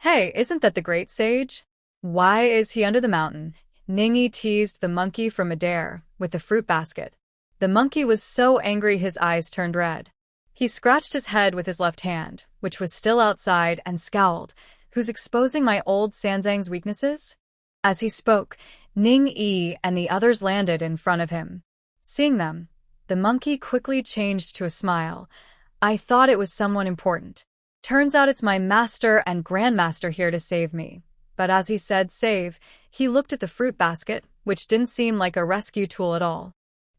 Hey, isn't that the great sage? Why is he under the mountain? Ningy teased the monkey from midair with the fruit basket. The monkey was so angry his eyes turned red. He scratched his head with his left hand, which was still outside, and scowled. Who's exposing my old Sanzang's weaknesses? As he spoke, Ning Yi and the others landed in front of him. Seeing them, the monkey quickly changed to a smile. I thought it was someone important. Turns out it's my master and grandmaster here to save me. But as he said save, he looked at the fruit basket, which didn't seem like a rescue tool at all.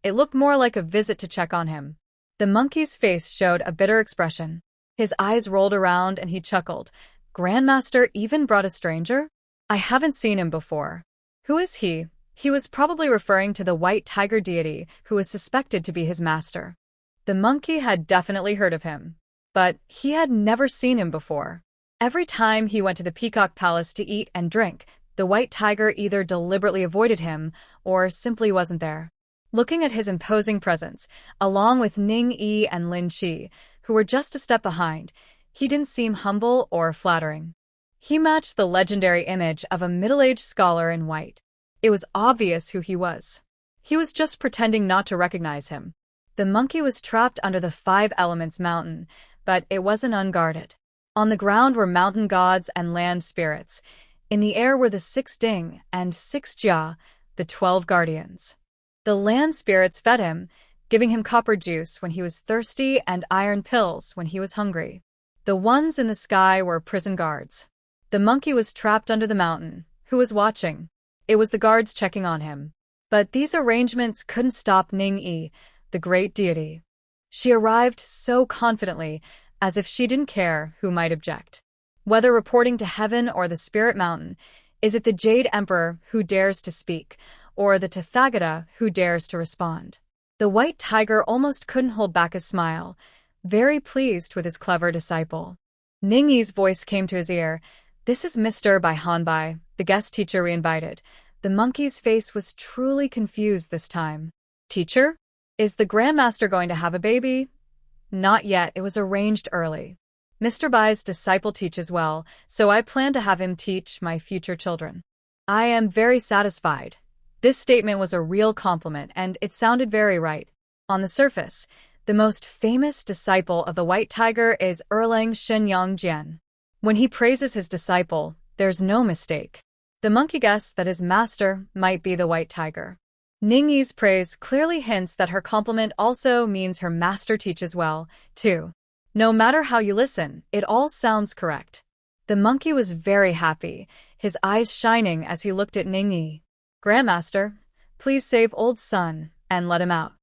It looked more like a visit to check on him. The monkey's face showed a bitter expression. His eyes rolled around and he chuckled. Grandmaster even brought a stranger? I haven't seen him before. Who is he? He was probably referring to the white tiger deity who was suspected to be his master. The monkey had definitely heard of him, but he had never seen him before. Every time he went to the Peacock Palace to eat and drink, the white tiger either deliberately avoided him or simply wasn't there. Looking at his imposing presence, along with Ning Yi and Lin Qi, who were just a step behind, he didn't seem humble or flattering. He matched the legendary image of a middle-aged scholar in white. It was obvious who he was. He was just pretending not to recognize him. The monkey was trapped under the Five Elements mountain, but it wasn't unguarded. On the ground were mountain gods and land spirits. In the air were the 6 Ding and 6 Jia, the 12 guardians. The land spirits fed him, giving him copper juice when he was thirsty and iron pills when he was hungry. The ones in the sky were prison guards. The monkey was trapped under the mountain. Who was watching? It was the guards checking on him. But these arrangements couldn't stop Ning Yi, the great deity. She arrived so confidently, as if she didn't care who might object. Whether reporting to heaven or the spirit mountain, is it the Jade Emperor who dares to speak, or the Tathagata who dares to respond? The white tiger almost couldn't hold back a smile, very pleased with his clever disciple. Ning Yi's voice came to his ear. This is Mr. Bai Hanbai, the guest teacher we invited. The monkey's face was truly confused this time. Teacher? Is the Grandmaster going to have a baby? Not yet, it was arranged early. Mr. Bai's disciple teaches well, so I plan to have him teach my future children. I am very satisfied. This statement was a real compliment, and it sounded very right. On the surface, the most famous disciple of the White Tiger is Erlang Shenyang Jian. When he praises his disciple, there's no mistake. The monkey guessed that his master might be the White Tiger. Ning Yi's praise clearly hints that her compliment also means her master teaches well, too. No matter how you listen, it all sounds correct. The monkey was very happy, his eyes shining as he looked at Ning Yi. Grandmaster, please save old son and let him out.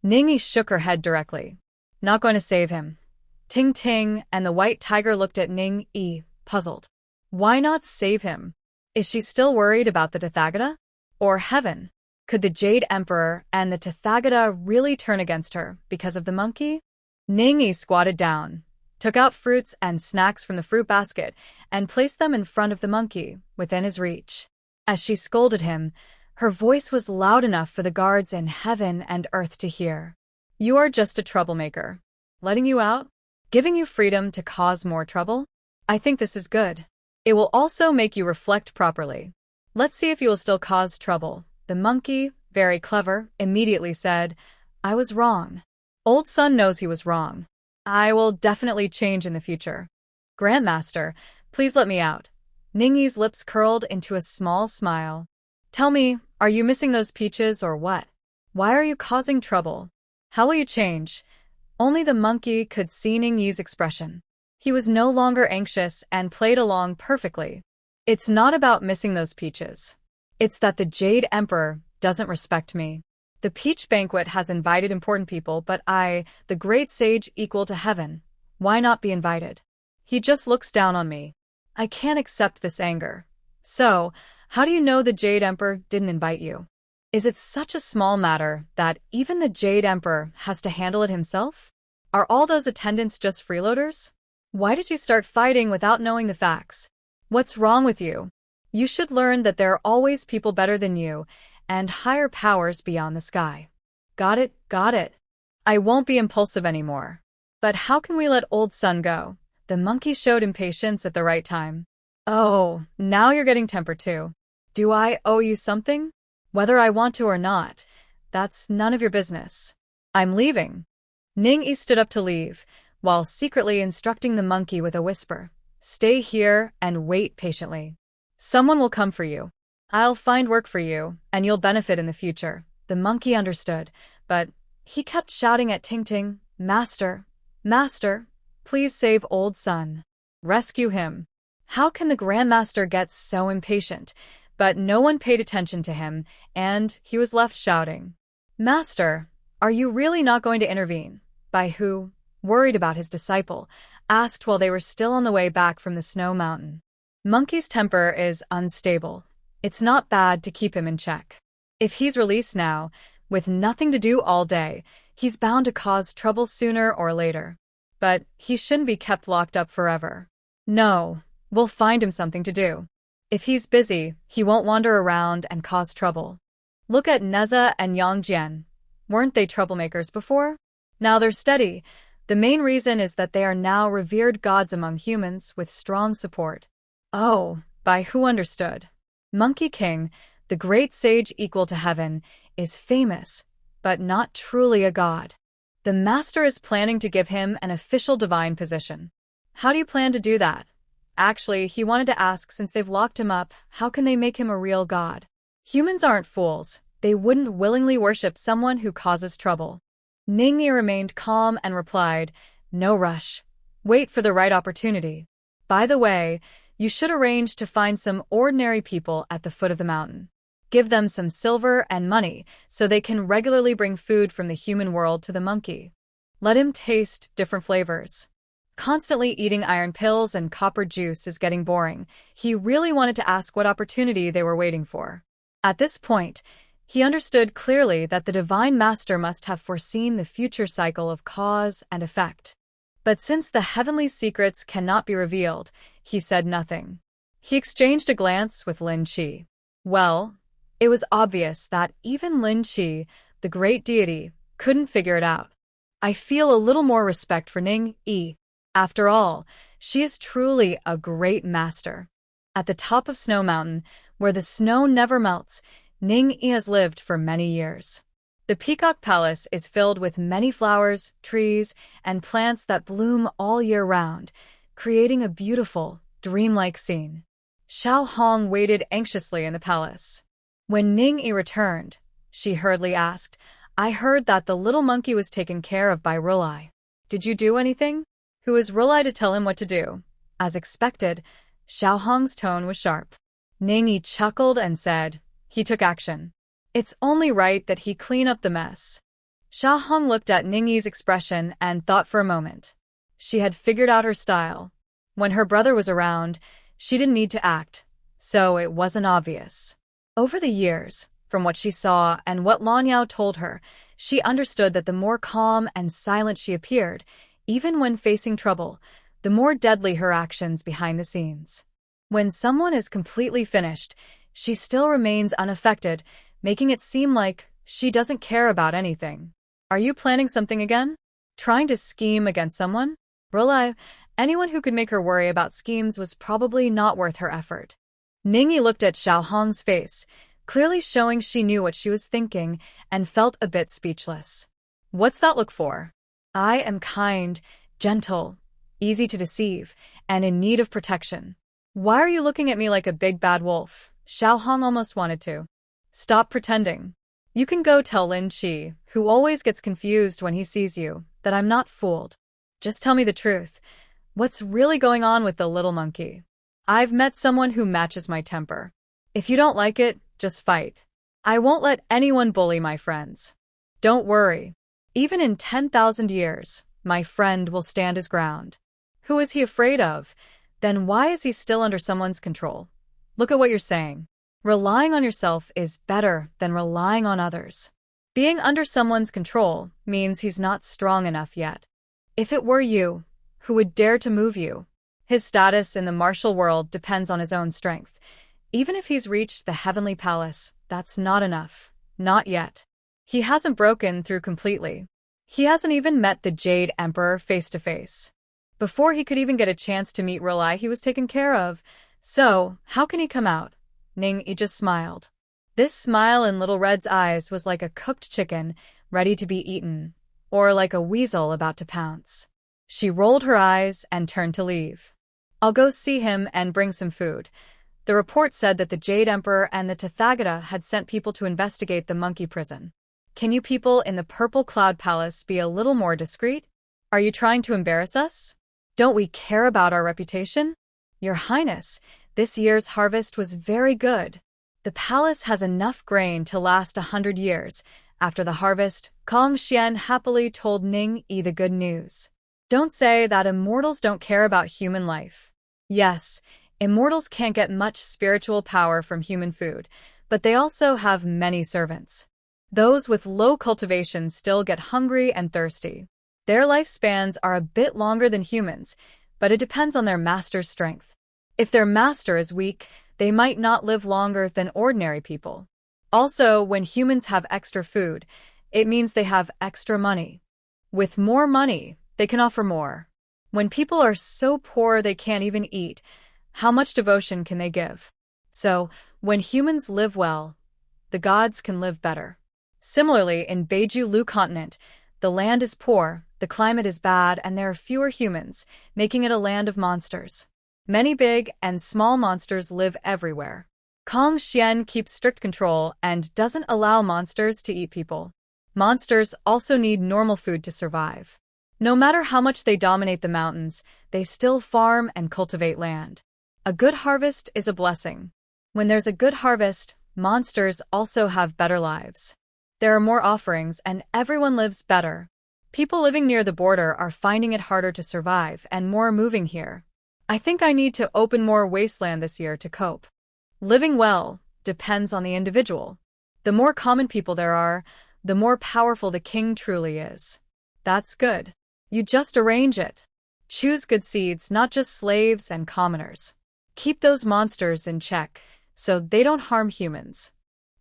Ning Yi shook her head directly. Not going to save him. Ting Ting and the white tiger looked at Ning Yi, puzzled. Why not save him? Is she still worried about the Tathagata? Or heaven? Could the Jade Emperor and the Tathagata really turn against her because of the monkey? Ning Yi squatted down, took out fruits and snacks from the fruit basket, and placed them in front of the monkey, within his reach. As she scolded him, her voice was loud enough for the guards in heaven and earth to hear. You are just a troublemaker. Letting you out? Giving you freedom to cause more trouble? I think this is good. It will also make you reflect properly. Let's see if you will still cause trouble. The monkey, very clever, immediately said, I was wrong. Old son knows he was wrong. I will definitely change in the future. Grandmaster, please let me out. Ning Yi's lips curled into a small smile. Tell me, are you missing those peaches or what? Why are you causing trouble? How will you change? Only the monkey could see Ning Yi's expression. He was no longer anxious and played along perfectly. It's not about missing those peaches. It's that the Jade Emperor doesn't respect me. The peach banquet has invited important people, but I, the great sage equal to heaven, why not be invited? He just looks down on me. I can't accept this anger. So, how do you know the Jade Emperor didn't invite you? Is it such a small matter that even the Jade Emperor has to handle it himself? Are all those attendants just freeloaders? Why did you start fighting without knowing the facts? What's wrong with you? You should learn that there are always people better than you, and higher powers beyond the sky. Got it, got it. I won't be impulsive anymore. But how can we let old son go? The monkey showed impatience at the right time. Oh, now you're getting temper too. Do I owe you something? Whether I want to or not, that's none of your business. I'm leaving. Ning-yi stood up to leave, while secretly instructing the monkey with a whisper. Stay here and wait patiently. Someone will come for you. I'll find work for you, and you'll benefit in the future. The monkey understood, but he kept shouting at Ting Ting, Master, Master, please save old son. Rescue him. How can the Grandmaster get so impatient? But no one paid attention to him, and he was left shouting. Master, are you really not going to intervene? Bai Hu, worried about his disciple, asked while they were still on the way back from the snow mountain. Monkey's temper is unstable. It's not bad to keep him in check. If he's released now, with nothing to do all day, he's bound to cause trouble sooner or later. But he shouldn't be kept locked up forever. No, we'll find him something to do. If he's busy, he won't wander around and cause trouble. Look at Neza and Yang Jian. Weren't they troublemakers before? Now they're steady. The main reason is that they are now revered gods among humans with strong support. Oh, Bai Hu understood. Monkey King, the great sage equal to heaven, is famous, but not truly a god. The master is planning to give him an official divine position. How do you plan to do that? Actually, he wanted to ask, since they've locked him up, how can they make him a real god? Humans aren't fools. They wouldn't willingly worship someone who causes trouble. Ning-yi remained calm and replied, No rush. Wait for the right opportunity. By the way, you should arrange to find some ordinary people at the foot of the mountain. Give them some silver and money so they can regularly bring food from the human world to the monkey. Let him taste different flavors. Constantly eating iron pills and copper juice is getting boring. He really wanted to ask what opportunity they were waiting for. At this point, he understood clearly that the Divine Master must have foreseen the future cycle of cause and effect. But since the heavenly secrets cannot be revealed, he said nothing. He exchanged a glance with Lin Qi. Well, it was obvious that even Lin Qi, the great deity, couldn't figure it out. I feel a little more respect for Ning-yi. After all, she is truly a great master. At the top of Snow Mountain, where the snow never melts, Ning-yi has lived for many years. The Peacock Palace is filled with many flowers, trees, and plants that bloom all year round, creating a beautiful, dreamlike scene. Xiao Hong waited anxiously in the palace. When Ning-yi returned, she hurriedly asked, I heard that the little monkey was taken care of by Rulai. Did you do anything? Who is Rulai to tell him what to do? As expected, Xiao Hong's tone was sharp. Ning-yi chuckled and said, He took action. It's only right that he clean up the mess. Xiao Hong looked at Ning-yi's expression and thought for a moment. She had figured out her style. When her brother was around, she didn't need to act, so it wasn't obvious. Over the years, from what she saw and what Lan Yao told her, she understood that the more calm and silent she appeared, even when facing trouble, the more deadly her actions behind the scenes. When someone is completely finished, she still remains unaffected, making it seem like she doesn't care about anything. Are you planning something again? Trying to scheme against someone? Rulai, anyone who could make her worry about schemes was probably not worth her effort. Ning-yi looked at Xiao Hong's face, clearly showing she knew what she was thinking, and felt a bit speechless. What's that look for? I am kind, gentle, easy to deceive, and in need of protection. Why are you looking at me like a big bad wolf? Xiao Hong almost wanted to. Stop pretending. You can go tell Lin Qi, who always gets confused when he sees you, that I'm not fooled. Just tell me the truth. What's really going on with the little monkey? I've met someone who matches my temper. If you don't like it, just fight. I won't let anyone bully my friends. Don't worry. Even in 10,000 years, my friend will stand his ground. Who is he afraid of? Then why is he still under someone's control? Look at what you're saying. Relying on yourself is better than relying on others. Being under someone's control means he's not strong enough yet. If it were you, who would dare to move you? His status in the martial world depends on his own strength. Even if he's reached the heavenly palace, that's not enough. Not yet. He hasn't broken through completely. He hasn't even met the Jade Emperor face to face. Before he could even get a chance to meet Rulai, he was taken care of, So, how can he come out? Ning-yi just smiled. This smile in Little Red's eyes was like a cooked chicken ready to be eaten, or like a weasel about to pounce. She rolled her eyes and turned to leave. I'll go see him and bring some food. The report said that the Jade Emperor and the Tathagata had sent people to investigate the monkey prison. Can you people in the Purple Cloud Palace be a little more discreet? Are you trying to embarrass us? Don't we care about our reputation? Your Highness, this year's harvest was very good. The palace has enough grain to last 100 years. After the harvest, Kong Xian happily told Ning-yi the good news. Don't say that immortals don't care about human life. Yes, immortals can't get much spiritual power from human food, but they also have many servants. Those with low cultivation still get hungry and thirsty. Their lifespans are a bit longer than humans, but it depends on their master's strength. If their master is weak, they might not live longer than ordinary people. Also, when humans have extra food, it means they have extra money. With more money, they can offer more. When people are so poor they can't even eat, how much devotion can they give? So, when humans live well, the gods can live better. Similarly, in Beiju Lu continent, the land is poor, the climate is bad, and there are fewer humans, making it a land of monsters. Many big and small monsters live everywhere. Kong Xian keeps strict control and doesn't allow monsters to eat people. Monsters also need normal food to survive. No matter how much they dominate the mountains, they still farm and cultivate land. A good harvest is a blessing. When there's a good harvest, monsters also have better lives. There are more offerings and everyone lives better. People living near the border are finding it harder to survive and more are moving here. I think I need to open more wasteland this year to cope. Living well depends on the individual. The more common people there are, the more powerful the king truly is. That's good. You just arrange it. Choose good seeds, not just slaves and commoners. Keep those monsters in check, so they don't harm humans.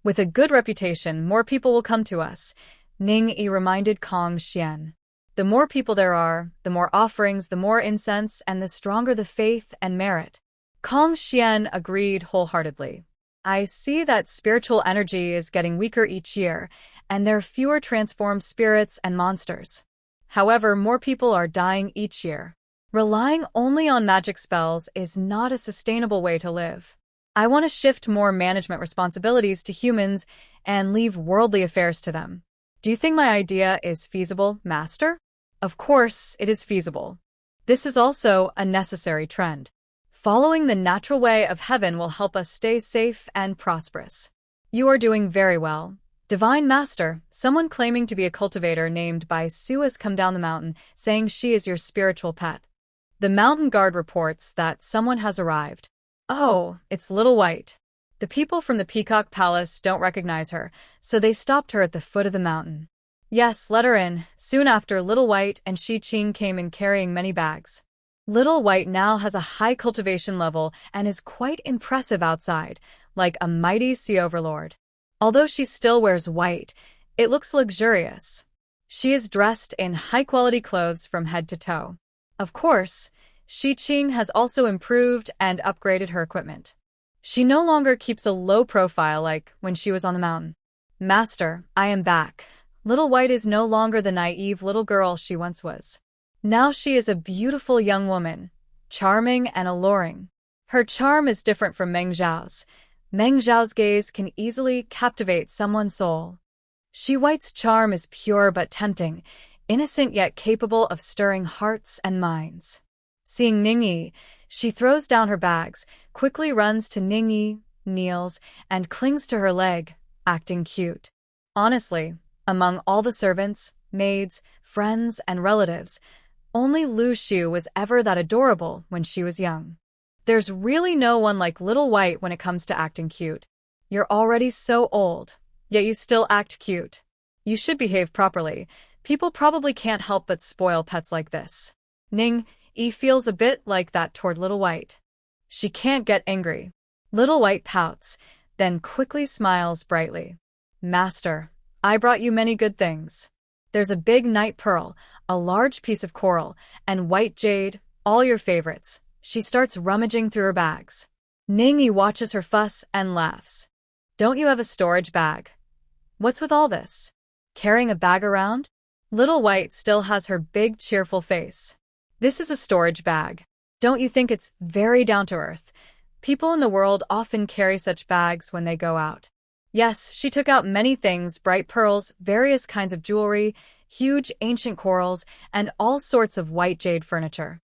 With a good reputation, more people will come to us, Ning-yi reminded Kong Xian. The more people there are, the more offerings, the more incense, and the stronger the faith and merit. Kong Xian agreed wholeheartedly. I see that spiritual energy is getting weaker each year, and there are fewer transformed spirits and monsters. However, more people are dying each year. Relying only on magic spells is not a sustainable way to live. I want to shift more management responsibilities to humans and leave worldly affairs to them. Do you think my idea is feasible, Master? Of course, it is feasible. This is also a necessary trend. Following the natural way of heaven will help us stay safe and prosperous. You are doing very well. Divine Master, someone claiming to be a cultivator named Bai Su has come down the mountain, saying she is your spiritual pet. The mountain guard reports that someone has arrived. Oh, it's Little White. The people from the Peacock Palace don't recognize her, so they stopped her at the foot of the mountain. Yes, let her in. Soon after, Little White and Shi Qing came in carrying many bags. Little White now has a high cultivation level and is quite impressive outside, like a mighty sea overlord. Although she still wears white, it looks luxurious. She is dressed in high-quality clothes from head to toe. Of course, Shi Qing has also improved and upgraded her equipment. She no longer keeps a low profile like when she was on the mountain. Master, I am back. Little White is no longer the naive little girl she once was. Now she is a beautiful young woman, charming and alluring. Her charm is different from Meng Zhao's. Meng Zhao's gaze can easily captivate someone's soul. Shi White's charm is pure but tempting, innocent yet capable of stirring hearts and minds. Seeing Ning-yi, she throws down her bags, quickly runs to Ning-yi, kneels, and clings to her leg, acting cute. Honestly, among all the servants, maids, friends, and relatives, only Lu Xu was ever that adorable when she was young. There's really no one like Little White when it comes to acting cute. You're already so old, yet you still act cute. You should behave properly. People probably can't help but spoil pets like this. Ning-yi feels a bit like that toward Little White. She can't get angry. Little White pouts, then quickly smiles brightly. Master, I brought you many good things. There's a big night pearl, a large piece of coral, and white jade, all your favorites. She starts rummaging through her bags. Ningyi watches her fuss and laughs. Don't you have a storage bag? What's with all this? Carrying a bag around? Little White still has her big, cheerful face. This is a storage bag. Don't you think it's very down to earth? People in the world often carry such bags when they go out. Yes, she took out many things, bright pearls, various kinds of jewelry, huge ancient corals, and all sorts of white jade furniture.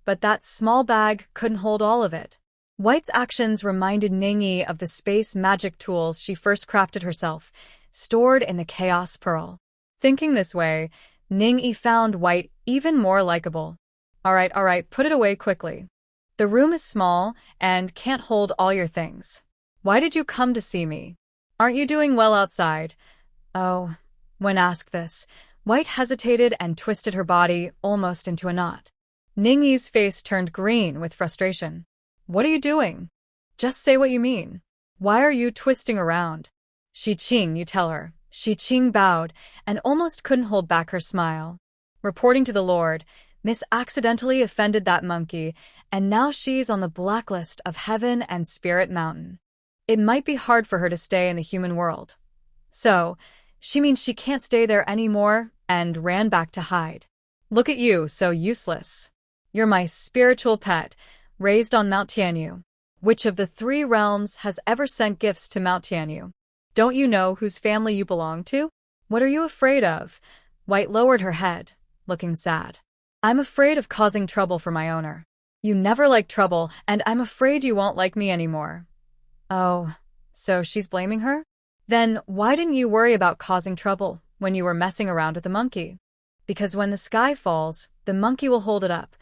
But that small bag couldn't hold all of it. White's actions reminded Ningyi of the space magic tools she first crafted herself, stored in the Chaos Pearl. Thinking this way, Ningyi found White even more likable. All right, put it away quickly. The room is small and can't hold all your things. Why did you come to see me? Aren't you doing well outside? Oh, when asked this, White hesitated and twisted her body almost into a knot. Ningyi's face turned green with frustration. What are you doing? Just say what you mean. Why are you twisting around? Shi-Qing, you tell her. Shi-Qing bowed and almost couldn't hold back her smile. Reporting to the Lord, Miss accidentally offended that monkey, and now she's on the blacklist of Heaven and Spirit Mountain. It might be hard for her to stay in the human world. So, she means she can't stay there anymore, and ran back to hide. Look at you, so useless. You're my spiritual pet, raised on Mount Tianyu. Which of the 3 realms has ever sent gifts to Mount Tianyu? Don't you know whose family you belong to? What are you afraid of? White lowered her head, looking sad. I'm afraid of causing trouble for my owner. You never liked trouble, and I'm afraid you won't like me anymore. Oh, so she's blaming her? Then why didn't you worry about causing trouble when you were messing around with the monkey? Because when the sky falls, the monkey will hold it up.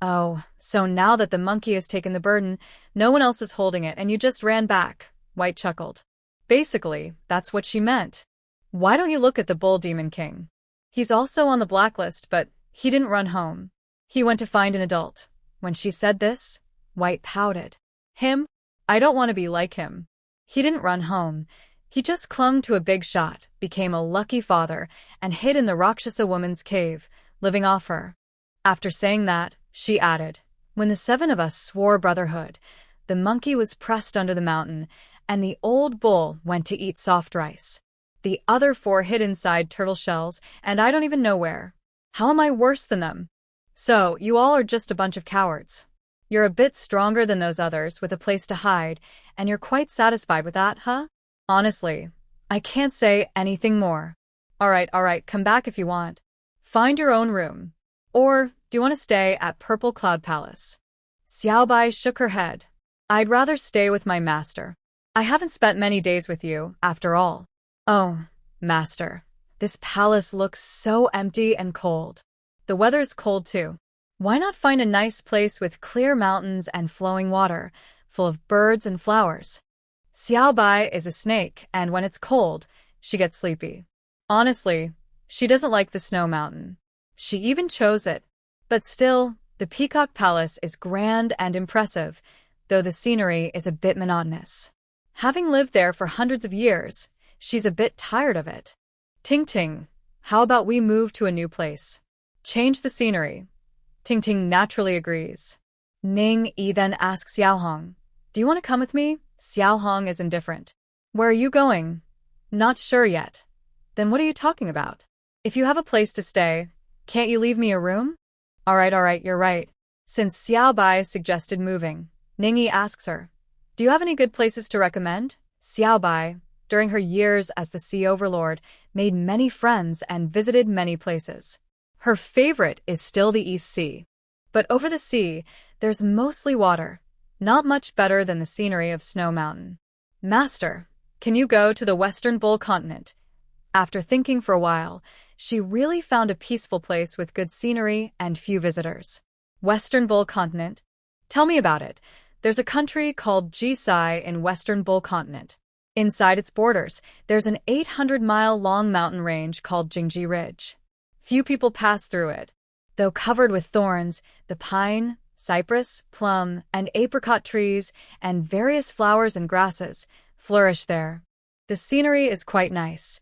Oh, so now that the monkey has taken the burden, no one else is holding it and you just ran back, White chuckled. Basically, that's what she meant. Why don't you look at the Bull Demon King? He's also on the blacklist, but he didn't run home. He went to find an adult. When she said this, White pouted. Him? I don't want to be like him. He didn't run home. He just clung to a big shot, became a lucky father, and hid in the Rakshasa woman's cave, living off her. After saying that, she added, when the 7 of us swore brotherhood, the monkey was pressed under the mountain, and the old bull went to eat soft rice. The other 4 hid inside turtle shells, and I don't even know where. How am I worse than them? So, you all are just a bunch of cowards. You're a bit stronger than those others with a place to hide, and you're quite satisfied with that, huh? Honestly, I can't say anything more. All right, come back if you want. Find your own room. Or, do you want to stay at Purple Cloud Palace? Xiaobai shook her head. I'd rather stay with my master. I haven't spent many days with you, after all. Oh, master, this palace looks so empty and cold. The weather's cold too. Why not find a nice place with clear mountains and flowing water, full of birds and flowers? Xiaobai is a snake, and when it's cold, she gets sleepy. Honestly, she doesn't like the snow mountain. She even chose it. But still, the Peacock Palace is grand and impressive, though the scenery is a bit monotonous. Having lived there for hundreds of years, she's a bit tired of it. Ting Ting, how about we move to a new place? Change the scenery. Ting Ting naturally agrees. Ning Yi then asks Xiaohong, do you want to come with me? Xiaohong is indifferent. Where are you going? Not sure yet. Then what are you talking about? If you have a place to stay, can't you leave me a room? All right, you're right. Since Xiaobai suggested moving, Ningyi asks her, do you have any good places to recommend? Xiaobai, during her years as the Sea Overlord, made many friends and visited many places. Her favorite is still the East Sea. But over the sea, there's mostly water, not much better than the scenery of Snow Mountain. Master, can you go to the Western Bull Continent? After thinking for a while, she really found a peaceful place with good scenery and few visitors. Western Bull Continent? Tell me about it. There's a country called Jisai in Western Bull Continent. Inside its borders, there's an 800-mile-long mountain range called Jingji Ridge. Few people pass through it. Though covered with thorns, the pine, cypress, plum, and apricot trees, and various flowers and grasses, flourish there. The scenery is quite nice.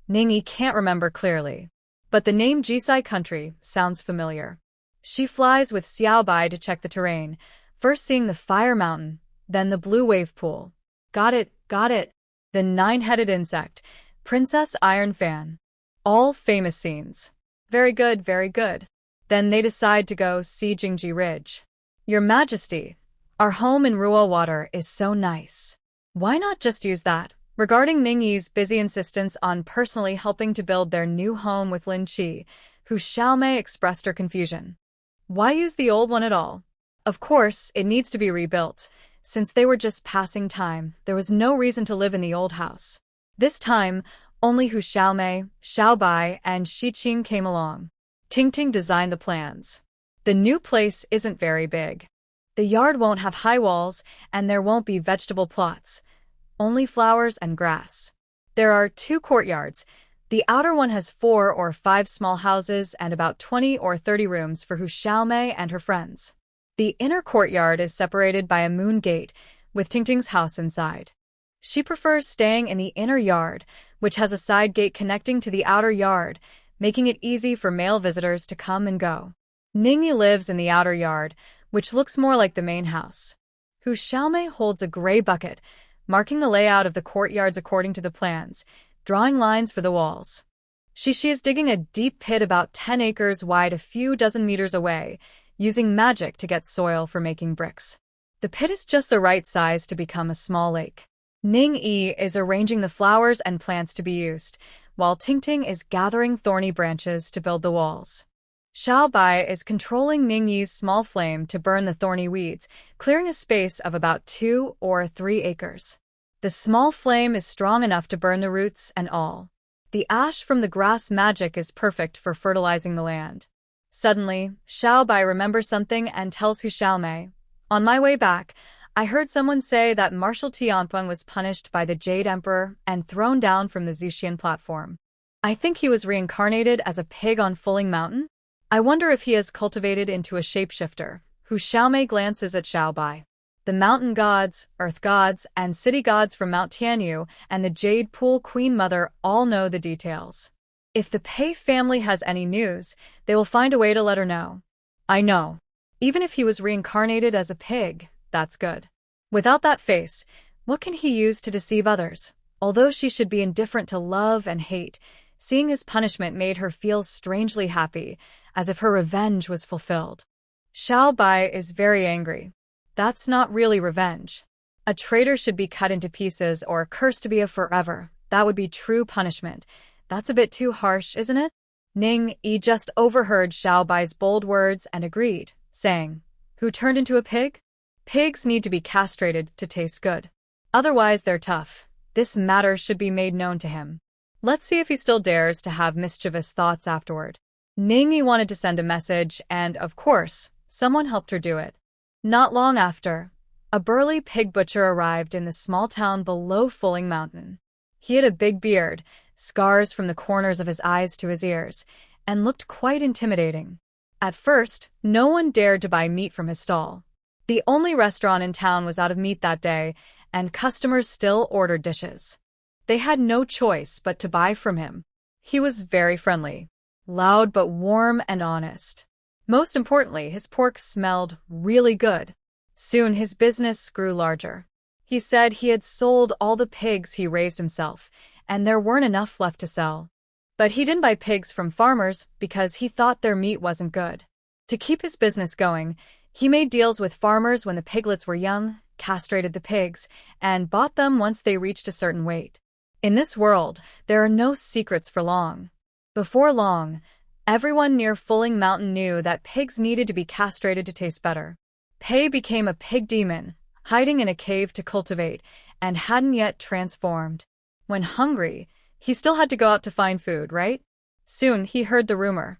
Ningyi can't remember clearly, but the name Jisai Country sounds familiar. She flies with Xiaobai to check the terrain, first seeing the Fire Mountain, Then the blue wave pool. Got it, got it. The nine-headed insect. Princess Iron Fan. All famous scenes. Very good, very good. Then they decide to go see Jingji Ridge. Your Majesty, our home in Ruo Water is so nice. Why not just use that? Regarding Ningyi's busy insistence on personally helping to build their new home with Lin Qi, who Xiaomei expressed her confusion. Why use the old one at all? Of course, it needs to be rebuilt. Since they were just passing time, there was no reason to live in the old house. This time, only Hu Xiaomei, Xiaobai, and Xiqing came along. Tingting designed the plans. The new place isn't very big. The yard won't have high walls, and there won't be vegetable plots. Only flowers and grass. There are 2 courtyards. The outer one has 4 or 5 small houses and about 20 or 30 rooms for Hu Xiaomei and her friends. The inner courtyard is separated by a moon gate, with Tingting's house inside. She prefers staying in the inner yard, which has a side gate connecting to the outer yard, making it easy for male visitors to come and go. Ningyi lives in the outer yard, which looks more like the main house. Hu Xiaomei holds a gray bucket, marking the layout of the courtyards according to the plans, drawing lines for the walls. She is digging a deep pit about 10 acres wide a few dozen meters away, using magic to get soil for making bricks. The pit is just the right size to become a small lake. Ningyi is arranging the flowers and plants to be used, while Tingting is gathering thorny branches to build the walls. Xiaobai is controlling Ningyi's small flame to burn the thorny weeds, clearing a space of about 2 or 3 acres. The small flame is strong enough to burn the roots and all. The ash from the grass magic is perfect for fertilizing the land. Suddenly, Xiaobai remembers something and tells Hu Xiaomei, "On my way back, I heard someone say that Marshal Tianpeng was punished by the Jade Emperor and thrown down from the Zuxian platform. I think he was reincarnated as a pig on Fuling Mountain. I wonder if he has cultivated into a shapeshifter." Hu Xiaomei glances at Xiaobai. The mountain gods, earth gods, and city gods from Mount Tianyu and the Jade Pool Queen Mother all know the details. If the Pei family has any news, they will find a way to let her know. I know. Even if he was reincarnated as a pig, that's good. Without that face, what can he use to deceive others? Although she should be indifferent to love and hate, seeing his punishment made her feel strangely happy, as if her revenge was fulfilled. Xiaobai is very angry. That's not really revenge. A traitor should be cut into pieces or cursed to be a forever. That would be true punishment. That's a bit too harsh, isn't it? Ningyi just overheard Xiaobai's bold words and agreed, saying, "Who turned into a pig? Pigs need to be castrated to taste good. Otherwise they're tough. This matter should be made known to him. Let's see if he still dares to have mischievous thoughts afterward." Ningyi wanted to send a message, and, of course, someone helped her do it. Not long after, a burly pig butcher arrived in the small town below Fuling Mountain. He had a big beard, scars from the corners of his eyes to his ears, and looked quite intimidating. At first, no one dared to buy meat from his stall. The only restaurant in town was out of meat that day, and customers still ordered dishes. They had no choice but to buy from him. He was very friendly, loud but warm and honest. Most importantly, his pork smelled really good. Soon his business grew larger. He said he had sold all the pigs he raised himself, and there weren't enough left to sell. But he didn't buy pigs from farmers because he thought their meat wasn't good. To keep his business going, he made deals with farmers when the piglets were young, castrated the pigs, and bought them once they reached a certain weight. In this world, there are no secrets for long. Before long, everyone near Fuling Mountain knew that pigs needed to be castrated to taste better. Pei became a pig demon, hiding in a cave to cultivate, and hadn't yet transformed. When hungry, he still had to go out to find food, right? Soon he heard the rumor.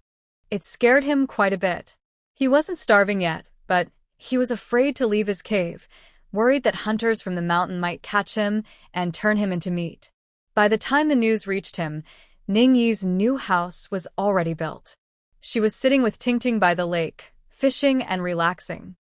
It scared him quite a bit. He wasn't starving yet, but he was afraid to leave his cave, worried that hunters from the mountain might catch him and turn him into meat. By the time the news reached him, Ningyi's new house was already built. She was sitting with Tingting by the lake, fishing and relaxing.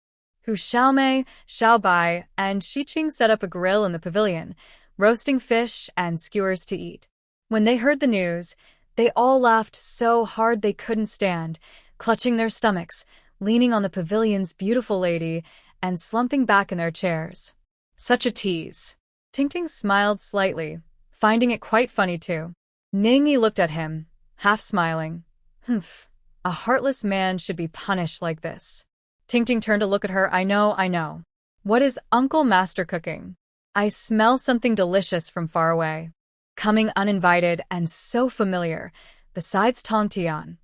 Hu Xiaomei, Xiaobai, and Xiqing set up a grill in the pavilion, roasting fish and skewers to eat. When they heard the news, they all laughed so hard they couldn't stand, clutching their stomachs, leaning on the pavilion's beautiful lady, and slumping back in their chairs. Such a tease. Tingting smiled slightly, finding it quite funny too. Ningyi looked at him, half smiling. Humph, a heartless man should be punished like this. Tingting turned to look at her. I know. What is Uncle Master cooking? I smell something delicious from far away. Coming uninvited and so familiar, besides Tong Tian.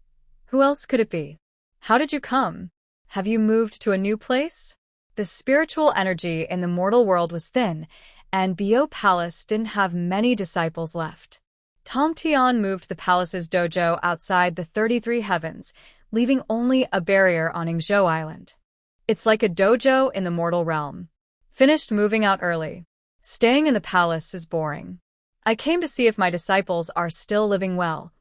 Who else could it be? How did you come? Have you moved to a new place? The spiritual energy in the mortal world was thin, and Bio Palace didn't have many disciples left. Tong Tian moved the palace's dojo outside the 33 heavens, leaving only a barrier on Yingzhou Island. It's like a dojo in the mortal realm. Finished moving out early. Staying in the palace is boring. I came to see if my disciples are still living well.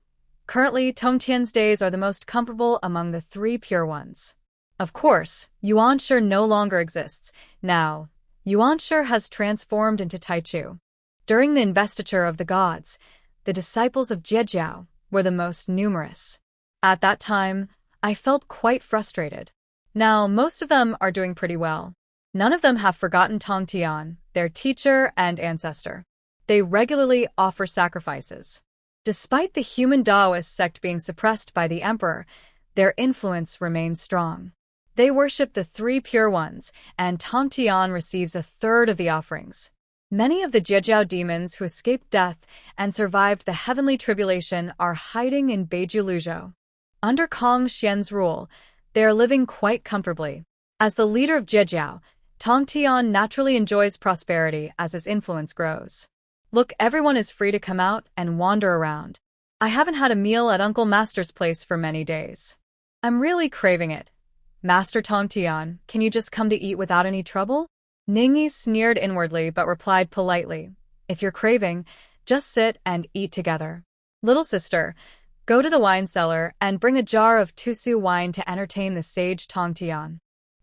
Currently, Tongtian's days are the most comfortable among the 3 pure ones. Of course, Yuanshe no longer exists. Now, Yuanshe has transformed into Taichu. During the investiture of the gods, the disciples of Jiejiao were the most numerous. At that time, I felt quite frustrated. Now, most of them are doing pretty well. None of them have forgotten Tong Tian, their teacher and ancestor. They regularly offer sacrifices. Despite the human Taoist sect being suppressed by the emperor, their influence remains strong. They worship the 3 pure ones, and Tong Tian receives a third of the offerings. Many of the Jiejiao demons who escaped death and survived the heavenly tribulation are hiding in Beiju Luzhou. Under Kong Xian's rule, they are living quite comfortably. As the leader of Jiejiao, Tong Tian naturally enjoys prosperity as his influence grows. Look, everyone is free to come out and wander around. I haven't had a meal at Uncle Master's place for many days. I'm really craving it. Master Tong Tian, can you just come to eat without any trouble? Ningyi sneered inwardly but replied politely, if you're craving, just sit and eat together. Little sister, go to the wine cellar and bring a jar of Tusu wine to entertain the sage Tong Tian.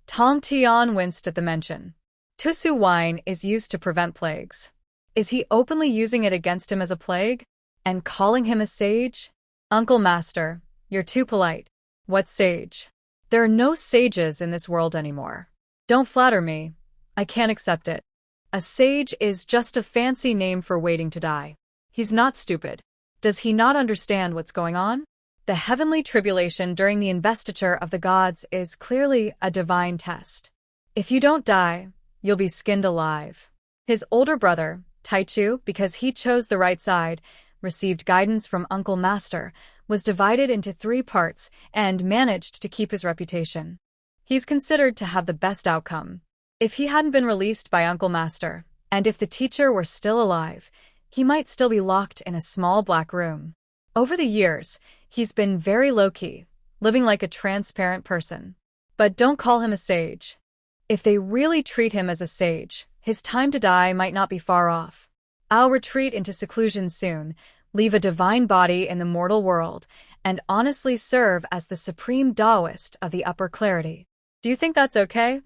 Tong Tian winced at the mention. Tusu wine is used to prevent plagues. Is he openly using it against him as a plague? And calling him a sage? Uncle Master, you're too polite. What sage? There are no sages in this world anymore. Don't flatter me. I can't accept it. A sage is just a fancy name for waiting to die. He's not stupid. Does he not understand what's going on? The heavenly tribulation during the investiture of the gods is clearly a divine test. If you don't die, you'll be skinned alive. His older brother, Taichu, because he chose the right side, received guidance from Uncle Master, was divided into 3 parts, and managed to keep his reputation. He's considered to have the best outcome. If he hadn't been released by Uncle Master, and if the teacher were still alive, he might still be locked in a small black room. Over the years, he's been very low-key, living like a transparent person. But don't call him a sage. If they really treat him as a sage, his time to die might not be far off. I'll retreat into seclusion soon, leave a divine body in the mortal world, and honestly serve as the supreme Taoist of the upper clarity. Do you think that's okay?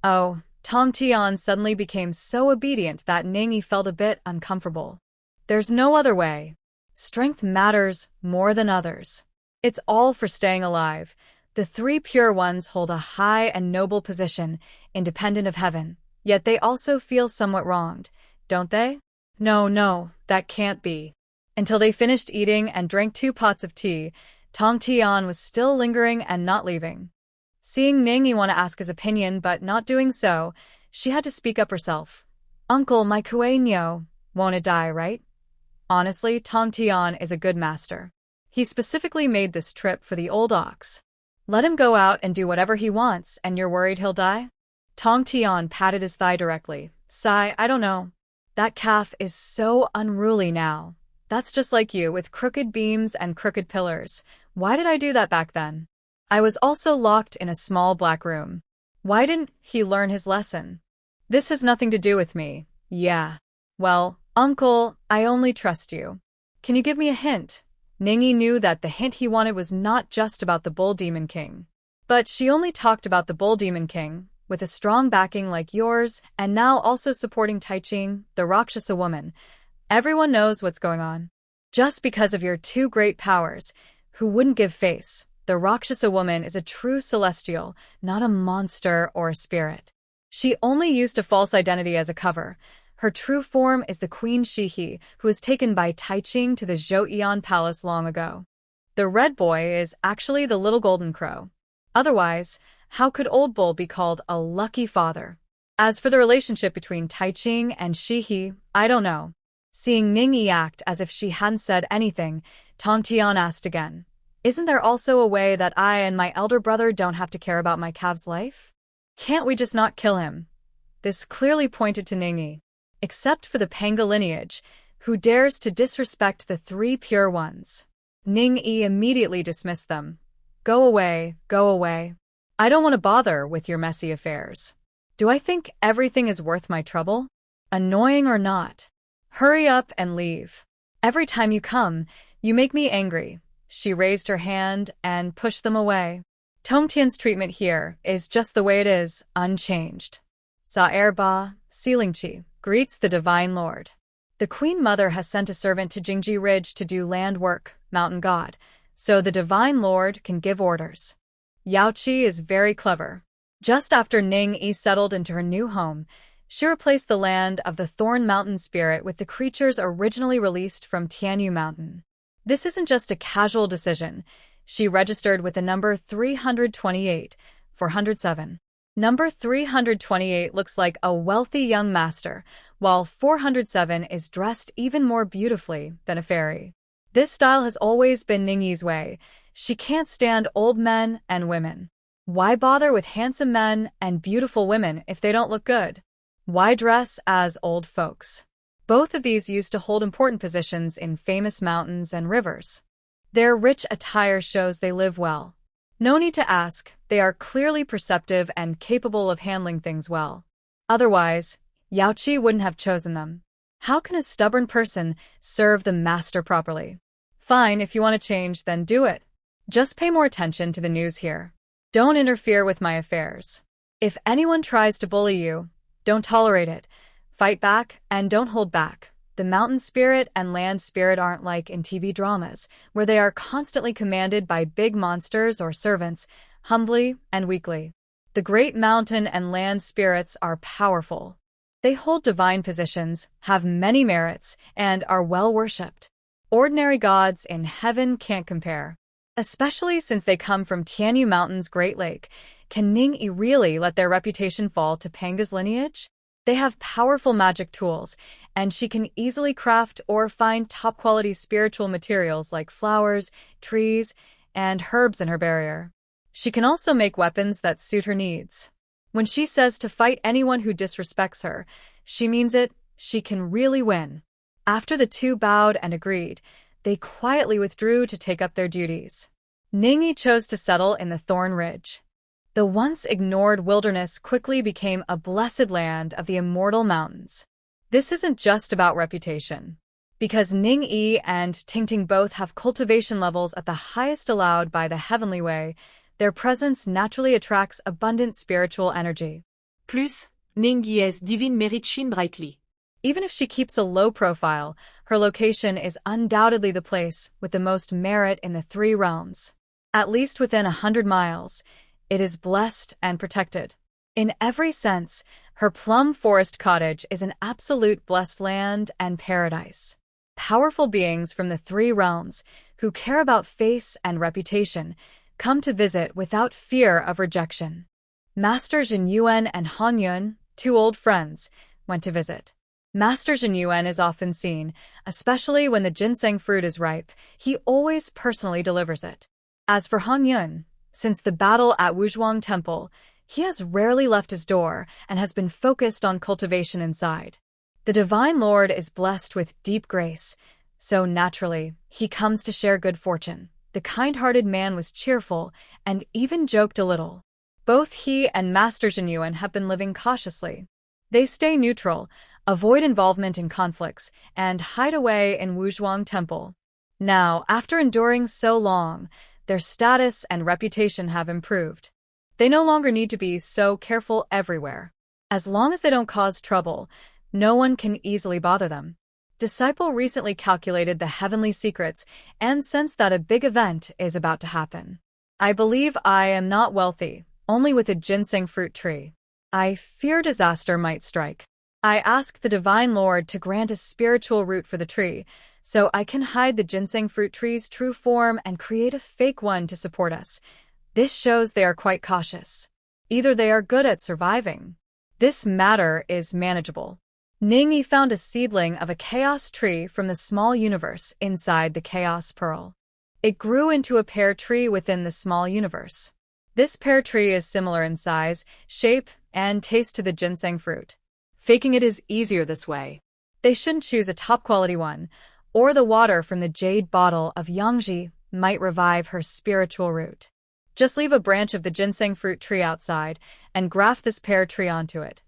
Oh, Tong Tian suddenly became so obedient that Ningyi felt a bit uncomfortable. There's no other way. Strength matters more than others. It's all for staying alive. The 3 pure ones hold a high and noble position, independent of heaven. Yet they also feel somewhat wronged, don't they? No, that can't be. Until they finished eating and drank 2 pots of tea, Tong Tian was still lingering and not leaving. Seeing Ningyi want to ask his opinion but not doing so, she had to speak up herself. Uncle, my Kuei-nyo, won't it die, right? Honestly, Tong Tian is a good master. He specifically made this trip for the old ox. Let him go out and do whatever he wants, and you're worried he'll die? Tong Tian patted his thigh directly. Sigh, I don't know. That calf is so unruly now. That's just like you, with crooked beams and crooked pillars. Why did I do that back then? I was also locked in a small black room. Why didn't he learn his lesson? This has nothing to do with me. Yeah. Well, Uncle, I only trust you. Can you give me a hint? Ningyi knew that the hint he wanted was not just about the Bull Demon King. But she only talked about the Bull Demon King, with a strong backing like yours, and now also supporting Taiching, the Rakshasa woman. Everyone knows what's going on. Just because of your 2 great powers, who wouldn't give face, the Rakshasa woman is a true celestial, not a monster or a spirit. She only used a false identity as a cover. Her true form is the Queen Shihi, who was taken by Taiching to the Zhou Palace long ago. The red boy is actually the little golden crow. Otherwise, how could Old Bull be called a lucky father? As for the relationship between Taiching and Shihi, I don't know. Seeing Ningyi act as if she hadn't said anything, Tong Tian asked again, "Isn't there also a way that I and my elder brother don't have to care about my calf's life? Can't we just not kill him?" This clearly pointed to Ningyi. Except for the Panga lineage, who dares to disrespect the three pure ones. Ningyi immediately dismissed them. Go away, go away. I don't want to bother with your messy affairs. Do I think everything is worth my trouble? Annoying or not? Hurry up and leave. Every time you come, you make me angry. She raised her hand and pushed them away. Tongtian's treatment here is just the way it is, unchanged. Sa'er Ba, Sealingchi, greets the Divine Lord. The Queen Mother has sent a servant to Jingji Ridge to do land work, mountain god, so the Divine Lord can give orders. Yaoqi is very clever. Just after Ningyi settled into her new home, she replaced the land of the Thorn Mountain spirit with the creatures originally released from Tianyu Mountain. This isn't just a casual decision. She registered with the number 328, 407. Number 328 looks like a wealthy young master, while 407 is dressed even more beautifully than a fairy. This style has always been Ningyi's way. She can't stand old men and women. Why bother with handsome men and beautiful women if they don't look good? Why dress as old folks? Both of these used to hold important positions in famous mountains and rivers. Their rich attire shows they live well. No need to ask, they are clearly perceptive and capable of handling things well. Otherwise, Yaoqi wouldn't have chosen them. How can a stubborn person serve the master properly? Fine, if you want to change, then do it. Just pay more attention to the news here. Don't interfere with my affairs. If anyone tries to bully you, don't tolerate it. Fight back and don't hold back. The mountain spirit and land spirit aren't like in TV dramas, where they are constantly commanded by big monsters or servants, humbly and weakly. The great mountain and land spirits are powerful. They hold divine positions, have many merits, and are well worshipped. Ordinary gods in heaven can't compare. Especially since they come from Tianyu Mountain's Great Lake, can Ningyi really let their reputation fall to Panga's lineage? They have powerful magic tools, and she can easily craft or find top-quality spiritual materials like flowers, trees, and herbs in her barrier. She can also make weapons that suit her needs. When she says to fight anyone who disrespects her, she means it. She can really win. After the two bowed and agreed, they quietly withdrew to take up their duties. Ningyi chose to settle in the Thorn Ridge. The once ignored wilderness quickly became a blessed land of the immortal mountains. This isn't just about reputation. Because Ningyi and Tingting both have cultivation levels at the highest allowed by the heavenly way, their presence naturally attracts abundant spiritual energy. Plus, Ningyi's divine merit shine brightly. Even if she keeps a low profile, her location is undoubtedly the place with the most merit in the three realms. At least within 100 miles, it is blessed and protected. In every sense, her plum forest cottage is an absolute blessed land and paradise. Powerful beings from the three realms, who care about face and reputation, come to visit without fear of rejection. Master Zhenyuan and Han Yun, two old friends, went to visit. Master Zhenyuan is often seen, especially when the ginseng fruit is ripe. He always personally delivers it. As for Han Yun, since the battle at Wuzhuang Temple, he has rarely left his door and has been focused on cultivation inside. The Divine Lord is blessed with deep grace, so naturally, he comes to share good fortune. The kind-hearted man was cheerful and even joked a little. Both he and Master Zhenyuan have been living cautiously. They stay neutral, avoid involvement in conflicts, and hide away in Wuzhuang Temple. Now, after enduring so long, their status and reputation have improved. They no longer need to be so careful everywhere. As long as they don't cause trouble, no one can easily bother them. Disciple recently calculated the heavenly secrets and sensed that a big event is about to happen. I believe I am not wealthy, only with a ginseng fruit tree. I fear disaster might strike. I ask the Divine Lord to grant a spiritual root for the tree, so I can hide the ginseng fruit tree's true form and create a fake one to support us. This shows they are quite cautious. Either they are good at surviving. This matter is manageable. Ningyi found a seedling of a chaos tree from the small universe inside the chaos pearl. It grew into a pear tree within the small universe. This pear tree is similar in size, shape, and taste to the ginseng fruit. Faking it is easier this way. They shouldn't choose a top-quality one, or the water from the jade bottle of Yangji might revive her spiritual root. Just leave a branch of the ginseng fruit tree outside and graft this pear tree onto it.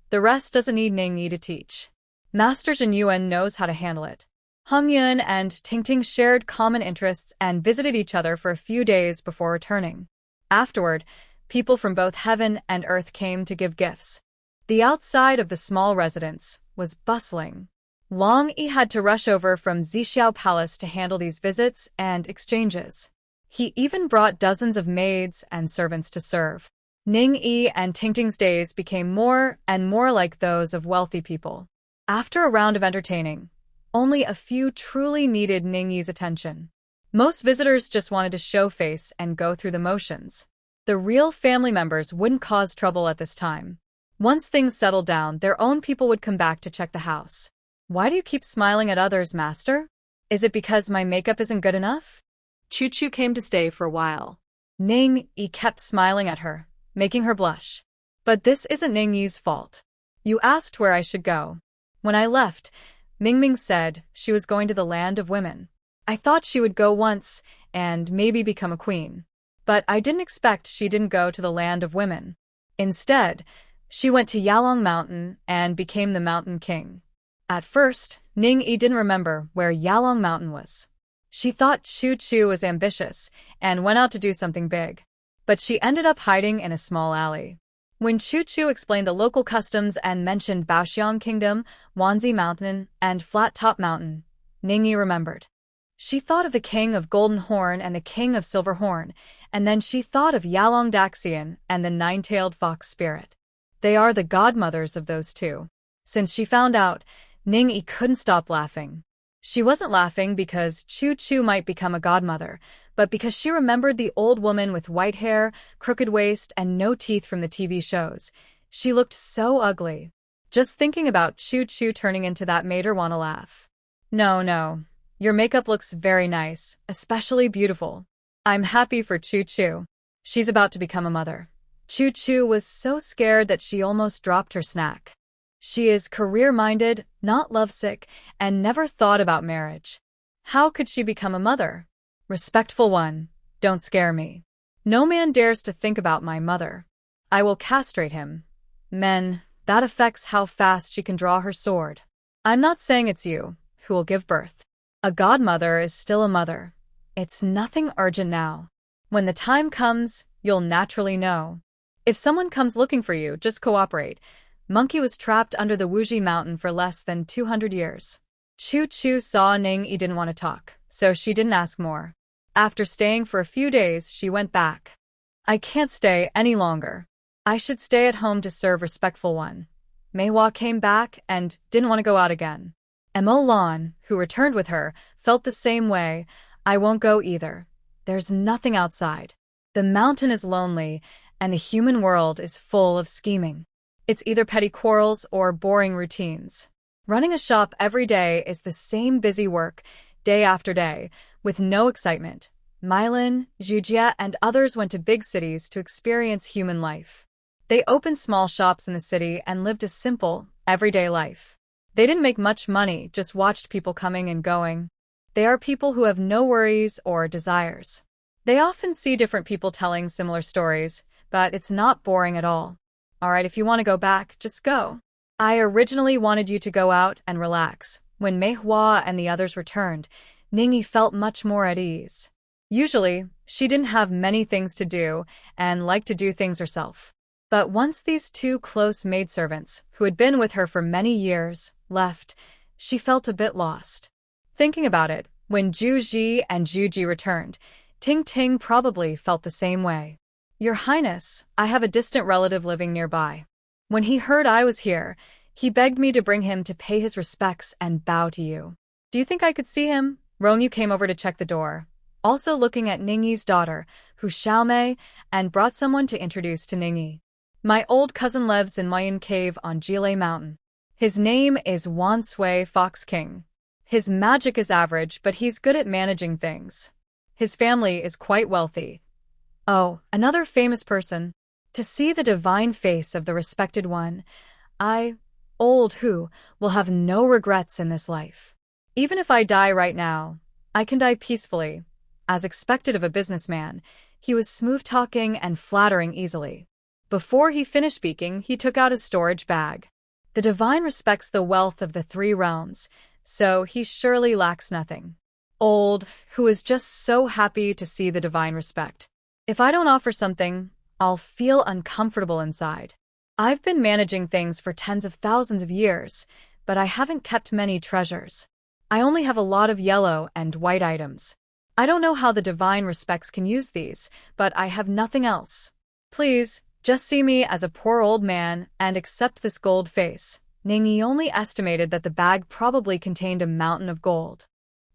The rest doesn't need Ningyi to teach. Master Zhen Yuan knows how to handle it. Heng Yun and Tingting shared common interests and visited each other for a few days before returning. Afterward, people from both heaven and earth came to give gifts. The outside of the small residence was bustling. Long Yi had to rush over from Zixiao Palace to handle these visits and exchanges. He even brought dozens of maids and servants to serve. Ning Yi and Tingting's days became more and more like those of wealthy people. After a round of entertaining, only a few truly needed Ning Yi's attention. Most visitors just wanted to show face and go through the motions. The real family members wouldn't cause trouble at this time. Once things settled down, their own people would come back to check the house. Why do you keep smiling at others, Master? Is it because my makeup isn't good enough? Chu came to stay for a while. Ning Yi kept smiling at her, making her blush. But this isn't Ning Yi's fault. You asked where I should go. When I left, Mingming said she was going to the land of women. I thought she would go once and maybe become a queen. But I didn't expect she didn't go to the land of women. Instead, she went to Yalong Mountain and became the Mountain King. At first, Ning Yi didn't remember where Yalong Mountain was. She thought Chu was ambitious and went out to do something big. But she ended up hiding in a small alley. When Chu explained the local customs and mentioned Baoxiang Kingdom, Wanzi Mountain, and Flat Top Mountain, Ning Yi remembered. She thought of the King of Golden Horn and the King of Silver Horn, and then she thought of Yalong Daxian and the Nine-Tailed Fox Spirit. They are the godmothers of those two. Since she found out, Ning Yi couldn't stop laughing. She wasn't laughing because Chu might become a godmother, but because she remembered the old woman with white hair, crooked waist, and no teeth from the TV shows. She looked so ugly. Just thinking about Chu turning into that made her want to laugh. No. Your makeup looks very nice, especially beautiful. I'm happy for Chu. She's about to become a mother. Chu was so scared that she almost dropped her snack. She is career-minded, not lovesick, and never thought about marriage. How could she become a mother? Respectful one, don't scare me. No man dares to think about my mother. I will castrate him. Men, that affects how fast she can draw her sword. I'm not saying it's you who will give birth. A godmother is still a mother. It's nothing urgent now. When the time comes, you'll naturally know. If someone comes looking for you, just cooperate. Monkey was trapped under the Wuji Mountain for less than 200 years. Chu saw Ning Yi didn't want to talk, so she didn't ask more. After staying for a few days, she went back. I can't stay any longer. I should stay at home to serve respectful one. Manhwa came back and didn't want to go out again. Mo Lan, who returned with her, felt the same way. I won't go either. There's nothing outside. The mountain is lonely, and the human world is full of scheming. It's either petty quarrels or boring routines. Running a shop every day is the same busy work, day after day, with no excitement. Mylin, Zhujia, and others went to big cities to experience human life. They opened small shops in the city and lived a simple, everyday life. They didn't make much money, just watched people coming and going. They are people who have no worries or desires. They often see different people telling similar stories, but it's not boring at all. Alright, if you want to go back, just go. I originally wanted you to go out and relax. When Manhwa and the others returned, Ning Yi felt much more at ease. Usually, she didn't have many things to do and liked to do things herself. But once these two close maidservants, who had been with her for many years, left, she felt a bit lost. Thinking about it, when Ju and Juji returned, Ting probably felt the same way. Your Highness, I have a distant relative living nearby. When he heard I was here, he begged me to bring him to pay his respects and bow to you. Do you think I could see him? Rongyu came over to check the door, also looking at Ningyi's daughter, Hu Xiaomei, and brought someone to introduce to Ningyi. My old cousin lives in Mayan Cave on Jilei Mountain. His name is Wan Sui Fox King. His magic is average, but he's good at managing things. His family is quite wealthy. Oh, another famous person. To see the divine face of the respected one, I, old Hu, will have no regrets in this life. Even if I die right now, I can die peacefully. As expected of a businessman, he was smooth-talking and flattering easily. Before he finished speaking, he took out a storage bag. The divine respects the wealth of the three realms, so he surely lacks nothing. Old, who is just so happy to see the divine respect. If I don't offer something, I'll feel uncomfortable inside. I've been managing things for tens of thousands of years, but I haven't kept many treasures. I only have a lot of yellow and white items. I don't know how the divine respects can use these, but I have nothing else. Please, just see me as a poor old man and accept this gold face. Ningyi only estimated that the bag probably contained a mountain of gold.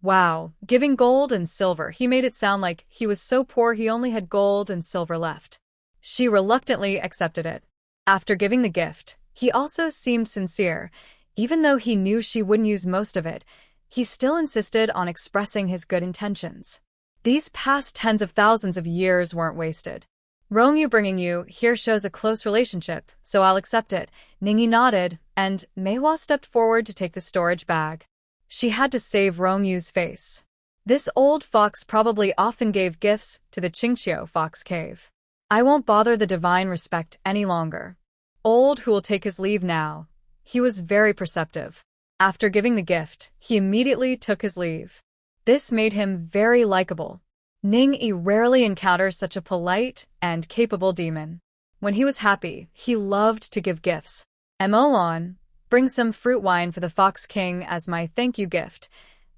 Wow, giving gold and silver, he made it sound like he was so poor he only had gold and silver left. She reluctantly accepted it. After giving the gift, he also seemed sincere. Even though he knew she wouldn't use most of it, he still insisted on expressing his good intentions. These past tens of thousands of years weren't wasted. Rongyu bringing you here shows a close relationship, so I'll accept it. Ningyi nodded, and Manhwa stepped forward to take the storage bag. She had to save Rongyu's face. This old fox probably often gave gifts to the Qingqiu Fox Cave. I won't bother the divine respect any longer. Old who will take his leave now. He was very perceptive. After giving the gift, he immediately took his leave. This made him very likable. Ningyi rarely encounters such a polite and capable demon. When he was happy, he loved to give gifts. Emolon, bring some fruit wine for the Fox King as my thank you gift.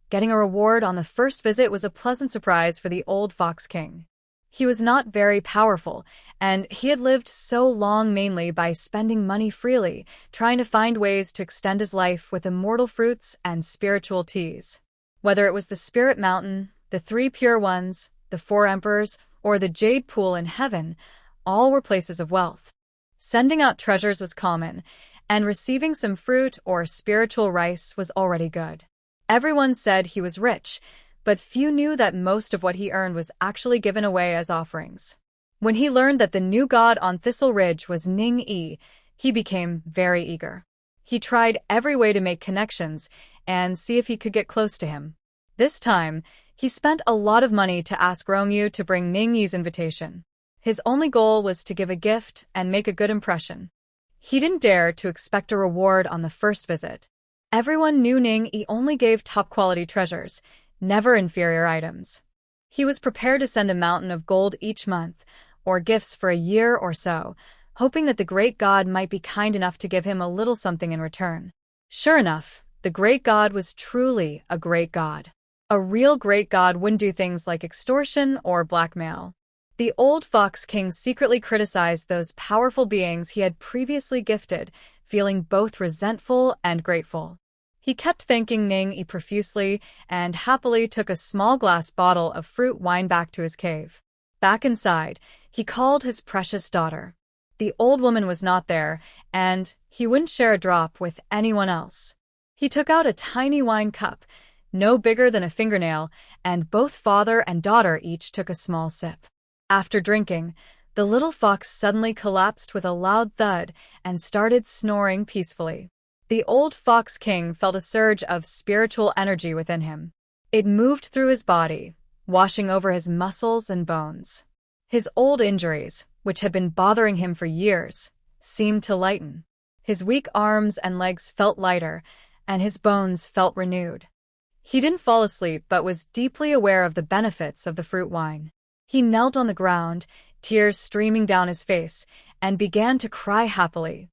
Getting a reward on the first visit was a pleasant surprise for the old Fox King. He was not very powerful, and he had lived so long mainly by spending money freely, trying to find ways to extend his life with immortal fruits and spiritual teas. Whether it was the Spirit Mountain, the Three Pure Ones, the Four Emperors, or the Jade Pool in heaven, all were places of wealth. Sending out treasures was common, and receiving some fruit or spiritual rice was already good. Everyone said he was rich, but few knew that most of what he earned was actually given away as offerings. When he learned that the new god on Thistle Ridge was Ningyi, he became very eager. He tried every way to make connections and see if he could get close to him. This time, he spent a lot of money to ask Rongyu to bring Ningyi's invitation. His only goal was to give a gift and make a good impression. He didn't dare to expect a reward on the first visit. Everyone knew Ningyi only gave top-quality treasures, never inferior items. He was prepared to send a mountain of gold each month, or gifts for a year or so, hoping that the great god might be kind enough to give him a little something in return. Sure enough, the great god was truly a great god. A real great god wouldn't do things like extortion or blackmail. The old Fox King secretly criticized those powerful beings he had previously gifted, feeling both resentful and grateful. He kept thanking Ningyi profusely and happily took a small glass bottle of fruit wine back to his cave. Back inside, he called his precious daughter. The old woman was not there, and he wouldn't share a drop with anyone else. He took out a tiny wine cup, no bigger than a fingernail, and both father and daughter each took a small sip. After drinking, the little fox suddenly collapsed with a loud thud and started snoring peacefully. The old Fox King felt a surge of spiritual energy within him. It moved through his body, washing over his muscles and bones. His old injuries, which had been bothering him for years, seemed to lighten. His weak arms and legs felt lighter, and his bones felt renewed. He didn't fall asleep but was deeply aware of the benefits of the fruit wine. He knelt on the ground, tears streaming down his face, and began to cry happily.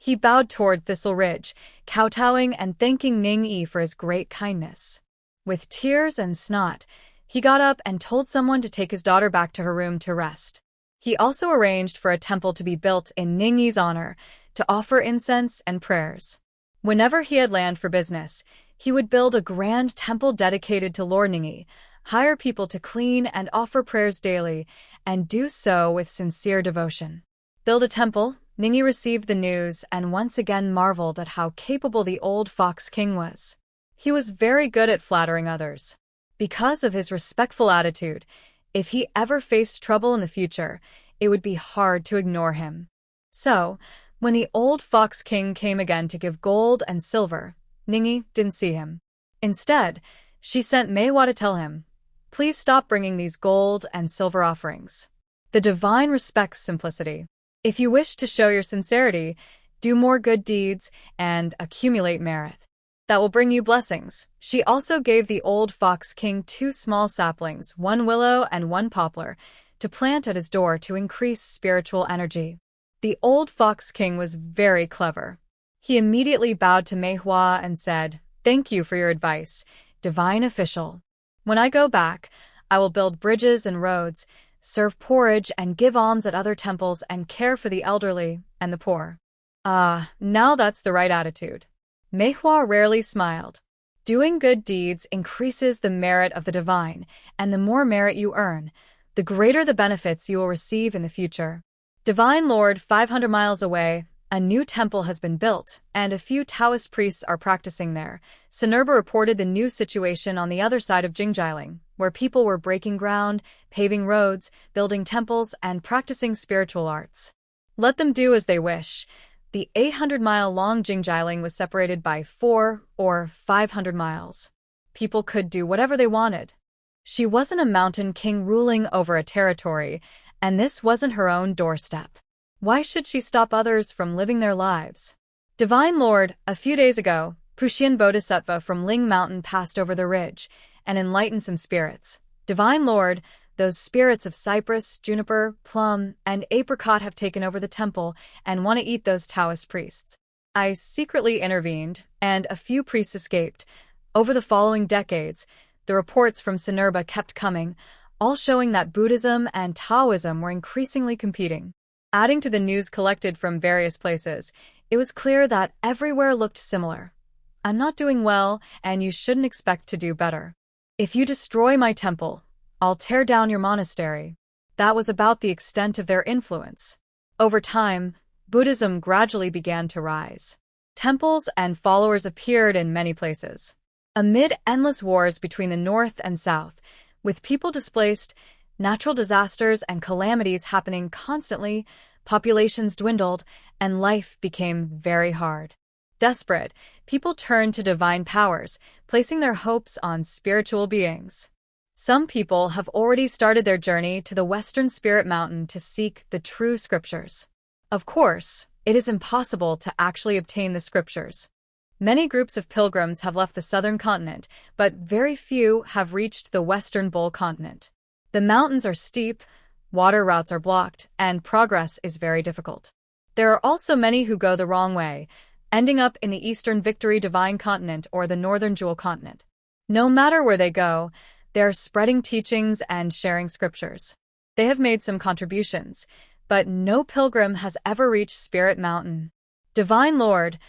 He bowed toward Thistle Ridge, kowtowing and thanking Ningyi for his great kindness. With tears and snot, he got up and told someone to take his daughter back to her room to rest. He also arranged for a temple to be built in Ningyi's honor, to offer incense and prayers. Whenever he had land for business, he would build a grand temple dedicated to Lord Ningi, hire people to clean and offer prayers daily, and do so with sincere devotion. Build a temple, Ningi received the news and once again marveled at how capable the old Fox King was. He was very good at flattering others. Because of his respectful attitude, if he ever faced trouble in the future, it would be hard to ignore him. So, when the old Fox King came again to give gold and silver, Ningi didn't see him. Instead, she sent Manhwa to tell him, "Please stop bringing these gold and silver offerings. The divine respects simplicity. If you wish to show your sincerity, do more good deeds and accumulate merit. That will bring you blessings." She also gave the old Fox King 2 small saplings, 1 willow and 1 poplar, to plant at his door to increase spiritual energy. The old Fox King was very clever. He immediately bowed to Manhwa and said, "Thank you for your advice, divine official. When I go back, I will build bridges and roads, serve porridge and give alms at other temples and care for the elderly and the poor." Now that's the right attitude. Manhwa rarely smiled. Doing good deeds increases the merit of the divine, and the more merit you earn, the greater the benefits you will receive in the future. Divine Lord, 500 miles away, a new temple has been built, and a few Taoist priests are practicing there. Sinerba reported the new situation on the other side of Jingjiling, where people were breaking ground, paving roads, building temples, and practicing spiritual arts. Let them do as they wish. The 800-mile-long Jingjiling was separated by 4 or 500 miles. People could do whatever they wanted. She wasn't a mountain king ruling over a territory, and this wasn't her own doorstep. Why should she stop others from living their lives? Divine Lord, a few days ago, Puxian Bodhisattva from Ling Mountain passed over the ridge and enlightened some spirits. Divine Lord, those spirits of cypress, juniper, plum, and apricot have taken over the temple and want to eat those Taoist priests. I secretly intervened, and a few priests escaped. Over the following decades, the reports from Sinerba kept coming, all showing that Buddhism and Taoism were increasingly competing. Adding to the news collected from various places, it was clear that everywhere looked similar. "I'm not doing well, and you shouldn't expect to do better. If you destroy my temple, I'll tear down your monastery." That was about the extent of their influence. Over time, Buddhism gradually began to rise. Temples and followers appeared in many places. Amid endless wars between the North and South, with people displaced, natural disasters and calamities happening constantly, populations dwindled, and life became very hard. Desperate, people turned to divine powers, placing their hopes on spiritual beings. Some people have already started their journey to the Western Spirit Mountain to seek the true scriptures. Of course, it is impossible to actually obtain the scriptures. Many groups of pilgrims have left the southern continent, but very few have reached the western Bull continent. The mountains are steep, water routes are blocked, and progress is very difficult. There are also many who go the wrong way, ending up in the eastern Victory Divine Continent or the northern Jewel Continent. No matter where they go, they are spreading teachings and sharing scriptures. They have made some contributions, but no pilgrim has ever reached Spirit Mountain. Divine Lord,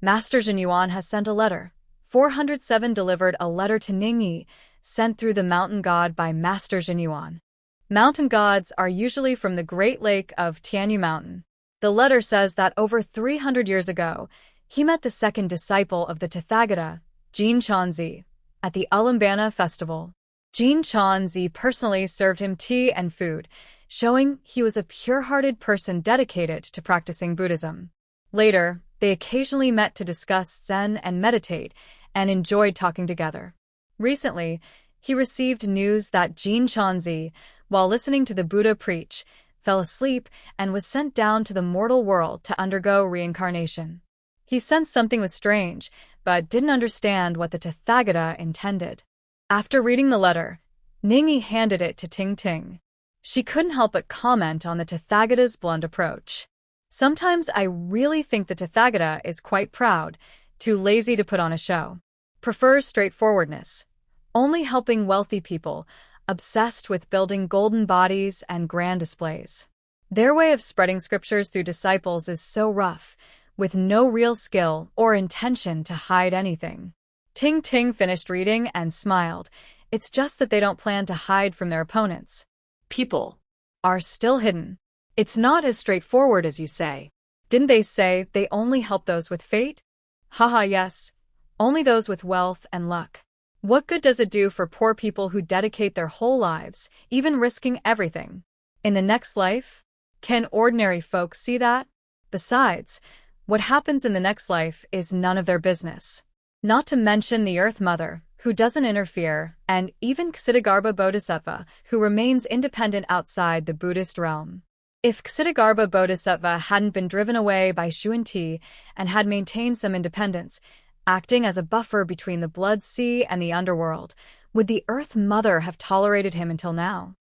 Master Jinyuan has sent a letter. 407 delivered a letter to Ningyi, sent through the mountain god by Master Jinyuan. Mountain gods are usually from the Great Lake of Tianyu Mountain. The letter says that over 300 years ago, he met the second disciple of the Tathagata, Jin Chanzi, at the Ulambana festival. Jin Chanzi personally served him tea and food, showing he was a pure-hearted person dedicated to practicing Buddhism. Later, they occasionally met to discuss Zen and meditate, and enjoyed talking together. Recently, he received news that Jin Chanzi, while listening to the Buddha preach, fell asleep and was sent down to the mortal world to undergo reincarnation. He sensed something was strange, but didn't understand what the Tathagata intended. After reading the letter, Ningyi handed it to Ting Ting. She couldn't help but comment on the Tathagata's blunt approach. Sometimes I really think the Tathagata is quite proud, too lazy to put on a show. Prefers straightforwardness, only helping wealthy people, obsessed with building golden bodies and grand displays. Their way of spreading scriptures through disciples is so rough, with no real skill or intention to hide anything. Ting Ting finished reading and smiled. It's just that they don't plan to hide from their opponents. People Are still hidden. It's not as straightforward as you say. Didn't they say they only help those with fate? Haha, yes. Only those with wealth and luck. What good does it do for poor people who dedicate their whole lives, even risking everything? In the next life? Can ordinary folks see that? Besides, what happens in the next life is none of their business. Not to mention the Earth Mother, who doesn't interfere, and even Ksitigarbha Bodhisattva, who remains independent outside the Buddhist realm. If Ksitigarbha Bodhisattva hadn't been driven away by Xuanti and had maintained some independence, acting as a buffer between the Blood Sea and the underworld, would the Earth Mother have tolerated him until now?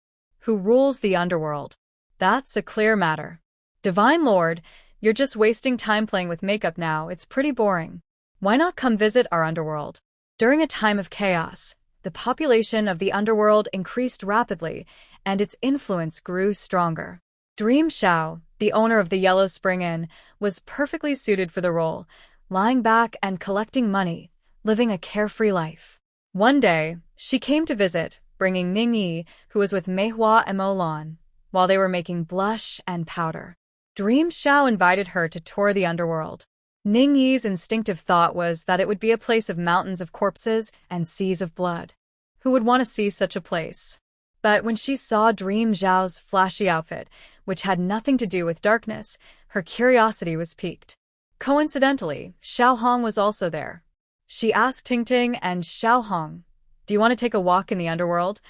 Who rules the underworld? That's a clear matter. Divine Lord, you're just wasting time playing with makeup now. It's pretty boring. Why not come visit our underworld? During a time of chaos, the population of the underworld increased rapidly, and its influence grew stronger. Dream Xiao, the owner of the Yellow Spring Inn, was perfectly suited for the role, lying back and collecting money, living a carefree life. One day, she came to visit, bringing Ning Yi, who was with Manhwa and Mo Lan, while they were making blush and powder. Dream Xiao invited her to tour the underworld. Ning Yi's instinctive thought was that it would be a place of mountains of corpses and seas of blood. Who would want to see such a place? But when she saw Dream Xiao's flashy outfit, which had nothing to do with darkness, her curiosity was piqued. Coincidentally, Xiao Hong was also there. She asked Ting Ting and Xiao Hong, "Do you want to take a walk in the underworld?"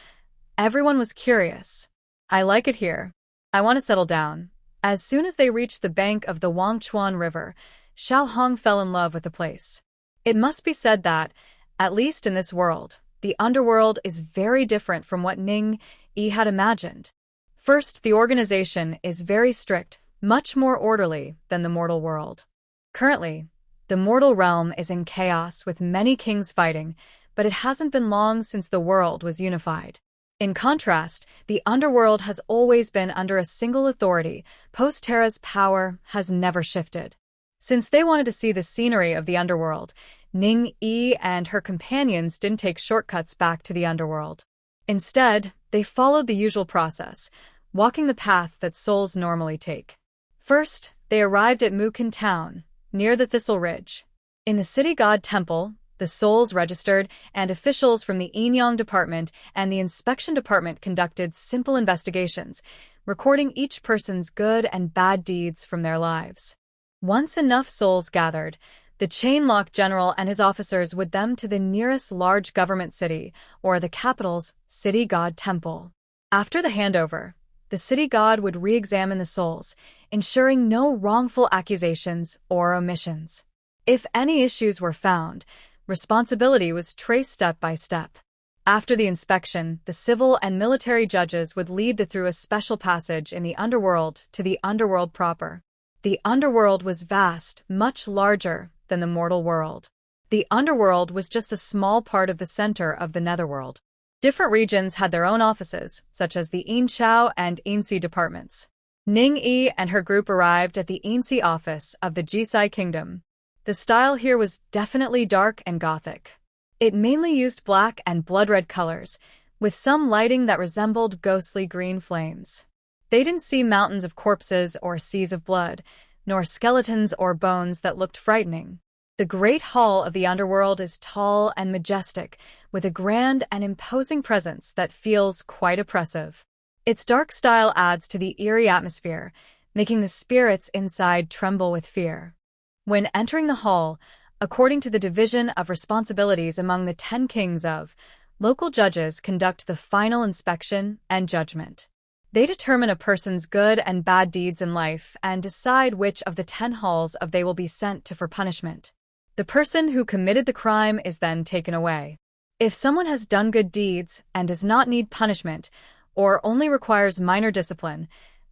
Everyone was curious. "I like it here. I want to settle down." As soon as they reached the bank of the Wangchuan River, Xiao Hong fell in love with the place. It must be said that, at least in this world, the underworld is very different from what Ning Yi had imagined. First, the organization is very strict, much more orderly than the mortal world. Currently, the mortal realm is in chaos with many kings fighting, but it hasn't been long since the world was unified. In contrast, the underworld has always been under a single authority. Post-Terra's power has never shifted. Since they wanted to see the scenery of the underworld, Ning Yi and her companions didn't take shortcuts back to the underworld. Instead, they followed the usual process, walking the path that souls normally take. First, they arrived at Mukin Town, near the Thistle Ridge. In the city god temple, the souls registered, and officials from the Inyang Department and the Inspection Department conducted simple investigations, recording each person's good and bad deeds from their lives. Once enough souls gathered, the Chainlock General and his officers would them to the nearest large government city, or the capital's city god temple. After the handover, the city god would re-examine the souls, ensuring no wrongful accusations or omissions. If any issues were found, responsibility was traced step by step. After the inspection, the civil and military judges would lead through a special passage in the underworld to the underworld proper. The underworld was vast, much larger than the mortal world. The underworld was just a small part of the center of the netherworld. Different regions had their own offices, such as the Inchao and Insi departments. Ning Yi and her group arrived at the Insi office of the Jisai Kingdom. The style here was definitely dark and gothic. It mainly used black and blood-red colors, with some lighting that resembled ghostly green flames. They didn't see mountains of corpses or seas of blood, nor skeletons or bones that looked frightening. The Great Hall of the Underworld is tall and majestic, with a grand and imposing presence that feels quite oppressive. Its dark style adds to the eerie atmosphere, making the spirits inside tremble with fear. When entering the hall, according to the division of responsibilities among the 10 kings of, local judges conduct the final inspection and judgment. They determine a person's good and bad deeds in life and decide which of the 10 halls of they will be sent to for punishment. The person who committed the crime is then taken away. If someone has done good deeds and does not need punishment, or only requires minor discipline,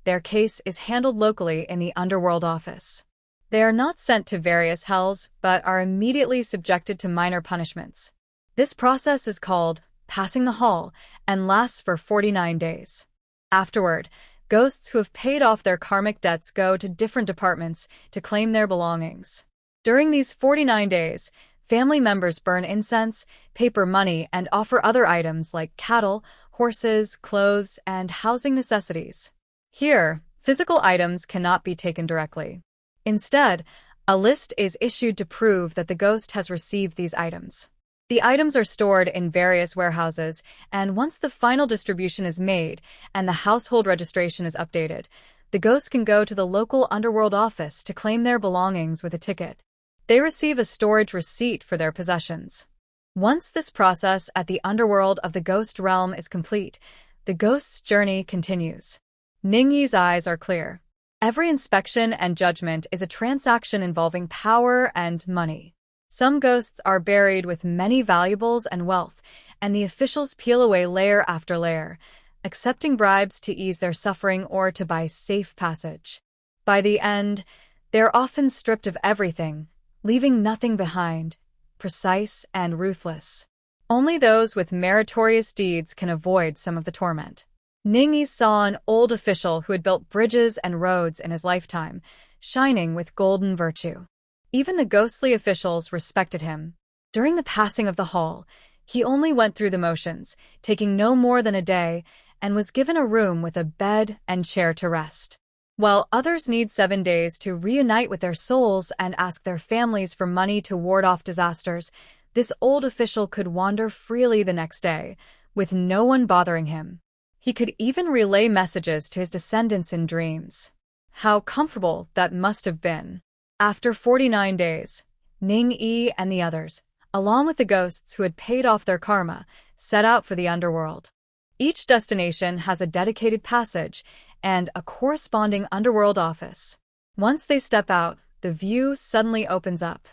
their case is handled locally in the underworld office. They are not sent to various hells, but are immediately subjected to minor punishments. This process is called passing the hall and lasts for 49 days. Afterward, Ghosts who have paid off their karmic debts go to different departments to claim their belongings. During these 49 days, family members burn incense, paper money, and offer other items like cattle, horses, clothes, and housing necessities. Here, physical items cannot be taken directly. Instead, a list is issued to prove that the ghost has received these items. The items are stored in various warehouses, and once the final distribution is made and the household registration is updated, the ghost can go to the local underworld office to claim their belongings with a ticket. They receive a storage receipt for their possessions. Once this process at the underworld of the ghost realm is complete, the ghost's journey continues. Ningyi's eyes are clear. Every inspection and judgment is a transaction involving power and money. Some ghosts are buried with many valuables and wealth, and the officials peel away layer after layer, accepting bribes to ease their suffering or to buy safe passage. By the end, they're often stripped of everything, leaving nothing behind, precise and ruthless. Only those with meritorious deeds can avoid some of the torment. Ningyi saw an old official who had built bridges and roads in his lifetime, shining with golden virtue. Even the ghostly officials respected him. During the passing of the hall, he only went through the motions, taking no more than a day, and was given a room with a bed and chair to rest. While others need 7 days to reunite with their souls and ask their families for money to ward off disasters, this old official could wander freely the next day, with no one bothering him. He could even relay messages to his descendants in dreams. How comfortable that must have been. After 49 days, Ningyi and the others, along with the ghosts who had paid off their karma, set out for the underworld. Each destination has a dedicated passage and a corresponding underworld office. Once they step out, the view suddenly opens up.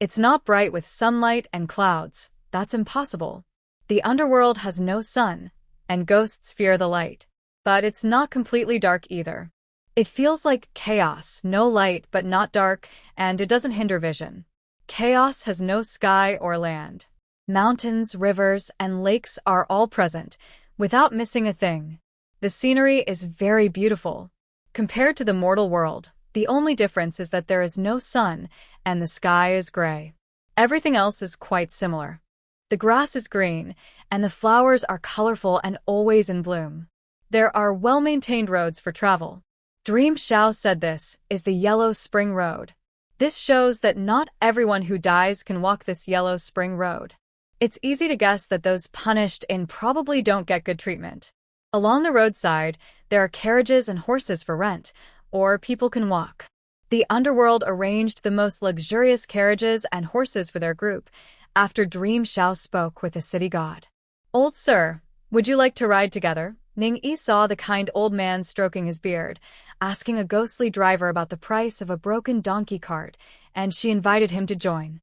It's not bright with sunlight and clouds. That's impossible. The underworld has no sun, and ghosts fear the light. But it's not completely dark either. It feels like chaos, no light but not dark, and it doesn't hinder vision. Chaos has no sky or land. Mountains, rivers, and lakes are all present, without missing a thing. The scenery is very beautiful. Compared to the mortal world, the only difference is that there is no sun, and the sky is gray. Everything else is quite similar. The grass is green, and the flowers are colorful and always in bloom. There are well-maintained roads for travel. Dream Xiao said this is the Yellow Spring Road. This shows that not everyone who dies can walk this Yellow Spring Road. It's easy to guess that those punished in probably don't get good treatment. Along the roadside, there are carriages and horses for rent, or people can walk. The underworld arranged the most luxurious carriages and horses for their group after Dream Xiao spoke with the city god. "Old sir, would you like to ride together?" Ningyi saw the kind old man stroking his beard, asking a ghostly driver about the price of a broken donkey cart, and she invited him to join.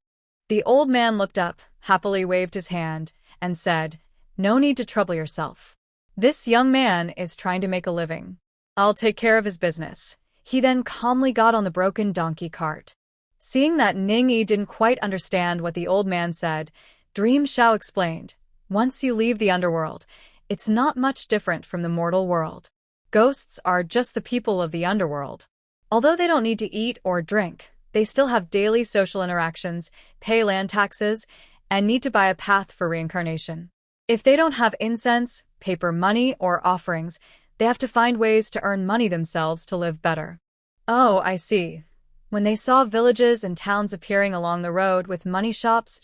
The old man looked up, happily waved his hand, and said, "No need to trouble yourself. This young man is trying to make a living. I'll take care of his business." He then calmly got on the broken donkey cart. Seeing that Ningyi didn't quite understand what the old man said, Dream Xiao explained, "Once you leave the underworld, it's not much different from the mortal world. Ghosts are just the people of the underworld. Although they don't need to eat or drink, they still have daily social interactions, pay land taxes, and need to buy a path for reincarnation. If they don't have incense, paper money, or offerings, they have to find ways to earn money themselves to live better." Oh, I see. When they saw villages and towns appearing along the road with money shops,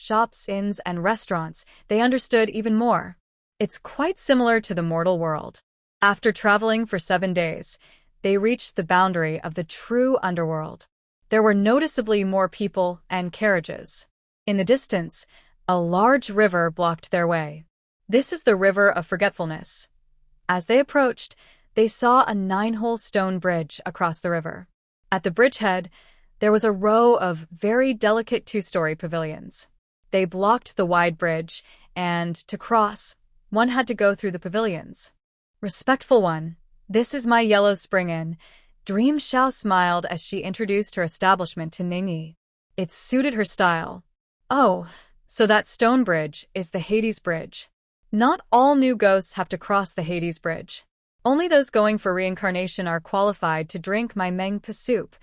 inns, and restaurants, they understood even more. It's quite similar to the mortal world. After traveling for 7 days, they reached the boundary of the true underworld. There were noticeably more people and carriages. In the distance, a large river blocked their way. This is the River of Forgetfulness. As they approached, they saw a 9-hole stone bridge across the river. At the bridgehead, there was a row of very delicate 2-story pavilions. They blocked the wide bridge, and, to cross, one had to go through the pavilions. "Respectful one, this is my Yellow Spring Inn." Dream Xiao smiled as she introduced her establishment to Ningyi. It suited her style. "Oh, so that stone bridge is the Hades Bridge. Not all new ghosts have to cross the Hades Bridge. Only those going for reincarnation are qualified to drink my Manhwa soup.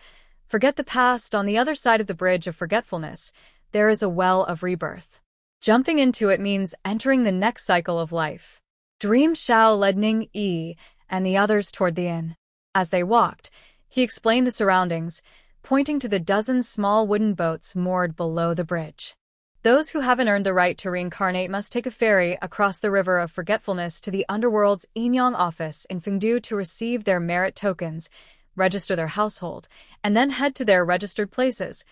Forget the past. On the other side of the bridge of forgetfulness, there is a well of rebirth. Jumping into it means entering the next cycle of life. Dream Xiao led Ning Yi and the others toward the inn. As they walked, he explained the surroundings, pointing to the dozen small wooden boats moored below the bridge. Those who haven't earned the right to reincarnate must take a ferry across the river of forgetfulness to the underworld's Inyang office in Fengdu to receive their merit tokens, register their household, and then head to their registered places.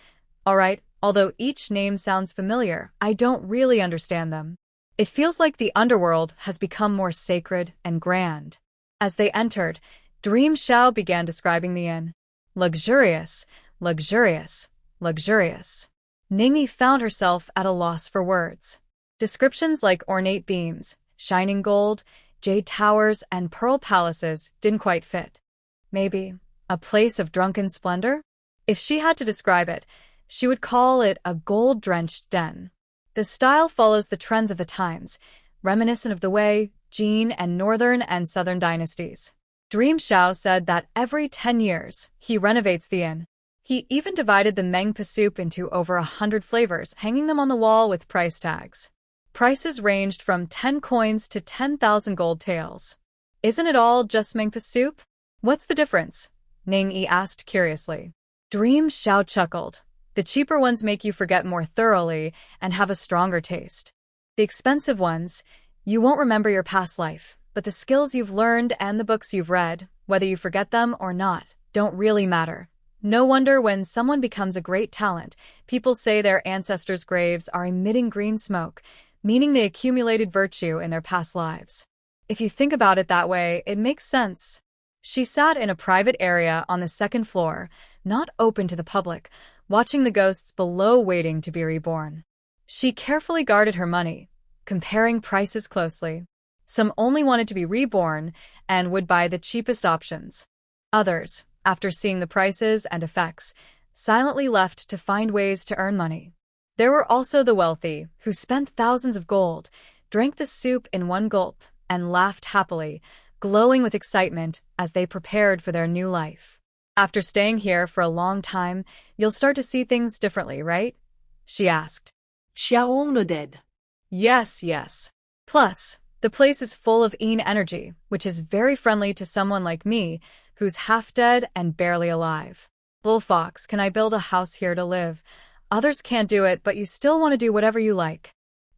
All right, although each name sounds familiar, I don't really understand them. It feels like the underworld has become more sacred and grand. As they entered, Dream Xiao began describing the inn. Luxurious, luxurious, luxurious. Ningyi found herself at a loss for words. Descriptions like ornate beams, shining gold, jade towers, and pearl palaces didn't quite fit. Maybe a place of drunken splendor? If she had to describe it, she would call it a gold-drenched den. The style follows the trends of the times, reminiscent of the Wei, Jin, and Northern and Southern dynasties. Dream Xiao said that every 10 years, he renovates the inn. He even divided the Manhwa soup into over 100 flavors, hanging them on the wall with price tags. Prices ranged from 10 coins to 10,000 gold taels. Isn't it all just Manhwa soup? What's the difference? Ning Yi asked curiously. Dream Xiao chuckled. The cheaper ones make you forget more thoroughly and have a stronger taste. The expensive ones, you won't remember your past life, but the skills you've learned and the books you've read, whether you forget them or not, don't really matter. No wonder when someone becomes a great talent, people say their ancestors' graves are emitting green smoke, meaning they accumulated virtue in their past lives. If you think about it that way, it makes sense. She sat in a private area on the second floor, not open to the public, watching the ghosts below waiting to be reborn. She carefully guarded her money, comparing prices closely. Some only wanted to be reborn and would buy the cheapest options. Others, after seeing the prices and effects, silently left to find ways to earn money. There were also the wealthy, who spent thousands of gold, drank the soup in one gulp, and laughed happily, glowing with excitement as they prepared for their new life. After staying here for a long time, you'll start to see things differently, right? She asked. Xiaong nodded. Yes, yes. Plus, the place is full of Yin energy, which is very friendly to someone like me, who's half dead and barely alive. Little Fox, can I build a house here to live? Others can't do it, but you still want to do whatever you like.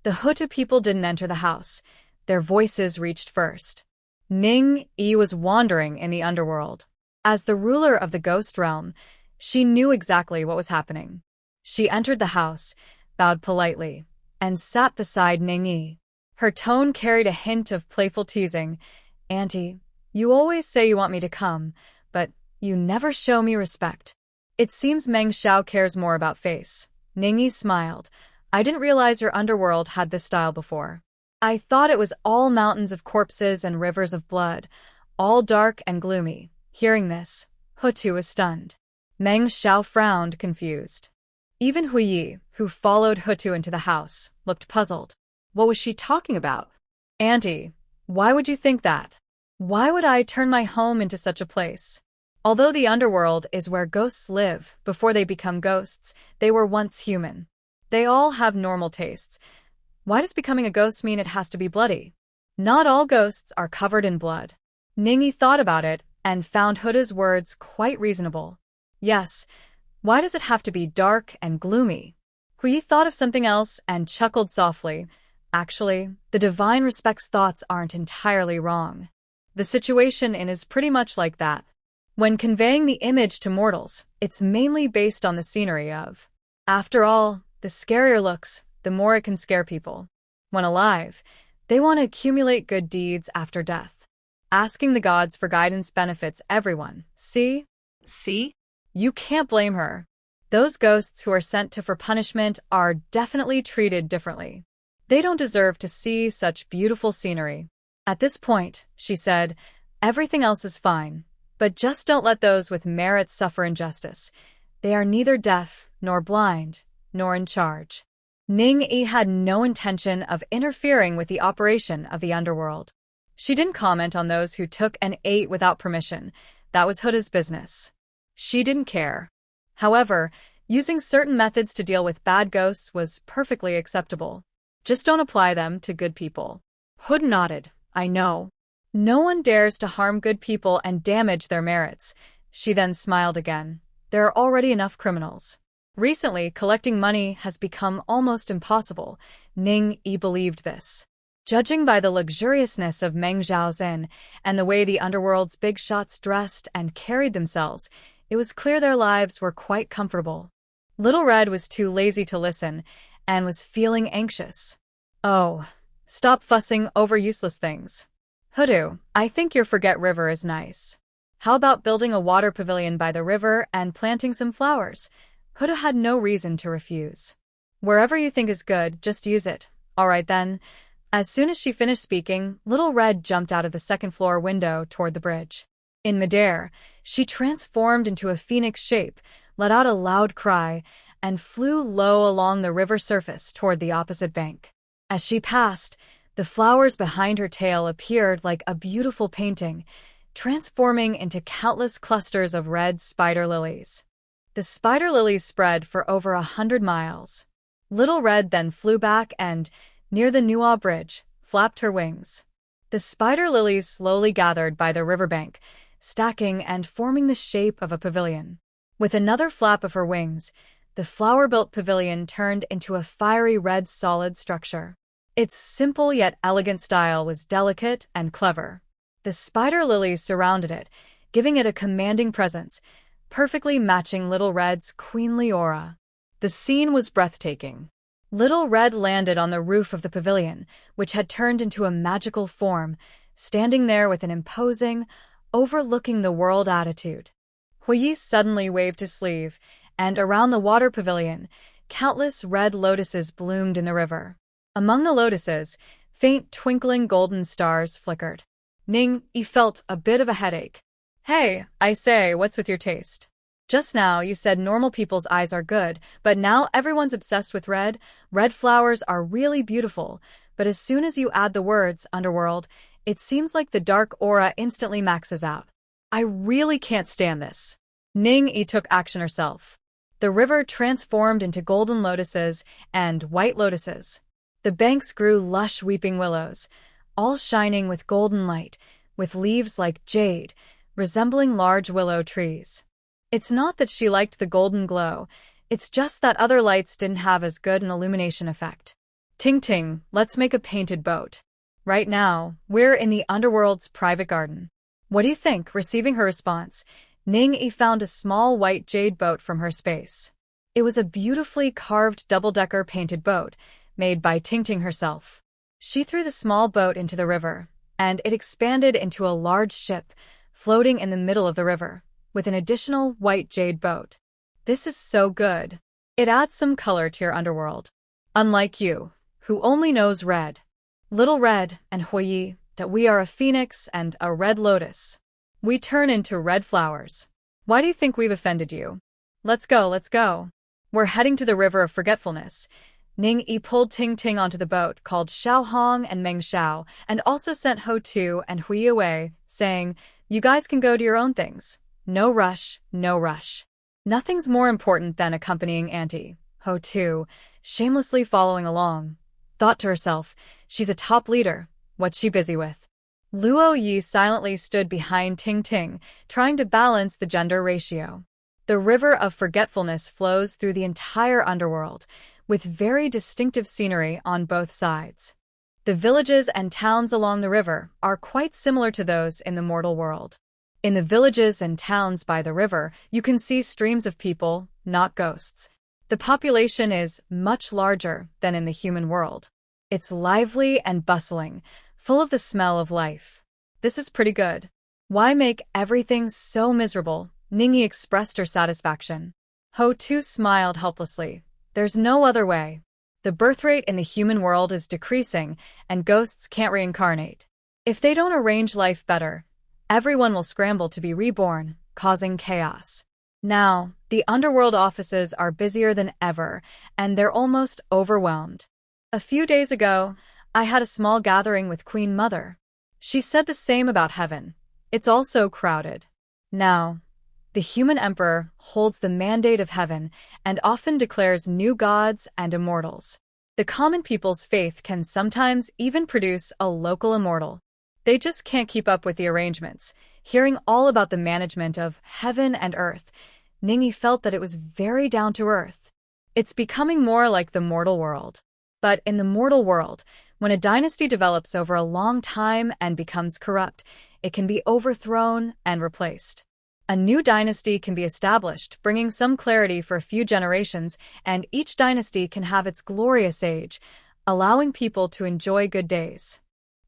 The Hutu people didn't enter the house. Their voices reached first. Ning Yi was wandering in the underworld. As the ruler of the ghost realm, she knew exactly what was happening. She entered the house, bowed politely, and sat beside Ning Yi. Her tone carried a hint of playful teasing. Auntie, you always say you want me to come, but you never show me respect. It seems Meng Xiao cares more about face. Ning Yi smiled. I didn't realize your underworld had this style before. I thought it was all mountains of corpses and rivers of blood, all dark and gloomy. Hearing this, Hutu was stunned. Meng Xiao frowned, confused. Even Hui Yi, who followed Hutu into the house, looked puzzled. What was she talking about? Auntie, why would you think that? Why would I turn my home into such a place? Although the underworld is where ghosts live before they become ghosts, they were once human. They all have normal tastes. Why does becoming a ghost mean it has to be bloody? Not all ghosts are covered in blood. Ningyi thought about it and found Huda's words quite reasonable. Yes, why does it have to be dark and gloomy? Hui thought of something else and chuckled softly. Actually, the divine respect's thoughts aren't entirely wrong. The situation is pretty much like that. When conveying the image to mortals, it's mainly based on the scenery of. After all, the scarier looks, the more it can scare people. When alive, they want to accumulate good deeds after death. Asking the gods for guidance benefits everyone. See? See? You can't blame her. Those ghosts who are sent to for punishment are definitely treated differently. They don't deserve to see such beautiful scenery. At this point, she said, everything else is fine, but just don't let those with merit suffer injustice. They are neither deaf, nor blind, nor in charge. Ning Yi had no intention of interfering with the operation of the underworld. She didn't comment on those who took and ate without permission. That was Huda's business. She didn't care. However, using certain methods to deal with bad ghosts was perfectly acceptable. Just don't apply them to good people. Hood nodded. I know. No one dares to harm good people and damage their merits. She then smiled again. There are already enough criminals. Recently, collecting money has become almost impossible. Ning Yi believed this. Judging by the luxuriousness of Meng Zhao's inn and the way the underworld's big shots dressed and carried themselves, it was clear their lives were quite comfortable. Little Red was too lazy to listen and was feeling anxious. Oh, stop fussing over useless things. Hudu, I think your Forget River is nice. How about building a water pavilion by the river and planting some flowers? Huda had no reason to refuse. Wherever you think is good, just use it. All right then. As soon as she finished speaking, Little Red jumped out of the second-floor window toward the bridge. In midair, she transformed into a phoenix shape, let out a loud cry, and flew low along the river surface toward the opposite bank. As she passed, the flowers behind her tail appeared like a beautiful painting, transforming into countless clusters of red spider lilies. The spider lilies spread for over 100 miles. Little Red then flew back and, near the Nuwa Bridge, flapped her wings. The spider lilies slowly gathered by the riverbank, stacking and forming the shape of a pavilion. With another flap of her wings, the flower-built pavilion turned into a fiery red solid structure. Its simple yet elegant style was delicate and clever. The spider lilies surrounded it, giving it a commanding presence, perfectly matching Little Red's queenly aura. The scene was breathtaking. Little Red landed on the roof of the pavilion, which had turned into a magical form, standing there with an imposing, overlooking the world attitude. Huiyi suddenly waved his sleeve, and around the water pavilion, countless red lotuses bloomed in the river. Among the lotuses, faint twinkling golden stars flickered. Ning Yi felt a bit of a headache. Hey, I say, what's with your taste? Just now you said normal people's eyes are good, but now everyone's obsessed with red. Red flowers are really beautiful, but as soon as you add the words underworld, it seems like the dark aura instantly maxes out. I really can't stand this. Ning Yi took action herself. The river transformed into golden lotuses and white lotuses. The banks grew lush weeping willows, all shining with golden light, with leaves like jade, resembling large willow trees. It's not that she liked the golden glow, it's just that other lights didn't have as good an illumination effect. Ting Ting, let's make a painted boat. Right now, we're in the underworld's private garden. What do you think? Receiving her response, Ning Yi found a small white jade boat from her space. It was a beautifully carved double-decker painted boat, made by Ting Ting herself. She threw the small boat into the river, and it expanded into a large ship, floating in the middle of the river, with an additional white jade boat. This is so good. It adds some color to your underworld. Unlike you, who only knows red. Little Red and Huiyi, that we are a phoenix and a red lotus. We turn into red flowers. Why do you think we've offended you? Let's go, let's go. We're heading to the River of Forgetfulness. Ning Yi pulled Ting Ting onto the boat called Xiao Hong and Meng Xiao, and also sent Ho Tu and Hui away, saying, you guys can go do your own things. No rush, no rush. Nothing's more important than accompanying Auntie. Ho Tu, shamelessly following along, thought to herself, she's a top leader, what's she busy with? Luo Yi silently stood behind Ting Ting, trying to balance the gender ratio. The River of Forgetfulness flows through the entire underworld, with very distinctive scenery on both sides. The villages and towns along the river are quite similar to those in the mortal world. In the villages and towns by the river, you can see streams of people, not ghosts. The population is much larger than in the human world. It's lively and bustling, full of the smell of life. This is pretty good. Why make everything so miserable? Ning Yi expressed her satisfaction. Ho Tu smiled helplessly. There's no other way. The birth rate in the human world is decreasing, and ghosts can't reincarnate. If they don't arrange life better, everyone will scramble to be reborn, causing chaos. Now, the underworld offices are busier than ever, and they're almost overwhelmed. A few days ago, I had a small gathering with Queen Mother. She said the same about heaven. It's also crowded. Now, the human emperor holds the mandate of heaven and often declares new gods and immortals. The common people's faith can sometimes even produce a local immortal. They just can't keep up with the arrangements. Hearing all about the management of heaven and earth, Ningyi felt that it was very down to earth. It's becoming more like the mortal world. But in the mortal world, when a dynasty develops over a long time and becomes corrupt, it can be overthrown and replaced. A new dynasty can be established, bringing some clarity for a few generations, and each dynasty can have its glorious age, allowing people to enjoy good days.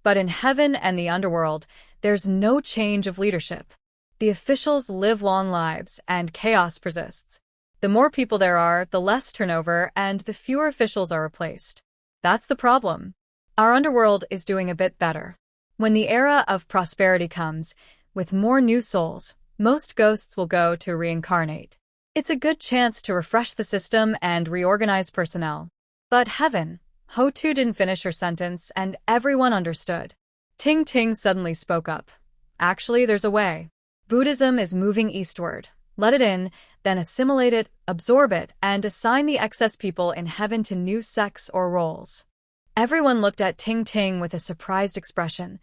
But in heaven and the underworld, there's no change of leadership. The officials live long lives, and chaos persists. The more people there are, the less turnover, and the fewer officials are replaced. That's the problem. Our underworld is doing a bit better. When the era of prosperity comes, with more new souls, most ghosts will go to reincarnate. It's a good chance to refresh the system and reorganize personnel. But heaven, Ho-Tu didn't finish her sentence, and everyone understood. Ting Ting suddenly spoke up. Actually, there's a way. Buddhism is moving eastward. Let it in, then assimilate it, absorb it, and assign the excess people in heaven to new sects or roles. Everyone looked at Ting Ting with a surprised expression,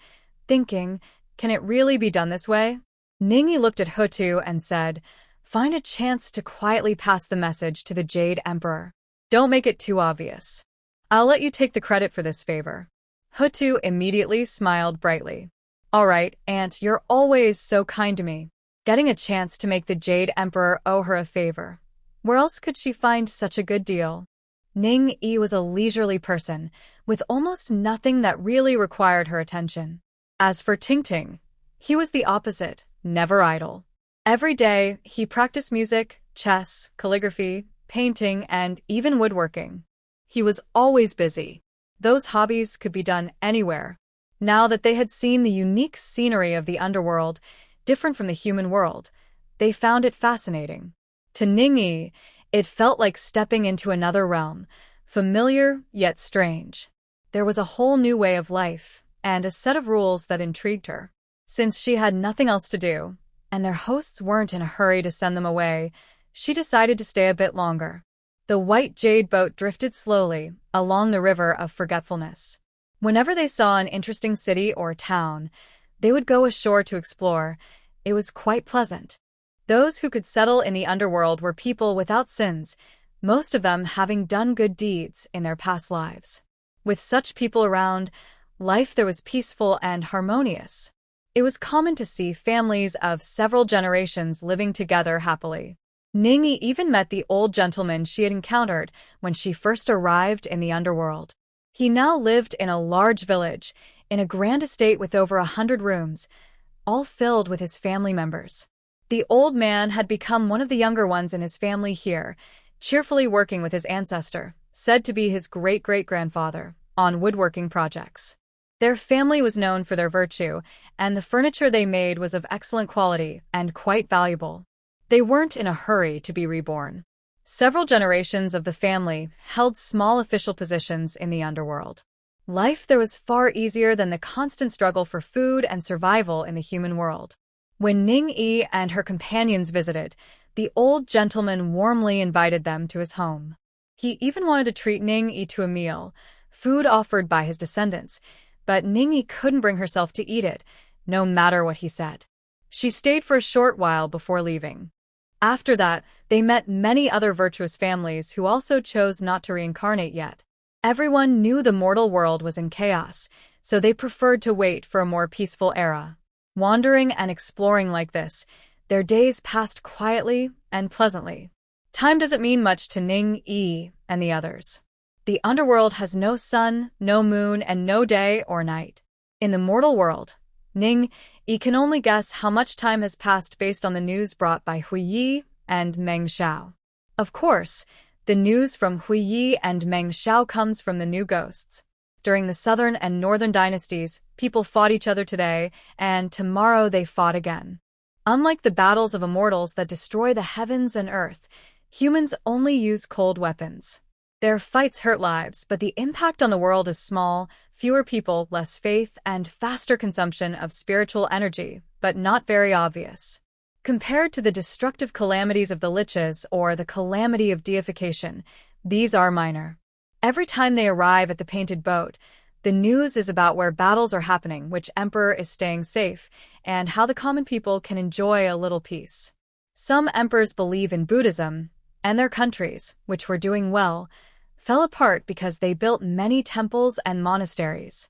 thinking, can it really be done this way? Ningyi looked at Ho-Tu and said, find a chance to quietly pass the message to the Jade Emperor. Don't make it too obvious. I'll let you take the credit for this favor. Ho-Tu immediately smiled brightly. All right, Aunt, you're always so kind to me. Getting a chance to make the Jade Emperor owe her a favor. Where else could she find such a good deal? Ningyi was a leisurely person, with almost nothing that really required her attention. As for Ting Ting, he was the opposite, never idle. Every day, he practiced music, chess, calligraphy, painting, and even woodworking. He was always busy. Those hobbies could be done anywhere. Now that they had seen the unique scenery of the underworld, different from the human world, they found it fascinating. To Ningyi, it felt like stepping into another realm, familiar yet strange. There was a whole new way of life, and a set of rules that intrigued her. Since she had nothing else to do, and their hosts weren't in a hurry to send them away, she decided to stay a bit longer. The white jade boat drifted slowly along the river of forgetfulness. Whenever they saw an interesting city or town, they would go ashore to explore. It was quite pleasant. Those who could settle in the underworld were people without sins, most of them having done good deeds in their past lives. With such people around, life there was peaceful and harmonious. It was common to see families of several generations living together happily. Ningyi even met the old gentleman she had encountered when she first arrived in the underworld. He now lived in a large village, in a grand estate with over 100 rooms, all filled with his family members. The old man had become one of the younger ones in his family here, cheerfully working with his ancestor, said to be his great-great-grandfather, on woodworking projects. Their family was known for their virtue, and the furniture they made was of excellent quality and quite valuable. They weren't in a hurry to be reborn. Several generations of the family held small official positions in the underworld. Life there was far easier than the constant struggle for food and survival in the human world. When Ningyi and her companions visited, the old gentleman warmly invited them to his home. He even wanted to treat Ningyi to a meal, food offered by his descendants, but Ningyi couldn't bring herself to eat it, no matter what he said. She stayed for a short while before leaving. After that, they met many other virtuous families who also chose not to reincarnate yet. Everyone knew the mortal world was in chaos, so they preferred to wait for a more peaceful era. Wandering and exploring like this, their days passed quietly and pleasantly. Time doesn't mean much to Ningyi and the others. The underworld has no sun, no moon, and no day or night. In the mortal world, Ningyi can only guess how much time has passed based on the news brought by Huiyi and Meng Xiao. Of course, the news from Huiyi and Meng Xiao comes from the new ghosts. During the southern and northern dynasties, people fought each other today, and tomorrow they fought again. Unlike the battles of immortals that destroy the heavens and earth, humans only use cold weapons. Their fights hurt lives, but the impact on the world is small: fewer people, less faith, and faster consumption of spiritual energy, but not very obvious. Compared to the destructive calamities of the liches or the calamity of deification, these are minor. Every time they arrive at the painted boat, the news is about where battles are happening, which emperor is staying safe, and how the common people can enjoy a little peace. Some emperors believe in Buddhism, and their countries, which were doing well, fell apart because they built many temples and monasteries.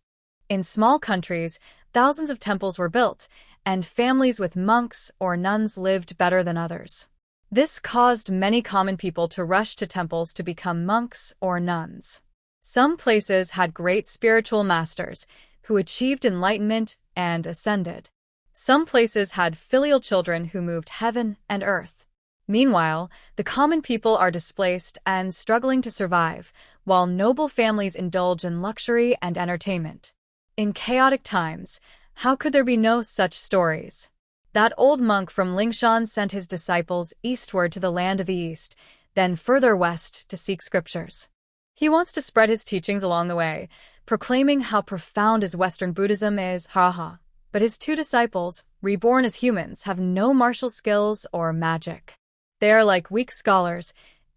In small countries, thousands of temples were built, and families with monks or nuns lived better than others. This caused many common people to rush to temples to become monks or nuns. Some places had great spiritual masters who achieved enlightenment and ascended. Some places had filial children who moved heaven and earth. Meanwhile, the common people are displaced and struggling to survive, while noble families indulge in luxury and entertainment. In chaotic times, how could there be no such stories? That old monk from Lingshan sent his disciples eastward to the land of the East, then further west to seek scriptures. He wants to spread his teachings along the way, proclaiming how profound his Western Buddhism is, haha. But his two disciples, reborn as humans, have no martial skills or magic. They are like weak scholars,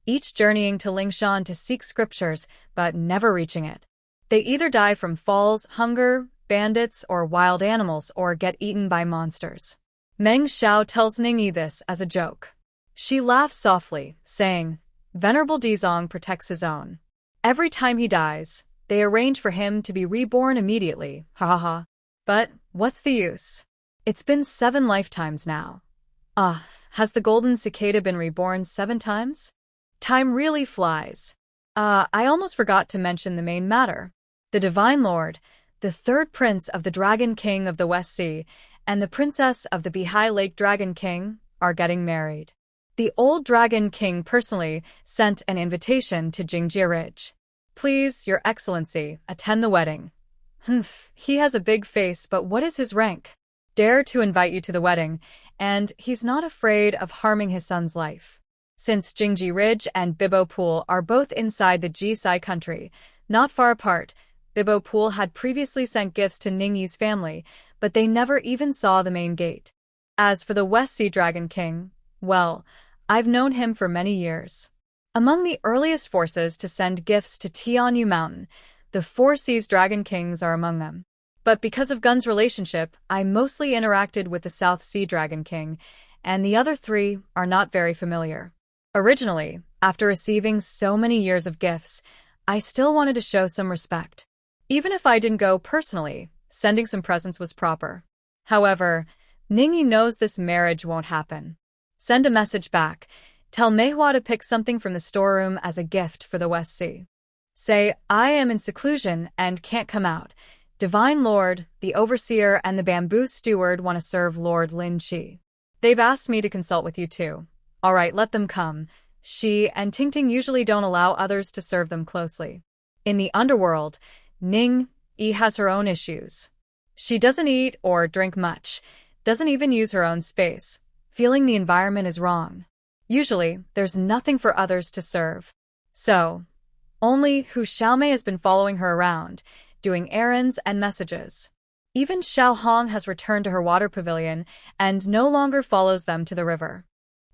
each journeying to Lingshan to seek scriptures, but never reaching it. They either die from falls, hunger, bandits, or wild animals, or get eaten by monsters. Meng Xiao tells Ningyi this as a joke. She laughs softly, saying, "Venerable Dizong protects his own. Every time he dies, they arrange for him to be reborn immediately, ha ha ha. But what's the use? It's been 7 lifetimes now. Has the golden cicada been reborn 7 times? Time really flies. I almost forgot to mention the main matter. The Divine Lord, the 3rd Prince of the Dragon King of the West Sea, and the Princess of the Bihai Lake Dragon King are getting married. The old Dragon King personally sent an invitation to Jingji Ridge. Please, Your Excellency, attend the wedding. He has a big face, but what is his rank? Dare to invite you to the wedding, and he's not afraid of harming his son's life. Since Jingji Ridge and Bibo Pool are both inside the Jisai country, not far apart, Bibo Pool had previously sent gifts to Ningyi's family, but they never even saw the main gate. As for the West Sea Dragon King, well, I've known him for many years. Among the earliest forces to send gifts to Tianyu Mountain, the 4 Seas Dragon Kings are among them. But because of Gun's relationship, I mostly interacted with the South Sea Dragon King, and the other 3 are not very familiar. Originally, after receiving so many years of gifts, I still wanted to show some respect. Even if I didn't go personally, sending some presents was proper. However, Ningyi knows this marriage won't happen. Send a message back. Tell Manhwa to pick something from the storeroom as a gift for the West Sea. Say, I am in seclusion and can't come out. Divine Lord, the Overseer, and the Bamboo Steward want to serve Lord Lin Chi. They've asked me to consult with you too. All right, let them come. She and Tingting usually don't allow others to serve them closely. In the underworld, Ningyi has her own issues. She doesn't eat or drink much, doesn't even use her own space, feeling the environment is wrong. Usually, there's nothing for others to serve. So, only Hu Xiaomei has been following her around, doing errands and messages. Even Xiao Hong has returned to her water pavilion and no longer follows them to the river.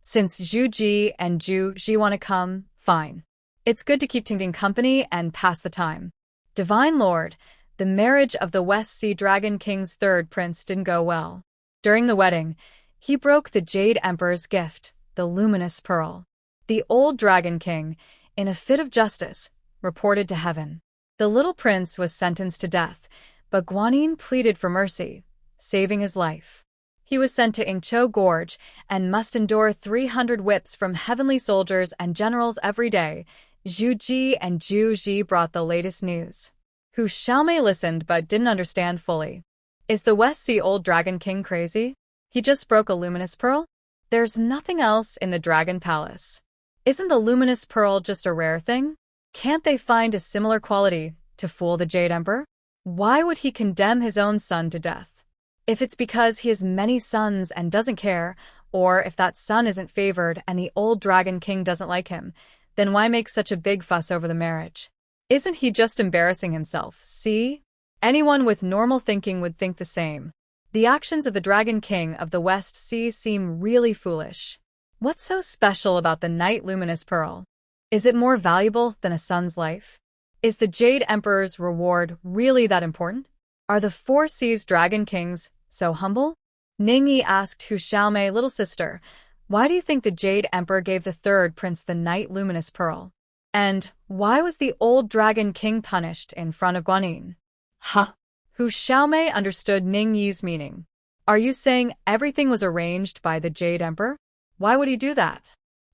Since Zhu Ji and Zhu Ji want to come, fine. It's good to keep Tingting company and pass the time. Divine Lord, the marriage of the West Sea Dragon King's 3rd prince didn't go well. During the wedding, he broke the Jade Emperor's gift, the luminous pearl. The old Dragon King, in a fit of justice, reported to heaven. The little prince was sentenced to death, but Guanyin pleaded for mercy, saving his life. He was sent to Ingqiu Gorge and must endure 300 whips from heavenly soldiers and generals every day. Zhu Ji and Zhu Ji brought the latest news. Hu Xiaomei listened but didn't understand fully. Is the West Sea Old Dragon King crazy? He just broke a luminous pearl? There's nothing else in the Dragon Palace. Isn't the luminous pearl just a rare thing? Can't they find a similar quality to fool the Jade Emperor? Why would he condemn his own son to death? If it's because he has many sons and doesn't care, or if that son isn't favored and the old Dragon King doesn't like him, Then why make such a big fuss over the marriage? Isn't he just embarrassing himself, see? Anyone with normal thinking would think the same. The actions of the Dragon King of the West Sea seem really foolish. What's so special about the Night Luminous Pearl? Is it more valuable than a son's life? Is the Jade Emperor's reward really that important? Are the Four Seas Dragon Kings so humble? Ningyi asked Hu Xiaomei, little sister, why do you think the Jade Emperor gave the third prince the Night Luminous Pearl? And why was the old Dragon King punished in front of Guanyin? Huh? Hu Xiaomei understood Ningyi's meaning. Are you saying everything was arranged by the Jade Emperor? Why would he do that?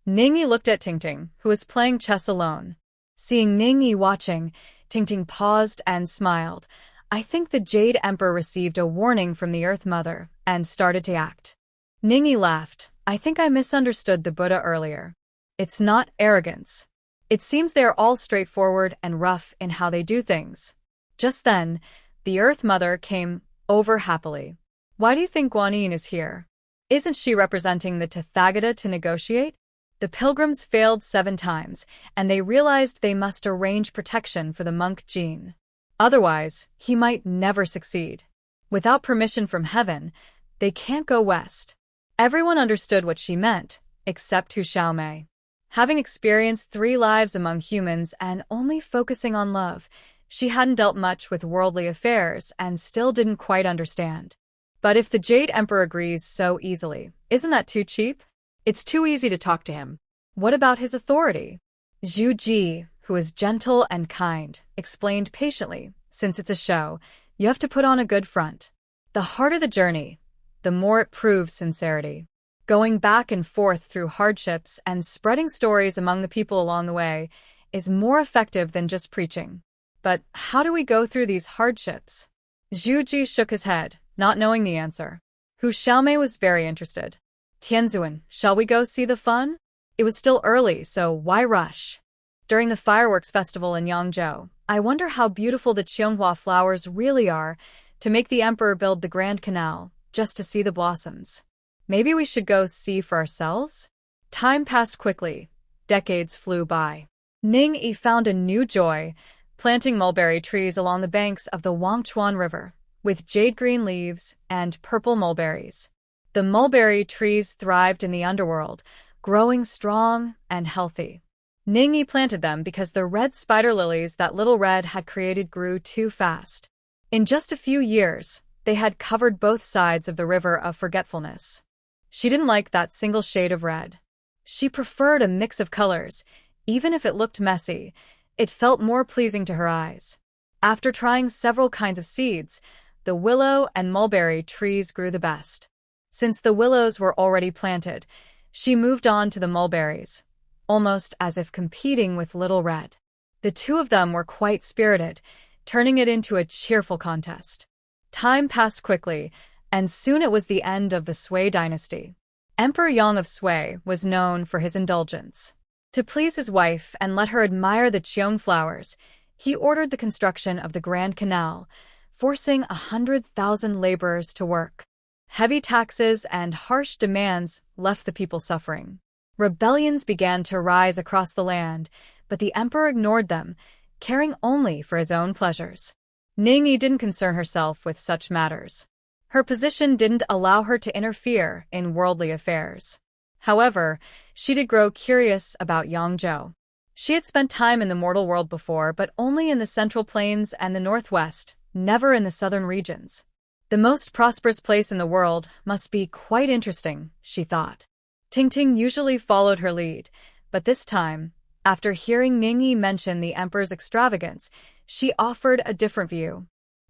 Ningyi looked at Tingting, who was playing chess alone. Seeing Ningyi watching, Tingting paused and smiled. I think the Jade Emperor received a warning from the Earth Mother and started to act. Ningyi laughed. I think I misunderstood the Buddha earlier. It's not arrogance. It seems they are all straightforward and rough in how they do things. Just then, the Earth Mother came over happily. Why do you think Guanyin is here? Isn't she representing the Tathagata to negotiate? The pilgrims failed 7 times, and they realized they must arrange protection for the monk Jin. Otherwise, he might never succeed. Without permission from heaven, they can't go west. Everyone understood what she meant, except Hu Xiaomei. Having experienced 3 lives among humans and only focusing on love, she hadn't dealt much with worldly affairs and still didn't quite understand. But if the Jade Emperor agrees so easily, isn't that too cheap? It's too easy to talk to him. What about his authority? Zhu Ji, who is gentle and kind, explained patiently, since it's a show, you have to put on a good front. The harder the journey, the more it proves sincerity. Going back and forth through hardships and spreading stories among the people along the way is more effective than just preaching. But how do we go through these hardships? Zhu Ji shook his head, not knowing the answer. Hu Xiaomei was very interested. Tianzuan, shall we go see the fun? It was still early, so why rush? During the fireworks festival in Yangzhou, I wonder how beautiful the Qianghua flowers really are to make the emperor build the Grand Canal, just to see the blossoms. Maybe we should go see for ourselves? Time passed quickly. Decades flew by. Ningyi found a new joy, planting mulberry trees along the banks of the Wangchuan River, with jade-green leaves and purple mulberries. The mulberry trees thrived in the underworld, growing strong and healthy. Ningyi planted them because the red spider lilies that Little Red had created grew too fast. In just a few years, they had covered both sides of the river of forgetfulness. She didn't like that single shade of red. She preferred a mix of colors. Even if it looked messy, it felt more pleasing to her eyes. After trying several kinds of seeds, the willow and mulberry trees grew the best. Since the willows were already planted, she moved on to the mulberries, almost as if competing with Little Red. The two of them were quite spirited, turning it into a cheerful contest. Time passed quickly, and soon it was the end of the Sui dynasty. Emperor Yang of Sui was known for his indulgence. To please his wife and let her admire the qiong flowers, he ordered the construction of the Grand Canal, forcing 100,000 laborers to work. Heavy taxes and harsh demands left the people suffering. Rebellions began to rise across the land, but the emperor ignored them, caring only for his own pleasures. Ningyi didn't concern herself with such matters. Her position didn't allow her to interfere in worldly affairs. However, she did grow curious about Yangzhou. She had spent time in the mortal world before, but only in the central plains and the northwest, never in the southern regions. The most prosperous place in the world must be quite interesting, she thought. Tingting usually followed her lead, but this time, after hearing Ningyi mention the emperor's extravagance, she offered a different view.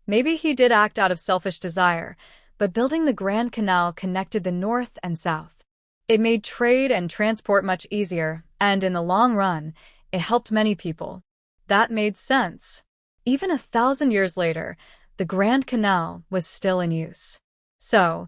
Maybe he did act out of selfish desire, but building the Grand Canal connected the north and south. It made trade and transport much easier, and in the long run, it helped many people. That made sense. Even 1,000 years later, the Grand Canal was still in use. So,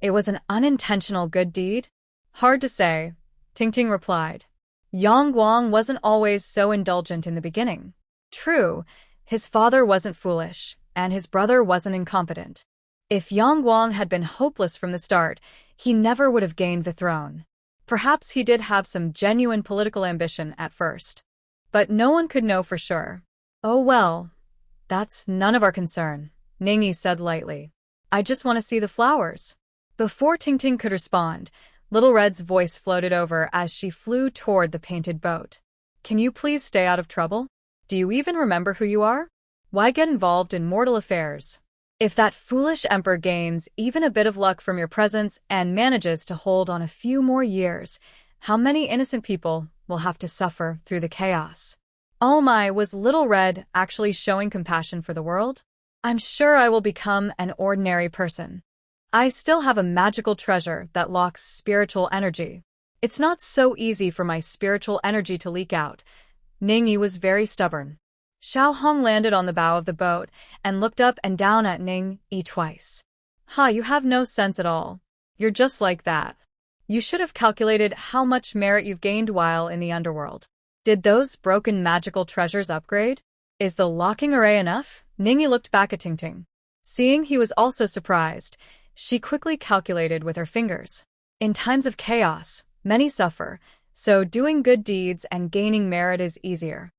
it was an unintentional good deed? Hard to say, Tingting replied. Yang Guang wasn't always so indulgent in the beginning. True, his father wasn't foolish, and his brother wasn't incompetent. If Yang Guang had been hopeless from the start, he never would have gained the throne. Perhaps he did have some genuine political ambition at first. But no one could know for sure. Oh well, that's none of our concern, Ningyi said lightly. I just want to see the flowers. Before Tingting could respond, Little Red's voice floated over as she flew toward the painted boat. Can you please stay out of trouble? Do you even remember who you are? Why get involved in mortal affairs? If that foolish emperor gains even a bit of luck from your presence and manages to hold on a few more years, how many innocent people will have to suffer through the chaos? Oh my, was Little Red actually showing compassion for the world? I'm sure I will become an ordinary person. I still have a magical treasure that locks spiritual energy. It's not so easy for my spiritual energy to leak out. Ningyi was very stubborn. Xiao Hong landed on the bow of the boat and looked up and down at Ningyi twice. You have no sense at all. You're just like that. You should have calculated how much merit you've gained while in the underworld. Did those broken magical treasures upgrade? Is the locking array enough? Ningyi looked back at Tingting. Seeing he was also surprised, she quickly calculated with her fingers. In times of chaos, many suffer, so doing good deeds and gaining merit is easier.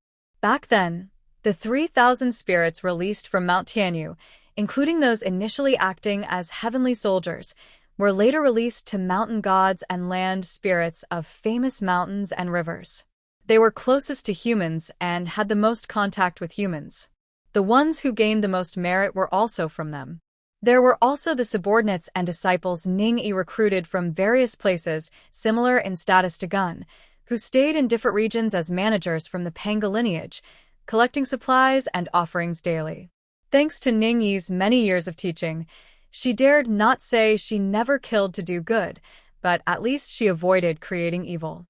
Back then, the 3,000 spirits released from Mount Tianyu, including those initially acting as heavenly soldiers, were later released to mountain gods and land spirits of famous mountains and rivers. They were closest to humans and had the most contact with humans. The ones who gained the most merit were also from them. There were also the subordinates and disciples Ningyi recruited from various places, similar in status to Gun, who stayed in different regions as managers from the Panga lineage, collecting supplies and offerings daily. Thanks to Ningyi's many years of teaching, she dared not say she never killed to do good, but at least she avoided creating evil.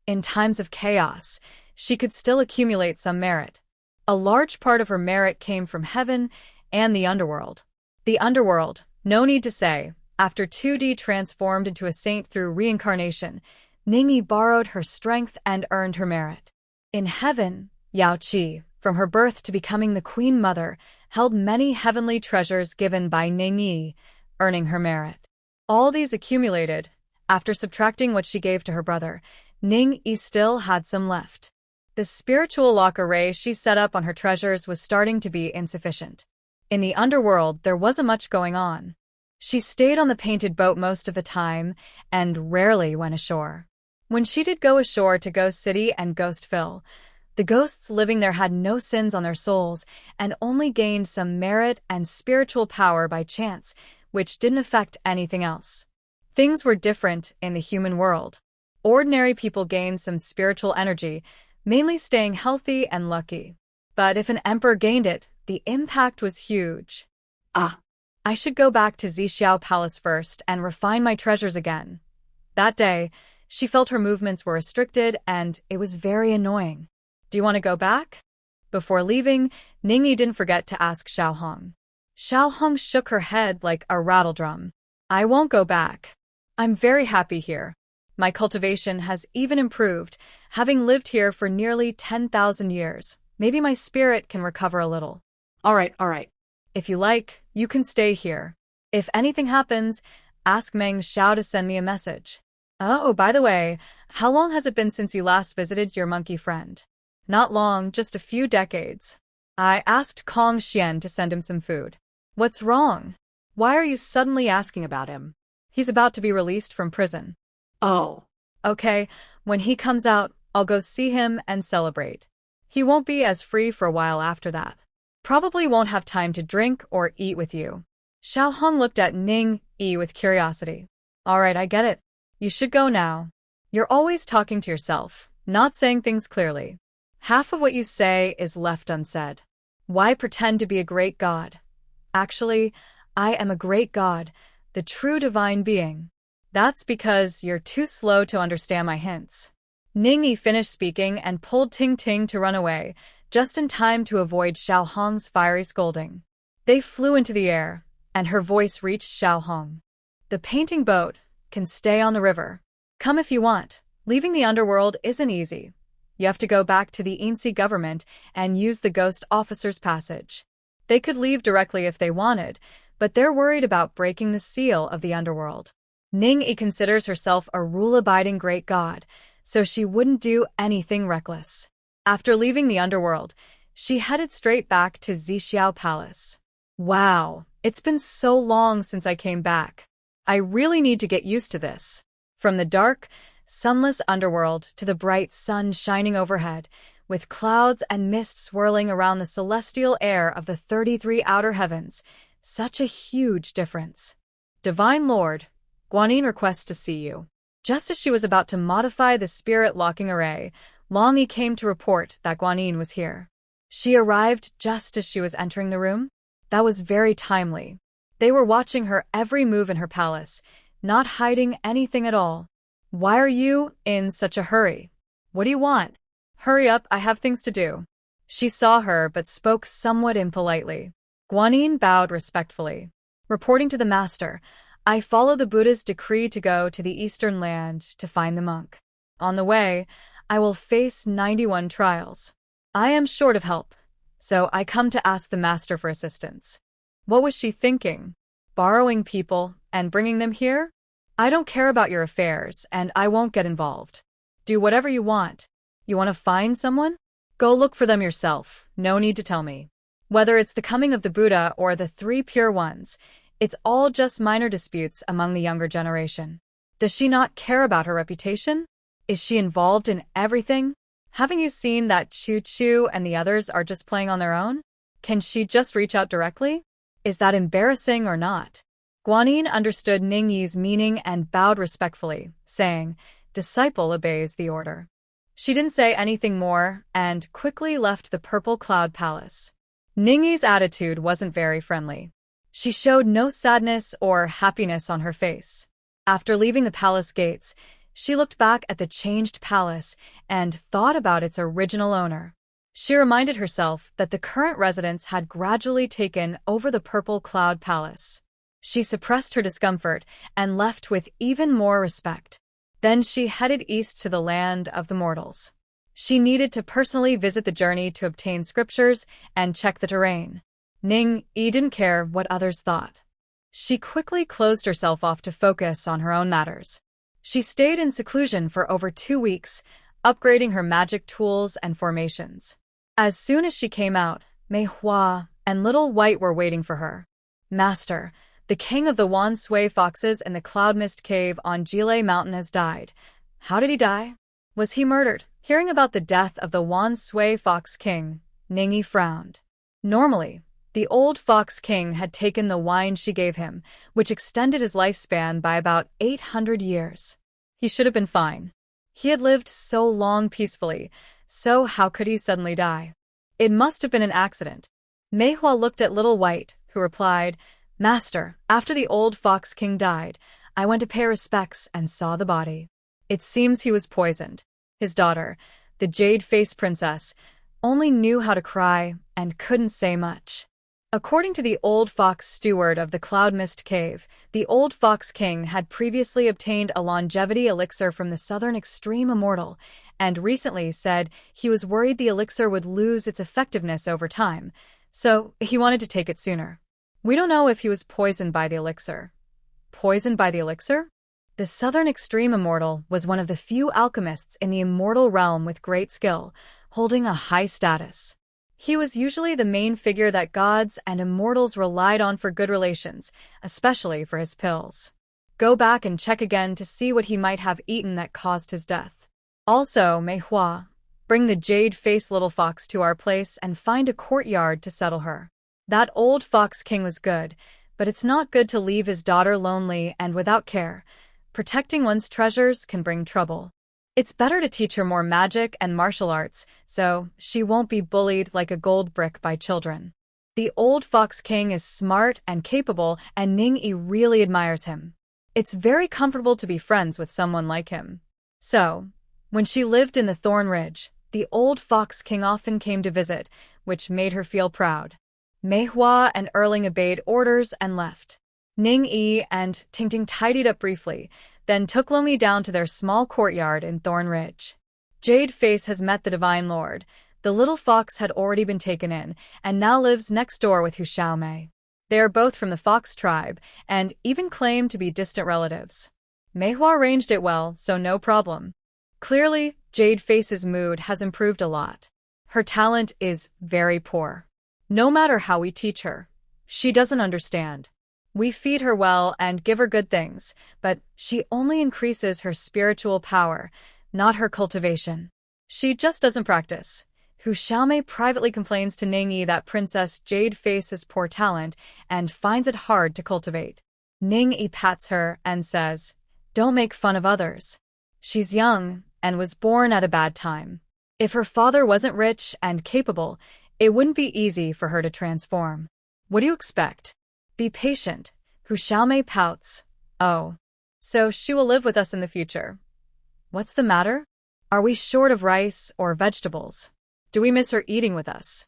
In times of chaos, she could still accumulate some merit. A large part of her merit came from heaven and the underworld. The underworld, no need to say, after 2D transformed into a saint through reincarnation, Ningyi borrowed her strength and earned her merit. In heaven, Yao Qi, from her birth to becoming the Queen Mother, held many heavenly treasures given by Ningyi, earning her merit. All these accumulated, after subtracting what she gave to her brother, Ningyi still had some left. The spiritual lock array she set up on her treasures was starting to be insufficient. In the underworld, there wasn't much going on. She stayed on the painted boat most of the time and rarely went ashore. When she did go ashore to Ghost City and Ghostville, the ghosts living there had no sins on their souls and only gained some merit and spiritual power by chance, which didn't affect anything else. Things were different in the human world. Ordinary people gained some spiritual energy, mainly staying healthy and lucky. But if an emperor gained it, the impact was huge. I should go back to Zixiao Palace first and refine my treasures again. That day, she felt her movements were restricted and it was very annoying. Do you want to go back? Before leaving, Ningyi didn't forget to ask Xiao Hong. Xiao Hong shook her head like a rattledrum. I won't go back. I'm very happy here. My cultivation has even improved, having lived here for nearly 10,000 years. Maybe my spirit can recover a little. All right. If you like, you can stay here. If anything happens, ask Meng Xiao to send me a message. Oh, by the way, how long has it been since you last visited your monkey friend? Not long, just a few decades. I asked Kong Xian to send him some food. What's wrong? Why are you suddenly asking about him? He's about to be released from prison. Oh. Okay, when he comes out, I'll go see him and celebrate. He won't be as free for a while after that. Probably won't have time to drink or eat with you. Xiao Hong looked at Ningyi with curiosity. All right, I get it. You should go now. You're always talking to yourself, not saying things clearly. Half of what you say is left unsaid. Why pretend to be a great god? Actually, I am a great god, the true divine being. That's because you're too slow to understand my hints. Ningyi finished speaking and pulled Ting Ting to run away, just in time to avoid Xiao Hong's fiery scolding. They flew into the air, and her voice reached Xiao Hong. The painting boat can stay on the river. Come if you want. Leaving the underworld isn't easy. You have to go back to the Insi government and use the ghost officer's passage. They could leave directly if they wanted, but they're worried about breaking the seal of the underworld. Ning-yi considers herself a rule-abiding great god, so she wouldn't do anything reckless. After leaving the underworld, she headed straight back to Zixiao Palace. Wow, it's been so long since I came back. I really need to get used to this. From the dark, sunless underworld to the bright sun shining overhead, with clouds and mist swirling around the celestial air of the 33 outer heavens, such a huge difference. Divine Lord, Guanyin requests to see you. Just as she was about to modify the spirit-locking array, Long-yi came to report that Guanyin was here. She arrived just as she was entering the room. That was very timely. They were watching her every move in her palace, not hiding anything at all. Why are you in such a hurry? What do you want? Hurry up, I have things to do. She saw her but spoke somewhat impolitely. Guanyin bowed respectfully. Reporting to the master, I follow the Buddha's decree to go to the eastern land to find the monk. On the way, I will face 91 trials. I am short of help, so I come to ask the master for assistance. What was she thinking? Borrowing people and bringing them here? I don't care about your affairs, and I won't get involved. Do whatever you want. You want to find someone? Go look for them yourself. No need to tell me. Whether it's the coming of the Buddha or the 3 pure ones, it's all just minor disputes among the younger generation. Does she not care about her reputation? Is she involved in everything? Haven't you seen that Choo-Choo and the others are just playing on their own? Can she just reach out directly? Is that embarrassing or not? Guanyin understood Ning-yi's meaning and bowed respectfully, saying, "Disciple obeys the order." She didn't say anything more and quickly left the Purple Cloud Palace. Ning-yi's attitude wasn't very friendly. She showed no sadness or happiness on her face. After leaving the palace gates, she looked back at the changed palace and thought about its original owner. She reminded herself that the current residents had gradually taken over the Purple Cloud Palace. She suppressed her discomfort and left with even more respect. Then she headed east to the land of the mortals. She needed to personally visit the journey to obtain scriptures and check the terrain. Ning-yi didn't care what others thought. She quickly closed herself off to focus on her own matters. She stayed in seclusion for over 2 weeks, upgrading her magic tools and formations. As soon as she came out, Manhwa and Little White were waiting for her. Master, the king of the Wan Sui foxes in the Cloud Mist Cave on Jile Mountain has died. How did he die? Was he murdered? Hearing about the death of the Wan Sui Fox King, Ning-yi frowned. Normally, the old Fox King had taken the wine she gave him, which extended his lifespan by about 800 years. He should have been fine. He had lived so long peacefully, so how could he suddenly die? It must have been an accident. Manhwa looked at Little White, who replied, "Master, after the old Fox King died, I went to pay respects and saw the body. It seems he was poisoned. His daughter, the Jade-Faced Princess, only knew how to cry and couldn't say much." According to the old fox steward of the Cloud Mist Cave, the old Fox King had previously obtained a longevity elixir from the Southern Extreme Immortal, and recently said he was worried the elixir would lose its effectiveness over time, so he wanted to take it sooner. We don't know if he was poisoned by the elixir. Poisoned by the elixir? The Southern Extreme Immortal was one of the few alchemists in the immortal realm with great skill, holding a high status. He was usually the main figure that gods and immortals relied on for good relations, especially for his pills. Go back and check again to see what he might have eaten that caused his death. Also, Manhwa, bring the jade-faced little fox to our place and find a courtyard to settle her. That old Fox King was good, but it's not good to leave his daughter lonely and without care. Protecting one's treasures can bring trouble. It's better to teach her more magic and martial arts, so she won't be bullied like a gold brick by children. The old Fox King is smart and capable, and Ning-yi really admires him. It's very comfortable to be friends with someone like him. So, when she lived in the Thorn Ridge, the old Fox King often came to visit, which made her feel proud. Manhwa and Erling obeyed orders and left. Ning-yi and Tingting tidied up briefly, then took Lomi down to their small courtyard in Thorn Ridge. Jade Face has met the Divine Lord. The little fox had already been taken in, and now lives next door with Hu Xiaomei. They are both from the fox tribe, and even claim to be distant relatives. Manhwa arranged it well, so no problem. Clearly, Jade Face's mood has improved a lot. Her talent is very poor. No matter how we teach her, she doesn't understand. We feed her well and give her good things, but she only increases her spiritual power, not her cultivation. She just doesn't practice. Hu Xiaomei privately complains to Ningyi that Princess Jade Face's poor talent and finds it hard to cultivate. Ningyi pats her and says, "Don't make fun of others. She's young and was born at a bad time. If her father wasn't rich and capable, it wouldn't be easy for her to transform. What do you expect? Be patient." Hu Xiaomei pouts. "Oh, so she will live with us in the future. What's the matter? Are we short of rice or vegetables? Do we miss her eating with us?"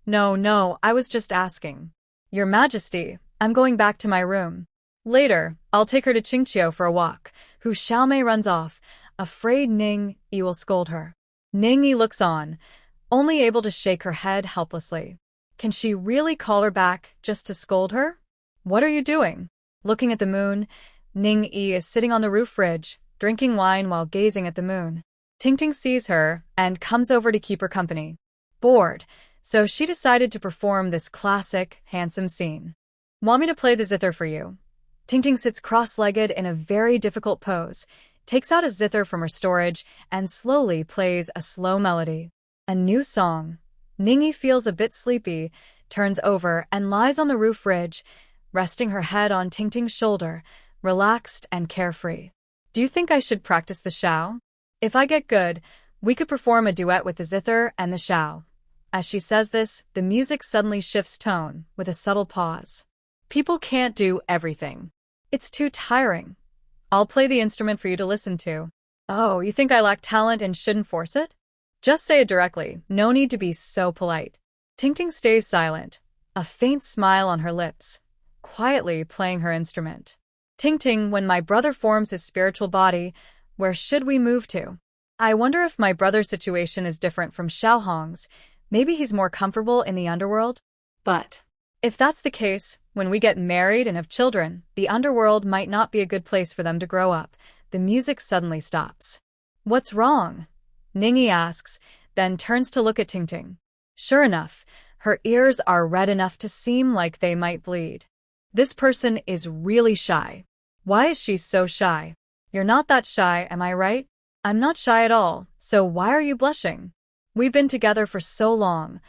No, I was just asking. Your Majesty, I'm going back to my room. Later, I'll take her to Qingqiu for a walk." Hu Xiaomei runs off, afraid Ningyi will scold her. Ningyi looks on, only able to shake her head helplessly. Can she really call her back just to scold her? "What are you doing?" Looking at the moon, Ningyi is sitting on the roof ridge, drinking wine while gazing at the moon. Tingting sees her and comes over to keep her company. Bored, so she decided to perform this classic, handsome scene. "Want me to play the zither for you?" Tingting sits cross-legged in a very difficult pose, takes out a zither from her storage, and slowly plays a slow melody. A new song. Ningyi feels a bit sleepy, turns over and lies on the roof ridge, resting her head on Tingting's shoulder, relaxed and carefree. "Do you think I should practice the shao? If I get good, we could perform a duet with the zither and the shao." As she says this, the music suddenly shifts tone, with a subtle pause. "People can't do everything. It's too tiring. I'll play the instrument for you to listen to." "Oh, you think I lack talent and shouldn't force it? Just say it directly, no need to be so polite." Tingting stays silent, a faint smile on her lips, quietly playing her instrument. "Tingting, when my brother forms his spiritual body, where should we move to? I wonder if my brother's situation is different from Xiaohong's. Maybe he's more comfortable in the underworld? But if that's the case, when we get married and have children, the underworld might not be a good place for them to grow up." The music suddenly stops. "What's wrong?" Ningyi asks, then turns to look at Tingting. Sure enough, her ears are red enough to seem like they might bleed. This person is really shy. Why is she so shy? "You're not that shy, am I right?" "I'm not shy at all, so why are you blushing? We've been together for so long,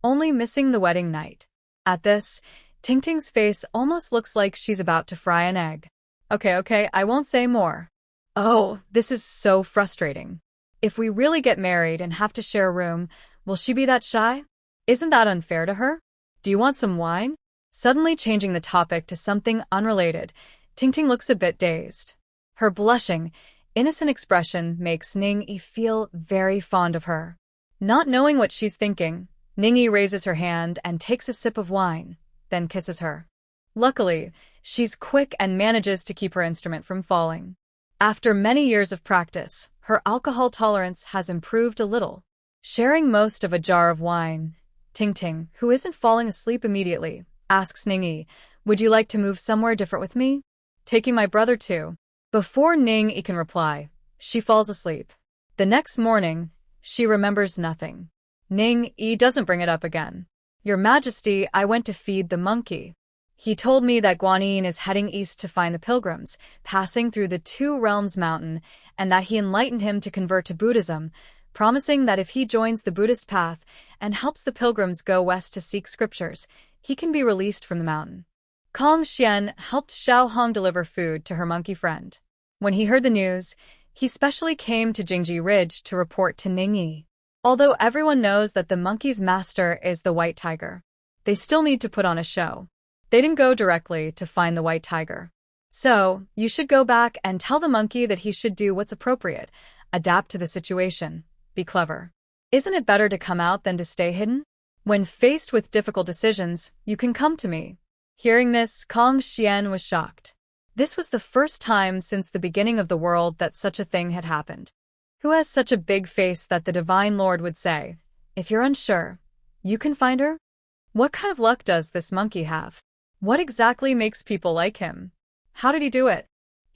only missing the wedding night." At this, Tingting's face almost looks like she's about to fry an egg. Okay, I won't say more. "Oh, this is so frustrating. If we really get married and have to share a room, will she be that shy? Isn't that unfair to her? Do you want some wine?" Suddenly changing the topic to something unrelated, Tingting looks a bit dazed. Her blushing, innocent expression makes Ningyi feel very fond of her. Not knowing what she's thinking, Ningyi raises her hand and takes a sip of wine, then kisses her. Luckily, she's quick and manages to keep her instrument from falling. After many years of practice, her alcohol tolerance has improved a little. Sharing most of a jar of wine, Tingting, who isn't falling asleep immediately, asks Ningyi, "Would you like to move somewhere different with me? Taking my brother too?" Before Ningyi can reply, she falls asleep. The next morning, she remembers nothing. Ningyi doesn't bring it up again. "Your Majesty, I went to feed the monkey. He told me that Guanyin is heading east to find the pilgrims, passing through the Two Realms mountain, and that he enlightened him to convert to Buddhism, promising that if he joins the Buddhist path and helps the pilgrims go west to seek scriptures, he can be released from the mountain." Kong Xian helped Xiao Hong deliver food to her monkey friend. When he heard the news, he specially came to Jingji Ridge to report to Ningyi. Although everyone knows that the monkey's master is the white tiger, they still need to put on a show. They didn't go directly to find the white tiger. "So, you should go back and tell the monkey that he should do what's appropriate, adapt to the situation, be clever. Isn't it better to come out than to stay hidden? When faced with difficult decisions, you can come to me." Hearing this, Kong Xian was shocked. This was the first time since the beginning of the world that such a thing had happened. Who has such a big face that the Divine Lord would say, "If you're unsure, you can find her"? What kind of luck does this monkey have? What exactly makes people like him? How did he do it?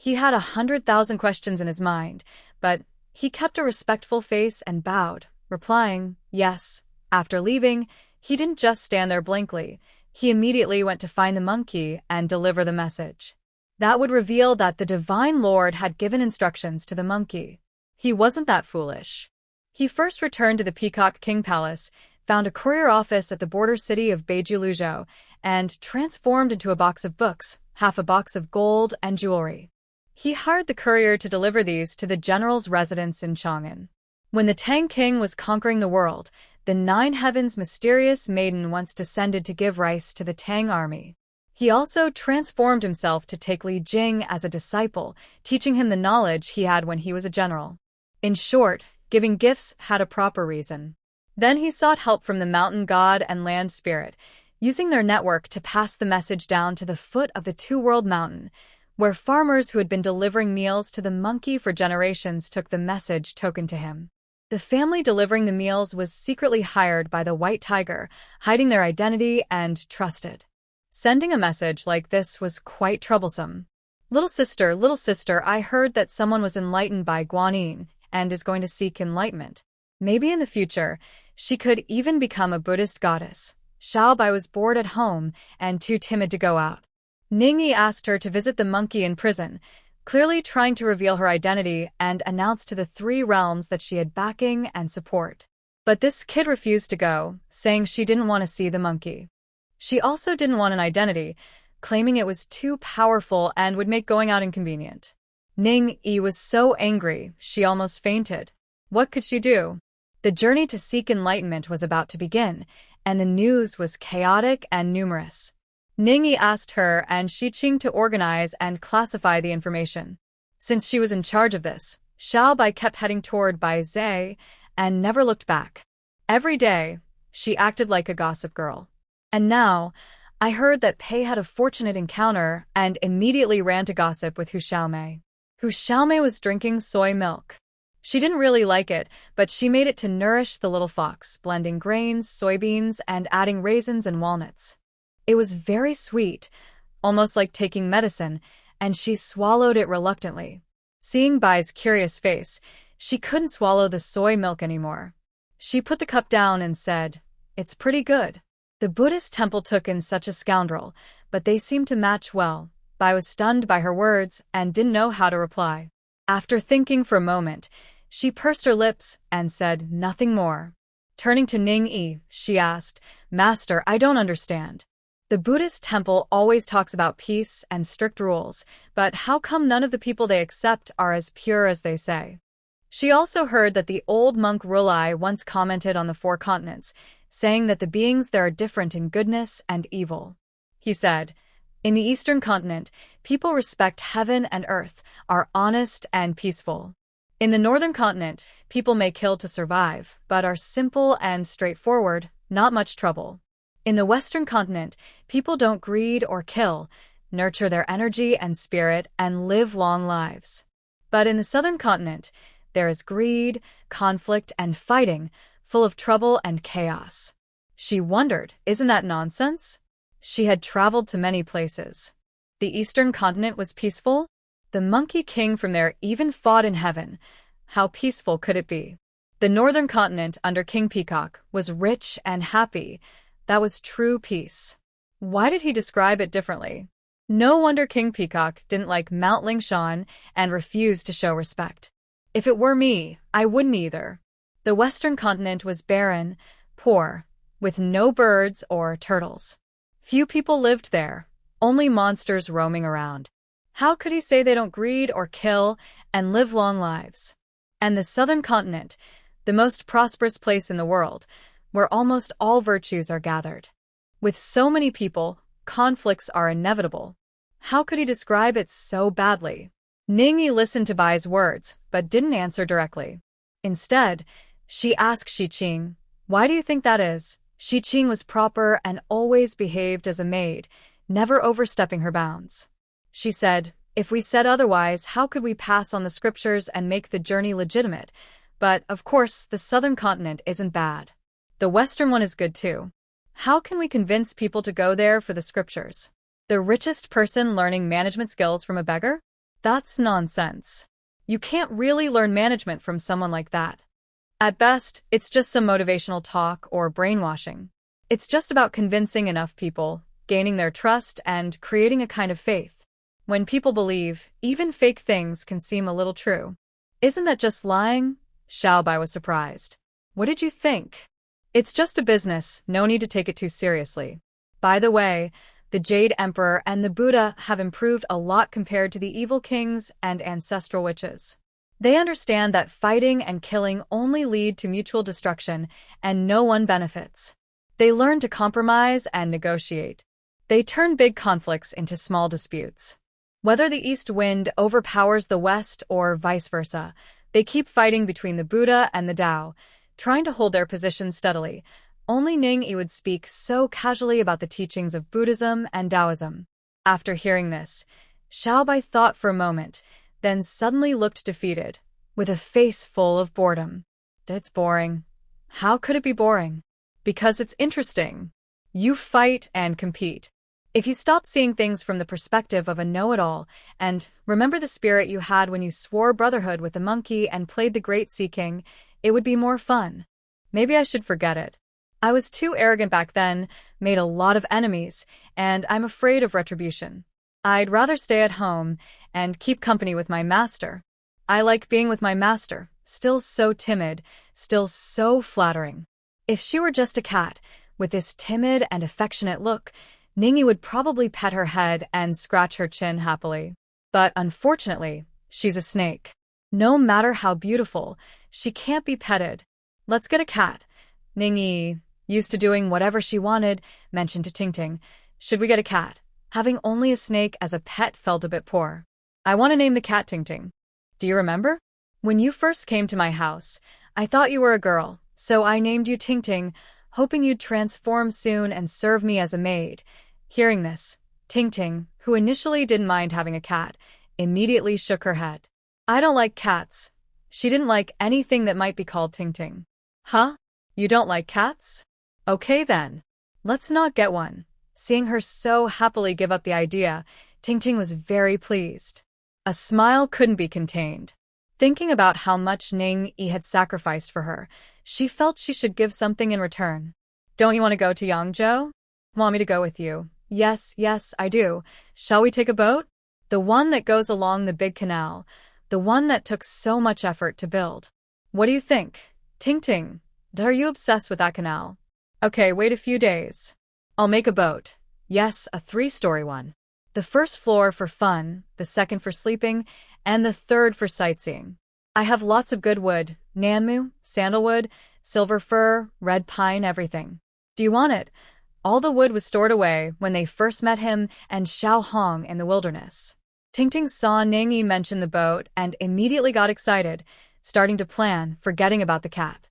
He had 100,000 questions in his mind, but he kept a respectful face and bowed, replying, yes. After leaving, he didn't just stand there blankly. He immediately went to find the monkey and deliver the message. That would reveal that the Divine Lord had given instructions to the monkey. He wasn't that foolish. He first returned to the Peacock King Palace, found a courier office at the border city of Beijuluzhou, and transformed into a box of books, half a box of gold and jewelry. He hired the courier to deliver these to the general's residence in Chang'an. When the Tang King was conquering the world, the Nine Heavens mysterious maiden once descended to give rice to the Tang army. He also transformed himself to take Li Jing as a disciple, teaching him the knowledge he had when he was a general. In short, giving gifts had a proper reason. Then he sought help from the mountain god and land spirit, using their network to pass the message down to the foot of the Two-World Mountain, where farmers who had been delivering meals to the monkey for generations took the message token to him. The family delivering the meals was secretly hired by the White Tiger, hiding their identity and trusted. Sending a message like this was quite troublesome. Little sister, I heard that someone was enlightened by Guanyin and is going to seek enlightenment. Maybe in the future, she could even become a Buddhist goddess. Xiaobai was bored at home and too timid to go out. Ningyi asked her to visit the monkey in prison, clearly trying to reveal her identity and announce to the three realms that she had backing and support. But this kid refused to go, saying she didn't want to see the monkey. She also didn't want an identity, claiming it was too powerful and would make going out inconvenient. Ningyi was so angry, she almost fainted. What could she do? The journey to seek enlightenment was about to begin, and the news was chaotic and numerous. Ningyi asked her and Xiqing to organize and classify the information. Since she was in charge of this, Xiaobai kept heading toward Baizhe and never looked back. Every day, she acted like a gossip girl. And now, I heard that Pei had a fortunate encounter and immediately ran to gossip with Hu Xiaomei. Hu Xiaomei was drinking soy milk. She didn't really like it, but she made it to nourish the little fox, blending grains, soybeans, and adding raisins and walnuts. It was very sweet, almost like taking medicine, and she swallowed it reluctantly. Seeing Bai's curious face, she couldn't swallow the soy milk anymore. She put the cup down and said, "It's pretty good." The Buddhist temple took in such a scoundrel, but they seemed to match well. Bai was stunned by her words and didn't know how to reply. After thinking for a moment, she pursed her lips and said nothing more. Turning to Ningyi, she asked, "Master, I don't understand. The Buddhist temple always talks about peace and strict rules, but how come none of the people they accept are as pure as they say?" She also heard that the old monk Rulai once commented on the four continents, saying that the beings there are different in goodness and evil. He said, "In the Eastern continent, people respect heaven and earth, are honest and peaceful. In the Northern continent, people may kill to survive, but are simple and straightforward, not much trouble. In the Western continent, people don't greed or kill, nurture their energy and spirit, and live long lives. But in the Southern continent, there is greed, conflict, and fighting, full of trouble and chaos." She wondered, isn't that nonsense? She had traveled to many places. The Eastern continent was peaceful? The Monkey King from there even fought in heaven. How peaceful could it be? The Northern continent under King Peacock was rich and happy. That was true peace. Why did he describe it differently? No wonder King Peacock didn't like Mount Lingshan and refused to show respect. If it were me, I wouldn't either. The Western continent was barren, poor, with no birds or turtles. Few people lived there, only monsters roaming around. How could he say they don't greed or kill and live long lives? And the Southern continent, the most prosperous place in the world, where almost all virtues are gathered. With so many people, conflicts are inevitable. How could he describe it so badly? Ningyi listened to Bai's words, but didn't answer directly. Instead, she asked Xiqing, "Why do you think that is?" Xiqing was proper and always behaved as a maid, never overstepping her bounds. She said, "If we said otherwise, how could we pass on the scriptures and make the journey legitimate? But, of course, the Southern continent isn't bad. The Western one is good too. How can we convince people to go there for the scriptures? The richest person learning management skills from a beggar? That's nonsense. You can't really learn management from someone like that. At best, it's just some motivational talk or brainwashing. It's just about convincing enough people, gaining their trust, and creating a kind of faith. When people believe, even fake things can seem a little true. Isn't that just lying? Xiaobai was surprised. What did you think? It's just a business, no need to take it too seriously. By the way, the Jade Emperor and the Buddha have improved a lot compared to the evil kings and ancestral witches. They understand that fighting and killing only lead to mutual destruction, and no one benefits. They learn to compromise and negotiate. They turn big conflicts into small disputes. Whether the east wind overpowers the west or vice versa, they keep fighting between the Buddha and the Tao, trying to hold their position steadily. Only Ning Yi would speak so casually about the teachings of Buddhism and Taoism. After hearing this, Xiaobai thought for a moment, then suddenly looked defeated, with a face full of boredom. It's boring. How could it be boring? Because it's interesting. You fight and compete. If you stop seeing things from the perspective of a know-it-all, and remember the spirit you had when you swore brotherhood with the monkey and played the Great Sea King, it would be more fun. Maybe I should forget it. I was too arrogant back then, made a lot of enemies, and I'm afraid of retribution. I'd rather stay at home and keep company with my master. I like being with my master, still so timid, still so flattering. If she were just a cat, with this timid and affectionate look, Ningyi would probably pet her head and scratch her chin happily. But unfortunately, she's a snake. No matter how beautiful, she can't be petted. Let's get a cat. Ningyi, used to doing whatever she wanted, mentioned to Tingting, should we get a cat? Having only a snake as a pet felt a bit poor. I want to name the cat Tingting. Do you remember? When you first came to my house, I thought you were a girl, so I named you Tingting, hoping you'd transform soon and serve me as a maid. Hearing this, Tingting, who initially didn't mind having a cat, immediately shook her head. I don't like cats. She didn't like anything that might be called Tingting. Huh? You don't like cats? Okay then. Let's not get one. Seeing her so happily give up the idea, Tingting was very pleased. A smile couldn't be contained. Thinking about how much Ning Yi had sacrificed for her, she felt she should give something in return. Don't you want to go to Yangzhou? Want me to go with you? Yes, I do. Shall we take a boat? The one that goes along the big canal, the one that took so much effort to build. What do you think? Tingting, are you obsessed with that canal? Okay, wait a few days. I'll make a boat. Yes, a 3-story one. The first floor for fun, the second for sleeping, and the third for sightseeing. I have lots of good wood, nanmu, sandalwood, silver fir, red pine, everything. Do you want it? All the wood was stored away when they first met him and Xiao Hong in the wilderness. Tingting saw Ning Yi mention the boat and immediately got excited, starting to plan, forgetting about the cat.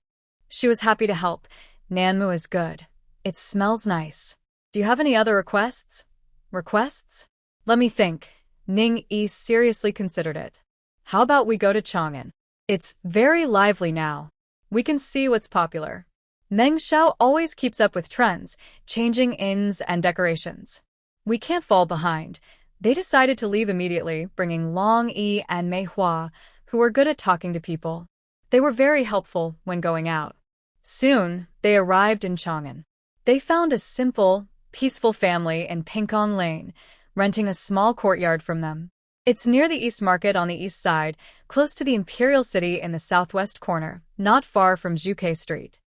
She was happy to help. Nanmu is good. It smells nice. Do you have any other requests? Requests? Let me think. Ning Yi seriously considered it. How about we go to Chang'an? It's very lively now. We can see what's popular. Meng Xiao always keeps up with trends, changing inns and decorations. We can't fall behind. They decided to leave immediately, bringing Long Yi and Manhwa, who were good at talking to people. They were very helpful when going out. Soon, they arrived in Chang'an. They found a simple, peaceful family in Pinkong Lane, renting a small courtyard from them. It's near the East Market on the east side, close to the Imperial City in the southwest corner, not far from Zhuke Street.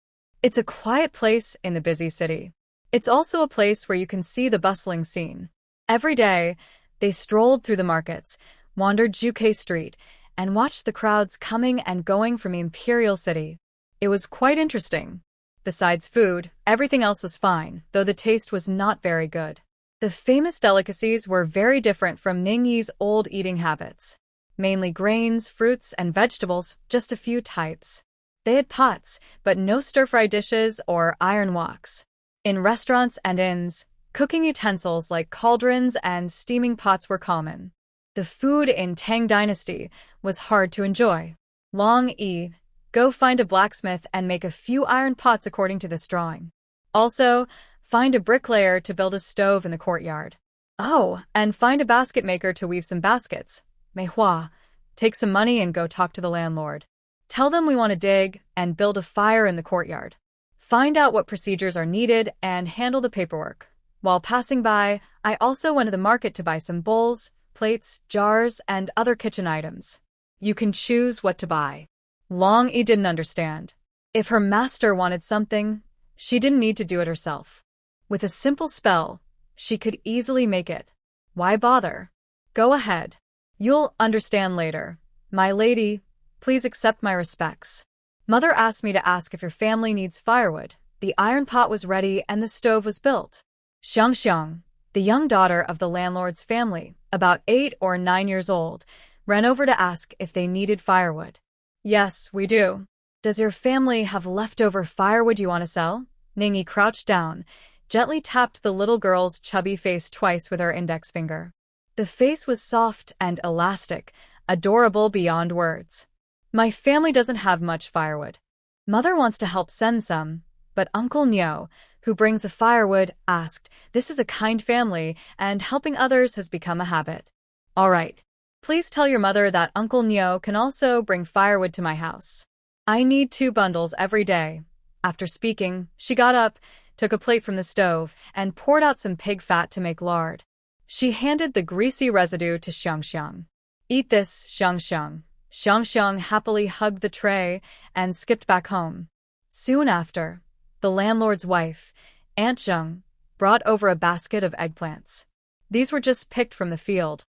It's a quiet place in the busy city. It's also a place where you can see the bustling scene. Every day, they strolled through the markets, wandered Zhuke Street, and watched the crowds coming and going from the Imperial City. It was quite interesting. Besides food, everything else was fine, though the taste was not very good. The famous delicacies were very different from Ningyi's old eating habits. Mainly grains, fruits, and vegetables, just a few types. They had pots, but no stir-fry dishes or iron woks. In restaurants and inns, cooking utensils like cauldrons and steaming pots were common. The food in Tang Dynasty was hard to enjoy. Long Yi, go find a blacksmith and make a few iron pots according to this drawing. Also, find a bricklayer to build a stove in the courtyard. Oh, and find a basket maker to weave some baskets. Manhwa, take some money and go talk to the landlord. Tell them we want to dig and build a fire in the courtyard. Find out what procedures are needed and handle the paperwork. While passing by, I also went to the market to buy some bowls, plates, jars, and other kitchen items. You can choose what to buy. Long Yi didn't understand. If her master wanted something, she didn't need to do it herself. With a simple spell, she could easily make it. Why bother? Go ahead. You'll understand later. My lady, please accept my respects. Mother asked me to ask if your family needs firewood. The iron pot was ready and the stove was built. Xiang, the young daughter of the landlord's family, about 8 or 9 years old, ran over to ask if they needed firewood. Yes, we do. Does your family have leftover firewood you want to sell? Ningyi crouched down, gently tapped the little girl's chubby face twice with her index finger. The face was soft and elastic, adorable beyond words. My family doesn't have much firewood. Mother wants to help send some, but Uncle Nyo, who brings the firewood, asked, this is a kind family, and helping others has become a habit. All right. Please tell your mother that Uncle Nyo can also bring firewood to my house. I need 2 bundles every day. After speaking, she got up, took a plate from the stove, and poured out some pig fat to make lard. She handed the greasy residue to Xiang. Eat this, Xiang. Xiang happily hugged the tray and skipped back home. Soon after, the landlord's wife, Aunt Zheng, brought over a basket of eggplants. These were just picked from the field.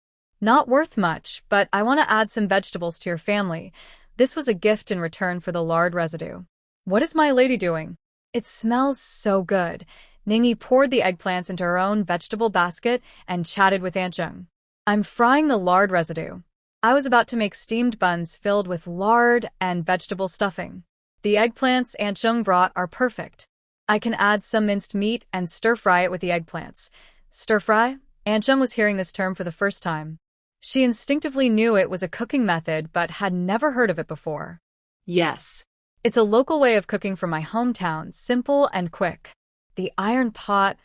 Not worth much, but I want to add some vegetables to your family. This was a gift in return for the lard residue. What is my lady doing? It smells so good. Ningyi poured the eggplants into her own vegetable basket and chatted with Aunt Zheng. I'm frying the lard residue. I was about to make steamed buns filled with lard and vegetable stuffing. The eggplants Aunt Zheng brought are perfect. I can add some minced meat and stir-fry it with the eggplants. Stir-fry? Aunt Zheng was hearing this term for the first time. She instinctively knew it was a cooking method but had never heard of it before. Yes. It's a local way of cooking from my hometown, simple and quick. The iron pot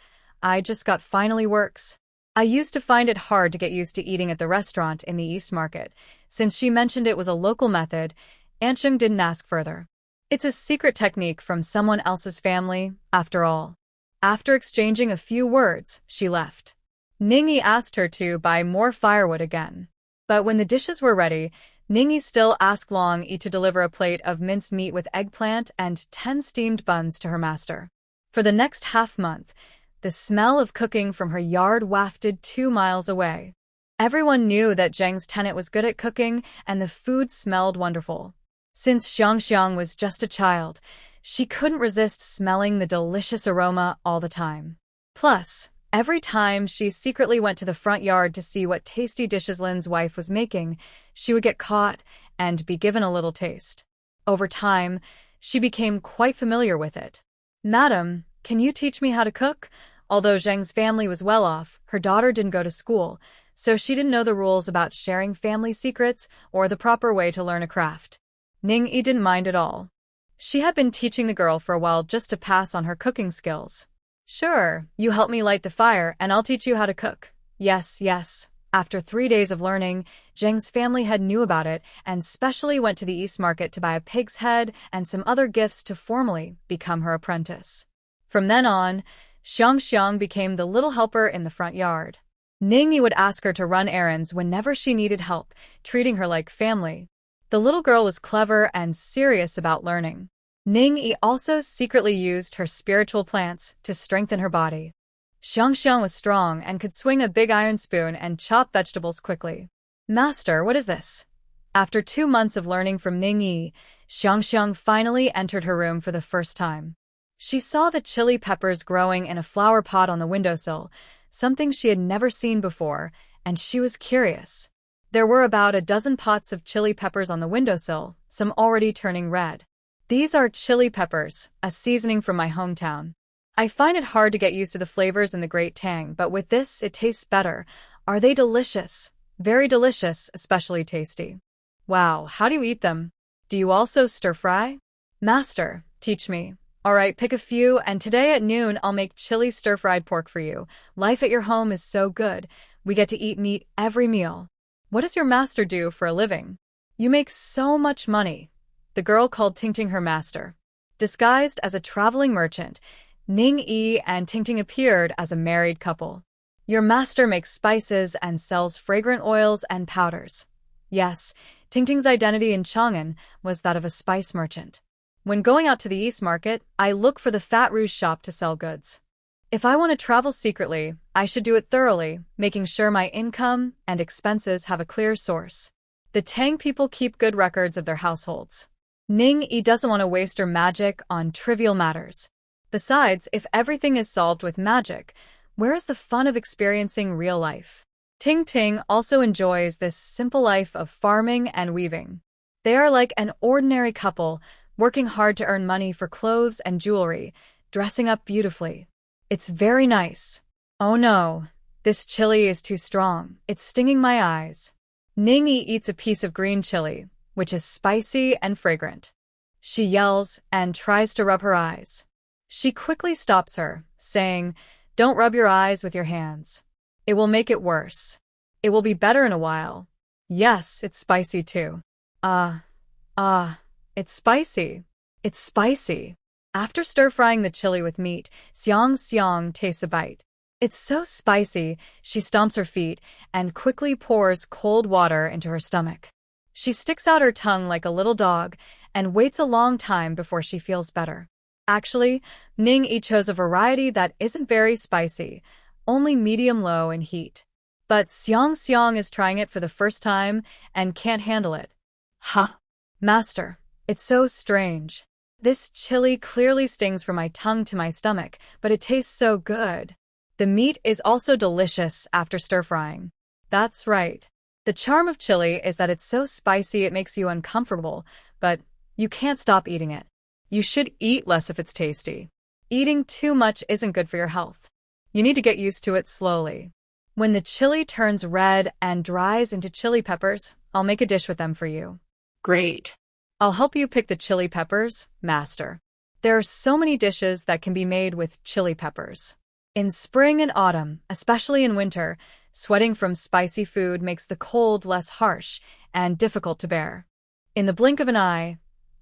I just got finally works. I used to find it hard to get used to eating at the restaurant in the East Market. Since she mentioned it was a local method, Aunt Zheng didn't ask further. It's a secret technique from someone else's family, after all. After exchanging a few words, she left. Ningyi asked her to buy more firewood again. But when the dishes were ready, Ningyi still asked Long Yi to deliver a plate of minced meat with eggplant and 10 steamed buns to her master. For the next half-month, the smell of cooking from her yard wafted 2 miles away. Everyone knew that Zheng's tenant was good at cooking, and the food smelled wonderful. Since Xiang was just a child, she couldn't resist smelling the delicious aroma all the time. Plus, every time she secretly went to the front yard to see what tasty dishes Lin's wife was making, she would get caught and be given a little taste. Over time, she became quite familiar with it. Madam, can you teach me how to cook? Although Zheng's family was well off, her daughter didn't go to school, so she didn't know the rules about sharing family secrets or the proper way to learn a craft. Ningyi didn't mind at all. She had been teaching the girl for a while just to pass on her cooking skills. Sure, you help me light the fire and I'll teach you how to cook. Yes. After 3 days of learning, Zheng's family head knew about it and specially went to the East Market to buy a pig's head and some other gifts to formally become her apprentice. From then on, Xiang became the little helper in the front yard. Ningyi would ask her to run errands whenever she needed help, treating her like family. The little girl was clever and serious about learning. Ningyi also secretly used her spiritual plants to strengthen her body. Xiang was strong and could swing a big iron spoon and chop vegetables quickly. Master, what is this? After 2 months of learning from Ningyi, Xiang finally entered her room for the first time. She saw the chili peppers growing in a flower pot on the windowsill, something she had never seen before, and she was curious. There were about a dozen pots of chili peppers on the windowsill, some already turning red. These are chili peppers, a seasoning from my hometown. I find it hard to get used to the flavors and the great tang, but with this, it tastes better. Are they delicious? Very delicious, especially tasty. Wow, how do you eat them? Do you also stir-fry? Master, teach me. All right, pick a few, and today at noon I'll make chili stir-fried pork for you. Life at your home is so good. We get to eat meat every meal. What does your master do for a living? You make so much money. The girl called Tingting her master. Disguised as a traveling merchant, Ning-yi and Tingting appeared as a married couple. Your master makes spices and sells fragrant oils and powders. Yes, Tingting's identity in Chang'an was that of a spice merchant. When going out to the East Market, I look for the Fat Rouge shop to sell goods. If I want to travel secretly, I should do it thoroughly, making sure my income and expenses have a clear source. The Tang people keep good records of their households. Ning-yi doesn't want to waste her magic on trivial matters. Besides, if everything is solved with magic, where is the fun of experiencing real life? Ting-ting also enjoys this simple life of farming and weaving. They are like an ordinary couple, working hard to earn money for clothes and jewelry, dressing up beautifully. It's very nice. Oh no, this chili is too strong. It's stinging my eyes. Ning-yi eats a piece of green chili, which is spicy and fragrant. She yells and tries to rub her eyes. She quickly stops her, saying, "Don't rub your eyes with your hands. It will make it worse. It will be better in a while." Yes, it's spicy too. It's spicy. It's spicy. After stir-frying the chili with meat, Xiang tastes a bite. It's so spicy, she stomps her feet and quickly pours cold water into her stomach. She sticks out her tongue like a little dog and waits a long time before she feels better. Actually, Ning-yi chose a variety that isn't very spicy, only medium-low in heat. But Xiang is trying it for the first time and can't handle it. Huh? Master, it's so strange. This chili clearly stings from my tongue to my stomach, but it tastes so good. The meat is also delicious after stir-frying. That's right. The charm of chili is that it's so spicy it makes you uncomfortable, but you can't stop eating it. You should eat less if it's tasty. Eating too much isn't good for your health. You need to get used to it slowly. When the chili turns red and dries into chili peppers, I'll make a dish with them for you. Great. I'll help you pick the chili peppers, master. There are so many dishes that can be made with chili peppers. In spring and autumn, especially in winter, sweating from spicy food makes the cold less harsh and difficult to bear. In the blink of an eye,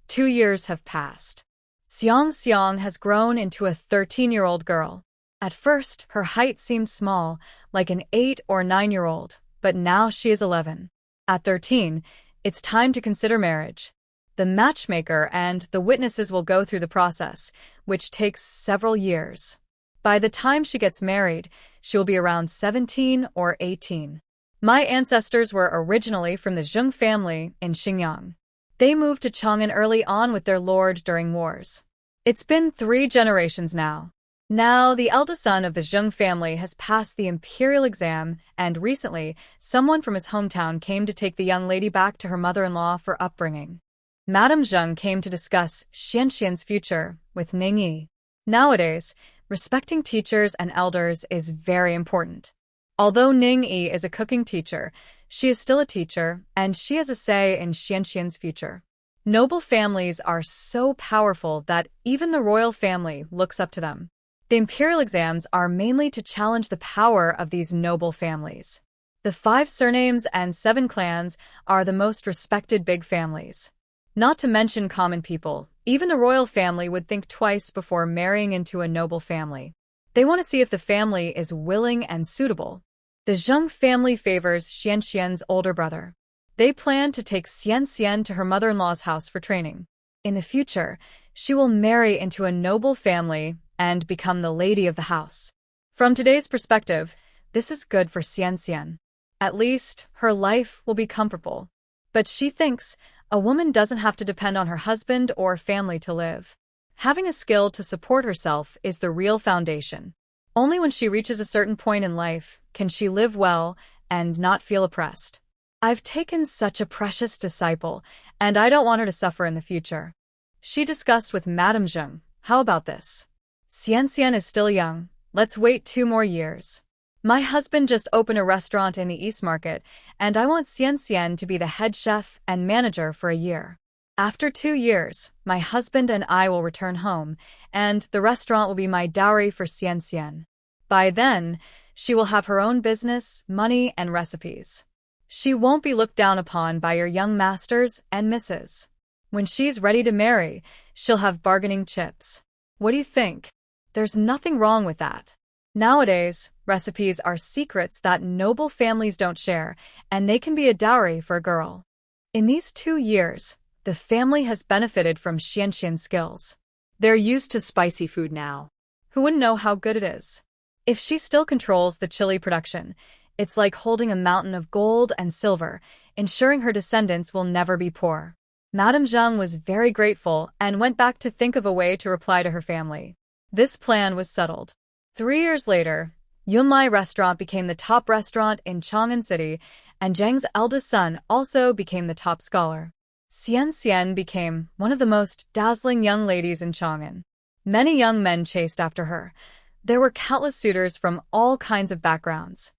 2 years have passed. Xiang has grown into a 13-year-old girl. At first, her height seemed small, like an 8 or 9-year-old, but now she is 11. At 13, it's time to consider marriage. The matchmaker and the witnesses will go through the process, which takes several years. By the time she gets married, she will be around 17 or 18. My ancestors were originally from the Zheng family in Xinjiang. They moved to Chang'an early on with their lord during wars. It's been 3 generations now. Now, the eldest son of the Zheng family has passed the imperial exam, and recently, someone from his hometown came to take the young lady back to her mother-in-law for upbringing. Madame Zheng came to discuss Xianxian's future with Ning-yi. Nowadays, respecting teachers and elders is very important. Although Ning-yi is a cooking teacher, she is still a teacher, and she has a say in Xianxian's future. Noble families are so powerful that even the royal family looks up to them. The imperial exams are mainly to challenge the power of these noble families. The 5 surnames and 7 clans are the most respected big families. Not to mention common people, even the royal family would think twice before marrying into a noble family. They want to see if the family is willing and suitable. The Zheng family favors Xianxian's older brother. They plan to take Xianxian to her mother-in-law's house for training. In the future, she will marry into a noble family and become the lady of the house. From today's perspective, this is good for Xianxian. At least, her life will be comfortable. But she thinks a woman doesn't have to depend on her husband or family to live. Having a skill to support herself is the real foundation. Only when she reaches a certain point in life can she live well and not feel oppressed. I've taken such a precious disciple, and I don't want her to suffer in the future. She discussed with Madame Zheng. How about this? Xianxian is still young. Let's wait 2 more years. My husband just opened a restaurant in the East Market, and I want Xianxian to be the head chef and manager for a year. After 2 years, my husband and I will return home, and the restaurant will be my dowry for Xianxian. By then, she will have her own business, money, and recipes. She won't be looked down upon by your young masters and misses. When she's ready to marry, she'll have bargaining chips. What do you think? There's nothing wrong with that. Nowadays, recipes are secrets that noble families don't share, and they can be a dowry for a girl. In these 2 years, the family has benefited from Xianxian's skills. They're used to spicy food now. Who wouldn't know how good it is? If she still controls the chili production, it's like holding a mountain of gold and silver, ensuring her descendants will never be poor. Madame Zheng was very grateful and went back to think of a way to reply to her family. This plan was settled. 3 years later, Yunlai Restaurant became the top restaurant in Chang'an City, and Zheng's eldest son also became the top scholar. Xian became one of the most dazzling young ladies in Chang'an. Many young men chased after her. There were countless suitors from all kinds of backgrounds.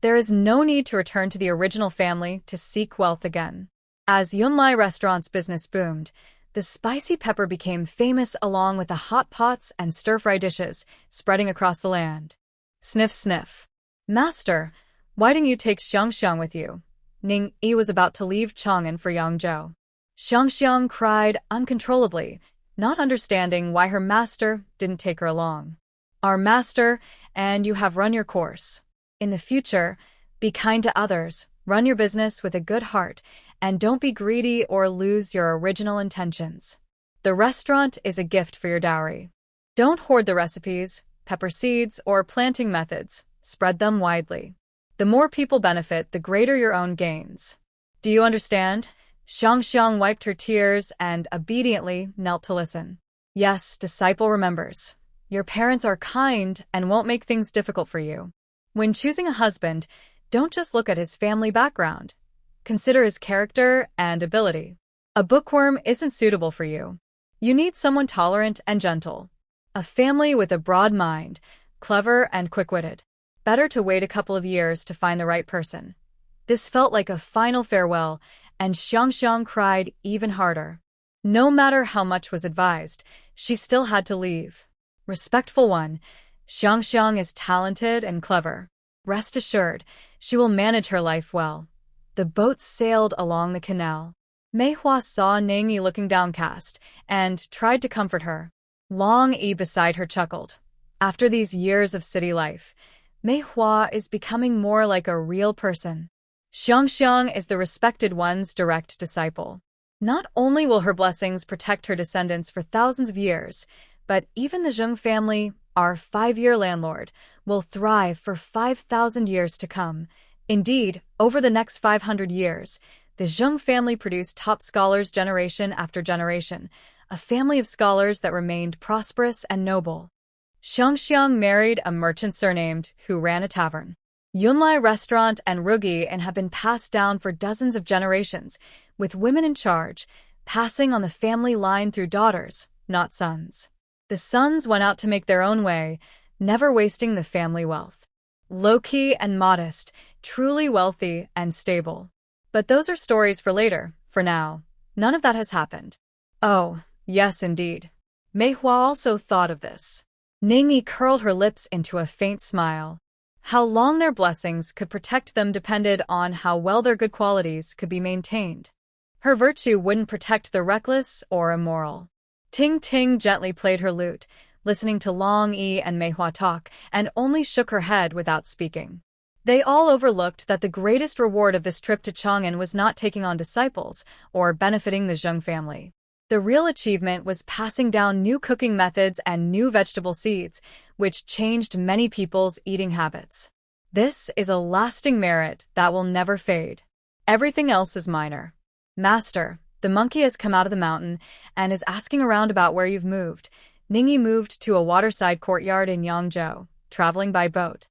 There is no need to return to the original family to seek wealth again. As Yunlai Restaurant's business boomed, the spicy pepper became famous along with the hot pots and stir-fry dishes spreading across the land. Sniff, sniff. Master, why didn't you take Xiangxiang with you? Ning Yi was about to leave Chang'an for Yangzhou. Xiangxiang cried uncontrollably, not understanding why her master didn't take her along. Our master, and you have run your course. In the future, be kind to others, run your business with a good heart, and don't be greedy or lose your original intentions. The restaurant is a gift for your dowry. Don't hoard the recipes, pepper seeds, or planting methods. Spread them widely. The more people benefit, the greater your own gains. Do you understand? Xiangxiang wiped her tears and obediently knelt to listen. Yes, disciple remembers. Your parents are kind and won't make things difficult for you. When choosing a husband, don't just look at his family background. Consider his character and ability. A bookworm isn't suitable for you. You need someone tolerant and gentle. A family with a broad mind, clever and quick-witted. Better to wait a couple of years to find the right person. This felt like a final farewell, and Xiangxiang cried even harder. No matter how much was advised, she still had to leave. Respectful one, Xiangxiang is talented and clever. Rest assured, she will manage her life well. The boat sailed along the canal. Manhwa saw Ning Yi looking downcast and tried to comfort her. Long Yi beside her chuckled. After these years of city life, Manhwa is becoming more like a real person. Xiangxiang is the respected one's direct disciple. Not only will her blessings protect her descendants for thousands of years, but even the Zheng family, our 5-year landlord, will thrive for 5,000 years to come. Indeed, over the next 500 years, the Zheng family produced top scholars generation after generation, a family of scholars that remained prosperous and noble. Xiangxiang married a merchant surnamed who ran a tavern. Yunlai Restaurant and Rugi and have been passed down for dozens of generations, with women in charge, passing on the family line through daughters, not sons. The sons went out to make their own way, never wasting the family wealth. Low-key and modest, truly wealthy and stable. But those are stories for later. For now, none of that has happened. Oh, yes indeed. Manhwa also thought of this. Ning Yi curled her lips into a faint smile. How long their blessings could protect them depended on how well their good qualities could be maintained. Her virtue wouldn't protect the reckless or immoral. Ting Ting gently played her lute, listening to Long Yi and Manhwa talk, and only shook her head without speaking. They all overlooked that the greatest reward of this trip to Chang'an was not taking on disciples or benefiting the Zheng family. The real achievement was passing down new cooking methods and new vegetable seeds, which changed many people's eating habits. This is a lasting merit that will never fade. Everything else is minor. Master, the monkey has come out of the mountain and is asking around about where you've moved. Ning Yi moved to a waterside courtyard in Yangzhou, traveling by boat.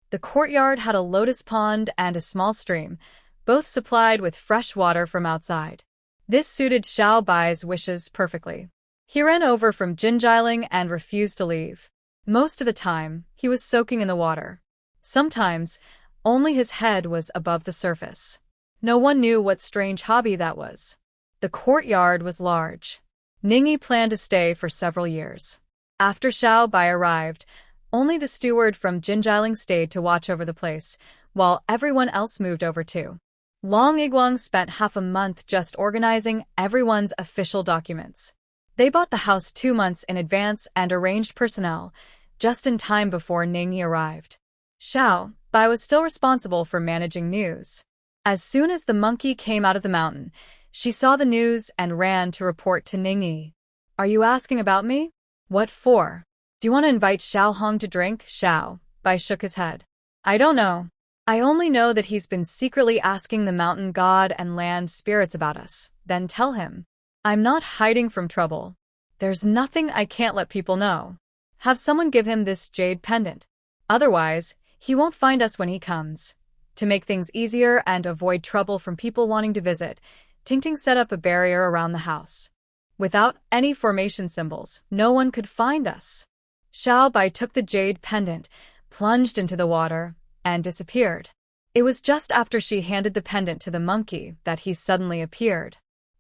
The courtyard had a lotus pond and a small stream, both supplied with fresh water from outside. This suited Xiao Bai's wishes perfectly. He ran over from Jinjiling and refused to leave. Most of the time, he was soaking in the water. Sometimes, only his head was above the surface. No one knew what strange hobby that was. The courtyard was large. Ning Yi planned to stay for several years. After Xiao Bai arrived, only the steward from Jinjiling stayed to watch over the place, while everyone else moved over too. Long Iguang spent half a month just organizing everyone's official documents. They bought the house 2 months in advance and arranged personnel, just in time before Ningyi arrived. Xiao Bai was still responsible for managing news. As soon as the monkey came out of the mountain, she saw the news and ran to report to Ningyi. Are you asking about me? What for? Do you want to invite Xiao Hong to drink? Xiao Bai shook his head. I don't know. I only know that he's been secretly asking the mountain god and land spirits about us. Then tell him. I'm not hiding from trouble. There's nothing I can't let people know. Have someone give him this jade pendant. Otherwise, he won't find us when he comes. To make things easier and avoid trouble from people wanting to visit, Tingting set up a barrier around the house. Without any formation symbols, no one could find us. Xiao Bai took the jade pendant, plunged into the water, and disappeared. It was just after she handed the pendant to the monkey that he suddenly appeared.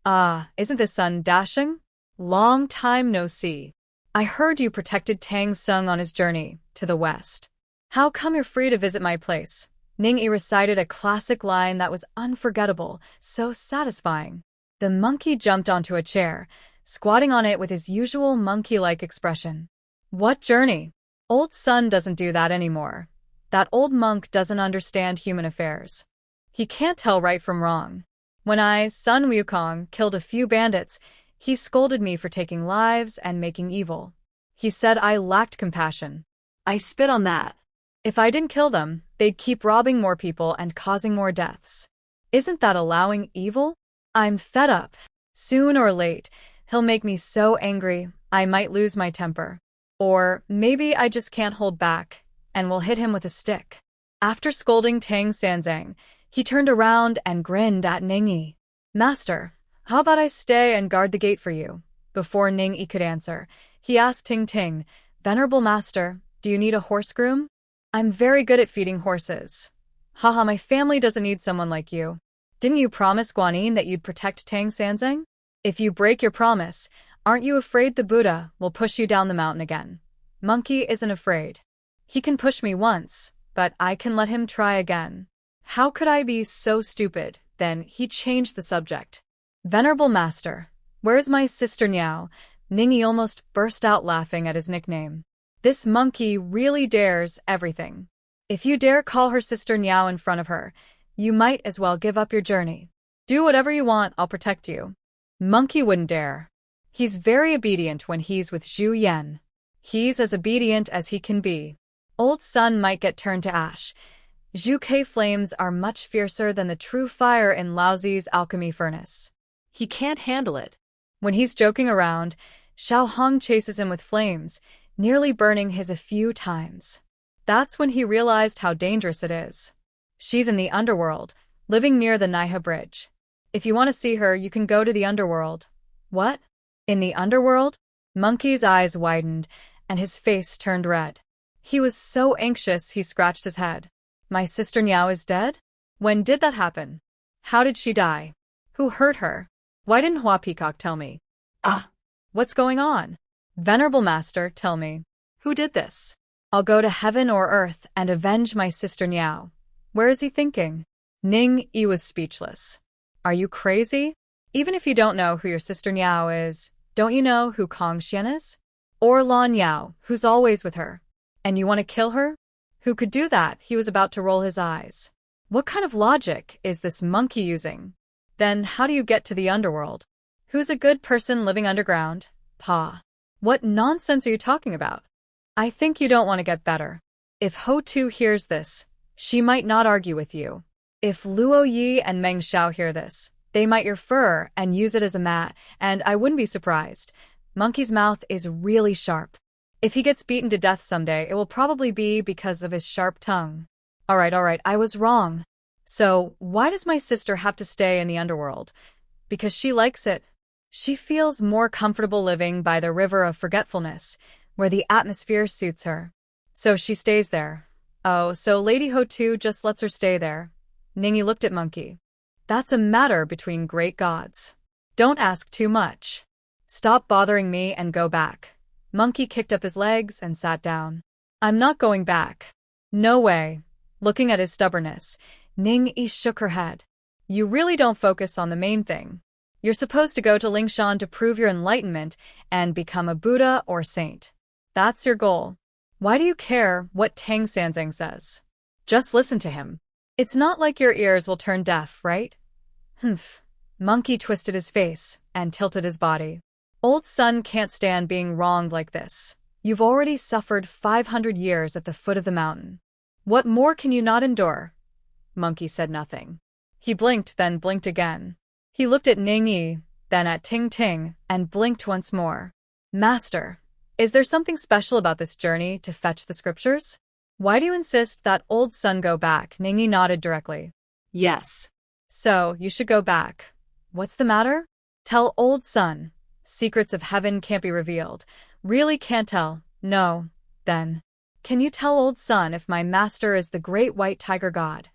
Ah, isn't the sun dashing? Long time no see. I heard you protected Tang Sung on his journey to the west. How come you're free to visit my place? Ningyi recited a classic line that was unforgettable, so satisfying. The monkey jumped onto a chair, squatting on it with his usual monkey-like expression. What journey? Old Sun doesn't do that anymore. That old monk doesn't understand human affairs. He can't tell right from wrong. When I, Sun Wukong, killed a few bandits, he scolded me for taking lives and making evil. He said I lacked compassion. I spit on that. If I didn't kill them, they'd keep robbing more people and causing more deaths. Isn't that allowing evil? I'm fed up. Soon or late, he'll make me so angry, I might lose my temper. Or maybe I just can't hold back, and will hit him with a stick. After scolding Tang Sanzang, he turned around and grinned at Ningyi. Master, how about I stay and guard the gate for you? Before Ningyi could answer, he asked Ting Ting, Venerable Master, do you need a horse groom? I'm very good at feeding horses. Haha, my family doesn't need someone like you. Didn't you promise Guanyin that you'd protect Tang Sanzang? If you break your promise, aren't you afraid the Buddha will push you down the mountain again? Monkey isn't afraid. He can push me once, but I can let him try again. How could I be so stupid? Then he changed the subject. Venerable Master, where's my sister Niao? Ningyi almost burst out laughing at his nickname. This monkey really dares everything. If you dare call her sister Niao in front of her, you might as well give up your journey. Do whatever you want, I'll protect you. Monkey wouldn't dare. He's very obedient when he's with Zhu Yan. He's as obedient as he can be. Old Sun might get turned to ash. Zhu Ke flames are much fiercer than the true fire in Laozi's alchemy furnace. He can't handle it. When he's joking around, Xiao Hong chases him with flames, nearly burning his a few times. That's when he realized how dangerous it is. She's in the underworld, living near the Naiha Bridge. If you want to see her, you can go to the underworld. What? In the underworld? Monkey's eyes widened, and his face turned red. He was so anxious he scratched his head. My sister Niao is dead? When did that happen? How did she die? Who hurt her? Why didn't Hua Peacock tell me? What's going on? Venerable Master, tell me. Who did this? I'll go to heaven or earth and avenge my sister Niao. Where is he thinking? Ningyi was speechless. Are you crazy? Even if you don't know who your sister Niao is, don't you know who Kong Xian is? Or Lan Yao, who's always with her? And you want to kill her? Who could do that? He was about to roll his eyes. What kind of logic is this monkey using? Then how do you get to the underworld? Who's a good person living underground? Pa. What nonsense are you talking about? I think you don't want to get better. If Ho Tu hears this, she might not argue with you. If Luo Yi and Meng Xiao hear this, they might ear fur and use it as a mat, and I wouldn't be surprised. Monkey's mouth is really sharp. If he gets beaten to death someday, it will probably be because of his sharp tongue. All right, I was wrong. So, why does my sister have to stay in the underworld? Because she likes it. She feels more comfortable living by the river of forgetfulness, where the atmosphere suits her. So she stays there. Oh, so Lady Ho Tu just lets her stay there. Ningyi looked at Monkey. That's a matter between great gods. Don't ask too much. Stop bothering me and go back. Monkey kicked up his legs and sat down. I'm not going back. No way. Looking at his stubbornness, Ningyi shook her head. You really don't focus on the main thing. You're supposed to go to Lingshan to prove your enlightenment and become a Buddha or saint. That's your goal. Why do you care what Tang Sanzang says? Just listen to him. It's not like your ears will turn deaf, right? Humph. Monkey twisted his face and tilted his body. Old Sun can't stand being wronged like this. You've already suffered 500 years at the foot of the mountain. What more can you not endure? Monkey said nothing. He blinked, then blinked again. He looked at Ningyi, then at Ting Ting, and blinked once more. Master, is there something special about this journey to fetch the scriptures? Why do you insist that Old Sun go back? Ningyi nodded directly. Yes. So, you should go back. What's the matter? Tell Old Sun. Secrets of heaven can't be revealed. Really can't tell. No. Then. Can you tell Old Sun if my master is the great white tiger god?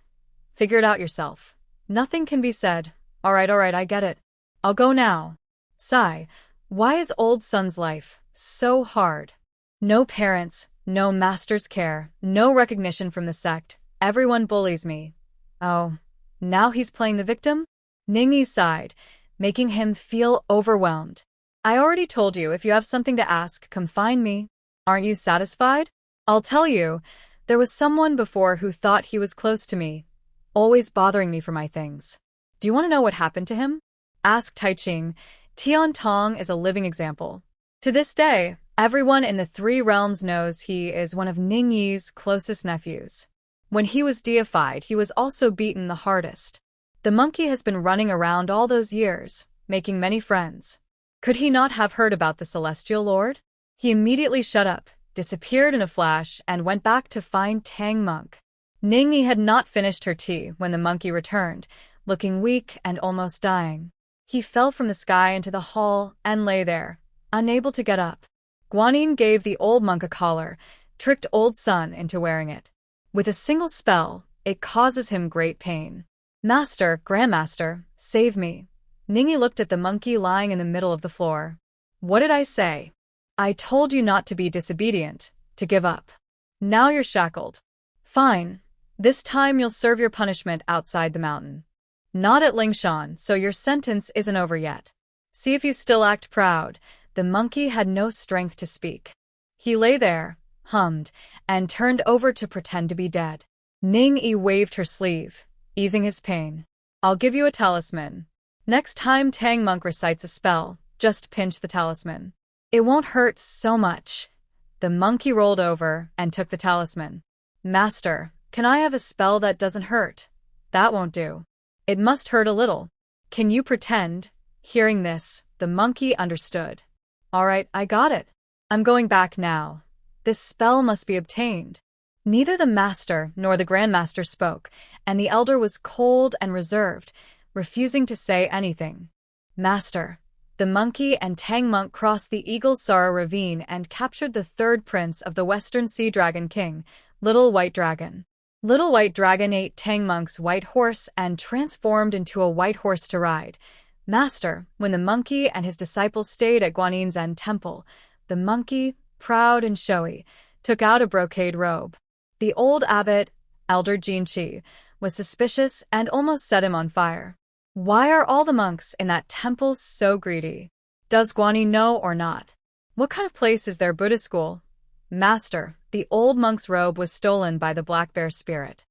Figure it out yourself. Nothing can be said. Alright, I get it. I'll go now. Sigh. Why is Old Sun's life so hard? No parents, no master's care, no recognition from the sect. Everyone bullies me. Oh, now he's playing the victim? Ningyi sighed, making him feel overwhelmed. I already told you if you have something to ask, come find me. Aren't you satisfied? I'll tell you, there was someone before who thought he was close to me, always bothering me for my things. Do you want to know what happened to him? Ask Taiching. Tian Tong is a living example. To this day, everyone in the Three Realms knows he is one of Ningyi's closest nephews. When he was deified, he was also beaten the hardest. The monkey has been running around all those years, making many friends. Could he not have heard about the Celestial Lord? He immediately shut up, disappeared in a flash, and went back to find Tang Monk. Ningyi had not finished her tea when the monkey returned, looking weak and almost dying. He fell from the sky into the hall and lay there, unable to get up. Guanyin gave the old monk a collar, tricked Old Sun into wearing it. With a single spell, it causes him great pain. Master, Grandmaster, save me. Ningyi looked at the monkey lying in the middle of the floor. What did I say? I told you not to be disobedient, to give up. Now you're shackled. Fine. This time you'll serve your punishment outside the mountain. Not at Lingshan, so your sentence isn't over yet. See if you still act proud. The monkey had no strength to speak. He lay there, hummed, and turned over to pretend to be dead. Ningyi waved her sleeve, easing his pain. I'll give you a talisman. Next time Tang Monk recites a spell, just pinch the talisman. It won't hurt so much. The monkey rolled over and took the talisman. Master, can I have a spell that doesn't hurt? That won't do. It must hurt a little. Can you pretend? Hearing this, the monkey understood. Alright, I got it. I'm going back now. This spell must be obtained. Neither the master nor the grandmaster spoke, and the elder was cold and reserved, refusing to say anything. Master. The monkey and Tang Monk crossed the Eagle Sara ravine and captured the third prince of the Western Sea Dragon King, Little White Dragon. Little White Dragon ate Tang Monk's white horse and transformed into a white horse to ride. Master, when the monkey and his disciples stayed at Guanyin's Zen temple, the monkey, proud and showy, took out a brocade robe. The old abbot, Elder Jinchi, was suspicious and almost set him on fire. Why are all the monks in that temple so greedy? Does Guanyin know or not? What kind of place is their Buddhist school? Master, the old monk's robe was stolen by the black bear spirit.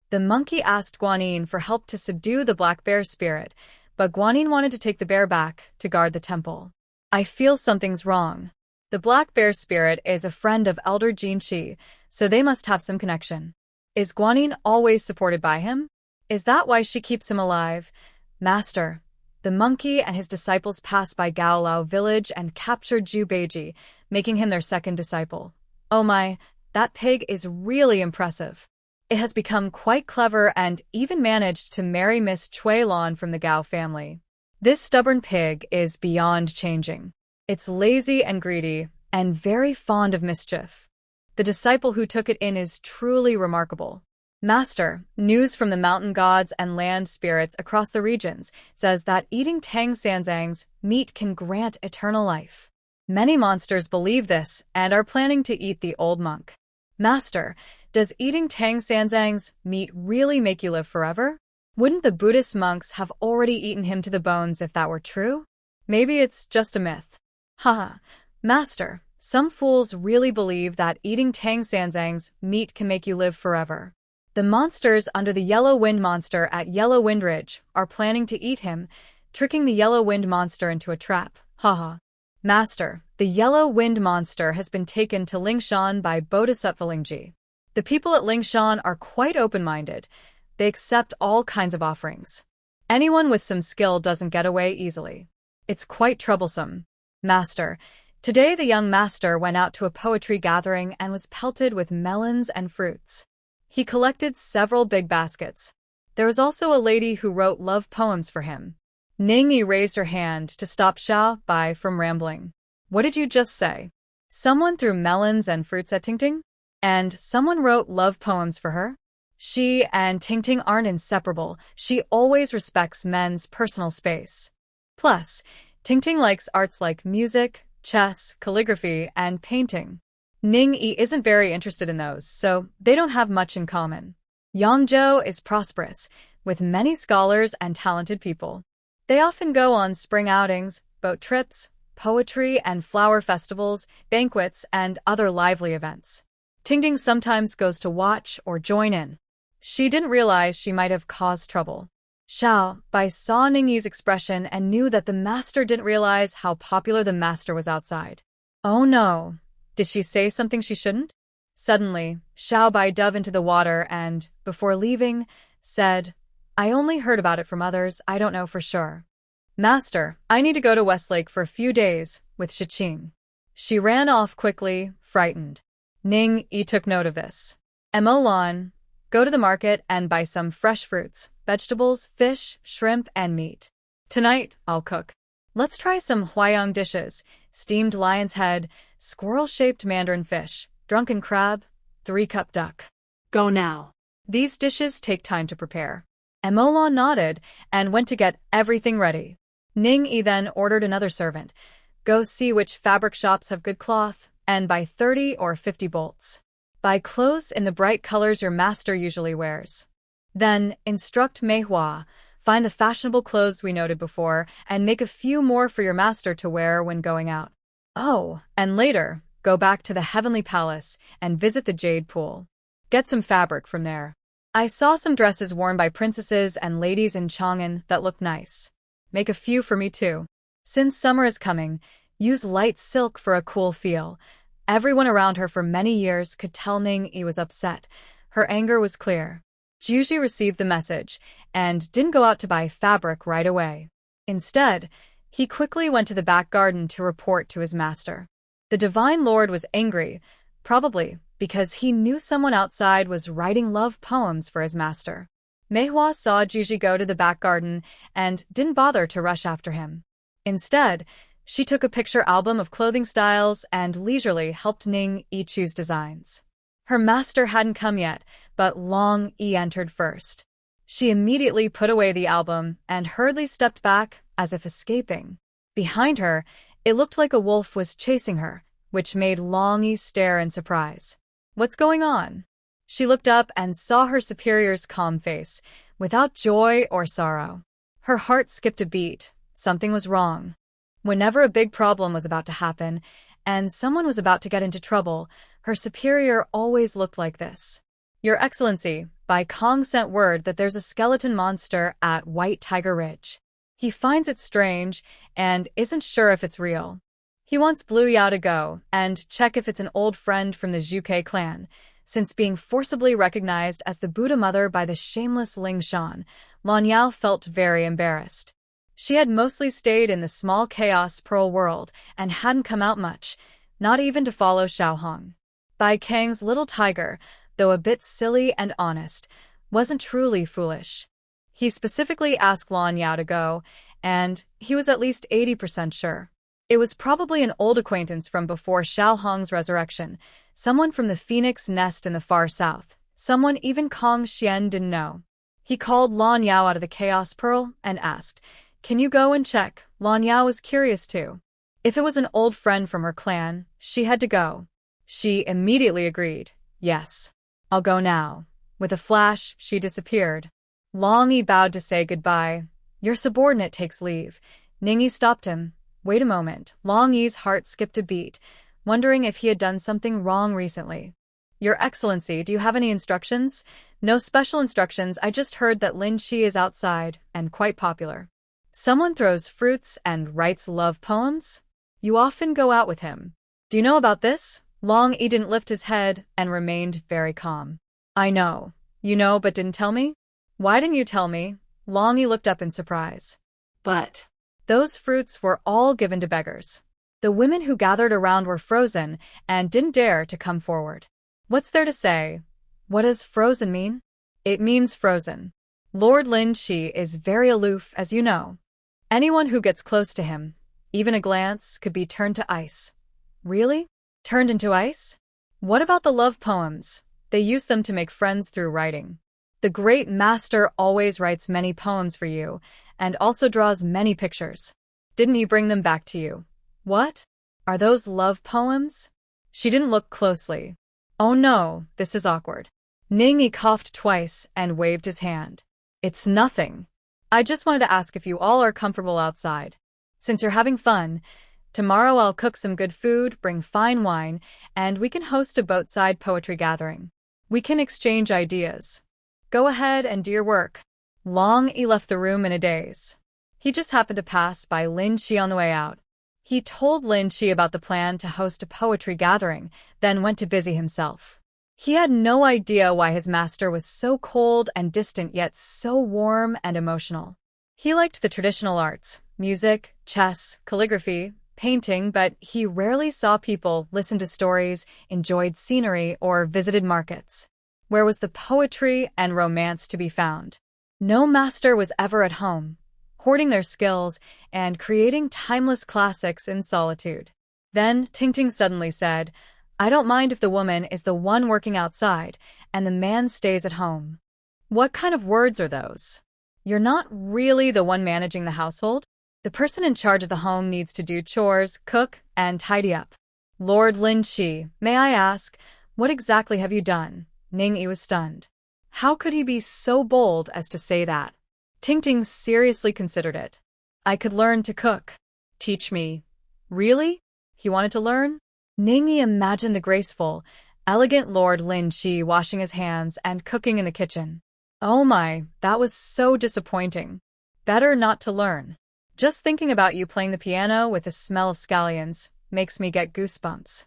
The monkey asked Guanyin for help to subdue the black bear spirit, but Guanyin wanted to take the bear back to guard the temple. I feel something's wrong. The black bear spirit is a friend of Elder Jinchi, so they must have some connection. Is Guanyin always supported by him? Is that why she keeps him alive? Master, the monkey and his disciples passed by Gaolao village and captured Zhu Beiji, making him their second disciple. Oh my, that pig is really impressive. It has become quite clever and even managed to marry Miss Cui Lan from the Gao family. This stubborn pig is beyond changing. It's lazy and greedy, and very fond of mischief. The disciple who took it in is truly remarkable. Master, news from the mountain gods and land spirits across the regions says that eating Tang Sanzang's meat can grant eternal life. Many monsters believe this and are planning to eat the old monk. Master, does eating Tang Sanzang's meat really make you live forever? Wouldn't the Buddhist monks have already eaten him to the bones if that were true? Maybe it's just a myth. Haha. Master, some fools really believe that eating Tang Sanzang's meat can make you live forever. The monsters under the Yellow Wind Monster at Yellow Wind Ridge are planning to eat him, tricking the Yellow Wind Monster into a trap. Haha. Master, the Yellow Wind Monster has been taken to Lingshan by Bodhisattva Lingji. The people at Lingshan are quite open-minded. They accept all kinds of offerings. Anyone with some skill doesn't get away easily. It's quite troublesome. Master, today the young master went out to a poetry gathering and was pelted with melons and fruits. He collected several big baskets. There was also a lady who wrote love poems for him. Ningyi raised her hand to stop Xiao Bai from rambling. What did you just say? Someone threw melons and fruits at Tingting? And someone wrote love poems for her? She and Tingting aren't inseparable. She always respects men's personal space. Plus, Tingting likes arts like music, chess, calligraphy, and painting. Ningyi isn't very interested in those, so they don't have much in common. Yangzhou is prosperous, with many scholars and talented people. They often go on spring outings, boat trips, poetry and flower festivals, banquets, and other lively events. Tingting sometimes goes to watch or join in. She didn't realize she might have caused trouble. Xiao Bai saw Ningyi's expression and knew that the master didn't realize how popular the master was outside. Oh no, did she say something she shouldn't? Suddenly, Xiao Bai dove into the water and, before leaving, said, I only heard about it from others, I don't know for sure. Master, I need to go to Westlake for a few days with Shiqing. She ran off quickly, frightened. Ningyi took note of this. Lan, go to the market and buy some fresh fruits, vegetables, fish, shrimp, and meat. Tonight, I'll cook. Let's try some Huayang dishes, steamed lion's head, squirrel-shaped mandarin fish, drunken crab, 3-cup duck. Go now. These dishes take time to prepare. Lan nodded and went to get everything ready. Ningyi then ordered another servant. Go see which fabric shops have good cloth, and buy 30 or 50 bolts. Buy clothes in the bright colors your master usually wears. Then instruct Manhwa, find the fashionable clothes we noted before, and make a few more for your master to wear when going out. Oh, and later, go back to the Heavenly Palace and visit the Jade Pool. Get some fabric from there. I saw some dresses worn by princesses and ladies in Chang'an that look nice. Make a few for me too. Since summer is coming, use light silk for a cool feel. Everyone around her for many years could tell Ningyi was upset. Her anger was clear. Juji received the message and didn't go out to buy fabric right away. Instead, he quickly went to the back garden to report to his master. The Divine Lord was angry, probably because he knew someone outside was writing love poems for his master. Manhwa saw Juji go to the back garden and didn't bother to rush after him. Instead, she took a picture album of clothing styles and leisurely helped Ningyi choose designs. Her master hadn't come yet, but Long Yi entered first. She immediately put away the album and hurriedly stepped back as if escaping. Behind her, it looked like a wolf was chasing her, which made Long Yi stare in surprise. What's going on? She looked up and saw her superior's calm face, without joy or sorrow. Her heart skipped a beat. Something was wrong. Whenever a big problem was about to happen, and someone was about to get into trouble, her superior always looked like this. Your Excellency, Bai Kong sent word that there's a skeleton monster at White Tiger Ridge. He finds it strange and isn't sure if it's real. He wants Blue Yao to go and check if it's an old friend from the Zhuke clan. Since being forcibly recognized as the Buddha mother by the shameless Ling Shan, Lan Yao felt very embarrassed. She had mostly stayed in the small chaos pearl world and hadn't come out much, not even to follow Xiao Hong. Bai Kang's little tiger, though a bit silly and honest, wasn't truly foolish. He specifically asked Lan Yao to go, and he was at least 80% sure. It was probably an old acquaintance from before Xiao Hong's resurrection, someone from the phoenix nest in the far south, someone even Kong Xian didn't know. He called Lan Yao out of the Chaos Pearl and asked, "Can you go and check?" Lan Yao was curious too. If it was an old friend from her clan, she had to go. She immediately agreed. Yes. I'll go now. With a flash, she disappeared. Long Yi bowed to say goodbye. Your subordinate takes leave. Ning Yi stopped him. Wait a moment. Long Yi's heart skipped a beat, wondering if he had done something wrong recently. Your Excellency, do you have any instructions? No special instructions, I just heard that Lin Shi is outside, and quite popular. Someone throws fruits and writes love poems? You often go out with him. Do you know about this? Long Yi didn't lift his head and remained very calm. I know. You know but didn't tell me? Why didn't you tell me? Long Yi looked up in surprise. But Those fruits were all given to beggars. The women who gathered around were frozen and didn't dare to come forward. What's there to say? What does frozen mean? It means frozen. Lord Lin Shi is very aloof, as you know. Anyone who gets close to him, even a glance, could be turned to ice. Really? Turned into ice? What about the love poems? They use them to make friends through writing. The great master always writes many poems for you, and also draws many pictures. Didn't he bring them back to you? What? Are those love poems? She didn't look closely. Oh no, this is awkward. Ning Yi coughed twice and waved his hand. It's nothing. I just wanted to ask if you all are comfortable outside. Since you're having fun, tomorrow I'll cook some good food, bring fine wine, and we can host a boatside poetry gathering. We can exchange ideas. Go ahead and do your work. Long Yi left the room in a daze. He just happened to pass by Lin Shi on the way out. He told Lin Shi about the plan to host a poetry gathering, then went to busy himself. He had no idea why his master was so cold and distant yet so warm and emotional. He liked the traditional arts, music, chess, calligraphy, painting, but he rarely saw people, listened to stories, enjoyed scenery, or visited markets. Where was the poetry and romance to be found? No master was ever at home, hoarding their skills and creating timeless classics in solitude. Then Ting suddenly said, I don't mind if the woman is the one working outside and the man stays at home. What kind of words are those? You're not really the one managing the household. The person in charge of the home needs to do chores, cook, and tidy up. Lord Lin Shi, may I ask, what exactly have you done? Ning Yi was stunned. How could he be so bold as to say that? Ting seriously considered it. I could learn to cook. Teach me. Really? He wanted to learn? Ning Yi imagined the graceful, elegant Lord Lin Shi washing his hands and cooking in the kitchen. Oh my, that was so disappointing. Better not to learn. Just thinking about you playing the piano with the smell of scallions makes me get goosebumps.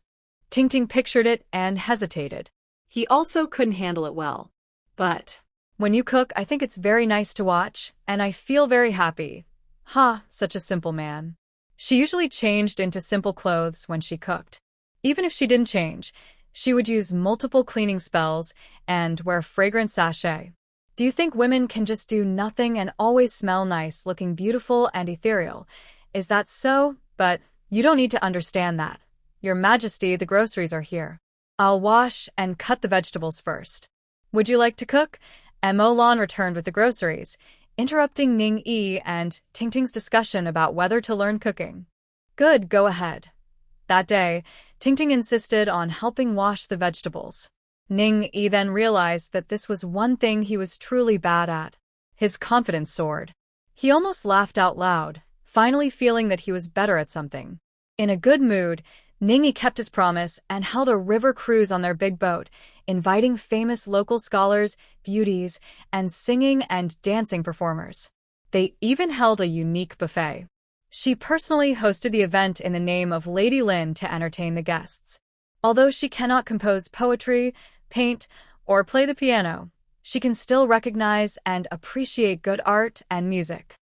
Ting pictured it and hesitated. he also couldn't handle it well. But When you cook, I think it's very nice to watch, and I feel very happy. Ha, such a simple man. She usually changed into simple clothes when she cooked. Even if she didn't change, she would use multiple cleaning spells and wear fragrant sachet. Do you think women can just do nothing and always smell nice, looking beautiful and ethereal? Is that so? But you don't need to understand that. Your Majesty, the groceries are here. I'll wash and cut the vegetables first. Would you like to cook? Mo Lan returned with the groceries, interrupting Ning Yi and Ting's discussion about whether to learn cooking. Good, go ahead. That day, Ting insisted on helping wash the vegetables. Ning Yi then realized that this was one thing he was truly bad at. His confidence soared. He almost laughed out loud, finally feeling that he was better at something. In a good mood, Ning Yi kept his promise and held a river cruise on their big boat, inviting famous local scholars, beauties, and singing and dancing performers. They even held a unique buffet. She personally hosted the event in the name of Lady Lin to entertain the guests. Although she cannot compose poetry, paint, or play the piano, she can still recognize and appreciate good art and music.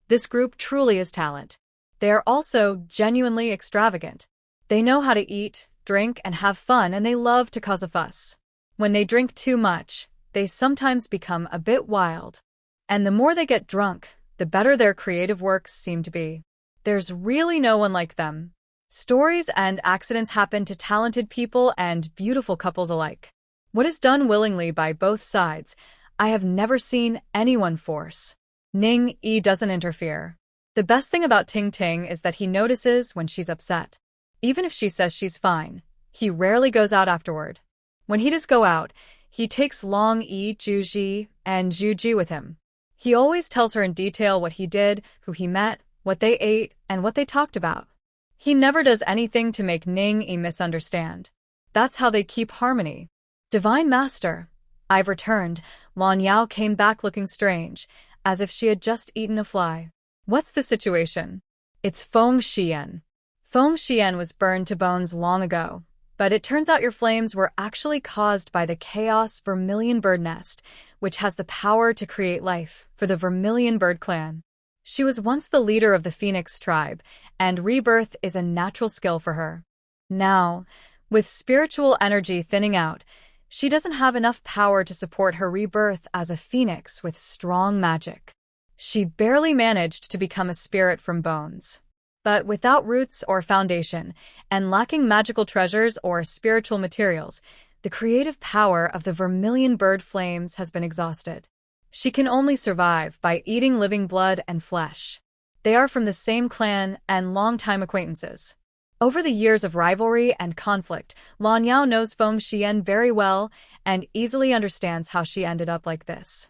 This group truly is talent. They are also genuinely extravagant. They know how to eat, drink, and have fun, and they love to cause a fuss. When they drink too much, they sometimes become a bit wild. And the more they get drunk, the better their creative works seem to be. There's really no one like them. Stories and accidents happen to talented people and beautiful couples alike. What is done willingly by both sides, I have never seen anyone force. Ning Yi doesn't interfere. The best thing about Ting is that he notices when she's upset. Even if she says she's fine, he rarely goes out afterward. When he does go out, he takes Long Yi, Juji, and Juji with him. He always tells her in detail what he did, who he met, what they ate, and what they talked about. He never does anything to make Ning-yi misunderstand. That's how they keep harmony. Divine Master, I've returned. Lan Yao came back looking strange, as if she had just eaten a fly. What's the situation? It's Feng Xian. Feng Xian was burned to bones long ago, but it turns out your flames were actually caused by the Chaos Vermilion Bird Nest, which has the power to create life for the Vermilion Bird clan. She was once the leader of the Phoenix tribe, and rebirth is a natural skill for her. Now, with spiritual energy thinning out, she doesn't have enough power to support her rebirth as a phoenix with strong magic. She barely managed to become a spirit from bones. But without roots or foundation, and lacking magical treasures or spiritual materials, the creative power of the Vermilion Bird flames has been exhausted. She can only survive by eating living blood and flesh. They are from the same clan and longtime acquaintances. Over the years of rivalry and conflict, Lan Yao knows Feng Xian very well and easily understands how she ended up like this.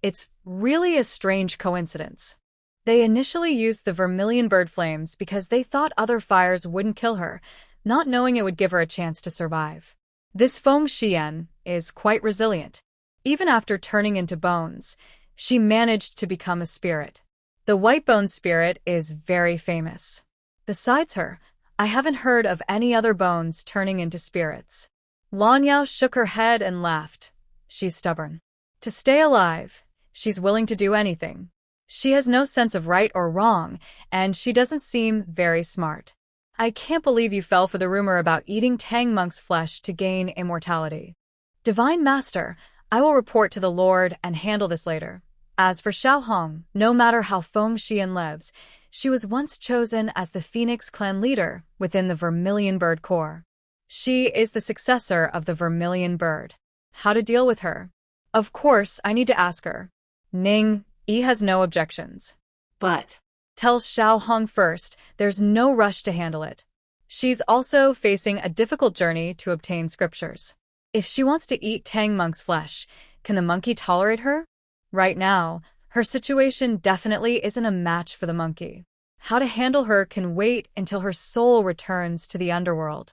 It's really a strange coincidence. They initially used the Vermilion Bird flames because they thought other fires wouldn't kill her, not knowing it would give her a chance to survive. This Feng Xian is quite resilient. Even after turning into bones, she managed to become a spirit. The White Bone spirit is very famous. Besides her, I haven't heard of any other bones turning into spirits. Lan Yao shook her head and laughed. She's stubborn. To stay alive, she's willing to do anything. She has no sense of right or wrong, and she doesn't seem very smart. I can't believe you fell for the rumor about eating Tang Monk's flesh to gain immortality. Divine Master, I will report to the Lord and handle this later. As for Xiao Hong, no matter how Feng Xian lives, she was once chosen as the Phoenix clan leader within the Vermilion Bird Corps. She is the successor of the Vermilion Bird. How to deal with her? Of course, I need to ask her. Ning-yi has no objections. But Tell Xiao Hong first, there's no rush to handle it. She's also facing a difficult journey to obtain scriptures. If she wants to eat Tang Monk's flesh, can the monkey tolerate her? Right now, her situation definitely isn't a match for the monkey. How to handle her can wait until her soul returns to the underworld.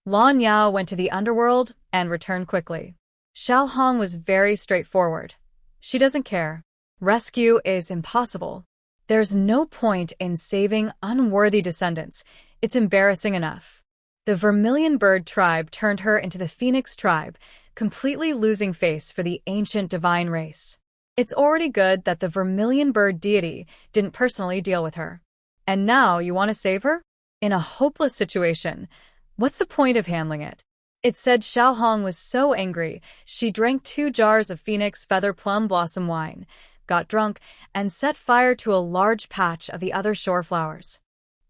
Lan Yao went to the underworld and returned quickly. Xiao Hong was very straightforward. She doesn't care. Rescue is impossible. There's no point in saving unworthy descendants. It's embarrassing enough. The Vermilion Bird tribe turned her into the Phoenix tribe, completely losing face for the ancient divine race. It's already good that the Vermilion Bird deity didn't personally deal with her. And now you want to save her? In a hopeless situation, what's the point of handling it? It said Xiao Hong was so angry, she drank 2 jars of Phoenix Feather Plum Blossom wine, got drunk, and set fire to a large patch of the other shore flowers.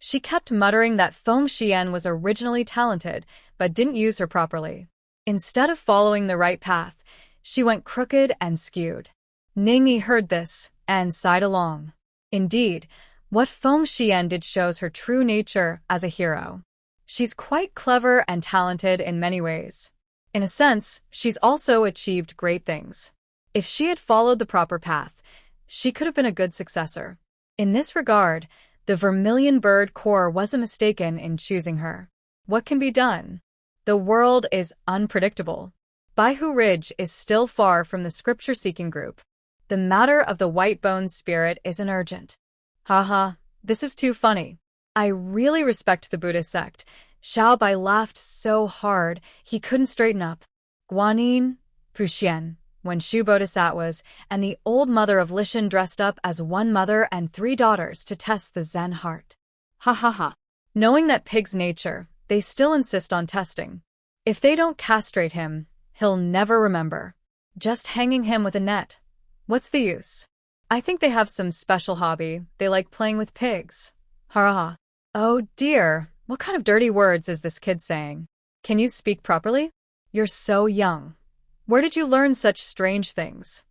She kept muttering that Feng Xian was originally talented, but didn't use her properly. Instead of following the right path, she went crooked and skewed. Ning-yi heard this and sighed along. Indeed, what Feng Xian did shows her true nature as a hero. She's quite clever and talented in many ways. In a sense, she's also achieved great things. If she had followed the proper path, she could have been a good successor. In this regard, the Vermilion Bird Corps wasn't mistaken in choosing her. What can be done? The world is unpredictable. Baihu Ridge is still far from the scripture-seeking group. The matter of the White Bones spirit isn't urgent. Haha, this is too funny. I really respect the Buddhist sect. Xiao Bai laughed so hard he couldn't straighten up. Guanyin, Fuxian, when Shu Bodhisattvas and the old mother of Lishan dressed up as one mother and 3 daughters to test the Zen heart. ha ha ha. Knowing that pig's nature, they still insist on testing. If they don't castrate him, he'll never remember. Just hanging him with a net. What's the use? I think they have some special hobby. They like playing with pigs. Ha. Oh dear, what kind of dirty words is this kid saying? Can you speak properly? You're so young. Where did you learn such strange things?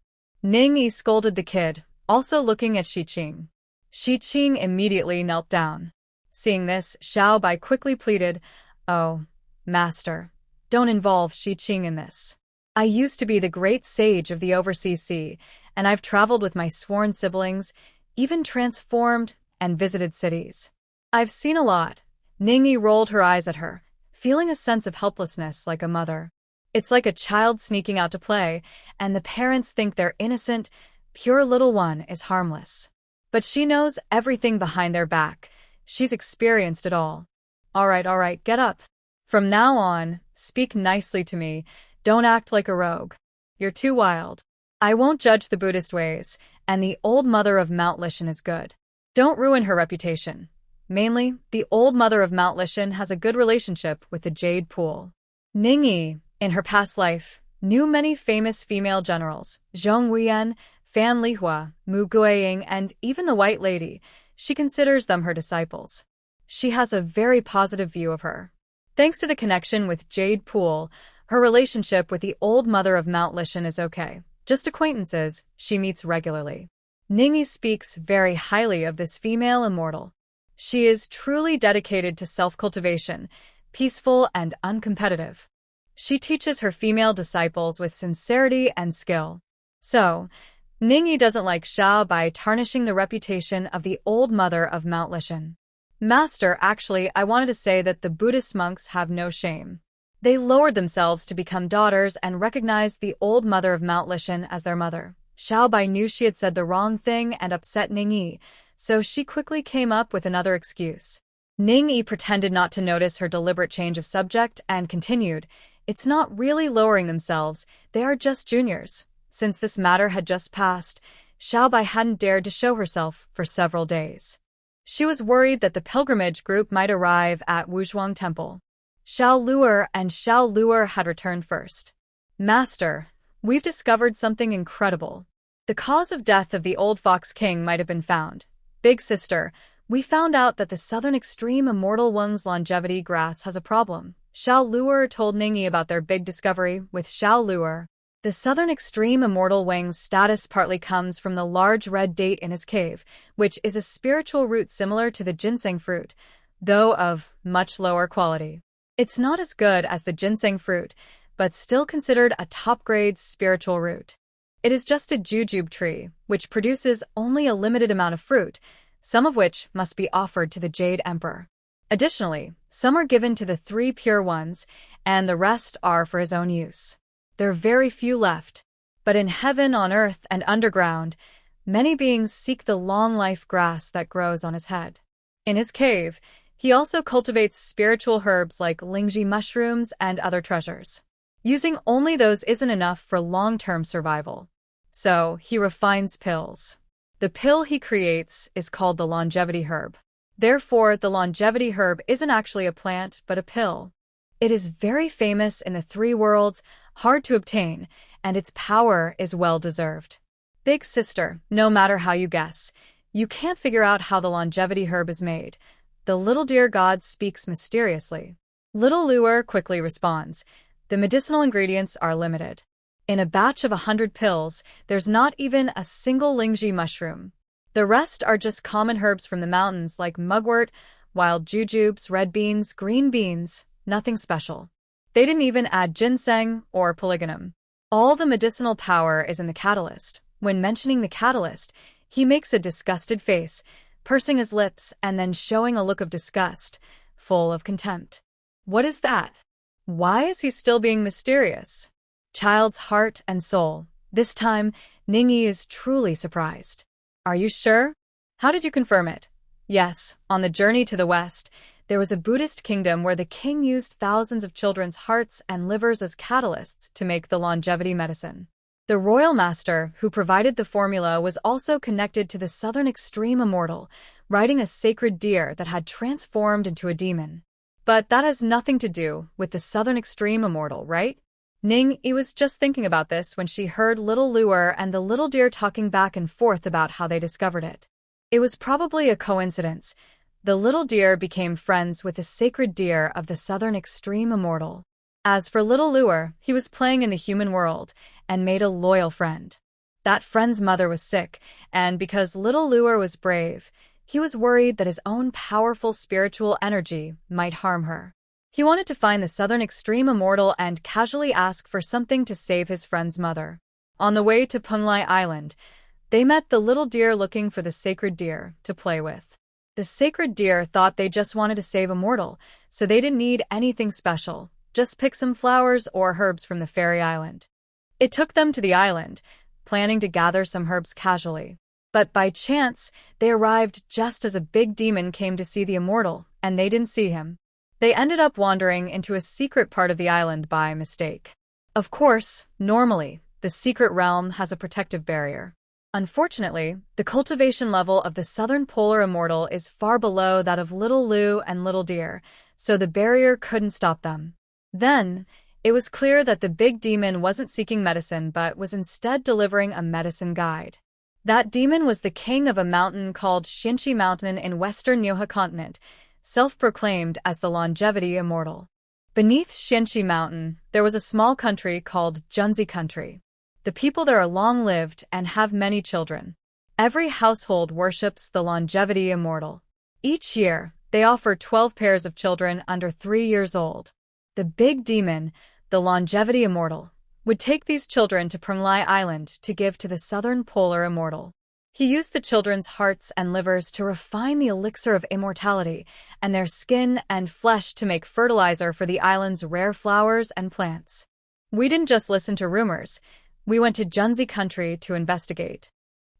Ning-yi scolded the kid, also looking at Shi-Qing. Shi-Qing immediately knelt down. Seeing this, Xiao Bai quickly pleaded, "Oh, master, don't involve Shi-Qing in this. I used to be the great sage of the overseas sea, and I've traveled with my sworn siblings, even transformed and visited cities. I've seen a lot. Ningyi rolled her eyes at her, feeling a sense of helplessness like a mother. It's like a child sneaking out to play, and the parents think their innocent, pure little one is harmless. But she knows everything behind their back. She's experienced it all. All right, get up. From now on, speak nicely to me. Don't act like a rogue. You're too wild. I won't judge the Buddhist ways, and the old mother of Mount Lishan is good. Don't ruin her reputation. Mainly, the old mother of Mount Lishan has a good relationship with the Jade Pool. Ningyi, in her past life, knew many famous female generals, Zhong Huiyan, Fan Lihua, Mu Guiying, and even the White Lady. She considers them her disciples. She has a very positive view of her. Thanks to the connection with Jade Pool, her relationship with the old mother of Mount Lishan is okay. Just acquaintances she meets regularly. Ningyi speaks very highly of this female immortal. She is truly dedicated to self-cultivation, peaceful and uncompetitive. She teaches her female disciples with sincerity and skill. So, Ningyi doesn't like Xiao by tarnishing the reputation of the old mother of Mount Lishan. Master, actually, I wanted to say that the Buddhist monks have no shame. They lowered themselves to become daughters and recognized the old mother of Mount Lishan as their mother. Xiao Bai knew she had said the wrong thing and upset Ningyi, so she quickly came up with another excuse. Ningyi pretended not to notice her deliberate change of subject and continued, "It's not really lowering themselves, they are just juniors." Since this matter had just passed, Xiao Bai hadn't dared to show herself for several days. She was worried that the pilgrimage group might arrive at Wuzhuang Temple. Xiao Luer and Xiao Luer had returned first. "Master, we've discovered something incredible. The cause of death of the old Fox King might have been found. Big sister, we found out that the Southern Extreme Immortal One's longevity grass has a problem." Xiao Luer told Ningyi about their big discovery with Xiao Luer. The Southern Extreme Immortal Wang's status partly comes from the large red date in his cave, which is a spiritual root similar to the ginseng fruit, though of much lower quality. It's not as good as the ginseng fruit, but still considered a top-grade spiritual root. It is just a jujube tree, which produces only a limited amount of fruit, some of which must be offered to the Jade Emperor. Additionally, some are given to the 3 pure ones, and the rest are for his own use. There are very few left, but in heaven, on earth, and underground, many beings seek the long-life grass that grows on his head. In his cave, he also cultivates spiritual herbs like lingji mushrooms and other treasures. Using only those isn't enough for long-term survival. So, he refines pills. The pill he creates is called the longevity herb. Therefore, the longevity herb isn't actually a plant, but a pill. It is very famous in the 3 worlds, hard to obtain, and its power is well-deserved. Big sister, no matter how you guess, you can't figure out how the longevity herb is made. The little deer god speaks mysteriously. Little Luer quickly responds, "The medicinal ingredients are limited. In a batch of 100 pills, there's not even a single lingji mushroom. The rest are just common herbs from the mountains like mugwort, wild jujubes, red beans, green beans, nothing special. They didn't even add ginseng or polygonum. All the medicinal power is in the catalyst." When mentioning the catalyst, he makes a disgusted face, pursing his lips and then showing a look of disgust, full of contempt. What is that? Why is he still being mysterious? Child's heart and soul. This time, Ningyi is truly surprised. "Are you sure? How did you confirm it?" "Yes, on the journey to the west, there was a Buddhist kingdom where the king used thousands of children's hearts and livers as catalysts to make the longevity medicine. The royal master who provided the formula was also connected to the Southern Extreme Immortal, riding a sacred deer that had transformed into a demon. But that has nothing to do with the Southern Extreme Immortal, right?" Ningyi was just thinking about this when she heard little Luer and the little deer talking back and forth about how they discovered it. It was probably a coincidence. The little deer became friends with the sacred deer of the Southern Extreme Immortal. As for little Luer, he was playing in the human world and made a loyal friend. That friend's mother was sick, and because little Luer was brave, he was worried that his own powerful spiritual energy might harm her. He wanted to find the southern extreme immortal and casually ask for something to save his friend's mother. On the way to Punglai Island, they met the little deer looking for the sacred deer to play with. The sacred deer thought they just wanted to save immortal, so they didn't need anything special, just pick some flowers or herbs from the fairy island. It took them to the island, planning to gather some herbs casually. But by chance, they arrived just as a big demon came to see the immortal, and they didn't see him. They ended up wandering into a secret part of the island by mistake. Of course, normally, the secret realm has a protective barrier. Unfortunately, the cultivation level of the southern polar immortal is far below that of Little Lou and Little Deer, so the barrier couldn't stop them. Then, it was clear that the big demon wasn't seeking medicine but was instead delivering a medicine guide. That demon was the king of a mountain called Xianxi Mountain in western Nyoha continent, self-proclaimed as the longevity immortal. Beneath Xianxi Mountain, there was a small country called Junzi Country. The people there are long-lived and have many children. Every household worships the longevity immortal. Each year, they offer 12 pairs of children under 3 years old. The big demon, the longevity immortal, would take these children to Punglai Island to give to the southern polar immortal. He used the children's hearts and livers to refine the elixir of immortality, and their skin and flesh to make fertilizer for the island's rare flowers and plants. We didn't just listen to rumors. We went to Junzi Country to investigate.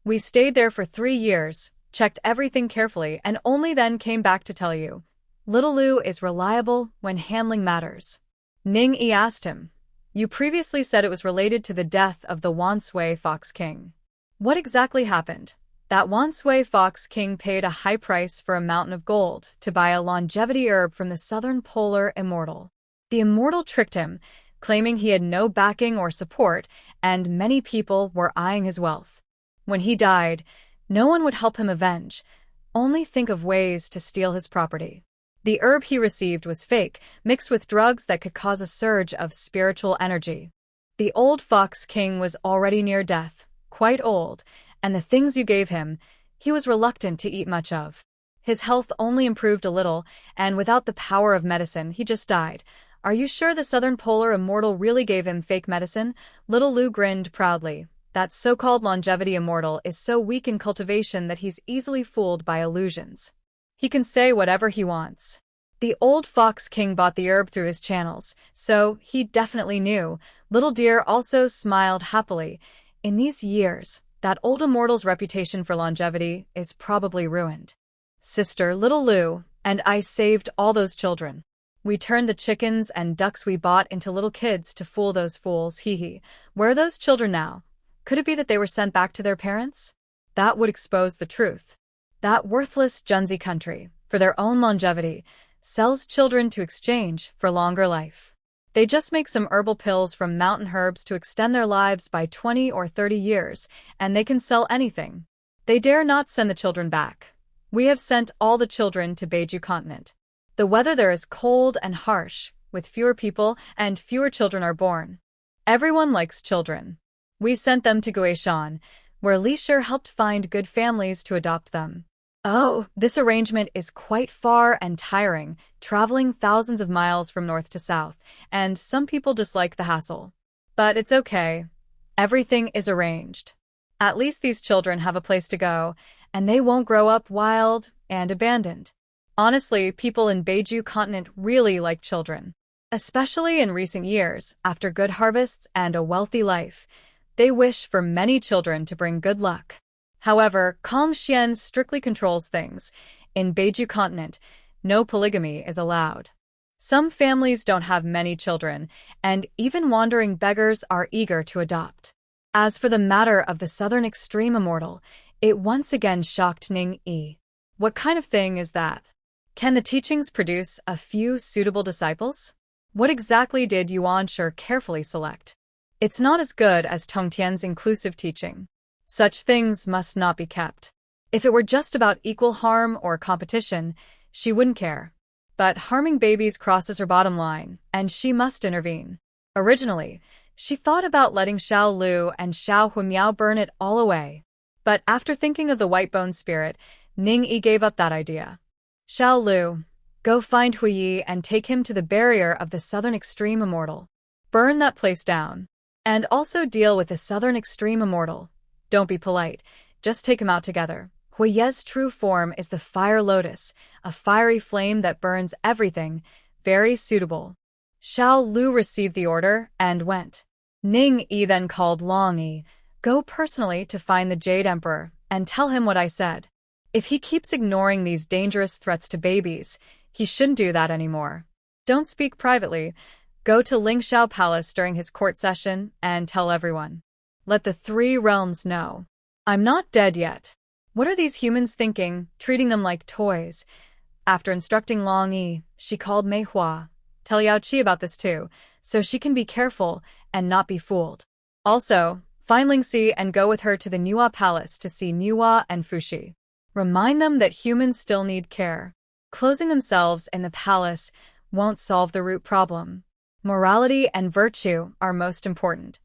We stayed there for 3 years, checked everything carefully, and only then came back to tell you. Little Lou is reliable when handling matters. Ning Yi asked him, "You previously said it was related to the death of the Wansui Fox King. What exactly happened?" That Wansui Fox King paid a high price for a mountain of gold to buy a longevity herb from the southern polar immortal. The immortal tricked him, claiming he had no backing or support, and many people were eyeing his wealth. When he died, no one would help him avenge, only think of ways to steal his property. The herb he received was fake, mixed with drugs that could cause a surge of spiritual energy. The old Fox King was already near death, quite old, and the things you gave him, he was reluctant to eat much of. His health only improved a little, and without the power of medicine, he just died. "Are you sure the southern polar immortal really gave him fake medicine?" Little Lou grinned proudly. That so-called longevity immortal is so weak in cultivation that he's easily fooled by illusions. He can say whatever he wants. The old Fox King bought the herb through his channels, so he definitely knew. Little Deer also smiled happily. In these years, that old immortal's reputation for longevity is probably ruined. "Sister, Little Lou, and I saved all those children. We turned the chickens and ducks we bought into little kids to fool those fools, hee. Where are those children now? Could it be that they were sent back to their parents? That would expose the truth. That worthless Junzi Country, for their own longevity, sells children to exchange for longer life. They just make some herbal pills from mountain herbs to extend their lives by 20 or 30 years, and they can sell anything. They dare not send the children back. We have sent all the children to Beiju continent. The weather there is cold and harsh, with fewer people and fewer children are born. Everyone likes children. We sent them to Guishan, where Li Shi helped find good families to adopt them." Oh, this arrangement is quite far and tiring, traveling thousands of miles from north to south, and some people dislike the hassle. But it's okay. Everything is arranged. At least these children have a place to go, and they won't grow up wild and abandoned. Honestly, people in Beiju continent really like children. Especially in recent years, after good harvests and a wealthy life, they wish for many children to bring good luck. However, Kongxian strictly controls things. In Beiju continent, no polygamy is allowed. Some families don't have many children, and even wandering beggars are eager to adopt. As for the matter of the southern extreme immortal, it once again shocked Ning Yi. What kind of thing is that? Can the teachings produce a few suitable disciples? What exactly did Yuan Shi carefully select? It's not as good as Tongtian's inclusive teaching. Such things must not be kept. If it were just about equal harm or competition, she wouldn't care. But harming babies crosses her bottom line, and she must intervene. Originally, she thought about letting Xiao Lu and Xiao Huimiao burn it all away. But after thinking of the white bone spirit, Ning Yi gave up that idea. "Xiao Lu, Go find Huiyi and take him to the barrier of the southern extreme immortal. Burn that place down. And also deal with the southern extreme immortal. Don't be polite, just take him out together. Huiye's true form is the fire lotus, a fiery flame that burns everything, very suitable. Xiao Lu received the order and went. Ning Yi then called Long Yi, go personally to find the Jade Emperor and tell him what I said. If he keeps ignoring these dangerous threats to babies, he shouldn't do that anymore. Don't speak privately. Go to Lingxiao Palace during his court session and tell everyone. Let the three realms know. I'm not dead yet. What are these humans thinking, treating them like toys? After instructing Long Yi, she called Manhwa. Tell Yao Qi about this too, so she can be careful and not be fooled. Also, find Lingxi and go with her to the Nuwa Palace to see Nuwa and Fuxi. Remind them that humans still need care. Closing themselves in the palace won't solve the root problem. Morality and virtue are most important.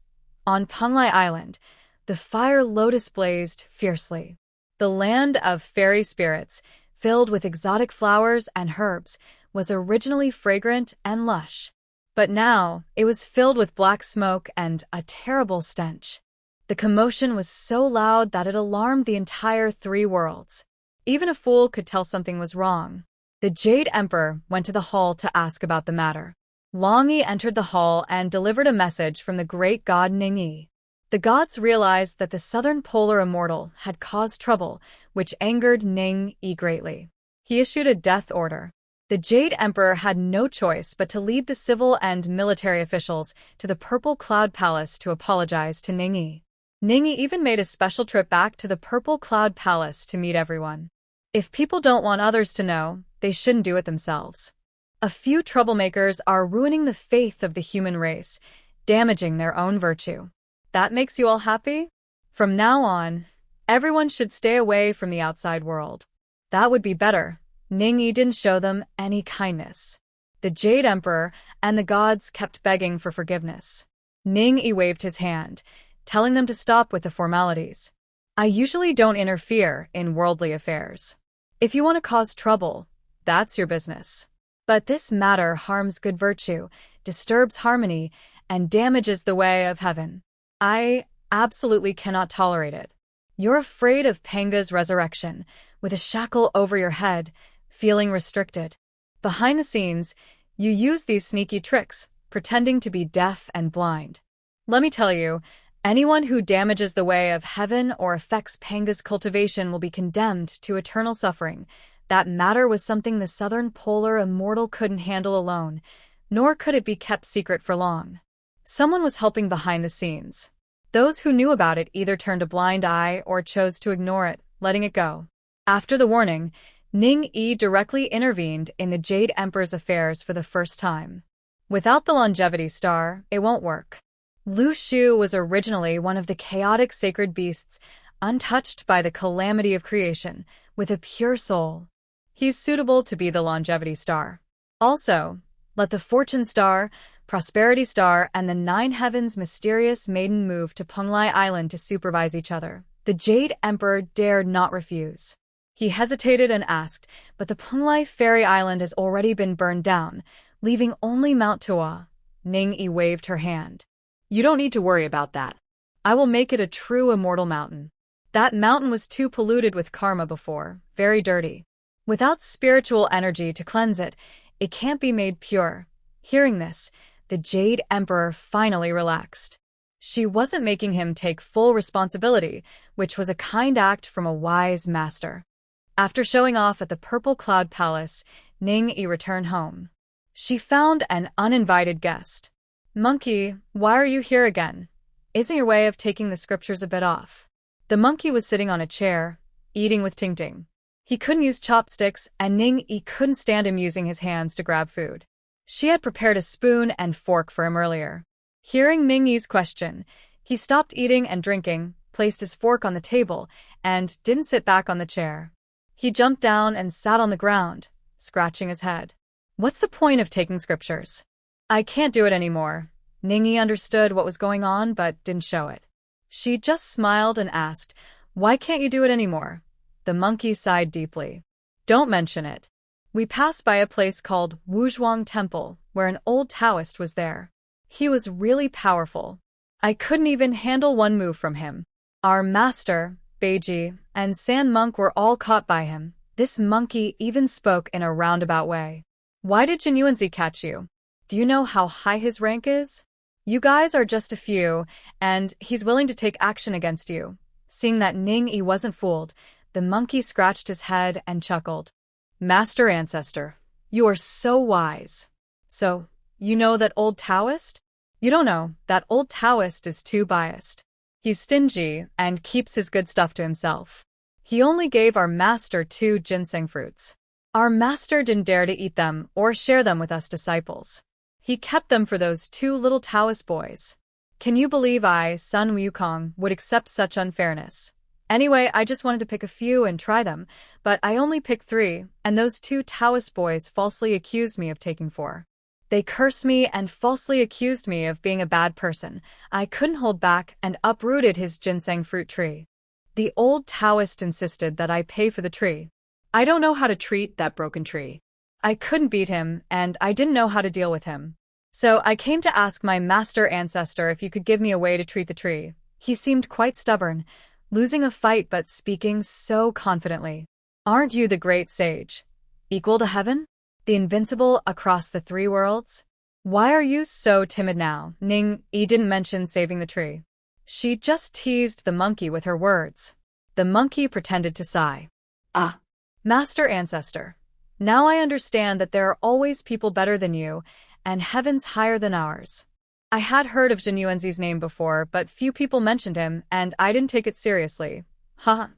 On Penglai Island, the fire lotus blazed fiercely. The land of fairy spirits, filled with exotic flowers and herbs, was originally fragrant and lush. But now, it was filled with black smoke and a terrible stench. The commotion was so loud that it alarmed the entire three worlds. Even a fool could tell something was wrong. The Jade Emperor went to the hall to ask about the matter. Long Yi entered the hall and delivered a message from the great god Ning Yi. The gods realized that the southern polar immortal had caused trouble, which angered Ning Yi greatly. He issued a death order. The Jade Emperor had no choice but to lead the civil and military officials to the Purple Cloud Palace to apologize to Ning Yi. Ning Yi even made a special trip back to the Purple Cloud Palace to meet everyone. If people don't want others to know, they shouldn't do it themselves. A few troublemakers are ruining the faith of the human race, damaging their own virtue. That makes you all happy? From now on, everyone should stay away from the outside world. That would be better. Ning Yi didn't show them any kindness. The Jade Emperor and the gods kept begging for forgiveness. Ning Yi waved his hand, telling them to stop with the formalities. I usually don't interfere in worldly affairs. If you want to cause trouble, that's your business. But this matter harms good virtue, disturbs harmony, and damages the way of heaven. I absolutely cannot tolerate it. You're afraid of Panga's resurrection, with a shackle over your head, feeling restricted. Behind the scenes, you use these sneaky tricks, pretending to be deaf and blind. Let me tell you, anyone who damages the way of heaven or affects Panga's cultivation will be condemned to eternal suffering. That matter was something the southern polar immortal couldn't handle alone, nor could it be kept secret for long. Someone was helping behind the scenes. Those who knew about it either turned a blind eye or chose to ignore it, letting it go. After the warning, Ning Yi directly intervened in the Jade Emperor's affairs for the first time. Without the longevity star, it won't work. Lu Shu was originally one of the chaotic sacred beasts, untouched by the calamity of creation, with a pure soul. He's suitable to be the longevity star. Also, let the fortune star, prosperity star, and the nine heavens mysterious maiden move to Penglai Island to supervise each other. The Jade Emperor dared not refuse. He hesitated and asked, but the Penglai Fairy Island has already been burned down, leaving only Mount Tuwa. Ning Yi waved her hand. You don't need to worry about that. I will make it a true immortal mountain. That mountain was too polluted with karma before, very dirty. Without spiritual energy to cleanse it, it can't be made pure. Hearing this, the Jade Emperor finally relaxed. She wasn't making him take full responsibility, which was a kind act from a wise master. After showing off at the Purple Cloud Palace, Ning Yi returned home. She found an uninvited guest. Monkey, why are you here again? Isn't your way of taking the scriptures a bit off? The monkey was sitting on a chair, eating with Ting Ting. He couldn't use chopsticks, and Ning Yi couldn't stand him using his hands to grab food. She had prepared a spoon and fork for him earlier. Hearing Ning Yi's question, he stopped eating and drinking, placed his fork on the table, and didn't sit back on the chair. He jumped down and sat on the ground, scratching his head. What's the point of taking scriptures? I can't do it anymore. Ning Yi understood what was going on but didn't show it. She just smiled and asked, why can't you do it anymore? The monkey sighed deeply. Don't mention it. We passed by a place called Wuzhuang Temple, where an old Taoist was there. He was really powerful. I couldn't even handle one move from him. Our master, Beiji, and San Monk were all caught by him. This monkey even spoke in a roundabout way. Why did Jin Yuanzi catch you? Do you know how high his rank is? You guys are just a few, and he's willing to take action against you. Seeing that Ning Yi wasn't fooled, the monkey scratched his head and chuckled. Master Ancestor, you are so wise. So, you know that old Taoist? You don't know, that old Taoist is too biased. He's stingy and keeps his good stuff to himself. He only gave our master 2 ginseng fruits. Our master didn't dare to eat them or share them with us disciples. He kept them for those 2 little Taoist boys. Can you believe I, Sun Wukong, would accept such unfairness? Anyway, I just wanted to pick a few and try them, but I only picked 3, and those 2 Taoist boys falsely accused me of taking 4. They cursed me and falsely accused me of being a bad person. I couldn't hold back and uprooted his ginseng fruit tree. The old Taoist insisted that I pay for the tree. I don't know how to treat that broken tree. I couldn't beat him, and I didn't know how to deal with him. So I came to ask my master ancestor if you could give me a way to treat the tree. He seemed quite stubborn, losing a fight but speaking so confidently. Aren't you the great sage? Equal to heaven? The invincible across the 3 worlds? Why are you so timid now? Ning Yi didn't mention saving the tree. She just teased the monkey with her words. The monkey pretended to sigh. Ah. Master Ancestor, now I understand that there are always people better than you, and heaven's higher than ours. I had heard of Jin Yuanzi's name before, but few people mentioned him, and I didn't take it seriously.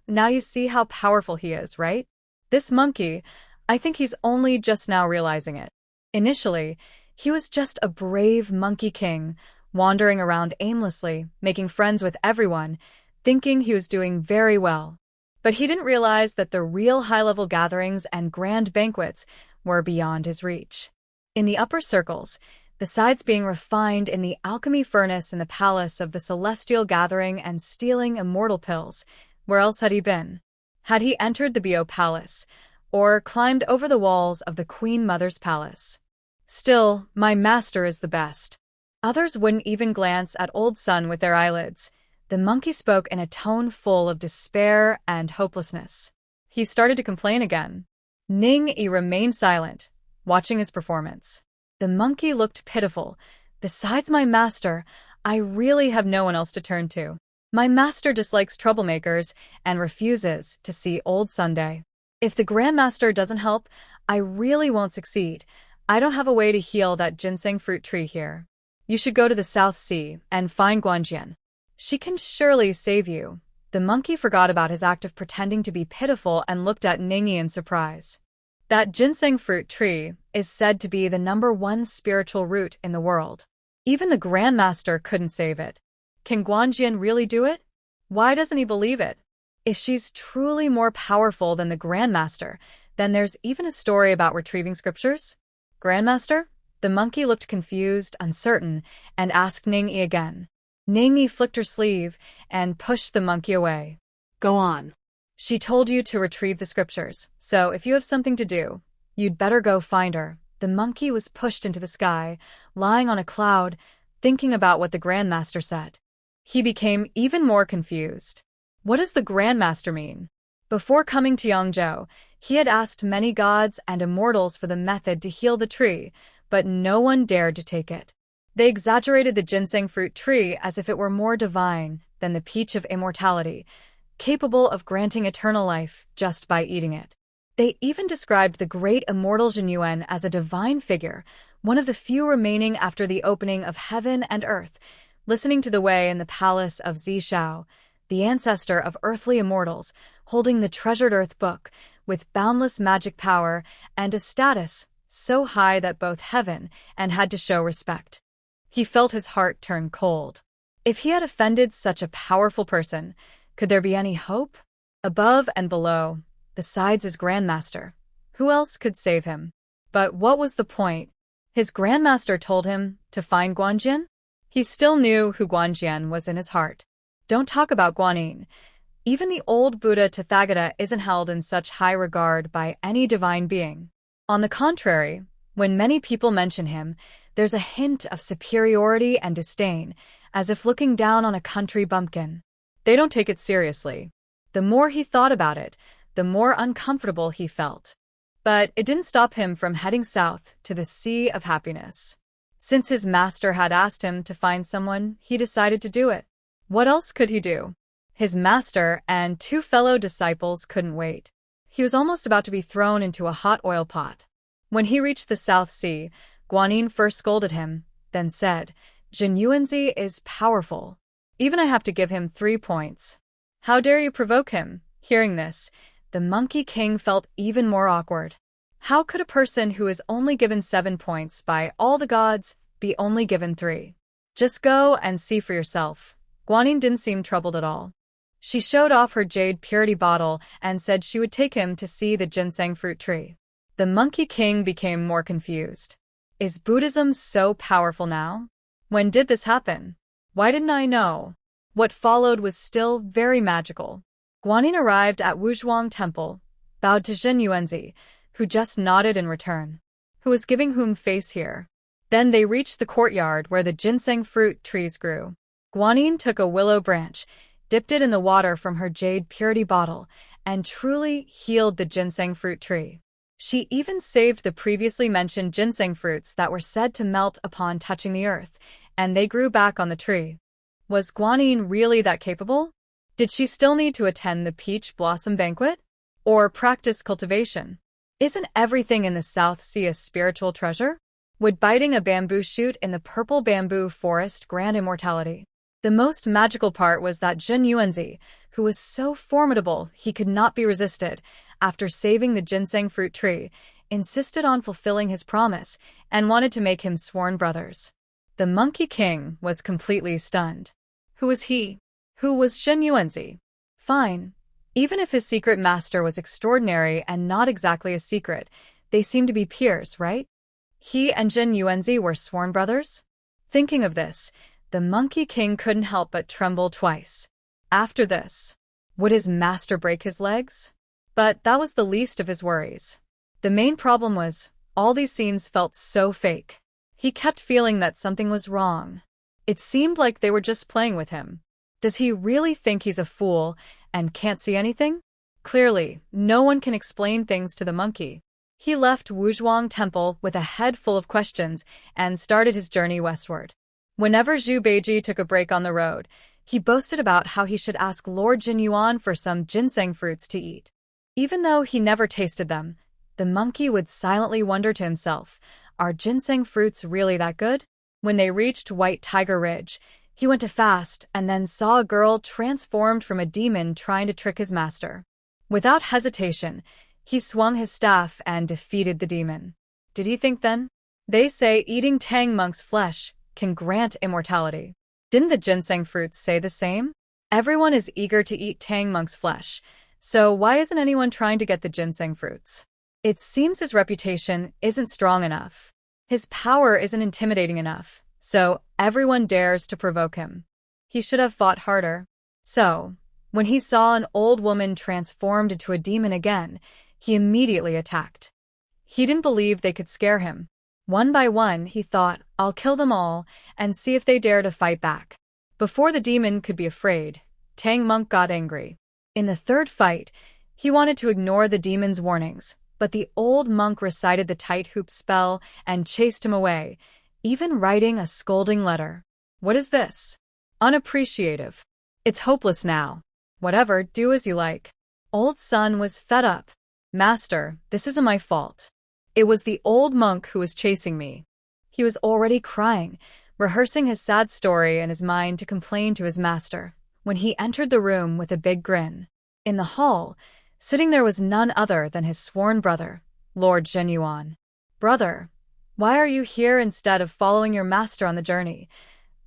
Now you see how powerful he is, right? This monkey, I think he's only just now realizing it. Initially, he was just a brave monkey king, wandering around aimlessly, making friends with everyone, thinking he was doing very well. But he didn't realize that the real high-level gatherings and grand banquets were beyond his reach. In the upper circles, besides being refined in the alchemy furnace in the palace of the celestial gathering and stealing immortal pills, where else had he been? Had he entered the Bio Palace, or climbed over the walls of the Queen Mother's palace? Still, my master is the best. Others wouldn't even glance at Old Sun with their eyelids. The monkey spoke in a tone full of despair and hopelessness. He started to complain again. Ning Yi remained silent, watching his performance. The monkey looked pitiful. Besides my master, I really have no one else to turn to. My master dislikes troublemakers and refuses to see Old Sunday. If the Grandmaster doesn't help, I really won't succeed. I don't have a way to heal that ginseng fruit tree here. You should go to the South Sea and find Guanjian. She can surely save you. The monkey forgot about his act of pretending to be pitiful and looked at Ning Yi in surprise. That ginseng fruit tree is said to be the #1 spiritual root in the world. Even the Grandmaster couldn't save it. Can Guanjian really do it? Why doesn't he believe it? If she's truly more powerful than the Grandmaster, then there's even a story about retrieving scriptures? Grandmaster? The monkey looked confused, uncertain, and asked Ning Yi again. Ning Yi flicked her sleeve and pushed the monkey away. Go on. She told you to retrieve the scriptures, so if you have something to do, you'd better go find her. The monkey was pushed into the sky, lying on a cloud, thinking about what the Grandmaster said. He became even more confused. What does the Grandmaster mean? Before coming to Yangzhou, he had asked many gods and immortals for the method to heal the tree, but no one dared to take it. They exaggerated the ginseng fruit tree as if it were more divine than the peach of immortality, capable of granting eternal life just by eating it. They even described the great immortal Jin Yuan as a divine figure, one of the few remaining after the opening of heaven and earth. Listening to the Wei in the palace of Zishao, the ancestor of earthly immortals, holding the treasured earth book, with boundless magic power and a status so high that both heaven and had to show respect. He felt his heart turn cold. If he had offended such a powerful person, could there be any hope? Above and below, besides his Grandmaster, who else could save him? But what was the point? His Grandmaster told him to find Guanjian? He still knew who Guanjian was in his heart. Don't talk about Guanyin. Even the old Buddha Tathagata isn't held in such high regard by any divine being. On the contrary, when many people mention him, there's a hint of superiority and disdain, as if looking down on a country bumpkin. They don't take it seriously. The more he thought about it, the more uncomfortable he felt. But it didn't stop him from heading south to the Sea of Happiness. Since his master had asked him to find someone, he decided to do it. What else could he do? His master and 2 fellow disciples couldn't wait. He was almost about to be thrown into a hot oil pot. When he reached the South Sea, Guanyin first scolded him, then said, "Jin Yuanzi is powerful. Even I have to give him 3 points. How dare you provoke him?" Hearing this, the Monkey King felt even more awkward. How could a person who is only given 7 points by all the gods be only given 3? Just go and see for yourself. Guanyin didn't seem troubled at all. She showed off her jade purity bottle and said she would take him to see the ginseng fruit tree. The Monkey King became more confused. Is Buddhism so powerful now? When did this happen? Why didn't I know? What followed was still very magical. Guanyin arrived at Wuzhuang Temple, bowed to Jin Yuanzi, who just nodded in return. Who was giving whom face here? Then they reached the courtyard where the ginseng fruit trees grew. Guanyin took a willow branch, dipped it in the water from her jade purity bottle, and truly healed the ginseng fruit tree. She even saved the previously mentioned ginseng fruits that were said to melt upon touching the earth, and they grew back on the tree. Was Guanyin really that capable? Did she still need to attend the peach blossom banquet? Or practice cultivation? Isn't everything in the South Sea a spiritual treasure? Would biting a bamboo shoot in the purple bamboo forest grant immortality? The most magical part was that Jin Yuanzi, who was so formidable he could not be resisted, after saving the ginseng fruit tree, insisted on fulfilling his promise and wanted to make him sworn brothers. The Monkey King was completely stunned. Who was he? Who was Jin Yuanzi? Fine. Even if his secret master was extraordinary and not exactly a secret, they seemed to be peers, right? He and Jin Yuanzi were sworn brothers? Thinking of this, the Monkey King couldn't help but tremble twice. After this, would his master break his legs? But that was the least of his worries. The main problem was, all these scenes felt so fake. He kept feeling that something was wrong. It seemed like they were just playing with him. Does he really think he's a fool and can't see anything? Clearly, no one can explain things to the monkey. He left Wuzhuang Temple with a head full of questions and started his journey westward. Whenever Zhu Beiji took a break on the road, he boasted about how he should ask Lord Jinyuan for some ginseng fruits to eat. Even though he never tasted them, the monkey would silently wonder to himself, are ginseng fruits really that good? When they reached White Tiger Ridge, he went to fast and then saw a girl transformed from a demon trying to trick his master. Without hesitation, he swung his staff and defeated the demon. Did he think then? They say eating Tang monk's flesh can grant immortality. Didn't the ginseng fruits say the same? Everyone is eager to eat Tang monk's flesh, so why isn't anyone trying to get the ginseng fruits? It seems his reputation isn't strong enough. His power isn't intimidating enough, so everyone dares to provoke him. He should have fought harder. So, when he saw an old woman transformed into a demon again, he immediately attacked. He didn't believe they could scare him. One by one, he thought, I'll kill them all and see if they dare to fight back. Before the demon could be afraid, Tang Monk got angry. In the third fight, he wanted to ignore the demon's warnings, but the old monk recited the tight hoop spell and chased him away, even writing a scolding letter. What is this? Unappreciative. It's hopeless now. Whatever, do as you like. Old Sun was fed up. Master, this isn't my fault. It was the old monk who was chasing me. He was already crying, rehearsing his sad story in his mind to complain to his master, when he entered the room with a big grin. In the hall, sitting there was none other than his sworn brother, Lord Jinyuan. Brother, why are you here instead of following your master on the journey?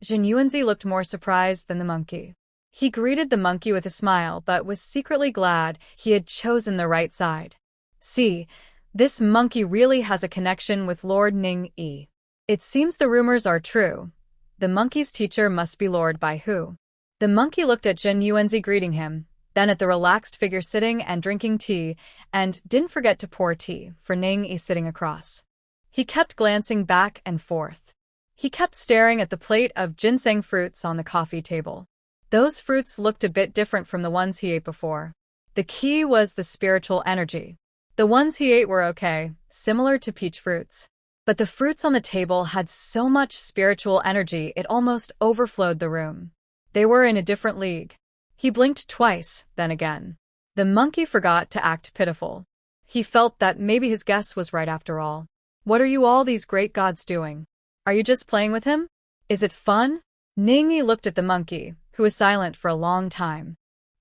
Jin Yuanzi looked more surprised than the monkey. He greeted the monkey with a smile but was secretly glad he had chosen the right side. See, this monkey really has a connection with Lord Ning Yi. It seems the rumors are true. The monkey's teacher must be Lord Bai Hu. The monkey looked at Jin Yuanzi greeting him, then at the relaxed figure sitting and drinking tea, and didn't forget to pour tea for Ning-yi sitting across. He kept glancing back and forth. He kept staring at the plate of ginseng fruits on the coffee table. Those fruits looked a bit different from the ones he ate before. The key was the spiritual energy. The ones he ate were okay, similar to peach fruits. But the fruits on the table had so much spiritual energy it almost overflowed the room. They were in a different league. He blinked twice, then again. The monkey forgot to act pitiful. He felt that maybe his guess was right after all. What are you all these great gods doing? Are you just playing with him? Is it fun? Ning-yi looked at the monkey, who was silent for a long time.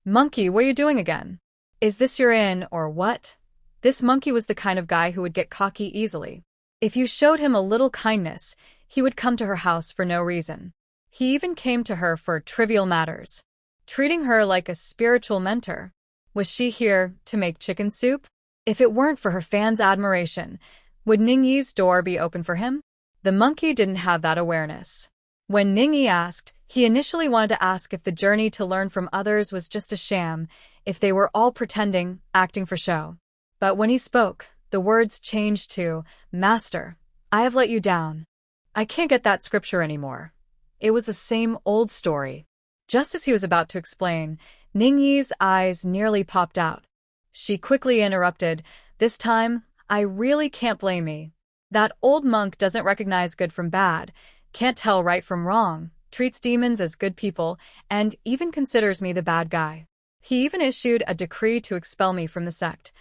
Monkey, what are you doing again? Is this your in, or what? This monkey was the kind of guy who would get cocky easily. If you showed him a little kindness, he would come to her house for no reason. He even came to her for trivial matters, treating her like a spiritual mentor. Was she here to make chicken soup? If it weren't for her fans' admiration, would Ning-yi's door be open for him? The monkey didn't have that awareness. When Ning-yi asked, he initially wanted to ask if the journey to learn from others was just a sham, if they were all pretending, acting for show. But when he spoke, the words changed to, Master, I have let you down. I can't get that scripture anymore. It was the same old story. Just as he was about to explain, Ning-yi's eyes nearly popped out. She quickly interrupted, this time, I really can't blame me. That old monk doesn't recognize good from bad, can't tell right from wrong, treats demons as good people, and even considers me the bad guy. He even issued a decree to expel me from the sect.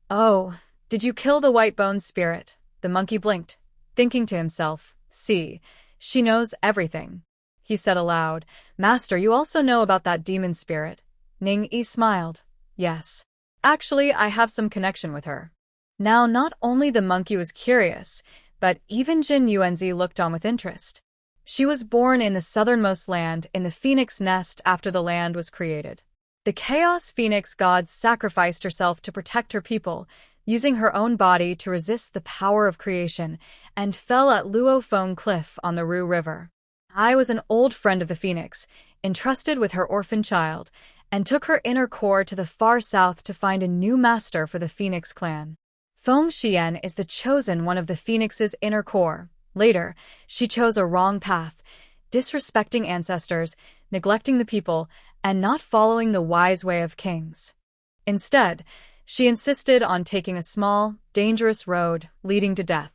Oh, did you kill the white bone spirit? The monkey blinked, thinking to himself, see, she knows everything. He said aloud, Master, you also know about that demon spirit. Ning-yi smiled. Yes. Actually, I have some connection with her. Now, not only the monkey was curious, but even Jin Yuanzi looked on with interest. She was born in the southernmost land in the phoenix nest after the land was created. The chaos phoenix god sacrificed herself to protect her people, using her own body to resist the power of creation, and fell at Luofeng Cliff on the Ru River. I was an old friend of the phoenix, entrusted with her orphan child, and took her inner core to the far south to find a new master for the phoenix clan. Feng Xian is the chosen one of the phoenix's inner core. Later, she chose a wrong path, disrespecting ancestors, neglecting the people, and not following the wise way of kings. Instead, she insisted on taking a small, dangerous road leading to death.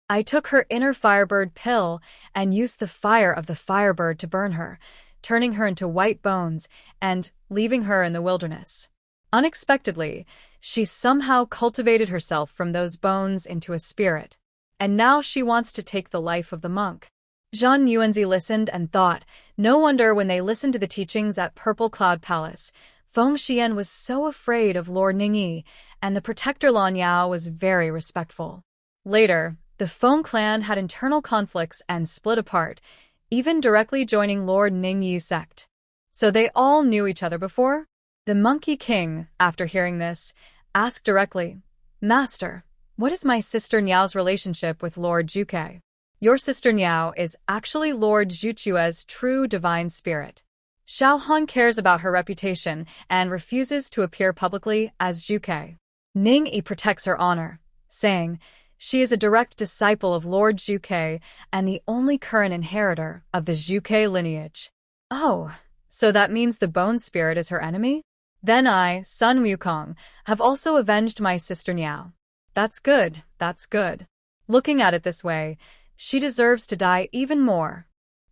I took her inner firebird pill and used the fire of the firebird to burn her, turning her into white bones and leaving her in the wilderness. Unexpectedly, she somehow cultivated herself from those bones into a spirit, and now she wants to take the life of the monk. Zhang Yuanzi listened and thought, no wonder when they listened to the teachings at Purple Cloud Palace, Feng Xian was so afraid of Lord Ningyi, and the protector Lan Yao was very respectful. Later, the Feng clan had internal conflicts and split apart, even directly joining Lord Ningyi's sect. So they all knew each other before? The Monkey King, after hearing this, asked directly, Master, what is my sister Niao's relationship with Lord Zhuke? Your sister Niao is actually Lord Zhuchue's true divine spirit. Xiao Han cares about her reputation and refuses to appear publicly as Zhuke. Ning-yi protects her honor, saying, she is a direct disciple of Lord Zhuke and the only current inheritor of the Zhuke lineage. Oh, so that means the bone spirit is her enemy? Then I, Sun Wukong, have also avenged my sister Niao. That's good, that's good. Looking at it this way, she deserves to die even more.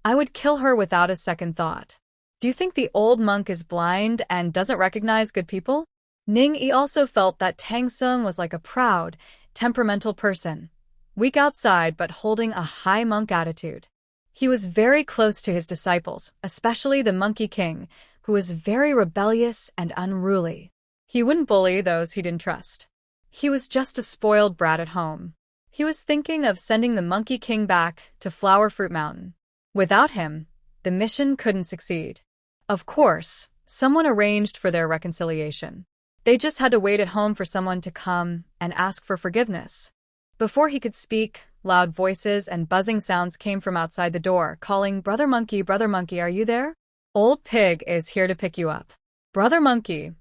I would kill her without a second thought. Do you think the old monk is blind and doesn't recognize good people? Ning-yi also felt that Tang Sung was like a proud, temperamental person, weak outside but holding a high monk attitude. He was very close to his disciples, especially the Monkey King, who was very rebellious and unruly. He wouldn't bully those he didn't trust. He was just a spoiled brat at home. He was thinking of sending the Monkey King back to Flower Fruit Mountain. Without him, the mission couldn't succeed. Of course, someone arranged for their reconciliation. They just had to wait at home for someone to come and ask for forgiveness. Before he could speak, loud voices and buzzing sounds came from outside the door, calling, Brother Monkey, are you there? Old Pig is here to pick you up. Brother Monkey.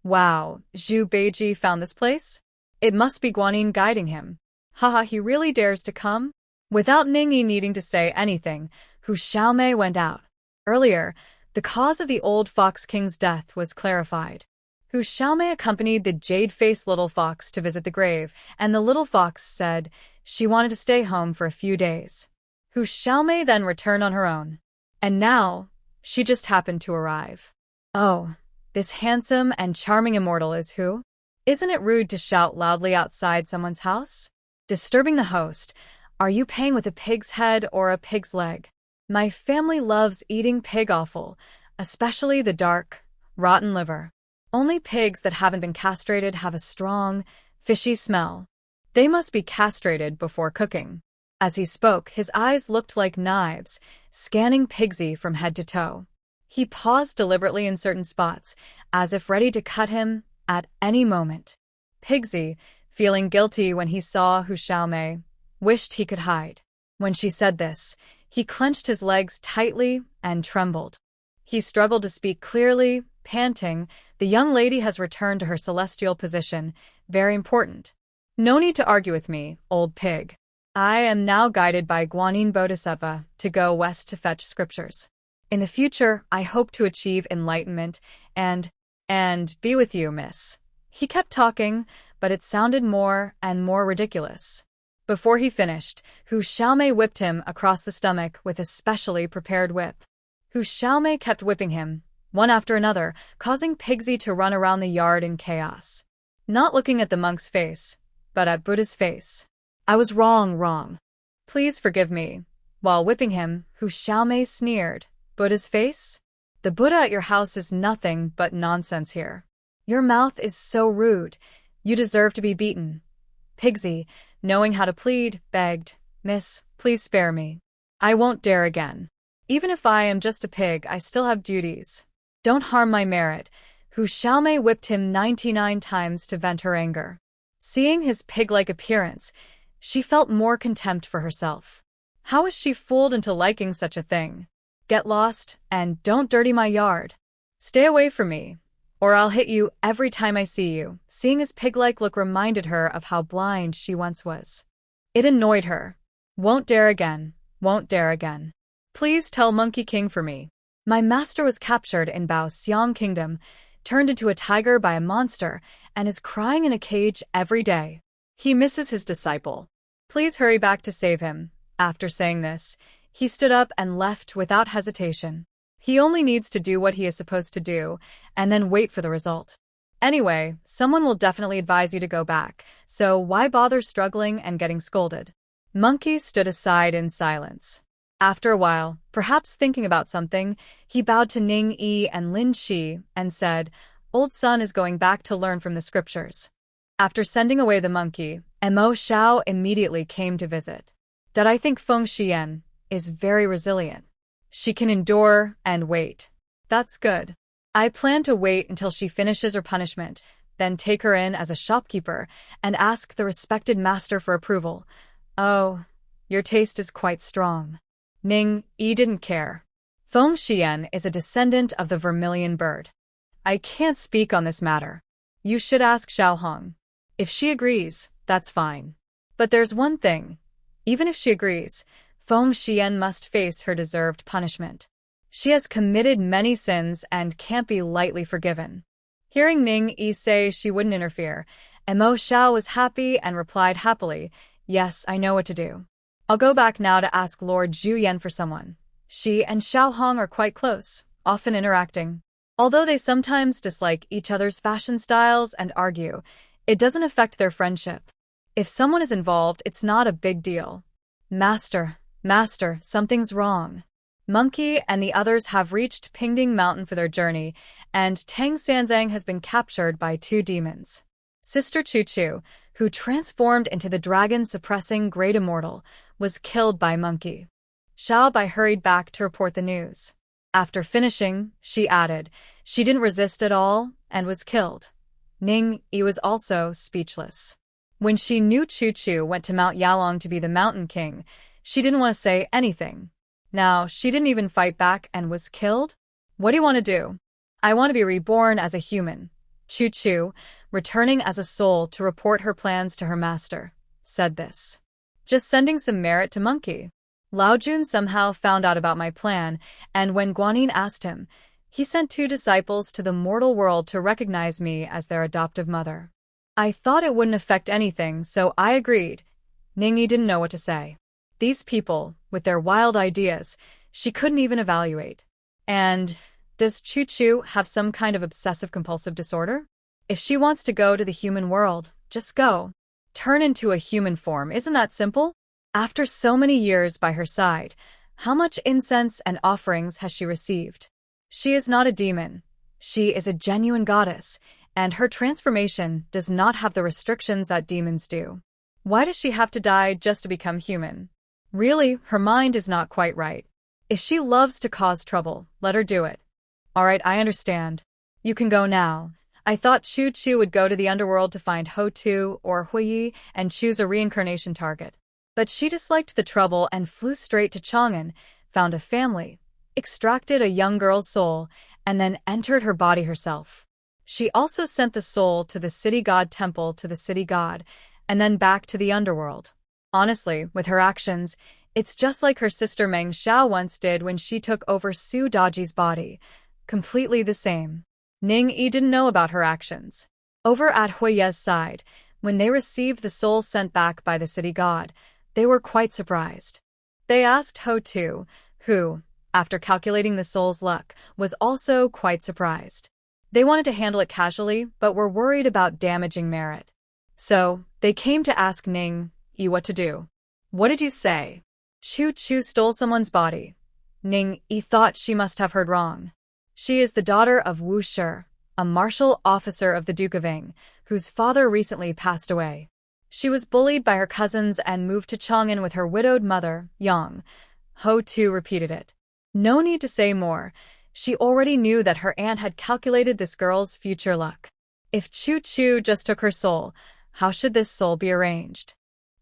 Wow, Zhu Beiji found this place? It must be Guanyin guiding him. Haha, he really dares to come? Without Ningyi needing to say anything, Hu Xiaomei went out. Earlier, the cause of the old Fox King's death was clarified. Hu Xiaomei accompanied the jade-faced little fox to visit the grave, and the little fox said she wanted to stay home for a few days. Hu Xiaomei then returned on her own. And now, she just happened to arrive. Oh, this handsome and charming immortal is who? Isn't it rude to shout loudly outside someone's house? Disturbing the host, are you paying with a pig's head or a pig's leg? My family loves eating pig offal, especially the dark, rotten liver. Only pigs that haven't been castrated have a strong, fishy smell. They must be castrated before cooking. As he spoke, his eyes looked like knives, scanning Pigsy from head to toe. He paused deliberately in certain spots, as if ready to cut him at any moment. Pigsy, feeling guilty when he saw Hu Xiaomei, wished he could hide. When she said this, he clenched his legs tightly and trembled. He struggled to speak clearly, panting, "The young lady has returned to her celestial position. Very important. No need to argue with me, old pig. I am now guided by Guanyin Bodhisattva to go west to fetch scriptures. In the future, I hope to achieve enlightenment and be with you, miss." He kept talking, but it sounded more and more ridiculous. Before he finished, Hu Xiaomei whipped him across the stomach with a specially prepared whip. Hu Xiaomei kept whipping him, one after another, causing Pigsy to run around the yard in chaos. Not looking at the monk's face, but at Buddha's face. "I was wrong. Please forgive me." While whipping him, Hu Xiaomei sneered. "Buddha's face? The Buddha at your house is nothing but nonsense here. Your mouth is so rude. You deserve to be beaten." Pigsy, knowing how to plead, begged, "Miss, please spare me. I won't dare again. Even if I am just a pig, I still have duties. Don't harm my merit." Hu Xiaomei whipped him 99 times to vent her anger. Seeing his pig-like appearance, she felt more contempt for herself. How was she fooled into liking such a thing? "Get lost, and don't dirty my yard. Stay away from me, or I'll hit you every time I see you." Seeing his pig-like look reminded her of how blind she once was. It annoyed her. Won't dare again. Please tell Monkey King for me. My master was captured in Bao Xiang Kingdom, turned into a tiger by a monster, and is crying in a cage every day. He misses his disciple. Please hurry back to save him." After saying this, he stood up and left without hesitation. He only needs to do what he is supposed to do, and then wait for the result. Anyway, someone will definitely advise you to go back, so why bother struggling and getting scolded? Monkey stood aside in silence. After a while, perhaps thinking about something, he bowed to Ning Yi and Lin Qi and said, "Old son is going back to learn from the scriptures." After sending away the monkey, Mo Xiao immediately came to visit. "Did I think Feng Xian is very resilient. She can endure and wait. That's good. I plan to wait until she finishes her punishment, then take her in as a shopkeeper and ask the respected master for approval." "Oh, your taste is quite strong." Ning Yi didn't care. Feng Xian is a descendant of the vermilion bird. "I can't speak on this matter. You should ask Xiao Hong. If she agrees, that's fine. But there's one thing. Even if she agrees, Feng Xian must face her deserved punishment. She has committed many sins and can't be lightly forgiven." Hearing Ning Yi say she wouldn't interfere, Mo Xiao was happy and replied happily, "Yes, I know what to do. I'll go back now to ask Lord Zhu Yan for someone." She and Xiao Hong are quite close, often interacting. Although they sometimes dislike each other's fashion styles and argue, it doesn't affect their friendship. If someone is involved, it's not a big deal. Master, something's wrong." Monkey and the others have reached Pingding Mountain for their journey, and Tang Sanzang has been captured by 2 demons. Sister Chu Chu, who transformed into the dragon-suppressing Great Immortal, was killed by Monkey. Xiao Bai hurried back to report the news. After finishing, she added, she didn't resist at all and was killed. Ning Yi was also speechless. When she knew Chu Chu went to Mount Yalong to be the Mountain King, she didn't want to say anything. Now, she didn't even fight back and was killed? What do you want to do? I want to be reborn as a human. Chu Chu, returning as a soul to report her plans to her master, said this. Just sending some merit to Monkey. Lao Jun somehow found out about my plan, and when Guanyin asked him, he sent 2 disciples to the mortal world to recognize me as their adoptive mother. I thought it wouldn't affect anything, so I agreed. Ningyi didn't know what to say. These people, with their wild ideas, she couldn't even evaluate. And does Chu Chu have some kind of obsessive-compulsive disorder? If she wants to go to the human world, just go. Turn into a human form, isn't that simple? After so many years by her side, how much incense and offerings has she received? She is not a demon. She is a genuine goddess, and her transformation does not have the restrictions that demons do. Why does she have to die just to become human? Really, her mind is not quite right. If she loves to cause trouble, let her do it. All right, I understand. You can go now. I thought Chu Chu would go to the underworld to find Ho Tu or Hui Yi and choose a reincarnation target. But she disliked the trouble and flew straight to Chang'an, found a family, extracted a young girl's soul, and then entered her body herself. She also sent the soul to the city god temple to the city god, and then back to the underworld. Honestly, with her actions, it's just like her sister Meng Xiao once did when she took over Su Daji's body. Completely the same. Ning Yi didn't know about her actions. Over at Huiye's side, when they received the soul sent back by the city god, they were quite surprised. They asked Ho Tu, who, after calculating the soul's luck, was also quite surprised. They wanted to handle it casually, but were worried about damaging merit. So, they came to ask Ning Yi what to do. What did you say? Chu Chu stole someone's body. Ning Yi thought she must have heard wrong. She is the daughter of Wu Shi, a martial officer of the Duke of Ying, whose father recently passed away. She was bullied by her cousins and moved to Chang'an with her widowed mother, Yang. Ho Tu repeated it. No need to say more. She already knew that her aunt had calculated this girl's future luck. If Chu Chu just took her soul, how should this soul be arranged?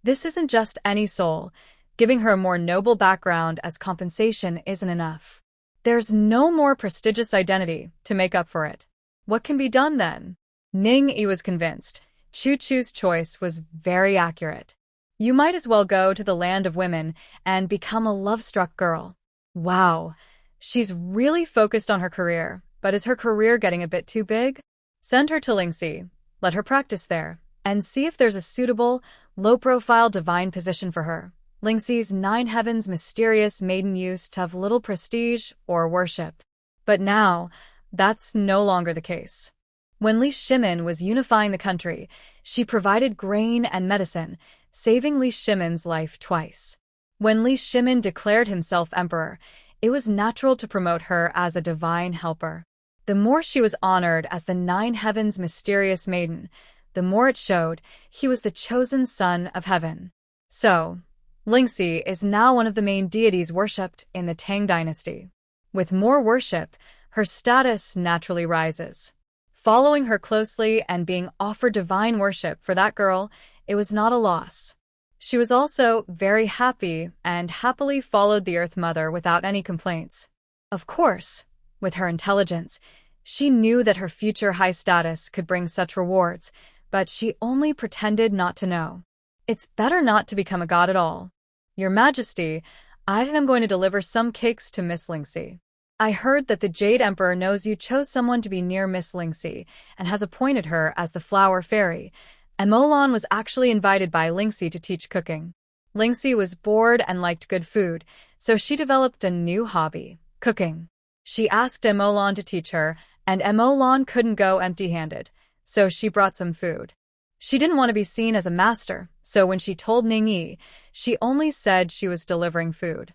This isn't just any soul. Giving her a more noble background as compensation isn't enough. There's no more prestigious identity to make up for it. What can be done then? Ning Yi was convinced. Chu Chu's choice was very accurate. You might as well go to the land of women and become a love-struck girl. Wow, she's really focused on her career, but is her career getting a bit too big? Send her to Lingxi, let her practice there, and see if there's a suitable, low-profile divine position for her. Lingxi's 9 heavens mysterious maiden used to have little prestige or worship. But now, that's no longer the case. When Li Shimin was unifying the country, she provided grain and medicine, saving Li Shimin's life twice. When Li Shimin declared himself emperor, it was natural to promote her as a divine helper. The more she was honored as the 9 heavens mysterious maiden, the more it showed he was the chosen son of heaven. So, Lingxi is now one of the main deities worshipped in the Tang dynasty. With more worship, her status naturally rises. Following her closely and being offered divine worship for that girl, it was not a loss. She was also very happy and happily followed the Earth Mother without any complaints. Of course, with her intelligence, she knew that her future high status could bring such rewards, but she only pretended not to know. It's better not to become a god at all. Your Majesty, I am going to deliver some cakes to Miss Lingxi. I heard that the Jade Emperor knows you chose someone to be near Miss Lingxi and has appointed her as the Flower Fairy. Emolan was actually invited by Lingxi to teach cooking. Lingxi was bored and liked good food, so she developed a new hobby, cooking. She asked Emolan to teach her, and Emolan couldn't go empty-handed, so she brought some food. She didn't want to be seen as a master, so when she told Ning Yi, she only said she was delivering food.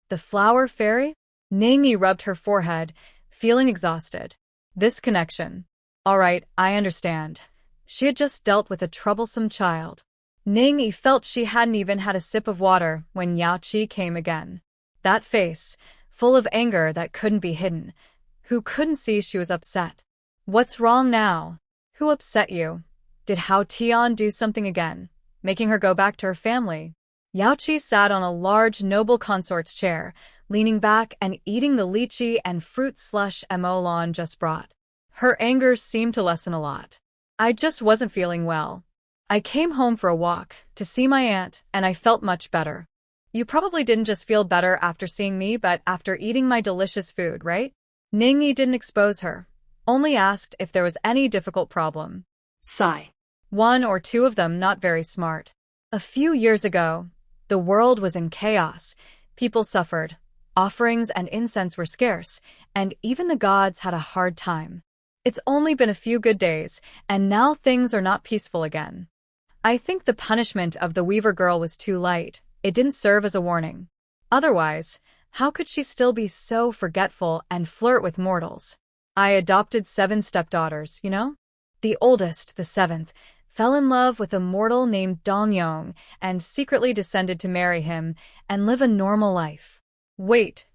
The Flower Fairy? Ning Yi rubbed her forehead, feeling exhausted. This connection. All right, I understand. She had just dealt with a troublesome child. Ning Yi felt she hadn't even had a sip of water when Yao Qi came again. That face, full of anger that couldn't be hidden. Who couldn't see she was upset? What's wrong now? Who upset you? Did Hao Tian do something again, making her go back to her family? Yaoqi sat on a large noble consort's chair, leaning back and eating the lychee and fruit slush Emolan just brought. Her anger seemed to lessen a lot. I just wasn't feeling well. I came home for a walk to see my aunt, and I felt much better. You probably didn't just feel better after seeing me, but after eating my delicious food, right? Ningyi didn't expose her, only asked if there was any difficult problem. Sigh. One or two of them not very smart. A few years ago, the world was in chaos. People suffered, offerings and incense were scarce, and even the gods had a hard time. It's only been a few good days, and now things are not peaceful again. I think the punishment of the Weaver girl was too light. It didn't serve as a warning. Otherwise, how could she still be so forgetful and flirt with mortals? I adopted 7 stepdaughters, you know? The oldest, the 7th, fell in love with a mortal named Dongyong and secretly descended to marry him and live a normal life. Wait,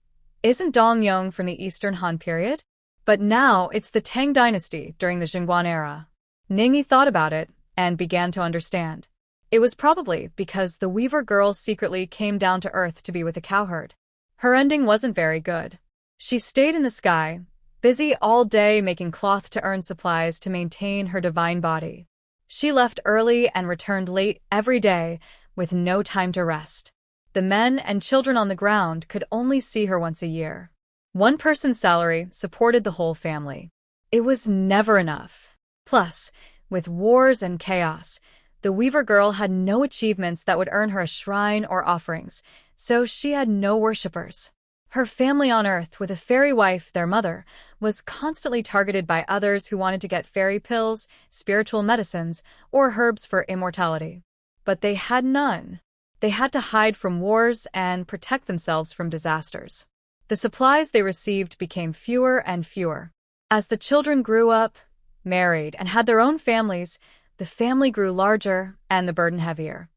isn't Dongyong from the Eastern Han period? But now it's the Tang dynasty during the Jingguan era. Ningyi thought about it and began to understand. It was probably because the Weaver girl secretly came down to Earth to be with the cowherd. Her ending wasn't very good. She stayed in the sky, busy all day making cloth to earn supplies to maintain her divine body. She left early and returned late every day, with no time to rest. The men and children on the ground could only see her once a year. One person's salary supported the whole family. It was never enough. Plus, with wars and chaos, the Weaver girl had no achievements that would earn her a shrine or offerings, so she had no worshippers. Her family on Earth, with a fairy wife, their mother, was constantly targeted by others who wanted to get fairy pills, spiritual medicines, or herbs for immortality. But they had none. They had to hide from wars and protect themselves from disasters. The supplies they received became fewer and fewer. As the children grew up, married, and had their own families, the family grew larger and the burden heavier.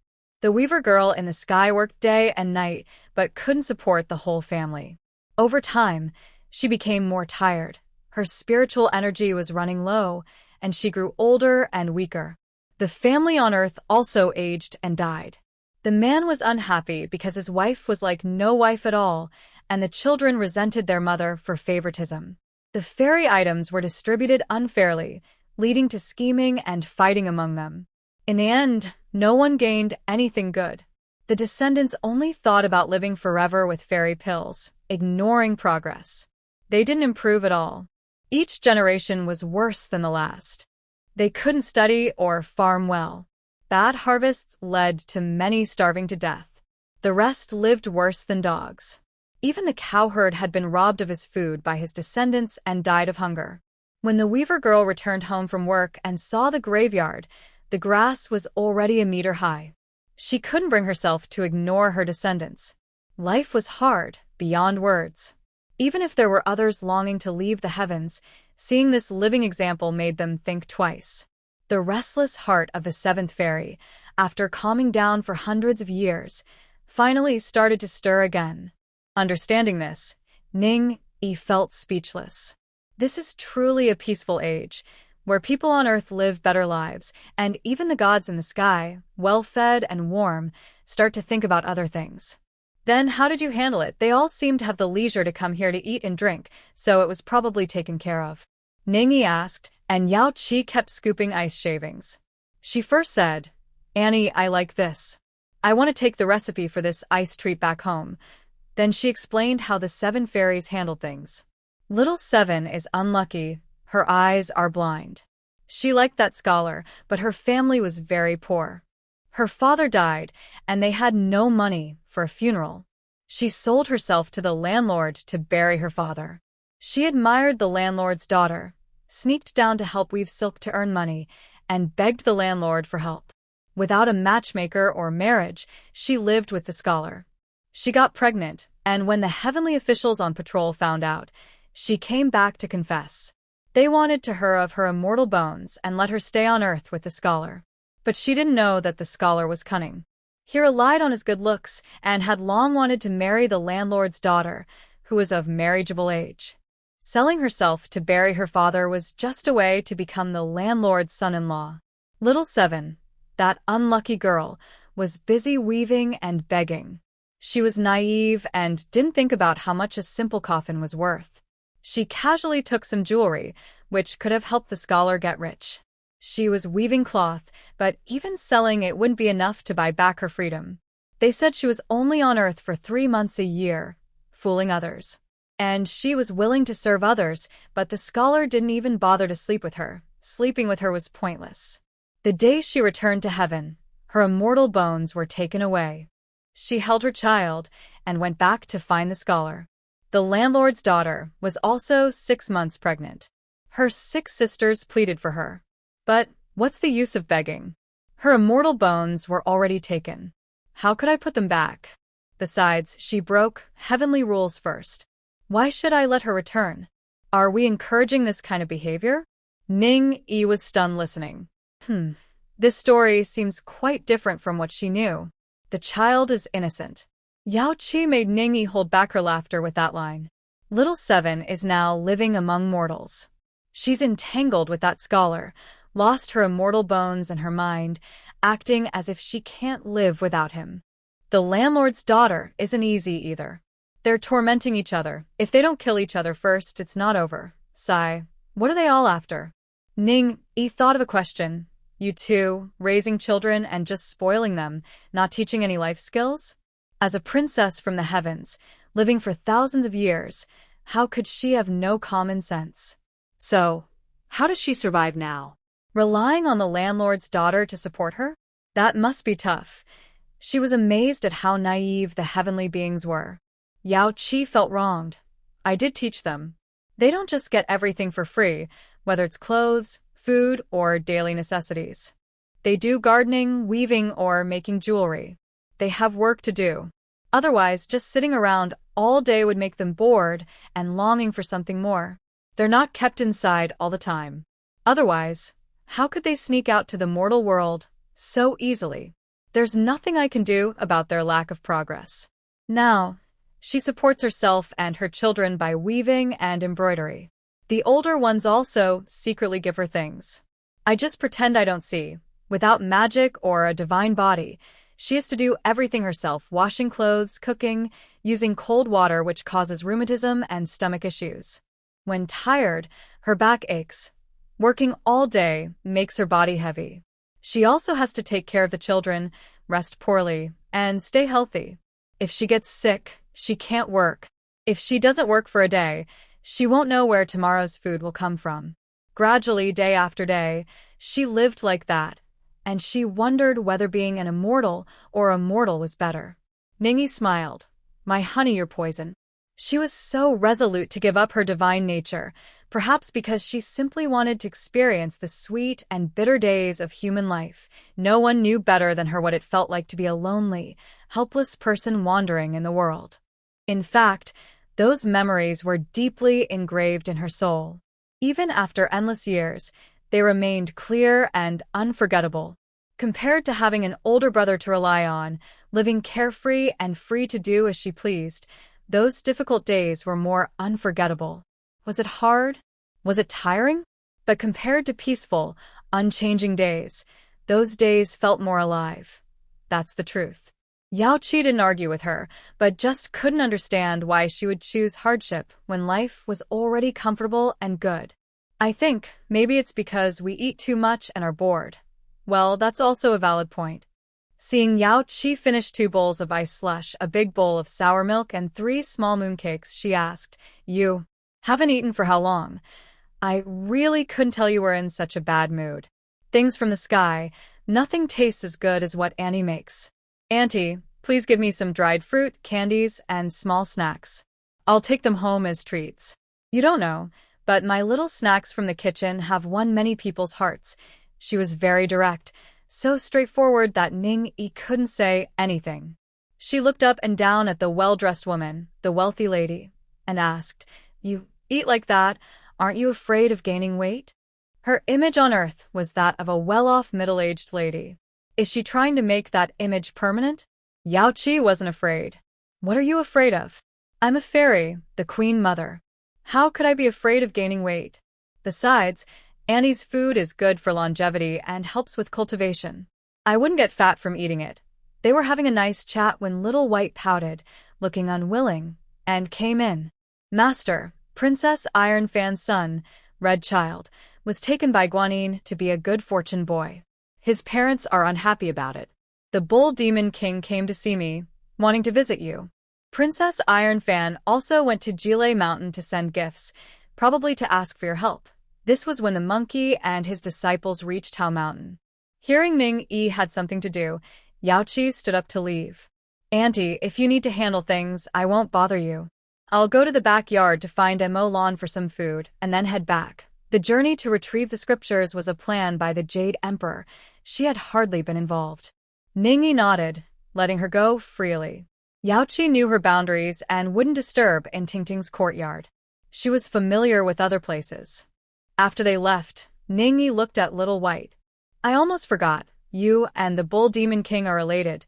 The Weaver girl in the sky worked day and night, but couldn't support the whole family. Over time, she became more tired. Her spiritual energy was running low, and she grew older and weaker. The family on Earth also aged and died. The man was unhappy because his wife was like no wife at all, and the children resented their mother for favoritism. The fairy items were distributed unfairly, leading to scheming and fighting among them. In the end, no one gained anything good. The descendants only thought about living forever with fairy pills, ignoring progress. They didn't improve at all. Each generation was worse than the last. They couldn't study or farm well. Bad harvests led to many starving to death. The rest lived worse than dogs. Even the cowherd had been robbed of his food by his descendants and died of hunger. When the Weaver girl returned home from work and saw the graveyard, the grass was already a meter high. She couldn't bring herself to ignore her descendants. Life was hard, beyond words. Even if there were others longing to leave the heavens, seeing this living example made them think twice. The restless heart of the 7th fairy, after calming down for hundreds of years, finally started to stir again. Understanding this, Ning-yi felt speechless. This is truly a peaceful age, where people on Earth live better lives, and even the gods in the sky, well-fed and warm, start to think about other things. Then how did you handle it? They all seemed to have the leisure to come here to eat and drink, so it was probably taken care of. Ningyi asked, and Yaoqi kept scooping ice shavings. She first said, "Annie, I like this. I want to take the recipe for this ice treat back home." Then she explained how the 7 fairies handled things. Little 7 is unlucky. Her eyes are blind. She liked that scholar, but her family was very poor. Her father died, and they had no money for a funeral. She sold herself to the landlord to bury her father. She admired the landlord's daughter, sneaked down to help weave silk to earn money, and begged the landlord for help. Without a matchmaker or marriage, she lived with the scholar. She got pregnant, and when the heavenly officials on patrol found out, she came back to confess. They wanted to her of her immortal bones and let her stay on Earth with the scholar. But she didn't know that the scholar was cunning. He relied on his good looks and had long wanted to marry the landlord's daughter, who was of marriageable age. Selling herself to bury her father was just a way to become the landlord's son-in-law. Little 7, that unlucky girl, was busy weaving and begging. She was naive and didn't think about how much a simple coffin was worth. She casually took some jewelry, which could have helped the scholar get rich. She was weaving cloth, but even selling it wouldn't be enough to buy back her freedom. They said she was only on Earth for 3 months a year, fooling others. And she was willing to serve others, but the scholar didn't even bother to sleep with her. Sleeping with her was pointless. The day she returned to heaven, her immortal bones were taken away. She held her child and went back to find the scholar. The landlord's daughter was also 6 months pregnant. Her 6 sisters pleaded for her. But what's the use of begging? Her immortal bones were already taken. How could I put them back? Besides, she broke heavenly rules first. Why should I let her return? Are we encouraging this kind of behavior? Ning-yi was stunned listening. This story seems quite different from what she knew. The child is innocent. Yao Qi made Ning-yi hold back her laughter with that line. Little Seven is now living among mortals. She's entangled with that scholar, lost her immortal bones and her mind, acting as if she can't live without him. The landlord's daughter isn't easy either. They're tormenting each other. If they don't kill each other first, it's not over. Sigh. What are they all after? Ning-yi thought of a question. You two, raising children and just spoiling them, not teaching any life skills? As a princess from the heavens, living for thousands of years, how could she have no common sense? So, how does she survive now? Relying on the landlord's daughter to support her? That must be tough. She was amazed at how naive the heavenly beings were. Yao Qi felt wronged. I did teach them. They don't just get everything for free, whether it's clothes, food, or daily necessities. They do gardening, weaving, or making jewelry. They have work to do. Otherwise, just sitting around all day would make them bored and longing for something more. They're not kept inside all the time. Otherwise, how could they sneak out to the mortal world so easily? There's nothing I can do about their lack of progress. Now, she supports herself and her children by weaving and embroidery. The older ones also secretly give her things. I just pretend I don't see. Without magic or a divine body, she has to do everything herself, washing clothes, cooking, using cold water which causes rheumatism and stomach issues. When tired, her back aches. Working all day makes her body heavy. She also has to take care of the children, rest poorly, and stay healthy. If she gets sick, she can't work. If she doesn't work for a day, she won't know where tomorrow's food will come from. Gradually, day after day, she lived like that, and she wondered whether being an immortal or a mortal was better. Ning-yi smiled. My honey, you're poison. She was so resolute to give up her divine nature, perhaps because she simply wanted to experience the sweet and bitter days of human life. No one knew better than her what it felt like to be a lonely, helpless person wandering in the world. In fact, those memories were deeply engraved in her soul. Even after endless years, they remained clear and unforgettable. Compared to having an older brother to rely on, living carefree and free to do as she pleased, those difficult days were more unforgettable. Was it hard? Was it tiring? But compared to peaceful, unchanging days, those days felt more alive. That's the truth. Yao Qi didn't argue with her, but just couldn't understand why she would choose hardship when life was already comfortable and good. I think maybe it's because we eat too much and are bored. Well, that's also a valid point. Seeing Yao Qi finish 2 bowls of ice slush, a big bowl of sour milk, and 3 small mooncakes, she asked, You haven't eaten for how long? I really couldn't tell you were in such a bad mood. Things from the sky, nothing tastes as good as what Auntie makes. Auntie, please give me some dried fruit, candies, and small snacks. I'll take them home as treats. You don't know, but my little snacks from the kitchen have won many people's hearts. She was very direct, so straightforward that Ning-yi couldn't say anything. She looked up and down at the well-dressed woman, the wealthy lady, and asked, You eat like that, aren't you afraid of gaining weight? Her image on Earth was that of a well-off middle-aged lady. Is she trying to make that image permanent? Yao Qi wasn't afraid. What are you afraid of? I'm a fairy, the Queen Mother. How could I be afraid of gaining weight? Besides, Annie's food is good for longevity and helps with cultivation. I wouldn't get fat from eating it. They were having a nice chat when Little White pouted, looking unwilling, and came in. Master, Princess Iron Fan's son, Red Child, was taken by Guanyin to be a good fortune boy. His parents are unhappy about it. The Bull Demon King came to see me, wanting to visit you. Princess Iron Fan also went to Jile Mountain to send gifts, probably to ask for your help. This was when the monkey and his disciples reached Hao Mountain. Hearing Ning Yi had something to do, Yaoqi stood up to leave. Auntie, if you need to handle things, I won't bother you. I'll go to the backyard to find Mo Lan for some food, and then head back. The journey to retrieve the scriptures was a plan by the Jade Emperor. She had hardly been involved. Ning Yi nodded, letting her go freely. Yaoqi knew her boundaries and wouldn't disturb in Tingting's courtyard. She was familiar with other places. After they left, Ning Yi looked at Little White. I almost forgot, you and the Bull Demon King are related.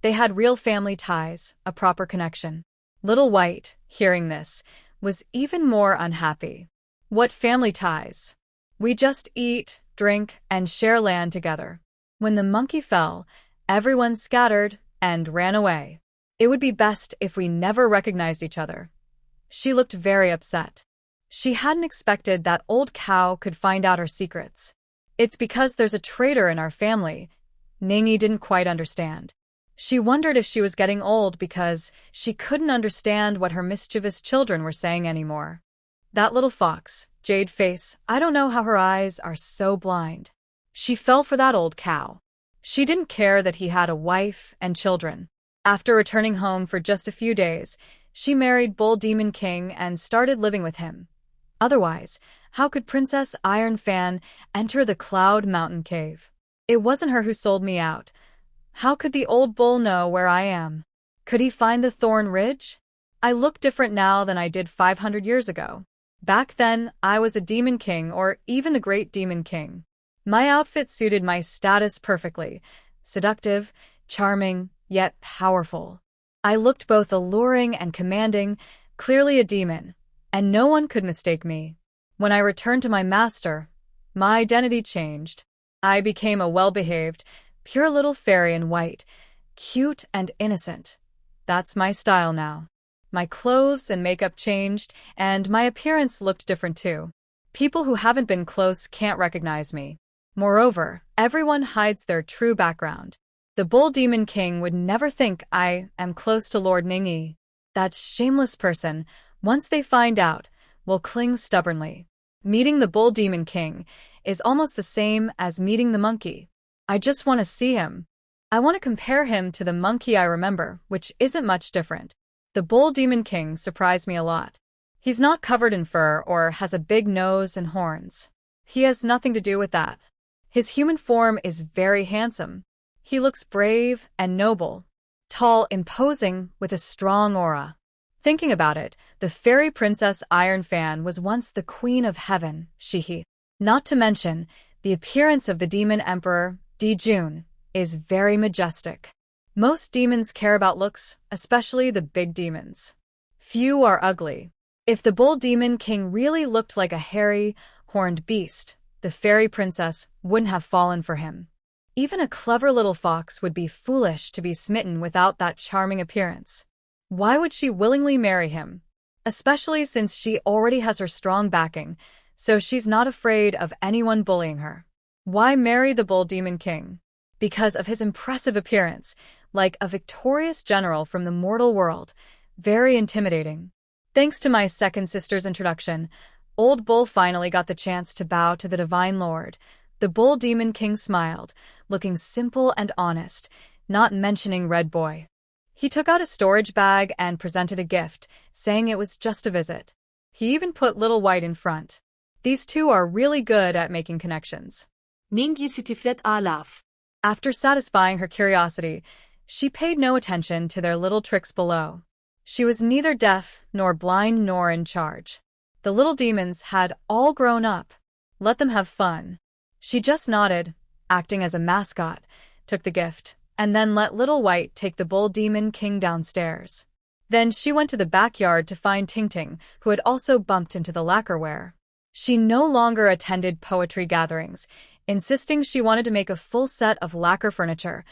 They had real family ties, a proper connection. Little White, hearing this, was even more unhappy. What family ties? We just eat, drink, and share land together. When the monkey fell, everyone scattered and ran away. It would be best if we never recognized each other. She looked very upset. She hadn't expected that old cow could find out her secrets. It's because there's a traitor in our family. Ning Yi didn't quite understand. She wondered if she was getting old because she couldn't understand what her mischievous children were saying anymore. That little fox, Jade Face, I don't know how her eyes are so blind. She fell for that old cow. She didn't care that he had a wife and children. After returning home for just a few days, she married Bull Demon King and started living with him. Otherwise, how could Princess Iron Fan enter the Cloud Mountain Cave? It wasn't her who sold me out. How could the old bull know where I am? Could he find the Thorn Ridge? I look different now than I did 500 years ago. Back then, I was a Demon King or even the Great Demon King. My outfit suited my status perfectly. Seductive, charming, yet powerful. I looked both alluring and commanding, clearly a demon, and no one could mistake me. When I returned to my master, my identity changed. I became a well-behaved, pure little fairy in white, cute and innocent. That's my style now. My clothes and makeup changed, and my appearance looked different too. People who haven't been close can't recognize me. Moreover, everyone hides their true background. The Bull Demon King would never think I am close to Lord Ning Yi. That shameless person, once they find out, will cling stubbornly. Meeting the Bull Demon King is almost the same as meeting the monkey. I just want to see him. I want to compare him to the monkey I remember, which isn't much different. The Bull Demon King surprised me a lot. He's not covered in fur or has a big nose and horns. He has nothing to do with that. His human form is very handsome. He looks brave and noble, tall, imposing, with a strong aura. Thinking about it, the fairy princess Iron Fan was once the queen of heaven, she. Not to mention, the appearance of the demon emperor, Jun, is very majestic. Most demons care about looks, especially the big demons. Few are ugly. If the Bull Demon King really looked like a hairy, horned beast, the fairy princess wouldn't have fallen for him. Even a clever little fox would be foolish to be smitten without that charming appearance. Why would she willingly marry him? Especially since she already has her strong backing, so she's not afraid of anyone bullying her. Why marry the Bull Demon King? Because of his impressive appearance, like a victorious general from the mortal world, very intimidating. Thanks to my second sister's introduction, Old Bull finally got the chance to bow to the Divine Lord. The Bull Demon King smiled, looking simple and honest, not mentioning Red Boy. He took out a storage bag and presented a gift, saying it was just a visit. He even put Little White in front. These two are really good at making connections. Ning Yi sitiflet alaf. After satisfying her curiosity, she paid no attention to their little tricks below. She was neither deaf nor blind nor in charge. The little demons had all grown up. Let them have fun. She just nodded, acting as a mascot, took the gift, and then let Little White take the Bull Demon King downstairs. Then she went to the backyard to find Tingting, who had also bumped into the lacquerware. She no longer attended poetry gatherings, insisting she wanted to make a full set of lacquer furniture,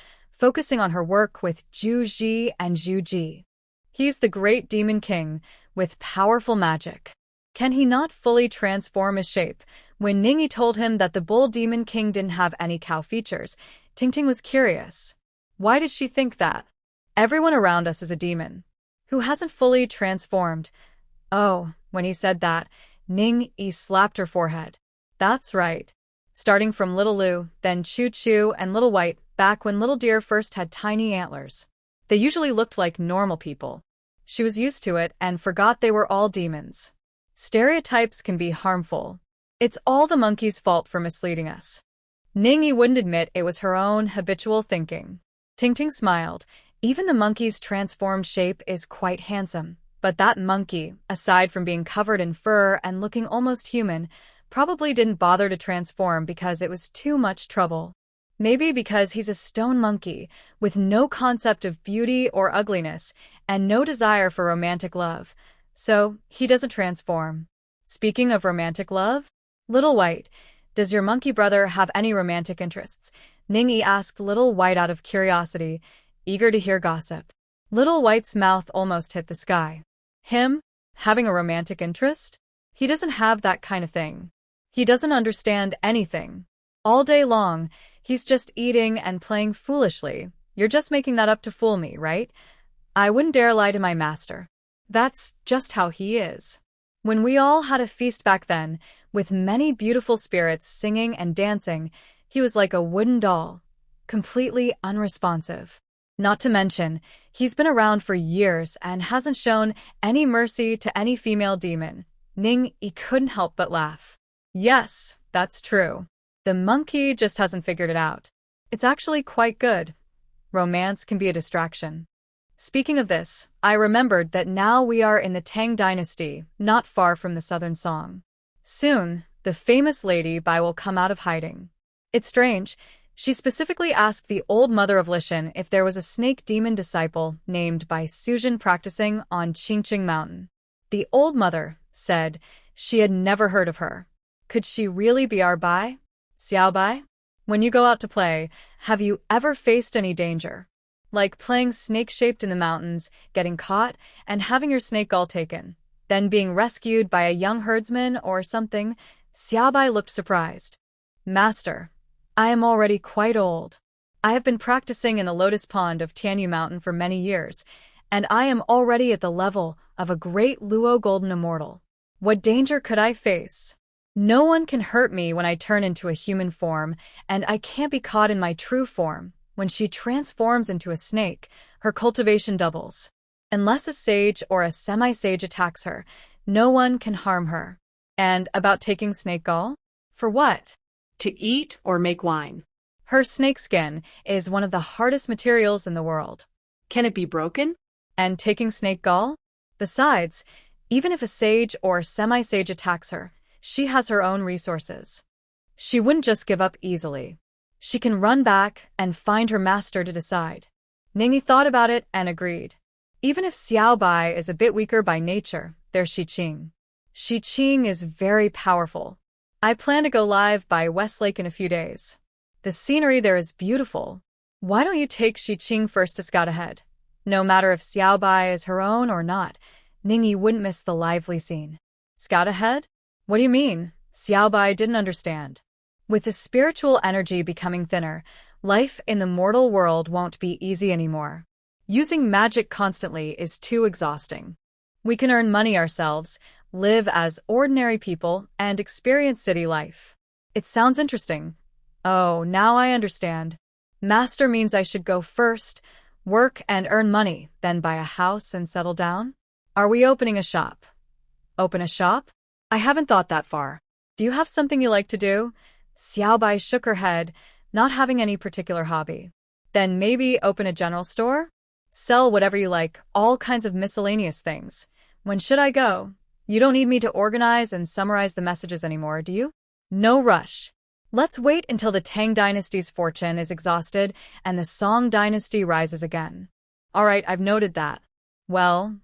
focusing on her work with Ju and Ju. He's the great demon king with powerful magic. Can he not fully transform his shape? When Ningyi told him that the bull demon king didn't have any cow features, Tingting was curious. Why did she think that? Everyone around us is a demon. Who hasn't fully transformed? Oh, when he said that, Ningyi slapped her forehead. That's right. Starting from Little Lu, then Choo Choo and Little White, back when Little Deer first had tiny antlers. They usually looked like normal people. She was used to it and forgot they were all demons. Stereotypes can be harmful. It's all the monkey's fault for misleading us. Ningyi wouldn't admit it was her own habitual thinking. Tingting smiled. Even the monkey's transformed shape is quite handsome. But that monkey, aside from being covered in fur and looking almost human, probably didn't bother to transform because it was too much trouble. Maybe because he's a stone monkey with no concept of beauty or ugliness and no desire for romantic love. So, he doesn't transform. Speaking of romantic love, Little White, does your monkey brother have any romantic interests? Ningyi asked Little White out of curiosity, eager to hear gossip. Little White's mouth almost hit the sky. Him? Having a romantic interest? He doesn't have that kind of thing. He doesn't understand anything. All day long, he's just eating and playing foolishly. You're just making that up to fool me, right? I wouldn't dare lie to my master. That's just how he is. When we all had a feast back then, with many beautiful spirits singing and dancing, he was like a wooden doll, completely unresponsive. Not to mention, he's been around for years and hasn't shown any mercy to any female demon. Ningyi couldn't help but laugh. Yes, that's true. The monkey just hasn't figured it out. It's actually quite good. Romance can be a distraction. Speaking of this, I remembered that now we are in the Tang Dynasty, not far from the Southern Song. Soon, the famous Lady Bai will come out of hiding. It's strange. She specifically asked the old mother of Lishan if there was a snake demon disciple named Bai Sujin practicing on Qingqing Mountain. The old mother said she had never heard of her. Could she really be our Bai? Xiao Bai? When you go out to play, have you ever faced any danger? Like playing snake-shaped in the mountains, getting caught, and having your snake all taken, then being rescued by a young herdsman or something? Xiao Bai looked surprised. Master, I am already quite old. I have been practicing in the lotus pond of Tianyu Mountain for many years, and I am already at the level of a great Luo golden immortal. What danger could I face? No one can hurt me when I turn into a human form, and I can't be caught in my true form. When she transforms into a snake, her cultivation doubles. Unless a sage or a semi-sage attacks her, no one can harm her. And about taking snake gall? For what? To eat or make wine. Her snake skin is one of the hardest materials in the world. Can it be broken? And taking snake gall? Besides, even if a sage or semi-sage attacks her, she has her own resources. She wouldn't just give up easily. She can run back and find her master to decide. Ningyi thought about it and agreed. Even if Xiao Bai is a bit weaker by nature, there's Xiqing. Xiqing is very powerful. I plan to go live by Westlake in a few days. The scenery there is beautiful. Why don't you take Xiqing first to scout ahead? No matter if Xiao Bai is her own or not, Ningyi wouldn't miss the lively scene. Scout ahead? What do you mean? Xiao Bai didn't understand. With the spiritual energy becoming thinner, life in the mortal world won't be easy anymore. Using magic constantly is too exhausting. We can earn money ourselves, live as ordinary people, and experience city life. It sounds interesting. Oh, now I understand. Master means I should go first, work and earn money, then buy a house and settle down? Are we opening a shop? Open a shop? I haven't thought that far. Do you have something you like to do? Xiao Bai shook her head, not having any particular hobby. Then maybe open a general store? Sell whatever you like, all kinds of miscellaneous things. When should I go? You don't need me to organize and summarize the messages anymore, do you? No rush. Let's wait until the Tang Dynasty's fortune is exhausted and the Song Dynasty rises again. All right, I've noted that. Well,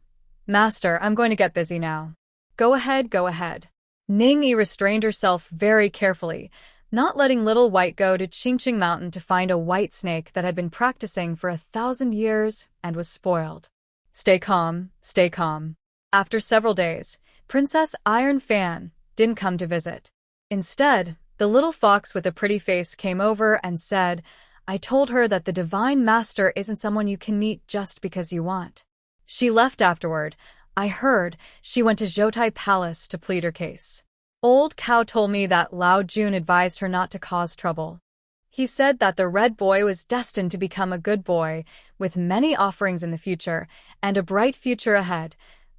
Master, I'm going to get busy now. Go ahead, go ahead. Ningyi restrained herself very carefully, not letting little white go to Qingqing Mountain to find a white snake that had been practicing for 1,000 years and was spoiled. Stay calm, stay calm. After several days, Princess Iron Fan didn't come to visit. Instead, the little fox with a pretty face came over and said, I told her that the Divine Master isn't someone you can meet just because you want. She left afterward. I heard she went to Zhoutai Palace to plead her case. Old Cow told me that Lao Jun advised her not to cause trouble. He said that the red boy was destined to become a good boy, with many offerings in the future, and a bright future ahead,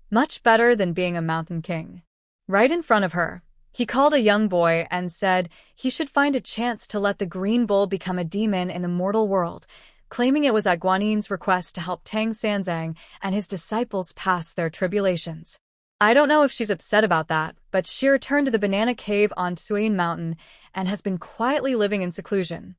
much better than being a mountain king. Right in front of her, he called a young boy and said he should find a chance to let the green bull become a demon in the mortal world, claiming it was at Guanin's request to help Tang Sanzang and his disciples pass their tribulations. I don't know if she's upset about that, but she returned to the banana cave on Tsuyin Mountain and has been quietly living in seclusion.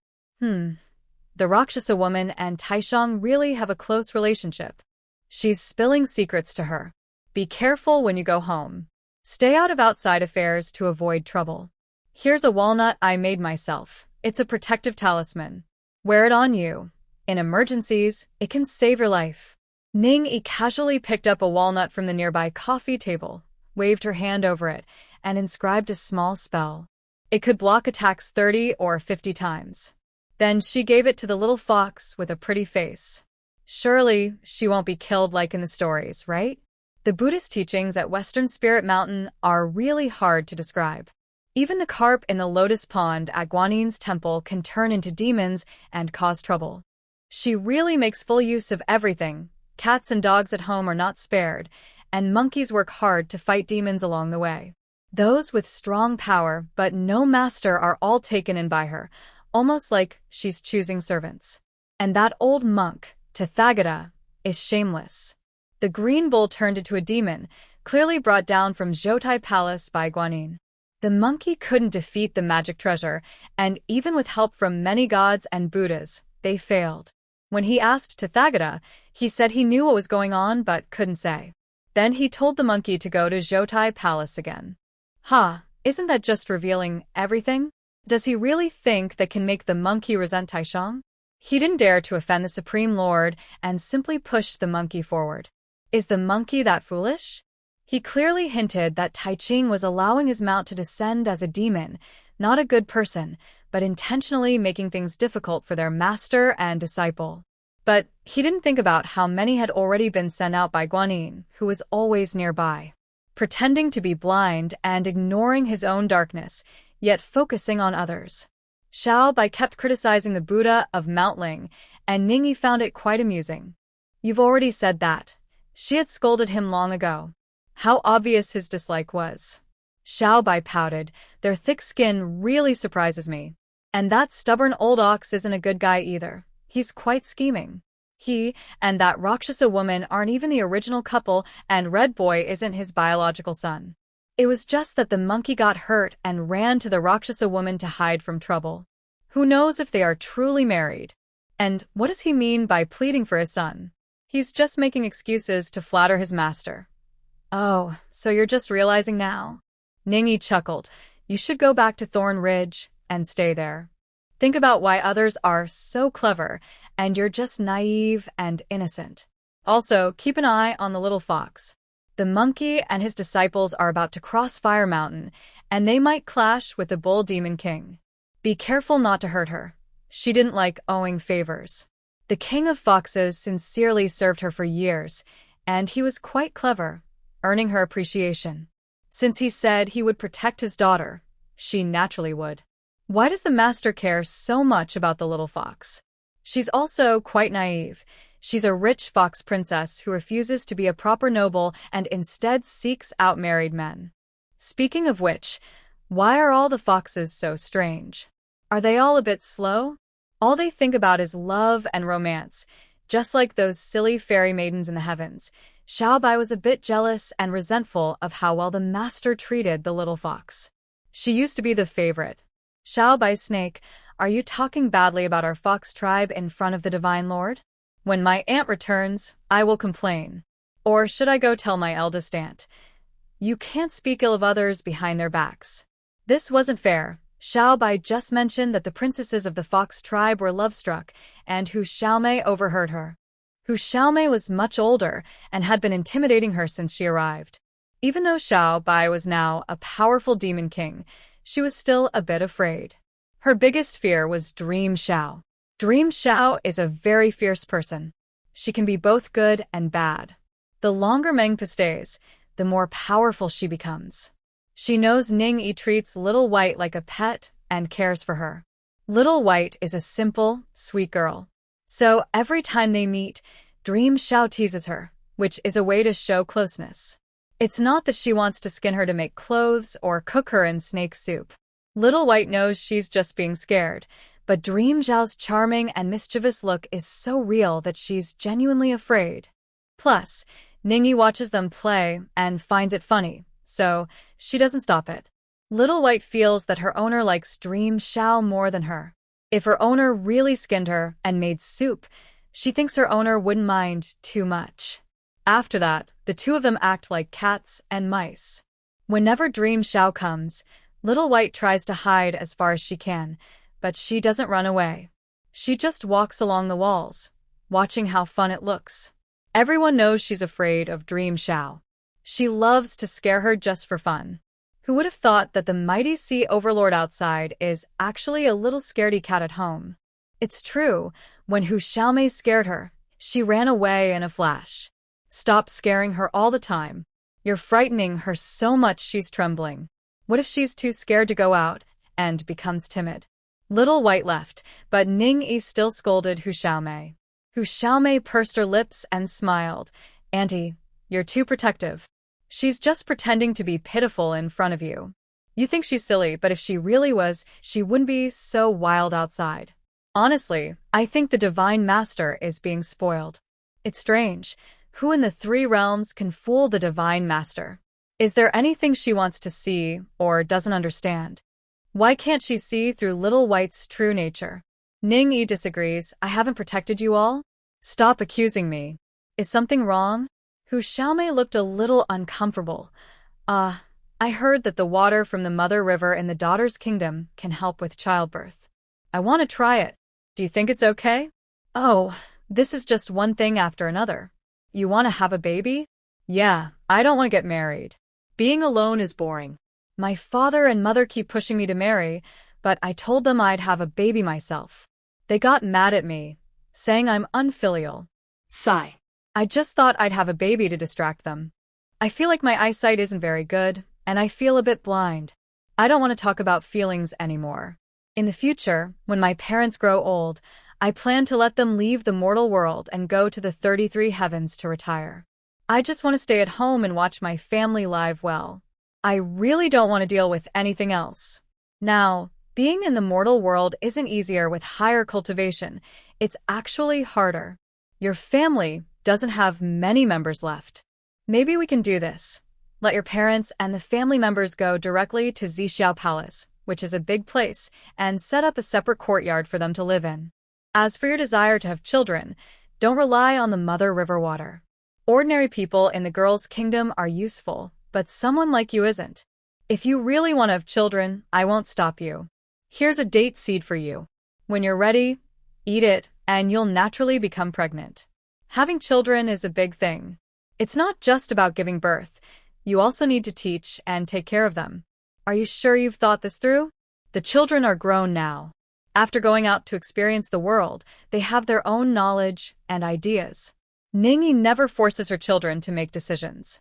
The Rakshasa woman and Taishang really have a close relationship. She's spilling secrets to her. Be careful when you go home. Stay out of outside affairs to avoid trouble. Here's a walnut I made myself. It's a protective talisman. Wear it on you. In emergencies, it can save your life. Ning-yi casually picked up a walnut from the nearby coffee table, waved her hand over it, and inscribed a small spell. It could block attacks 30 or 50 times. Then she gave it to the little fox with a pretty face. Surely, she won't be killed like in the stories, right? The Buddhist teachings at Western Spirit Mountain are really hard to describe. Even the carp in the lotus pond at Guanin's temple can turn into demons and cause trouble. She really makes full use of everything. Cats and dogs at home are not spared, and monkeys work hard to fight demons along the way. Those with strong power but no master are all taken in by her, almost like she's choosing servants. And that old monk, Tathagata, is shameless. The green bull turned into a demon, clearly brought down from Zhoutai Palace by Guanin. The monkey couldn't defeat the magic treasure, and even with help from many gods and Buddhas, they failed. When he asked Tathagata, he said he knew what was going on but couldn't say. Then he told the monkey to go to Zhoutai Palace again. Isn't that just revealing everything? Does he really think that can make the monkey resent Taishang? He didn't dare to offend the Supreme Lord and simply pushed the monkey forward. Is the monkey that foolish? He clearly hinted that Taiching was allowing his mount to descend as a demon, not a good person, but intentionally making things difficult for their master and disciple. But he didn't think about how many had already been sent out by Guanin, who was always nearby, pretending to be blind and ignoring his own darkness, yet focusing on others. Xiao Bai kept criticizing the Buddha of Mount Ling, and Ningyi found it quite amusing. You've already said that. She had scolded him long ago. How obvious his dislike was. Xiao Bai pouted. Their thick skin really surprises me. And that stubborn old ox isn't a good guy either. He's quite scheming. He and that Rakshasa woman aren't even the original couple, and Red Boy isn't his biological son. It was just that the monkey got hurt and ran to the Rakshasa woman to hide from trouble. Who knows if they are truly married? And what does he mean by pleading for his son? He's just making excuses to flatter his master. Oh, so you're just realizing now? Ningyi chuckled. You should go back to Thorn Ridge and stay there. Think about why others are so clever, and you're just naive and innocent. Also, keep an eye on the little fox. The monkey and his disciples are about to cross Fire Mountain, and they might clash with the Bull Demon King. Be careful not to hurt her. She didn't like owing favors. The King of Foxes sincerely served her for years, and he was quite clever, earning her appreciation. Since he said he would protect his daughter, she naturally would. Why does the master care so much about the little fox? She's also quite naive. She's a rich fox princess who refuses to be a proper noble and instead seeks out married men. Speaking of which, why are all the foxes so strange? Are they all a bit slow? All they think about is love and romance, just like those silly fairy maidens in the heavens. Xiao Bai was a bit jealous and resentful of how well the master treated the little fox. She used to be the favorite. Xiao Bai Snake, are you talking badly about our fox tribe in front of the Divine Lord? When my aunt returns, I will complain. Or should I go tell my eldest aunt? You can't speak ill of others behind their backs. This wasn't fair. Xiao Bai just mentioned that the princesses of the fox tribe were love-struck, and Hu Xiaomei overheard her. Hu Xiaomei was much older and had been intimidating her since she arrived. Even though Xiao Bai was now a powerful demon king, she was still a bit afraid. Her biggest fear was Dream Xiao. Dream Xiao is a very fierce person. She can be both good and bad. The longer Mengpa stays, the more powerful she becomes. She knows Ningyi treats Little White like a pet and cares for her. Little White is a simple, sweet girl. So every time they meet, Dream Xiao teases her, which is a way to show closeness. It's not that she wants to skin her to make clothes or cook her in snake soup. Little White knows she's just being scared, but Dream Xiao's charming and mischievous look is so real that she's genuinely afraid. Plus, Ningyi watches them play and finds it funny, so she doesn't stop it. Little White feels that her owner likes Dream Xiao more than her. If her owner really skinned her and made soup, she thinks her owner wouldn't mind too much. After that, the two of them act like cats and mice. Whenever Dream Xiao comes, Little White tries to hide as far as she can, but she doesn't run away. She just walks along the walls, watching how fun it looks. Everyone knows she's afraid of Dream Xiao. She loves to scare her just for fun. Who would have thought that the mighty sea overlord outside is actually a little scaredy cat at home? It's true, when Hu Xiaomei scared her, she ran away in a flash. Stop scaring her all the time. You're frightening her so much she's trembling. What if she's too scared to go out and becomes timid? Little White left, but Ningyi still scolded Hu Xiaomei. Hu Xiaomei pursed her lips and smiled. Auntie, you're too protective. She's just pretending to be pitiful in front of you. You think she's silly, but if she really was, she wouldn't be so wild outside. Honestly, I think the Divine Master is being spoiled. It's strange. Who in the three realms can fool the Divine Master? Is there anything she wants to see or doesn't understand? Why can't she see through Little White's true nature? Ningyi disagrees. I haven't protected you all? Stop accusing me. Is something wrong? Hu Xiaomei looked a little uncomfortable. I heard that the water from the Mother River in the Daughter's Kingdom can help with childbirth. I want to try it. Do you think it's okay? Oh, this is just one thing after another. You want to have a baby? Yeah, I don't want to get married. Being alone is boring. My father and mother keep pushing me to marry, but I told them I'd have a baby myself. They got mad at me, saying I'm unfilial. Sigh. I just thought I'd have a baby to distract them. I feel like my eyesight isn't very good, and I feel a bit blind. I don't want to talk about feelings anymore. In the future, when my parents grow old, I plan to let them leave the mortal world and go to the 33 heavens to retire. I just want to stay at home and watch my family live well. I really don't want to deal with anything else. Now, being in the mortal world isn't easier with higher cultivation. It's actually harder. Your family doesn't have many members left. Maybe we can do this. Let your parents and the family members go directly to Zixiao Palace, which is a big place, and set up a separate courtyard for them to live in. As for your desire to have children, don't rely on the Mother River water. Ordinary people in the girls' kingdom are useful, but someone like you isn't. If you really want to have children, I won't stop you. Here's a date seed for you. When you're ready, eat it, and you'll naturally become pregnant. Having children is a big thing. It's not just about giving birth. You also need to teach and take care of them. Are you sure you've thought this through? The children are grown now. After going out to experience the world, they have their own knowledge and ideas. Ningyi never forces her children to make decisions.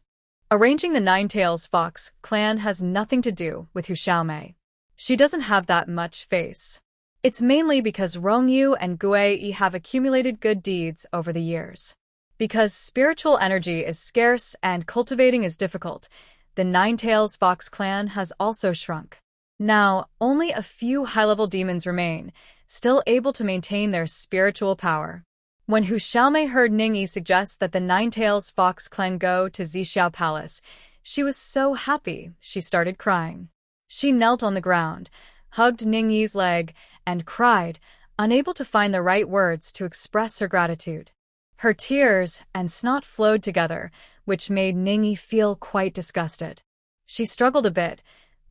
Arranging the Nine-Tails Fox clan has nothing to do with Hu Xiaomei. She doesn't have that much face. It's mainly because Rongyu and Guiyi have accumulated good deeds over the years. Because spiritual energy is scarce and cultivating is difficult, the Nine-Tails Fox clan has also shrunk. Now, only a few high-level demons remain, still able to maintain their spiritual power. When Hu Xiaomei heard Ningyi suggest that the Nine-Tails Fox clan go to Zixiao Palace, she was so happy she started crying. She knelt on the ground, hugged Ningyi's leg, and cried, unable to find the right words to express her gratitude. Her tears and snot flowed together, which made Ningyi feel quite disgusted. She struggled a bit,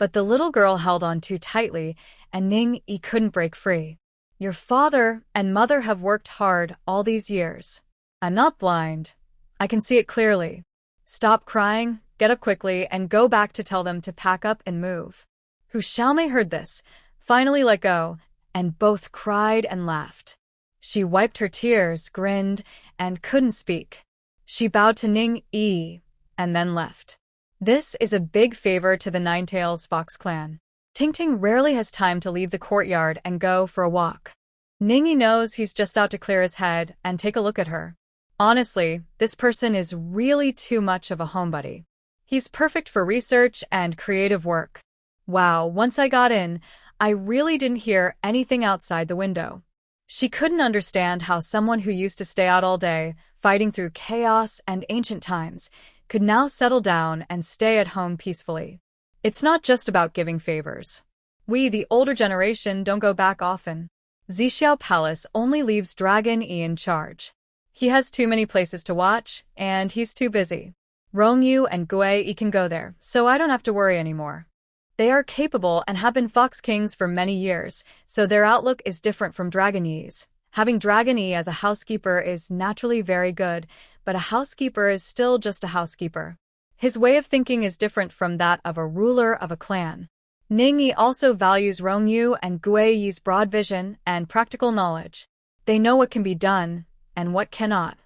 But the little girl held on too tightly, and Ning Yi couldn't break free. Your father and mother have worked hard all these years. I'm not blind. I can see it clearly. Stop crying, get up quickly, and go back to tell them to pack up and move. Hu Xiaomei heard this, finally let go, and both cried and laughed. She wiped her tears, grinned, and couldn't speak. She bowed to Ning Yi, and then left. This is a big favor to the Nine-Tails Fox clan. Ting rarely has time to leave the courtyard and go for a walk. Ning Yi knows he's just out to clear his head and take a look at her. Honestly, this person is really too much of a homebody. He's perfect for research and creative work. Wow, once I got in, I really didn't hear anything outside the window. She couldn't understand how someone who used to stay out all day, fighting through chaos and ancient times, could now settle down and stay at home peacefully. It's not just about giving favors. We, the older generation, don't go back often. Zixiao Palace only leaves Dragon Yi in charge. He has too many places to watch, and he's too busy. Rongyu and Gui Yi can go there, so I don't have to worry anymore. They are capable and have been Fox Kings for many years, so their outlook is different from Dragon Yi's. Having Dragon Yi as a housekeeper is naturally very good, but a housekeeper is still just a housekeeper. His way of thinking is different from that of a ruler of a clan. Ning Yi also values Rongyu and Gui Yi's broad vision and practical knowledge. They know what can be done and what cannot.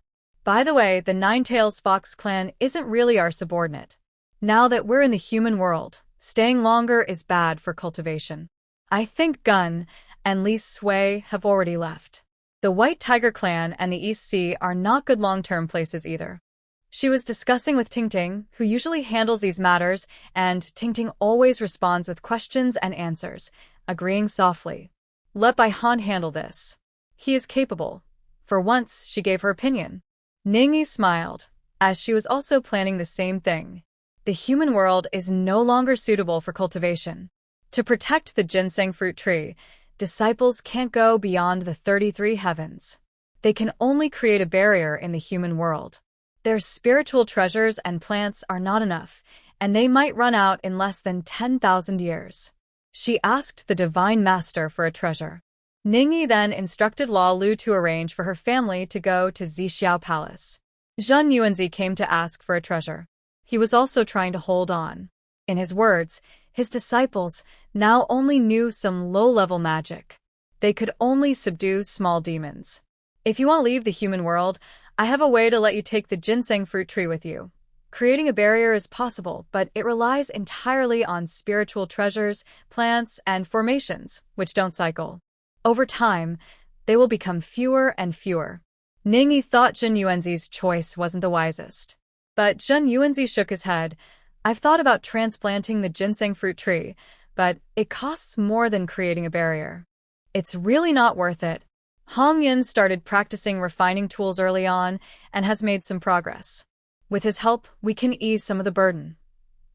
By the way, the Nine-Tails Fox clan isn't really our subordinate. Now that we're in the human world, staying longer is bad for cultivation. I think Gun and Li Sui have already left. The White Tiger clan and the East Sea are not good long-term places either. She was discussing with Ting, who usually handles these matters, and Ting always responds with questions and answers, agreeing softly. Let Bai Han handle this. He is capable. For once, she gave her opinion. Ning Yi smiled, as she was also planning the same thing. The human world is no longer suitable for cultivation. To protect the ginseng fruit tree, disciples can't go beyond the 33 heavens. They can only create a barrier in the human world. Their spiritual treasures and plants are not enough, and they might run out in less than 10,000 years. She asked the Divine Master for a treasure. Ning Yi then instructed Lao Lu to arrange for her family to go to Zixiao Palace. Zhen Yuanzi came to ask for a treasure. He was also trying to hold on. In his words, his disciples now only knew some low-level magic. They could only subdue small demons. If you want to leave the human world, I have a way to let you take the ginseng fruit tree with you. Creating a barrier is possible, but it relies entirely on spiritual treasures, plants, and formations, which don't cycle. Over time, they will become fewer and fewer. Ning Yi thought Zhen Yuanzi's choice wasn't the wisest. But Zhen Yuanzi shook his head. I've thought about transplanting the ginseng fruit tree, but it costs more than creating a barrier. It's really not worth it. Hong Yin started practicing refining tools early on and has made some progress. With his help, we can ease some of the burden.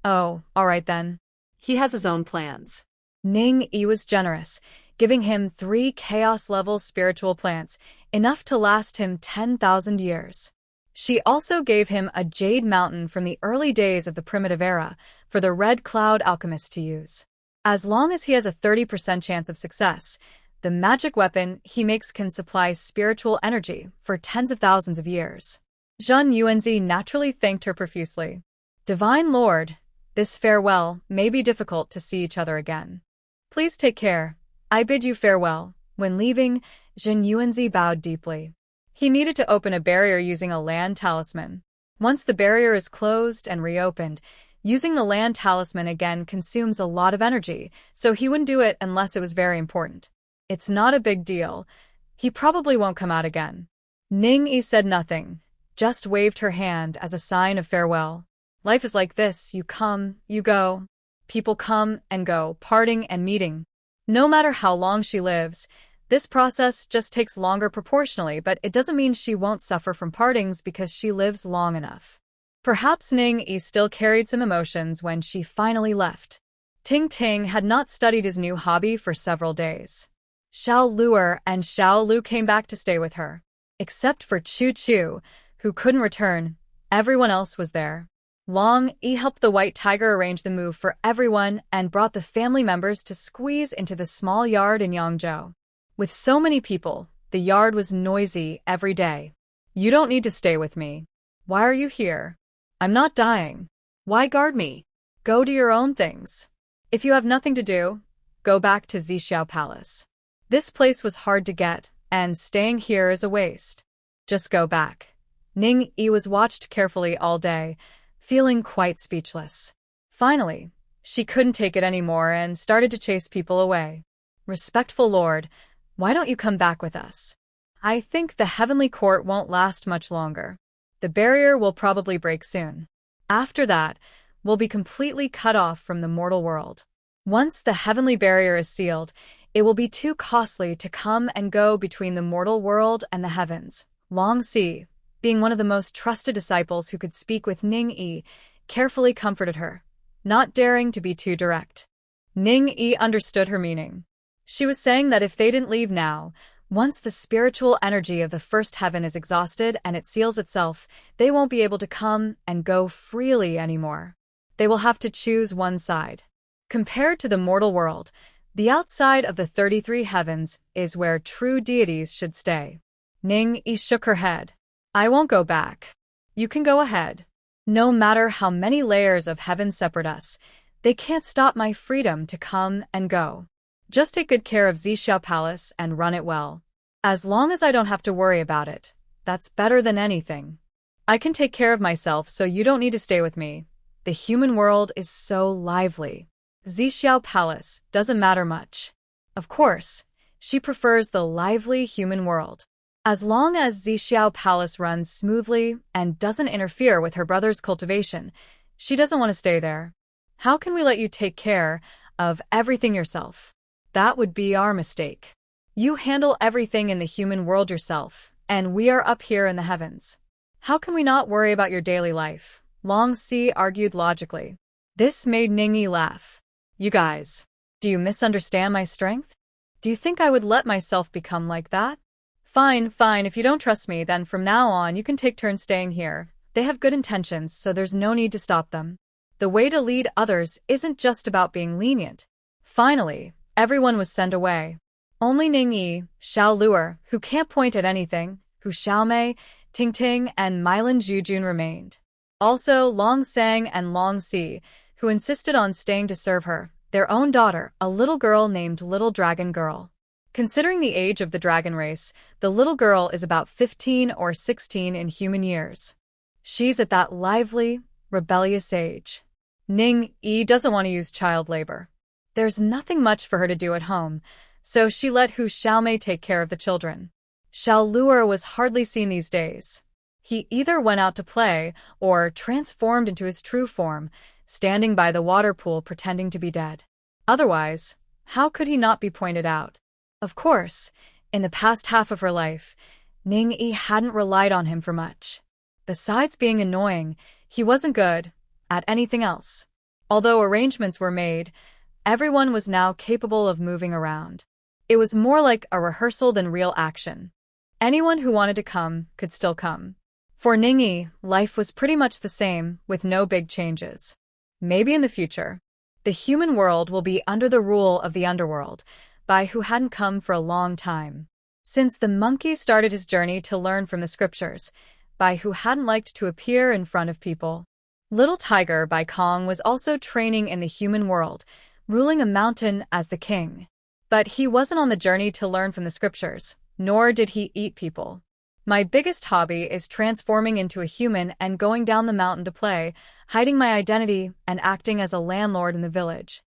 Oh, all right then. He has his own plans. Ning Yi was generous, giving him 3 chaos-level spiritual plants, enough to last him 10,000 years. She also gave him a jade mountain from the early days of the primitive era for the Red Cloud alchemist to use. As long as he has a 30% chance of success, the magic weapon he makes can supply spiritual energy for tens of thousands of years. Zhen Yuanzi naturally thanked her profusely. Divine Lord, this farewell may be difficult to see each other again. Please take care. I bid you farewell. When leaving, Zhen Yuanzi bowed deeply. He needed to open a barrier using a land talisman. Once the barrier is closed and reopened, using the land talisman again consumes a lot of energy, so he wouldn't do it unless it was very important. It's not a big deal. He probably won't come out again. Ning Yi said nothing, just waved her hand as a sign of farewell. Life is like this, you come, you go. People come and go, parting and meeting. No matter how long she lives, this process just takes longer proportionally, but it doesn't mean she won't suffer from partings because she lives long enough. Perhaps Ning Yi still carried some emotions when she finally left. Ting had not studied his new hobby for several days. Xiao Luer and Xiao Lu came back to stay with her. Except for Chu, who couldn't return, everyone else was there. Long Yi helped the white tiger arrange the move for everyone and brought the family members to squeeze into the small yard in Yangzhou. With so many people, the yard was noisy every day. You don't need to stay with me. Why are you here? I'm not dying. Why guard me? Go do your own things. If you have nothing to do, go back to Zixiao Palace. This place was hard to get, and staying here is a waste. Just go back. Ning Yi was watched carefully all day, feeling quite speechless. Finally, she couldn't take it anymore and started to chase people away. Respectful Lord, why don't you come back with us? I think the heavenly court won't last much longer. The barrier will probably break soon. After that, we'll be completely cut off from the mortal world. Once the heavenly barrier is sealed, it will be too costly to come and go between the mortal world and the heavens. Long Si, being one of the most trusted disciples who could speak with Ning Yi, carefully comforted her, not daring to be too direct. Ning Yi understood her meaning. She was saying that if they didn't leave now, once the spiritual energy of the first heaven is exhausted and it seals itself, they won't be able to come and go freely anymore. They will have to choose one side. Compared to the mortal world, the outside of the 33 heavens is where true deities should stay. Ning Yi shook her head. I won't go back. You can go ahead. No matter how many layers of heaven separate us, they can't stop my freedom to come and go. Just take good care of Zixiao Palace and run it well. As long as I don't have to worry about it, that's better than anything. I can take care of myself, so you don't need to stay with me. The human world is so lively. Zixiao Palace doesn't matter much. Of course, she prefers the lively human world. As long as Zixiao Palace runs smoothly and doesn't interfere with her brother's cultivation, she doesn't want to stay there. How can we let you take care of everything yourself? That would be our mistake. You handle everything in the human world yourself, and we are up here in the heavens. How can we not worry about your daily life? Long Si argued logically. This made Ning Yi laugh. You guys, do you misunderstand my strength? Do you think I would let myself become like that? Fine, if you don't trust me, then from now on you can take turns staying here. They have good intentions, so there's no need to stop them. The way to lead others isn't just about being lenient. Finally, everyone was sent away. Only Ning Yi, Xiao Luer, who can't point at anything, Hu Xiaomei, Ting Ting, and Milin Zhujun remained. Also Long Sang and Long Si, who insisted on staying to serve her, their own daughter, a little girl named Little Dragon Girl. Considering the age of the dragon race, the little girl is about 15 or 16 in human years. She's at that lively, rebellious age. Ning Yi doesn't want to use child labor. There's nothing much for her to do at home, so she let Hu Xiaomei take care of the children. Xiao Luer was hardly seen these days. He either went out to play or transformed into his true form, standing by the water pool pretending to be dead. Otherwise, how could he not be pointed out? Of course, in the past half of her life, Ning Yi hadn't relied on him for much. Besides being annoying, he wasn't good at anything else. Although arrangements were made, everyone was now capable of moving around. It was more like a rehearsal than real action. Anyone who wanted to come could still come. For Ning Yi, life was pretty much the same, with no big changes. Maybe in the future, the human world will be under the rule of the underworld, by who hadn't come for a long time. Since the monkey started his journey to learn from the scriptures, by who hadn't liked to appear in front of people. Little Tiger Bai Kong was also training in the human world, ruling a mountain as the king. But he wasn't on the journey to learn from the scriptures, nor did he eat people. My biggest hobby is transforming into a human and going down the mountain to play, hiding my identity and acting as a landlord in the village.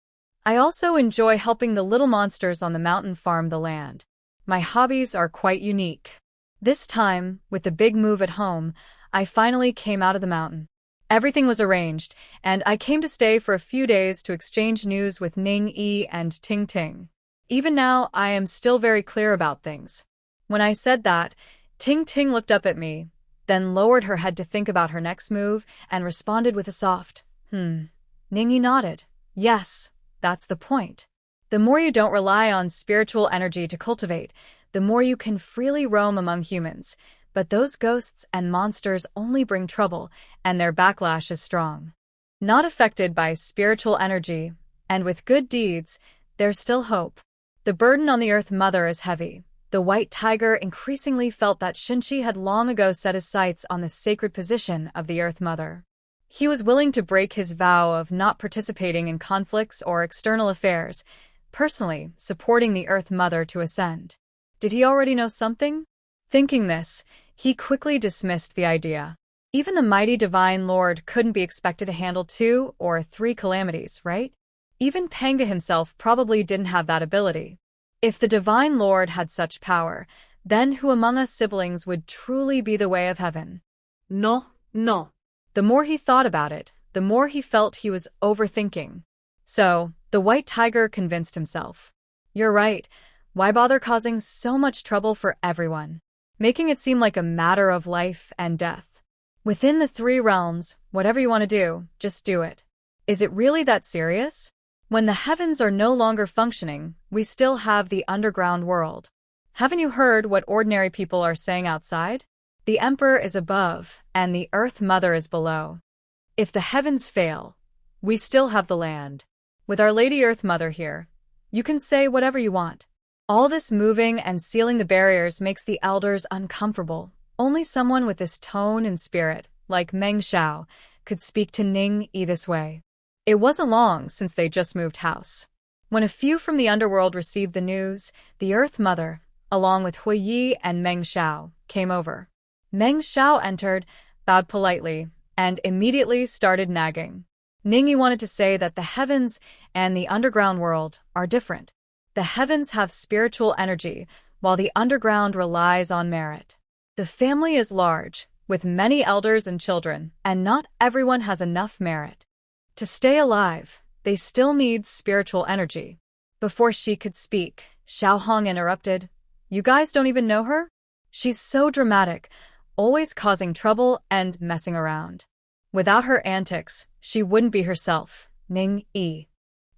I also enjoy helping the little monsters on the mountain farm the land. My hobbies are quite unique. This time, with the big move at home, I finally came out of the mountain. Everything was arranged, and I came to stay for a few days to exchange news with Ning Yi and Ting Ting. Even now, I am still very clear about things. When I said that, Ting Ting looked up at me, then lowered her head to think about her next move and responded with a soft, Ning Yi nodded. Yes, that's the point. The more you don't rely on spiritual energy to cultivate, the more you can freely roam among humans, but those ghosts and monsters only bring trouble, and their backlash is strong. Not affected by spiritual energy, and with good deeds, there's still hope. The burden on the Earth Mother is heavy. The white tiger increasingly felt that Shinchi had long ago set his sights on the sacred position of the Earth Mother. He was willing to break his vow of not participating in conflicts or external affairs, personally supporting the Earth Mother to ascend. Did he already know something? Thinking this, he quickly dismissed the idea. Even the mighty Divine Lord couldn't be expected to handle 2 or 3 calamities, right? Even Panga himself probably didn't have that ability. If the Divine Lord had such power, then who among us siblings would truly be the way of heaven? No, no. The more he thought about it, the more he felt he was overthinking. So, the white tiger convinced himself. You're right. Why bother causing so much trouble for everyone? Making it seem like a matter of life and death. Within the 3 realms, whatever you want to do, just do it. Is it really that serious? When the heavens are no longer functioning, we still have the underground world. Haven't you heard what ordinary people are saying outside? The Emperor is above, and the Earth Mother is below. If the heavens fail, we still have the land. With Our Lady Earth Mother here, you can say whatever you want. All this moving and sealing the barriers makes the elders uncomfortable. Only someone with this tone and spirit, like Meng Xiao, could speak to Ning Yi this way. It wasn't long since they just moved house. When a few from the underworld received the news, the Earth Mother, along with Hui Yi and Meng Xiao, came over. Meng Xiao entered, bowed politely, and immediately started nagging. Ning Yi wanted to say that the heavens and the underground world are different. The heavens have spiritual energy, while the underground relies on merit. The family is large, with many elders and children, and not everyone has enough merit. To stay alive, they still need spiritual energy. Before she could speak, Xiao Hong interrupted. You guys don't even know her? She's so dramatic, always causing trouble and messing around. Without her antics, she wouldn't be herself. Ning Yi.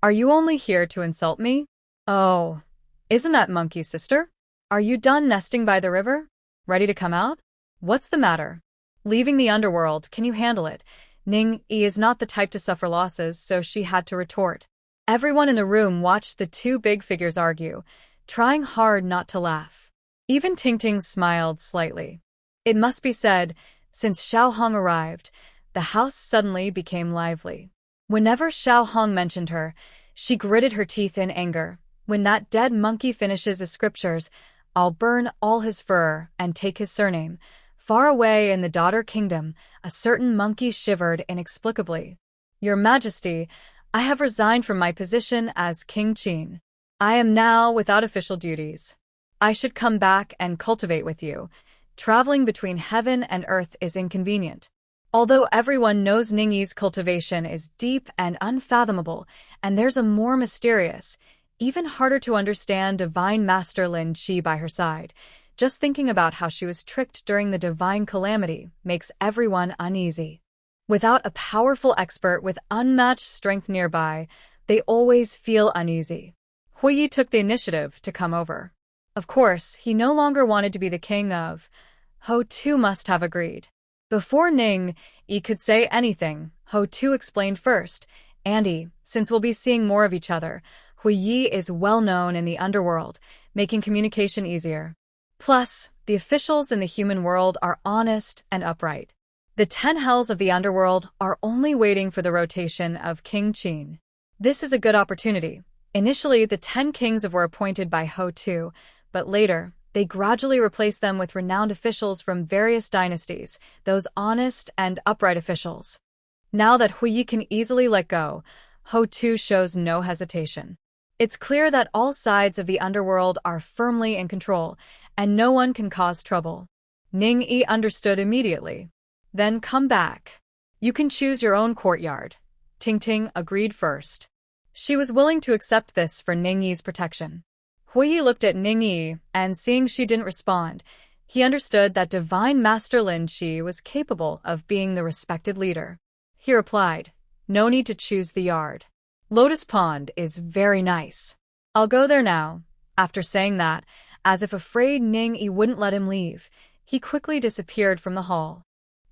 Are you only here to insult me? Oh, isn't that Monkey's sister? Are you done nesting by the river? Ready to come out? What's the matter? Leaving the underworld, can you handle it? Ning Yi is not the type to suffer losses, so she had to retort. Everyone in the room watched the 2 big figures argue, trying hard not to laugh. Even Tingting smiled slightly. It must be said, since Xiao Hong arrived, the house suddenly became lively. Whenever Xiao Hong mentioned her, she gritted her teeth in anger. When that dead monkey finishes his scriptures, I'll burn all his fur and take his surname. Far away in the Daughter Kingdom, a certain monkey shivered inexplicably. Your Majesty, I have resigned from my position as King Qin. I am now without official duties. I should come back and cultivate with you. Traveling between heaven and earth is inconvenient. Although everyone knows Ning Yi's cultivation is deep and unfathomable, and there's a more mysterious, even harder to understand Divine Master Lin Qi by her side, just thinking about how she was tricked during the divine calamity makes everyone uneasy. Without a powerful expert with unmatched strength nearby, they always feel uneasy. Hui Yi took the initiative to come over. Of course, he no longer wanted to be the king of. Ho Tu must have agreed. Before Ning Yi could say anything, Ho Tu explained first. Andy, since we'll be seeing more of each other, Hui Yi is well known in the underworld, making communication easier. Plus, the officials in the human world are honest and upright. The 10 hells of the underworld are only waiting for the rotation of King Qin. This is a good opportunity. Initially, the 10 kings were appointed by Ho Tu, but later, they gradually replaced them with renowned officials from various dynasties, those honest and upright officials. Now that Hui Yi can easily let go, Ho Tu shows no hesitation. It's clear that all sides of the underworld are firmly in control, and no one can cause trouble. Ning Yi understood immediately. Then come back. You can choose your own courtyard. Tingting agreed first. She was willing to accept this for Ning Yi's protection. Hui Yi looked at Ning Yi, and seeing she didn't respond, he understood that Divine Master Lin Qi was capable of being the respected leader. He replied, no need to choose the yard. Lotus Pond is very nice. I'll go there now. After saying that, as if afraid Ning Yi wouldn't let him leave, He quickly disappeared from the hall.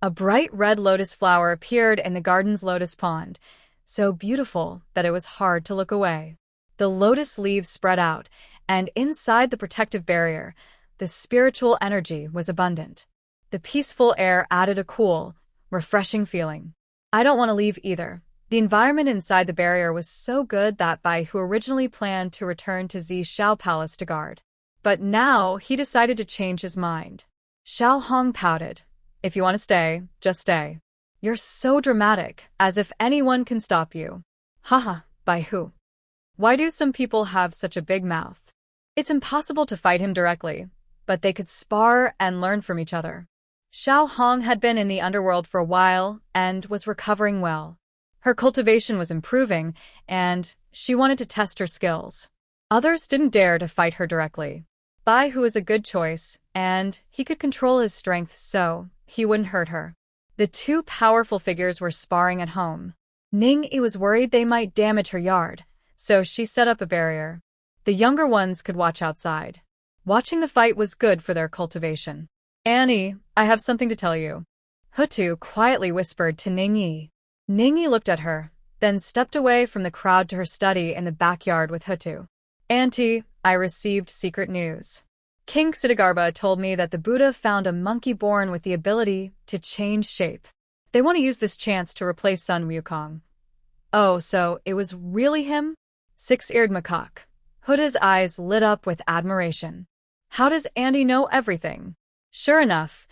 A bright red lotus flower appeared in the garden's lotus pond, so beautiful that it was hard to look away. The lotus leaves spread out, and inside the protective barrier, the spiritual energy was abundant. The peaceful air added a cool, refreshing feeling. I don't want to leave either. The environment inside the barrier was so good that Bai Hu originally planned to return to Xiao Palace to guard. But now he decided to change his mind. Xiao Hong pouted. If you want to stay, just stay. You're so dramatic, as if anyone can stop you. Haha, Bai Hu. Why do some people have such a big mouth? It's impossible to fight him directly, but they could spar and learn from each other. Xiao Hong had been in the underworld for a while and was recovering well. Her cultivation was improving, and she wanted to test her skills. Others didn't dare to fight her directly. Bai Hu is a good choice, and he could control his strength so he wouldn't hurt her. The two powerful figures were sparring at home. Ning Yi was worried they might damage her yard, so she set up a barrier. The younger ones could watch outside. Watching the fight was good for their cultivation. Annie, I have something to tell you. Hutu quietly whispered to Ning Yi. Ning Yi looked at her, then stepped away from the crowd to her study in the backyard with Hutu. Auntie, I received secret news. King Siddhartha told me that the Buddha found a monkey born with the ability to change shape. They want to use this chance to replace Sun Wukong. Oh, so it was really him? Six-eared macaque. Huda's eyes lit up with admiration. How does Auntie know everything? Sure enough,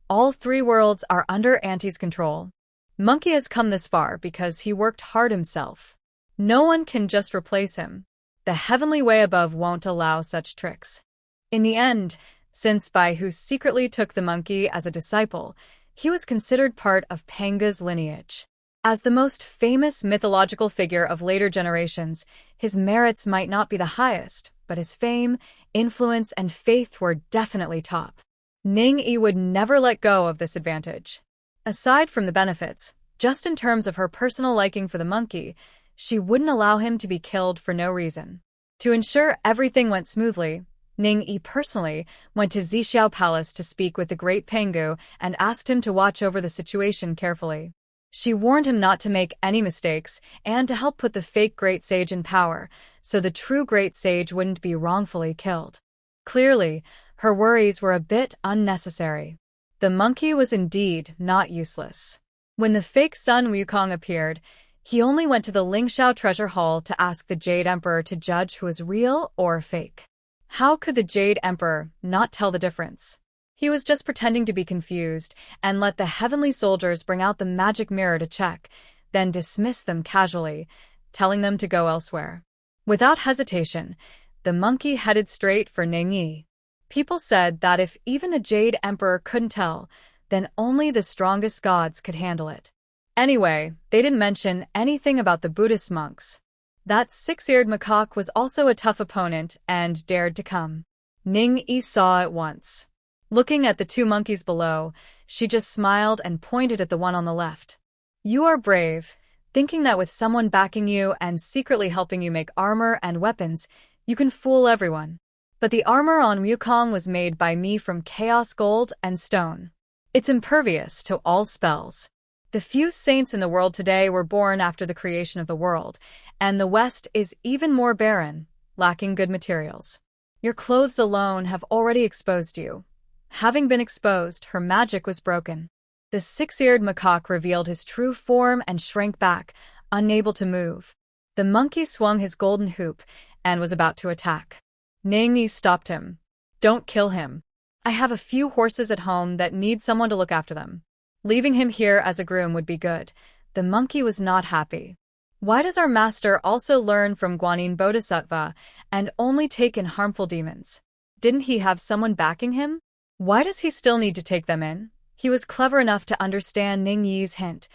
all three worlds are under Auntie's control. Monkey has come this far because he worked hard himself. No one can just replace him. The heavenly way above won't allow such tricks. In the end, since Bai Hu secretly took the monkey as a disciple, he was considered part of Panga's lineage. As the most famous mythological figure of later generations, his merits might not be the highest, but his fame, influence, and faith were definitely top. Ning Yi would never let go of this advantage. Aside from the benefits, just in terms of her personal liking for the monkey, she wouldn't allow him to be killed for no reason. To ensure everything went smoothly, Ning Yi personally went to Xiao Palace to speak with the great Pangu and asked him to watch over the situation carefully. She warned him not to make any mistakes and to help put the fake great sage in power, so the true great sage wouldn't be wrongfully killed. Clearly, her worries were a bit unnecessary. The monkey was indeed not useless. When the fake Sun Wukong appeared, he only went to the Lingxiao treasure hall to ask the Jade Emperor to judge who was real or fake. How could the Jade Emperor not tell the difference? He was just pretending to be confused and let the heavenly soldiers bring out the magic mirror to check, then dismiss them casually, telling them to go elsewhere. Without hesitation, the monkey headed straight for Ning Yi. People said that if even the Jade Emperor couldn't tell, then only the strongest gods could handle it. Anyway, they didn't mention anything about the Buddhist monks. That six-eared macaque was also a tough opponent and dared to come. Ning Yi saw at once. Looking at the two monkeys below, she just smiled and pointed at the one on the left. You are brave, thinking that with someone backing you and secretly helping you make armor and weapons, you can fool everyone. But the armor on Wukong was made by me from chaos gold and stone. It's impervious to all spells. The few saints in the world today were born after the creation of the world, and the West is even more barren, lacking good materials. Your clothes alone have already exposed you. Having been exposed, her magic was broken. The six-eared macaque revealed his true form and shrank back, unable to move. The monkey swung his golden hoop and was about to attack. Ning Yi stopped him. Don't kill him. I have a few horses at home that need someone to look after them. Leaving him here as a groom would be good. The monkey was not happy. Why does our master also learn from Guanyin Bodhisattva and only take in harmful demons? Didn't he have someone backing him? Why does he still need to take them in? He was clever enough to understand Ning Yi's hint,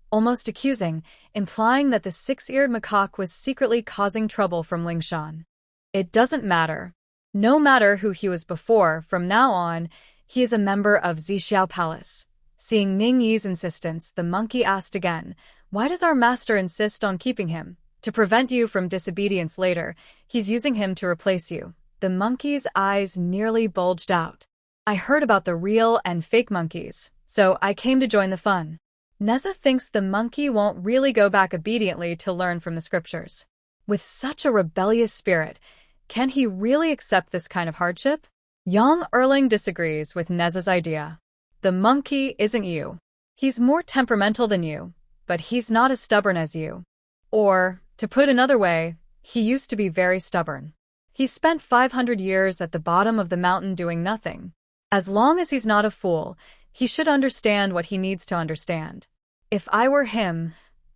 almost accusing, implying that the six-eared macaque was secretly causing trouble from Lingshan. It doesn't matter. No matter who he was before, from now on, he is a member of Xiao Palace. Seeing Ning Yi's insistence, the monkey asked again, why does our master insist on keeping him? To prevent you from disobedience later, he's using him to replace you. The monkey's eyes nearly bulged out. I heard about the real and fake monkeys, so I came to join the fun. Neza thinks the monkey won't really go back obediently to learn from the scriptures. With such a rebellious spirit, can he really accept this kind of hardship? Yang Erling disagrees with Neza's idea. The monkey isn't you. He's more temperamental than you, but he's not as stubborn as you. Or, to put another way, he used to be very stubborn. He spent 500 years at the bottom of the mountain doing nothing. As long as he's not a fool, he should understand what he needs to understand. If I were him,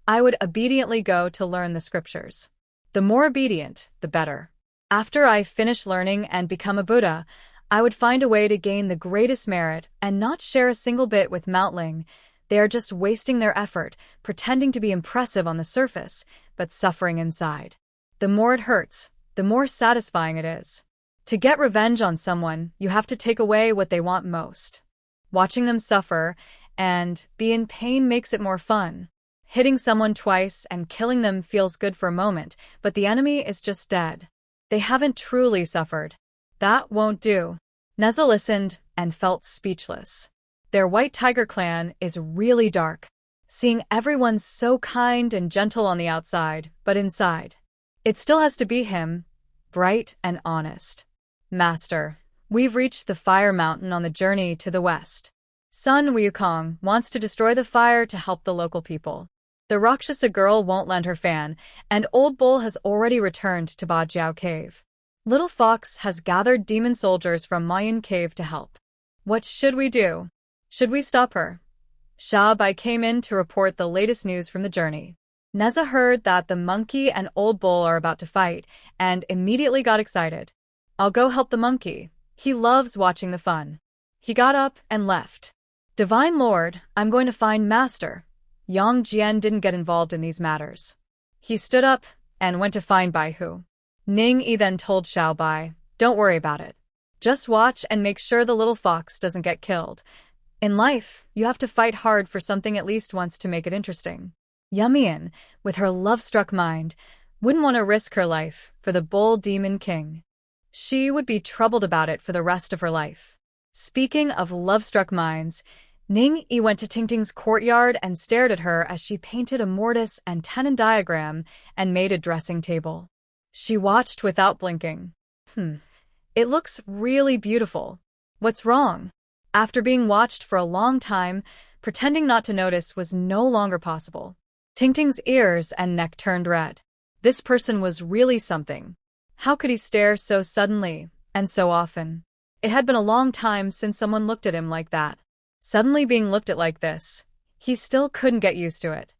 I would obediently go to learn the scriptures. The more obedient, the better. After I finish learning and become a Buddha, I would find a way to gain the greatest merit and not share a single bit with Mountling. They are just wasting their effort, pretending to be impressive on the surface, but suffering inside. The more it hurts, the more satisfying it is. To get revenge on someone, you have to take away what they want most. Watching them suffer and be in pain makes it more fun. Hitting someone twice and killing them feels good for a moment, but the enemy is just dead. They haven't truly suffered. That won't do. Neza listened and felt speechless. Their White Tiger clan is really dark. Seeing everyone so kind and gentle on the outside, but inside. It still has to be him, bright and honest. Master, we've reached the Fire Mountain on the journey to the west. Sun Wukong wants to destroy the fire to help the local people. The Rakshasa girl won't lend her fan, and Old Bull has already returned to Ba Jiao Cave. Little Fox has gathered demon soldiers from Mayan Cave to help. What should we do? Should we stop her? Sha Bai came in to report the latest news from the journey. Neza heard that the monkey and Old Bull are about to fight, and immediately got excited. I'll go help the monkey. He loves watching the fun. He got up and left. Divine Lord, I'm going to find Master. Yang Jian didn't get involved in these matters. He stood up and went to find Bai Hu. Ning Yi then told Xiao Bai, don't worry about it. Just watch and make sure the little fox doesn't get killed. In life, you have to fight hard for something at least once to make it interesting. Yamian, with her love-struck mind, wouldn't want to risk her life for the Bull Demon King. She would be troubled about it for the rest of her life. Speaking of love-struck minds, Ning Yi went to Tingting's courtyard and stared at her as she painted a mortise and tenon diagram and made a dressing table. She watched without blinking. It looks really beautiful. What's wrong? After being watched for a long time, pretending not to notice was no longer possible. Tingting's ears and neck turned red. This person was really something. How could he stare so suddenly and so often? It had been a long time since someone looked at him like that. Suddenly being looked at like this, he still couldn't get used to it.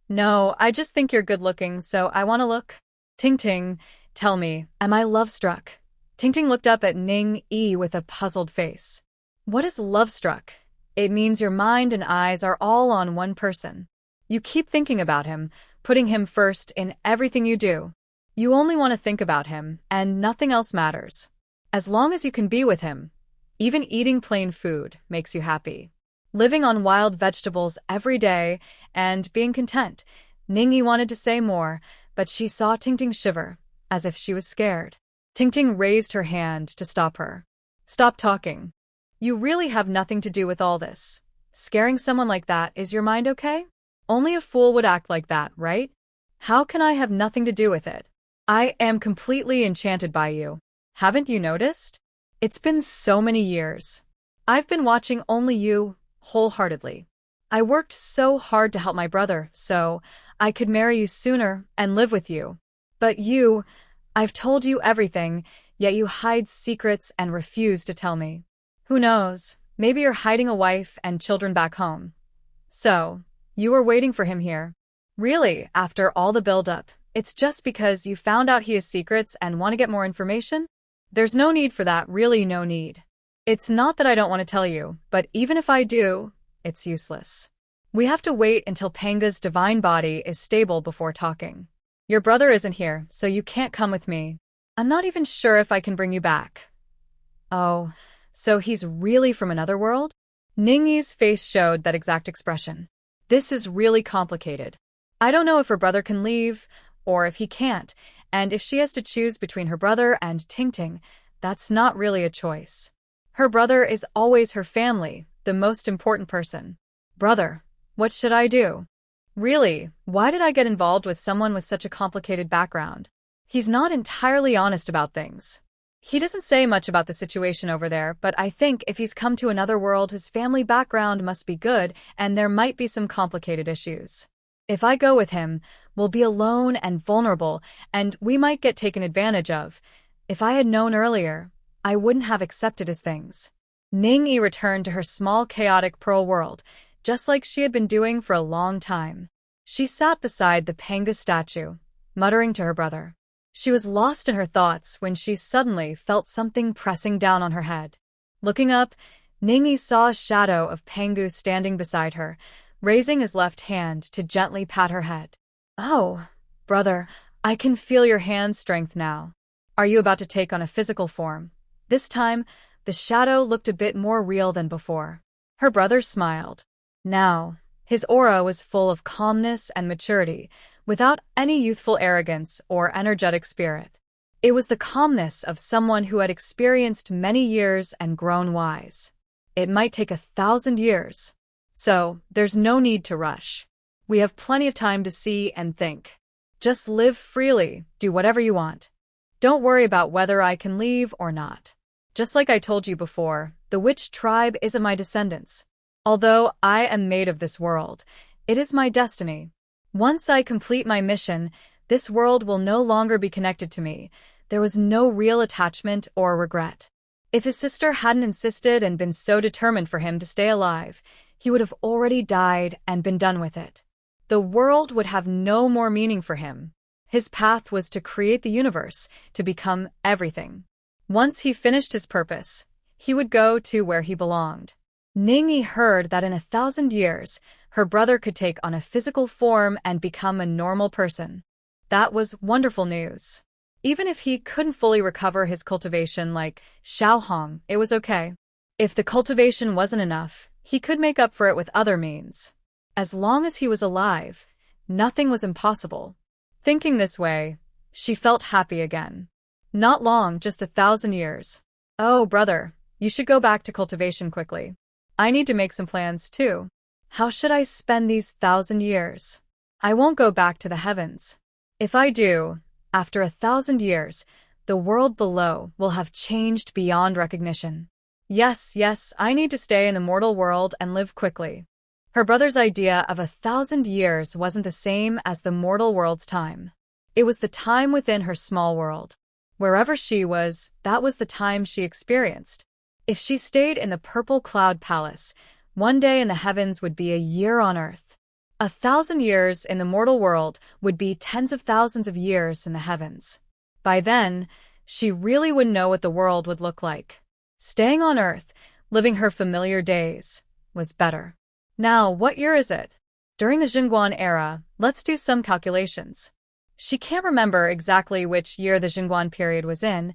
No, I just think you're good-looking, so I want to look. Tingting, tell me, am I love-struck? Tingting looked up at Ning Yi with a puzzled face. What is love-struck? It means your mind and eyes are all on one person. You keep thinking about him, putting him first in everything you do. You only want to think about him, and nothing else matters. As long as you can be with him, even eating plain food makes you happy. Living on wild vegetables every day and being content. Ningyi wanted to say more, but she saw Tingting shiver, as if she was scared. Tingting raised her hand to stop her. Stop talking. You really have nothing to do with all this. Scaring someone like that, is your mind okay? Only a fool would act like that, right? How can I have nothing to do with it? I am completely enchanted by you. Haven't you noticed? It's been so many years. I've been watching only you, wholeheartedly. I worked so hard to help my brother, so I could marry you sooner and live with you. But you, I've told you everything, yet you hide secrets and refuse to tell me. Who knows, maybe you're hiding a wife and children back home. So, you were waiting for him here. Really, after all the build-up, it's just because you found out he has secrets and want to get more information? There's no need for that, really no need. It's not that I don't want to tell you, but even if I do, it's useless. We have to wait until Panga's divine body is stable before talking. Your brother isn't here, so you can't come with me. I'm not even sure if I can bring you back. Oh, so he's really from another world? Ningyi's face showed that exact expression. This is really complicated. I don't know if her brother can leave, or if he can't, and if she has to choose between her brother and Tingting, that's not really a choice. Her brother is always her family, the most important person. Brother, what should I do? Really, why did I get involved with someone with such a complicated background? He's not entirely honest about things. He doesn't say much about the situation over there, but I think if he's come to another world, his family background must be good, and there might be some complicated issues. If I go with him, we'll be alone and vulnerable, and we might get taken advantage of. If I had known earlier, I wouldn't have accepted his things. Ning-yi returned to her small chaotic pearl world, just like she had been doing for a long time. She sat beside the Panga statue, muttering to her brother. She was lost in her thoughts when she suddenly felt something pressing down on her head. Looking up, Ning-yi saw a shadow of Pangu standing beside her, raising his left hand to gently pat her head. Oh, brother, I can feel your hand strength now. Are you about to take on a physical form? This time, the shadow looked a bit more real than before. Her brother smiled. Now, his aura was full of calmness and maturity, without any youthful arrogance or energetic spirit. It was the calmness of someone who had experienced many years and grown wise. It might take 1,000 years. So, there's no need to rush. We have plenty of time to see and think. Just live freely, do whatever you want. Don't worry about whether I can leave or not. Just like I told you before, the witch tribe isn't my descendants. Although I am made of this world, it is my destiny. Once I complete my mission, this world will no longer be connected to me. There was no real attachment or regret. If his sister hadn't insisted and been so determined for him to stay alive, he would have already died and been done with it. The world would have no more meaning for him. His path was to create the universe, to become everything. Once he finished his purpose, he would go to where he belonged. Ning-yi heard that in 1,000 years, her brother could take on a physical form and become a normal person. That was wonderful news. Even if he couldn't fully recover his cultivation like Xiaohong, it was okay. If the cultivation wasn't enough, he could make up for it with other means. As long as he was alive, nothing was impossible. Thinking this way, she felt happy again. Not long, just 1,000 years. Oh, brother, you should go back to cultivation quickly. I need to make some plans too. How should I spend these 1,000 years? I won't go back to the heavens. If I do, after 1,000 years, the world below will have changed beyond recognition. Yes, I need to stay in the mortal world and live quickly. Her brother's idea of 1,000 years wasn't the same as the mortal world's time. It was the time within her small world. Wherever she was, that was the time she experienced. If she stayed in the purple cloud palace, one day in the heavens would be a year on earth. 1,000 years in the mortal world would be tens of thousands of years in the heavens. By then, she really would know what the world would look like. Staying on earth, living her familiar days, was better. Now, what year is it? During the Jingguan era, let's do some calculations. She can't remember exactly which year the Jingguan period was in,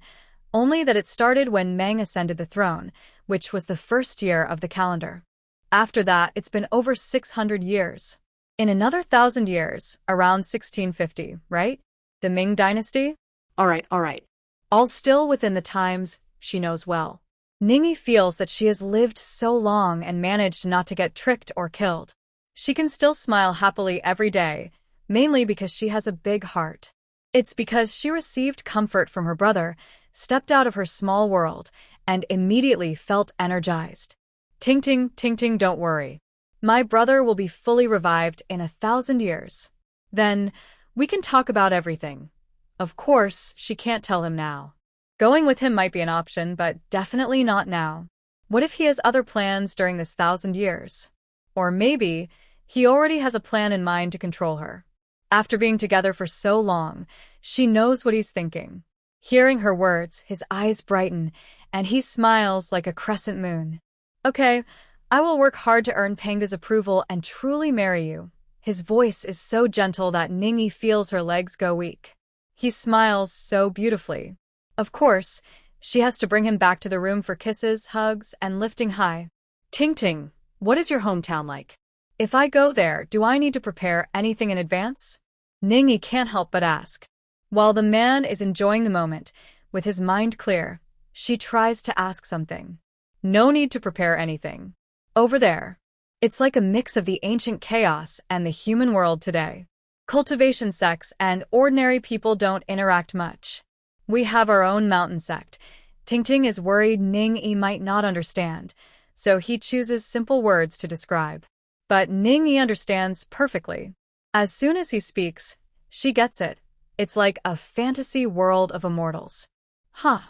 only that it started when Meng ascended the throne, which was the first year of the calendar. After that, it's been over 600 years. In another 1,000 years, around 1650, right? The Ming dynasty? All right. All still within the times she knows well. Ning-yi feels that she has lived so long and managed not to get tricked or killed. She can still smile happily every day, mainly because she has a big heart. It's because she received comfort from her brother, stepped out of her small world, and immediately felt energized. Ting ting, don't worry. My brother will be fully revived in 1,000 years. Then, we can talk about everything. Of course, she can't tell him now. Going with him might be an option, but definitely not now. What if he has other plans during this 1,000 years? Or maybe, he already has a plan in mind to control her. After being together for so long, she knows what he's thinking. Hearing her words, his eyes brighten, and he smiles like a crescent moon. Okay, I will work hard to earn Panga's approval and truly marry you. His voice is so gentle that Ning-yi feels her legs go weak. He smiles so beautifully. Of course, she has to bring him back to the room for kisses, hugs, and lifting high. Ting, what is your hometown like? If I go there, do I need to prepare anything in advance? Ning-yi can't help but ask. While the man is enjoying the moment, with his mind clear, she tries to ask something. No need to prepare anything. Over there. It's like a mix of the ancient chaos and the human world today. Cultivation sects and ordinary people don't interact much. We have our own mountain sect. Tingting is worried Ning-yi might not understand, so he chooses simple words to describe. But Ning-yi understands perfectly. As soon as he speaks, she gets it. It's like a fantasy world of immortals. Huh.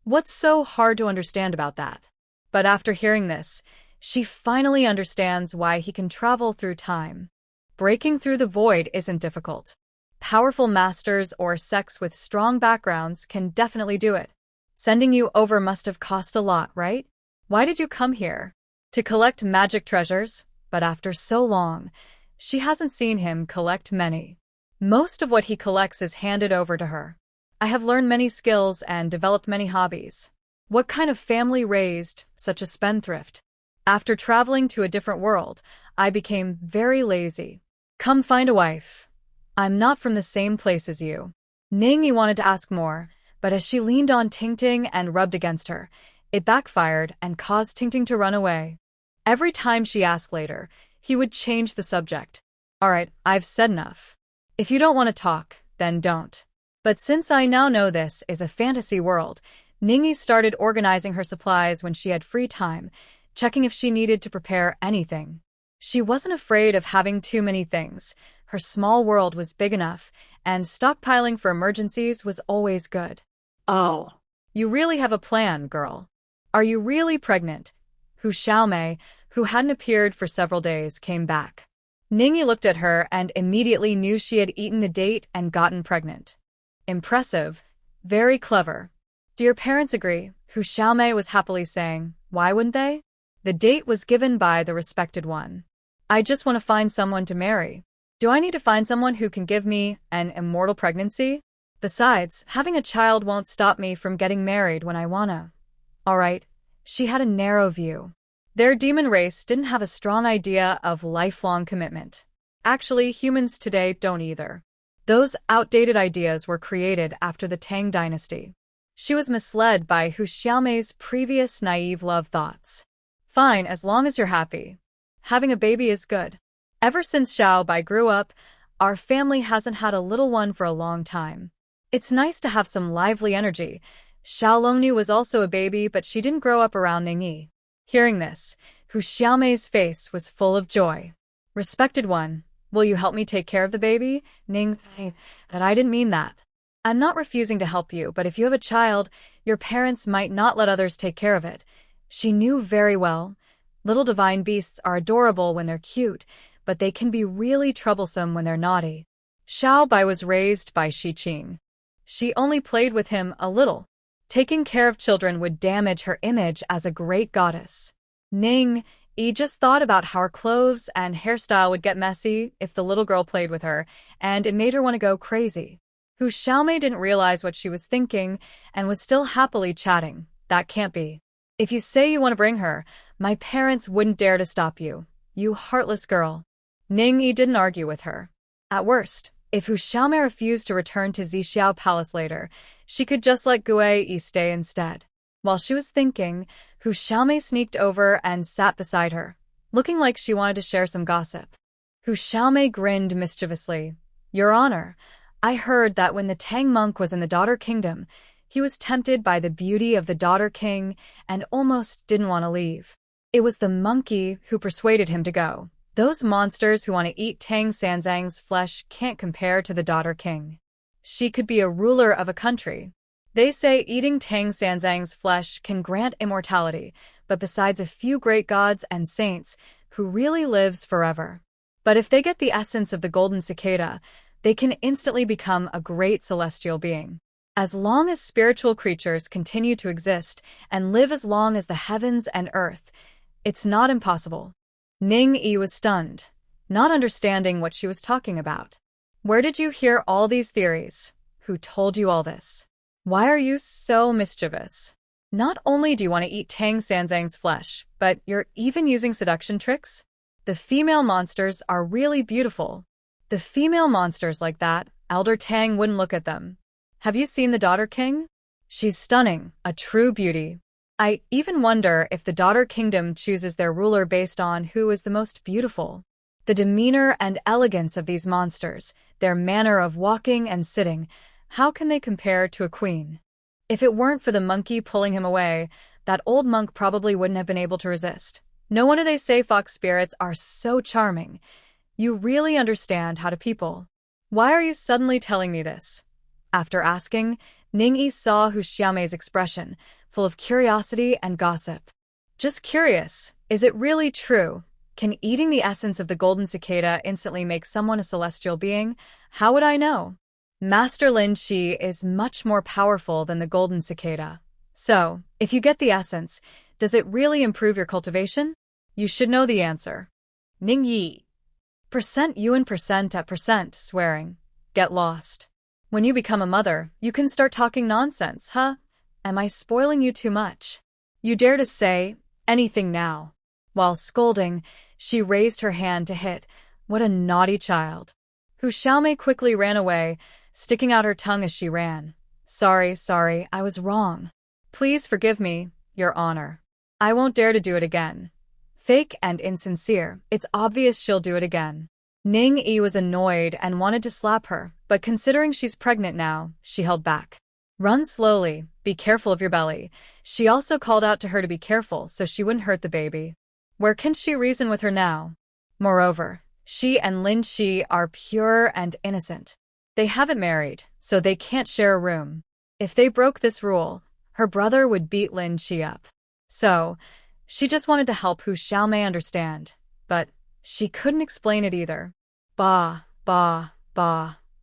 What's so hard to understand about that? But after hearing this, she finally understands why he can travel through time. Breaking through the void isn't difficult. Powerful masters or sects with strong backgrounds can definitely do it. Sending you over must have cost a lot, right? Why did you come here? To collect magic treasures, but after so long, she hasn't seen him collect many. Most of what he collects is handed over to her. I have learned many skills and developed many hobbies. What kind of family raised such a spendthrift? After traveling to a different world, I became very lazy. Come find a wife. I'm not from the same place as you. Ning-yi wanted to ask more, but as she leaned on Tingting and rubbed against her, it backfired and caused Tingting to run away. Every time she asked later, he would change the subject. All right, I've said enough. If you don't want to talk, then don't. But since I now know this is a fantasy world, Ning-yi started organizing her supplies when she had free time, checking if she needed to prepare anything. She wasn't afraid of having too many things. Her small world was big enough, and stockpiling for emergencies was always good. Oh. You really have a plan, girl. Are you really pregnant? Hu Xiaomei, who hadn't appeared for several days, came back. Ning-yi looked at her and immediately knew she had eaten the date and gotten pregnant. Impressive. Very clever. Do your parents agree? Hu Xiaomei was happily saying. Why wouldn't they? The date was given by the respected one. I just want to find someone to marry. Do I need to find someone who can give me an immortal pregnancy? Besides, having a child won't stop me from getting married when I wanna. Alright, she had a narrow view. Their demon race didn't have a strong idea of lifelong commitment. Actually, humans today don't either. Those outdated ideas were created after the Tang dynasty. She was misled by Hu Xiaomei's previous naive love thoughts. Fine, as long as you're happy. Having a baby is good. Ever since Xiao Bai grew up, our family hasn't had a little one for a long time. It's nice to have some lively energy. Xiao Longnu was also a baby, but she didn't grow up around Ning-yi. Hearing this, Hu Xiaomei's face was full of joy. Respected one, will you help me take care of the baby? Ning, that I didn't mean that. I'm not refusing to help you, but if you have a child, your parents might not let others take care of it. She knew very well. Little divine beasts are adorable when they're cute, but they can be really troublesome when they're naughty. Xiao Bai was raised by Shi Qing. She only played with him a little. Taking care of children would damage her image as a great goddess. Ning-yi just thought about how her clothes and hairstyle would get messy if the little girl played with her, and it made her want to go crazy. Hu Xiaomei didn't realize what she was thinking and was still happily chatting. That can't be. If you say you want to bring her, my parents wouldn't dare to stop you. You heartless girl. Ning-yi didn't argue with her. At worst, if Hu Xiaomei refused to return to Zixiao Palace later, she could just let Gui stay instead. While she was thinking, Hu Xiaomei sneaked over and sat beside her, looking like she wanted to share some gossip. Hu Xiaomei grinned mischievously. Your Honor, I heard that when the Tang monk was in the Daughter Kingdom, he was tempted by the beauty of the Daughter King and almost didn't want to leave. It was the monkey who persuaded him to go. Those monsters who want to eat Tang Sanzang's flesh can't compare to the Daughter King. She could be a ruler of a country. They say eating Tang Sanzang's flesh can grant immortality, but besides a few great gods and saints, who really lives forever. But if they get the essence of the golden cicada, they can instantly become a great celestial being. As long as spiritual creatures continue to exist and live as long as the heavens and earth, it's not impossible. Ning-yi was stunned, not understanding what she was talking about. Where did you hear all these theories? Who told you all this? Why are you so mischievous? Not only do you want to eat Tang Sanzang's flesh, but you're even using seduction tricks? The female monsters are really beautiful. The female monsters like that, Elder Tang wouldn't look at them. Have you seen the Daughter King? She's stunning, a true beauty. I even wonder if the daughter kingdom chooses their ruler based on who is the most beautiful. The demeanor and elegance of these monsters, their manner of walking and sitting, how can they compare to a queen? If it weren't for the monkey pulling him away, that old monk probably wouldn't have been able to resist. No wonder they say fox spirits are so charming. You really understand how to people. Why are you suddenly telling me this? After asking, Ningyi saw Hu Xiaomei's expression, full of curiosity and gossip. Just curious, is it really true? Can eating the essence of the golden cicada instantly make someone a celestial being? How would I know? Master Lin Qi is much more powerful than the golden cicada. So, if you get the essence, does it really improve your cultivation? You should know the answer. Ningyi. Percent yuan percent at percent, swearing. Get lost. When you become a mother, you can start talking nonsense, huh? Am I spoiling you too much? You dare to say anything now? While scolding, she raised her hand to hit. What a naughty child. Hu Xiaomei quickly ran away, sticking out her tongue as she ran. Sorry, I was wrong. Please forgive me, Your Honor. I won't dare to do it again. Fake and insincere, it's obvious she'll do it again. Ningyi was annoyed and wanted to slap her, but considering she's pregnant now, she held back. Run slowly, be careful of your belly. She also called out to her to be careful so she wouldn't hurt the baby. Where can she reason with her now? Moreover, she and Lin Qi are pure and innocent. They haven't married, so they can't share a room. If they broke this rule, her brother would beat Lin Qi up. So, she just wanted to help Hu Xiaomei understand, but she couldn't explain it either. Bah,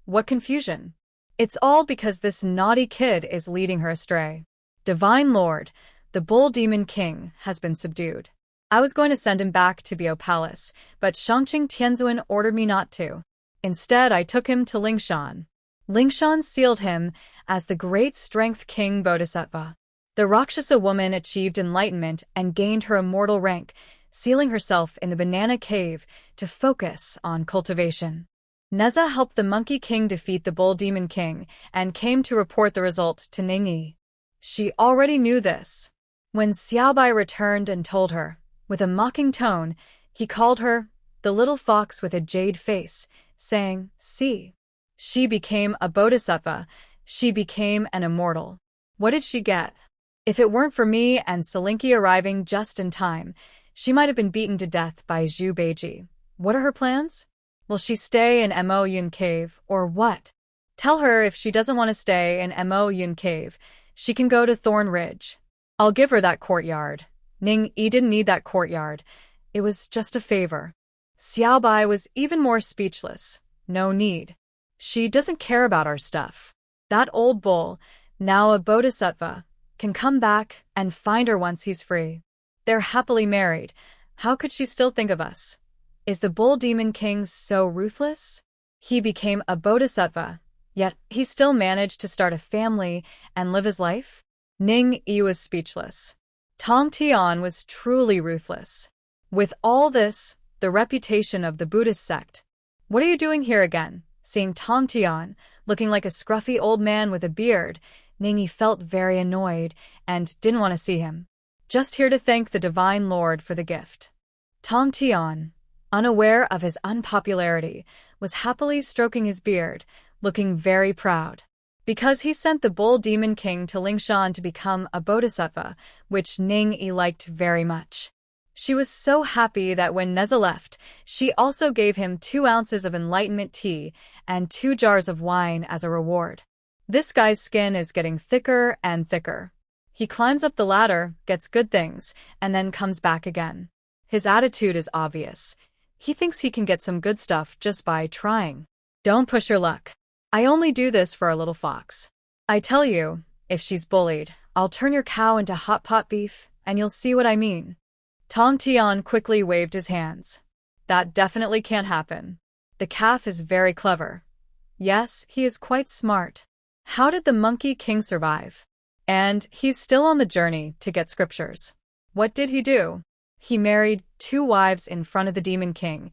what confusion. It's all because this naughty kid is leading her astray. Divine Lord, the Bull Demon King, has been subdued. I was going to send him back to Bio Palace, but Shangqing Tianzuan ordered me not to. Instead, I took him to Lingshan. Lingshan sealed him as the great strength king Bodhisattva. The Rakshasa woman achieved enlightenment and gained her immortal rank, sealing herself in the banana cave to focus on cultivation. Neza helped the Monkey King defeat the Bull Demon King and came to report the result to Ningyi. She already knew this. When Xiaobai returned and told her, with a mocking tone, he called her the little fox with a jade face, saying, "See." She became a bodhisattva. She became an immortal. What did she get? If it weren't for me and Selinki arriving just in time, she might have been beaten to death by Zhu Beiji. What are her plans? Will she stay in Mo Yun Cave, or what? Tell her if she doesn't want to stay in Mo Yun Cave, she can go to Thorn Ridge. I'll give her that courtyard. Ningyi didn't need that courtyard. It was just a favor. Xiaobai was even more speechless. No need. She doesn't care about our stuff. That old bull, now a bodhisattva, can come back and find her once he's free. They're happily married. How could she still think of us? Is the Bull Demon King so ruthless? He became a bodhisattva, yet he still managed to start a family and live his life? Ningyi was speechless. Tong Tian was truly ruthless. With all this, the reputation of the Buddhist sect. What are you doing here again? Seeing Tong Tian, looking like a scruffy old man with a beard, Ningyi felt very annoyed and didn't want to see him. Just here to thank the Divine Lord for the gift. Tong Tian, unaware of his unpopularity, was happily stroking his beard, looking very proud. Because he sent the Bull Demon King to Lingshan to become a bodhisattva, which Ningyi liked very much. She was so happy that when Neza left, she also gave him 2 ounces of enlightenment tea and 2 jars of wine as a reward. This guy's skin is getting thicker and thicker. He climbs up the ladder, gets good things, and then comes back again. His attitude is obvious. He thinks he can get some good stuff just by trying. Don't push your luck. I only do this for our little fox. I tell you, if she's bullied, I'll turn your cow into hot pot beef, and you'll see what I mean. Tong Tian quickly waved his hands. That definitely can't happen. The calf is very clever. Yes, he is quite smart. How did the Monkey King survive? And he's still on the journey to get scriptures. What did he do? He married 2 wives in front of the Demon King,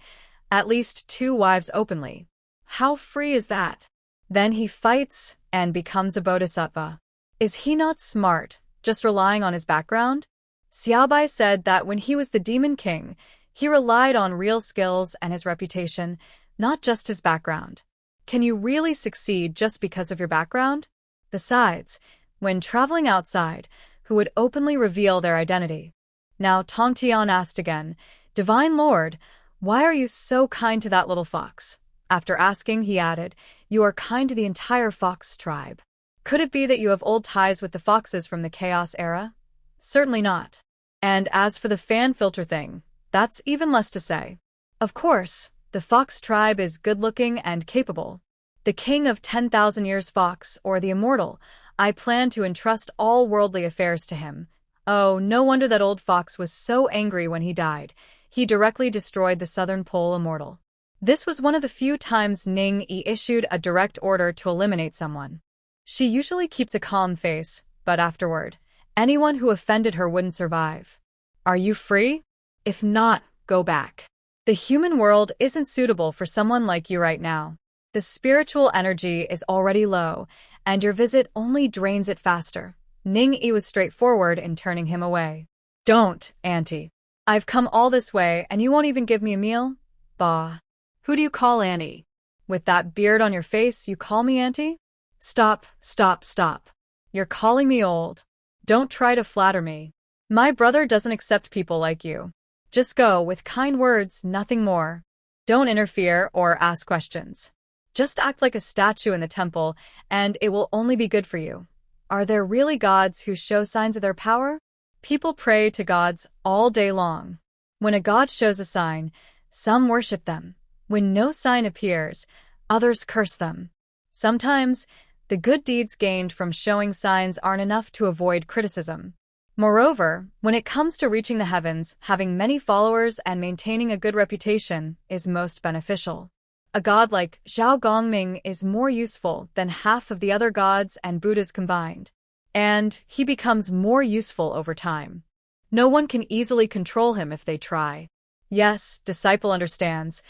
at least 2 wives openly. How free is that? Then he fights and becomes a bodhisattva. Is he not smart? just relying on his background? Xiaobai said that when he was the Demon King, he relied on real skills and his reputation, not just his background. Can you really succeed just because of your background? Besides, when traveling outside, who would openly reveal their identity? Now Tong Tian asked again, Divine Lord, why are you so kind to that little fox? After asking, he added, You are kind to the entire fox tribe. Could it be that you have old ties with the foxes from the Chaos era? Certainly not. And as for the fan filter thing, that's even less to say. Of course, the fox tribe is good-looking and capable. The king of 10,000 years fox, or the immortal, I plan to entrust all worldly affairs to him. Oh, no wonder that old fox was so angry when he died. He directly destroyed the Southern Pole immortal. This was one of the few times Ning Yi issued a direct order to eliminate someone. She usually keeps a calm face, but afterward, anyone who offended her wouldn't survive. Are you free? If not, go back. The human world isn't suitable for someone like you right now. The spiritual energy is already low, and your visit only drains it faster. Ning Yi was straightforward in turning him away. Don't, Auntie. I've come all this way and you won't even give me a meal? Bah. Who do you call Annie? With that beard on your face, you call me Auntie? Stop, stop, stop. You're calling me old. Don't try to flatter me. My brother doesn't accept people like you. Just go with kind words, nothing more. Don't interfere or ask questions. Just act like a statue in the temple, and it will only be good for you. Are there really gods who show signs of their power? People pray to gods all day long. When a god shows a sign, some worship them. When no sign appears, others curse them. Sometimes, the good deeds gained from showing signs aren't enough to avoid criticism. Moreover, when it comes to reaching the heavens, having many followers and maintaining a good reputation is most beneficial. A god like Zhao Gongming is more useful than half of the other gods and Buddhas combined. And he becomes more useful over time. No one can easily control him if they try. Yes, disciple understands.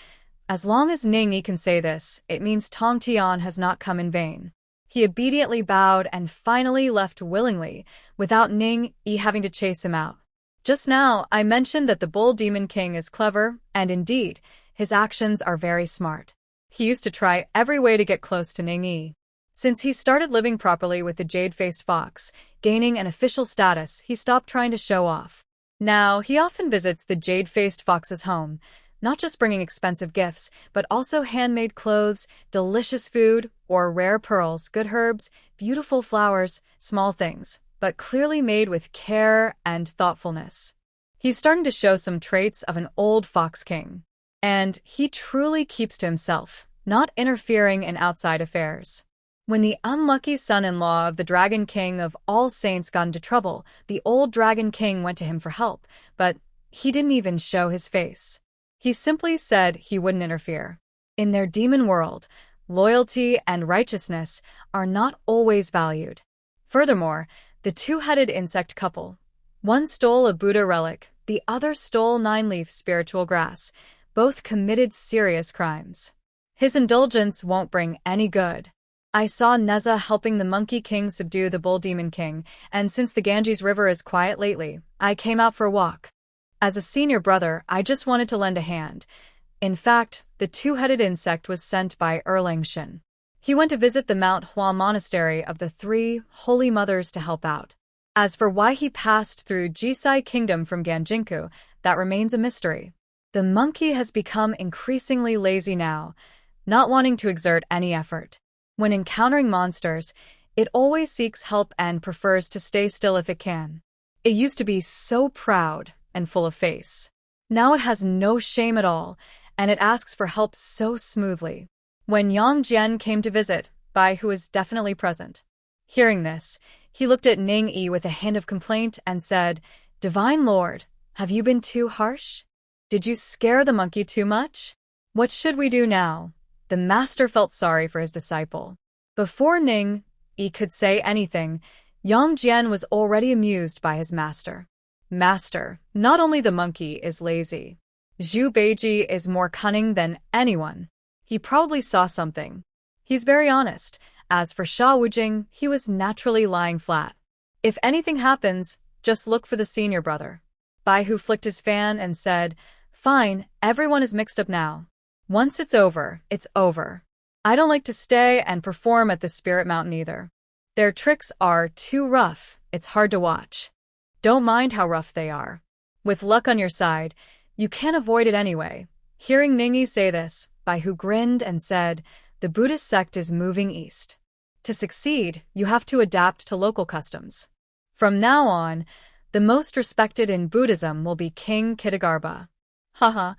As long as Ning Yi can say this, it means Tong Tian has not come in vain. He obediently bowed and finally left willingly, without Ning Yi having to chase him out. Just now, I mentioned that the Bull Demon King is clever, and indeed, his actions are very smart. He used to try every way to get close to Ning Yi. Since he started living properly with the jade-faced fox, gaining an official status, he stopped trying to show off. Now, he often visits the jade-faced fox's home, not just bringing expensive gifts, but also handmade clothes, delicious food, or rare pearls, good herbs, beautiful flowers, small things, but clearly made with care and thoughtfulness. He's starting to show some traits of an old fox king. And he truly keeps to himself, not interfering in outside affairs. When the unlucky son-in-law of the Dragon King of All Saints got into trouble, the old Dragon King went to him for help, but he didn't even show his face. He simply said he wouldn't interfere. In their demon world, loyalty and righteousness are not always valued. Furthermore, the two-headed insect couple. One stole a Buddha relic, the other stole 9-leaf spiritual grass. Both committed serious crimes. His indulgence won't bring any good. I saw Neza helping the Monkey King subdue the Bull Demon King, and since the Ganges River is quiet lately, I came out for a walk. As a senior brother, I just wanted to lend a hand. In fact, the two-headed insect was sent by Erlangshan. He went to visit the Mount Hua Monastery of the Three Holy Mothers to help out. As for why he passed through Jisai Kingdom from Ganjinku, that remains a mystery. The monkey has become increasingly lazy now, not wanting to exert any effort. When encountering monsters, it always seeks help and prefers to stay still if it can. It used to be so proud and full of face. Now it has no shame at all, and it asks for help so smoothly. When Yang Jian came to visit, Bai Hu was definitely present. Hearing this, he looked at Ning Yi with a hint of complaint and said, Divine Lord, have you been too harsh? Did you scare the monkey too much? What should we do now? The master felt sorry for his disciple. Before Ning Yi could say anything, Yang Jian was already amused by his master. Master, not only the monkey is lazy. Zhu Beiji is more cunning than anyone. He probably saw something. He's very honest. As for Sha Wujing, he was naturally lying flat. If anything happens, just look for the senior brother. Bai Hu flicked his fan and said, "Fine, everyone is mixed up now. Once it's over, it's over. I don't like to stay and perform at the Spirit Mountain either. Their tricks are too rough, it's hard to watch. Don't mind how rough they are. With luck on your side, you can't avoid it anyway." Hearing Ningyi say this, Bai Hu grinned and said, "The Buddhist sect is moving east. To succeed, you have to adapt to local customs. From now on, the most respected in Buddhism will be King Kitagarbha." Haha,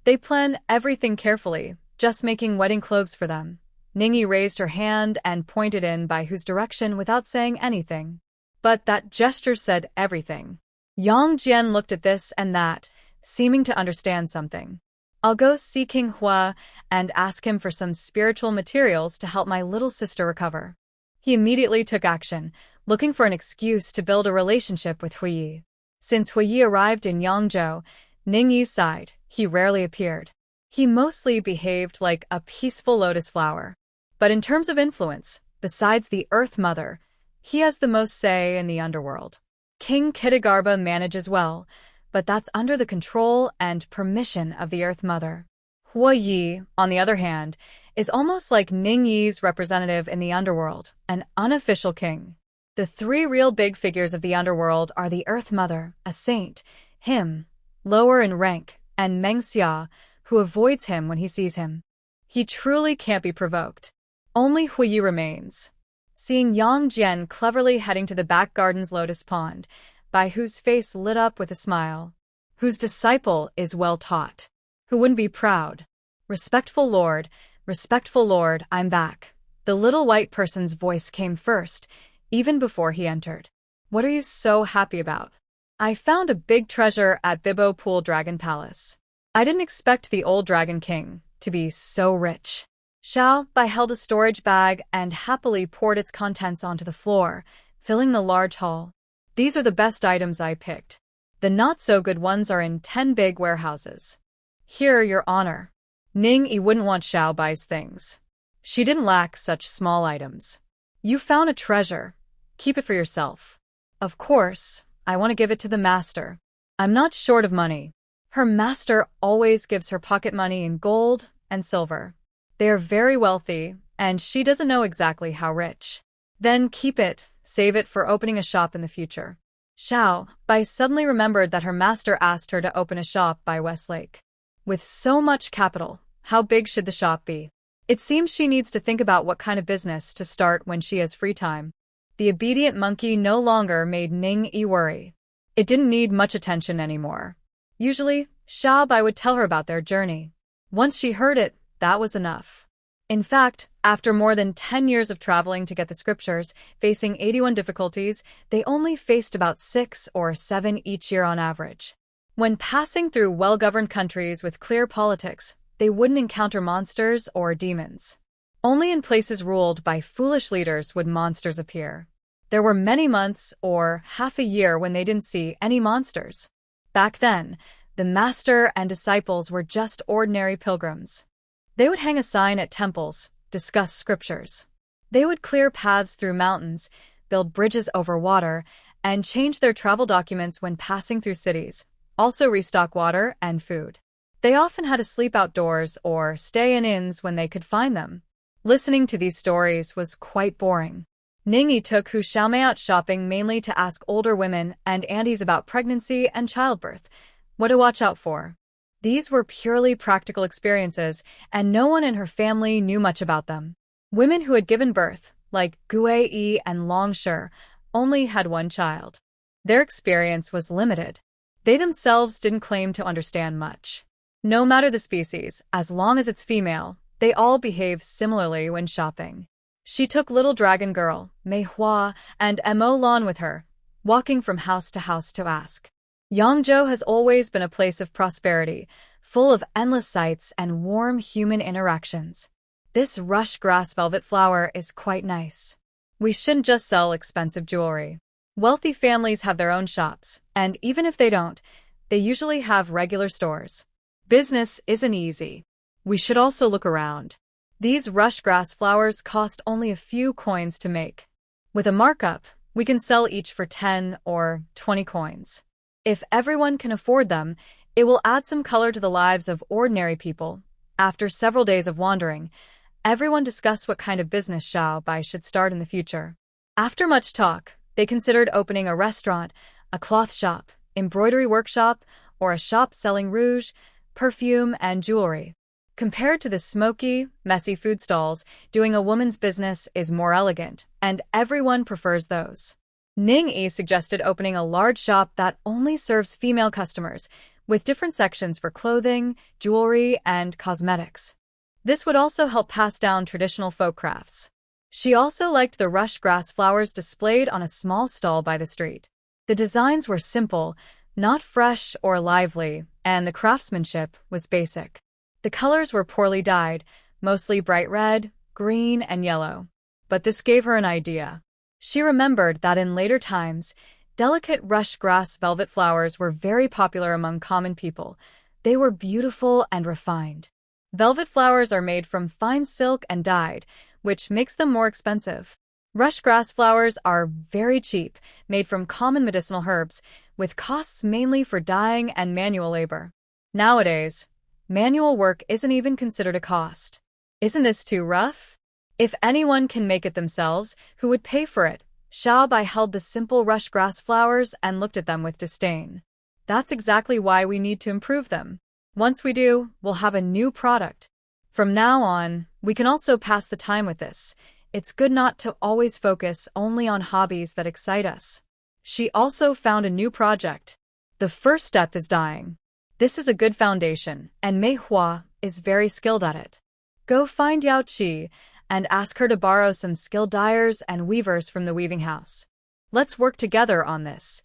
they plan everything carefully, just making wedding clothes for them. Ningyi raised her hand and pointed in Bai Hu's direction without saying anything. But that gesture said everything. Yang Jian looked at this and that, seeming to understand something. "I'll go see King Hua and ask him for some spiritual materials to help my little sister recover." He immediately took action, looking for an excuse to build a relationship with Huiyi. Since Huiyi arrived in Yangzhou, Ningyi sighed. He rarely appeared. He mostly behaved like a peaceful lotus flower. But in terms of influence, besides the Earth Mother, he has the most say in the underworld. King Kitagarbha manages well, but that's under the control and permission of the Earth Mother. Huiyi, on the other hand, is almost like Ningyi's representative in the underworld, an unofficial king. The three real big figures of the underworld are the Earth Mother, a saint, him, lower in rank, and Meng Xia, who avoids him when he sees him. He truly can't be provoked. Only Huiyi remains. Seeing Yang Jian cleverly heading to the back garden's lotus pond, Bai Hu's face lit up with a smile. Whose disciple is well taught? Who wouldn't be proud? Respectful Lord, I'm back." The little white person's voice came first, even before he entered. "What are you so happy about?" "I found a big treasure at Bibbo Pool Dragon Palace. I didn't expect the old Dragon King to be so rich." Bai held a storage bag and happily poured its contents onto the floor, filling the large hall. "These are the best items I picked. The not-so-good ones are in 10 big warehouses. Here, Your Honor." Ningyi wouldn't want Bai's things. She didn't lack such small items. "You found a treasure. Keep it for yourself." "Of course, I want to give it to the master. I'm not short of money." Her master always gives her pocket money in gold and silver. They are very wealthy, and she doesn't know exactly how rich. "Then keep it, save it for opening a shop in the future." Bai suddenly remembered that her master asked her to open a shop by Westlake. With so much capital, how big should the shop be? It seems she needs to think about what kind of business to start when she has free time. The obedient monkey no longer made Ningyi worry. It didn't need much attention anymore. Usually, Bai would tell her about their journey. Once she heard it, that was enough. In fact, after more than 10 years of traveling to get the scriptures, facing 81 difficulties, they only faced about 6 or 7 each year on average. When passing through well-governed countries with clear politics, they wouldn't encounter monsters or demons. Only in places ruled by foolish leaders would monsters appear. There were many months or half a year when they didn't see any monsters. Back then, the master and disciples were just ordinary pilgrims. They would hang a sign at temples, discuss scriptures. They would clear paths through mountains, build bridges over water, and change their travel documents when passing through cities, also restock water and food. They often had to sleep outdoors or stay in inns when they could find them. Listening to these stories was quite boring. Ningyi took Hu Xiaomei out shopping mainly to ask older women and aunties about pregnancy and childbirth, what to watch out for. These were purely practical experiences, and no one in her family knew much about them. Women who had given birth, like Gue Yi and Long Shi, only had one child. Their experience was limited. They themselves didn't claim to understand much. No matter the species, as long as it's female, they all behave similarly when shopping. She took little dragon girl, Manhwa, and Mo Lan with her, walking from house to ask. Yangzhou has always been a place of prosperity, full of endless sights and warm human interactions. This rush grass velvet flower is quite nice. We shouldn't just sell expensive jewelry. Wealthy families have their own shops, and even if they don't, they usually have regular stores. Business isn't easy. We should also look around. These rush grass flowers cost only a few coins to make. With a markup, We can sell each for 10 or 20 coins. If everyone can afford them, it will add some color to the lives of ordinary people. After several days of wandering, everyone discussed what kind of business Xiaobai should start in the future. After much talk, they considered opening a restaurant, a cloth shop, embroidery workshop, or a shop selling rouge, perfume, and jewelry. Compared to the smoky, messy food stalls, doing a woman's business is more elegant, and everyone prefers those. Ning Yi suggested opening a large shop that only serves female customers, with different sections for clothing, jewelry, and cosmetics. This would also help pass down traditional folk crafts. She also liked the rush grass flowers displayed on a small stall by the street. The designs were simple, not fresh or lively, and the craftsmanship was basic. The colors were poorly dyed, mostly bright red, green, and yellow. But this gave her an idea. She remembered that in later times, delicate rush grass velvet flowers were very popular among common people. They were beautiful and refined. Velvet flowers are made from fine silk and dyed, which makes them more expensive. Rush grass flowers are very cheap, made from common medicinal herbs, with costs mainly for dyeing and manual labor. Nowadays, manual work isn't even considered a cost. Isn't this too rough? If anyone can make it themselves, who would pay for it? Xiaobai held the simple rush grass flowers and looked at them with disdain. That's exactly why we need to improve them. Once we do, we'll have a new product. From now on, we can also pass the time with this. It's good not to always focus only on hobbies that excite us. She also found a new project. The first step is dyeing. This is a good foundation, and Manhwa is very skilled at it. Go find Yao Qi and ask her to borrow some skilled dyers and weavers from the weaving house. Let's work together on this.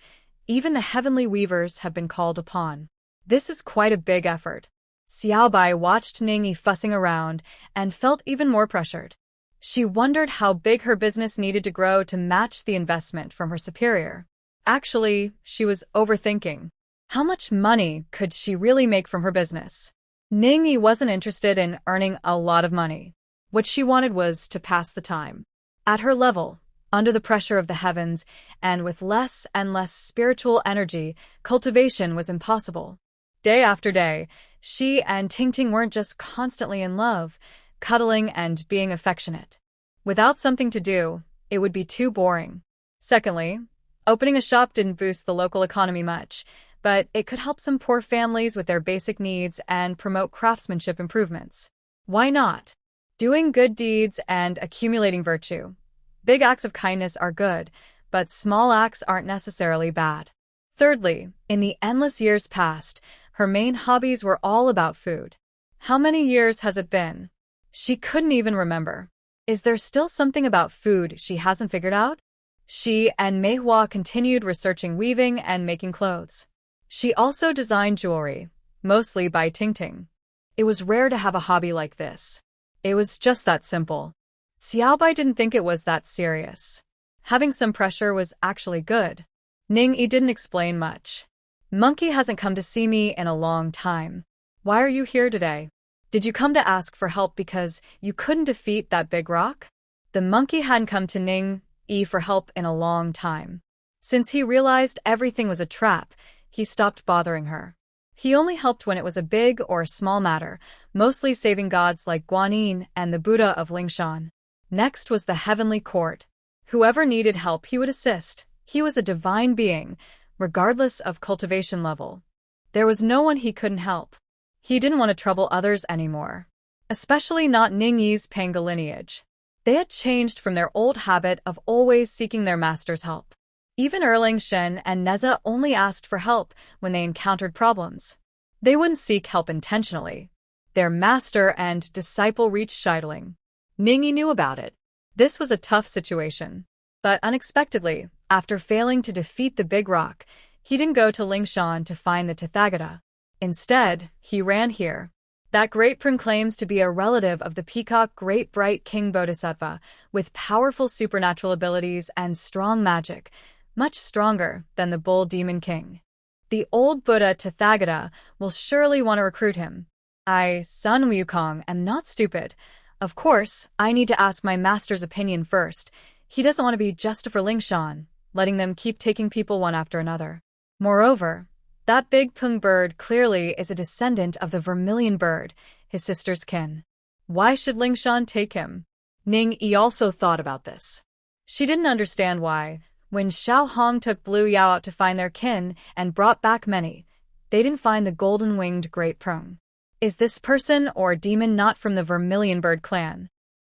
Even the heavenly weavers have been called upon. This is quite a big effort. Xiaobai watched Ningyi fussing around and felt even more pressured. She wondered how big her business needed to grow to match the investment from her superior. Actually, she was overthinking. How much money could she really make from her business? Ningyi wasn't interested in earning a lot of money. What she wanted was to pass the time. At her level, under the pressure of the heavens, and with less and less spiritual energy, cultivation was impossible. Day after day, she and Tingting weren't just constantly in love, cuddling and being affectionate. Without something to do, it would be too boring. Secondly, opening a shop didn't boost the local economy much, but it could help some poor families with their basic needs and promote craftsmanship improvements. Why not? Doing good deeds and accumulating virtue. Big acts of kindness are good, but small acts aren't necessarily bad. Thirdly, in the endless years past, her main hobbies were all about food. How many years has it been? She couldn't even remember. Is there still something about food she hasn't figured out? She and Manhwa continued researching weaving and making clothes. She also designed jewelry, mostly by Tingting. It was rare to have a hobby like this. It was just that simple. Xiaobai didn't think it was that serious. Having some pressure was actually good. Ningyi didn't explain much. Monkey hasn't come to see me in a long time. Why are you here today? Did you come to ask for help because you couldn't defeat that big rock? The monkey hadn't come to Ningyi for help in a long time. Since he realized everything was a trap, he stopped bothering her. He only helped when it was a big or small matter, mostly saving gods like Guanyin and the Buddha of Lingshan. Next was the heavenly court. Whoever needed help he would assist. He was a divine being, regardless of cultivation level. There was no one he couldn't help. He didn't want to trouble others anymore. Especially not Ningyi's Panga lineage. They had changed from their old habit of always seeking their master's help. Even Erling Shen and Neza only asked for help when they encountered problems. They wouldn't seek help intentionally. Their master and disciple reached Scheidling. Ningyi knew about it. This was a tough situation. But unexpectedly, after failing to defeat the big rock, he didn't go to Lingshan to find the Tathagata. Instead, he ran here. That great prince claims to be a relative of the peacock great bright king Bodhisattva, with powerful supernatural abilities and strong magic, much stronger than the bull demon king. The old Buddha Tathagata will surely want to recruit him. I, Sun Wukong, am not stupid. Of course, I need to ask my master's opinion first. He doesn't want to be just for Lingshan. letting them keep taking people one after another. Moreover, that big pung bird clearly is a descendant of the vermilion bird, his sister's kin. Why should Lingshan take him? Ning Yi also thought about this. She didn't understand why, when Xiao Hong took Blue Yao out to find their kin and brought back many, they didn't find the golden-winged great prung. Is this person or demon not from the vermilion bird clan?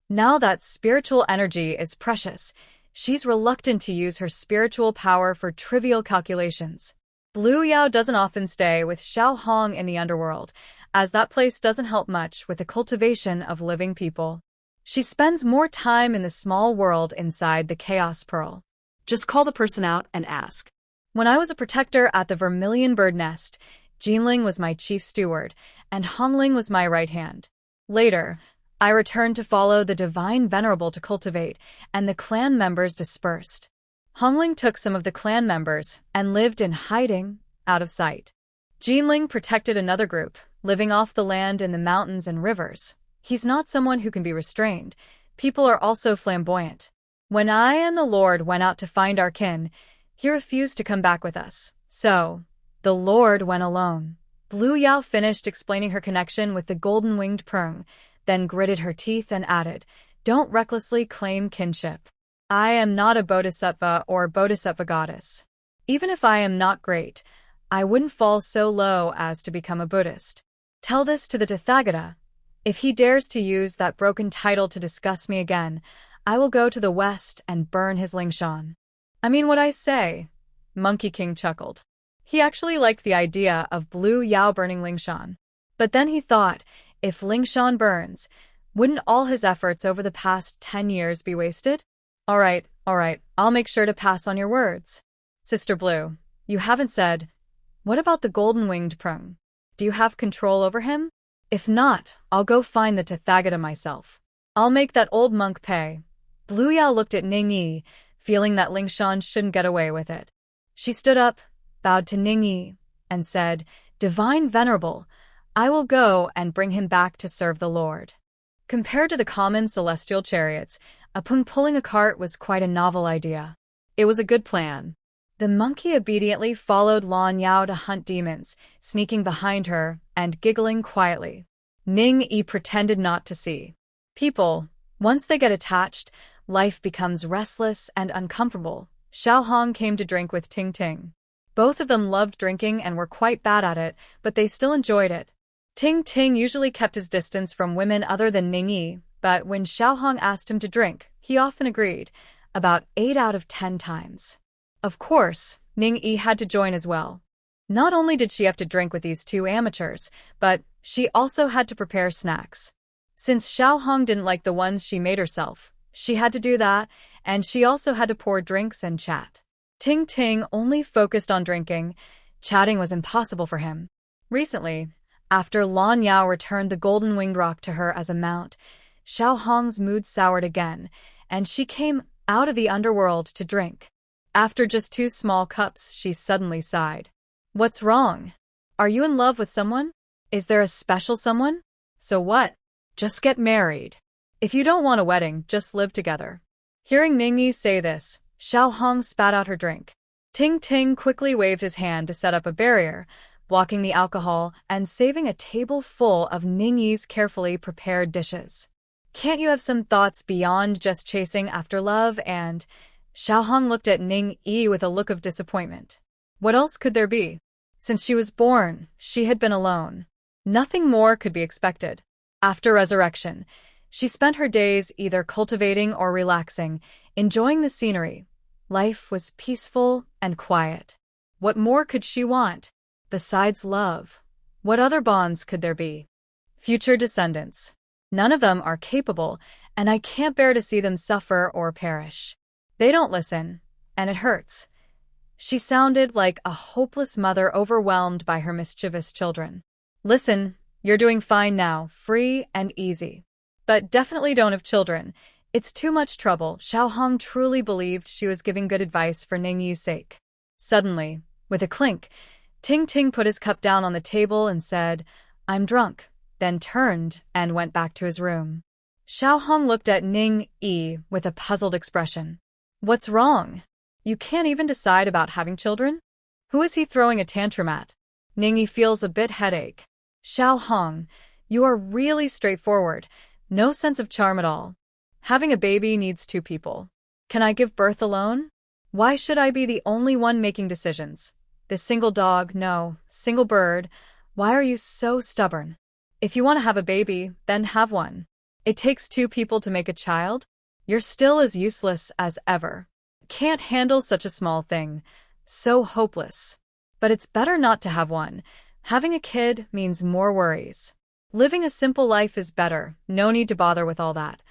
Now that spiritual energy is precious, she's reluctant to use her spiritual power for trivial calculations. Blue Yao doesn't often stay with Xiao Hong in the underworld, as that place doesn't help much with the cultivation of living people. She spends more time in the small world inside the Chaos Pearl. Just call the person out and ask. When I was a protector at the Vermilion Bird Nest, Jinling was my chief steward, and Hongling was my right hand. Later, I returned to follow the Divine Venerable to cultivate, and the clan members dispersed. Hongling took some of the clan members and lived in hiding, out of sight. Jinling protected another group, living off the land in the mountains and rivers. He's not someone who can be restrained. People are also flamboyant. When I and the Lord went out to find our kin, he refused to come back with us. So, the Lord went alone. Blue Yao finished explaining her connection with the golden-winged prung, then gritted her teeth and added, "Don't recklessly claim kinship. I am not a bodhisattva or bodhisattva goddess. Even if I am not great, I wouldn't fall so low as to become a Buddhist. Tell this to the Tathagata. If he dares to use that broken title to discuss me again, I will go to the west and burn his Lingshan." I mean what I say, Monkey King chuckled. He actually liked the idea of Blue Yao burning Lingshan. But then he thought, if Lingshan burns, wouldn't all his efforts over the past 10 years be wasted? All right, I'll make sure to pass on your words. Sister Blue, you haven't said, what about the golden-winged prung? Do you have control over him? If not, I'll go find the Tathagata myself. I'll make that old monk pay. Blue Yao looked at Ning Yi, feeling that Lingshan shouldn't get away with it. She stood up, bowed to Ning Yi, and said, "Divine Venerable, I will go and bring him back to serve the Lord." Compared to the common celestial chariots, a pung pulling a cart was quite a novel idea. It was a good plan. The monkey obediently followed Lan Yao to hunt demons, sneaking behind her and giggling quietly. Ning Yi pretended not to see. People, once they get attached, life becomes restless and uncomfortable. Xiao Hong came to drink with Ting Ting. Both of them loved drinking and were quite bad at it, but they still enjoyed it. Ting Ting usually kept his distance from women other than Ning Yi, but when Xiao Hong asked him to drink, he often agreed, about 8 out of 10 times. Of course, Ning Yi had to join as well. Not only did she have to drink with these two amateurs, but she also had to prepare snacks. Since Xiao Hong didn't like the ones she made herself, she had to do that, and she also had to pour drinks and chat. Ting Ting only focused on drinking. Chatting was impossible for him. Recently, after Lan Yao returned the golden-winged rock to her as a mount, Xiao Hong's mood soured again, and she came out of the underworld to drink. After just 2 small cups, she suddenly sighed. "What's wrong? Are you in love with someone? Is there a special someone? So what? Just get married. If you don't want a wedding, just live together." Hearing Ning Yi say this, Xiao Hong spat out her drink. Ting Ting quickly waved his hand to set up a barrier, blocking the alcohol and saving a table full of Ning Yi's carefully prepared dishes. "Can't you have some thoughts beyond just chasing after love and—" Xiao Hong looked at Ning Yi with a look of disappointment. What else could there be? Since she was born, she had been alone. Nothing more could be expected. After resurrection, she spent her days either cultivating or relaxing, enjoying the scenery. Life was peaceful and quiet. What more could she want? Besides love, what other bonds could there be? Future descendants. None of them are capable, and I can't bear to see them suffer or perish. They don't listen, and it hurts. She sounded like a hopeless mother overwhelmed by her mischievous children. "Listen, you're doing fine now, free and easy. But definitely don't have children. It's too much trouble." Xiao Hong truly believed she was giving good advice for Ning Yi's sake. Suddenly, with a clink, Ting Ting put his cup down on the table and said, "I'm drunk," then turned and went back to his room. Xiao Hong looked at Ning Yi with a puzzled expression. "What's wrong? You can't even decide about having children? Who is he throwing a tantrum at? Ningyi feels a bit headache. Xiao Hong, you are really straightforward. No sense of charm at all. Having a baby needs two people. Can I give birth alone? Why should I be the only one making decisions? This single dog, no. Single bird. Why are you so stubborn? If you want to have a baby, then have one. It takes two people to make a child? You're still as useless as ever. Can't handle such a small thing. So hopeless. But it's better not to have one. Having a kid means more worries. Living a simple life is better. No need to bother with all that.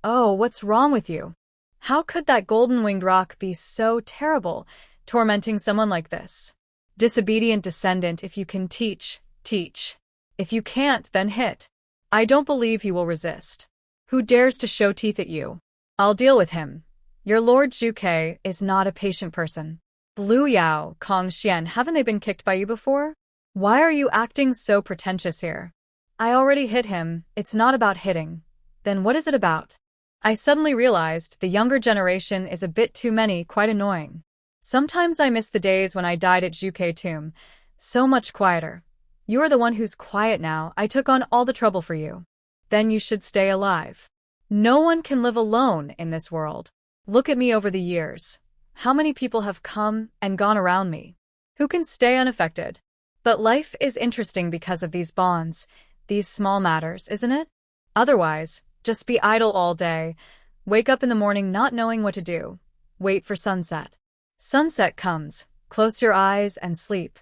Oh, what's wrong with you? How could that golden-winged rock be so terrible, tormenting someone like this? Disobedient descendant, if you can teach, teach. If you can't, then hit. I don't believe he will resist. Who dares to show teeth at you? I'll deal with him. Your Lord Zhuke is not a patient person. Liu Yao, Kong Xian, haven't they been kicked by you before? Why are you acting so pretentious here? I already hit him. It's not about hitting. Then what is it about? I suddenly realized the younger generation is a bit too many, quite annoying. Sometimes I miss the days when I died at Zhuke Tomb. So much quieter. You are the one who's quiet now. I took on all the trouble for you. Then you should stay alive. No one can live alone in this world. Look at me over the years. How many people have come and gone around me? Who can stay unaffected? But life is interesting because of these bonds, these small matters, isn't it? Otherwise, just be idle all day. Wake up in the morning not knowing what to do. Wait for sunset. Sunset comes. Close your eyes and sleep.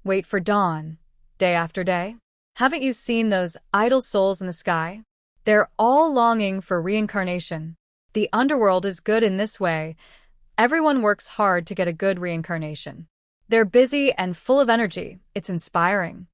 Wait for dawn. Day after day. Haven't you seen those idle souls in the sky? They're all longing for reincarnation. The underworld is good in this way. Everyone works hard to get a good reincarnation. They're busy and full of energy. It's inspiring.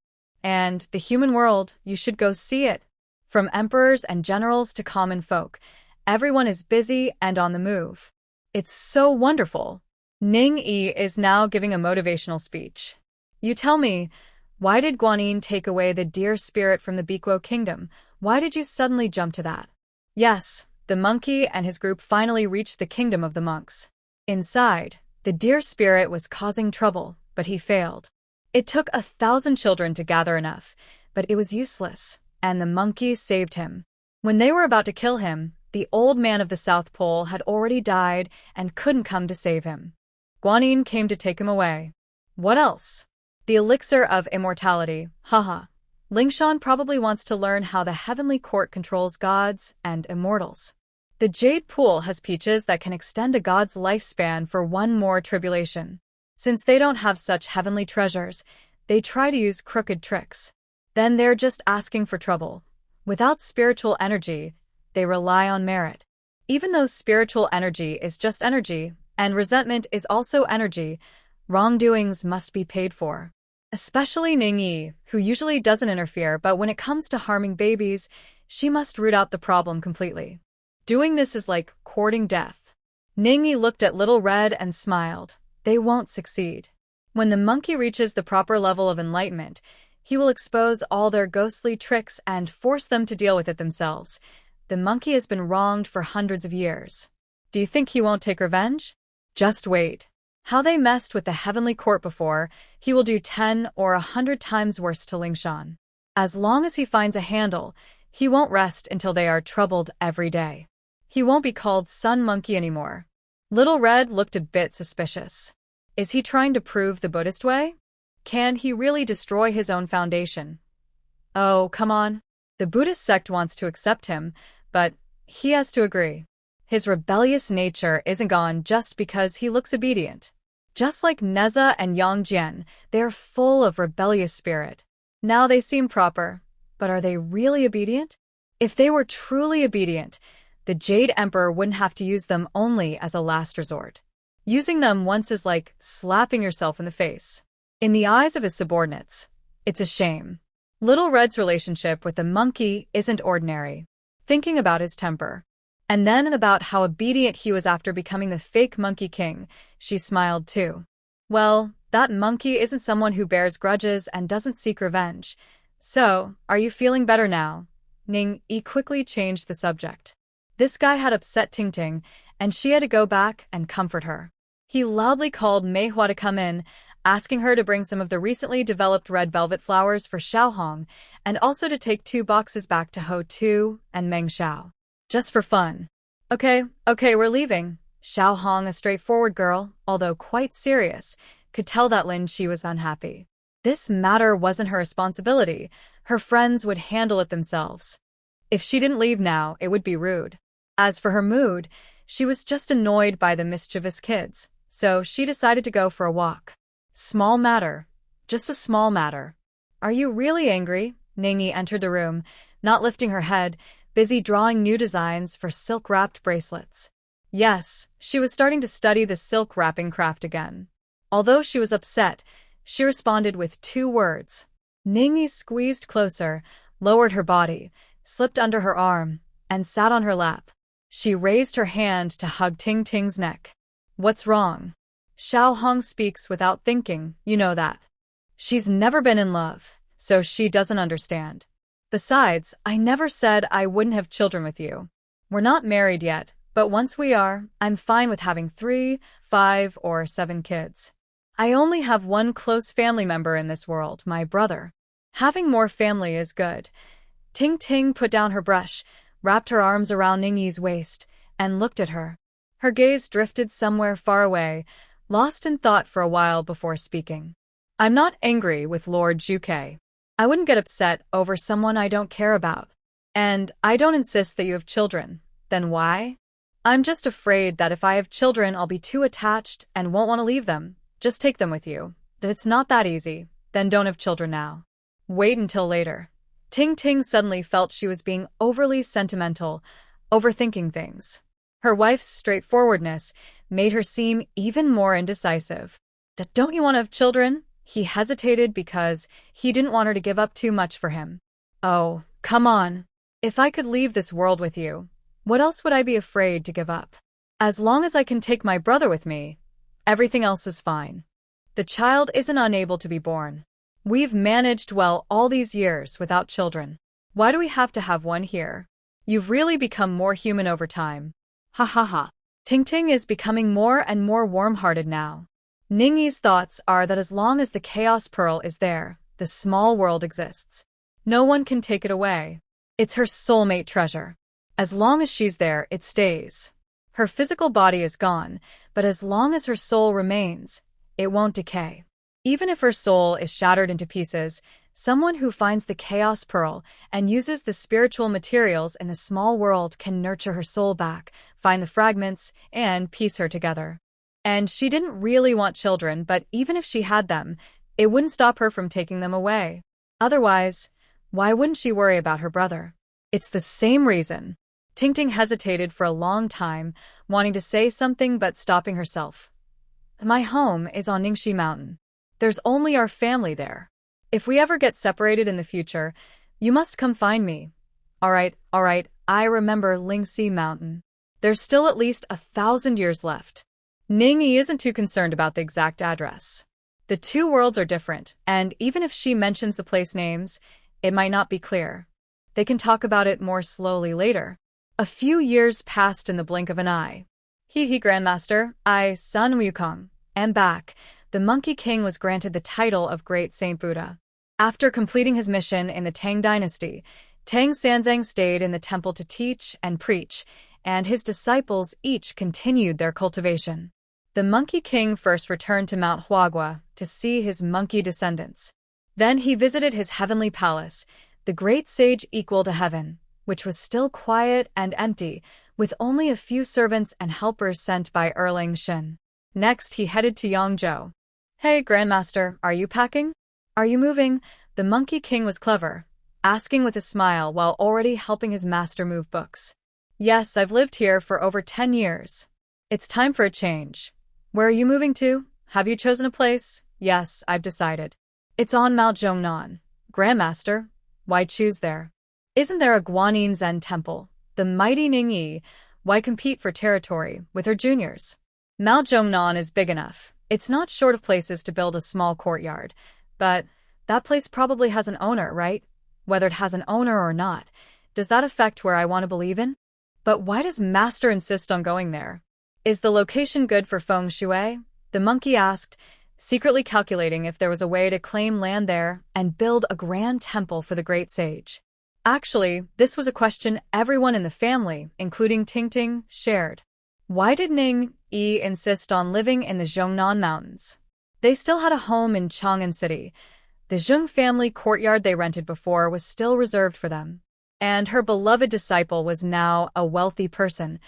And the human world, you should go see it. From emperors and generals to common folk, everyone is busy and on the move. It's so wonderful. Ning Yi is now giving a motivational speech. You tell me, why did Guanyin take away the deer spirit from the Biquo kingdom? Why did you suddenly jump to that? Yes, the monkey and his group finally reached the kingdom of the monks. Inside, the deer spirit was causing trouble, but he failed. It took 1,000 children to gather enough, but it was useless, and the monkey saved him. When they were about to kill him, the old man of the South Pole had already died and couldn't come to save him. Guanyin came to take him away. What else? The elixir of immortality, haha. Lingshan probably wants to learn how the heavenly court controls gods and immortals. The jade pool has peaches that can extend a god's lifespan for one more tribulation. Since they don't have such heavenly treasures, they try to use crooked tricks. Then they're just asking for trouble. Without spiritual energy, they rely on merit. Even though spiritual energy is just energy, and resentment is also energy, wrongdoings must be paid for. Especially Ning Yi, who usually doesn't interfere, but when it comes to harming babies, she must root out the problem completely. Doing this is like courting death. Ning Yi looked at Little Red and smiled. They won't succeed. When the monkey reaches the proper level of enlightenment, he will expose all their ghostly tricks and force them to deal with it themselves. The monkey has been wronged for hundreds of years. Do you think he won't take revenge? Just wait. How they messed with the heavenly court before, he will do 10 or 100 times worse to Lingshan. As long as he finds a handle, he won't rest until they are troubled every day. He won't be called Sun Monkey anymore. Little Red looked a bit suspicious. Is he trying to prove the Buddhist way? Can he really destroy his own foundation? Oh, come on. The Buddhist sect wants to accept him, but he has to agree. His rebellious nature isn't gone just because he looks obedient. Just like Neza and Yang Jian, they're full of rebellious spirit. Now they seem proper, but are they really obedient? If they were truly obedient, the Jade Emperor wouldn't have to use them only as a last resort. Using them once is like slapping yourself in the face. In the eyes of his subordinates, it's a shame. Little Red's relationship with the monkey isn't ordinary. Thinking about his temper, and then about how obedient he was after becoming the fake Monkey King, she smiled too. Well, that monkey isn't someone who bears grudges and doesn't seek revenge. So, are you feeling better now? Ning Yi quickly changed the subject. This guy had upset Ting Ting, and she had to go back and comfort her. He loudly called Manhwa to come in, asking her to bring some of the recently developed red velvet flowers for Xiaohong and also to take 2 boxes back to Ho Tu and Meng Xiao. Just for fun. Okay, we're leaving. Xiaohong, a straightforward girl, although quite serious, could tell that Lin Chi was unhappy. This matter wasn't her responsibility. Her friends would handle it themselves. If she didn't leave now, it would be rude. As for her mood, she was just annoyed by the mischievous kids, so she decided to go for a walk. Small matter. Just a small matter. Are you really angry? Ningyi entered the room, not lifting her head, busy drawing new designs for silk-wrapped bracelets. Yes, she was starting to study the silk wrapping craft again. Although she was upset, she responded with 2 words. Ningyi squeezed closer, lowered her body, slipped under her arm, and sat on her lap. She raised her hand to hug Ting Ting's neck. What's wrong? Xiaohong speaks without thinking, you know that. She's never been in love, so she doesn't understand. Besides, I never said I wouldn't have children with you. We're not married yet, but once we are, I'm fine with having 3, 5, or 7 kids. I only have one close family member in this world, my brother. Having more family is good. Ting Ting put down her brush, wrapped her arms around Ningyi's waist, and looked at her. Her gaze drifted somewhere far away, lost in thought for a while before speaking. I'm not angry with Lord Juke. I wouldn't get upset over someone I don't care about. And I don't insist that you have children. Then why? I'm just afraid that if I have children, I'll be too attached and won't want to leave them. Just take them with you. If it's not that easy, then don't have children now. Wait until later. Ting Ting suddenly felt she was being overly sentimental, overthinking things. Her wife's straightforwardness made her seem even more indecisive. Don't you want to have children? He hesitated because he didn't want her to give up too much for him. Oh, come on. If I could leave this world with you, what else would I be afraid to give up? As long as I can take my brother with me, everything else is fine. The child isn't unable to be born. We've managed well all these years without children. Why do we have to have one here? You've really become more human over time. Ha ha ha. Ting Ting is becoming more and more warm-hearted now. Ningyi's thoughts are that as long as the Chaos Pearl is there, the small world exists. No one can take it away. It's her soulmate treasure. As long as she's there, it stays. Her physical body is gone, but as long as her soul remains, it won't decay. Even if her soul is shattered into pieces, someone who finds the Chaos Pearl and uses the spiritual materials in the small world can nurture her soul back, find the fragments, and piece her together. And she didn't really want children, but even if she had them, it wouldn't stop her from taking them away. Otherwise, why wouldn't she worry about her brother? It's the same reason. Ting Ting hesitated for a long time, wanting to say something but stopping herself. My home is on Ningxi Mountain. There's only our family there. If we ever get separated in the future, you must come find me. All right, I remember Lingxi Mountain. There's still at least 1,000 years left. Ningyi isn't too concerned about the exact address. The 2 worlds are different, and even if she mentions the place names, it might not be clear. They can talk about it more slowly later. A few years passed in the blink of an eye. Grandmaster, I, Sun Wukong, am back. The Monkey King was granted the title of Great Saint Buddha. After completing his mission in the Tang Dynasty, Tang Sanzang stayed in the temple to teach and preach, and his disciples each continued their cultivation. The Monkey King first returned to Mount Huagua to see his monkey descendants. Then he visited his heavenly palace, the great sage equal to heaven, which was still quiet and empty, with only a few servants and helpers sent by Erlang Shen. Next, he headed to Yangzhou. Hey, Grandmaster, are you packing? Are you moving? The Monkey King was clever, asking with a smile while already helping his master move books. Yes, I've lived here for over 10 years. It's time for a change. Where are you moving to? Have you chosen a place? Yes, I've decided. It's on Mount Zhongnan. Grandmaster, why choose there? Isn't there a Guanyin Zen temple? The mighty Ningyi, why compete for territory with her juniors? Mount Zhongnan is big enough. It's not short of places to build a small courtyard. But that place probably has an owner, right? Whether it has an owner or not, does that affect where I want to believe in? But why does Master insist on going there? Is the location good for feng shui? The monkey asked, secretly calculating if there was a way to claim land there and build a grand temple for the great sage. Actually, this was a question everyone in the family, including Tingting, shared. Why did Ning Yi insist on living in the Zhongnan Mountains? They still had a home in Chang'an City. The Zheng family courtyard they rented before was still reserved for them. And her beloved disciple was now a wealthy person.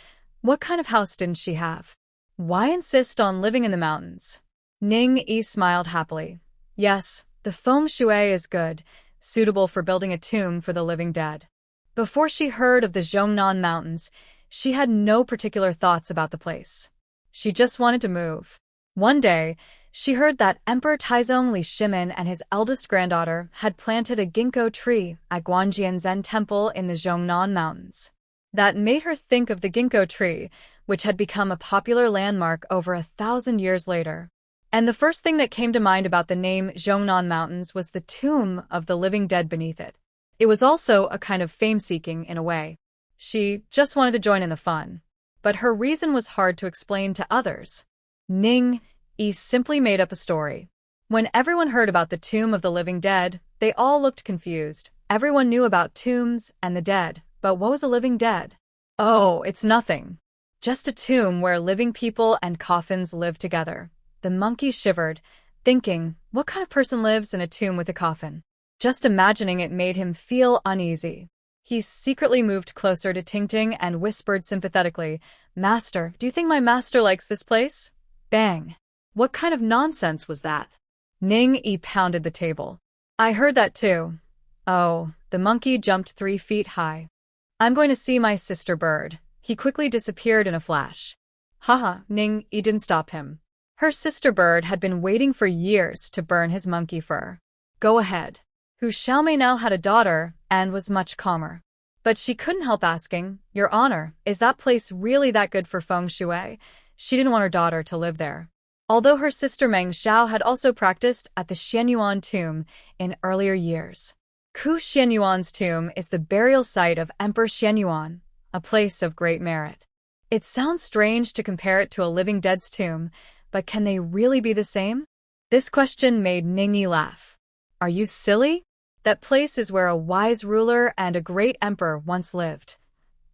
What kind of house didn't she have? Why insist on living in the mountains? Ning Yi smiled happily. Yes, the feng shui is good, suitable for building a tomb for the living dead. Before she heard of the Zhongnan Mountains, she had no particular thoughts about the place. She just wanted to move. One day, she heard that Emperor Taizong Li Shimin and his eldest granddaughter had planted a ginkgo tree at Guanjian Zen Temple in the Zhongnan Mountains. That made her think of the ginkgo tree, which had become a popular landmark over 1,000 years later. And the first thing that came to mind about the name Zhongnan Mountains was the tomb of the living dead beneath it. It was also a kind of fame-seeking in a way. She just wanted to join in the fun. But her reason was hard to explain to others. Ning Yi simply made up a story. When everyone heard about the tomb of the living dead, they all looked confused. Everyone knew about tombs and the dead, but what was a living dead? Oh, it's nothing. Just a tomb where living people and coffins live together. The monkey shivered, thinking, what kind of person lives in a tomb with a coffin? Just imagining it made him feel uneasy. He secretly moved closer to Tingting and whispered sympathetically, Master, do you think my master likes this place? Bang. What kind of nonsense was that? Ning Yi pounded the table. I heard that too. Oh, the monkey jumped 3 feet high. I'm going to see my sister bird. He quickly disappeared in a flash. Haha, Ning Yi didn't stop him. Her sister bird had been waiting for years to burn his monkey fur. Go ahead. Hu Xiaomei now had a daughter and was much calmer. But she couldn't help asking, Your Honor, is that place really that good for feng shui? She didn't want her daughter to live there. Although her sister Meng Xiao had also practiced at the Xianyuan tomb in earlier years. Ku Xianyuan's tomb is the burial site of Emperor Xianyuan, a place of great merit. It sounds strange to compare it to a living dead's tomb, but can they really be the same? This question made Ning Yi laugh. Are you silly? That place is where a wise ruler and a great emperor once lived.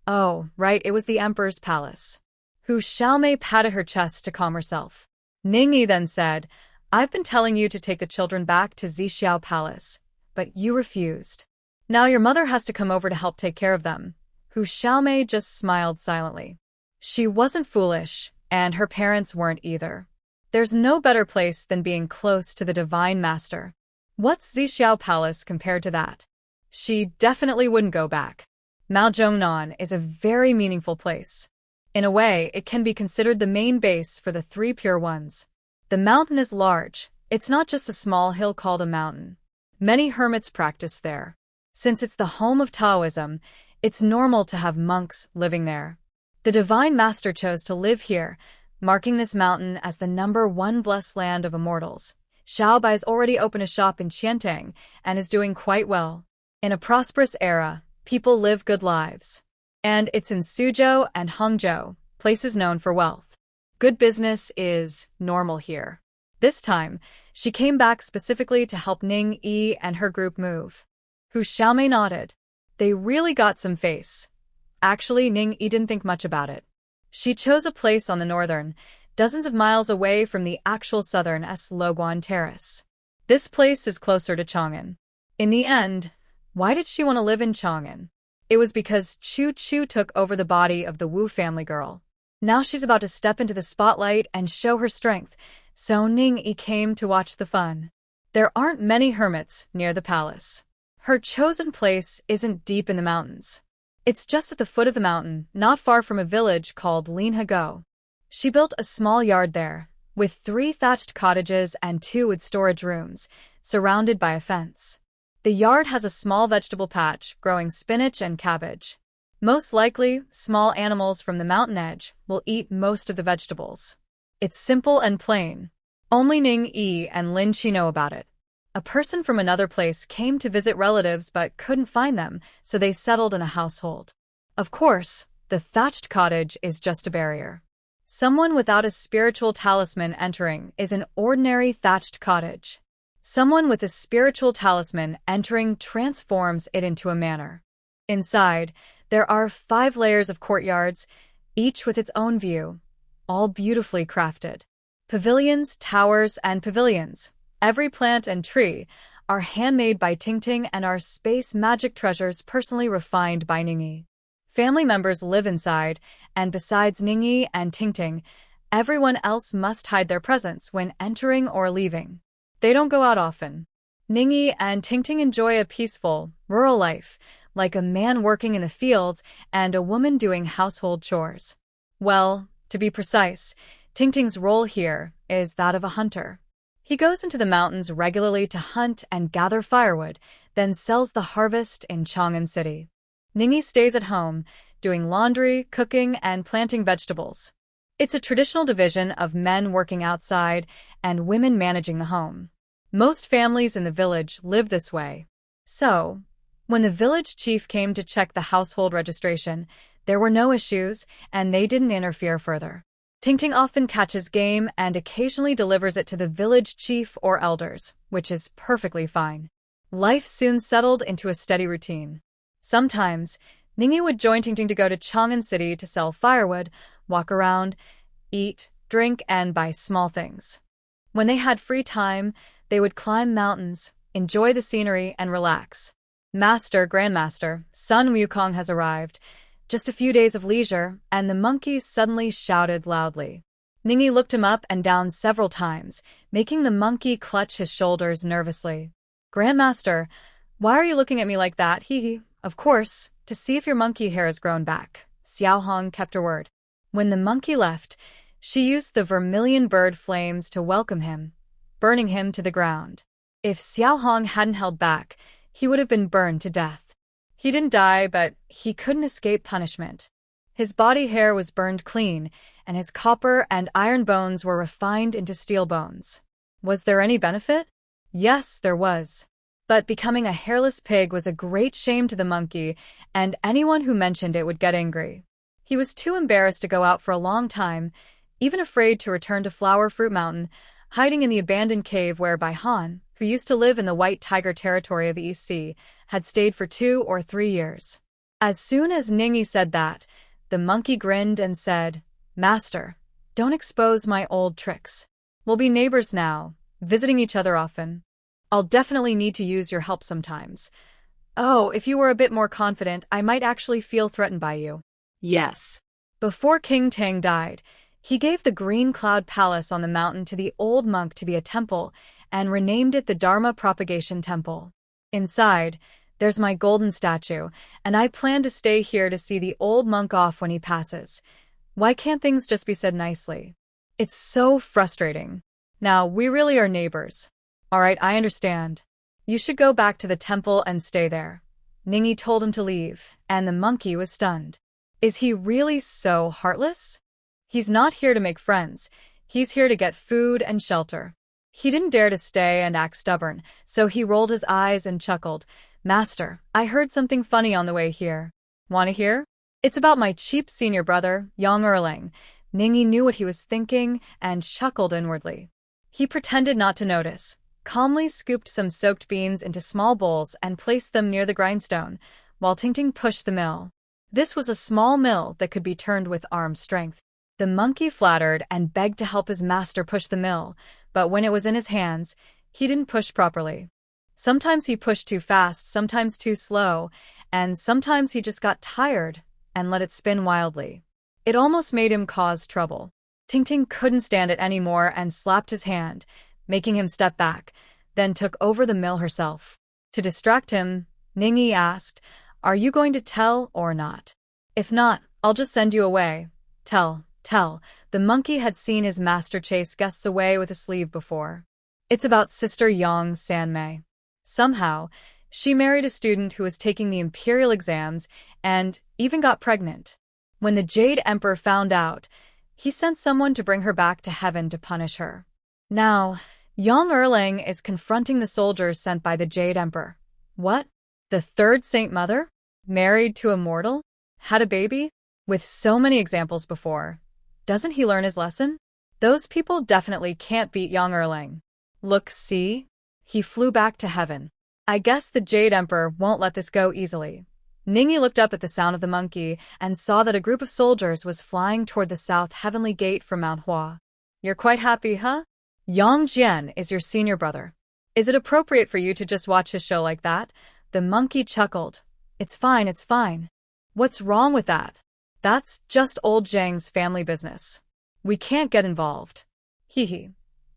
Oh, right, it was the emperor's palace. Hu Xiaomei patted her chest to calm herself. Ning Yi then said, I've been telling you to take the children back to Zixiao Palace, but you refused. Now your mother has to come over to help take care of them. Hu Xiaomei just smiled silently. She wasn't foolish, and her parents weren't either. There's no better place than being close to the Divine Master. What's Zixiao Palace compared to that? She definitely wouldn't go back. Maozhongnan is a very meaningful place. In a way, it can be considered the main base for the 3 Pure Ones. The mountain is large. It's not just a small hill called a mountain. Many hermits practice there. Since it's the home of Taoism, it's normal to have monks living there. The Divine Master chose to live here, marking this mountain as the #1 blessed land of immortals. Xiaobai's already opened a shop in Qiantang and is doing quite well. In a prosperous era, people live good lives. And it's in Suzhou and Hangzhou, places known for wealth. Good business is normal here. This time, she came back specifically to help Ning Yi and her group move. Hu Xiaomei nodded. They really got some face. Actually, Ning Yi didn't think much about it. She chose a place on the northern, dozens of miles away from the actual southern Luoguan Terrace. This place is closer to Chang'an. In the end, why did she want to live in Chang'an? It was because Chu Chu took over the body of the Wu family girl. Now she's about to step into the spotlight and show her strength, so Ning Yi came to watch the fun. There aren't many hermits near the palace. Her chosen place isn't deep in the mountains. It's just at the foot of the mountain, not far from a village called Linhego. She built a small yard there, with 3 thatched cottages and 2 with storage rooms, surrounded by a fence. The yard has a small vegetable patch growing spinach and cabbage. Most likely, small animals from the mountain edge will eat most of the vegetables. It's simple and plain. Only Ning Yi and Lin Qi know about it. A person from another place came to visit relatives but couldn't find them, so they settled in a household. Of course, the thatched cottage is just a barrier. Someone without a spiritual talisman entering is an ordinary thatched cottage. Someone with a spiritual talisman entering transforms it into a manor. Inside, there are 5 layers of courtyards, each with its own view, all beautifully crafted. Pavilions, towers, and pavilions, every plant and tree, are handmade by Tingting and are space magic treasures personally refined by Ningyi. Family members live inside, and besides Ningyi and Tingting, everyone else must hide their presence when entering or leaving. They don't go out often. Ningyi and Tingting enjoy a peaceful, rural life, like a man working in the fields and a woman doing household chores. Well, to be precise, Tingting's role here is that of a hunter. He goes into the mountains regularly to hunt and gather firewood, then sells the harvest in Chang'an City. Ningyi stays at home, doing laundry, cooking, and planting vegetables. It's a traditional division of men working outside and women managing the home. Most families in the village live this way. So, when the village chief came to check the household registration, there were no issues, and they didn't interfere further. Tingting often catches game and occasionally delivers it to the village chief or elders, which is perfectly fine. Life soon settled into a steady routine. Sometimes, Ningyi would join Tingting to go to Chang'an City to sell firewood, walk around, eat, drink, and buy small things. When they had free time, they would climb mountains, enjoy the scenery, and relax. Grandmaster, Sun Wukong has arrived. Just a few days of leisure, and the monkey suddenly shouted loudly. Ningyi looked him up and down several times, making the monkey clutch his shoulders nervously. Grandmaster, why are you looking at me like that? Hee. Of course, to see if your monkey hair has grown back. Xiao Hong kept her word. When the monkey left, she used the vermilion bird flames to welcome him, burning him to the ground. If Xiao Hong hadn't held back, he would have been burned to death. He didn't die, but he couldn't escape punishment. His body hair was burned clean, and his copper and iron bones were refined into steel bones. Was there any benefit? Yes, there was. But becoming a hairless pig was a great shame to the monkey, and anyone who mentioned it would get angry. He was too embarrassed to go out for a long time, even afraid to return to Flower Fruit Mountain, hiding in the abandoned cave where Bai Han, who used to live in the White Tiger territory of the East Sea, had stayed for 2 or 3 years. As soon as Ningyi said that, the monkey grinned and said, "Master, don't expose my old tricks. We'll be neighbors now, visiting each other often. I'll definitely need to use your help sometimes. Oh, if you were a bit more confident, I might actually feel threatened by you." Yes. Before King Tang died, he gave the Green Cloud Palace on the mountain to the old monk to be a temple and renamed it the Dharma Propagation Temple. Inside, there's my golden statue, and I plan to stay here to see the old monk off when he passes. Why can't things just be said nicely? It's so frustrating. Now, we really are neighbors. All right, I understand. You should go back to the temple and stay there. Ningyi told him to leave, and the monkey was stunned. Is he really so heartless? He's not here to make friends. He's here to get food and shelter. He didn't dare to stay and act stubborn, so he rolled his eyes and chuckled. "Master, I heard something funny on the way here. Want to hear? It's about my cheap senior brother, Yang Erlang." Ningyi knew what he was thinking and chuckled inwardly. He pretended not to notice, calmly scooped some soaked beans into small bowls and placed them near the grindstone, while Tingting pushed the mill. This was a small mill that could be turned with arm strength. The monkey flattered and begged to help his master push the mill, but when it was in his hands, he didn't push properly. Sometimes he pushed too fast, sometimes too slow, and sometimes he just got tired and let it spin wildly. It almost made him cause trouble. Tingting couldn't stand it anymore and slapped his hand, making him step back, then took over the mill herself. To distract him, Ningyi asked, "Are you going to tell or not? If not, I'll just send you away." Tell. The monkey had seen his master chase guests away with a sleeve before. It's about Sister Yang Sanmei. Somehow, she married a student who was taking the imperial exams and even got pregnant. When the Jade Emperor found out, he sent someone to bring her back to heaven to punish her. Now, Yang Erlang is confronting the soldiers sent by the Jade Emperor. What? The third Saint Mother? Married to a mortal? Had a baby? With so many examples before, Doesn't he learn his lesson? Those people definitely can't beat young Erlang. Look, see? He flew back to heaven. I guess the Jade Emperor won't let this go easily. Ningyi looked up at the sound of the monkey and saw that a group of soldiers was flying toward the south heavenly gate from Manhwa. You're quite happy, huh? Yang Jian is your senior brother. Is it appropriate for you to just watch his show like that? The monkey chuckled. It's fine, it's fine. What's wrong with that? That's just old Zhang's family business. We can't get involved. Hee hee.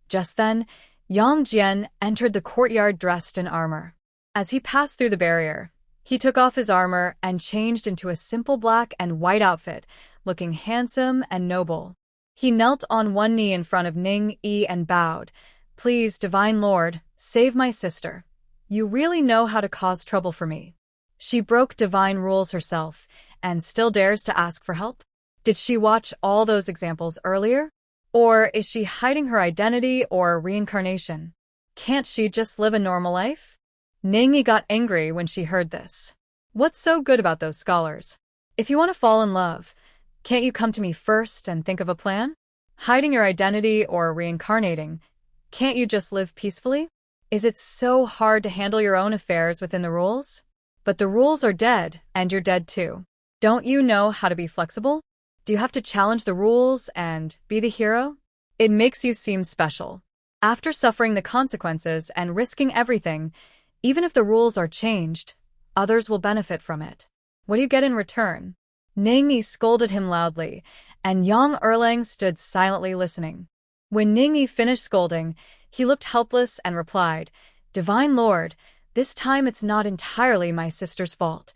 Just then, Yang Jian entered the courtyard dressed in armor. As he passed through the barrier, he took off his armor and changed into a simple black and white outfit, looking handsome and noble. He knelt on one knee in front of Ning Yi and bowed. Please, Divine Lord, save my sister. You really know how to cause trouble for me. She broke divine rules herself and still dares to ask for help? Did she watch all those examples earlier? Or is she hiding her identity or reincarnation? Can't she just live a normal life? Ningyi got angry when she heard this. What's so good about those scholars? If you want to fall in love, can't you come to me first and think of a plan? Hiding your identity or reincarnating, can't you just live peacefully? Is it so hard to handle your own affairs within the rules? But the rules are dead, and you're dead too. Don't you know how to be flexible? Do you have to challenge the rules and be the hero? It makes you seem special. After suffering the consequences and risking everything, even if the rules are changed, others will benefit from it. What do you get in return? Ningyi scolded him loudly, and Yang Erlang stood silently listening. When Ningyi finished scolding, he looked helpless and replied, Divine Lord, this time it's not entirely my sister's fault.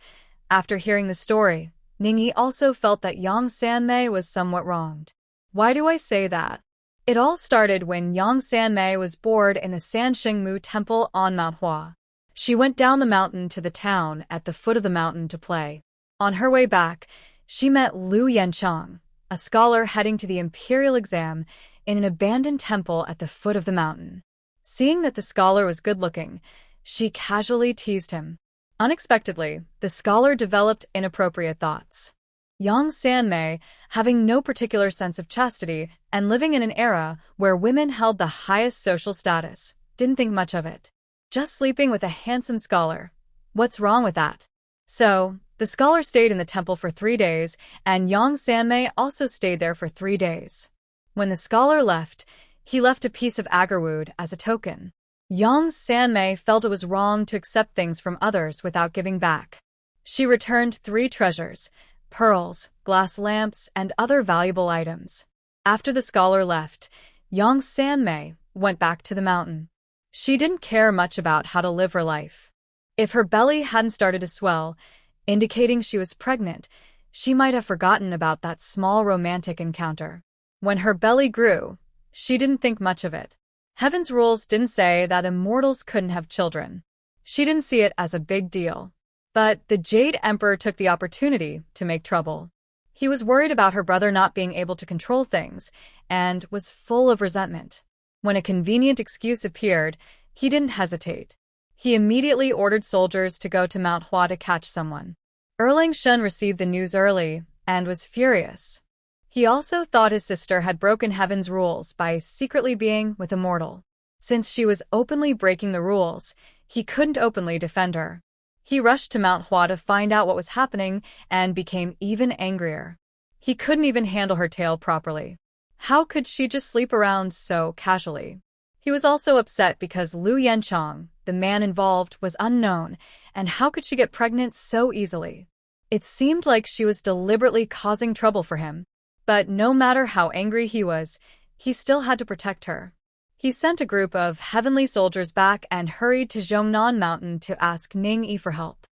After hearing the story, Ningyi also felt that Yang Sanmei was somewhat wronged. Why do I say that? It all started when Yang Sanmei was bored in the Sanshengmu Temple on Mount Hua. She went down the mountain to the town at the foot of the mountain to play. On her way back, she met Lu Yanchang, a scholar heading to the imperial exam in an abandoned temple at the foot of the mountain. Seeing that the scholar was good-looking, she casually teased him. Unexpectedly, the scholar developed inappropriate thoughts. Yang Sanmei, having no particular sense of chastity and living in an era where women held the highest social status, didn't think much of it. Just sleeping with a handsome scholar. What's wrong with that? So, the scholar stayed in the temple for 3 days, and Yang Sanmei also stayed there for 3 days. When the scholar left, he left a piece of agarwood as a token. Yang Sanmei felt it was wrong to accept things from others without giving back. She returned 3 treasures, pearls, glass lamps, and other valuable items. After the scholar left, Yang Sanmei went back to the mountain. She didn't care much about how to live her life. If her belly hadn't started to swell, indicating she was pregnant, she might have forgotten about that small romantic encounter. When her belly grew, she didn't think much of it. Heaven's rules didn't say that immortals couldn't have children. She didn't see it as a big deal. But the Jade Emperor took the opportunity to make trouble. He was worried about her brother not being able to control things and was full of resentment. When a convenient excuse appeared, he didn't hesitate. He immediately ordered soldiers to go to Mount Hua to catch someone. Erlang Shun received the news early and was furious. He also thought his sister had broken heaven's rules by secretly being with a mortal. Since she was openly breaking the rules, he couldn't openly defend her. He rushed to Mount Hua to find out what was happening and became even angrier. He couldn't even handle her tale properly. How could she just sleep around so casually? He was also upset because Lu Yanchang, the man involved, was unknown, and how could she get pregnant so easily? It seemed like she was deliberately causing trouble for him. But no matter how angry he was, he still had to protect her. He sent a group of heavenly soldiers back and hurried to Zhongnan Mountain to ask Ning Yi for help.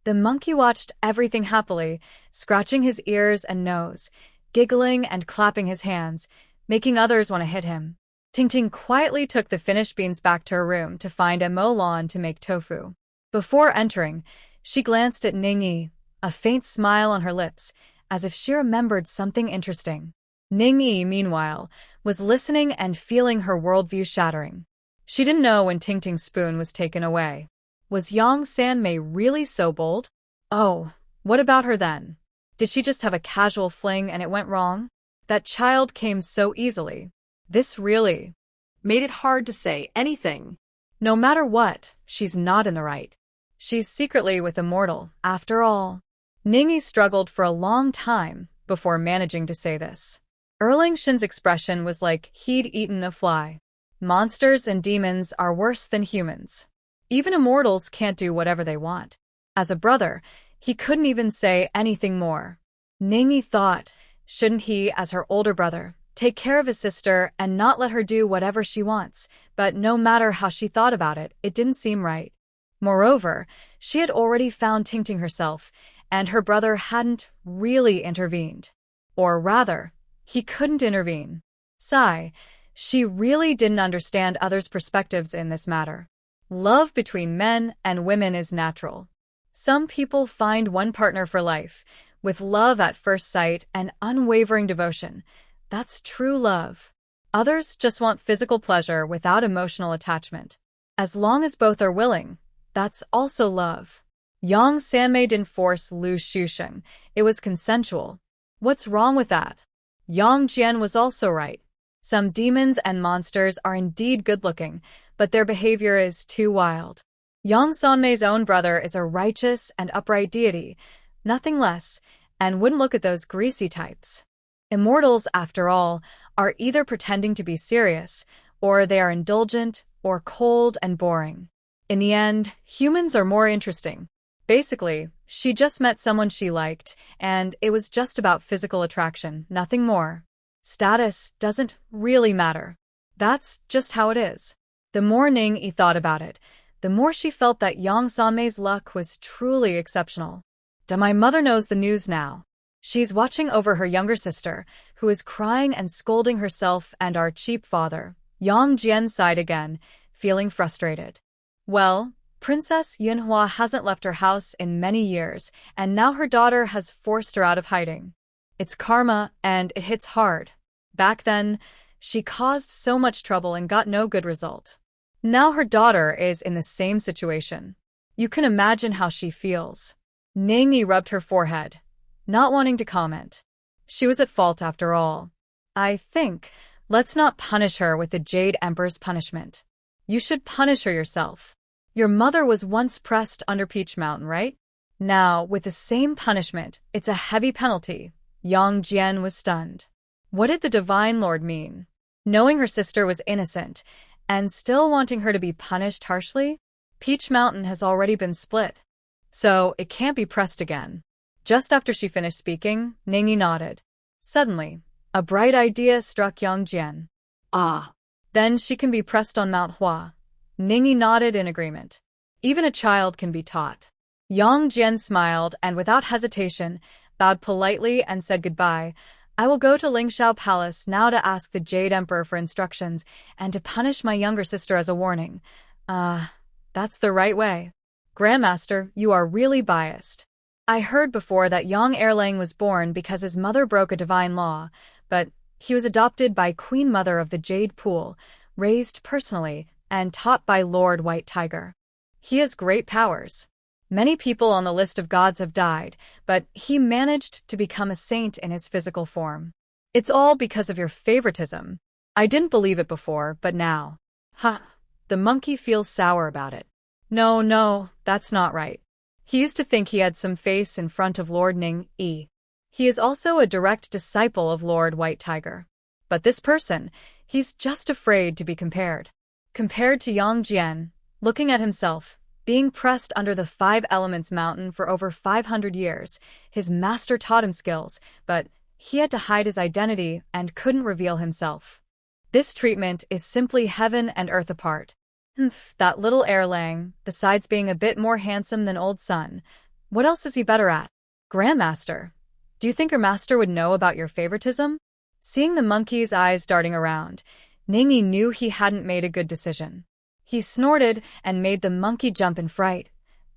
The monkey watched everything happily, scratching his ears and nose, giggling and clapping his hands, making others want to hit him. Ting quietly took the finished beans back to her room to find a Molan to make tofu. Before entering, she glanced at Ning Yi, a faint smile on her lips, as if she remembered something interesting. Ning Yi, meanwhile, was listening and feeling her worldview shattering. She didn't know when Tingting's spoon was taken away. Was Yang Sanmei really so bold? Oh, what about her then? Did she just have a casual fling and it went wrong? That child came so easily. This really made it hard to say anything. No matter what, she's not in the right. She's secretly with a mortal, after all. Ningyi struggled for a long time before managing to say this. Erling Shin's expression was like he'd eaten a fly. Monsters and demons are worse than humans. Even immortals can't do whatever they want. As a brother, he couldn't even say anything more. Ningyi thought, shouldn't he, as her older brother, take care of his sister and not let her do whatever she wants? But no matter how she thought about it, it didn't seem right. Moreover, she had already found Tingting herself, and her brother hadn't really intervened. Or rather, he couldn't intervene. Sigh, she really didn't understand others' perspectives in this matter. Love between men and women is natural. Some people find one partner for life, with love at first sight and unwavering devotion. That's true love. Others just want physical pleasure without emotional attachment. As long as both are willing, that's also love. Yang Sanmei didn't force Lu Shusheng. It was consensual. What's wrong with that? Yang Jian was also right. Some demons and monsters are indeed good-looking, but their behavior is too wild. Yang Sanmei's own brother is a righteous and upright deity, nothing less, and wouldn't look at those greasy types. Immortals, after all, are either pretending to be serious, or they are indulgent, or cold and boring. In the end, humans are more interesting. Basically, she just met someone she liked, and it was just about physical attraction, nothing more. Status doesn't really matter. That's just how it is. The more Ningyi thought about it, the more she felt that Yang Sanmei's luck was truly exceptional. My mother knows the news now. She's watching over her younger sister, who is crying and scolding herself and our cheap father. Yang Jian sighed again, feeling frustrated. Well, Princess Manhwa hasn't left her house in many years, and now her daughter has forced her out of hiding. It's karma, and it hits hard. Back then, she caused so much trouble and got no good result. Now her daughter is in the same situation. You can imagine how she feels. Ningyi rubbed her forehead, not wanting to comment. She was at fault after all. I think, let's not punish her with the Jade Emperor's punishment. You should punish her yourself. Your mother was once pressed under Peach Mountain, right? Now, with the same punishment, it's a heavy penalty. Yang Jian was stunned. What did the Divine Lord mean? Knowing her sister was innocent, and still wanting her to be punished harshly? Peach Mountain has already been split, so it can't be pressed again. Just after she finished speaking, Ningyi nodded. Suddenly, a bright idea struck Yang Jian. Ah. Then she can be pressed on Mount Hua. Ningyi nodded in agreement. Even a child can be taught. Yang Jian smiled and without hesitation, bowed politely and said goodbye. I will go to Lingxiao Palace now to ask the Jade Emperor for instructions and to punish my younger sister as a warning. That's the right way. Grandmaster, you are really biased. I heard before that Yang Erlang was born because his mother broke a divine law, but he was adopted by Queen Mother of the Jade Pool, raised personally, and taught by Lord White Tiger. He has great powers. Many people on the list of gods have died, but he managed to become a saint in his physical form. It's all because of your favoritism. I didn't believe it before, but now. The monkey feels sour about it. No, that's not right. He used to think he had some face in front of Lord Ningyi. He is also a direct disciple of Lord White Tiger. But this person, he's just afraid to be compared. Compared to Yang Jian, looking at himself, being pressed under the 5 Elements Mountain for over 500 years, his master taught him skills, but he had to hide his identity and couldn't reveal himself. This treatment is simply heaven and earth apart. That little Erlang, besides being a bit more handsome than old Sun, what else is he better at? Grandmaster, do you think your master would know about your favoritism? Seeing the monkey's eyes darting around, Ningyi knew he hadn't made a good decision. He snorted and made the monkey jump in fright.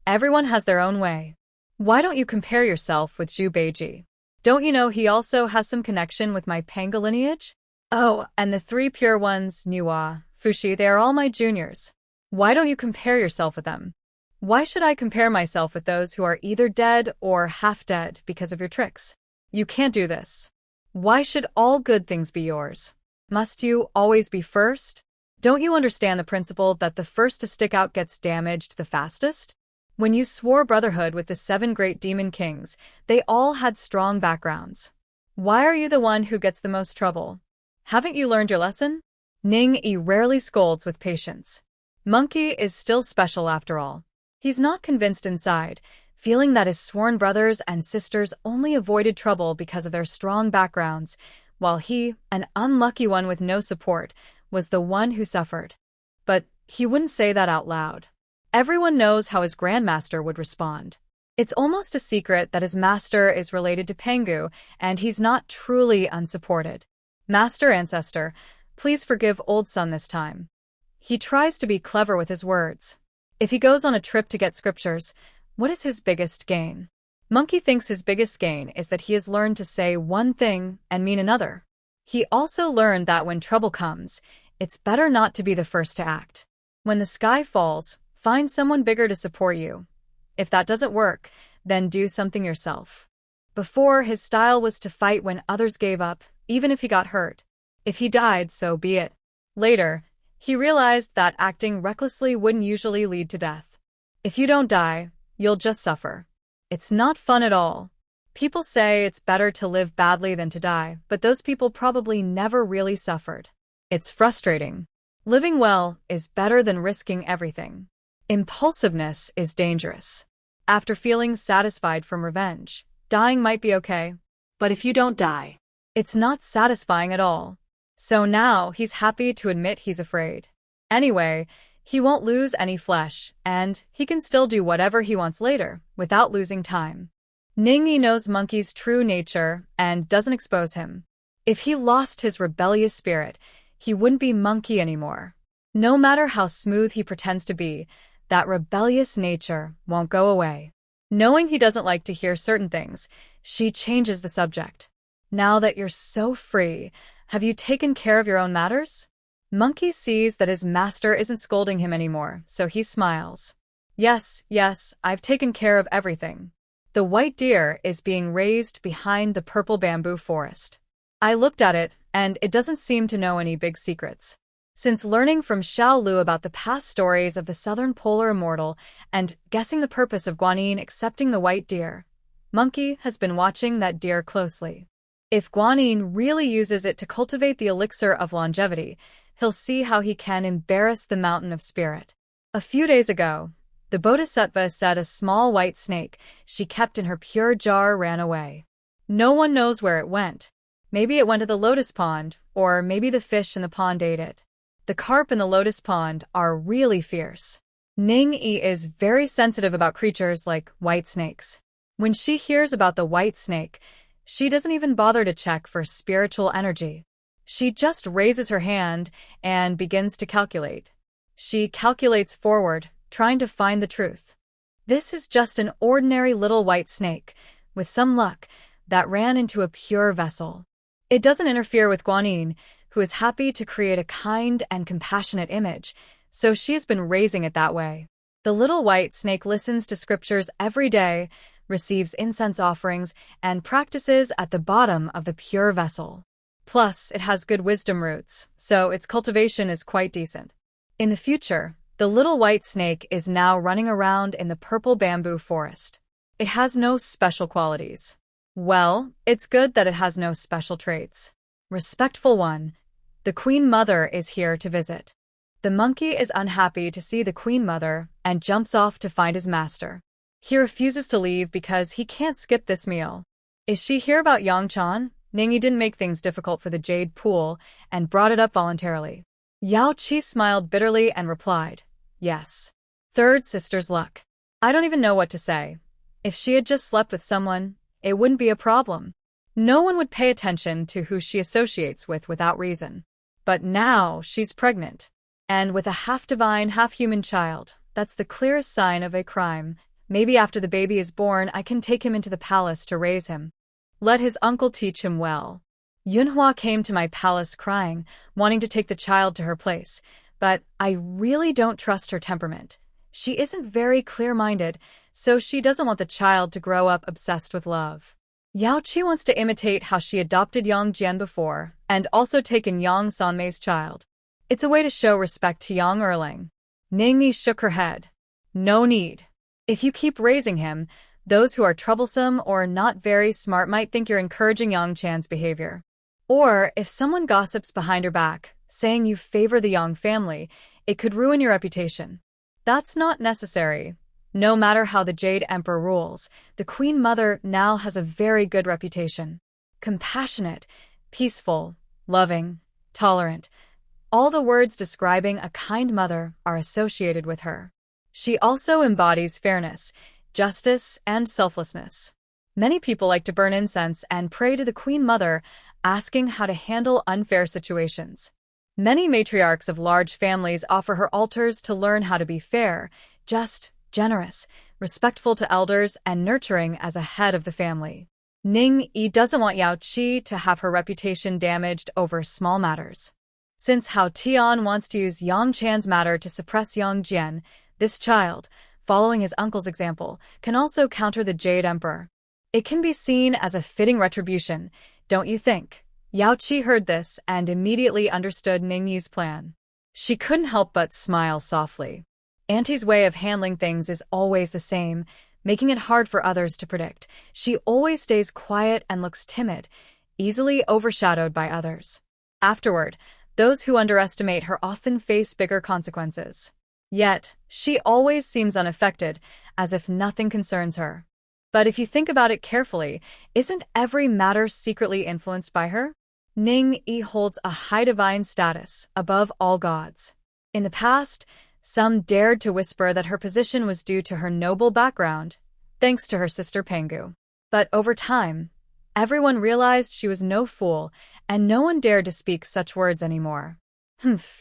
Everyone has their own way. Why don't you compare yourself with Zhu Beiji? Don't you know he also has some connection with my Panga lineage? Oh, and the 3 pure ones, Nuwa, Fushi, they are all my juniors. Why don't you compare yourself with them? Why should I compare myself with those who are either dead or half dead because of your tricks? You can't do this. Why should all good things be yours? Must you always be first? Don't you understand the principle that the first to stick out gets damaged the fastest? When you swore brotherhood with the 7 great demon kings, they all had strong backgrounds. Why are you the one who gets the most trouble? Haven't you learned your lesson? Ning-yi rarely scolds with patience. Monkey is still special after all. He's not convinced inside, feeling that his sworn brothers and sisters only avoided trouble because of their strong backgrounds, while he, an unlucky one with no support, was the one who suffered. But he wouldn't say that out loud. Everyone knows how his grandmaster would respond. It's almost a secret that his master is related to Pengu, and he's not truly unsupported. Master Ancestor, please forgive old son this time. He tries to be clever with his words. If he goes on a trip to get scriptures, what is his biggest gain? Monkey thinks his biggest gain is that he has learned to say one thing and mean another. He also learned that when trouble comes, it's better not to be the first to act. When the sky falls, find someone bigger to support you. If that doesn't work, then do something yourself. Before, his style was to fight when others gave up, even if he got hurt. If he died, so be it. Later, he realized that acting recklessly wouldn't usually lead to death. If you don't die, you'll just suffer. It's not fun at all. People say it's better to live badly than to die, but those people probably never really suffered. It's frustrating. Living well is better than risking everything. Impulsiveness is dangerous. After feeling satisfied from revenge, dying might be okay. But if you don't die, it's not satisfying at all. So now he's happy to admit he's afraid. Anyway, he won't lose any flesh, and he can still do whatever he wants later, without losing time. Ning-yi knows Monkey's true nature and doesn't expose him. If he lost his rebellious spirit, he wouldn't be Monkey anymore. No matter how smooth he pretends to be, that rebellious nature won't go away. Knowing he doesn't like to hear certain things, she changes the subject. Now that you're so free, have you taken care of your own matters? Monkey sees that his master isn't scolding him anymore, so he smiles. Yes, I've taken care of everything. The white deer is being raised behind the purple bamboo forest. I looked at it, and it doesn't seem to know any big secrets. Since learning from Xiao Lu about the past stories of the southern polar immortal and guessing the purpose of Guanyin accepting the white deer, Monkey has been watching that deer closely. If Guanyin really uses it to cultivate the elixir of longevity, he'll see how he can embarrass the mountain of spirit. A few days ago, the Bodhisattva said a small white snake she kept in her pure jar ran away. No one knows where it went. Maybe it went to the lotus pond, or maybe the fish in the pond ate it. The carp in the lotus pond are really fierce. Ning-yi is very sensitive about creatures like white snakes. When she hears about the white snake, she doesn't even bother to check for spiritual energy. She just raises her hand and begins to calculate. She calculates forward, trying to find the truth. This is just an ordinary little white snake, with some luck, that ran into a pure vessel. It doesn't interfere with Guanyin, who is happy to create a kind and compassionate image, so she has been raising it that way. The little white snake listens to scriptures every day, receives incense offerings, and practices at the bottom of the pure vessel. Plus, it has good wisdom roots, so its cultivation is quite decent. In the future, the little white snake is now running around in the purple bamboo forest. It has no special qualities. Well, it's good that it has no special traits. Respectful one, the Queen Mother is here to visit. The monkey is unhappy to see the Queen Mother and jumps off to find his master. He refuses to leave because he can't skip this meal. Is she here about Yangchan? Ning-yi didn't make things difficult for the jade pool and brought it up voluntarily. Yao Qi smiled bitterly and replied, yes. Third sister's luck. I don't even know what to say. If she had just slept with someone, it wouldn't be a problem. No one would pay attention to who she associates with without reason. But now she's pregnant. And with a half-divine, half-human child, that's the clearest sign of a crime. Maybe after the baby is born, I can take him into the palace to raise him. Let his uncle teach him well. Yunhua came to my palace crying, wanting to take the child to her place, but I really don't trust her temperament. She isn't very clear-minded, so she doesn't want the child to grow up obsessed with love. Yao Qi wants to imitate how she adopted Yang Jian before, and also taken Yang Sanmei's child. It's a way to show respect to Yang Erling. Ning Yi shook her head. No need. If you keep raising him, those who are troublesome or not very smart might think you're encouraging Yang Chan's behavior. Or, if someone gossips behind your back, saying you favor the Yang family, it could ruin your reputation. That's not necessary. No matter how the Jade Emperor rules, the Queen Mother now has a very good reputation. Compassionate, peaceful, loving, tolerant. All the words describing a kind mother are associated with her. She also embodies fairness, justice, and selflessness. Many people like to burn incense and pray to the Queen Mother, asking how to handle unfair situations. Many matriarchs of large families offer her altars to learn how to be fair, just, generous, respectful to elders, and nurturing as a head of the family. Ning Yi doesn't want Yao Qi to have her reputation damaged over small matters. Since Hao Tian wants to use Yang Chan's matter to suppress Yang Jian, this child, following his uncle's example, can also counter the Jade Emperor. It can be seen as a fitting retribution, don't you think? Yao Qi heard this and immediately understood Ning Yi's plan. She couldn't help but smile softly. Auntie's way of handling things is always the same, making it hard for others to predict. She always stays quiet and looks timid, easily overshadowed by others. Afterward, those who underestimate her often face bigger consequences. Yet, she always seems unaffected, as if nothing concerns her. But if you think about it carefully, isn't every matter secretly influenced by her? Ning Yi holds a high divine status, above all gods. In the past, some dared to whisper that her position was due to her noble background, thanks to her sister Pengu. But over time, everyone realized she was no fool, and no one dared to speak such words anymore.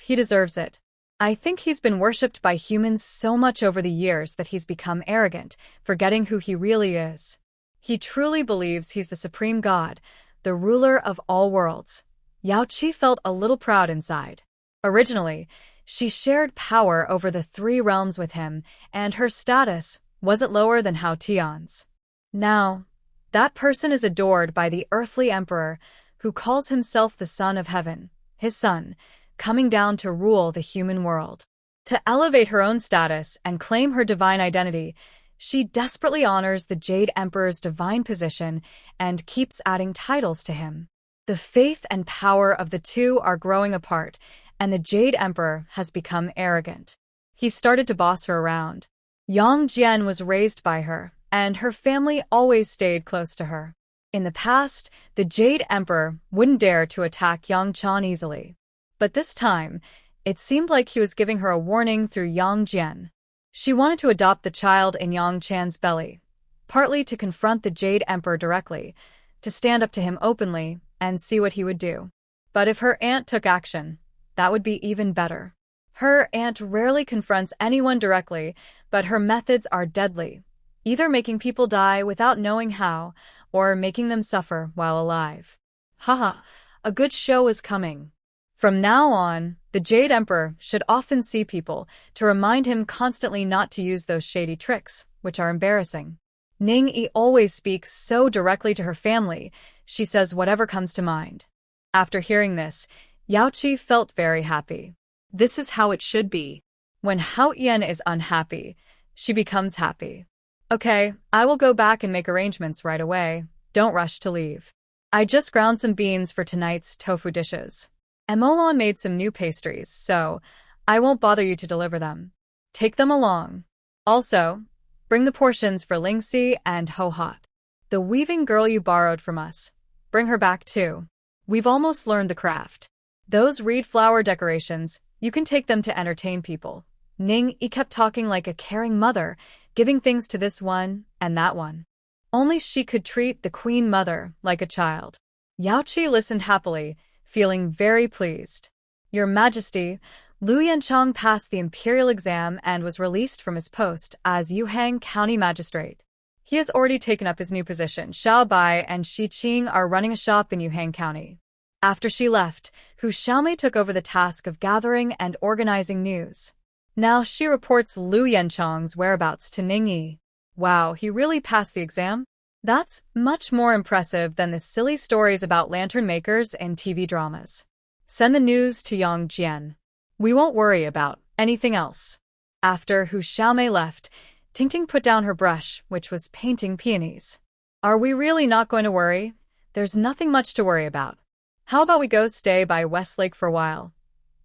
He deserves it. I think he's been worshipped by humans so much over the years that he's become arrogant, forgetting who he really is. He truly believes he's the supreme god, the ruler of all worlds. Yao Qi felt a little proud inside. Originally, she shared power over the three realms with him, and her status wasn't lower than Hao Tian's. Now, that person is adored by the earthly emperor, who calls himself the Son of Heaven, his son, coming down to rule the human world. To elevate her own status and claim her divine identity, she desperately honors the Jade Emperor's divine position and keeps adding titles to him. The faith and power of the two are growing apart, and the Jade Emperor has become arrogant. He started to boss her around. Yang Jian was raised by her, and her family always stayed close to her. In the past, the Jade Emperor wouldn't dare to attack Yang Chan easily. But this time, it seemed like he was giving her a warning through Yang Jian. She wanted to adopt the child in Yang Chan's belly, partly to confront the Jade Emperor directly, to stand up to him openly, and see what he would do. But if her aunt took action, that would be even better. Her aunt rarely confronts anyone directly, but her methods are deadly, either making people die without knowing how, or making them suffer while alive. Haha, a good show is coming. From now on, the Jade Emperor should often see people to remind him constantly not to use those shady tricks, which are embarrassing. Ning Yi always speaks so directly to her family, she says whatever comes to mind. After hearing this, Yao Qi felt very happy. This is how it should be. When Hao Yan is unhappy, she becomes happy. Okay, I will go back and make arrangements right away. Don't rush to leave. I just ground some beans for tonight's tofu dishes. Emolon made some new pastries, so I won't bother you to deliver them. Take them along. Also, bring the portions for Lingxi and Ho Hot. The weaving girl you borrowed from us. Bring her back too. We've almost learned the craft. Those reed flower decorations, you can take them to entertain people. Ning Yi kept talking like a caring mother, giving things to this one and that one. Only she could treat the Queen Mother like a child. Yao Qi listened happily, feeling very pleased. Your Majesty, Liu Yanchong passed the imperial exam and was released from his post as Yuhang County Magistrate. He has already taken up his new position. Xiao Bai and Shi Qing are running a shop in Yuhang County. After she left, Hu Xiaomei took over the task of gathering and organizing news. Now she reports Liu Yanchong's whereabouts to Ning Yi. Wow, he really passed the exam? That's much more impressive than the silly stories about lantern makers and TV dramas. Send the news to Yang Jian. We won't worry about anything else. After Hu Xiaomei left, Tingting put down her brush, which was painting peonies. Are we really not going to worry? There's nothing much to worry about. How about we go stay by Westlake for a while?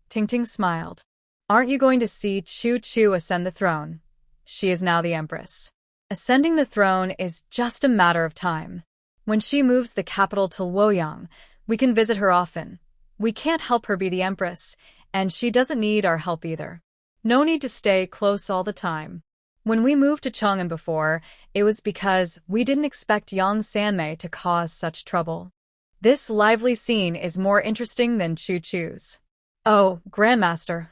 Tingting smiled. Aren't you going to see Chu Chu ascend the throne? She is now the empress. Ascending the throne is just a matter of time. When she moves the capital to Luoyang, we can visit her often. We can't help her be the empress, and she doesn't need our help either. No need to stay close all the time. When we moved to Chang'an before, it was because we didn't expect Yang Sanmei to cause such trouble. This lively scene is more interesting than Chu Chu's. Oh, Grandmaster,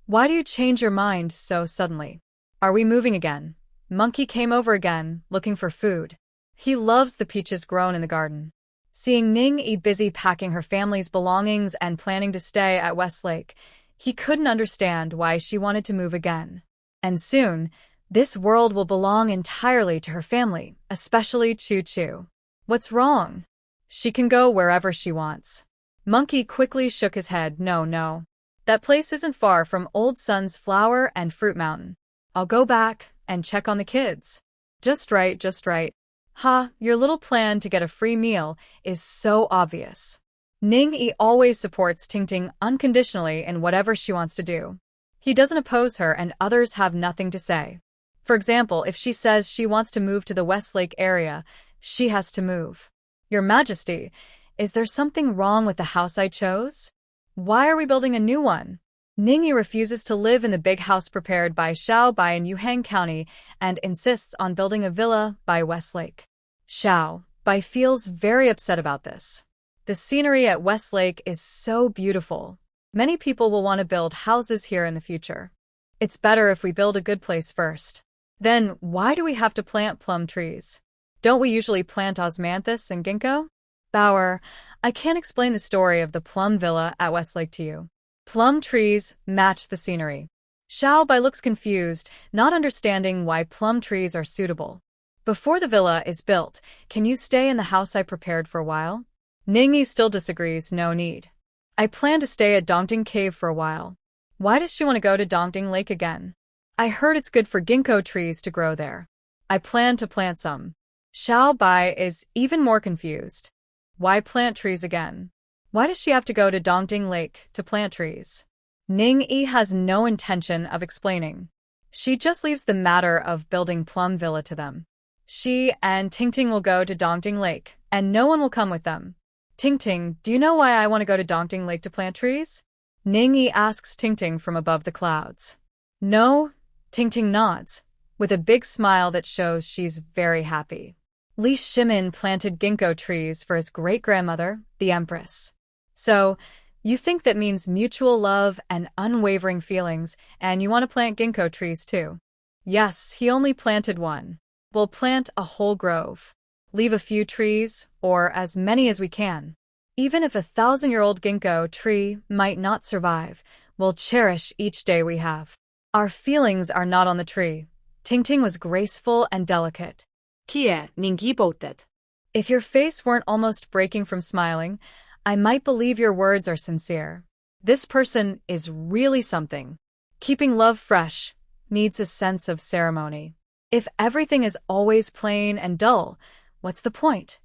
why do you change your mind so suddenly? Are we moving again? Monkey came over again, looking for food. He loves the peaches grown in the garden. Seeing Ning Yi busy packing her family's belongings and planning to stay at Westlake, he couldn't understand why she wanted to move again. And soon, this world will belong entirely to her family, especially Chu Chu. What's wrong? She can go wherever she wants. Monkey quickly shook his head. No. That place isn't far from Old Sun's Flower and Fruit Mountain. I'll go back and check on the kids. Just right. Ha, your little plan to get a free meal is so obvious. Ning Yi always supports Tingting unconditionally in whatever she wants to do. He doesn't oppose her and others have nothing to say. For example, if she says she wants to move to the Westlake area, she has to move. Your Majesty, is there something wrong with the house I chose? Why are we building a new one? Ning Yi refuses to live in the big house prepared by Xiao Bai in Yuhang County and insists on building a villa by Westlake. Xiao Bai feels very upset about this. The scenery at Westlake is so beautiful. Many people will want to build houses here in the future. It's better if we build a good place first. Then why do we have to plant plum trees? Don't we usually plant osmanthus and ginkgo? Bauer, I can't explain the story of the plum villa at Westlake to you. Plum trees match the scenery. Xiao Bai looks confused, not understanding why plum trees are suitable. Before the villa is built, can you stay in the house I prepared for a while? Ning Yi still disagrees. No need. I plan to stay at Dongting Cave for a while. Why does she want to go to Dongting Lake again? I heard it's good for ginkgo trees to grow there. I plan to plant some. Xiao Bai is even more confused. Why plant trees again? Why does she have to go to Dongting Lake to plant trees? Ning Yi has no intention of explaining. She just leaves the matter of building Plum Villa to them. She and Tingting will go to Dongting Lake, and no one will come with them. Tingting, do you know why I want to go to Dongting Lake to plant trees? Ning Yi asks Tingting from above the clouds. No, Tingting nods, with a big smile that shows she's very happy. Li Shimin planted ginkgo trees for his great-grandmother, the Empress. So, you think that means mutual love and unwavering feelings, and you want to plant ginkgo trees too? Yes, he only planted one. We'll plant a whole grove. Leave a few trees, or as many as we can. Even if a 1,000-year-old ginkgo tree might not survive, we'll cherish each day we have. Our feelings are not on the tree. Tingting was graceful and delicate. Tie, Ning Yi botet. If your face weren't almost breaking from smiling, I might believe your words are sincere. This person is really something. Keeping love fresh needs a sense of ceremony. If everything is always plain and dull, what's the point?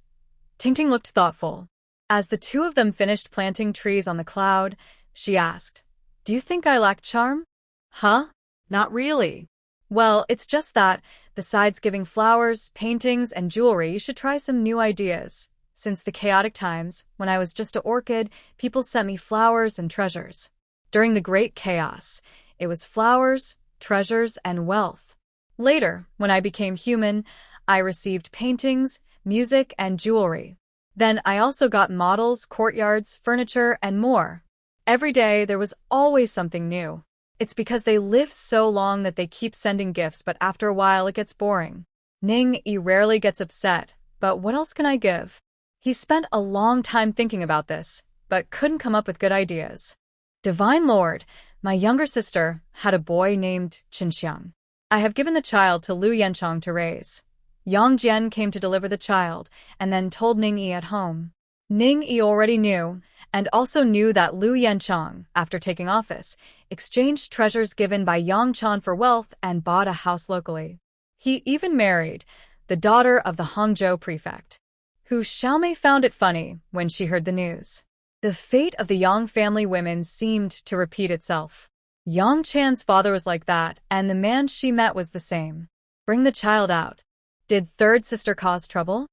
Tingting looked thoughtful. As the two of them finished planting trees on the cloud, she asked, "Do you think I lack charm?" Huh? Not really. Well, it's just that, besides giving flowers, paintings, and jewelry, you should try some new ideas. Since the chaotic times, when I was just an orchid, people sent me flowers and treasures. During the Great Chaos, it was flowers, treasures, and wealth. Later, when I became human, I received paintings, music, and jewelry. Then I also got models, courtyards, furniture, and more. Every day, there was always something new. It's because they live so long that they keep sending gifts, but after a while it gets boring. Ning Yi rarely gets upset, but what else can I give? He spent a long time thinking about this, but couldn't come up with good ideas. Divine Lord, my younger sister had a boy named Qinxiang. I have given the child to Lu Yanchong to raise. Yang Jian came to deliver the child and then told Ning Yi at home. Ning Yi already knew, and also knew that Lu Yanchang, after taking office, exchanged treasures given by Yang Chan for wealth and bought a house locally. He even married the daughter of the Hangzhou prefect, who Xiaomei found it funny when she heard the news. The fate of the Yang family women seemed to repeat itself. Yang Chan's father was like that, and the man she met was the same. Bring the child out. Did third sister cause trouble?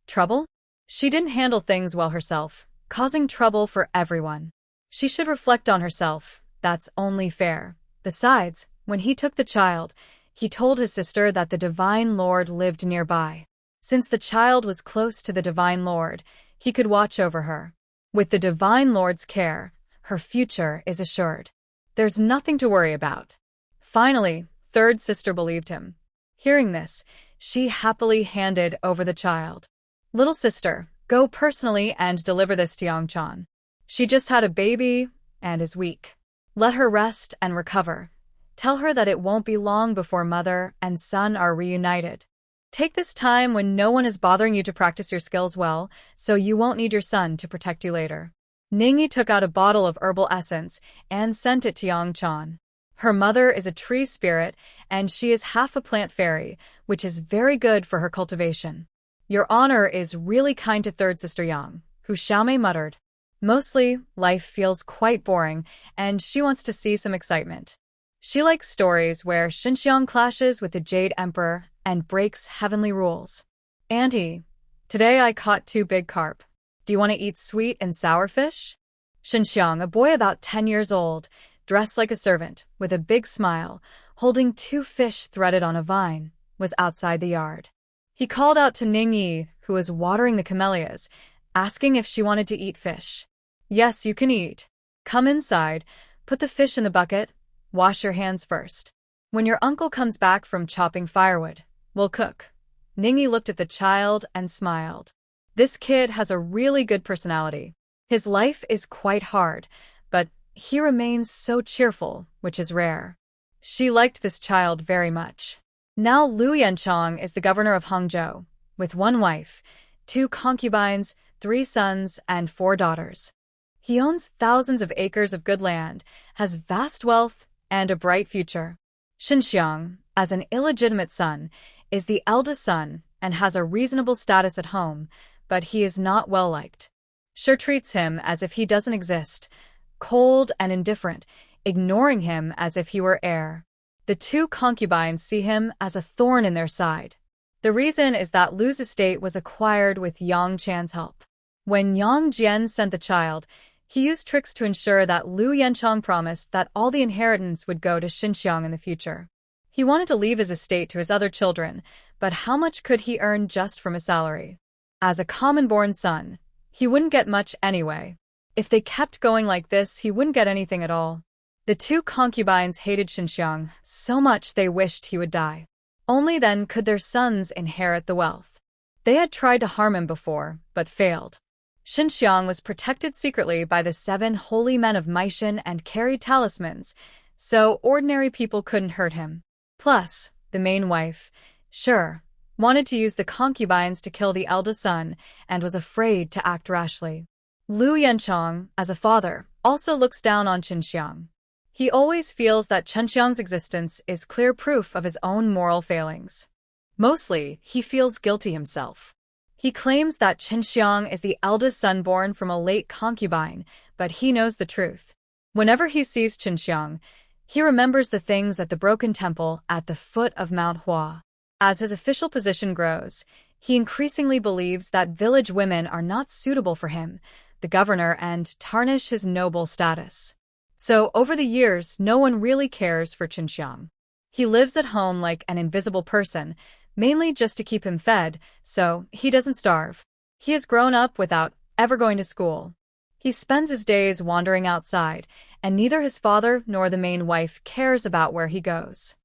Trouble? She didn't handle things well herself, causing trouble for everyone. She should reflect on herself. That's only fair. Besides, when he took the child, he told his sister that the Divine Lord lived nearby. Since the child was close to the Divine Lord, he could watch over her. With the Divine Lord's care, her future is assured. There's nothing to worry about. Finally, third sister believed him. Hearing this, she happily handed over the child. Little sister, go personally and deliver this to Yang Chan. She just had a baby and is weak. Let her rest and recover. Tell her that it won't be long before mother and son are reunited. Take this time when no one is bothering you to practice your skills well, so you won't need your son to protect you later. Ningyi took out a bottle of herbal essence and sent it to Yang Chan. Her mother is a tree spirit, and she is half a plant fairy, which is very good for her cultivation. Your honor is really kind to third sister Yang, who Xiaomei muttered. Mostly, life feels quite boring, and she wants to see some excitement. She likes stories where Xinxiang clashes with the Jade Emperor and breaks heavenly rules. Auntie, today I caught 2 big carp. Do you want to eat sweet and sour fish? Xinxiang, a boy about 10 years old, dressed like a servant, with a big smile, holding 2 fish threaded on a vine, was outside the yard. He called out to Ningyi, who was watering the camellias, asking if she wanted to eat fish. Yes, you can eat. Come inside, put the fish in the bucket, wash your hands first. When your uncle comes back from chopping firewood, we'll cook. Ningyi looked at the child and smiled. This kid has a really good personality. His life is quite hard, but he remains so cheerful, which is rare. She liked this child very much. Now Lu Yanchang is the governor of Hangzhou, with 1 wife, 2 concubines, 3 sons, and 4 daughters. He owns thousands of acres of good land, has vast wealth, and a bright future. Xinxiang, as an illegitimate son, is the eldest son and has a reasonable status at home, but he is not well-liked. Sure treats him as if he doesn't exist, cold and indifferent, ignoring him as if he were heir. The 2 concubines see him as a thorn in their side. The reason is that Lu's estate was acquired with Yang Chan's help. When Yang Jian sent the child, he used tricks to ensure that Lu Yanchang promised that all the inheritance would go to Xinxiang in the future. He wanted to leave his estate to his other children, but how much could he earn just from a salary? As a common-born son, he wouldn't get much anyway. If they kept going like this, he wouldn't get anything at all. The 2 concubines hated Xinxiang so much they wished he would die. Only then could their sons inherit the wealth. They had tried to harm him before, but failed. Xinxiang was protected secretly by the 7 holy men of Meishan and carried talismans, so ordinary people couldn't hurt him. Plus, the main wife, sure, wanted to use the concubines to kill the eldest son and was afraid to act rashly. Lu Yanchang, as a father, also looks down on Xinxiang. He always feels that Xinxiang's existence is clear proof of his own moral failings. Mostly, he feels guilty himself. He claims that Xinxiang is the eldest son born from a late concubine, but he knows the truth. Whenever he sees Xinxiang, he remembers the things at the broken temple at the foot of Mount Hua. As his official position grows, he increasingly believes that village women are not suitable for him, the governor, and tarnish his noble status. So, over the years, no one really cares for Xinxiang. He lives at home like an invisible person, mainly just to keep him fed, so he doesn't starve. He has grown up without ever going to school. He spends his days wandering outside, and neither his father nor the main wife cares about where he goes.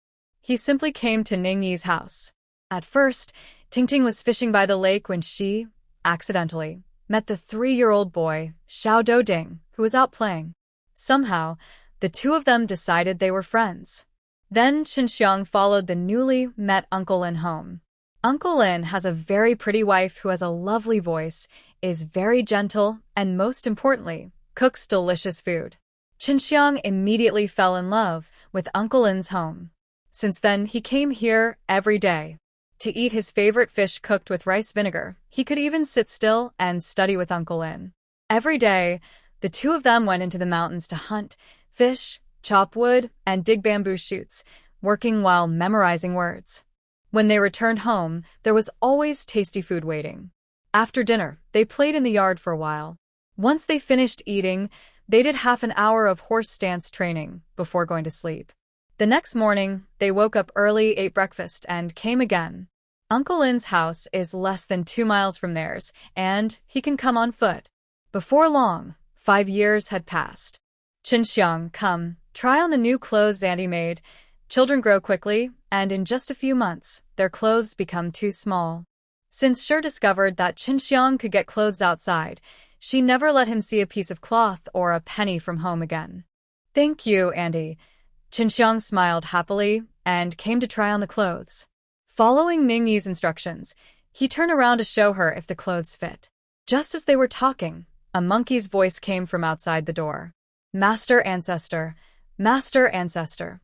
He simply came to Ningyi's house. At first, Tingting was fishing by the lake when she, accidentally, met the 3-year-old boy, Xiao Doding, who was out playing. Somehow, the 2 of them decided they were friends. Then Xinxiang followed the newly met uncle in home. Uncle Lin has a very pretty wife who has a lovely voice, is very gentle, and most importantly, cooks delicious food. Qinxiang immediately fell in love with Uncle Lin's home. Since then, he came here every day to eat his favorite fish cooked with rice vinegar. He could even sit still and study with Uncle Lin. Every day, the two of them went into the mountains to hunt, fish, chop wood, and dig bamboo shoots, working while memorizing words. When they returned home, there was always tasty food waiting. After dinner, they played in the yard for a while. Once they finished eating, they did half an hour of horse stance training before going to sleep. The next morning, they woke up early, ate breakfast, and came again. Uncle Lin's house is less than 2 miles from theirs, and he can come on foot. Before long, 5 years had passed. Qinxiang, come, try on the new clothes Auntie made. Children grow quickly, and in just a few months, their clothes become too small. Since Shi discovered that Qinxiang could get clothes outside, she never let him see a piece of cloth or a penny from home again. Thank you, Auntie. Qinxiang smiled happily and came to try on the clothes. Following Ningyi's instructions, he turned around to show her if the clothes fit. Just as they were talking, a monkey's voice came from outside the door. Master Ancestor, Master Ancestor.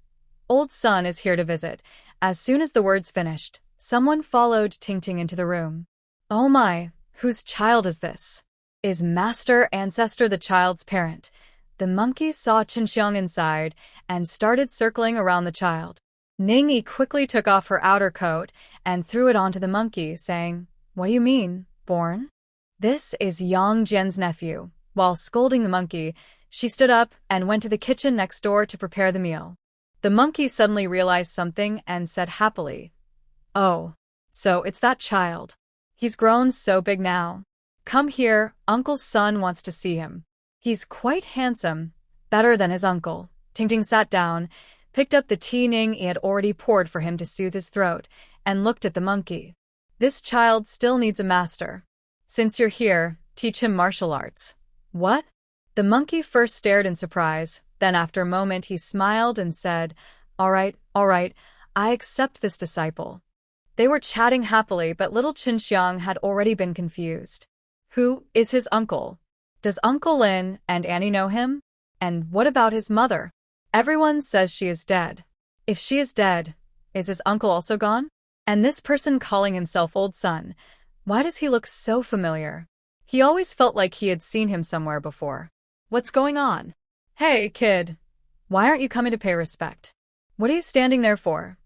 Old Sun is here to visit. As soon as the words finished, someone followed Ting into the room. Oh my, whose child is this? Is Master Ancestor the child's parent? The monkey saw Qinxiang inside and started circling around the child. Ningyi quickly took off her outer coat and threw it onto the monkey, saying, What do you mean, born? This is Yang Jian's nephew. While scolding the monkey, she stood up and went to the kitchen next door to prepare the meal. The monkey suddenly realized something and said happily, Oh, so it's that child. He's grown so big now. Come here, Uncle's son wants to see him. He's quite handsome, better than his uncle. Ting sat down, picked up the tea Ningyi had already poured for him to soothe his throat, and looked at the monkey. This child still needs a master. Since you're here, teach him martial arts. What? The monkey first stared in surprise, then after a moment he smiled and said, All right, I accept this disciple. They were chatting happily, but little Qinxiang had already been confused. Who is his uncle? Does Uncle Lin and Annie know him? And what about his mother? Everyone says she is dead. If she is dead, is his uncle also gone? And this person calling himself Old Sun, why does he look so familiar? He always felt like he had seen him somewhere before. What's going on? Hey, kid. Why aren't you coming to pay respect? What are you standing there for?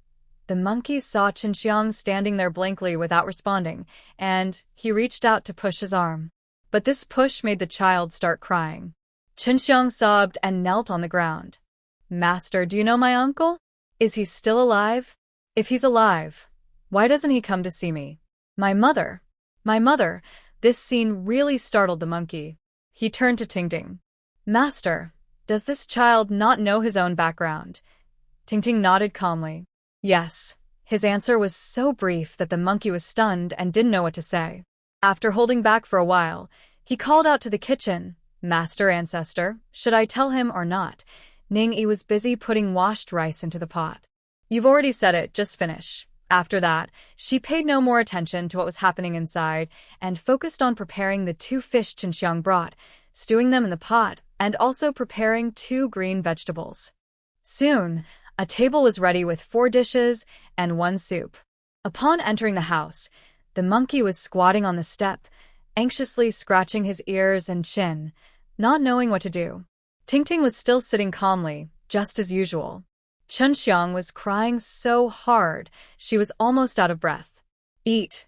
The monkey saw Qinxiang standing there blankly without responding, and he reached out to push his arm. But this push made the child start crying. Qinxiang sobbed and knelt on the ground. Master, do you know my uncle? Is he still alive? If he's alive, why doesn't he come to see me? My mother. This scene really startled the monkey. He turned to Ting. Master, does this child not know his own background? Ting nodded calmly. Yes. His answer was so brief that the monkey was stunned and didn't know what to say. After holding back for a while, he called out to the kitchen, Master Ancestor, should I tell him or not? Ningyi was busy putting washed rice into the pot. You've already said it, just finish. After that, she paid no more attention to what was happening inside and focused on preparing the 2 fish Qinxiang brought, stewing them in the pot, and also preparing 2 green vegetables. Soon, a table was ready with 4 dishes and 1 soup. Upon entering the house, the monkey was squatting on the step, anxiously scratching his ears and chin, not knowing what to do. Ting was still sitting calmly, just as usual. Qinxiang was crying so hard, she was almost out of breath. Eat.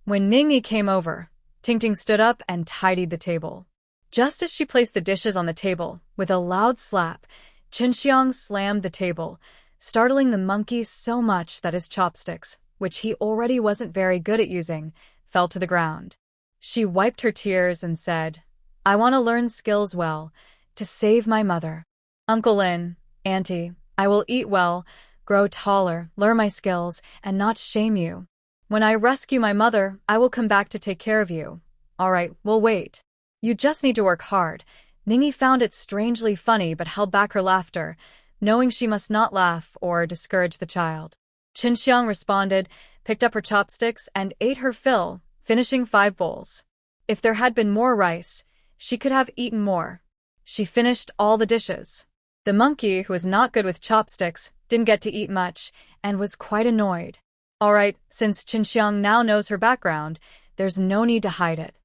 When Ningyi came over, Ting stood up and tidied the table. Just as she placed the dishes on the table, with a loud slap, Qinxiang slammed the table, startling the monkey so much that his chopsticks, which he already wasn't very good at using, fell to the ground. She wiped her tears and said, I want to learn skills well, to save my mother. Uncle Lin, Auntie, I will eat well, grow taller, learn my skills, and not shame you. When I rescue my mother, I will come back to take care of you. All right, we'll wait. You just need to work hard. Ningyi found it strangely funny but held back her laughter, knowing she must not laugh or discourage the child. Qinxiang responded, picked up her chopsticks and ate her fill, finishing 5 bowls. If there had been more rice, she could have eaten more. She finished all the dishes. The monkey, who was not good with chopsticks, didn't get to eat much and was quite annoyed. Alright, since Qinxiang now knows her background, there's no need to hide it.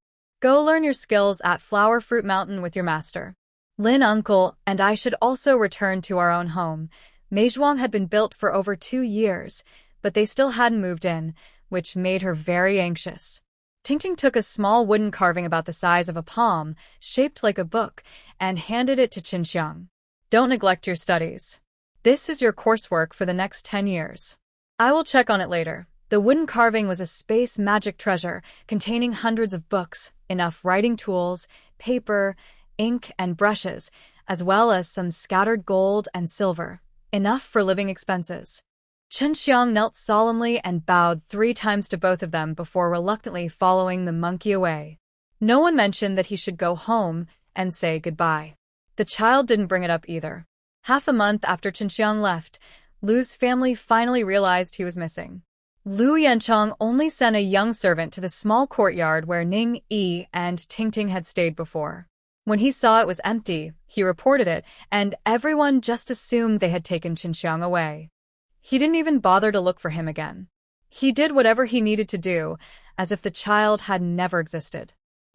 Go learn your skills at Flower Fruit Mountain with your master. Lin uncle and I should also return to our own home. Meizhuang had been built for over 2 years, but they still hadn't moved in, which made her very anxious. Tingting took a small wooden carving about the size of a palm, shaped like a book, and handed it to Qinxiang. Don't neglect your studies. This is your coursework for the next 10 years. I will check on it later. The wooden carving was a space magic treasure containing hundreds of books, enough writing tools, paper, ink, and brushes, as well as some scattered gold and silver, enough for living expenses. Qinxiang knelt solemnly and bowed 3 times to both of them before reluctantly following the monkey away. No one mentioned that he should go home and say goodbye. The child didn't bring it up either. Half a month after Qinxiang left, Lu's family finally realized he was missing. Lu Yanchong only sent a young servant to the small courtyard where Ning Yi and Tingting had stayed before. When he saw it was empty, he reported it, and everyone just assumed they had taken Qinxiang away. He didn't even bother to look for him again. He did whatever he needed to do, as if the child had never existed.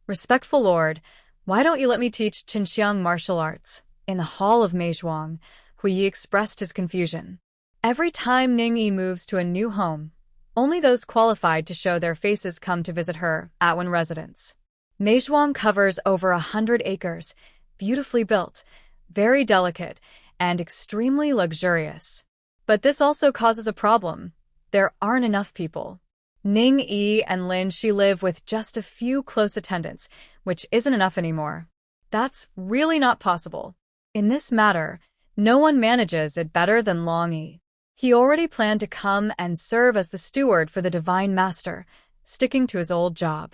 Respectful Lord, why don't you let me teach Qinxiang martial arts? In the hall of Meizhuang, Hu Yi expressed his confusion. Every time Ning Yi moves to a new home, only those qualified to show their faces come to visit her at one residence. Meizhuang covers over 100 acres, beautifully built, very delicate, and extremely luxurious. But this also causes a problem. There aren't enough people. Ning Yi and Lin Shi live with just a few close attendants, which isn't enough anymore. That's really not possible. In this matter, no one manages it better than Long Yi. He already planned to come and serve as the steward for the Divine Master, sticking to his old job.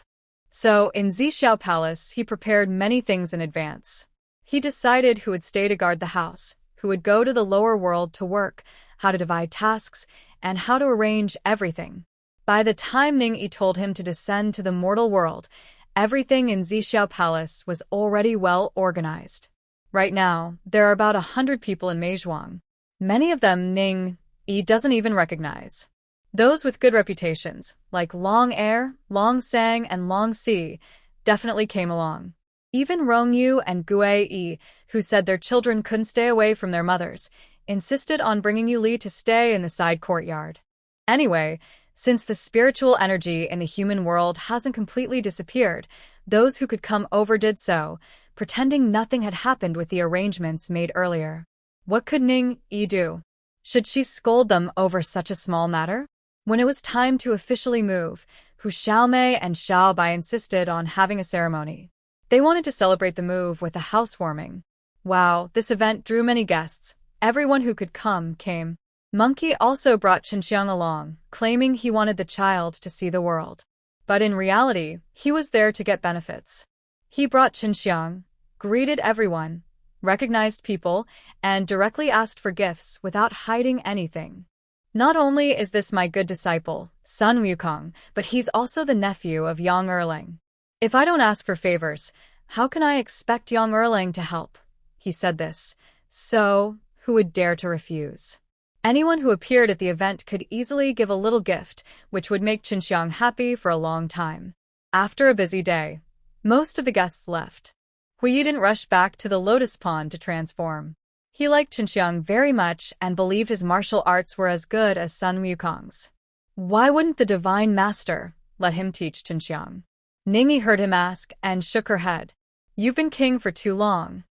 So, in Zixiao Palace, he prepared many things in advance. He decided who would stay to guard the house, who would go to the lower world to work, how to divide tasks, and how to arrange everything. By the time Ning Yi told him to descend to the mortal world, everything in Zixiao Palace was already well organized. Right now, there are about 100 people in Meizhuang. Many of them Ning Yi doesn't even recognize. Those with good reputations, like Long Air, Long Sang, and Long Si, definitely came along. Even Rong Yu and Gue Yi, who said their children couldn't stay away from their mothers, insisted on bringing Yu Li to stay in the side courtyard. Anyway, since the spiritual energy in the human world hasn't completely disappeared, those who could come over did so, pretending nothing had happened with the arrangements made earlier. What could Ning Yi do? Should she scold them over such a small matter? When it was time to officially move, Hu Xiaomei and Xiao Bai insisted on having a ceremony. They wanted to celebrate the move with a housewarming. Wow, this event drew many guests. Everyone who could come came. Monkey also brought Qinxiang along, claiming he wanted the child to see the world. But in reality, he was there to get benefits. He brought Qinxiang, greeted everyone, recognized people, and directly asked for gifts without hiding anything. Not only is this my good disciple, Sun Wukong, but he's also the nephew of Yang Erlang. If I don't ask for favors, how can I expect Yang Erlang to help? He said this. So, who would dare to refuse? Anyone who appeared at the event could easily give a little gift, which would make Qinxiang happy for a long time. After a busy day, most of the guests left. Hu Yi didn't rush back to the lotus pond to transform. He liked Qinxiang very much and believed his martial arts were as good as Sun Wukong's. Why wouldn't the Divine Master let him teach Qinxiang? Ning Yi heard him ask and shook her head. You've been king for too long.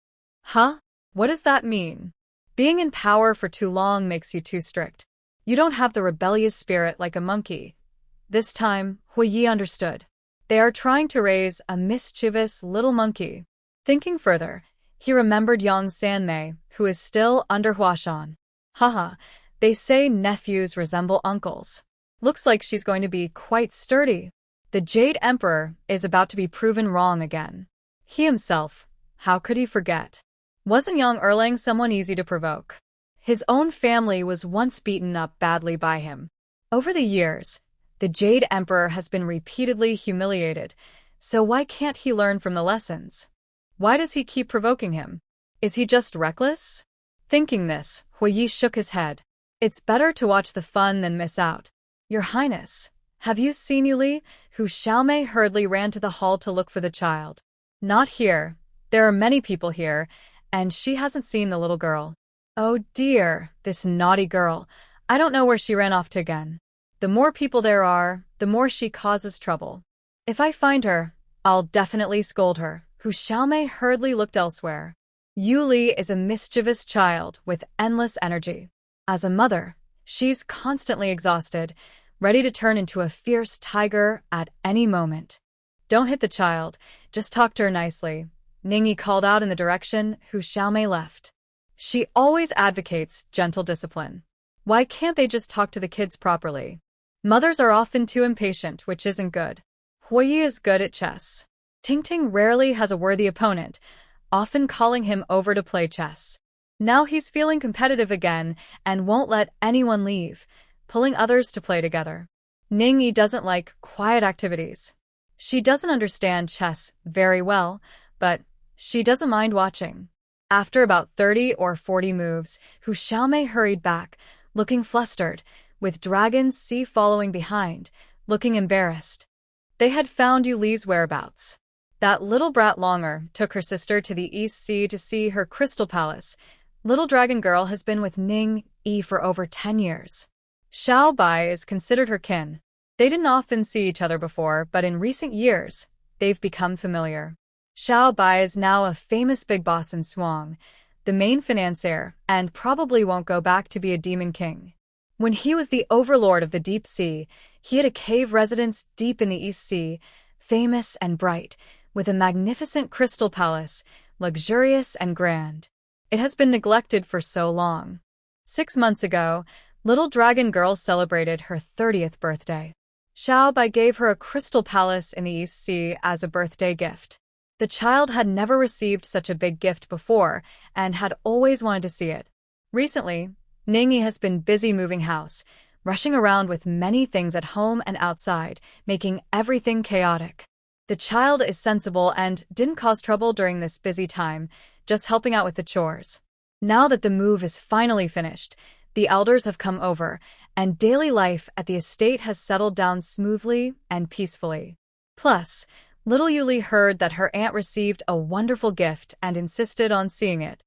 Huh? What does that mean? Being in power for too long makes you too strict. You don't have the rebellious spirit like a monkey. This time, Hu Yi understood. They are trying to raise a mischievous little monkey. Thinking further, he remembered Yang Sanmei, who is still under Huashan. Haha, they say nephews resemble uncles. Looks like she's going to be quite sturdy. The Jade Emperor is about to be proven wrong again. He himself, how could he forget? Wasn't Yang Erlang someone easy to provoke? His own family was once beaten up badly by him. Over the years, The Jade Emperor has been repeatedly humiliated, so why can't he learn from the lessons? Why does he keep provoking him? Is he just reckless? Thinking this, Huiyi shook his head. It's better to watch the fun than miss out. Your Highness, have you seen Yuli? Hu Xiaomei hurriedly ran to the hall to look for the child. Not here. There are many people here, and she hasn't seen the little girl. Oh dear, this naughty girl. I don't know where she ran off to again. The more people there are, the more she causes trouble. If I find her, I'll definitely scold her. Hu Xiaomei hurriedly looked elsewhere. Yuli is a mischievous child with endless energy. As a mother, she's constantly exhausted, ready to turn into a fierce tiger at any moment. Don't hit the child, just talk to her nicely. Ningyi called out in the direction Hu Xiaomei left. She always advocates gentle discipline. Why can't they just talk to the kids properly? Mothers are often too impatient, which isn't good. Huiyi is good at chess. Tingting rarely has a worthy opponent, often calling him over to play chess. Now he's feeling competitive again and won't let anyone leave, pulling others to play together. Ningyi doesn't like quiet activities. She doesn't understand chess very well, but she doesn't mind watching. After about 30 or 40 moves, Hu Xiaomei hurried back, looking flustered, with Dragon C following behind, looking embarrassed. They had found Yuli's whereabouts. That little brat Longer took her sister to the East Sea to see her crystal palace. Little dragon girl has been with Ning Yi for over 10 years. Xiao Bai is considered her kin. They didn't often see each other before, but in recent years, they've become familiar. Xiao Bai is now a famous big boss in Swang, the main financier, and probably won't go back to be a demon king. When he was the overlord of the deep sea, he had a cave residence deep in the East Sea, famous and bright, with a magnificent crystal palace, luxurious and grand. It has been neglected for so long. 6 months ago, little dragon girl celebrated her 30th birthday. Xiao Bai gave her a crystal palace in the East Sea as a birthday gift. The child had never received such a big gift before and had always wanted to see it. Recently, Ningyi has been busy moving house, rushing around with many things at home and outside, making everything chaotic. The child is sensible and didn't cause trouble during this busy time, just helping out with the chores. Now that the move is finally finished, the elders have come over, and daily life at the estate has settled down smoothly and peacefully. Plus, little Yuli heard that her aunt received a wonderful gift and insisted on seeing it.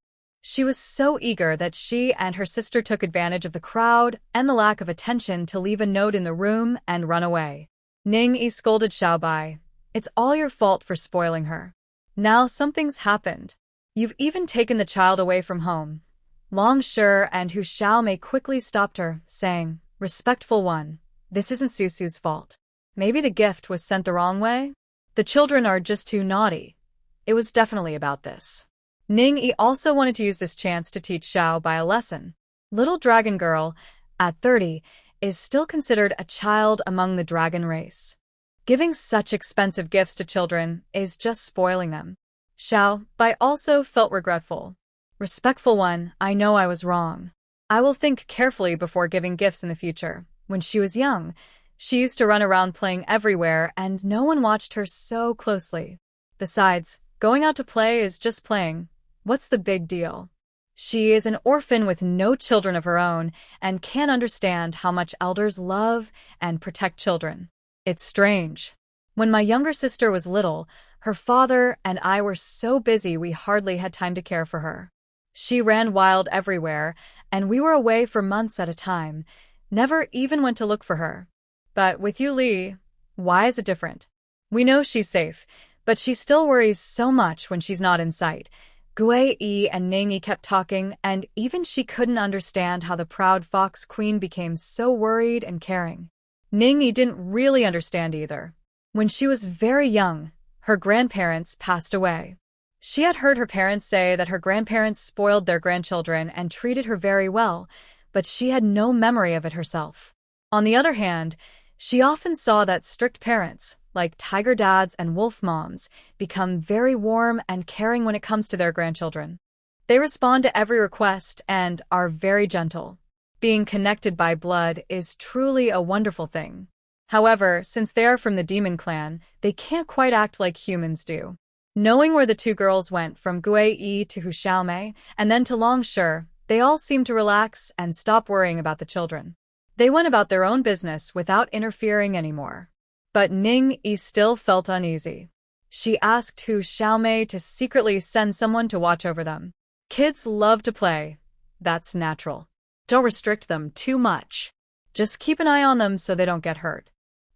She was so eager that she and her sister took advantage of the crowd and the lack of attention to leave a note in the room and run away. Ning Yi scolded Xiao Bai. It's all your fault for spoiling her. Now something's happened. You've even taken the child away from home. Long Shi and Hu Xiaomei quickly stopped her, saying, Respectful one, this isn't Susu's fault. Maybe the gift was sent the wrong way? The children are just too naughty. It was definitely about this. Ning Yi also wanted to use this chance to teach Xiao Bai a lesson. Little dragon girl, at 30, is still considered a child among the dragon race. Giving such expensive gifts to children is just spoiling them. Xiao Bai also felt regretful. Respectful one, I know I was wrong. I will think carefully before giving gifts in the future. When she was young, she used to run around playing everywhere and no one watched her so closely. Besides, going out to play is just playing. What's the big deal? She is an orphan with no children of her own and can't understand how much elders love and protect children. It's strange. When my younger sister was little, her father and I were so busy we hardly had time to care for her. She ran wild everywhere, and we were away for months at a time, never even went to look for her. But with Yuli, why is it different? We know she's safe, but she still worries so much when she's not in sight. Gui Yi and Ning Yi kept talking, and even she couldn't understand how the proud fox queen became so worried and caring. Ning Yi didn't really understand either. When she was very young, her grandparents passed away. She had heard her parents say that her grandparents spoiled their grandchildren and treated her very well, but she had no memory of it herself. On the other hand, she often saw that strict parents, like tiger dads and wolf moms, become very warm and caring when it comes to their grandchildren. They respond to every request and are very gentle. Being connected by blood is truly a wonderful thing. However, since they are from the demon clan, they can't quite act like humans do. Knowing where the two girls went from Gui to Huxiaomei and then to Longshu, they all seemed to relax and stop worrying about the children. They went about their own business without interfering anymore. But Ning Yi still felt uneasy. She asked Huxiaomei to secretly send someone to watch over them. Kids love to play. That's natural. Don't restrict them too much. Just keep an eye on them so they don't get hurt.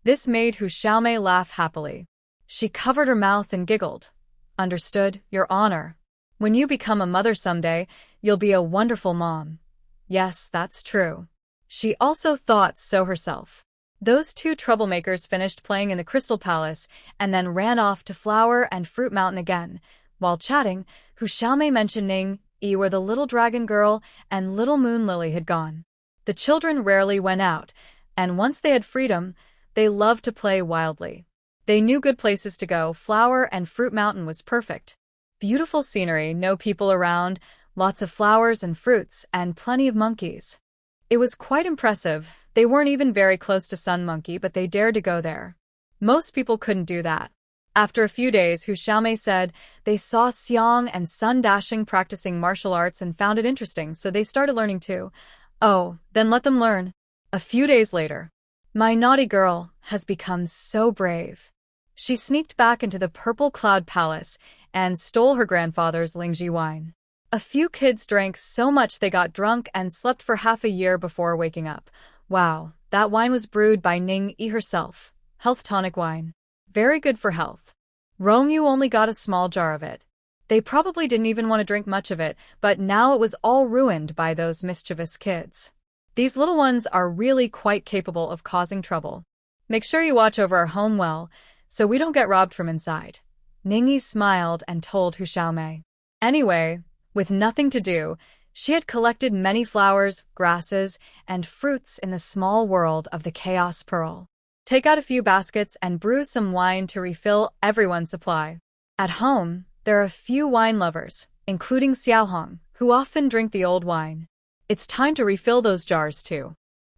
This made Huxiaomei laugh happily. She covered her mouth and giggled. Understood, Your Honor. When you become a mother someday, you'll be a wonderful mom. Yes, that's true. She also thought so herself. Those two troublemakers finished playing in the Crystal Palace and then ran off to Flower and Fruit Mountain again. While chatting, Huxiaomei mentioned Ning Yi where the little dragon girl and little moon lily had gone. The children rarely went out, and once they had freedom, they loved to play wildly. They knew good places to go. Flower and Fruit Mountain was perfect. Beautiful scenery, no people around, lots of flowers and fruits, and plenty of monkeys. It was quite impressive. They weren't even very close to Sun Monkey, but they dared to go there. Most people couldn't do that. After a few days, Huxiaomei said they saw Xiang and Sun Dashing practicing martial arts and found it interesting, so they started learning too. Oh, then let them learn. A few days later, my naughty girl has become so brave. She sneaked back into the Purple Cloud Palace and stole her grandfather's Lingji wine. A few kids drank so much they got drunk and slept for half a year before waking up. Wow, that wine was brewed by Ning Yi herself. Health tonic wine. Very good for health. Rongyu only got a small jar of it. They probably didn't even want to drink much of it, but now it was all ruined by those mischievous kids. These little ones are really quite capable of causing trouble. Make sure you watch over our home well, so we don't get robbed from inside. Ningyi smiled and told Huxiaomei. Anyway, with nothing to do, she had collected many flowers, grasses, and fruits in the small world of the Chaos Pearl. Take out a few baskets and brew some wine to refill everyone's supply. At home, there are a few wine lovers, including Xiaohong, who often drink the old wine. It's time to refill those jars too.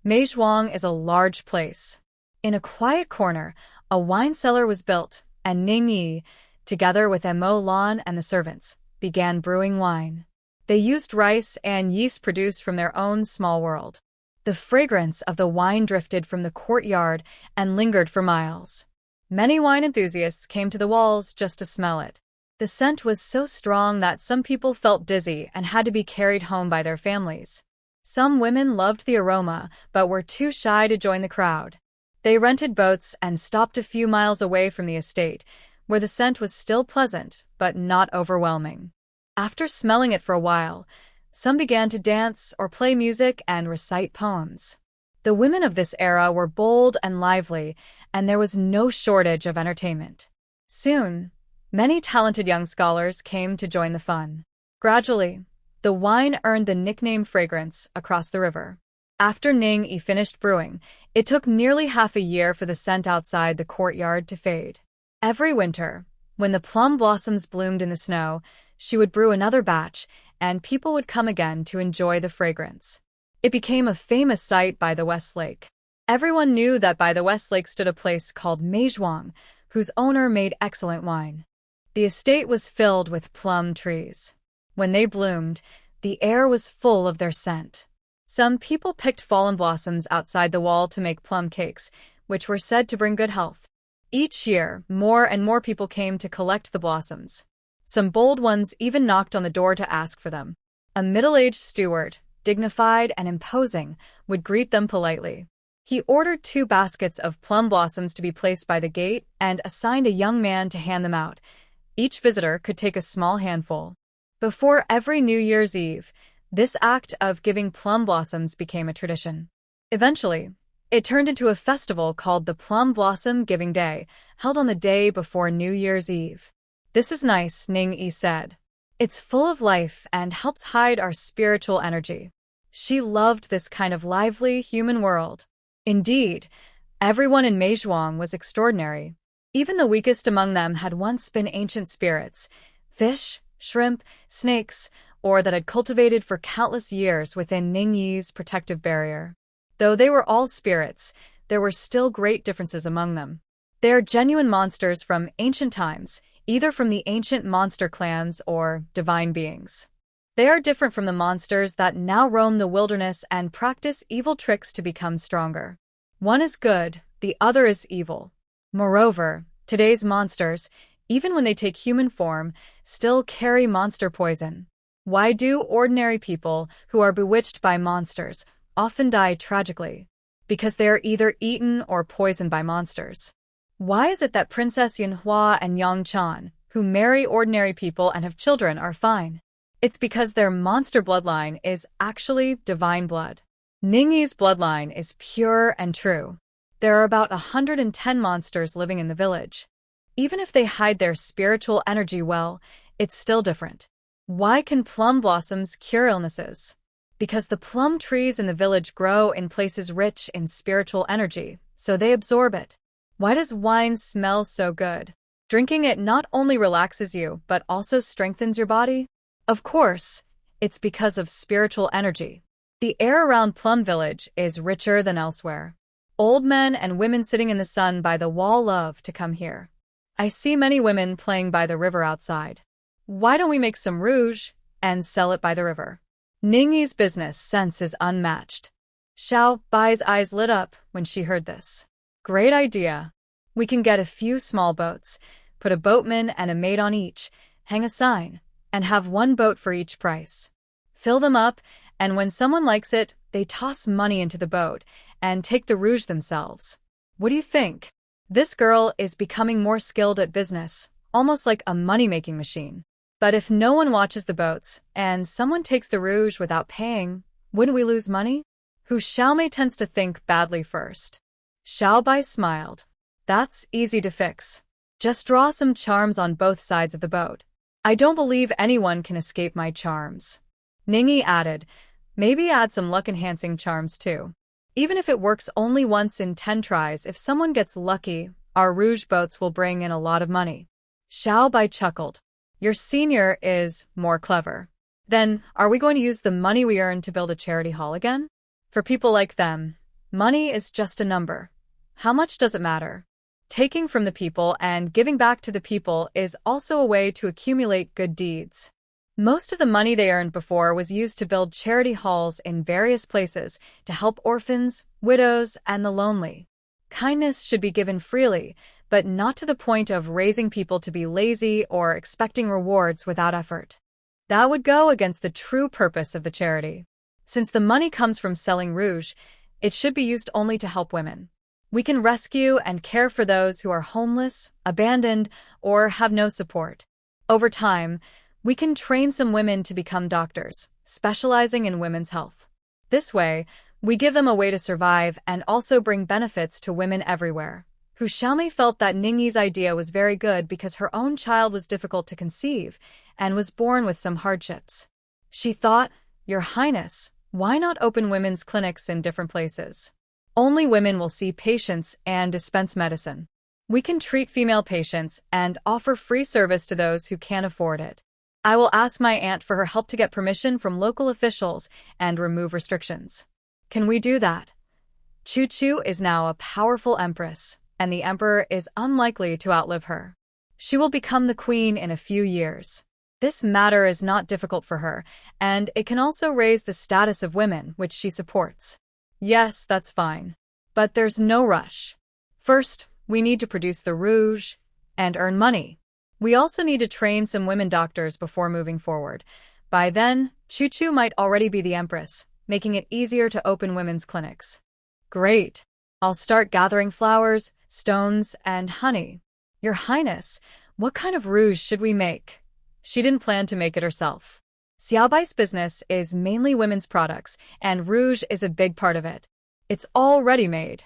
Meizhuang is a large place. In a quiet corner, a wine cellar was built, and Ning Yi, together with Mo Lan and the servants, began brewing wine. They used rice and yeast produced from their own small world. The fragrance of the wine drifted from the courtyard and lingered for miles. Many wine enthusiasts came to the walls just to smell it. The scent was so strong that some people felt dizzy and had to be carried home by their families. Some women loved the aroma but were too shy to join the crowd. They rented boats and stopped a few miles away from the estate, where the scent was still pleasant but not overwhelming. After smelling it for a while, some began to dance or play music and recite poems. The women of this era were bold and lively, and there was no shortage of entertainment. Soon, many talented young scholars came to join the fun. Gradually, the wine earned the nickname Fragrance across the river. After Ning Yi finished brewing, it took nearly half a year for the scent outside the courtyard to fade. Every winter, when the plum blossoms bloomed in the snow, she would brew another batch, and people would come again to enjoy the fragrance. It became a famous sight by the West Lake. Everyone knew that by the West Lake stood a place called Meizhuang, whose owner made excellent wine. The estate was filled with plum trees. When they bloomed, the air was full of their scent. Some people picked fallen blossoms outside the wall to make plum cakes, which were said to bring good health. Each year, more and more people came to collect the blossoms. Some bold ones even knocked on the door to ask for them. A middle-aged steward, dignified and imposing, would greet them politely. He ordered 2 baskets of plum blossoms to be placed by the gate and assigned a young man to hand them out. Each visitor could take a small handful. Before every New Year's Eve, this act of giving plum blossoms became a tradition. Eventually, it turned into a festival called the Plum Blossom Giving Day, held on the day before New Year's Eve. This is nice, Ning Yi said. It's full of life and helps hide our spiritual energy. She loved this kind of lively human world. Indeed, everyone in Meizhuang was extraordinary. Even the weakest among them had once been ancient spirits, fish, shrimp, snakes, or that had cultivated for countless years within Ning Yi's protective barrier. Though they were all spirits, there were still great differences among them. They are genuine monsters from ancient times, either from the ancient monster clans or divine beings. They are different from the monsters that now roam the wilderness and practice evil tricks to become stronger. One is good, the other is evil. Moreover, today's monsters, even when they take human form, still carry monster poison. Why do ordinary people who are bewitched by monsters often die tragically? Because they are either eaten or poisoned by monsters. Why is it that Princess Manhwa and Yang Chan, who marry ordinary people and have children, are fine? It's because their monster bloodline is actually divine blood. Ningyi's bloodline is pure and true. There are about 110 monsters living in the village. Even if they hide their spiritual energy well, it's still different. Why can plum blossoms cure illnesses? Because the plum trees in the village grow in places rich in spiritual energy, so they absorb it. Why does wine smell so good? Drinking it not only relaxes you, but also strengthens your body? Of course, it's because of spiritual energy. The air around Plum Village is richer than elsewhere. Old men and women sitting in the sun by the wall love to come here. I see many women playing by the river outside. Why don't we make some rouge and sell it by the river? Ningyi's business sense is unmatched. Xiao Bai's eyes lit up when she heard this. Great idea. We can get a few small boats, put a boatman and a maid on each, hang a sign, and have one boat for each price. Fill them up, and when someone likes it, they toss money into the boat and take the rouge themselves. What do you think? This girl is becoming more skilled at business, almost like a money-making machine. But if no one watches the boats, and someone takes the rouge without paying, wouldn't we lose money? Hu Xiaomei tends to think badly first. Xiao Bai smiled. That's easy to fix. Just draw some charms on both sides of the boat. I don't believe anyone can escape my charms. Ningyi added, maybe add some luck-enhancing charms too. Even if it works only once in 10 tries, if someone gets lucky, our rouge boats will bring in a lot of money. Xiao Bai chuckled. Your senior is more clever. Then, are we going to use the money we earned to build a charity hall again? For people like them, money is just a number. How much does it matter? Taking from the people and giving back to the people is also a way to accumulate good deeds. Most of the money they earned before was used to build charity halls in various places to help orphans, widows, and the lonely. Kindness should be given freely, but not to the point of raising people to be lazy or expecting rewards without effort. That would go against the true purpose of the charity. Since the money comes from selling rouge, it should be used only to help women. We can rescue and care for those who are homeless, abandoned, or have no support. Over time, we can train some women to become doctors, specializing in women's health. This way, we give them a way to survive and also bring benefits to women everywhere. Hu Xiaomei felt that Ningyi's idea was very good because her own child was difficult to conceive and was born with some hardships. She thought, Your Highness, why not open women's clinics in different places? Only women will see patients and dispense medicine. We can treat female patients and offer free service to those who can't afford it. I will ask my aunt for her help to get permission from local officials and remove restrictions. Can we do that? Chu Chu is now a powerful empress, and the emperor is unlikely to outlive her. She will become the queen in a few years. This matter is not difficult for her, and it can also raise the status of women, which she supports. Yes, that's fine. But there's no rush. First, we need to produce the rouge and earn money. We also need to train some women doctors before moving forward. By then, Chu Chu might already be the empress, making it easier to open women's clinics. Great. I'll start gathering flowers, stones, and honey. Your Highness, what kind of rouge should we make? She didn't plan to make it herself. Xiaobai's business is mainly women's products, and rouge is a big part of it. It's all ready-made.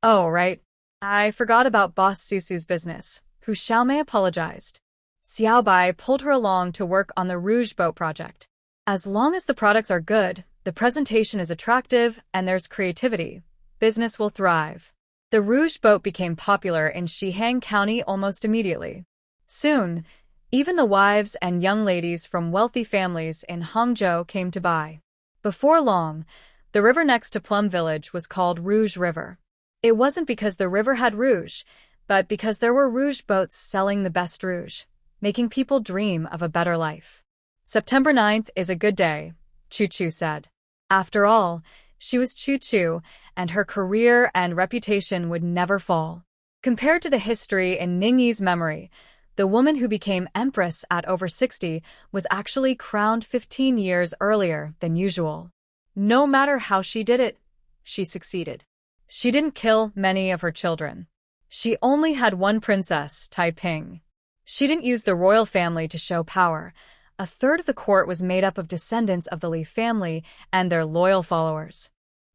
Oh, right. I forgot about Boss Susu's business. Hu Xiaomei apologized. Xiaobai pulled her along to work on the rouge boat project. As long as the products are good, the presentation is attractive, and there's creativity, business will thrive. The rouge boat became popular in Shihang County almost immediately. Soon, even the wives and young ladies from wealthy families in Hangzhou came to buy. Before long, the river next to Plum Village was called Rouge River. It wasn't because the river had rouge, but because there were rouge boats selling the best rouge, making people dream of a better life. September 9th is a good day, Chu Chu said. After all, she was Chu Chu, and her career and reputation would never fall. Compared to the history in Ningyi's memory, the woman who became empress at over 60 was actually crowned 15 years earlier than usual. No matter how she did it, she succeeded. She didn't kill many of her children. She only had one princess, Taiping. She didn't use the royal family to show power. A third of the court was made up of descendants of the Li family and their loyal followers.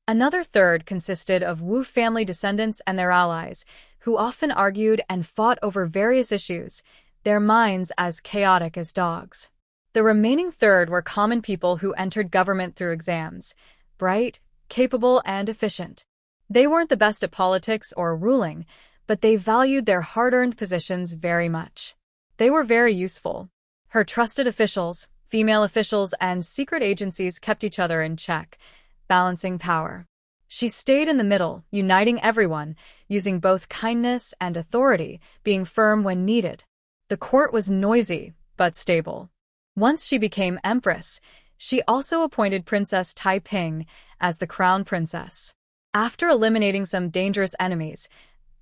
Another third consisted of Wu family descendants and their allies, who often argued and fought over various issues, their minds as chaotic as dogs. The remaining third were common people who entered government through exams, bright, capable, and efficient. They weren't the best at politics or ruling, but they valued their hard-earned positions very much. They were very useful. Her trusted officials, female officials, and secret agencies kept each other in check, balancing power. She stayed in the middle, uniting everyone, using both kindness and authority, being firm when needed. The court was noisy, but stable. Once she became empress, she also appointed Princess Taiping as the crown princess. After eliminating some dangerous enemies,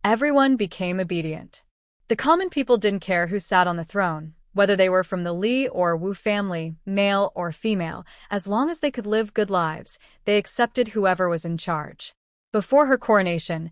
everyone became obedient. The common people didn't care who sat on the throne, whether they were from the Li or Wu family, male or female, as long as they could live good lives, they accepted whoever was in charge. Before her coronation,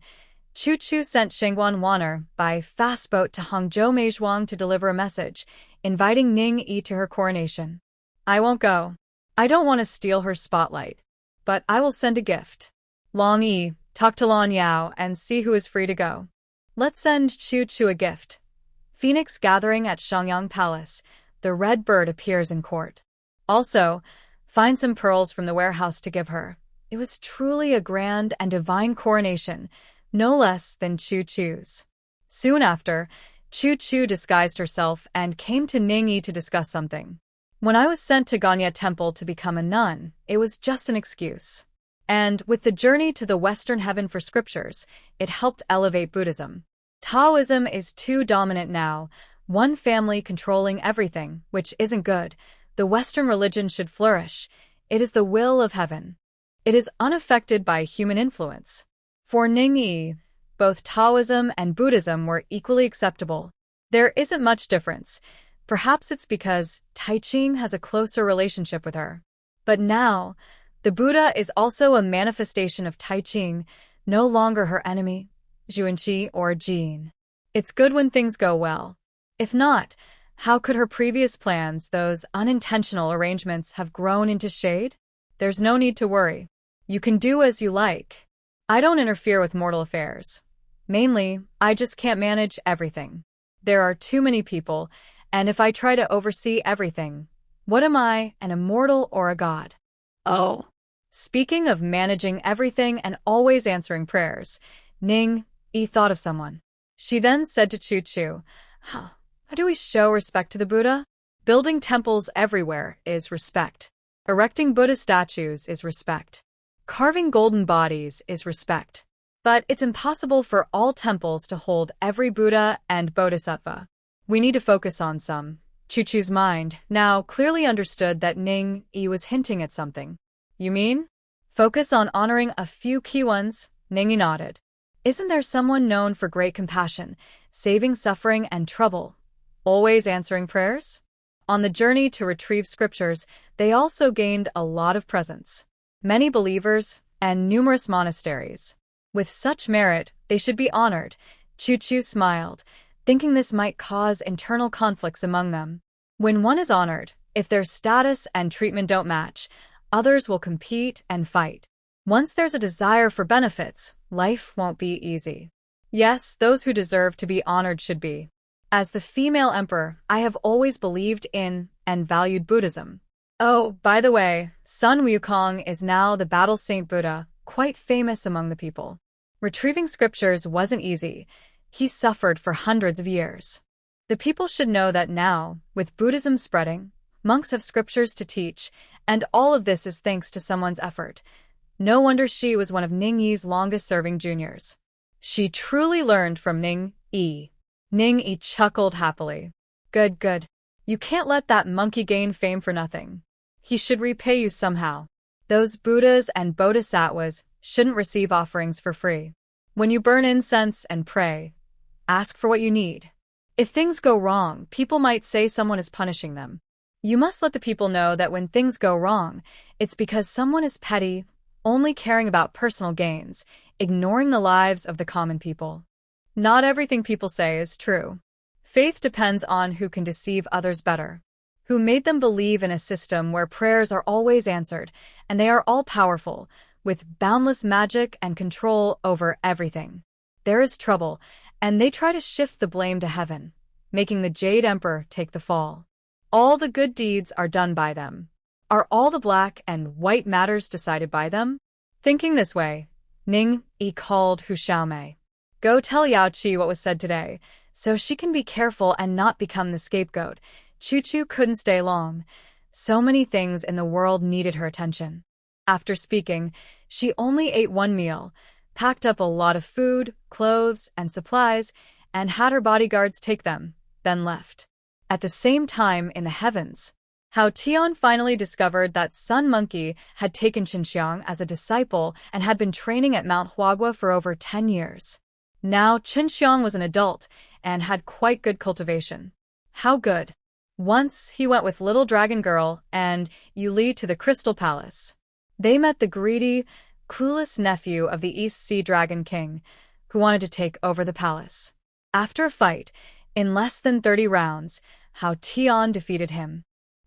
Chu Chu sent Shengguan Waner by fast boat to Hangzhou Meizhuang to deliver a message, inviting Ning Yi to her coronation. I won't go. I don't want to steal her spotlight. But I will send a gift. Long Yi, talk to Lan Yao and see who is free to go. Let's send Chu Chu a gift. Phoenix gathering at Shangyang Palace, the red bird appears in court. Also, find some pearls from the warehouse to give her. It was truly a grand and divine coronation, no less than Chu Chu's. Soon after, Chu Chu disguised herself and came to Ningyi to discuss something. When I was sent to Ganya Temple to become a nun, it was just an excuse. And with the journey to the Western heaven for scriptures, it helped elevate Buddhism. Taoism is too dominant now, one family controlling everything, which isn't good. The Western religion should flourish. It is the will of heaven. It is unaffected by human influence. For Ningyi, both Taoism and Buddhism were equally acceptable. There isn't much difference. Perhaps it's because Tai Ching has a closer relationship with her. But now, the Buddha is also a manifestation of Tai Ching, no longer her enemy, Zhuanqi or Jin. It's good when things go well. If not, how could her previous plans, those unintentional arrangements, have grown into shade? There's no need to worry. You can do as you like. I don't interfere with mortal affairs. Mainly, I just can't manage everything. There are too many people, and if I try to oversee everything, what am I, an immortal or a god? Oh. Speaking of managing everything and always answering prayers, Ning Yi thought of someone. She then said to Chu Chu, how do we show respect to the Buddha? Building temples everywhere is respect. Erecting Buddha statues is respect. Carving golden bodies is respect. But it's impossible for all temples to hold every Buddha and Bodhisattva. We need to focus on some. Chu Chu's mind now clearly understood that Ning Yi was hinting at something. You mean? Focus on honoring a few key ones, Ning Yi nodded. Isn't there someone known for great compassion, saving suffering and trouble, always answering prayers? On the journey to retrieve scriptures, they also gained a lot of presents. Many believers and numerous monasteries. With such merit, they should be honored. Chu Chu smiled, thinking this might cause internal conflicts among them. When one is honored, if their status and treatment don't match, others will compete and fight. Once there's a desire for benefits, life won't be easy. Yes, those who deserve to be honored should be. As the female emperor, I have always believed in and valued Buddhism. Oh, by the way, Sun Wukong is now the Battle Saint Buddha, quite famous among the people. Retrieving scriptures wasn't easy. He suffered for hundreds of years. The people should know that now, with Buddhism spreading, monks have scriptures to teach, and all of this is thanks to someone's effort. No wonder she was one of Ning Yi's longest-serving juniors. She truly learned from Ning Yi. Ning Yi chuckled happily. Good, good. You can't let that monkey gain fame for nothing. He should repay you somehow. Those Buddhas and Bodhisattvas shouldn't receive offerings for free. When you burn incense and pray, ask for what you need. If things go wrong, people might say someone is punishing them. You must let the people know that when things go wrong, it's because someone is petty, only caring about personal gains, ignoring the lives of the common people. Not everything people say is true. Faith depends on who can deceive others better, who made them believe in a system where prayers are always answered, and they are all-powerful, with boundless magic and control over everything. There is trouble, and they try to shift the blame to heaven, making the Jade Emperor take the fall. All the good deeds are done by them. Are all the black and white matters decided by them? Thinking this way, Ning Yi called Hu Xiaomei. Go tell Yao Qi what was said today, so she can be careful and not become the scapegoat. Chu couldn't stay long. So many things in the world needed her attention. After speaking, she only ate one meal, packed up a lot of food, clothes, and supplies, and had her bodyguards take them, then left. At the same time in the heavens, Hao Tian finally discovered that Sun Monkey had taken Qinxiang as a disciple and had been training at Mount Huagua for over 10 years. Now Qinxiang was an adult and had quite good cultivation. How good? Once he went with Little Dragon Girl and Yuli to the Crystal Palace. They met the greedy, clueless nephew of the East Sea Dragon King, who wanted to take over the palace. After a fight, in less than 30 rounds, Hao Tian defeated him.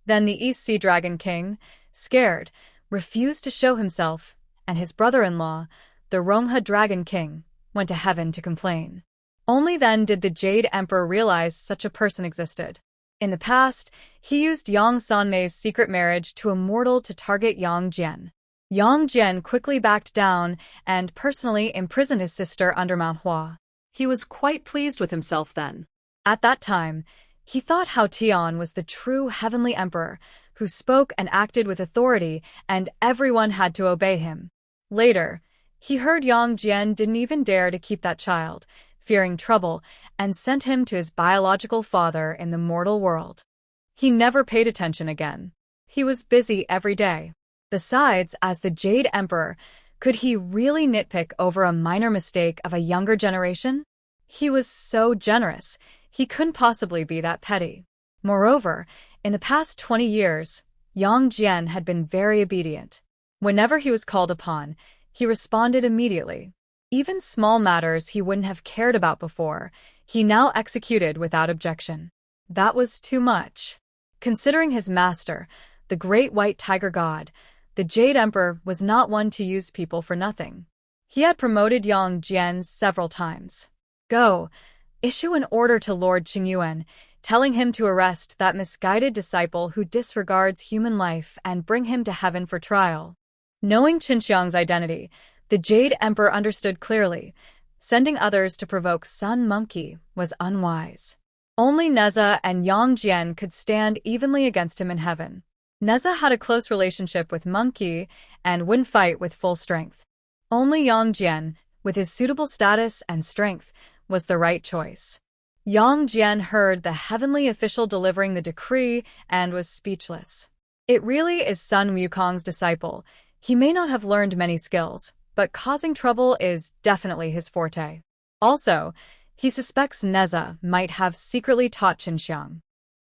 Then the East Sea Dragon King, scared, refused to show himself, and his brother-in-law, the Ronghe Dragon King, went to heaven to complain. Only then did the Jade Emperor realize such a person existed. In the past, he used Yang Sanmei's secret marriage to a mortal to target Yang Jian. Yang Jian quickly backed down and personally imprisoned his sister under Manhwa. He was quite pleased with himself then. At that time, he thought Hao Tian was the true heavenly emperor who spoke and acted with authority and everyone had to obey him. Later, he heard Yang Jian didn't even dare to keep that child, fearing trouble, and sent him to his biological father in the mortal world. He never paid attention again. He was busy every day. Besides, as the Jade Emperor, could he really nitpick over a minor mistake of a younger generation? He was so generous, he couldn't possibly be that petty. Moreover, in the past 20 years, Yang Jian had been very obedient. Whenever he was called upon, he responded immediately. Even small matters he wouldn't have cared about before, he now executed without objection. That was too much. Considering his master, the great white tiger god, the Jade Emperor was not one to use people for nothing. He had promoted Yang Jian several times. Go, issue an order to Lord Qingyuan, telling him to arrest that misguided disciple who disregards human life and bring him to heaven for trial. Knowing Qinxiang's identity, the Jade Emperor understood clearly. Sending others to provoke Sun Monkey was unwise. Only Neza and Yang Jian could stand evenly against him in heaven. Neza had a close relationship with Monkey and wouldn't fight with full strength. Only Yang Jian, with his suitable status and strength, was the right choice. Yang Jian heard the heavenly official delivering the decree and was speechless. It really is Sun Wukong's disciple. He may not have learned many skills, but causing trouble is definitely his forte. Also, he suspects Neza might have secretly taught Qinxiang.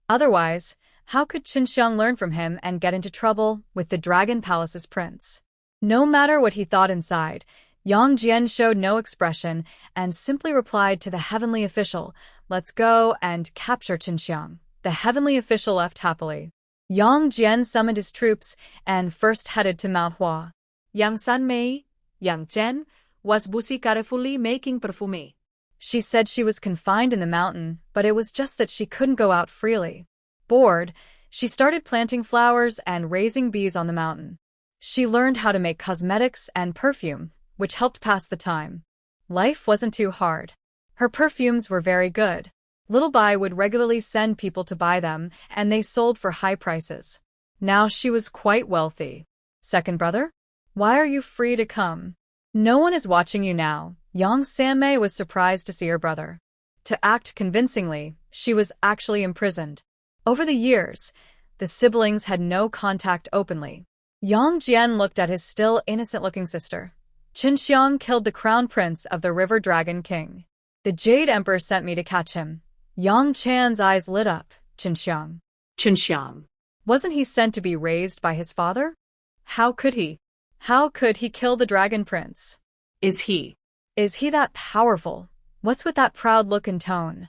Otherwise, how could Qinxiang learn from him and get into trouble with the Dragon Palace's prince? No matter what he thought inside, Yang Jian showed no expression and simply replied to the heavenly official, "Let's go and capture Qinxiang." The heavenly official left happily. Yang Jian summoned his troops and first headed to Mount Hua. Yang Sanmei, Yang Jian, was busy carefully making perfume. She said she was confined in the mountain, but it was just that she couldn't go out freely. Bored, she started planting flowers and raising bees on the mountain. She learned how to make cosmetics and perfume, which helped pass the time. Life wasn't too hard. Her perfumes were very good. Little Bai would regularly send people to buy them, and they sold for high prices. Now she was quite wealthy. Second brother? Why are you free to come? No one is watching you now. Yang Sanmei was surprised to see her brother. To act convincingly, she was actually imprisoned. Over the years, the siblings had no contact openly. Yang Jian looked at his still innocent-looking sister. Qinxiang killed the crown prince of the River Dragon King. The Jade Emperor sent me to catch him. Yang Chan's eyes lit up. Qinxiang. Qinxiang. Wasn't he sent to be raised by his father? How could he? How could he kill the Dragon Prince? Is he that powerful? What's with that proud look and tone?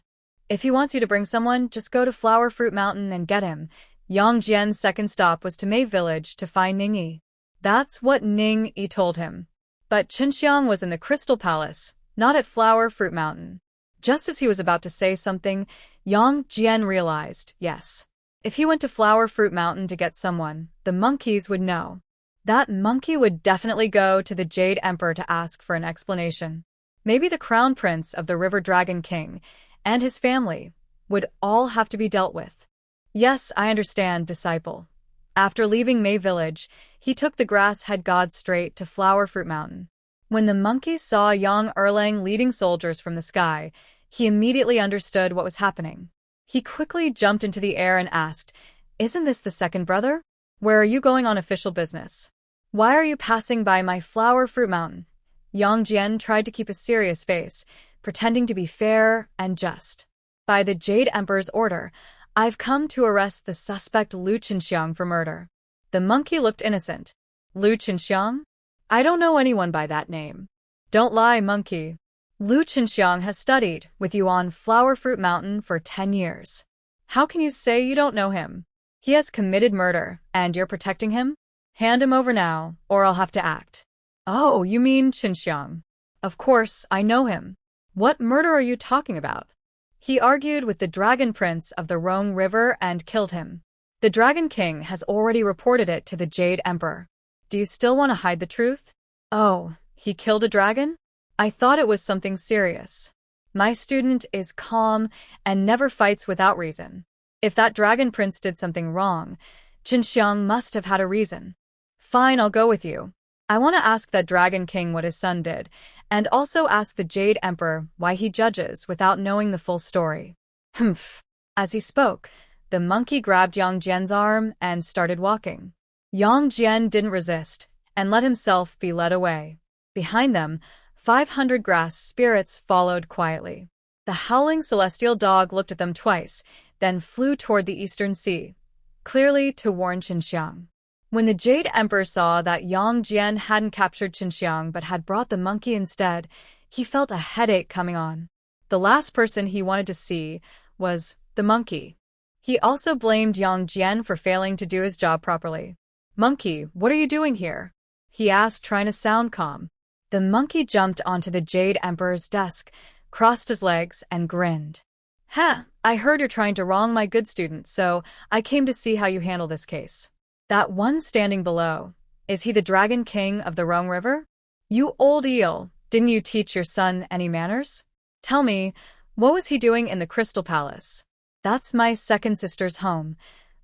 If he wants you to bring someone, just go to Flower Fruit Mountain and get him. Yang Jian's second stop was to Mei Village to find Ning Yi. That's what Ning Yi told him. But Qinxiang was in the Crystal Palace, not at Flower Fruit Mountain. Just as he was about to say something, Yang Jian realized, yes. If he went to Flower Fruit Mountain to get someone, the monkeys would know. That monkey would definitely go to the Jade Emperor to ask for an explanation. Maybe the Crown Prince of the River Dragon King and his family would all have to be dealt with. Yes, I understand, disciple. After leaving Mei Village, he took the grass-head god straight to Flower Fruit Mountain. When the monkeys saw Yang Erlang leading soldiers from the sky, he immediately understood what was happening. He quickly jumped into the air and asked, "Isn't this the second brother? Where are you going on official business? Why are you passing by my Flower Fruit Mountain?" Yang Jian tried to keep a serious face, pretending to be fair and just. "By the Jade Emperor's order, I've come to arrest the suspect Lu Qinxiang for murder." The monkey looked innocent. "Lu Qinxiang? I don't know anyone by that name." "Don't lie, monkey. Lu Qinxiang has studied with you on Flower Fruit Mountain for 10 years. How can you say you don't know him? He has committed murder, and you're protecting him? Hand him over now, or I'll have to act." "Oh, you mean Qinxiang? Of course, I know him. What murder are you talking about?" "He argued with the Dragon Prince of the Rhone River and killed him. The Dragon King has already reported it to the Jade Emperor. Do you still want to hide the truth?" "Oh, he killed a dragon? I thought it was something serious. My student is calm and never fights without reason. If that Dragon Prince did something wrong, Qinxiang must have had a reason." "Fine, I'll go with you. I want to ask that Dragon King what his son did, and also ask the Jade Emperor why he judges without knowing the full story." Humph. As he spoke, the monkey grabbed Yang Jian's arm and started walking. Yang Jian didn't resist and let himself be led away. Behind them, 500 grass spirits followed quietly. The howling celestial dog looked at them twice, then flew toward the eastern sea, clearly to warn Qinxiang. When the Jade Emperor saw that Yang Jian hadn't captured Qinxiang but had brought the monkey instead, he felt a headache coming on. The last person he wanted to see was the monkey. He also blamed Yang Jian for failing to do his job properly. "Monkey, what are you doing here?" he asked, trying to sound calm. The monkey jumped onto the Jade Emperor's desk, crossed his legs, and grinned. "Huh, I heard you're trying to wrong my good student, so I came to see how you handle this case. That one standing below, is he the Dragon King of the Rhone River? You old eel, didn't you teach your son any manners? Tell me, what was he doing in the Crystal Palace?" "That's my second sister's home,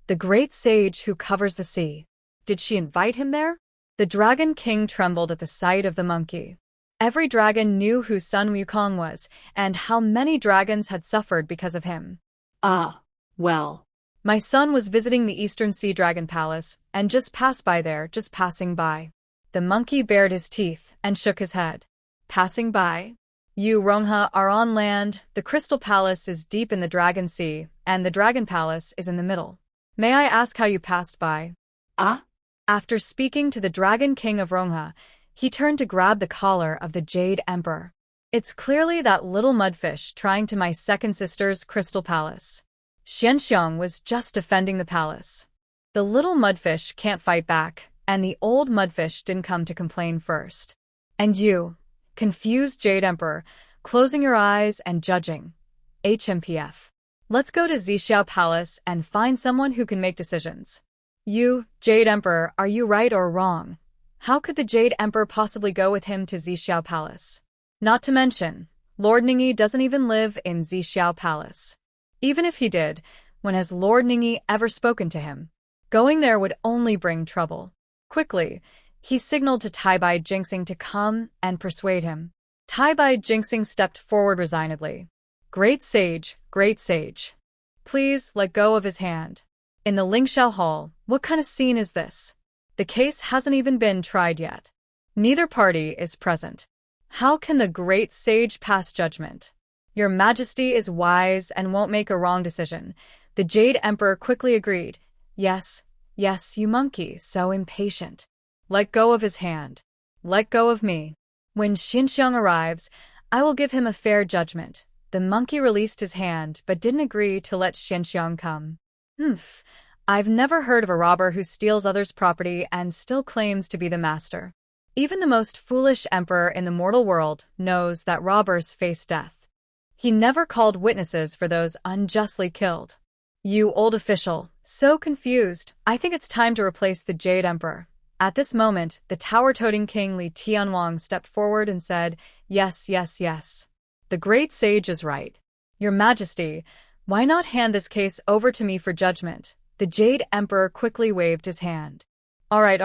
the great sage who covers the sea." "Did she invite him there?" The Dragon King trembled at the sight of the monkey. Every dragon knew who Sun Wukong was, and how many dragons had suffered because of him. "Ah, well. My son was visiting the Eastern Sea Dragon Palace, and just passed by there, just passing by." The monkey bared his teeth and shook his head. "Passing by? You Rongha are on land, the Crystal Palace is deep in the Dragon Sea, and the Dragon Palace is in the middle. May I ask how you passed by?" "Ah?" After speaking to the Dragon King of Rongha, he turned to grab the collar of the Jade Emperor. "It's clearly that little mudfish trying to my second sister's Crystal Palace. Xianxiang was just defending the palace. The little mudfish can't fight back, and the old mudfish didn't come to complain first. And you, confused Jade Emperor, closing your eyes and judging. HMPF. Let's go to Zixiao Palace and find someone who can make decisions." "You, Jade Emperor, are you right or wrong? How could the Jade Emperor possibly go with him to Zixiao Palace? Not to mention, Lord Ningyi doesn't even live in Zixiao Palace. Even if he did, when has Lord Ningyi ever spoken to him? Going there would only bring trouble." Quickly, He signaled to Tai-Bai Jinxing to come and persuade him. Tai-Bai Jinxing stepped forward resignedly. Great sage, great sage. Please let go of his hand. In the Lingxiao Hall, what kind of scene is this? The case hasn't even been tried yet. Neither party is present. How can the great sage pass judgment? Your Majesty is wise and won't make a wrong decision. The Jade Emperor quickly agreed. Yes, yes, you monkey, so impatient. Let go of his hand. Let go of me. When Xinxiang arrives, I will give him a fair judgment. The monkey released his hand but didn't agree to let Xinxiang come. I've never heard of a robber who steals others' property and still claims to be the master. Even the most foolish emperor in the mortal world knows that robbers face death. He never called witnesses for those unjustly killed. You old official, so confused, I think it's time to replace the Jade Emperor. At this moment, the tower-toting king Li Tianwang stepped forward and said, Yes, yes, yes. The great sage is right. Your Majesty, why not hand this case over to me for judgment? The Jade Emperor quickly waved his hand. All right,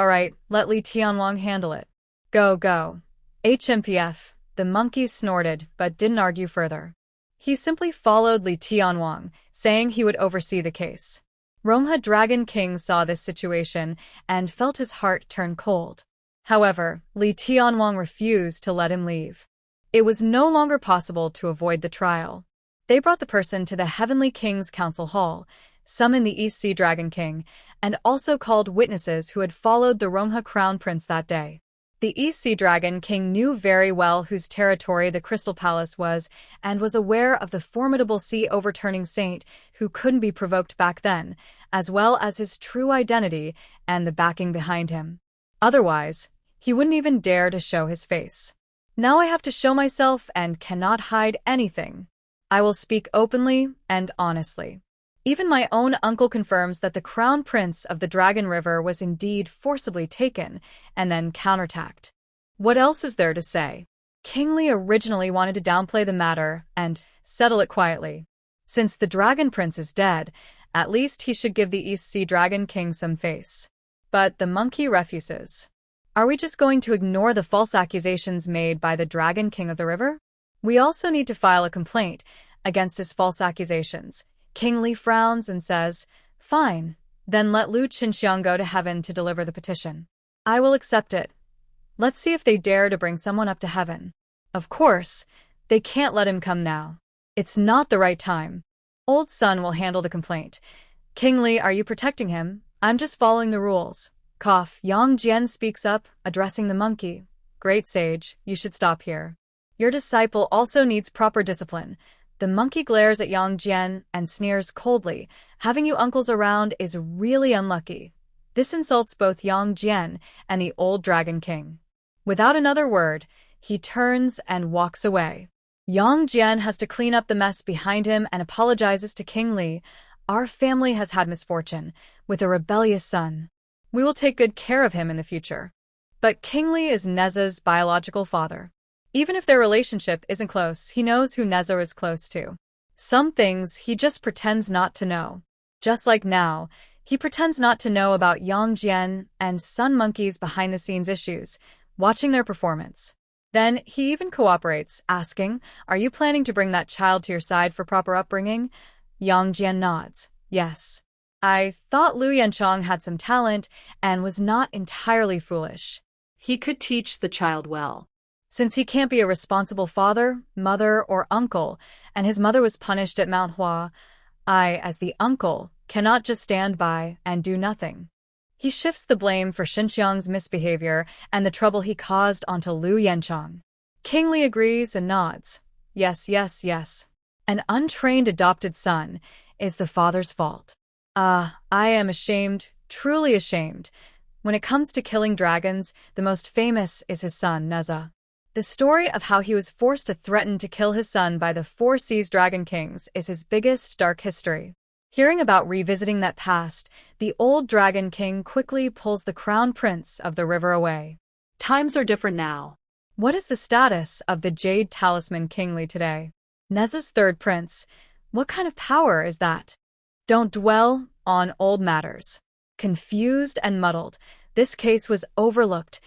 let Li Tianwang handle it. Go, go. HMPF, the monkey snorted but didn't argue further. He simply followed Li Tianwang, saying he would oversee the case. Rongha Dragon King saw this situation and felt his heart turn cold. However, Li Tianwang refused to let him leave. It was no longer possible to avoid the trial. They brought the person to the Heavenly King's Council Hall, summoned the East Sea Dragon King, and also called witnesses who had followed the Rongha Crown Prince that day. The East Sea Dragon King knew very well whose territory the Crystal Palace was and was aware of the formidable sea-overturning saint who couldn't be provoked back then, as well as his true identity and the backing behind him. Otherwise, he wouldn't even dare to show his face. Now I have to show myself and cannot hide anything. I will speak openly and honestly. Even my own uncle confirms that the crown prince of the Dragon River was indeed forcibly taken and then counterattacked. What else is there to say? King Li originally wanted to downplay the matter and settle it quietly. Since the Dragon Prince is dead, at least he should give the East Sea Dragon King some face. But the monkey refuses. Are we just going to ignore the false accusations made by the Dragon King of the river? We also need to file a complaint against his false accusations. King Li frowns and says, Fine, then let Lu Qinxiang go to heaven to deliver the petition. I will accept it. Let's see if they dare to bring someone up to heaven. Of course, they can't let him come now. It's not the right time. Old Sun will handle the complaint. King Li, are you protecting him? I'm just following the rules. Cough. Yang Jian speaks up, addressing the monkey. Great sage, you should stop here. Your disciple also needs proper discipline. The monkey glares at Yang Jian and sneers coldly. Having you uncles around is really unlucky. This insults both Yang Jian and the old Dragon King. Without another word, he turns and walks away. Yang Jian has to clean up the mess behind him and apologizes to King Li. Our family has had misfortune with a rebellious son. We will take good care of him in the future. But King Li is Neza's biological father. Even if their relationship isn't close, he knows who Neza is close to. Some things he just pretends not to know. Just like now, he pretends not to know about Yang Jian and Sun Monkey's behind-the-scenes issues, watching their performance. Then he even cooperates, asking, Are you planning to bring that child to your side for proper upbringing? Yang Jian nods. Yes. I thought Lu Yanchong had some talent and was not entirely foolish. He could teach the child well. Since he can't be a responsible father, mother, or uncle, and his mother was punished at Manhwa, I, as the uncle, cannot just stand by and do nothing. He shifts the blame for Xinxiang's misbehavior and the trouble he caused onto Lu Yanchong. King Li agrees and nods. Yes, yes, yes. An untrained adopted son is the father's fault. I am ashamed, truly ashamed. When it comes to killing dragons, the most famous is his son, Neza. The story of how he was forced to threaten to kill his son by the Four Seas Dragon Kings is his biggest dark history. Hearing about revisiting that past, the old Dragon King quickly pulls the crown prince of the river away. Times are different now. What is the status of the Jade Talisman King Li today? Neza's third prince. What kind of power is that? Don't dwell on old matters. Confused and muddled, This case was overlooked.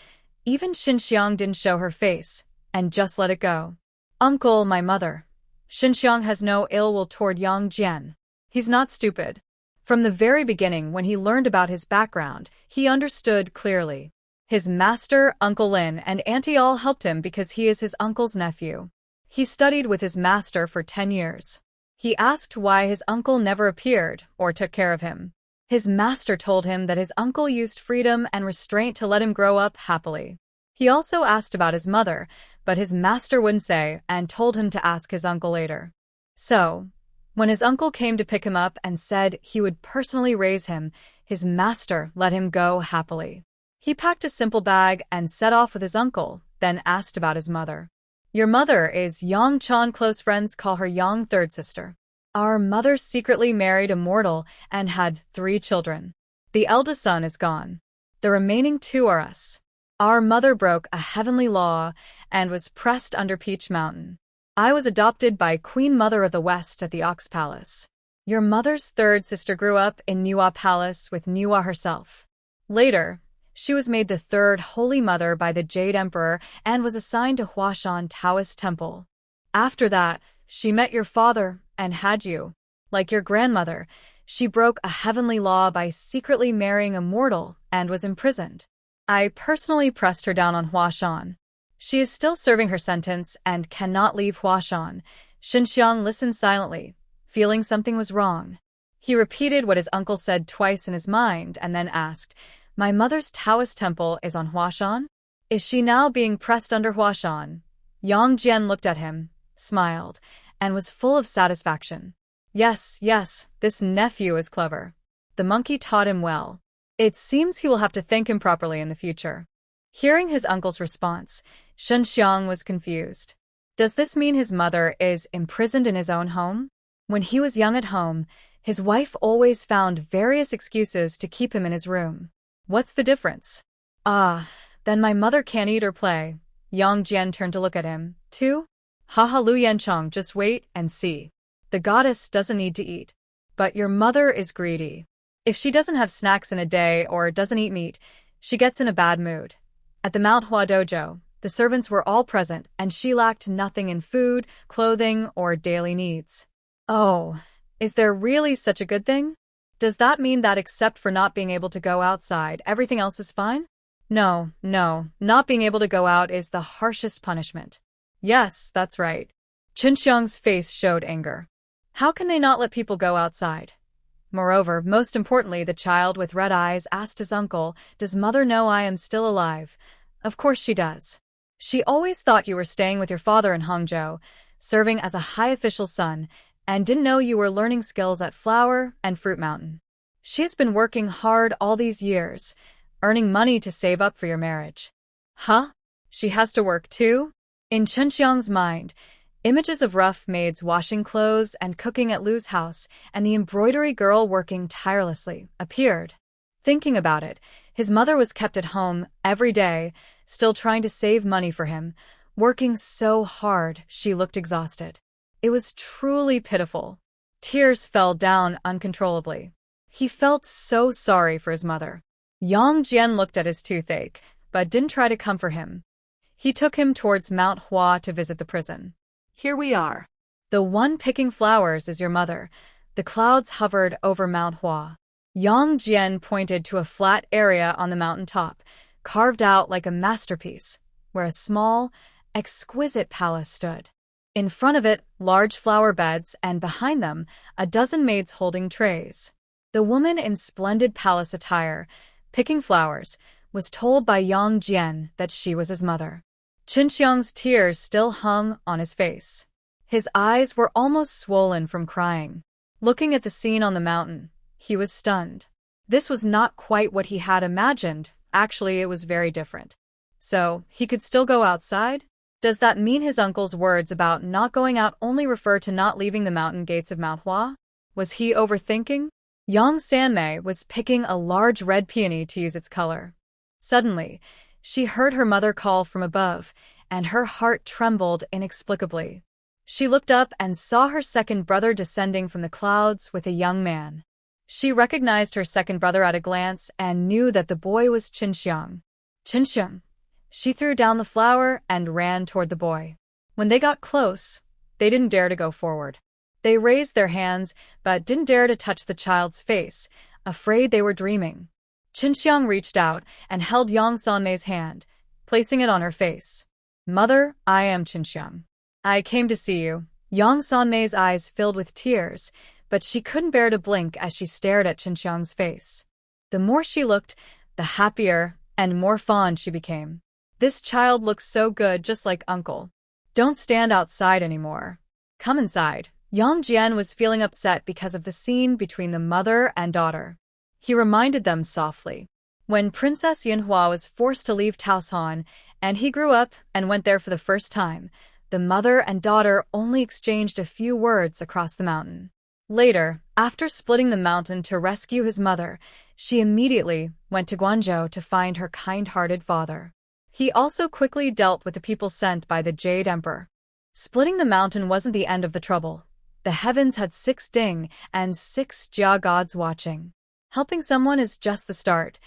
Even Xinxiang didn't show her face, and just let it go. Uncle, my mother. Xinxiang has no ill will toward Yang Jian. He's not stupid. From the very beginning, when he learned about his background, he understood clearly. His master, Uncle Lin, and Auntie all helped him because he is his uncle's nephew. He studied with his master for 10 years. He asked why his uncle never appeared or took care of him. His master told him that his uncle used freedom and restraint to let him grow up happily. He also asked about his mother, but his master wouldn't say and told him to ask his uncle later. So, when his uncle came to pick him up and said he would personally raise him, his master let him go happily. He packed a simple bag and set off with his uncle, then asked about his mother. Your mother is Yang Chan. Close friends call her Yang third sister. Our mother secretly married a mortal and had 3 children. The eldest son is gone. The remaining 2 are us. Our mother broke a heavenly law and was pressed under Peach Mountain. I was adopted by Queen Mother of the West at the Ox Palace. Your mother's 3rd sister grew up in Manhwa Palace with Manhwa herself. Later, she was made the 3rd Holy Mother by the Jade Emperor and was assigned to Huashan Taoist Temple. After that, she met your father and had you. Like your grandmother, she broke a heavenly law by secretly marrying a mortal and was imprisoned. I personally pressed her down on Huashan. She is still serving her sentence and cannot leave Huashan. Xinxiang listened silently, feeling something was wrong. He repeated what his uncle said twice in his mind and then asked, My mother's Taoist temple is on Huashan? Is she now being pressed under Huashan? Yang Jian looked at him, smiled, and was full of satisfaction. Yes, this nephew is clever. The monkey taught him well. It seems he will have to thank him properly in the future. Hearing his uncle's response, Xinxiang was confused. Does this mean his mother is imprisoned in his own home? When he was young at home, his wife always found various excuses to keep him in his room. What's the difference? Ah, then my mother can't eat or play. Yang Jian turned to look at him, too. Haha, Lu Yanchong, just wait and see. The goddess doesn't need to eat. But your mother is greedy. If she doesn't have snacks in a day or doesn't eat meat, she gets in a bad mood. At the Manhwa dojo, the servants were all present and she lacked nothing in food, clothing, or daily needs. Oh, is there really such a good thing? Does that mean that except for not being able to go outside, everything else is fine? No, not being able to go out is the harshest punishment. Yes, that's right. Xinxiang's face showed anger. How can they not let people go outside? Moreover, most importantly, the child with red eyes asked his uncle, Does mother know I am still alive? Of course she does. She always thought you were staying with your father in Hangzhou, serving as a high official son, and didn't know you were learning skills at Flower and Fruit Mountain. She has been working hard all these years, earning money to save up for your marriage. Huh? She has to work too? In Xinxiang's mind, images of rough maids washing clothes and cooking at Lu's house and the embroidery girl working tirelessly appeared. Thinking about it, his mother was kept at home every day, still trying to save money for him, working so hard she looked exhausted. It was truly pitiful. Tears fell down uncontrollably. He felt so sorry for his mother. Yang Jian looked at his toothache, but didn't try to comfort him. He took him towards Mount Hua to visit the prison. Here we are. The one picking flowers is your mother. The clouds hovered over Mount Hua. Yang Jian pointed to a flat area on the mountain top, carved out like a masterpiece, where a small, exquisite palace stood. In front of it, large flower beds, and behind them, a dozen maids holding trays. The woman in splendid palace attire, picking flowers, was told by Yang Jian that she was his mother. Xinxiang's tears still hung on his face. His eyes were almost swollen from crying. Looking at the scene on the mountain, he was stunned. This was not quite what he had imagined. Actually, it was very different. So, he could still go outside? Does that mean his uncle's words about not going out only refer to not leaving the mountain gates of Mount Hua? Was he overthinking? Yang Sanmei was picking a large red peony to use its color. Suddenly, she heard her mother call from above, and her heart trembled inexplicably. She looked up and saw her second brother descending from the clouds with a young man. She recognized her second brother at a glance and knew that the boy was Qinxiang. Qinxiang. She threw down the flower and ran toward the boy. When they got close, they didn't dare to go forward. They raised their hands, but didn't dare to touch the child's face, afraid they were dreaming. Qinxiang reached out and held Yang Sanmei's hand, placing it on her face. Mother, I am Qinxiang. I came to see you. Yang Sanmei's eyes filled with tears, but she couldn't bear to blink as she stared at Qinxiang's face. The more she looked, the happier and more fond she became. This child looks so good, just like uncle. Don't stand outside anymore. Come inside. Yang Jian was feeling upset because of the scene between the mother and daughter. He reminded them softly. When Princess Yinhua was forced to leave Taoshan, and he grew up and went there for the first time, the mother and daughter only exchanged a few words across the mountain. Later, after splitting the mountain to rescue his mother, she immediately went to Guangzhou to find her kind-hearted father. He also quickly dealt with the people sent by the Jade Emperor. Splitting the mountain wasn't the end of the trouble. The heavens had 6 Ding and 6 Jia gods watching. Helping someone is just the start.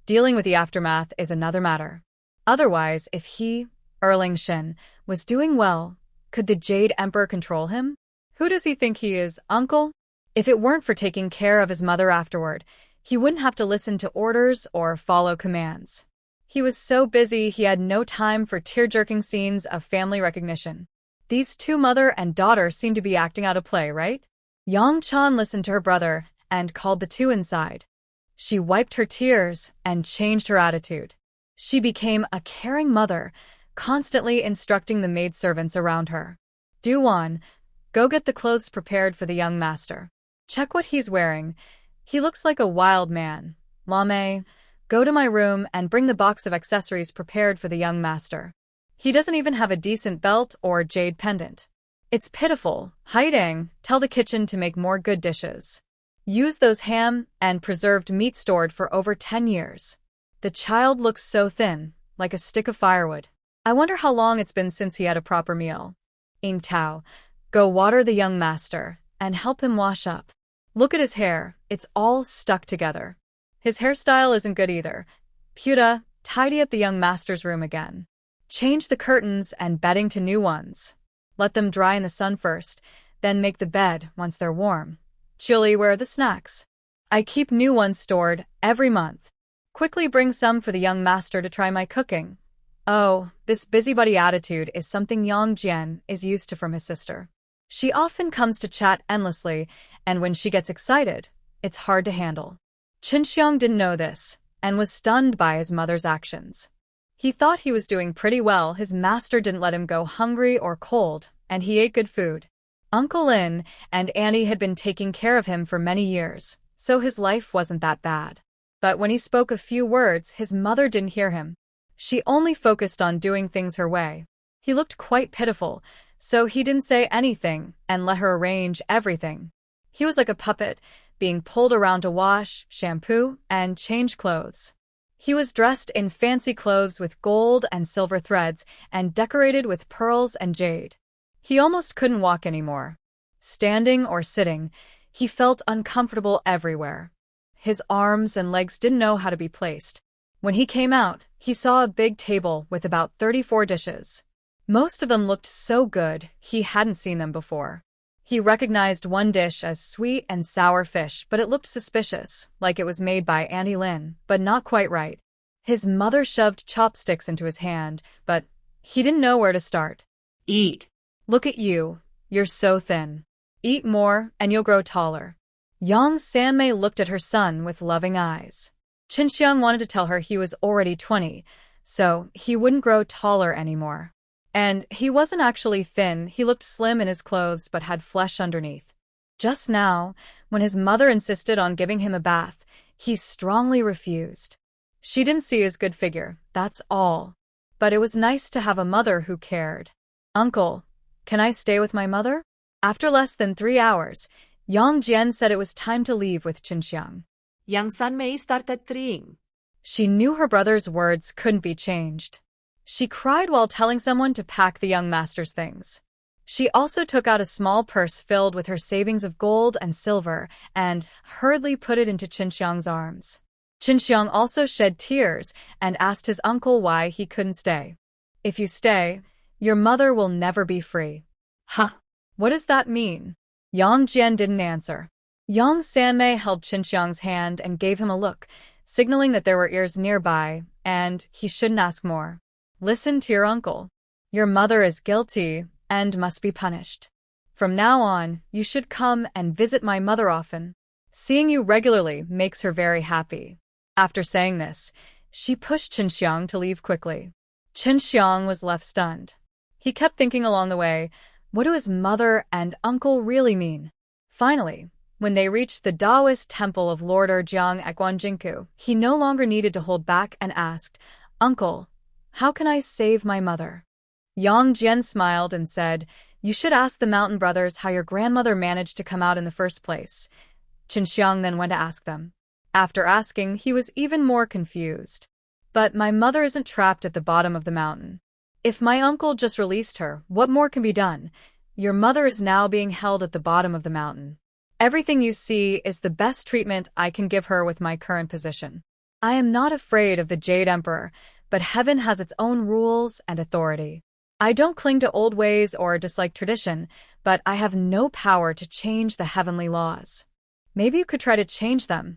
Dealing with the aftermath is another matter. Otherwise, if he, Erling Shin, was doing well, could the Jade Emperor control him? Who does he think he is, uncle? If it weren't for taking care of his mother afterward, he wouldn't have to listen to orders or follow commands. He was so busy he had no time for tear-jerking scenes of family recognition. These two mother and daughter seemed to be acting out a play, right? Yang Chan listened to her brother and called the two inside. She wiped her tears and changed her attitude. She became a caring mother, constantly instructing the maidservants around her. Duan, go get the clothes prepared for the young master. Check what he's wearing. He looks like a wild man. Lame, go to my room and bring the box of accessories prepared for the young master. He doesn't even have a decent belt or jade pendant. It's pitiful. Haidang, tell the kitchen to make more good dishes. Use those ham and preserved meat stored for over 10 years. The child looks so thin, like a stick of firewood. I wonder how long it's been since he had a proper meal. Ying Tao, go water the young master and help him wash up. Look at his hair, it's all stuck together. His hairstyle isn't good either. Puta, tidy up the young master's room again. Change the curtains and bedding to new ones. Let them dry in the sun first, then make the bed once they're warm. Chili, where are the snacks? I keep new ones stored every month. Quickly bring some for the young master to try my cooking. Oh, this busybody attitude is something Yang Jian is used to from his sister. She often comes to chat endlessly, and when she gets excited, it's hard to handle. Qinxiang didn't know this, and was stunned by his mother's actions. He thought he was doing pretty well. His master didn't let him go hungry or cold, and he ate good food. Uncle Lin and Annie had been taking care of him for many years, so his life wasn't that bad. But when he spoke a few words, his mother didn't hear him. She only focused on doing things her way. He looked quite pitiful, so he didn't say anything and let her arrange everything. He was like a puppet, being pulled around to wash, shampoo, and change clothes. He was dressed in fancy clothes with gold and silver threads and decorated with pearls and jade. He almost couldn't walk anymore. Standing or sitting, he felt uncomfortable everywhere. His arms and legs didn't know how to be placed. When he came out, he saw a big table with about 34 dishes. Most of them looked so good, he hadn't seen them before. He recognized one dish as sweet and sour fish, but it looked suspicious, like it was made by Auntie Lin, but not quite right. His mother shoved chopsticks into his hand, but he didn't know where to start. Eat. Look at you. You're so thin. Eat more, and you'll grow taller. Yang Sanmei looked at her son with loving eyes. Qinxiang wanted to tell her he was already 20, so he wouldn't grow taller anymore. And he wasn't actually thin, he looked slim in his clothes but had flesh underneath. Just now, when his mother insisted on giving him a bath, he strongly refused. She didn't see his good figure, that's all. But it was nice to have a mother who cared. Uncle, can I stay with my mother? After less than 3 hours, Yang Jian said it was time to leave with Qinxiang. Yang Sanmei started crying. She knew her brother's words couldn't be changed. She cried while telling someone to pack the young master's things. She also took out a small purse filled with her savings of gold and silver and hurriedly put it into Qinxiang's arms. Qinxiang also shed tears and asked his uncle why he couldn't stay. If you stay, your mother will never be free. Huh? What does that mean? Yang Jian didn't answer. Yang Sanmei held Qinxiang's hand and gave him a look, signaling that there were ears nearby, and he shouldn't ask more. Listen to your uncle. Your mother is guilty and must be punished. From now on, you should come and visit my mother often. Seeing you regularly makes her very happy. After saying this, she pushed Qinxiang to leave quickly. Qinxiang was left stunned. He kept thinking along the way, what do his mother and uncle really mean? Finally, when they reached the Taoist temple of Lord Erjiang at Guanjingku, he no longer needed to hold back and asked, Uncle, how can I save my mother? Yang Jian smiled and said, you should ask the Mountain Brothers how your grandmother managed to come out in the first place. Qinxiang then went to ask them. After asking, he was even more confused. But my mother isn't trapped at the bottom of the mountain. If my uncle just released her, what more can be done? Your mother is now being held at the bottom of the mountain. Everything you see is the best treatment I can give her with my current position. I am not afraid of the Jade Emperor, but heaven has its own rules and authority. I don't cling to old ways or dislike tradition, but I have no power to change the heavenly laws. Maybe you could try to change them.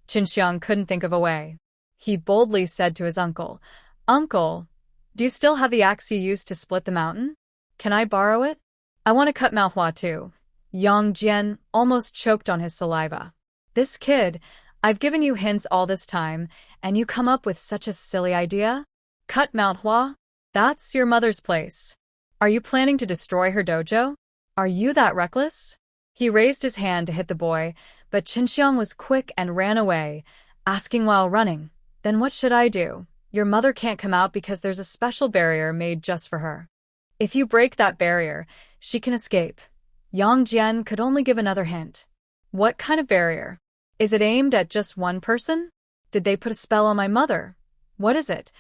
Qinxiang couldn't think of a way. He boldly said to his uncle, Uncle, do you still have the axe you used to split the mountain? Can I borrow it? I want to cut Manhwa too. Yang Jian almost choked on his saliva. This kid, I've given you hints all this time, and you come up with such a silly idea? Cut Manhwa? That's your mother's place. Are you planning to destroy her dojo? Are you that reckless? He raised his hand to hit the boy, but Qinxiang was quick and ran away, asking while running, then what should I do? Your mother can't come out because there's a special barrier made just for her. If you break that barrier, she can escape. Yang Jian could only give another hint. What kind of barrier? Is it aimed at just one person? Did they put a spell on my mother? What is it?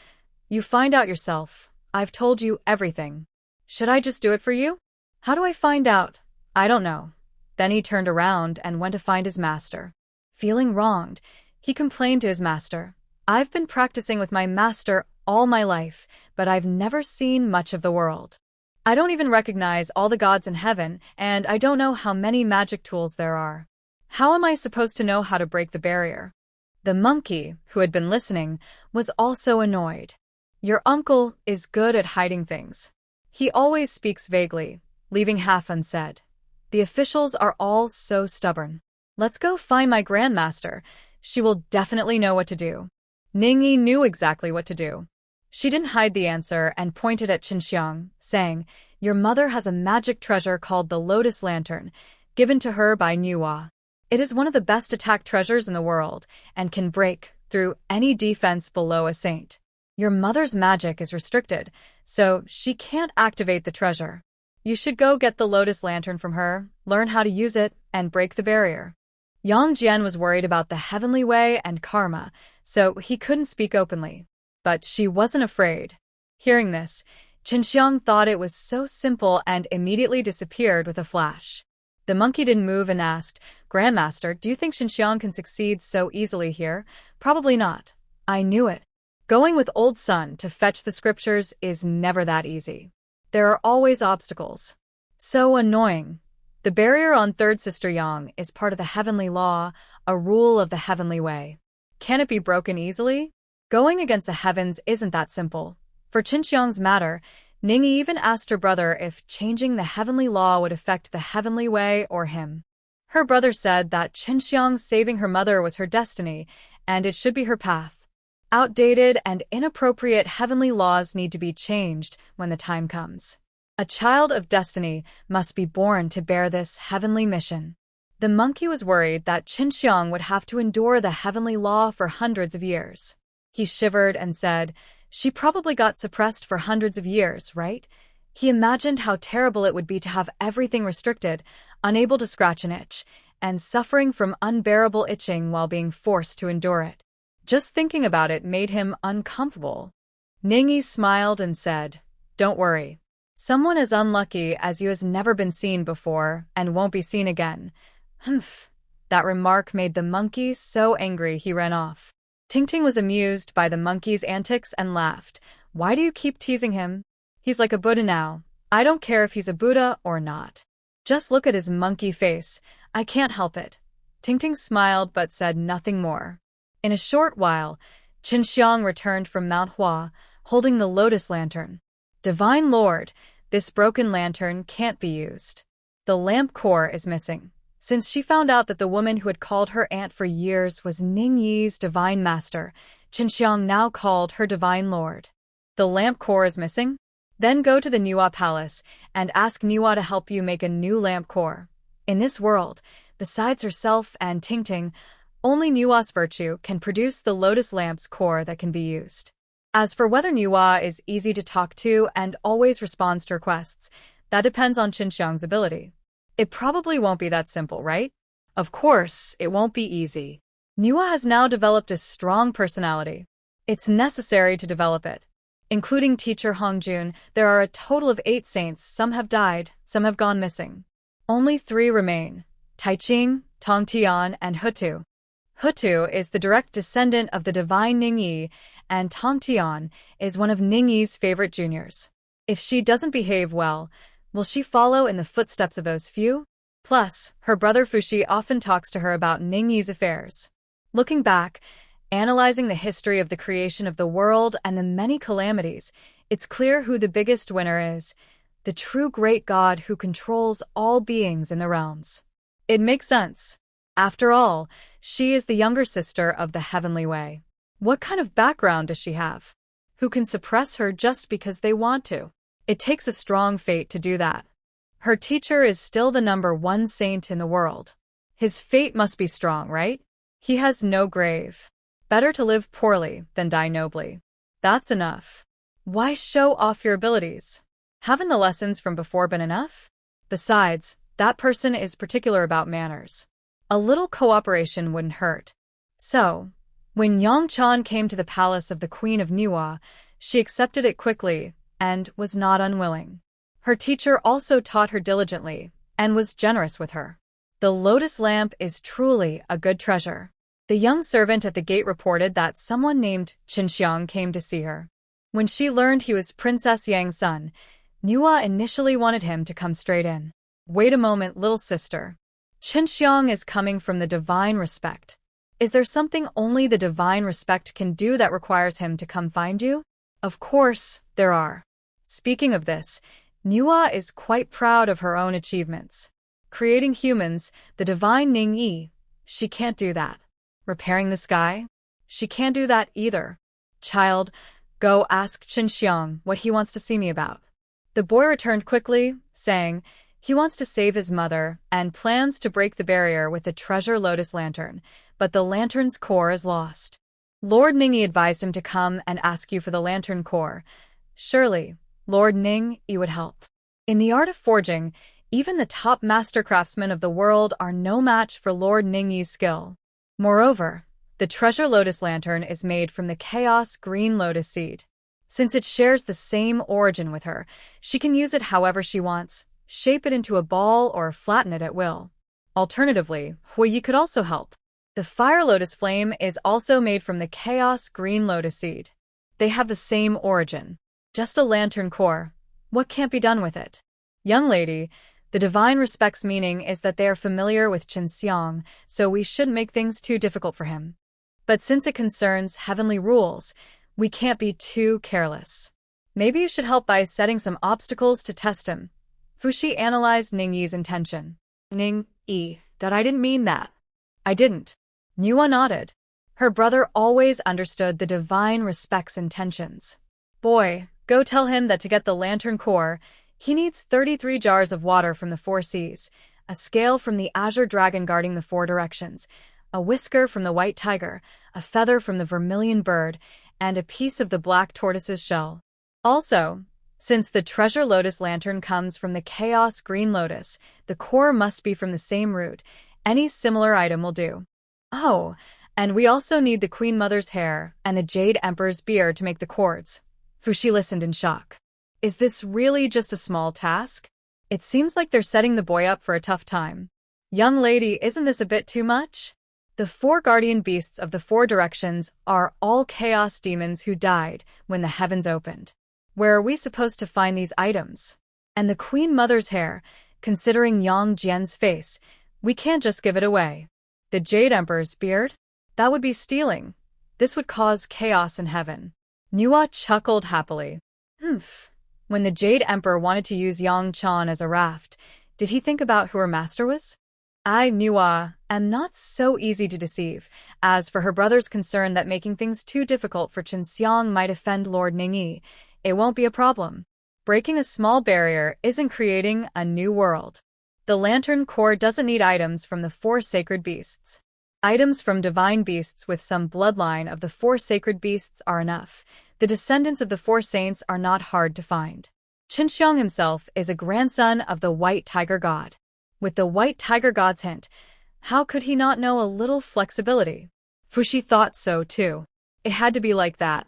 You find out yourself. I've told you everything. Should I just do it for you? How do I find out? I don't know. Then he turned around and went to find his master. Feeling wronged, he complained to his master. I've been practicing with my master all my life, but I've never seen much of the world. I don't even recognize all the gods in heaven, and I don't know how many magic tools there are. How am I supposed to know how to break the barrier? The monkey, who had been listening, was also annoyed. Your uncle is good at hiding things. He always speaks vaguely, leaving half unsaid. The officials are all so stubborn. Let's go find my grandmaster. She will definitely know what to do. Ningyi knew exactly what to do. She didn't hide the answer and pointed at Qinxiang, saying, Your mother has a magic treasure called the Lotus Lantern, given to her by Manhwa. It is one of the best attack treasures in the world and can break through any defense below a saint. Your mother's magic is restricted, so she can't activate the treasure. You should go get the Lotus Lantern from her, learn how to use it, and break the barrier. Yang Jian was worried about the heavenly way and karma, so he couldn't speak openly. But she wasn't afraid. Hearing this, Qinxiang thought it was so simple and immediately disappeared with a flash. The monkey didn't move and asked, Grandmaster, do you think Qinxiang can succeed so easily here? Probably not. I knew it. Going with old Sun to fetch the scriptures is never that easy. There are always obstacles. So annoying. The barrier on Third Sister Yang is part of the heavenly law, a rule of the heavenly way. Can it be broken easily? Going against the heavens isn't that simple. For Qinxiang's matter, Ningyi even asked her brother if changing the heavenly law would affect the heavenly way or him. Her brother said that Qinxiang saving her mother was her destiny, and it should be her path. Outdated and inappropriate heavenly laws need to be changed when the time comes. A child of destiny must be born to bear this heavenly mission. The monkey was worried that Qinxiang would have to endure the heavenly law for hundreds of years. He shivered and said, She probably got suppressed for hundreds of years, right? He imagined how terrible it would be to have everything restricted, unable to scratch an itch, and suffering from unbearable itching while being forced to endure it. Just thinking about it made him uncomfortable. Ningyi smiled and said, Don't worry. Someone as unlucky as you has never been seen before and won't be seen again. Humph. That remark made the monkey so angry he ran off. Ting was amused by the monkey's antics and laughed. Why do you keep teasing him? He's like a Buddha now. I don't care if he's a Buddha or not. Just look at his monkey face. I can't help it. Ting smiled but said nothing more. In a short while, Qinxiang returned from Manhwa, holding the lotus lantern. Divine Lord, this broken lantern can't be used. The lamp core is missing. Since she found out that the woman who had called her aunt for years was Ning Yi's divine master, Qinxiang now called her divine lord. The lamp core is missing? Then go to the Manhwa palace and ask Manhwa to help you make a new lamp core. In this world, besides herself and Ting, only Manhwa's virtue can produce the lotus lamp's core that can be used. As for whether Manhwa is easy to talk to and always responds to requests, that depends on Qinxiang's ability. It probably won't be that simple, right? Of course, it won't be easy. Manhwa has now developed a strong personality. It's necessary to develop it. Including teacher Hongjun, there are a total of 8 saints. Some have died, some have gone missing. Only 3 remain: Taiqing, Tongtian, and Hutu. Hutu is the direct descendant of the divine Ning Yi, and Tongtian is one of Ning Yi's favorite juniors. If she doesn't behave well, will she follow in the footsteps of those few? Plus, her brother Fuxi often talks to her about Ning Yi's affairs. Looking back, analyzing the history of the creation of the world and the many calamities, it's clear who the biggest winner is: the true great God who controls all beings in the realms. It makes sense. After all, she is the younger sister of the heavenly way. What kind of background does she have? Who can suppress her just because they want to? It takes a strong fate to do that. Her teacher is still the #1 saint in the world. His fate must be strong, right? He has no grave. Better to live poorly than die nobly. That's enough. Why show off your abilities? Haven't the lessons from before been enough? Besides, that person is particular about manners. A little cooperation wouldn't hurt. So, when Yangchan came to the palace of the Queen of Manhwa, she accepted it quickly and was not unwilling. Her teacher also taught her diligently and was generous with her. The lotus lamp is truly a good treasure. The young servant at the gate reported that someone named Qinxiang came to see her. When she learned he was Princess Yang's son, Manhwa initially wanted him to come straight in. Wait a moment, little sister. Qinxiang is coming from the divine respect. Is there something only the divine respect can do that requires him to come find you? Of course, there are. Speaking of this, Manhwa is quite proud of her own achievements. Creating humans, the divine Ning Yi, she can't do that. Repairing the sky? She can't do that either. Child, go ask Qinxiang what he wants to see me about. The boy returned quickly, saying he wants to save his mother and plans to break the barrier with the treasure lotus lantern, but the lantern's core is lost. Lord Ning Yi advised him to come and ask you for the lantern core. Surely, Lord Ning Yi would help. In the art of forging, even the top master craftsmen of the world are no match for Lord Ning Yi's skill. Moreover, the treasure lotus lantern is made from the chaos green lotus seed. Since it shares the same origin with her, she can use it however she wants, shape it into a ball or flatten it at will. Alternatively, Hui could also help. The fire lotus flame is also made from the chaos green lotus seed. They have the same origin. Just a lantern core. What can't be done with it? Young lady, the divine respect's meaning is that they are familiar with Qinxiang, so we shouldn't make things too difficult for him. But since it concerns heavenly rules, we can't be too careless. Maybe you should help by setting some obstacles to test him. Fuxi analyzed Ning Yi's intention. Ning Yi, I didn't mean that. I didn't. Manhwa nodded. Her brother always understood the divine respect's intentions. Boy, go tell him that to get the lantern core, he needs 33 jars of water from the 4 seas, a scale from the azure dragon guarding the 4 directions, a whisker from the white tiger, a feather from the vermilion bird, and a piece of the black tortoise's shell. Also, since the treasure lotus lantern comes from the chaos green lotus, the core must be from the same root. Any similar item will do. Oh, and we also need the Queen Mother's hair and the Jade Emperor's beard to make the cords. Fuxi listened in shock. Is this really just a small task? It seems like they're setting the boy up for a tough time. Young lady, isn't this a bit too much? The 4 guardian beasts of the 4 directions are all chaos demons who died when the heavens opened. Where are we supposed to find these items? And the Queen Mother's hair, considering Yang Jian's face, we can't just give it away. The Jade Emperor's beard? That would be stealing. This would cause chaos in heaven. Manhwa chuckled happily. When the Jade Emperor wanted to use Yang Chan as a raft, did he think about who her master was? I, Manhwa, am not so easy to deceive. As for her brother's concern that making things too difficult for Chen Xiang might offend Lord Ningyi, it won't be a problem. Breaking a small barrier isn't creating a new world. The Lantern Corps doesn't need items from the 4 sacred beasts. Items from divine beasts with some bloodline of the 4 sacred beasts are enough. The descendants of the 4 saints are not hard to find. Chen Xiang himself is a grandson of the White Tiger God. With the White Tiger God's hint, how could he not know a little flexibility? Fushi thought so too. It had to be like that.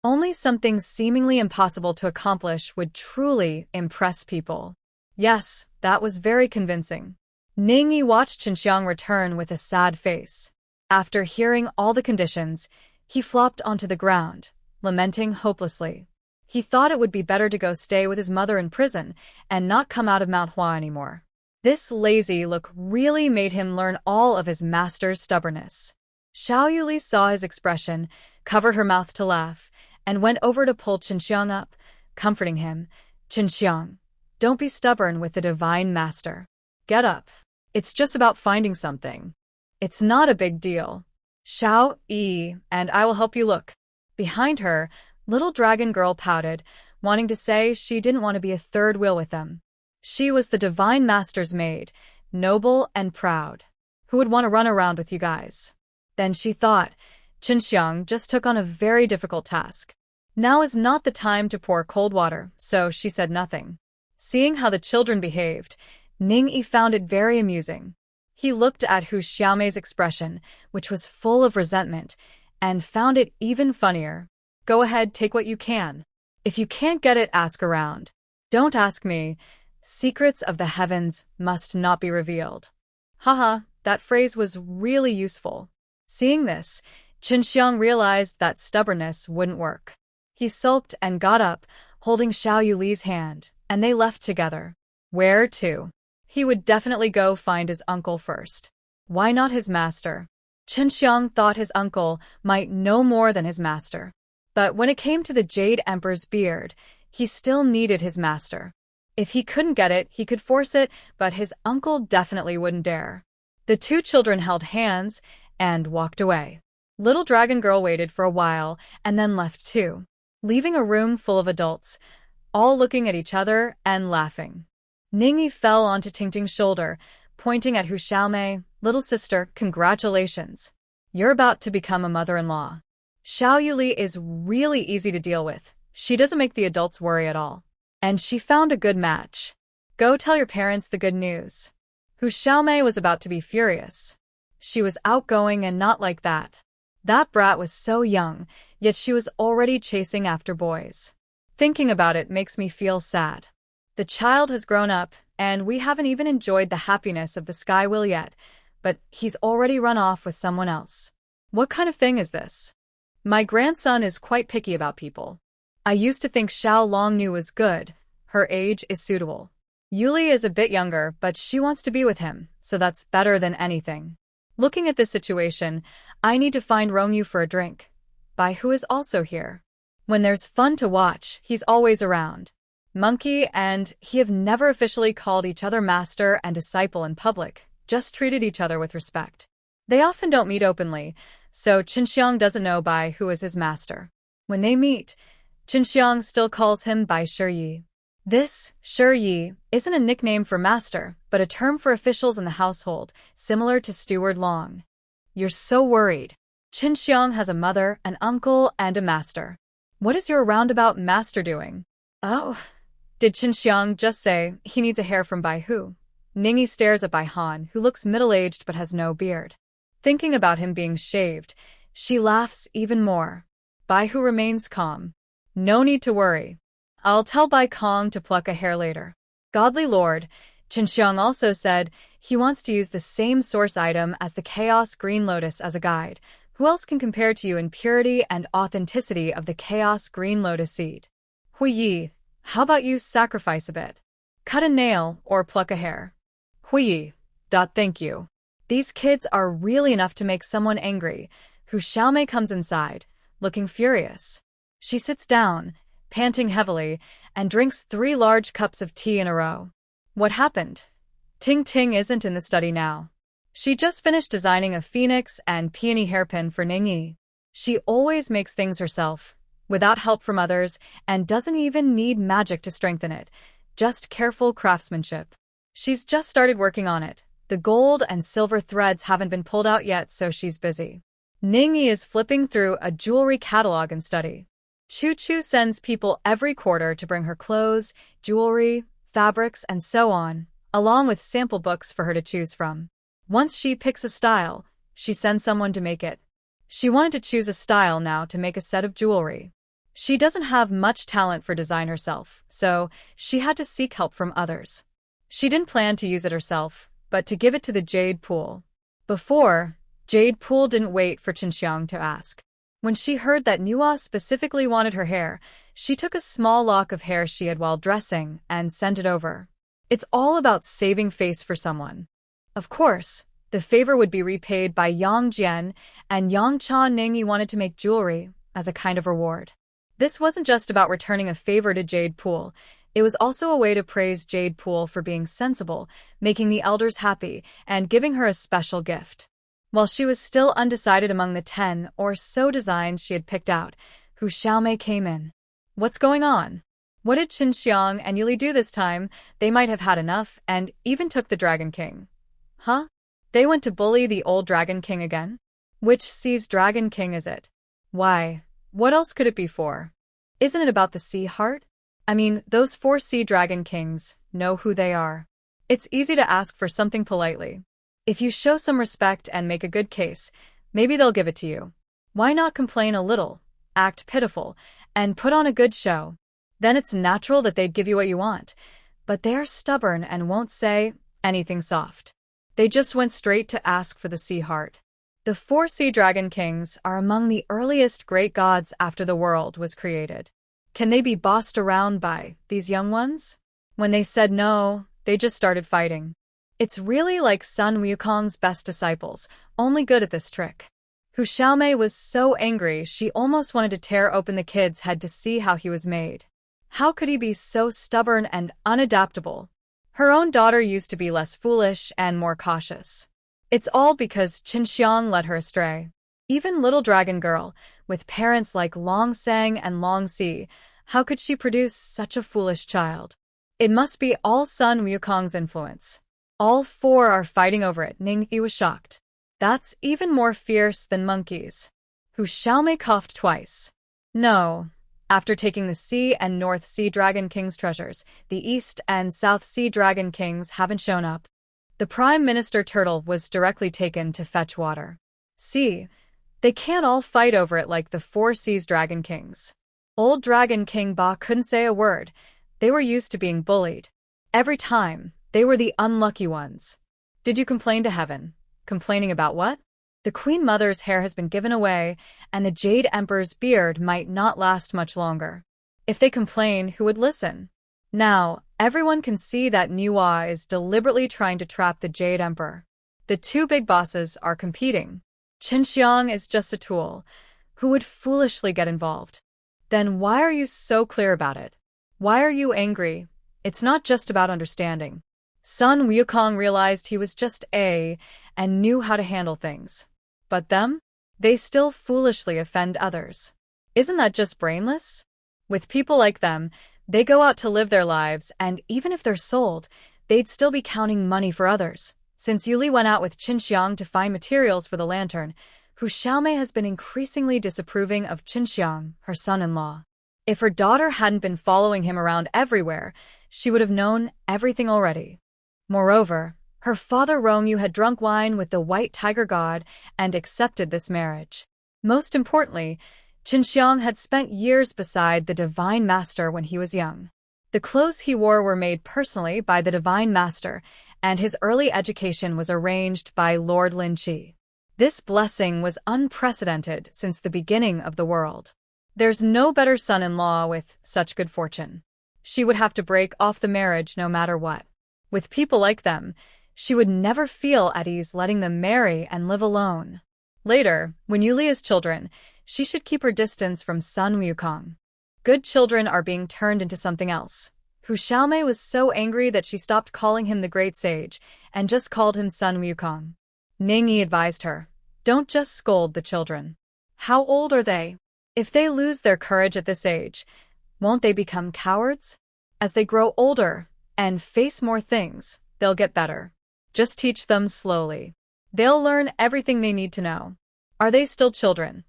Only something seemingly impossible to accomplish would truly impress people. Yes, that was very convincing. Ningyi watched Chen Xiang return with a sad face. After hearing all the conditions, he flopped onto the ground, lamenting hopelessly. He thought it would be better to go stay with his mother in prison and not come out of Manhwa anymore. This lazy look really made him learn all of his master's stubbornness. Xiao Yuli saw his expression, covered her mouth to laugh, and went over to pull Chen Xiang up, comforting him. Chen Xiang, don't be stubborn with the divine master. Get up. It's just about finding something. It's not a big deal. Xiao Yi, and I will help you look. Behind her, little dragon girl pouted, wanting to say she didn't want to be a third wheel with them. She was the divine master's maid, noble and proud. Who would want to run around with you guys? Then she thought, Chen Xiang just took on a very difficult task. Now is not the time to pour cold water, so she said nothing. Seeing how the children behaved, Ningyi found it very amusing. He looked at Hu Xiaomei's expression, which was full of resentment, and found it even funnier. Go ahead, take what you can. If you can't get it, ask around. Don't ask me. Secrets of the heavens must not be revealed. Haha, that phrase was really useful. Seeing this, Chen Xiang realized that stubbornness wouldn't work. He sulked and got up, holding Xiao Yuli's hand, and they left together. Where to? He would definitely go find his uncle first. Why not his master? Chen Xiang thought his uncle might know more than his master. But when it came to the Jade Emperor's beard, he still needed his master. If he couldn't get it, he could force it, but his uncle definitely wouldn't dare. The 2 children held hands and walked away. Little dragon girl waited for a while and then left too, leaving a room full of adults, all looking at each other and laughing. Ningyi fell onto Tingting's shoulder, pointing at Hu Xiaomei. Little sister, congratulations. You're about to become a mother-in-law. Xiao Yuli is really easy to deal with. She doesn't make the adults worry at all. And she found a good match. Go tell your parents the good news. Hu Xiaomei was about to be furious. She was outgoing and not like that. That brat was so young, yet she was already chasing after boys. Thinking about it makes me feel sad. The child has grown up, and we haven't even enjoyed the happiness of the sky will yet, but he's already run off with someone else. What kind of thing is this? My grandson is quite picky about people. I used to think Xiao Longnu was good. Her age is suitable. Yuli is a bit younger, but she wants to be with him, so that's better than anything. Looking at this situation, I need to find Rongyu for a drink. Bai Hu is also here. When there's fun to watch, he's always around. Monkey and he have never officially called each other master and disciple in public, just treated each other with respect. They often don't meet openly, so Chen Xiang doesn't know Bai Hu is his master. When they meet, Chen Xiang still calls him Bai Shiyi. This, Shiyi, isn't a nickname for master, but a term for officials in the household, similar to Steward Long. You're so worried. Chen Xiang has a mother, an uncle, and a master. What is your roundabout master doing? Oh, did Chen Xiang just say he needs a hair from Bai Hu? Ningyi stares at Bai Han, who looks middle-aged but has no beard. Thinking about him being shaved, she laughs even more. Bai Hu remains calm. No need to worry. I'll tell Bai Kong to pluck a hair later. Godly Lord, Qinxiang also said he wants to use the same source item as the Chaos Green Lotus as a guide. Who else can compare to you in purity and authenticity of the Chaos Green Lotus seed? Hui Yi, how about you sacrifice a bit? Cut a nail or pluck a hair. Hui Yi, thank you. These kids are really enough to make someone angry. Hu Xiaomei comes inside, looking furious. She sits down, panting heavily, and drinks 3 large cups of tea in a row. What happened? Ting Ting isn't in the study now. She just finished designing a phoenix and peony hairpin for Ningyi. She always makes things herself, without help from others, and doesn't even need magic to strengthen it, just careful craftsmanship. She's just started working on it. The gold and silver threads haven't been pulled out yet, so she's busy. Ningyi is flipping through a jewelry catalog and study. Chu Chu sends people every quarter to bring her clothes, jewelry, fabrics, and so on, along with sample books for her to choose from. Once she picks a style, she sends someone to make it. She wanted to choose a style now to make a set of jewelry. She doesn't have much talent for design herself, so she had to seek help from others. She didn't plan to use it herself, but to give it to the Jade Pool. Before, Jade Pool didn't wait for Qinxiang to ask. When she heard that Nuwa specifically wanted her hair, she took a small lock of hair she had while dressing and sent it over. It's all about saving face for someone. Of course, the favor would be repaid by Yang Jian, and Yang Chan Ningyi wanted to make jewelry as a kind of reward. This wasn't just about returning a favor to Jade Pool. It was also a way to praise Jade Pool for being sensible, making the elders happy, and giving her a special gift. While she was still undecided among the 10 or so designs she had picked out, Hu Xiaomei came in. What's going on? What did Qinxiang and Yili do this time? They might have had enough and even took the Dragon King. Huh? They went to bully the old Dragon King again? Which sea's Dragon King is it? Why, what else could it be for? Isn't it about the sea heart? I mean, those 4 sea Dragon Kings know who they are. It's easy to ask for something politely. If you show some respect and make a good case, maybe they'll give it to you. Why not complain a little, act pitiful, and put on a good show? Then it's natural that they'd give you what you want. But they're stubborn and won't say anything soft. They just went straight to ask for the sea heart. The 4 sea dragon kings are among the earliest great gods after the world was created. Can they be bossed around by these young ones? When they said no, they just started fighting. It's really like Sun Wukong's best disciples, only good at this trick. Hu Xiaomei was so angry she almost wanted to tear open the kid's head to see how he was made. How could he be so stubborn and unadaptable? Her own daughter used to be less foolish and more cautious. It's all because Qinxiang led her astray. Even little dragon girl, with parents like Long Sang and Long Si, how could she produce such a foolish child? It must be all Sun Wukong's influence. All 4 are fighting over it. Ningyi was shocked. That's even more fierce than monkeys. Hu Xiaomei coughed twice. No. After taking the Sea and North Sea Dragon King's treasures, the East and South Sea Dragon Kings haven't shown up. The Prime Minister Turtle was directly taken to fetch water. See, they can't all fight over it like the 4 Seas Dragon Kings. Old Dragon King Ba couldn't say a word. They were used to being bullied. Every time, they were the unlucky ones. Did you complain to heaven? Complaining about what? The Queen Mother's hair has been given away, and the Jade Emperor's beard might not last much longer. If they complain, who would listen? Now, everyone can see that Nuwa is deliberately trying to trap the Jade Emperor. The 2 big bosses are competing. Qinxiang is just a tool. Who would foolishly get involved? Then why are you so clear about it? Why are you angry? It's not just about understanding. Sun Wukong realized he was just and knew how to handle things. But them? They still foolishly offend others. Isn't that just brainless? With people like them, they go out to live their lives, and even if they're sold, they'd still be counting money for others. Since Yuli went out with Qinxiang to find materials for the lantern, Hu Xiaomei has been increasingly disapproving of Qinxiang, her son-in-law. If her daughter hadn't been following him around everywhere, she would have known everything already. Moreover, her father Rongyu had drunk wine with the White Tiger God and accepted this marriage. Most importantly, Qinxiang had spent years beside the Divine Master when he was young. The clothes he wore were made personally by the Divine Master, and his early education was arranged by Lord Lin Qi. This blessing was unprecedented since the beginning of the world. There's no better son-in-law with such good fortune. She would have to break off the marriage no matter what. With people like them, she would never feel at ease letting them marry and live alone. Later, when Yulia's children, she should keep her distance from Sun Wukong. Good children are being turned into something else. Hu Xiaomei was so angry that she stopped calling him the Great Sage and just called him Sun Wukong. Ning Yi advised her, "Don't just scold the children. How old are they? If they lose their courage at this age, won't they become cowards? As they grow older and face more things, they'll get better. Just teach them slowly. They'll learn everything they need to know. Are they still children?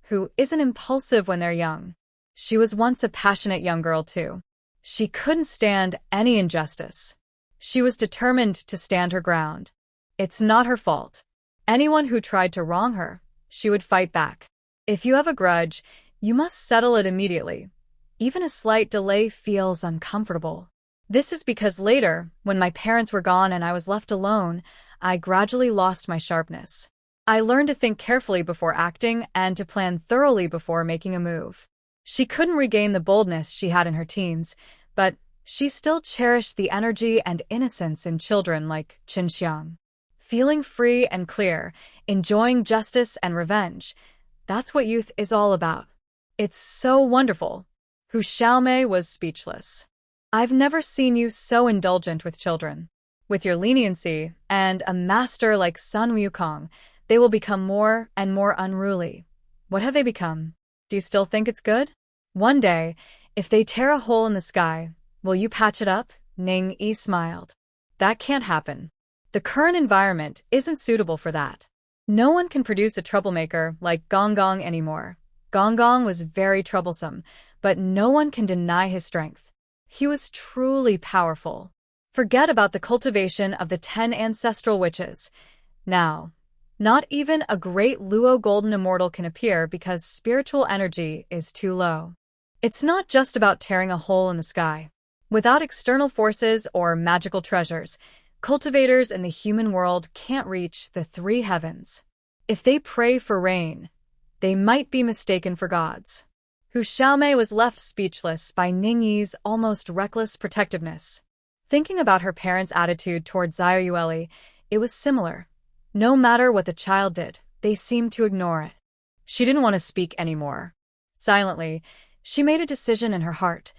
Who isn't impulsive when they're young?" She was once a passionate young girl too. She couldn't stand any injustice. She was determined to stand her ground. It's not her fault. Anyone who tried to wrong her, she would fight back. If you have a grudge, you must settle it immediately. Even a slight delay feels uncomfortable. This is because later, when my parents were gone and I was left alone, I gradually lost my sharpness. I learned to think carefully before acting and to plan thoroughly before making a move. She couldn't regain the boldness she had in her teens, but she still cherished the energy and innocence in children like Qinxiang. Feeling free and clear, enjoying justice and revenge, that's what youth is all about. It's so wonderful. Hu Xiaomei was speechless. I've never seen you so indulgent with children. With your leniency and a master like Sun Wukong, they will become more and more unruly. What have they become? Do you still think it's good? One day, if they tear a hole in the sky, will you patch it up? Ning Yi smiled. That can't happen. The current environment isn't suitable for that. No one can produce a troublemaker like Gong Gong anymore. Gong Gong was very troublesome, but no one can deny his strength. He was truly powerful. Forget about the cultivation of the 10 ancestral witches. Now, not even a great Luo Golden Immortal can appear because spiritual energy is too low. It's not just about tearing a hole in the sky. Without external forces or magical treasures, cultivators in the human world can't reach the 3 heavens. If they pray for rain, they might be mistaken for gods. Hu Xiaomei was left speechless by Ning Yi's almost reckless protectiveness. Thinking about her parents' attitude toward Xiao Yueli, it was similar. No matter what the child did, they seemed to ignore it. She didn't want to speak anymore. Silently, she made a decision in her heart.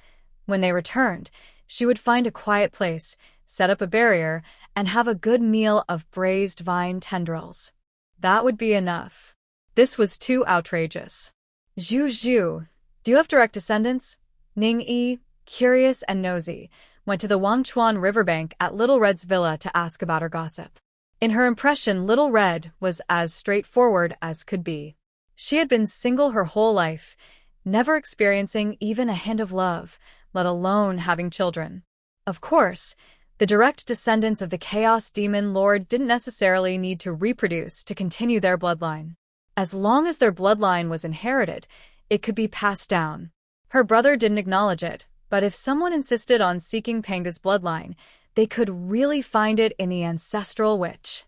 When they returned, she would find a quiet place, set up a barrier, and have a good meal of braised vine tendrils. That would be enough. This was too outrageous. Zhu Zhu, do you have direct descendants? Ning Yi, curious and nosy, went to the Wangchuan riverbank at Little Red's villa to ask about her gossip. In her impression, Little Red was as straightforward as could be. She had been single her whole life, never experiencing even a hint of love, let alone having children. Of course, the direct descendants of the Chaos Demon Lord didn't necessarily need to reproduce to continue their bloodline. As long as their bloodline was inherited, it could be passed down. Her brother didn't acknowledge it, but if someone insisted on seeking Panga's bloodline, they could really find it in the ancestral witch.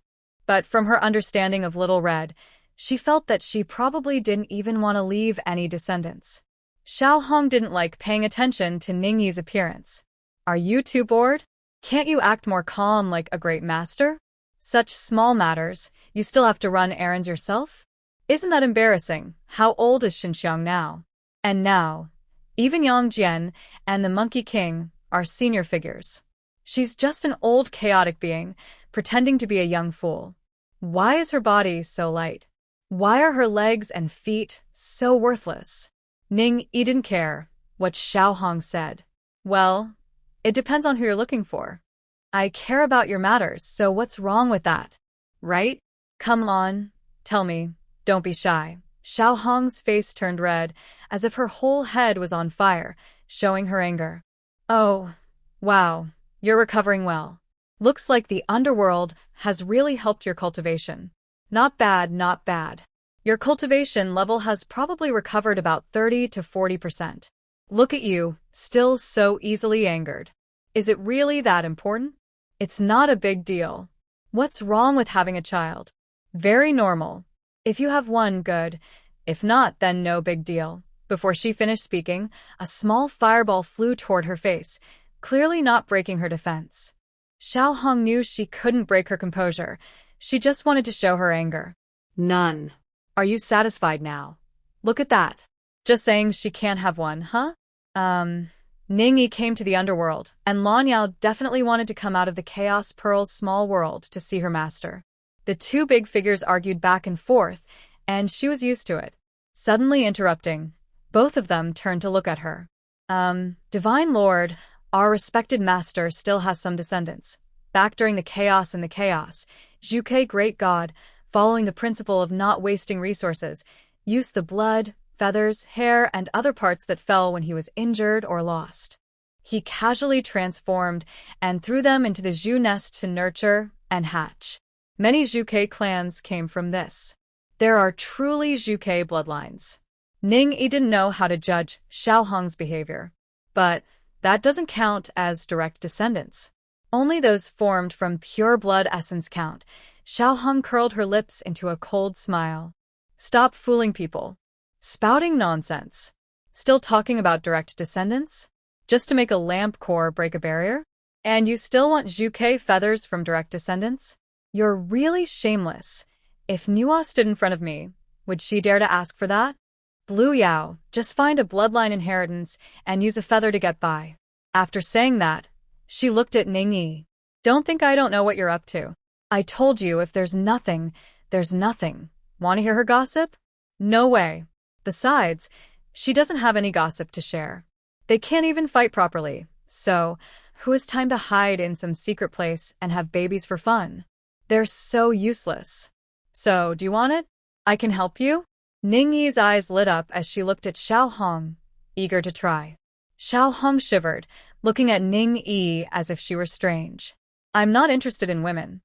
But from her understanding of Little Red, she felt that she probably didn't even want to leave any descendants. Xiao Hong didn't like paying attention to Ning Yi's appearance. Are you too bored? Can't you act more calm like a great master? Such small matters, you still have to run errands yourself? Isn't that embarrassing? How old is Xinxiang now? And now, even Yang Jian and the Monkey King are senior figures. She's just an old chaotic being, pretending to be a young fool. Why is her body so light? Why are her legs and feet so worthless? Ning Yi didn't care what Xiao Hong said. Well, it depends on who you're looking for. I care about your matters, so what's wrong with that? Right? Come on, tell me, don't be shy. Xiao Hong's face turned red, as if her whole head was on fire, showing her anger. Oh, wow. You're recovering well. Looks like the underworld has really helped your cultivation. Not bad, not bad. Your cultivation level has probably recovered about 30 to 40%. Look at you, still so easily angered. Is it really that important? It's not a big deal. What's wrong with having a child? Very normal. If you have one, good. If not, then no big deal. Before she finished speaking, a small fireball flew toward her face, clearly not breaking her defense. Xiao Hong knew she couldn't break her composure. She just wanted to show her anger. None. Are you satisfied now? Look at that. Just saying she can't have one, huh? Ningyi came to the underworld, and Lan Yao definitely wanted to come out of the Chaos Pearl's small world to see her master. The two big figures argued back and forth, and she was used to it. Suddenly interrupting, both of them turned to look at her. Divine Lord, our respected master still has some descendants. Back during the chaos and the chaos, Zhuke Great God, following the principle of not wasting resources, used the blood, feathers, hair, and other parts that fell when he was injured or lost. He casually transformed and threw them into the Zhu nest to nurture and hatch. Many Zhuke clans came from this. There are truly Zhuke bloodlines. Ningyi didn't know how to judge Xiao Hong's behavior, but that doesn't count as direct descendants. Only those formed from pure blood essence count. Xiao Hong curled her lips into a cold smile. Stop fooling people. Spouting nonsense. Still talking about direct descendants? Just to make a lamp core break a barrier? And you still want Zhuke feathers from direct descendants? You're really shameless. If Nuwa stood in front of me, would she dare to ask for that? Blue Yao, just find a bloodline inheritance and use a feather to get by. After saying that, she looked at Ningyi. Don't think I don't know what you're up to. I told you if there's nothing, there's nothing. Want to hear her gossip? No way. Besides, she doesn't have any gossip to share. They can't even fight properly, so who has time to hide in some secret place and have babies for fun? They're so useless. So, do you want it? I can help you? Ningyi's eyes lit up as she looked at Xiao Hong, eager to try. Xiao Hong shivered, looking at Ningyi as if she were strange. I'm not interested in women.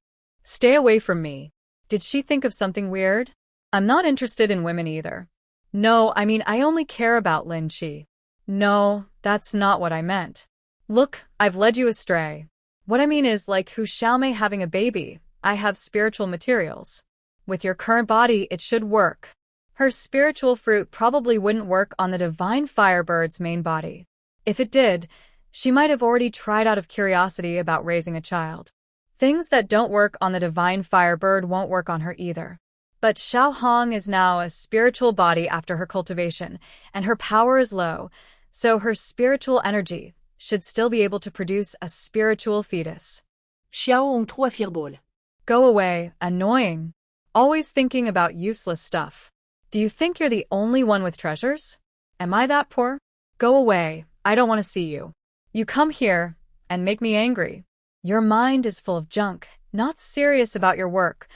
Stay away from me. Did she think of something weird? I'm not interested in women either. No, I mean I only care about Lin Qi. No, that's not what I meant. Look, I've led you astray. What I mean is like Hu Xiaomei having a baby. I have spiritual materials. With your current body, it should work. Her spiritual fruit probably wouldn't work on the divine firebird's main body. If it did, she might have already tried out of curiosity about raising a child. Things that don't work on the divine firebird won't work on her either. But Xiao Hong is now a spiritual body after her cultivation, and her power is low, so her spiritual energy should still be able to produce a spiritual fetus. Xiao Hong trop firbole. Go away, annoying. Always thinking about useless stuff. Do you think you're the only one with treasures? Am I that poor? Go away, I don't want to see you. You come here and make me angry. Your mind is full of junk, not serious about your work,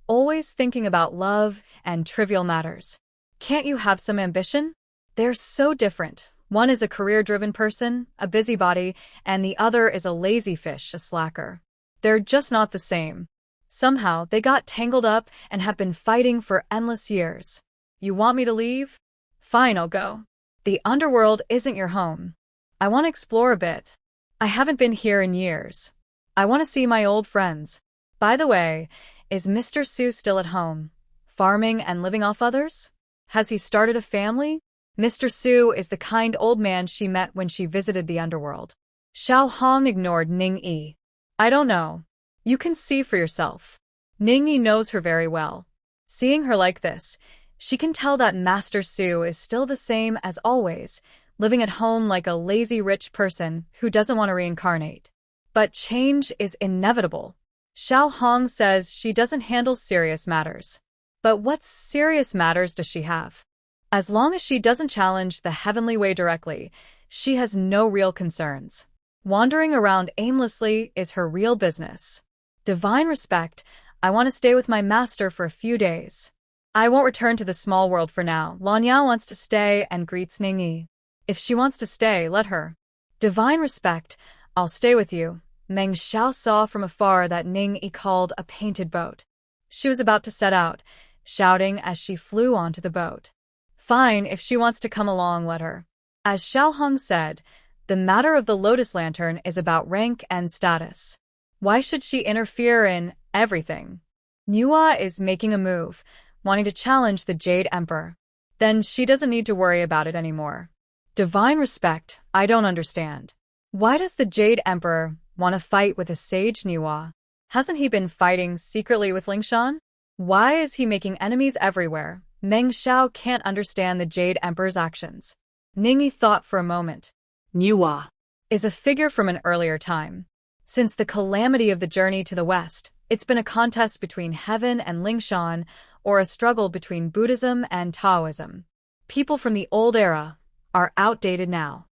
always thinking about love and trivial matters. Can't you have some ambition? They're so different. One is a career-driven person, a busybody, and the other is a lazy fish, a slacker. They're just not the same. Somehow, they got tangled up and have been fighting for endless years. You want me to leave? Fine, I'll go. The underworld isn't your home. I want to explore a bit. I haven't been here in years. I want to see my old friends. By the way, is Mr. Su still at home, farming and living off others? Has he started a family? Mr. Su is the kind old man she met when she visited the underworld. Xiao Hong ignored Ningyi. I don't know. You can see for yourself. Ningyi knows her very well. Seeing her like this, she can tell that Master Su is still the same as always, living at home like a lazy rich person who doesn't want to reincarnate. But change is inevitable. Xiao Hong says she doesn't handle serious matters. But what serious matters does she have? As long as she doesn't challenge the heavenly way directly, she has no real concerns. Wandering around aimlessly is her real business. Divine respect, I want to stay with my master for a few days. I won't return to the small world for now. Lan Yao wants to stay and greets Ningyi. If she wants to stay, let her. Divine respect, I'll stay with you. Meng Xiao saw from afar that Ningyi called a painted boat. She was about to set out. shouting as she flew onto the boat. Fine, if she wants to come along, let her. As Xiao Hong said, the matter of the Lotus Lantern is about rank and status. Why should she interfere in everything? Manhwa is making a move, wanting to challenge the Jade Emperor. Then she doesn't need to worry about it anymore. Divine respect, I don't understand. Why does the Jade Emperor want to fight with a sage Manhwa? Hasn't he been fighting secretly with Lingshan? Why is he making enemies everywhere? Meng Xiao can't understand the Jade Emperor's actions. Ningyi thought for a moment. Manhwa Is a figure from an earlier time. Since the calamity of the journey to the west, it's been a contest between heaven and Lingshan, or a struggle between Buddhism and Taoism. People from the old era are outdated now.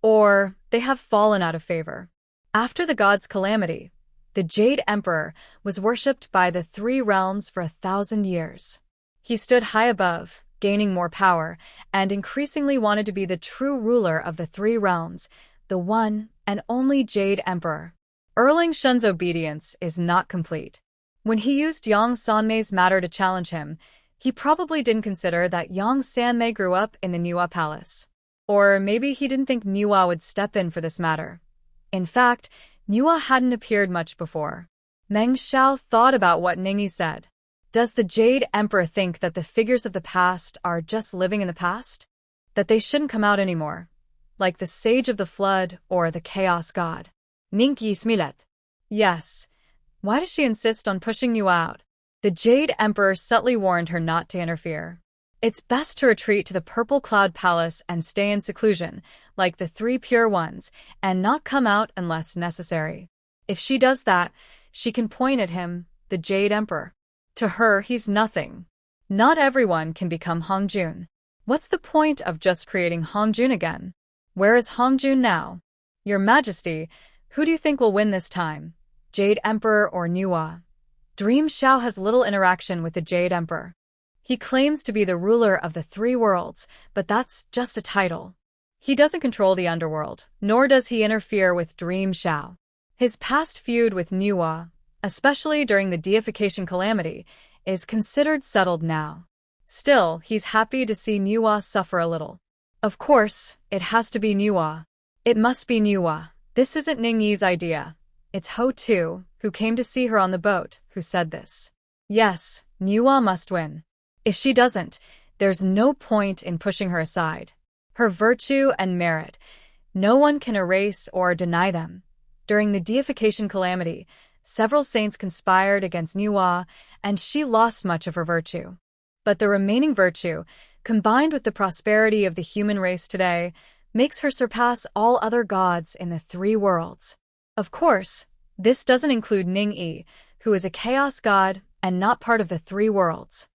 Or they have fallen out of favor. After the gods' calamity, the Jade Emperor was worshipped by the three realms for 1,000 years. He stood high above, gaining more power, and increasingly wanted to be the true ruler of the three realms, the one and only Jade Emperor. Lingshan's obedience is not complete. When he used Yang Sanmei's matter to challenge him, he probably didn't consider that Yang Sanmei grew up in the Manhwa palace. Or maybe he didn't think Manhwa would step in for this matter. In fact, Manhwa hadn't appeared much before. Meng Xiao thought about what Ningyi said. Does the Jade Emperor think that the figures of the past are just living in the past? That they shouldn't come out anymore? Like the Sage of the Flood or the Chaos God? Ningyi Smilet. Yes. Why does she insist on pushing you out? The Jade Emperor subtly warned her not to interfere. It's best to retreat to the Purple Cloud Palace and stay in seclusion, like the three pure ones, and not come out unless necessary. If she does that, she can point at him, the Jade Emperor. To her, he's nothing. Not everyone can become Hongjun. What's the point of just creating Hongjun again? Where is Hongjun now? Your Majesty, who do you think will win this time? Jade Emperor or Manhwa? Dream Xiao has little interaction with the Jade Emperor. He claims to be the ruler of the three worlds, but that's just a title. He doesn't control the underworld, nor does he interfere with Dream Xiao. His past feud with Manhwa, especially during the deification calamity, is considered settled now. Still, he's happy to see Manhwa suffer a little. Of course, it has to be Manhwa. It must be Manhwa. This isn't Ningyi's idea. It's Ho-Tu, who came to see her on the boat, who said this. Yes, Manhwa must win. If she doesn't, there's no point in pushing her aside. Her virtue and merit, no one can erase or deny them. During the deification calamity, several saints conspired against Manhwa, and she lost much of her virtue. But the remaining virtue, combined with the prosperity of the human race today, makes her surpass all other gods in the three worlds. Of course, this doesn't include Ningyi, who is a chaos god and not part of the three worlds.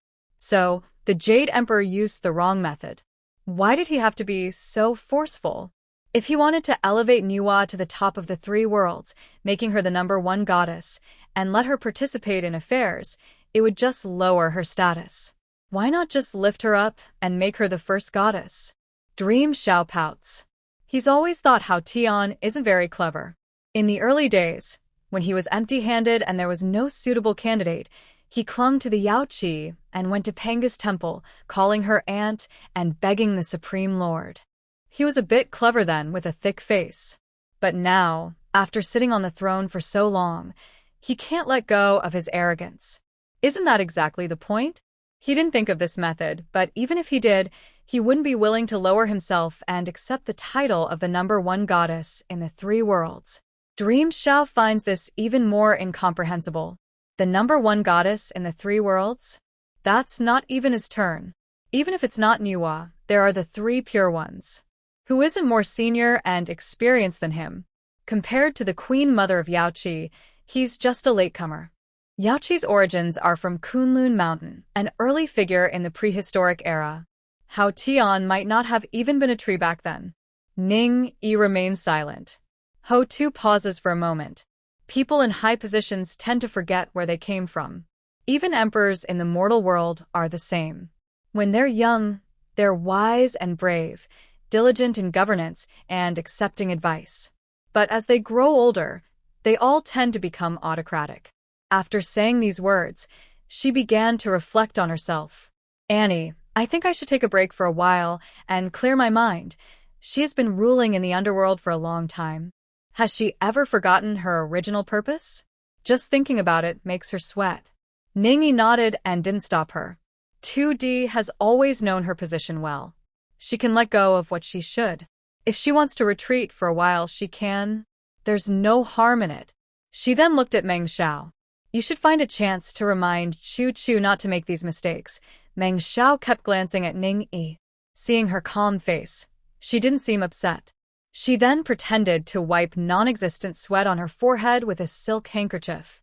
So, the Jade Emperor used the wrong method. Why did he have to be so forceful? If he wanted to elevate Manhwa to the top of the three worlds, making her the #1 goddess, and let her participate in affairs, it would just lower her status. Why not just lift her up and make her the first goddess? Dream Xiao pouts. He's always thought Hao Tian isn't very clever. In the early days, when he was empty-handed and there was no suitable candidate, he clung to the Yao Qi and went to Panga's temple, calling her aunt and begging the Supreme Lord. He was a bit clever then, with a thick face. But now, after sitting on the throne for so long, he can't let go of his arrogance. Isn't that exactly the point? He didn't think of this method, but even if he did, he wouldn't be willing to lower himself and accept the title of the #1 goddess in the three worlds. Dream Xiao finds this even more incomprehensible. The #1 goddess in the three worlds? That's not even his turn. Even if it's not Manhwa, there are the three pure ones. Who isn't more senior and experienced than him? Compared to the Queen Mother of Yao Qi, he's just a latecomer. Yao Qi's origins are from Kunlun Mountain, an early figure in the prehistoric era. Hao Tian might not have even been a tree back then. Ningyi remains silent. Ho-Tu pauses for a moment. People in high positions tend to forget where they came from. Even emperors in the mortal world are the same. When they're young, they're wise and brave, diligent in governance and accepting advice. But as they grow older, they all tend to become autocratic. After saying these words, She began to reflect on herself. Annie, I think I should take a break for a while and clear my mind. She has been ruling in the underworld for a long time. Has she ever forgotten her original purpose? Just thinking about it makes her sweat. Ningyi nodded and didn't stop her. 2D has always known her position well. She can let go of what she should. If she wants to retreat for a while, she can. There's no harm in it. She then looked at Meng Xiao. You should find a chance to remind Chu Chu not to make these mistakes. Meng Xiao kept glancing at Ning Yi. Seeing her calm face, she didn't seem upset. She then pretended to wipe non-existent sweat on her forehead with a silk handkerchief.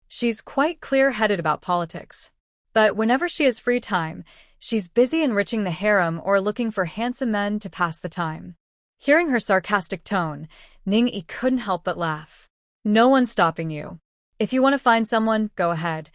She's quite clear-headed about politics. But whenever she has free time, she's busy enriching the harem or looking for handsome men to pass the time. Hearing her sarcastic tone, Ning Yi couldn't help but laugh. No one's stopping you. If you want to find someone, go ahead.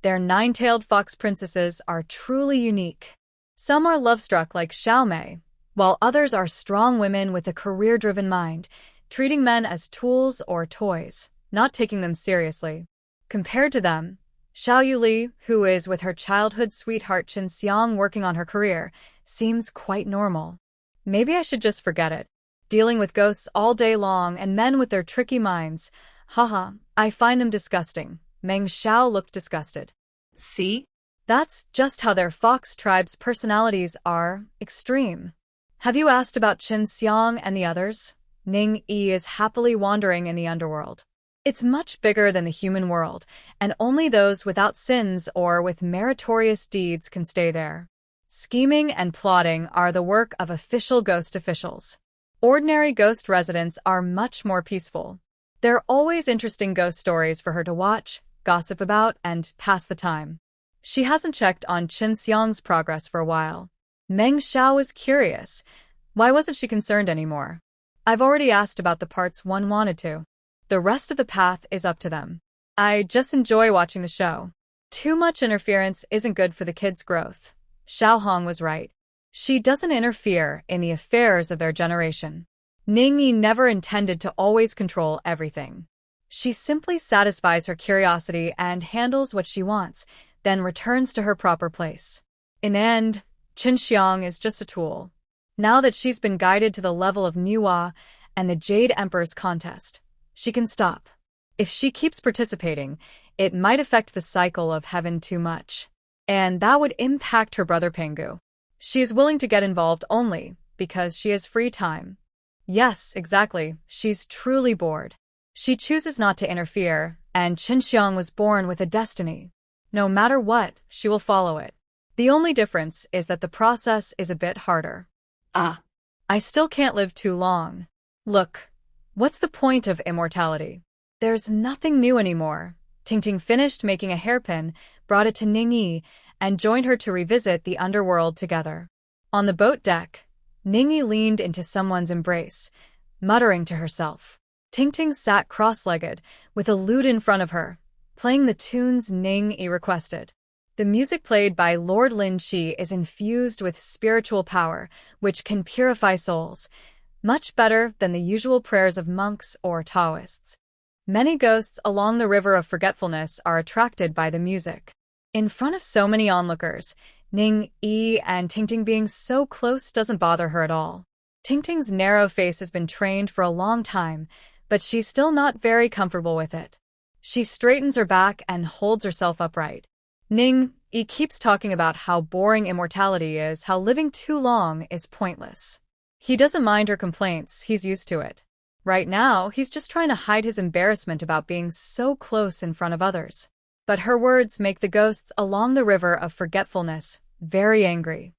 Their nine-tailed fox princesses are truly unique. Some are love-struck like Xiaomei, while others are strong women with a career-driven mind, treating men as tools or toys, not taking them seriously. Compared to them, Xiao Yuli, who is with her childhood sweetheart Chen Xiang working on her career, seems quite normal. Maybe I should just forget it. Dealing with ghosts all day long and men with their tricky minds. Haha, I find them disgusting. Meng Xiao looked disgusted. See? That's just how their fox tribe's personalities are, extreme. Have you asked about Chen Xiang and the others? Ning Yi is happily wandering in the underworld. It's much bigger than the human world, and only those without sins or with meritorious deeds can stay there. Scheming and plotting are the work of official ghost officials. Ordinary ghost residents are much more peaceful. There are always interesting ghost stories for her to watch, gossip about, and pass the time. She hasn't checked on Chen Xiang's progress for a while. Meng Xiao is curious. Why wasn't she concerned anymore? I've already asked about the parts one wanted to. The rest of the path is up to them. I just enjoy watching the show. Too much interference isn't good for the kids' growth. Xiao Hong was right. She doesn't interfere in the affairs of their generation. Ning Yi never intended to always control everything. She simply satisfies her curiosity and handles what she wants, then returns to her proper place. In the end, Chen Xiang is just a tool. Now that she's been guided to the level of Manhwa and the Jade Emperor's contest, she can stop. If she keeps participating, it might affect the cycle of heaven too much. And that would impact her brother Pengu. She is willing to get involved only because she has free time. Yes, exactly, she's truly bored. She chooses not to interfere, and Chen Xiang was born with a destiny. No matter what, she will follow it. The only difference is that the process is a bit harder. I still can't live too long. Look, what's the point of immortality? There's nothing new anymore. Tingting finished making a hairpin, brought it to Ning Yi, and joined her to revisit the underworld together. On the boat deck, Ning Yi leaned into someone's embrace, muttering to herself. Tingting sat cross-legged, with a lute in front of her, playing the tunes Ning Yi requested. The music played by Lord Lin Chi is infused with spiritual power, which can purify souls, much better than the usual prayers of monks or Taoists. Many ghosts along the river of forgetfulness are attracted by the music. In front of so many onlookers, Ning Yi and Tingting being so close doesn't bother her at all. Tingting's narrow face has been trained for a long time, but she's still not very comfortable with it. She straightens her back and holds herself upright. Ning Yi keeps talking about how boring immortality is, how living too long is pointless. He doesn't mind her complaints, he's used to it. Right now, he's just trying to hide his embarrassment about being so close in front of others. But her words make the ghosts along the river of forgetfulness very angry.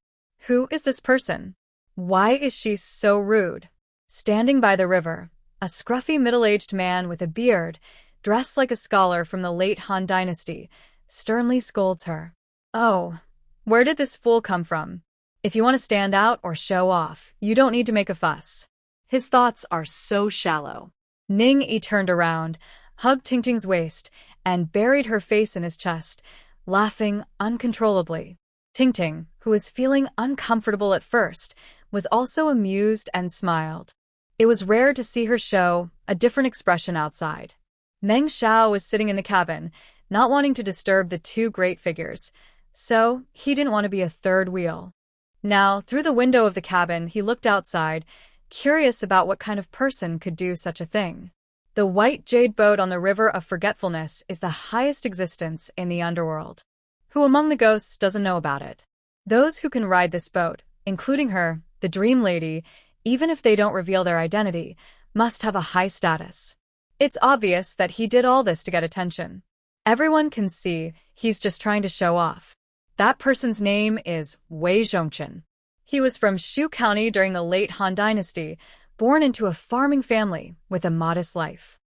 Who is this person? Why is she so rude? Standing by the river, a scruffy middle-aged man with a beard, dressed like a scholar from the late Han Dynasty, sternly scolds her. Oh, where did this fool come from? If you want to stand out or show off, you don't need to make a fuss. His thoughts are so shallow. Ning Yi turned around, hugged Tingting's waist, and buried her face in his chest, laughing uncontrollably. Tingting, who was feeling uncomfortable at first, was also amused and smiled. It was rare to see her show a different expression outside. Meng Xiao was sitting in the cabin, not wanting to disturb the two great figures, so he didn't want to be a third wheel. Now, through the window of the cabin, he looked outside, curious about what kind of person could do such a thing. The white jade boat on the river of forgetfulness is the highest existence in the underworld. Who among the ghosts doesn't know about it? Those who can ride this boat, including her, the Dream Lady, even if they don't reveal their identity, must have a high status. It's obvious that he did all this to get attention. Everyone can see he's just trying to show off. That person's name is Wei Zhongchen. He was from Shu County during the late Han Dynasty, born into a farming family with a modest life.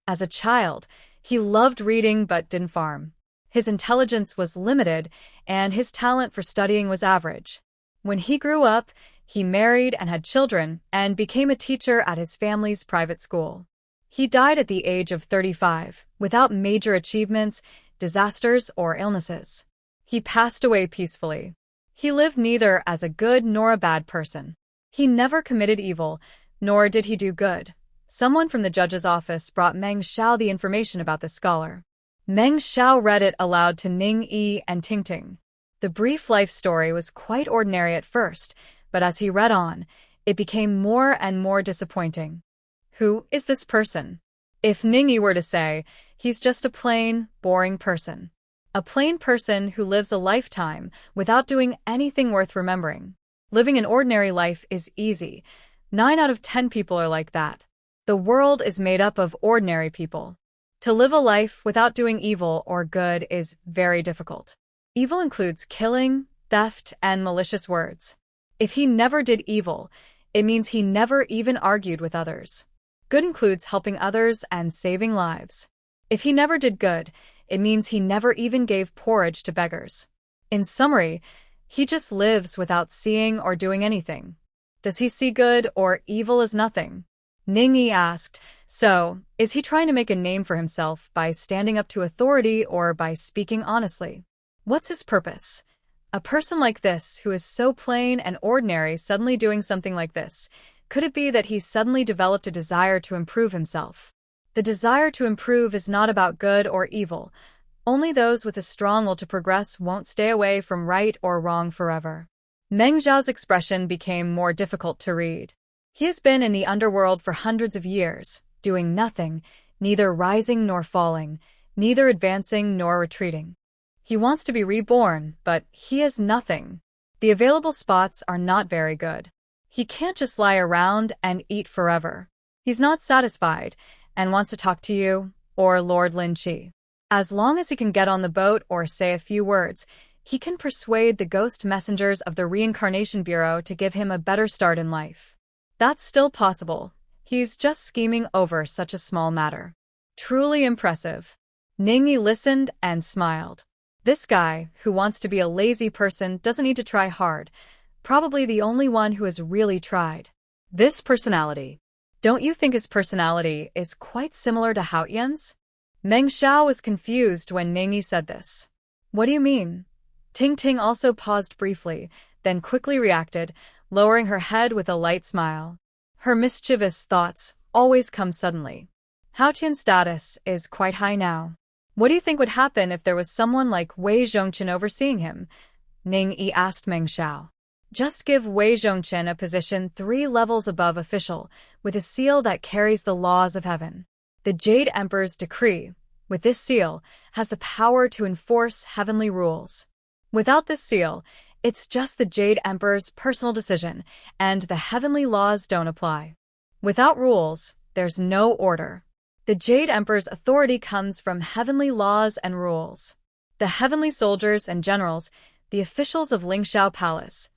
As a child, he loved reading but didn't farm. His intelligence was limited, and his talent for studying was average. When he grew up, he married and had children and became a teacher at his family's private school. He died at the age of 35, without major achievements, disasters, or illnesses. He passed away peacefully. He lived neither as a good nor a bad person. He never committed evil, nor did he do good. Someone from the judge's office brought Meng Xiao the information about the scholar. Meng Xiao read it aloud to Ning Yi and Ting Ting. The brief life story was quite ordinary at first, but as he read on, it became more and more disappointing. Who is this person? If Ning Yi were to say, he's just a plain, boring person. A plain person who lives a lifetime without doing anything worth remembering. Living an ordinary life is easy. 9 out of 10 people are like that. The world is made up of ordinary people. To live a life without doing evil or good is very difficult. Evil includes killing, theft, and malicious words. If he never did evil, it means he never even argued with others. Good includes helping others and saving lives. If he never did good, it means he never even gave porridge to beggars. In summary, he just lives without seeing or doing anything. Does he see good or evil as nothing? Ning Yi asked, so, is he trying to make a name for himself by standing up to authority or by speaking honestly? What's his purpose? A person like this, who is so plain and ordinary, suddenly doing something like this, could it be that he suddenly developed a desire to improve himself? The desire to improve is not about good or evil. Only those with a strong will to progress won't stay away from right or wrong forever. Meng Xiao's expression became more difficult to read. He has been in the underworld for hundreds of years, doing nothing, neither rising nor falling, neither advancing nor retreating. He wants to be reborn, but he has nothing. The available spots are not very good. He can't just lie around and eat forever. He's not satisfied and wants to talk to you or Lord Lin Chi. As long as he can get on the boat or say a few words, he can persuade the ghost messengers of the Reincarnation Bureau to give him a better start in life. That's still possible. He's just scheming over such a small matter. Truly impressive. Ning Yi listened and smiled. This guy, who wants to be a lazy person, doesn't need to try hard. Probably the only one who has really tried. This personality. Don't you think his personality is quite similar to Hao Yan's? Meng Xiao was confused when Ning Yi said this. What do you mean? Ting Ting also paused briefly, then quickly reacted, lowering her head with a light smile. Her mischievous thoughts always come suddenly. Hao Tian's status is quite high now. What do you think would happen if there was someone like Wei Zhongchen overseeing him? Ning Yi asked Meng Xiao. Just give Wei Zhongchen a position 3 levels above official, with a seal that carries the laws of heaven. The Jade Emperor's decree, with this seal, has the power to enforce heavenly rules. Without this seal, it's just the Jade Emperor's personal decision, and the heavenly laws don't apply. Without rules, there's no order. The Jade Emperor's authority comes from heavenly laws and rules. The heavenly soldiers and generals, the officials of Lingxiao Palace,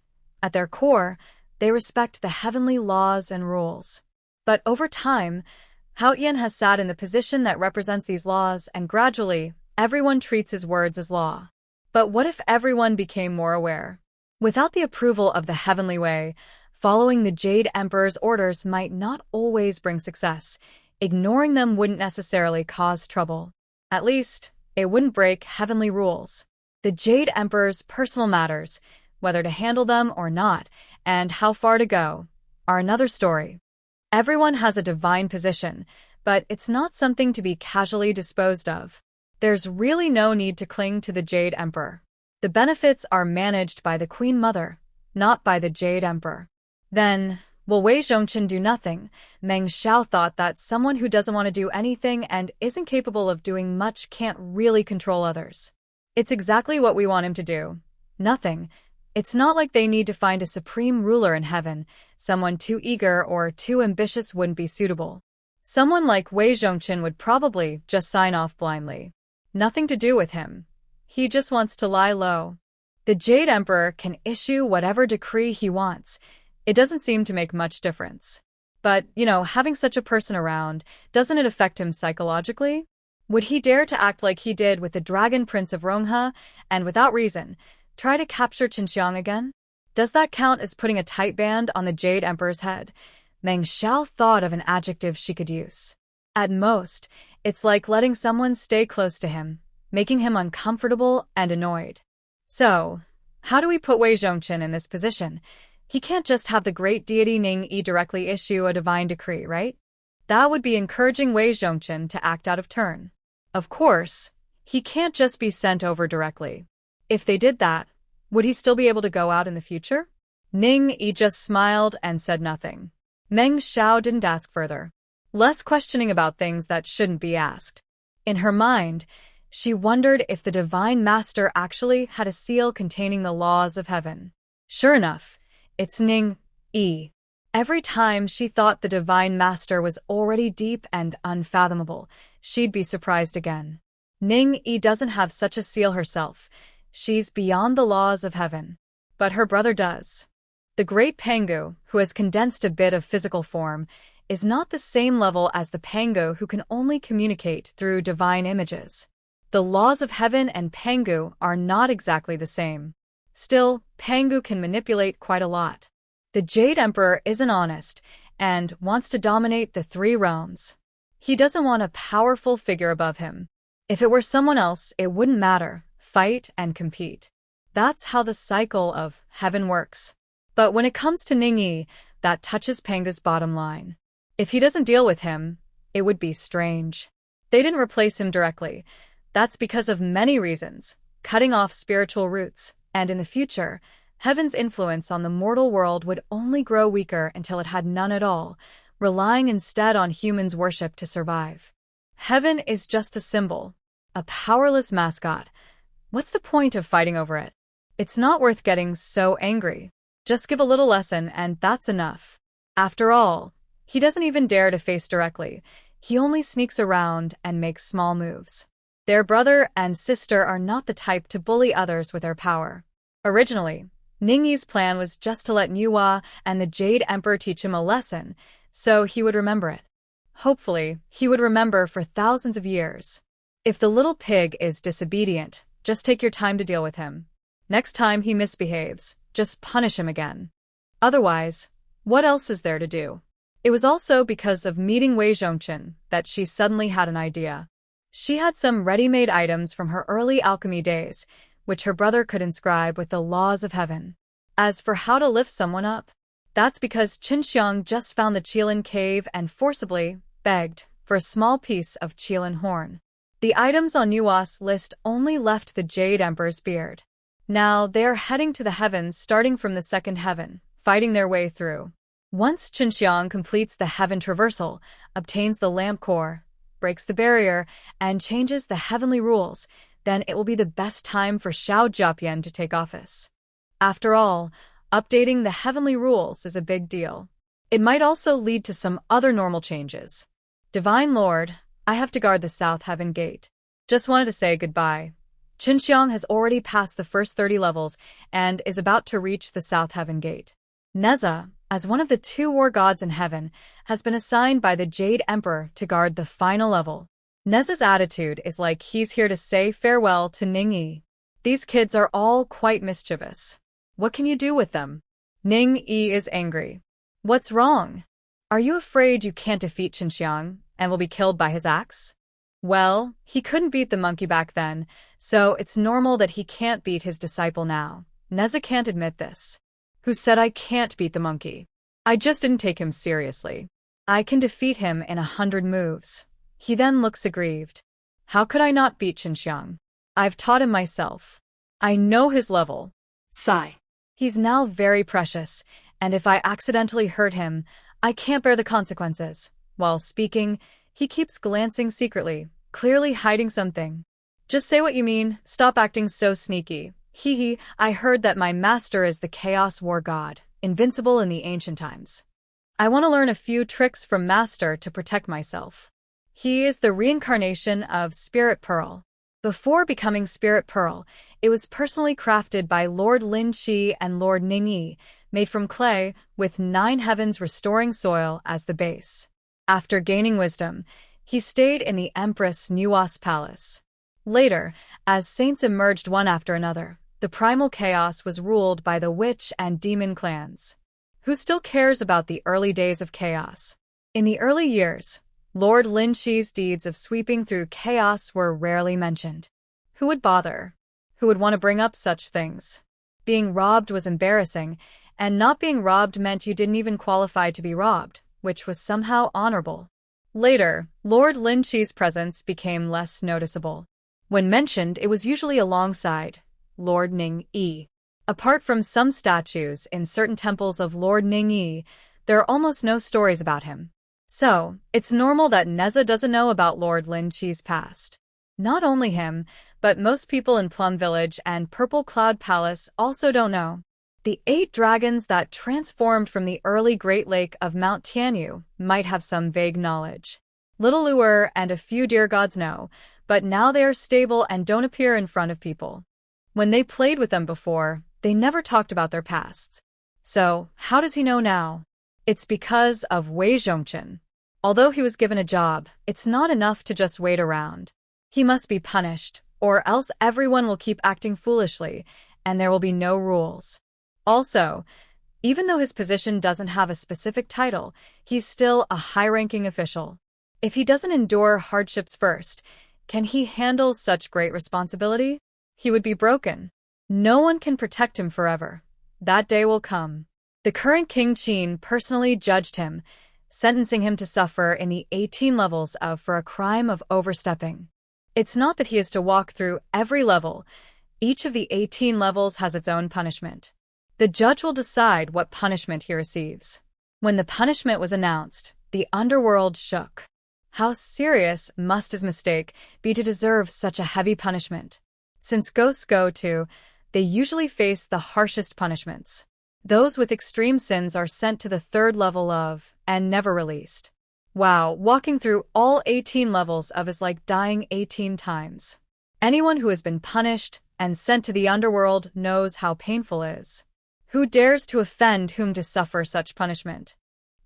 at their core, they respect the heavenly laws and rules. But over time, Hao Yan has sat in the position that represents these laws, and gradually, everyone treats his words as law. But what if everyone became more aware? Without the approval of the heavenly way, following the Jade Emperor's orders might not always bring success. Ignoring them wouldn't necessarily cause trouble. At least, it wouldn't break heavenly rules. The Jade Emperor's personal matters, whether to handle them or not, and how far to go, are another story. Everyone has a divine position, but it's not something to be casually disposed of. There's really no need to cling to the Jade Emperor. The benefits are managed by the Queen Mother, not by the Jade Emperor. Then, will Wei Zhongqin do nothing? Meng Xiao thought that someone who doesn't want to do anything and isn't capable of doing much can't really control others. It's exactly what we want him to do. Nothing. It's not like they need to find a supreme ruler in heaven. Someone too eager or too ambitious wouldn't be suitable. Someone like Wei Zhongqin would probably just sign off blindly. Nothing to do with him. He just wants to lie low. The Jade Emperor can issue whatever decree he wants. It doesn't seem to make much difference. But, having such a person around, doesn't it affect him psychologically? Would he dare to act like he did with the Dragon Prince of Ronghe, and without reason, try to capture Qinxiang again? Does that count as putting a tight band on the Jade Emperor's head? Meng Xiao thought of an adjective she could use. At most, it's like letting someone stay close to him, making him uncomfortable and annoyed. So, how do we put Wei Zhongqin in this position? He can't just have the great deity Ning Yi directly issue a divine decree, right? That would be encouraging Wei Zhongqin to act out of turn. Of course, he can't just be sent over directly. If they did that, would he still be able to go out in the future? Ning Yi just smiled and said nothing. Meng Xiao didn't ask further, less questioning about things that shouldn't be asked. In her mind, she wondered if the Divine Master actually had a seal containing the laws of heaven. Sure enough, it's Ning Yi. Every time she thought the Divine Master was already deep and unfathomable, she'd be surprised again. Ning Yi doesn't have such a seal herself. She's beyond the laws of heaven. But her brother does. The great Pangu, who has condensed a bit of physical form, is not the same level as the Pangu who can only communicate through divine images. The laws of heaven and Pangu are not exactly the same. Still, Pangu can manipulate quite a lot. The Jade Emperor isn't honest and wants to dominate the three realms. He doesn't want a powerful figure above him. If it were someone else, it wouldn't matter. Fight and compete. That's how the cycle of heaven works. But when it comes to Ning Yi, that touches Pangu's bottom line. If he doesn't deal with him, it would be strange. They didn't replace him directly. That's because of many reasons, cutting off spiritual roots, and in the future, heaven's influence on the mortal world would only grow weaker until it had none at all, relying instead on humans' worship to survive. Heaven is just a symbol, a powerless mascot. What's the point of fighting over it? It's not worth getting so angry. Just give a little lesson and that's enough. After all, he doesn't even dare to face directly. He only sneaks around and makes small moves. Their brother and sister are not the type to bully others with their power. Originally, Ning Yi's plan was just to let Manhwa and the Jade Emperor teach him a lesson, so he would remember it. Hopefully, he would remember for thousands of years. If the little pig is disobedient, just take your time to deal with him. Next time he misbehaves, just punish him again. Otherwise, what else is there to do? It was also because of meeting Wei Zhongqin that she suddenly had an idea. She had some ready-made items from her early alchemy days, which her brother could inscribe with the laws of heaven. As for how to lift someone up, that's because Qinxiang just found the Qilin cave and forcibly begged for a small piece of Qilin horn. The items on Manhwa's list only left the Jade Emperor's beard. Now they're heading to the heavens starting from the second heaven, fighting their way through. Once Qinxiang completes the heaven traversal, obtains the lamp core, breaks the barrier, and changes the heavenly rules, then it will be the best time for Xiao Jiapian to take office. After all, updating the heavenly rules is a big deal. It might also lead to some other normal changes. Divine Lord, I have to guard the South Heaven Gate. Just wanted to say goodbye. Qinxiang has already passed the first 30 levels and is about to reach the South Heaven Gate. Neza, as one of the 2 war gods in heaven, has been assigned by the Jade Emperor to guard the final level. Neza's attitude is like he's here to say farewell to Ning Yi. These kids are all quite mischievous. What can you do with them? Ning Yi is angry. What's wrong? Are you afraid you can't defeat Qinxiang and will be killed by his axe? Well, he couldn't beat the monkey back then, so it's normal that he can't beat his disciple now. Neza can't admit this. Who said I can't beat the monkey? I just didn't take him seriously. I can defeat him in 100 moves. He then looks aggrieved. How could I not beat Qinxiang? I've taught him myself. I know his level. Sigh. He's now very precious, and if I accidentally hurt him, I can't bear the consequences. While speaking, he keeps glancing secretly, clearly hiding something. Just say what you mean, stop acting so sneaky. Hee hee, I heard that my master is the Chaos War God, invincible in the ancient times. I want to learn a few tricks from Master to protect myself. He is the reincarnation of Spirit Pearl. Before becoming Spirit Pearl, it was personally crafted by Lord Lin Qi and Lord Ning Yi, made from clay, with 9 heavens restoring soil as the base. After gaining wisdom, he stayed in the Empress Nuwa's palace. Later, as saints emerged one after another, the primal chaos was ruled by the witch and demon clans. Who still cares about the early days of chaos? In the early years, Lord Lin Qi's deeds of sweeping through chaos were rarely mentioned. Who would bother? Who would want to bring up such things? Being robbed was embarrassing, and not being robbed meant you didn't even qualify to be robbed, which was somehow honorable. Later, Lord Lin Qi's presence became less noticeable. When mentioned, it was usually alongside Lord Ning Yi. Apart from some statues in certain temples of Lord Ning Yi, there are almost no stories about him. So, it's normal that Neza doesn't know about Lord Lin Qi's past. Not only him, but most people in Plum Village and Purple Cloud Palace also don't know. The 8 dragons that transformed from the early Great Lake of Mount Tianyu might have some vague knowledge. Little Luer and a few deer gods know, but now they are stable and don't appear in front of people. When they played with them before, they never talked about their pasts. So, how does he know now? It's because of Wei Zhongchen. Although he was given a job, it's not enough to just wait around. He must be punished, or else everyone will keep acting foolishly, and there will be no rules. Also, even though his position doesn't have a specific title, he's still a high-ranking official. If he doesn't endure hardships first, can he handle such great responsibility? He would be broken. No one can protect him forever. That day will come. The current King Qin personally judged him, sentencing him to suffer in the 18 levels of for a crime of overstepping. It's not that he is to walk through every level. Each of the 18 levels has its own punishment. The judge will decide what punishment he receives. When the punishment was announced, the underworld shook. How serious must his mistake be to deserve such a heavy punishment? Since ghosts go to, they usually face the harshest punishments. Those with extreme sins are sent to the 3rd level of, and never released. Wow, walking through all 18 levels of is like dying 18 times. Anyone who has been punished and sent to the underworld knows how painful it is. Who dares to offend whom to suffer such punishment?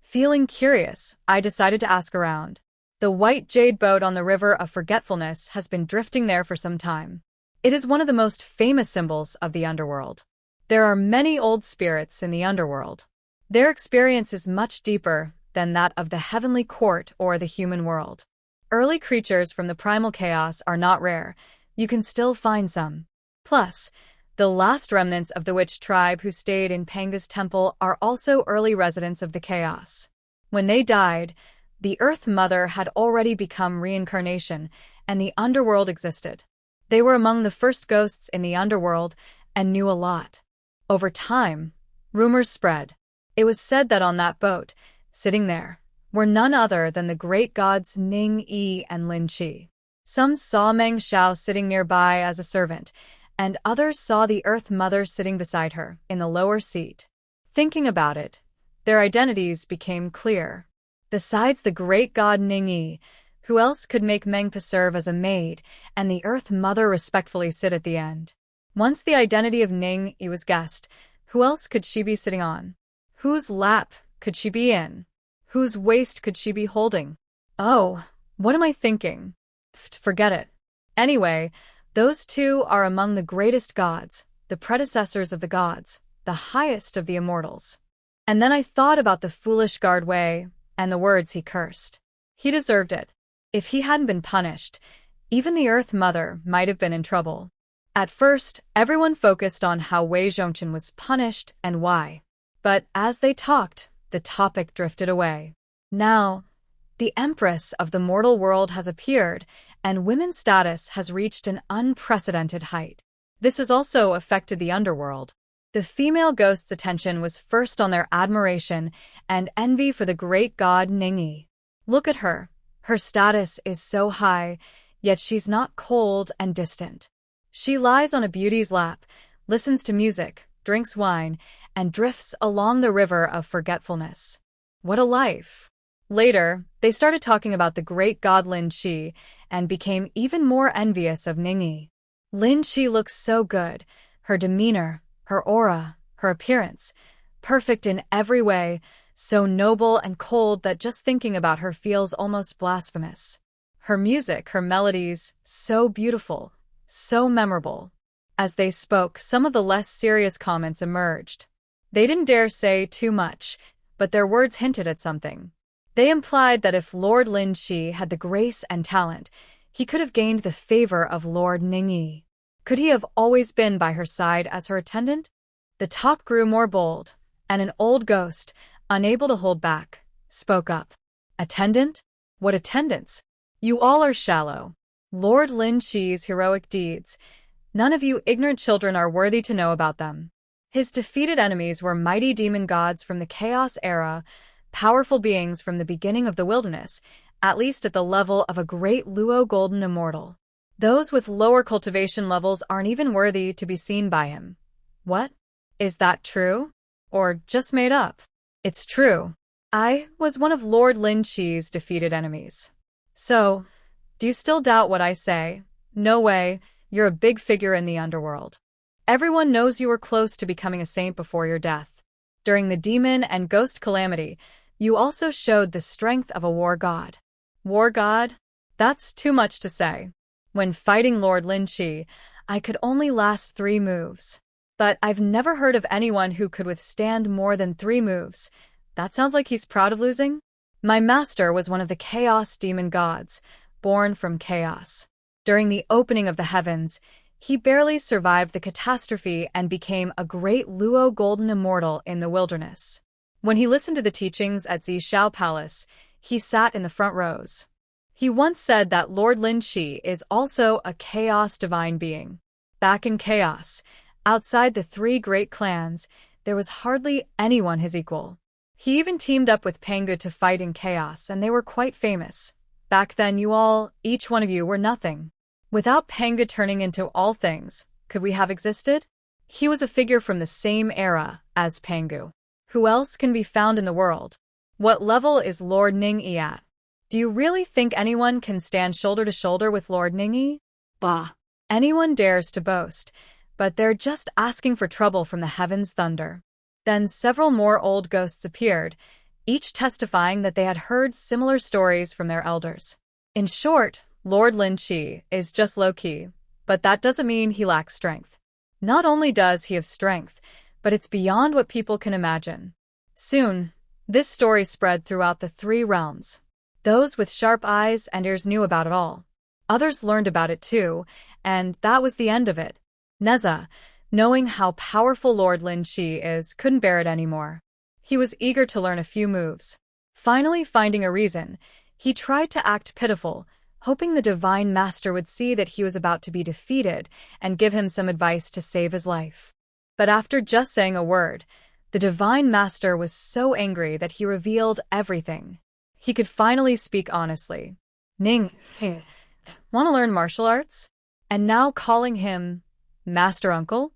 Feeling curious, I decided to ask around. The white jade boat on the river of forgetfulness has been drifting there for some time. It is one of the most famous symbols of the underworld. There are many old spirits in the underworld. Their experience is much deeper than that of the heavenly court or the human world. Early creatures from the primal chaos are not rare. You can still find some. Plus, the last remnants of the witch tribe who stayed in Panga's temple are also early residents of the chaos. When they died, the Earth Mother had already become reincarnation, and the underworld existed. They were among the first ghosts in the underworld and knew a lot. Over time, rumors spread. It was said that on that boat, sitting there, were none other than the great gods Ning Yi and Lin Qi. Some saw Meng Xiao sitting nearby as a servant, and others saw the Earth Mother sitting beside her in the lower seat. Thinking about it, their identities became clear. Besides the great god Ning Yi, who else could make Mengpa serve as a maid and the Earth Mother respectfully sit at the end? Once the identity of Ning Yi was guessed, who else could she be sitting on? Whose lap could she be in? Whose waist could she be holding? Oh, what am I thinking? Forget it. Anyway, those two are among the greatest gods, the predecessors of the gods, the highest of the immortals. And then I thought about the foolish guard Wei and the words he cursed. He deserved it. If he hadn't been punished, even the Earth Mother might have been in trouble. At first, everyone focused on how Wei Zhongchen was punished and why. But as they talked, the topic drifted away. Now, the Empress of the mortal world has appeared, and women's status has reached an unprecedented height. This has also affected the underworld. The female ghosts' attention was first on their admiration and envy for the great god Ningi. Look at her. Her status is so high, yet she's not cold and distant. She lies on a beauty's lap, listens to music, drinks wine, and drifts along the river of forgetfulness. What a life! Later, they started talking about the great god Lin Chi and became even more envious of Ningi. Lin Chi looks so good, her demeanor, her aura, her appearance, perfect in every way, so noble and cold that just thinking about her feels almost blasphemous. Her music, her melodies, so beautiful, so memorable. As they spoke, some of the less serious comments emerged. They didn't dare say too much, but their words hinted at something. They implied that if Lord Lin Chi had the grace and talent, he could have gained the favor of Lord Ningyi. Could he have always been by her side as her attendant? The talk grew more bold, and an old ghost, unable to hold back, spoke up. Attendant? What attendants? You all are shallow. Lord Lin Chi's heroic deeds. None of you ignorant children are worthy to know about them. His defeated enemies were mighty demon gods from the Chaos era, powerful beings from the beginning of the wilderness, at least at the level of a great Luo golden immortal. Those with lower cultivation levels aren't even worthy to be seen by him. What? Is that true? Or just made up? It's true. I was one of Lord Lin Chi's defeated enemies. So, do you still doubt what I say? No way, you're a big figure in the underworld. Everyone knows you were close to becoming a saint before your death. During the demon and ghost calamity, you also showed the strength of a war god. War god? That's too much to say. When fighting Lord Lin Chi, I could only last 3 moves. But I've never heard of anyone who could withstand more than 3 moves. That sounds like he's proud of losing? My master was one of the Chaos demon gods, born from chaos. During the opening of the heavens, he barely survived the catastrophe and became a great Luo golden immortal in the wilderness. When he listened to the teachings at Zishao Palace, he sat in the front rows. He once said that Lord Lin Chi is also a chaos divine being. Back in chaos, outside the 3 great clans, there was hardly anyone his equal. He even teamed up with Pangu to fight in chaos, and they were quite famous. Back then each one of you were nothing. Without Pangu turning into all things, could we have existed? He was a figure from the same era as Pangu. Who else can be found in the world? What level is Lord Ningyi at? Do you really think anyone can stand shoulder to shoulder with Lord Ningyi? Bah. Anyone dares to boast, but they're just asking for trouble from the heavens' thunder. Then several more old ghosts appeared, each testifying that they had heard similar stories from their elders. In short, Lord Lin Chi is just low-key, but that doesn't mean he lacks strength. Not only does he have strength, but it's beyond what people can imagine. Soon, this story spread throughout the 3 realms. Those with sharp eyes and ears knew about it all. Others learned about it too, and that was the end of it. Neza, knowing how powerful Lord Lin Chi is, couldn't bear it anymore. He was eager to learn a few moves. Finally finding a reason, he tried to act pitiful, hoping the divine master would see that he was about to be defeated and give him some advice to save his life. But after just saying a word, the divine master was so angry that he revealed everything. He could finally speak honestly. Ning, hey, want to learn martial arts? And now calling him Master Uncle?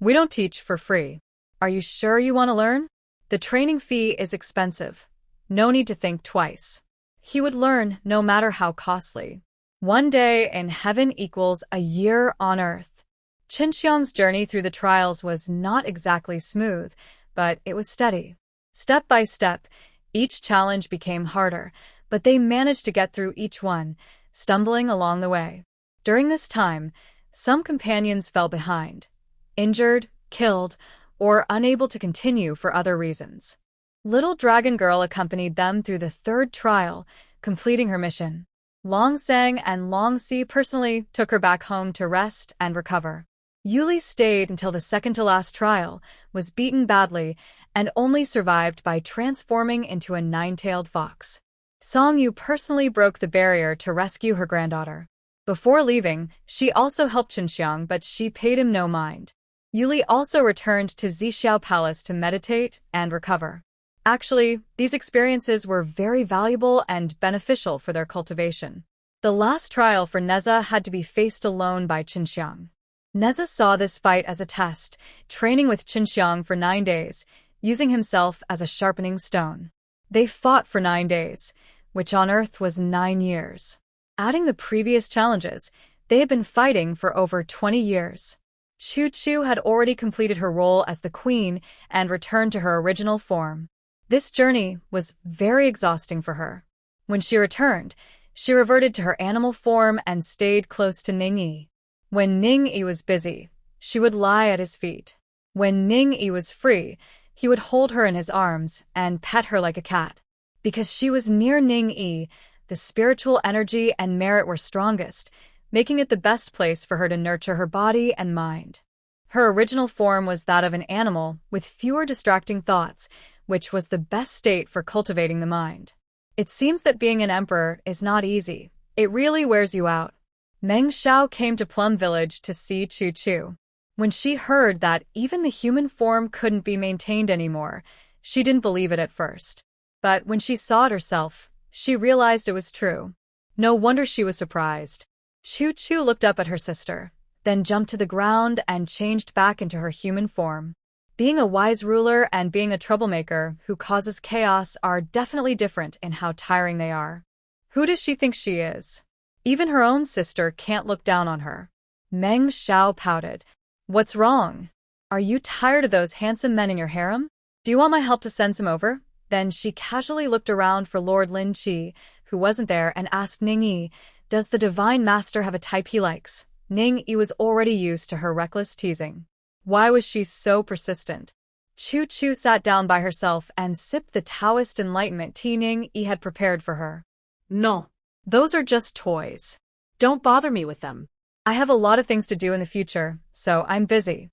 We don't teach for free. Are you sure you want to learn? The training fee is expensive. No need to think twice. He would learn no matter how costly. 1 day in heaven equals a year on earth. Qinxiang's journey through the trials was not exactly smooth, but it was steady. Step by step, each challenge became harder, but they managed to get through each one, stumbling along the way. During this time, some companions fell behind, injured, killed, or unable to continue for other reasons. Little Dragon Girl accompanied them through the 3rd trial, completing her mission. Long Sang and Long Si personally took her back home to rest and recover. Yuli stayed until the second-to-last trial, was beaten badly, and only survived by transforming into a 9-tailed fox. Song Yu personally broke the barrier to rescue her granddaughter. Before leaving, she also helped Qinxiang, but she paid him no mind. Yuli also returned to Zixiao Palace to meditate and recover. Actually, these experiences were very valuable and beneficial for their cultivation. The last trial for Neza had to be faced alone by Qinxiang. Neza saw this fight as a test, training with Qinxiang for 9 days, using himself as a sharpening stone. They fought for 9 days, which on Earth was 9 years. Adding the previous challenges, they had been fighting for over 20 years. Chu Chu had already completed her role as the queen and returned to her original form. This journey was very exhausting for her. When she returned, she reverted to her animal form and stayed close to Ningyi. When Ningyi was busy, she would lie at his feet. When Ningyi was free, he would hold her in his arms and pet her like a cat. Because she was near Ningyi, the spiritual energy and merit were strongest, making it the best place for her to nurture her body and mind. Her original form was that of an animal with fewer distracting thoughts, which was the best state for cultivating the mind. It seems that being an emperor is not easy. It really wears you out. Meng Xiao came to Plum Village to see Chu Chu. When she heard that even the human form couldn't be maintained anymore, she didn't believe it at first. But when she saw it herself, she realized it was true. No wonder she was surprised. Chu Chu looked up at her sister, then jumped to the ground and changed back into her human form. Being a wise ruler and being a troublemaker who causes chaos are definitely different in how tiring they are. Who does she think she is? Even her own sister can't look down on her. Meng Xiao pouted. What's wrong? Are you tired of those handsome men in your harem? Do you want my help to send some over? Then she casually looked around for Lord Lin Qi, who wasn't there, and asked Ningyi, does the Divine Master have a type he likes? Ningyi was already used to her reckless teasing. Why was she so persistent? Chu Chu sat down by herself and sipped the Taoist enlightenment tea Ningyi had prepared for her. No. Those are just toys. Don't bother me with them. I have a lot of things to do in the future, so I'm busy.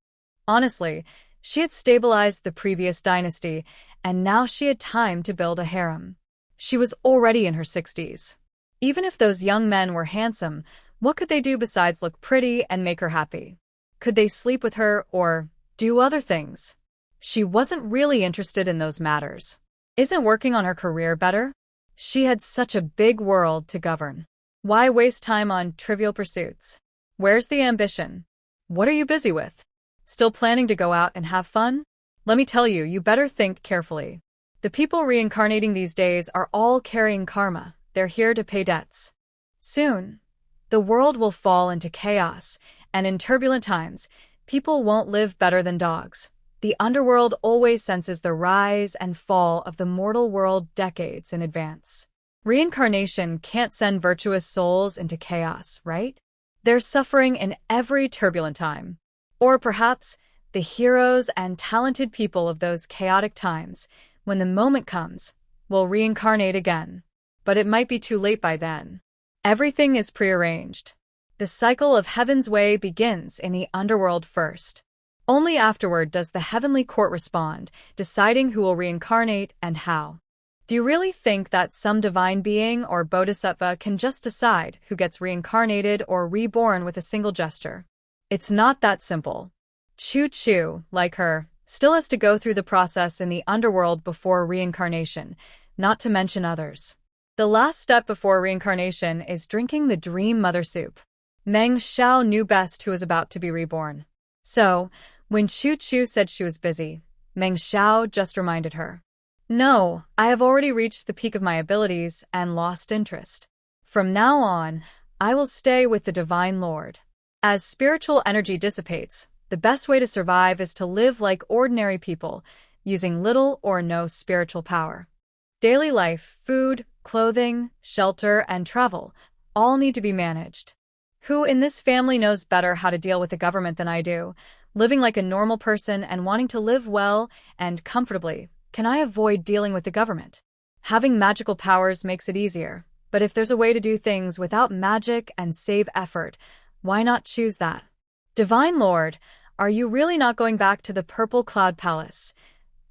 Honestly, she had stabilized the previous dynasty, and now she had time to build a harem. She was already in her 60s. Even if those young men were handsome, what could they do besides look pretty and make her happy? Could they sleep with her or do other things? She wasn't really interested in those matters. Isn't working on her career better? She had such a big world to govern. Why waste time on trivial pursuits? Where's the ambition? What are you busy with? Still planning to go out and have fun? Let me tell you, you better think carefully. The people reincarnating these days are all carrying karma. They're here to pay debts. Soon, the world will fall into chaos, and in turbulent times, people won't live better than dogs. The underworld always senses the rise and fall of the mortal world decades in advance. Reincarnation can't send virtuous souls into chaos, right? There's suffering in every turbulent time. Or perhaps the heroes and talented people of those chaotic times, when the moment comes, will reincarnate again. But it might be too late by then. Everything is prearranged. The cycle of Heaven's Way begins in the underworld first. Only afterward does the heavenly court respond, deciding who will reincarnate and how. Do you really think that some divine being or bodhisattva can just decide who gets reincarnated or reborn with a single gesture? It's not that simple. Chu Chu, like her, still has to go through the process in the underworld before reincarnation, not to mention others. The last step before reincarnation is drinking the dream mother soup. Meng Xiao knew best who was about to be reborn. So, when Chu Chu said she was busy, Meng Xiao just reminded her. No, I have already reached the peak of my abilities and lost interest. From now on, I will stay with the Divine Lord. As spiritual energy dissipates, the best way to survive is to live like ordinary people, using little or no spiritual power. Daily life, food, clothing, shelter, and travel all need to be managed. Who in this family knows better how to deal with the government than I do? Living like a normal person and wanting to live well and comfortably, can I avoid dealing with the government? Having magical powers makes it easier, but if there's a way to do things without magic and save effort, why not choose that? Divine Lord, are you really not going back to the Purple Cloud Palace?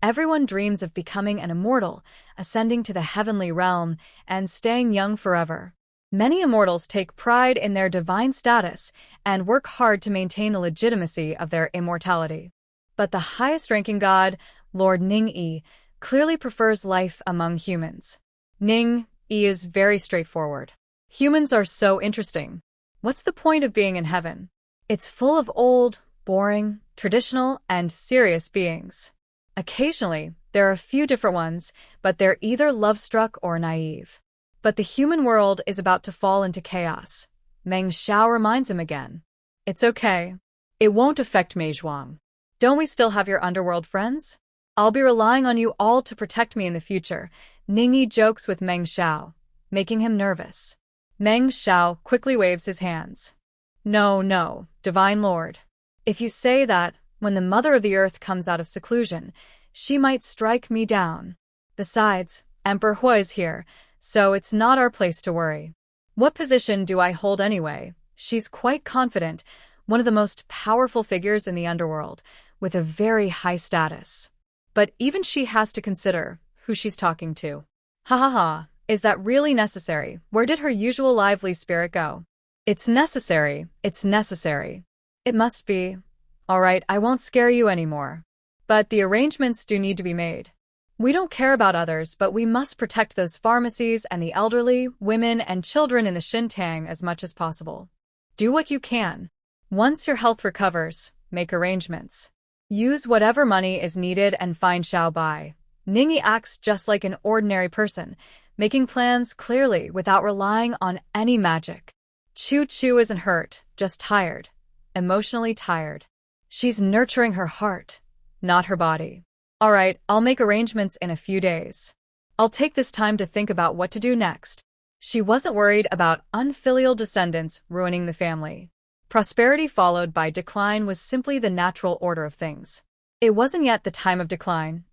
Everyone dreams of becoming an immortal, ascending to the heavenly realm, and staying young forever. Many immortals take pride in their divine status and work hard to maintain the legitimacy of their immortality. But the highest-ranking god, Lord Ning-yi, clearly prefers life among humans. Ning-yi is very straightforward. Humans are so interesting. What's the point of being in heaven? It's full of old, boring, traditional, and serious beings. Occasionally, there are a few different ones, but they're either love-struck or naive. But the human world is about to fall into chaos. Meng Xiao reminds him again. It's okay. It won't affect Mei Zhuang. Don't we still have your underworld friends? I'll be relying on you all to protect me in the future. Ningyi jokes with Meng Xiao, making him nervous. Meng Xiao quickly waves his hands. No, Divine Lord. If you say that, when the Mother of the Earth comes out of seclusion, she might strike me down. Besides, Emperor Hua is here, so it's not our place to worry. What position do I hold anyway? She's quite confident, one of the most powerful figures in the underworld, with a very high status. But even she has to consider who she's talking to. Ha ha ha, is that really necessary? Where did her usual lively spirit go? It's necessary. It must be. All right, I won't scare you anymore. But the arrangements do need to be made. We don't care about others, but we must protect those pharmacies and the elderly, women, and children in the Xintang as much as possible. Do what you can. Once your health recovers, make arrangements. Use whatever money is needed and find Xiao Bai. Ningyi acts just like an ordinary person, making plans clearly without relying on any magic. Chu Chu isn't hurt, just tired. Emotionally tired. She's nurturing her heart, not her body. All right, I'll make arrangements in a few days. I'll take this time to think about what to do next. She wasn't worried about unfilial descendants ruining the family. Prosperity followed by decline was simply the natural order of things. It wasn't yet the time of decline.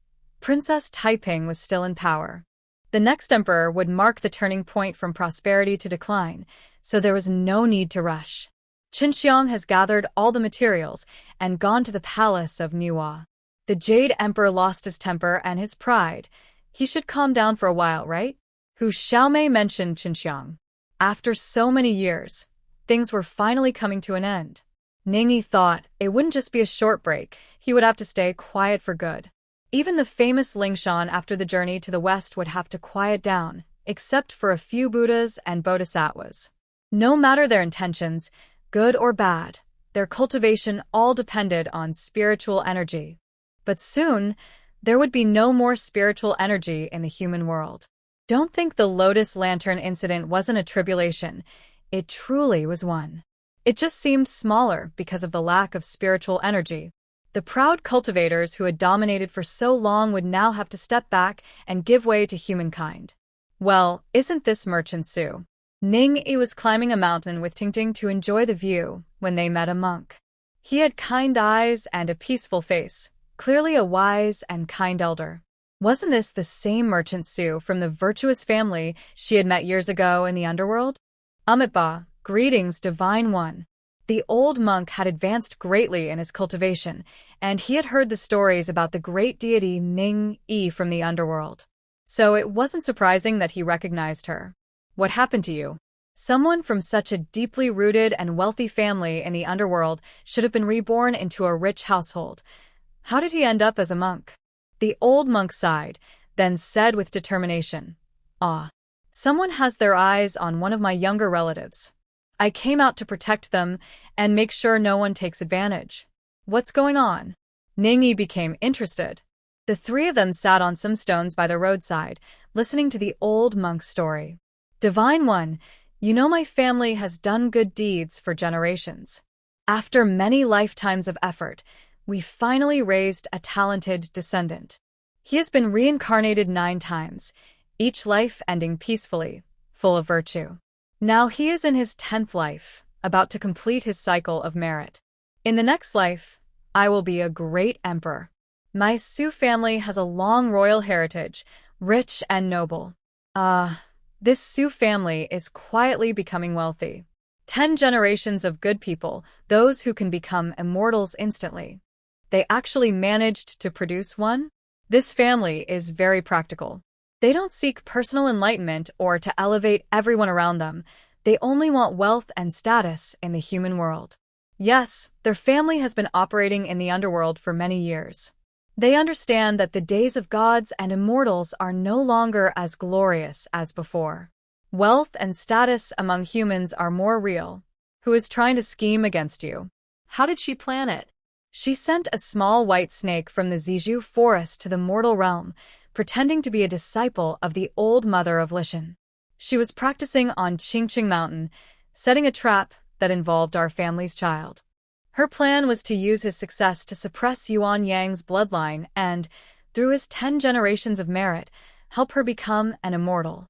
Princess Taiping was still in power. The next emperor would mark the turning point from prosperity to decline, so there was no need to rush. Qinxiang has gathered all the materials and gone to the palace of Niwa. The Jade Emperor lost his temper and his pride. He should calm down for a while, right? Hu Xiaomei mentioned Qinxiang. After so many years, things were finally coming to an end. Ningyi thought it wouldn't just be a short break, he would have to stay quiet for good. Even the famous Lingshan after the journey to the west would have to quiet down, except for a few Buddhas and Bodhisattvas. No matter their intentions, good or bad, their cultivation all depended on spiritual energy. But soon, there would be no more spiritual energy in the human world. Don't think the Lotus Lantern incident wasn't a tribulation. It truly was one. It just seemed smaller because of the lack of spiritual energy. The proud cultivators who had dominated for so long would now have to step back and give way to humankind. Well, isn't this Merchant Su? Ning-yi was climbing a mountain with Tingting to enjoy the view when they met a monk. He had kind eyes and a peaceful face, clearly a wise and kind elder. Wasn't this the same Merchant Su from the virtuous family she had met years ago in the underworld? Amitba, greetings, Divine One. The old monk had advanced greatly in his cultivation, and he had heard the stories about the great deity Ning-yi from the underworld. So it wasn't surprising that he recognized her. What happened to you? Someone from such a deeply rooted and wealthy family in the underworld should have been reborn into a rich household. How did he end up as a monk? The old monk sighed, then said with determination, someone has their eyes on one of my younger relatives. I came out to protect them and make sure no one takes advantage. What's going on? Ningyi became interested. The three of them sat on some stones by the roadside, listening to the old monk's story. Divine One, you know my family has done good deeds for generations. After many lifetimes of effort, we finally raised a talented descendant. He has been reincarnated 9 times, each life ending peacefully, full of virtue. Now he is in his 10th life, about to complete his cycle of merit. In the next life, I will be a great emperor. My Su family has a long royal heritage, rich and noble. This Su family is quietly becoming wealthy. 10 generations of good people, those who can become immortals instantly. They actually managed to produce one? This family is very practical. They don't seek personal enlightenment or to elevate everyone around them. They only want wealth and status in the human world. Yes, their family has been operating in the underworld for many years. They understand that the days of gods and immortals are no longer as glorious as before. Wealth and status among humans are more real. Who is trying to scheme against you? How did she plan it? She sent a small white snake from the Zizhu forest to the mortal realm, pretending to be a disciple of the old mother of Lishan. She was practicing on Qingqing Mountain, setting a trap that involved our family's child. Her plan was to use his success to suppress Yuan Yang's bloodline and, through his 10 generations of merit, help her become an immortal.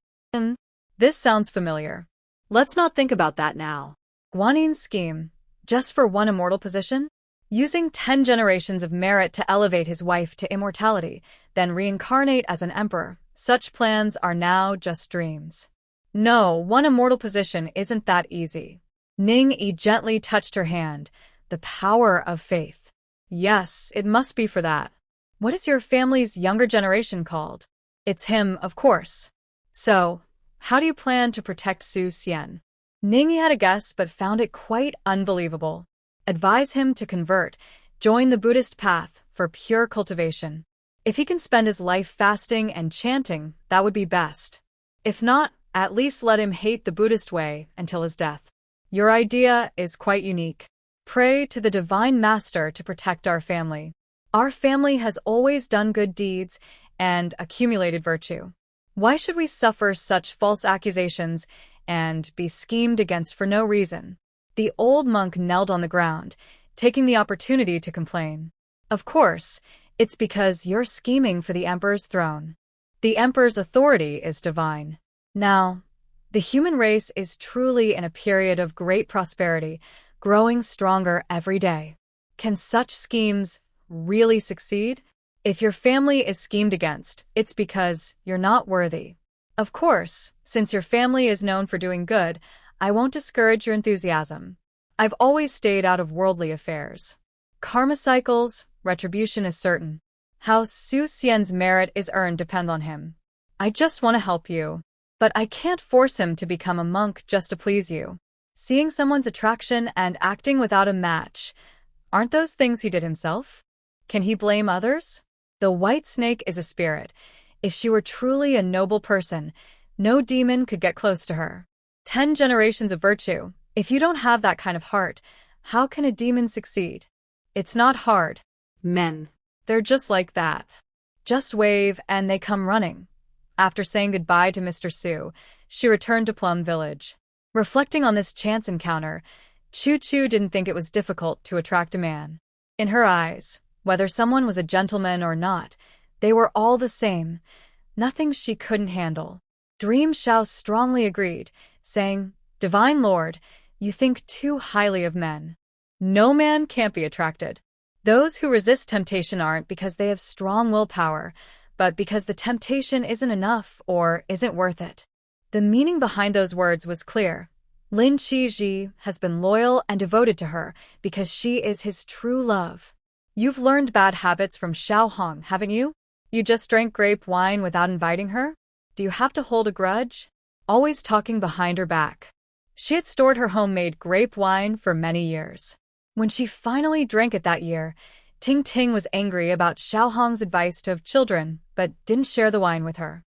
This sounds familiar. Let's not think about that now. Guanin's scheme, just for one immortal position? Using 10 generations of merit to elevate his wife to immortality, then reincarnate as an emperor, such plans are now just dreams. No, one immortal position isn't that easy. Ning Yi gently touched her hand. The power of faith. Yes, it must be for that. What is your family's younger generation called? It's him, of course. So, how do you plan to protect Su Xian? Ning Yi had a guess but found it quite unbelievable. Advise him to convert, join the Buddhist path for pure cultivation. If he can spend his life fasting and chanting, that would be best. If not, at least let him hate the Buddhist way until his death. Your idea is quite unique. Pray to the Divine Master to protect our family. Our family has always done good deeds and accumulated virtue. Why should we suffer such false accusations and be schemed against for no reason? The old monk knelt on the ground, taking the opportunity to complain. Of course, it's because you're scheming for the emperor's throne. The emperor's authority is divine. Now, the human race is truly in a period of great prosperity, growing stronger every day. Can such schemes really succeed? If your family is schemed against, it's because you're not worthy. Of course, since your family is known for doing good, I won't discourage your enthusiasm. I've always stayed out of worldly affairs. Karma cycles, retribution is certain. How Su Xian's merit is earned depends on him. I just want to help you. But I can't force him to become a monk just to please you. Seeing someone's attraction and acting without a match, aren't those things he did himself? Can he blame others? The white snake is a spirit. If she were truly a noble person, no demon could get close to her. 10 generations of virtue. If you don't have that kind of heart, how can a demon succeed? It's not hard. Men. They're just like that. Just wave and they come running. After saying goodbye to Mr. Su, she returned to Plum Village. Reflecting on this chance encounter, Chu Chu didn't think it was difficult to attract a man. In her eyes, whether someone was a gentleman or not, they were all the same. Nothing she couldn't handle. Dream Xiao strongly agreed, saying, "Divine Lord, you think too highly of men. No man can't be attracted. Those who resist temptation aren't because they have strong willpower, but because the temptation isn't enough or isn't worth it." The meaning behind those words was clear. Lin Qizhi has been loyal and devoted to her because she is his true love. You've learned bad habits from Xiao Hong, haven't you? You just drank grape wine without inviting her? Do you have to hold a grudge? Always talking behind her back. She had stored her homemade grape wine for many years. When she finally drank it that year, Ting Ting was angry about Xiao Hong's advice to have children, but didn't share the wine with her.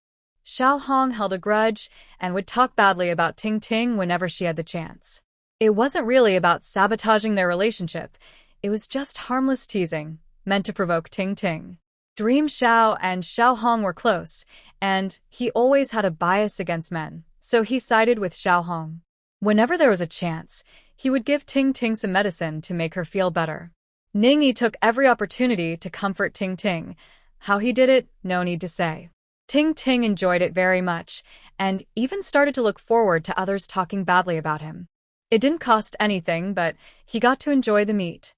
Xiao Hong held a grudge and would talk badly about Ting Ting whenever she had the chance. It wasn't really about sabotaging their relationship. It was just harmless teasing, meant to provoke Ting Ting. Dream Xiao and Xiao Hong were close, and he always had a bias against men, so he sided with Xiao Hong. Whenever there was a chance, he would give Ting Ting some medicine to make her feel better. Ning Yi took every opportunity to comfort Ting Ting. How he did it, no need to say. Ting Ting enjoyed it very much, and even started to look forward to others talking badly about him. It didn't cost anything, but he got to enjoy the meat.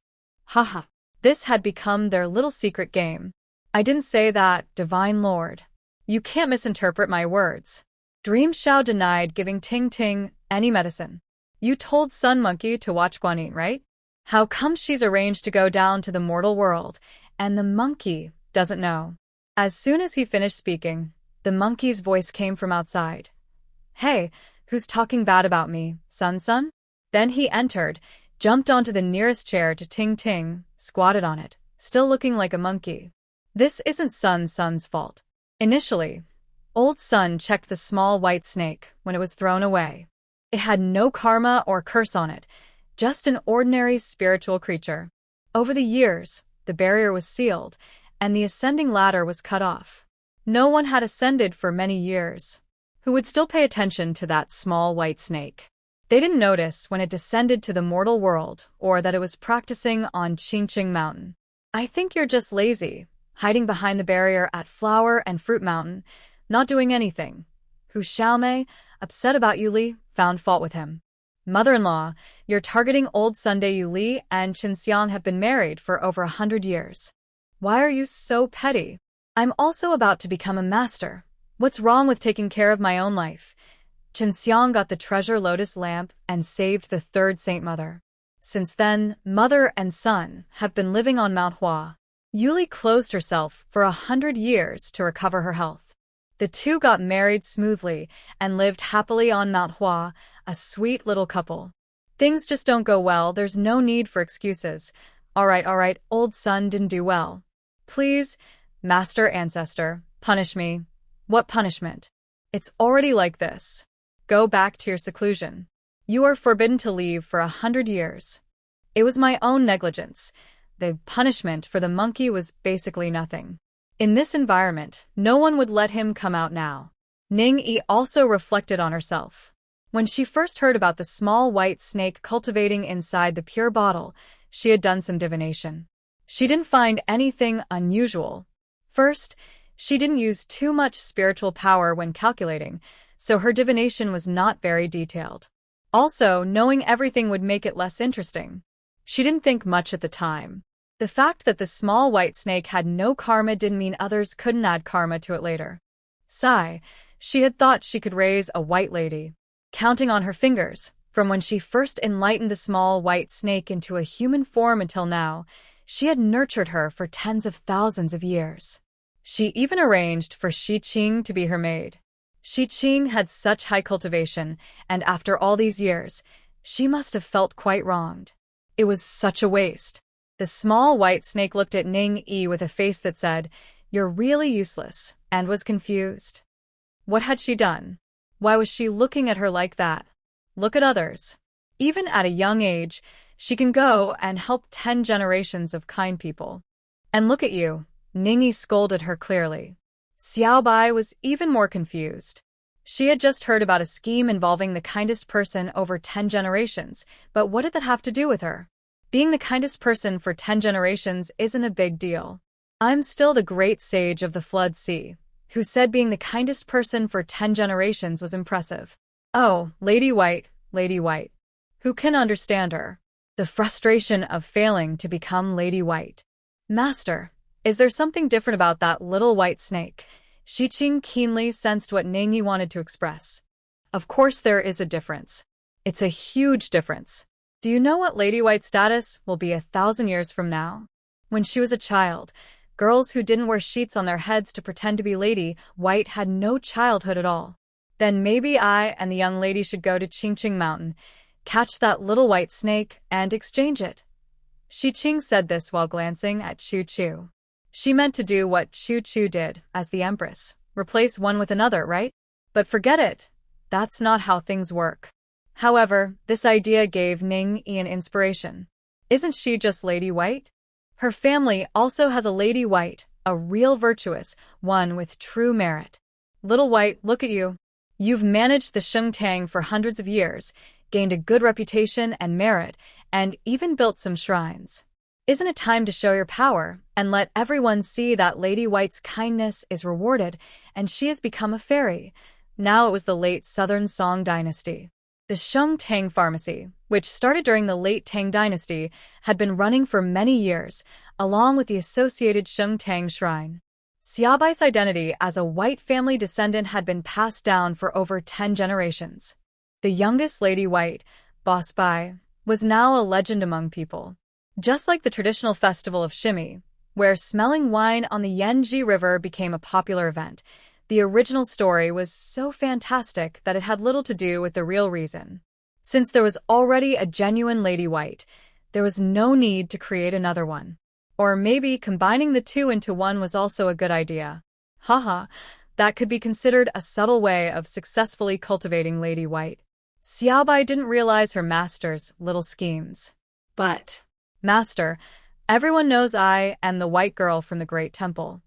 Haha. This had become their little secret game. I didn't say that, Divine Lord. You can't misinterpret my words. Dream Xiao denied giving Ting Ting any medicine. You told Sun Monkey to watch Guanyin, right? How come she's arranged to go down to the mortal world, and the monkey doesn't know? As soon as he finished speaking, the monkey's voice came from outside. Hey, who's talking bad about me, Sun? Then he entered, jumped onto the nearest chair to Ting Ting, squatted on it, still looking like a monkey. This isn't Sun's fault. Initially, old Sun checked the small white snake when it was thrown away. It had no karma or curse on it, just an ordinary spiritual creature. Over the years, the barrier was sealed, and the ascending ladder was cut off. No one had ascended for many years. Who would still pay attention to that small white snake? They didn't notice when it descended to the mortal world or that it was practicing on Qingqing Mountain. I think you're just lazy, hiding behind the barrier at Flower and Fruit Mountain, not doing anything. Hu Xiaomei, upset about Yuli, found fault with him. Mother-in-law, you're targeting old Sunday Yuli and Qinxiang have been married for over 100 years. Why are you so petty? I'm also about to become a master. What's wrong with taking care of my own life? Qinxiang got the treasure lotus lamp and saved the third Saint Mother. Since then, mother and son have been living on Manhwa. Yuli closed herself for 100 years to recover her health. The two got married smoothly and lived happily on Manhwa, a sweet little couple. Things just don't go well, there's no need for excuses. All right, old Sun didn't do well. Please, Master Ancestor, punish me. What punishment? It's already like this. Go back to your seclusion. You are forbidden to leave for 100 years. It was my own negligence. The punishment for the monkey was basically nothing. In this environment, no one would let him come out now. Ning Yi also reflected on herself. When she first heard about the small white snake cultivating inside the pure bottle, she had done some divination. She didn't find anything unusual. First, she didn't use too much spiritual power when calculating, so her divination was not very detailed. Also, knowing everything would make it less interesting. She didn't think much at the time. The fact that the small white snake had no karma didn't mean others couldn't add karma to it later. Sigh, she had thought she could raise a white lady. Counting on her fingers, from when she first enlightened the small white snake into a human form until now, she had nurtured her for tens of thousands of years. She even arranged for Shi Qing to be her maid. Shi Qing had such high cultivation, and after all these years, she must have felt quite wronged. It was such a waste. The small white snake looked at Ning Yi with a face that said, "You're really useless," and was confused. What had she done? Why was she looking at her like that? Look at others. Even at a young age, she can go and help 10 generations of kind people. And look at you, Ning Yi scolded her clearly. Xiao Bai was even more confused. She had just heard about a scheme involving the kindest person over 10 generations, but what did that have to do with her? Being the kindest person for 10 generations isn't a big deal. I'm still the great sage of the Flood Sea, who said being the kindest person for 10 generations was impressive. Oh, Lady White. Who can understand her? The frustration of failing to become Lady White. Master, is there something different about that little white snake? Shi Qing keenly sensed what Ning Yi wanted to express. Of course there is a difference. It's a huge difference. Do you know what Lady White's status will be 1,000 years from now? When she was a child, girls who didn't wear sheets on their heads to pretend to be Lady White had no childhood at all. Then maybe I and the young lady should go to Qingqing Mountain, catch that little white snake, and exchange it. Shi Qing said this while glancing at Chu Chu. She meant to do what Chu Chu did as the Empress, replace one with another, right? But forget it. That's not how things work. However, this idea gave Ning Yi an inspiration. Isn't she just Lady White? Her family also has a Lady White, a real virtuous one with true merit. Little White, look at you. You've managed the Shengtang for hundreds of years, gained a good reputation and merit, and even built some shrines. Isn't it time to show your power and let everyone see that Lady White's kindness is rewarded and she has become a fairy? Now it was the late Southern Song dynasty. The Shengtang Pharmacy, which started during the late Tang dynasty, had been running for many years, along with the associated Shengtang Shrine. Xiaobai's identity as a white family descendant had been passed down for over 10 generations. The youngest Lady White, Boss Bai, was now a legend among people. Just like the traditional festival of Shimmy, where smelling wine on the Yanji River became a popular event. The original story was so fantastic that it had little to do with the real reason. Since there was already a genuine Lady White, there was no need to create another one. Or maybe combining the two into one was also a good idea. Haha, that could be considered a subtle way of successfully cultivating Lady White. Xiaobai didn't realize her master's little schemes. But, Master, everyone knows I am the white girl from the Great Temple.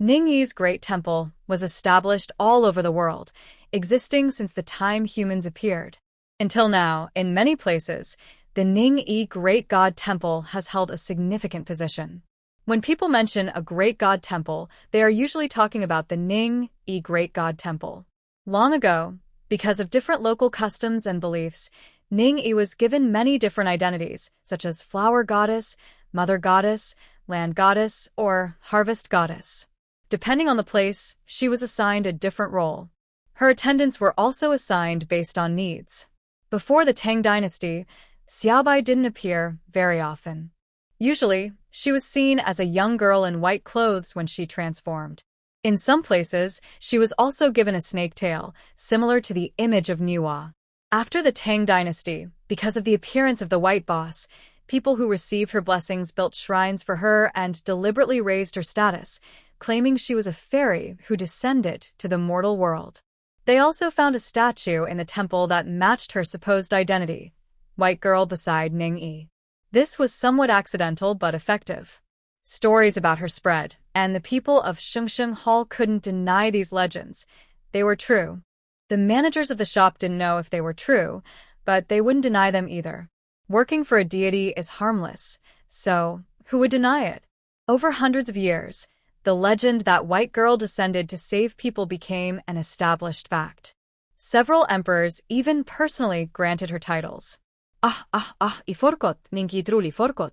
Ningyi's Great Temple was established all over the world, existing since the time humans appeared. Until now, in many places, the Ningyi Great God Temple has held a significant position. When people mention a Great God Temple, they are usually talking about the Ningyi Great God Temple. Long ago, because of different local customs and beliefs, Ningyi was given many different identities, such as Flower Goddess, Mother Goddess, Land Goddess, or Harvest Goddess. Depending on the place, she was assigned a different role. Her attendants were also assigned based on needs. Before the Tang Dynasty, Xiaobai didn't appear very often. Usually, she was seen as a young girl in white clothes when she transformed. In some places, she was also given a snake tail, similar to the image of Manhwa. After the Tang Dynasty, because of the appearance of the White Boss, people who received her blessings built shrines for her and deliberately raised her status, claiming she was a fairy who descended to the mortal world. They also found a statue in the temple that matched her supposed identity, white girl beside Ningyi. This was somewhat accidental but effective. Stories about her spread, and the people of Shengsheng Hall couldn't deny these legends. They were true. The managers of the shop didn't know if they were true, but they wouldn't deny them either. Working for a deity is harmless, so who would deny it? Over hundreds of years, the legend that white girl descended to save people became an established fact. Several emperors even personally granted her titles. Iforkot, ninki truli forkot.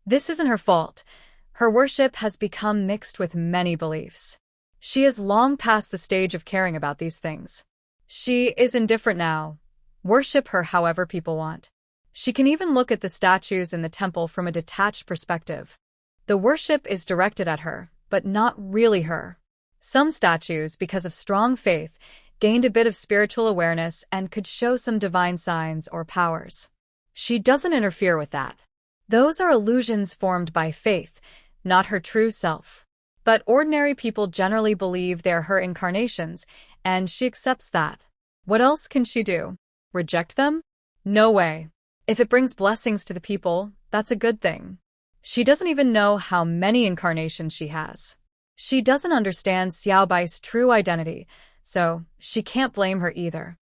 This isn't her fault. Her worship has become mixed with many beliefs. She is long past the stage of caring about these things. She is indifferent now. Worship her however people want. She can even look at the statues in the temple from a detached perspective. The worship is directed at her, but not really her. Some statues, because of strong faith, gained a bit of spiritual awareness and could show some divine signs or powers. She doesn't interfere with that. Those are illusions formed by faith, not her true self. But ordinary people generally believe they're her incarnations, and she accepts that. What else can she do? Reject them? No way. If it brings blessings to the people, that's a good thing. She doesn't even know how many incarnations she has. She doesn't understand Xiaobai's true identity, so she can't blame her either.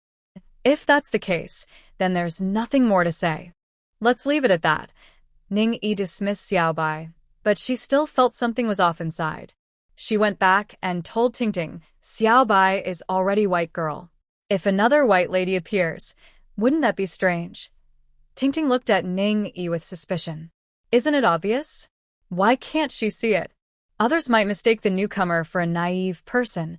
If that's the case, then there's nothing more to say. Let's leave it at that. Ningyi dismissed Xiaobai, but she still felt something was off inside. She went back and told Tingting, Xiaobai is already white girl. If another white lady appears, wouldn't that be strange? Tingting looked at Ningyi with suspicion. Isn't it obvious? Why can't she see it? Others might mistake the newcomer for a naive person.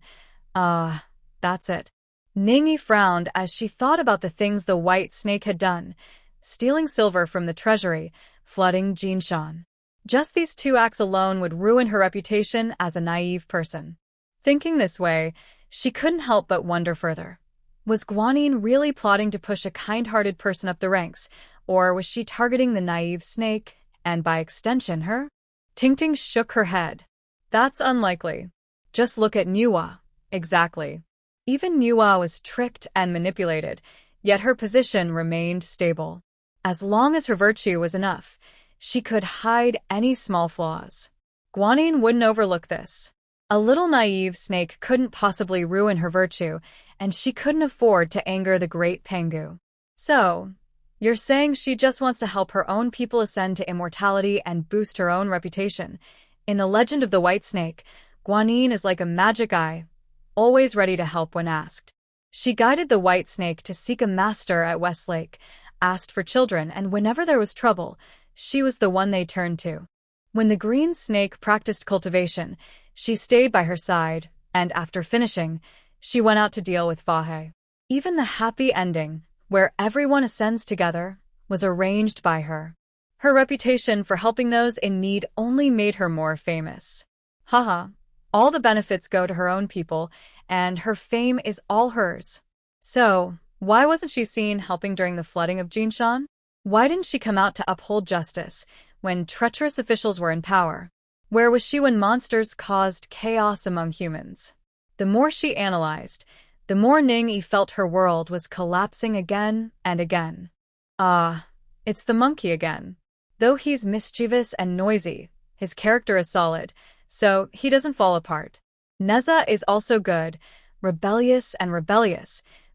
That's it. Ningyi frowned as she thought about the things the white snake had done, stealing silver from the treasury, flooding Jinshan. Just these two acts alone would ruin her reputation as a naive person. Thinking this way, she couldn't help but wonder further. Was Guanyin really plotting to push a kind-hearted person up the ranks, or was she targeting the naive snake, and by extension her? Tingting shook her head. That's unlikely. Just look at Manhwa. Exactly. Even Manhwa was tricked and manipulated, yet her position remained stable. As long as her virtue was enough, she could hide any small flaws. Guanyin wouldn't overlook this. A little naive snake couldn't possibly ruin her virtue, and she couldn't afford to anger the great Pengu. So, you're saying she just wants to help her own people ascend to immortality and boost her own reputation. In the legend of the white snake, Guanyin is like a magic eye, always ready to help when asked. She guided the white snake to seek a master at Westlake, asked for children, and whenever there was trouble, she was the one they turned to. When the green snake practiced cultivation, she stayed by her side, and after finishing, she went out to deal with Fahe. Even the happy ending, where everyone ascends together, was arranged by her. Her reputation for helping those in need only made her more famous. Haha, all the benefits go to her own people, and her fame is all hers. So, why wasn't she seen helping during the flooding of Jinshan? Why didn't she come out to uphold justice when treacherous officials were in power? Where was she when monsters caused chaos among humans? The more she analyzed, the more Ning felt her world was collapsing again and again. It's the monkey again. Though he's mischievous and noisy, his character is solid, so he doesn't fall apart. Neza is also good, rebellious,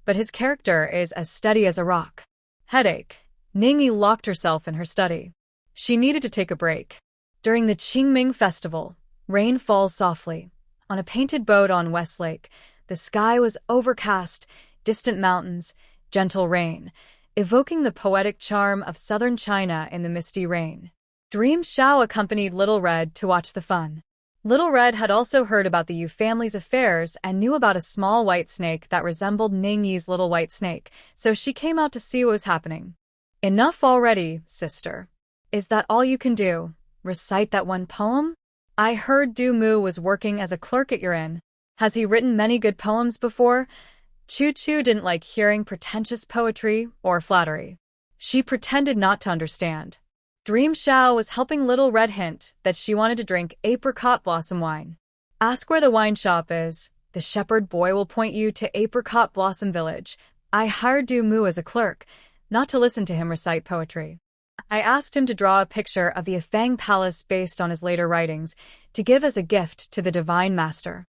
but his character is as steady as a rock. Headache. Ning locked herself in her study. She needed to take a break. During the Qingming festival, rain falls softly. On a painted boat on West Lake, the sky was overcast, distant mountains, gentle rain, evoking the poetic charm of southern China in the misty rain. Dream Xiao accompanied Little Red to watch the fun. Little Red had also heard about the Yu family's affairs and knew about a small white snake that resembled Ningyi's little white snake, so she came out to see what was happening. Enough already, sister. Is that all you can do? Recite that one poem? I heard Du Mu was working as a clerk at your inn. Has he written many good poems before? Chu Chu didn't like hearing pretentious poetry or flattery. She pretended not to understand. Dream Xiao was helping Little Red hint that she wanted to drink apricot blossom wine. Ask where the wine shop is. The shepherd boy will point you to Apricot Blossom Village. I hired Du Mu as a clerk, not to listen to him recite poetry. I asked him to draw a picture of the Ifang Palace based on his later writings, to give as a gift to the Divine Master.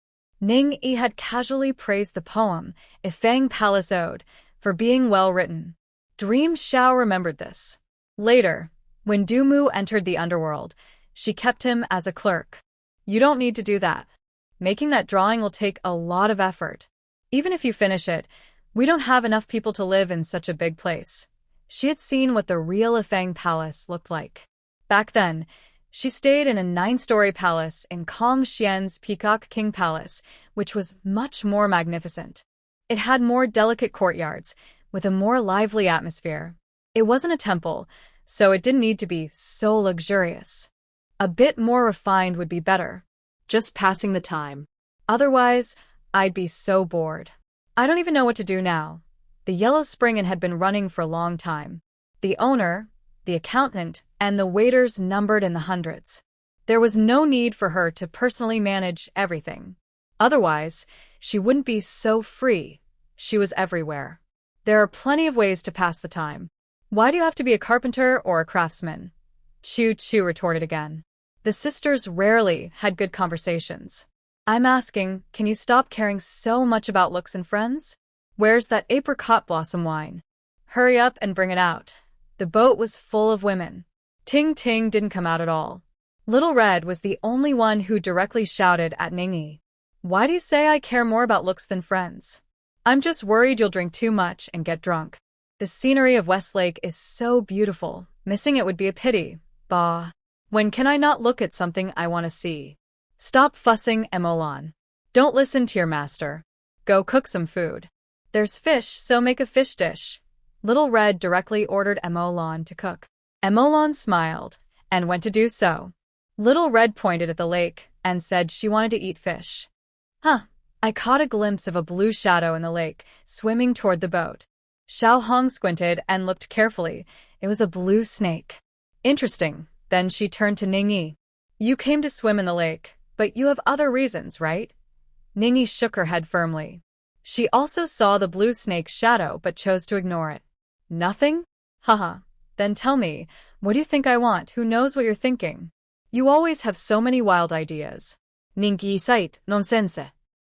Ning Yi had casually praised the poem, Ifang Palace Ode, for being well written. Dream Xiao remembered this. Later, when Du Mu entered the underworld, she kept him as a clerk. You don't need to do that. Making that drawing will take a lot of effort. Even if you finish it, we don't have enough people to live in such a big place. She had seen what the real Ifang Palace looked like. Back then, she stayed in a 9-story palace in Kong Xian's Peacock King Palace, which was much more magnificent. It had more delicate courtyards, with a more lively atmosphere. It wasn't a temple, so it didn't need to be so luxurious. A bit more refined would be better. Just passing the time. Otherwise, I'd be so bored. I don't even know what to do now. The Yellow Spring Inn had been running for a long time. The owner, the accountant, and the waiters numbered in the hundreds. There was no need for her to personally manage everything. Otherwise, she wouldn't be so free. She was everywhere. There are plenty of ways to pass the time. Why do you have to be a carpenter or a craftsman? Chu Chu retorted again. The sisters rarely had good conversations. I'm asking, can you stop caring so much about looks and friends? Where's that apricot blossom wine? Hurry up and bring it out. The boat was full of women. Ting Ting didn't come out at all. Little Red was the only one who directly shouted at Ningyi. Why do you say I care more about looks than friends? I'm just worried you'll drink too much and get drunk. The scenery of Westlake is so beautiful. Missing it would be a pity. Bah. When can I not look at something I want to see? Stop fussing, Emolan. Don't listen to your master. Go cook some food. There's fish, so make a fish dish. Little Red directly ordered Emolan to cook. Emolan smiled and went to do so. Little Red pointed at the lake and said she wanted to eat fish. I caught a glimpse of a blue shadow in the lake, swimming toward the boat. Xiao Hong squinted and looked carefully. It was a blue snake. Interesting. Then she turned to Ningyi. You came to swim in the lake, but you have other reasons, right? Ningyi shook her head firmly. She also saw the blue snake's shadow but chose to ignore it. Nothing? Haha. Then tell me, what do you think I want? Who knows what you're thinking? You always have so many wild ideas. Ningyi sait nonsense.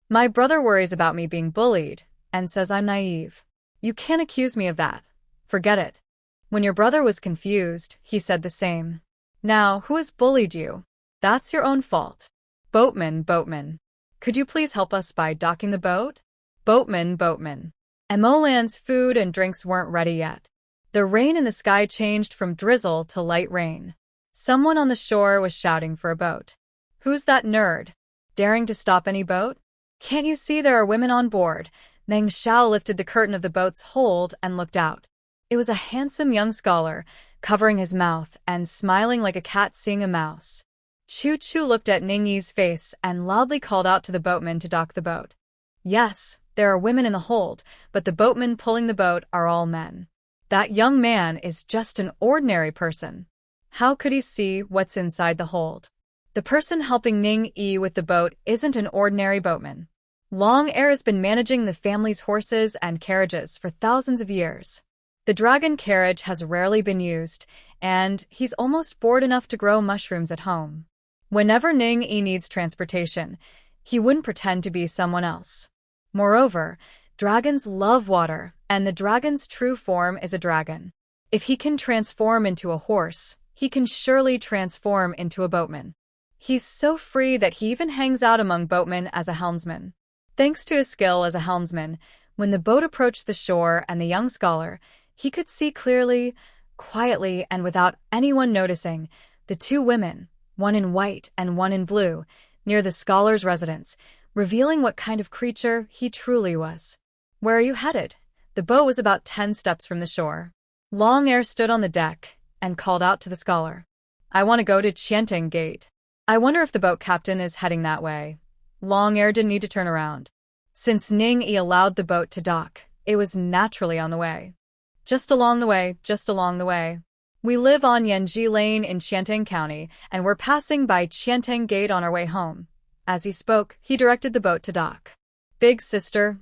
My brother worries about me being bullied and says I'm naive. You can't accuse me of that. Forget it. When your brother was confused, he said the same. Now, who has bullied you? That's your own fault. Boatman. Could you please help us by docking the boat? Boatman. Emolan's food and drinks weren't ready yet. The rain in the sky changed from drizzle to light rain. Someone on the shore was shouting for a boat. Who's that nerd? Daring to stop any boat? Can't you see there are women on board? Meng Xiao lifted the curtain of the boat's hold and looked out. It was a handsome young scholar, covering his mouth and smiling like a cat seeing a mouse. Choo-Choo looked at Ning-Yi's face and loudly called out to the boatman to dock the boat. Yes, there are women in the hold, but the boatmen pulling the boat are all men. That young man is just an ordinary person. How could he see what's inside the hold? The person helping Ning-Yi with the boat isn't an ordinary boatman. Long Air has been managing the family's horses and carriages for thousands of years. The dragon carriage has rarely been used, and he's almost bored enough to grow mushrooms at home. Whenever Ning-Yi needs transportation, he wouldn't pretend to be someone else. Moreover, dragons love water, and the dragon's true form is a dragon. If he can transform into a horse, he can surely transform into a boatman. He's so free that he even hangs out among boatmen as a helmsman. Thanks to his skill as a helmsman, when the boat approached the shore and the young scholar, he could see clearly, quietly, and without anyone noticing, the two women, one in white and one in blue, near the scholar's residence, revealing what kind of creature he truly was. "Where are you headed?" The boat was about 10 steps from the shore. Long Air stood on the deck and called out to the scholar. "I want to go to Qiantang Gate. I wonder if the boat captain is heading that way." Long Air didn't need to turn around. Since Ning-Yi allowed the boat to dock, it was naturally on the way. "Just along the way, just along the way. We live on Yanji Lane in Qiantang County, and we're passing by Qiantang Gate on our way home." As he spoke, he directed the boat to dock. Big sister,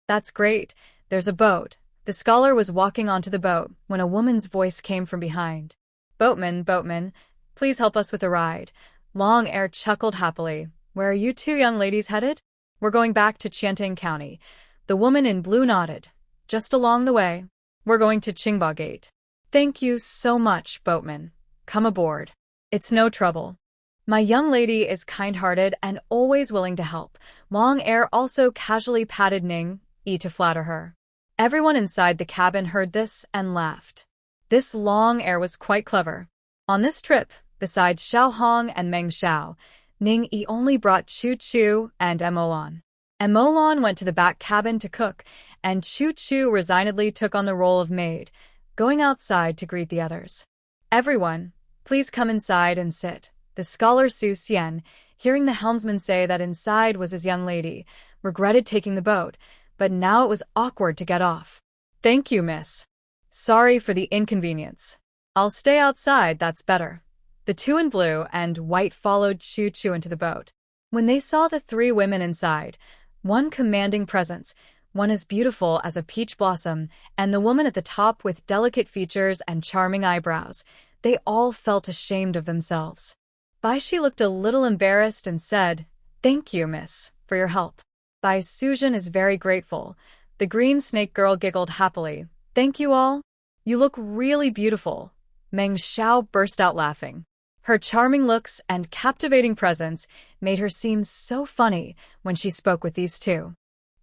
that's great. There's a boat." The scholar was walking onto the boat when a woman's voice came from behind. Boatman, please help us with a ride." Long Air chuckled happily. "Where are you two young ladies headed?" "We're going back to Qiantang County." The woman in blue nodded. "Just along the way. We're going to Qingba Gate." "Thank you so much, boatman. Come aboard. It's no trouble. My young lady is kind-hearted and always willing to help." Long Air also casually patted Ning-Yi to flatter her. Everyone inside the cabin heard this and laughed. This Long Air was quite clever. On this trip, besides Xiao Hong and Meng Xiao, Ning-Yi only brought Choo-Choo and Emolon. Emolon went to the back cabin to cook, and Choo-Choo resignedly took on the role of maid, going outside to greet the others. "Everyone, please come inside and sit." The scholar Su Xian, hearing the helmsman say that inside was his young lady, regretted taking the boat, but now it was awkward to get off. "Thank you, miss. Sorry for the inconvenience. I'll stay outside, that's better." The two in blue and white followed Choo-Choo into the boat. When they saw the three women inside, one commanding presence, one as beautiful as a peach blossom, and the woman at the top with delicate features and charming eyebrows, they all felt ashamed of themselves. Bai Shi looked a little embarrassed and said, "Thank you, miss, for your help." Bai Suzhen is very grateful. The green snake girl giggled happily. "Thank you all. You look really beautiful." Meng Xiao burst out laughing. Her charming looks and captivating presence made her seem so funny when she spoke with these two.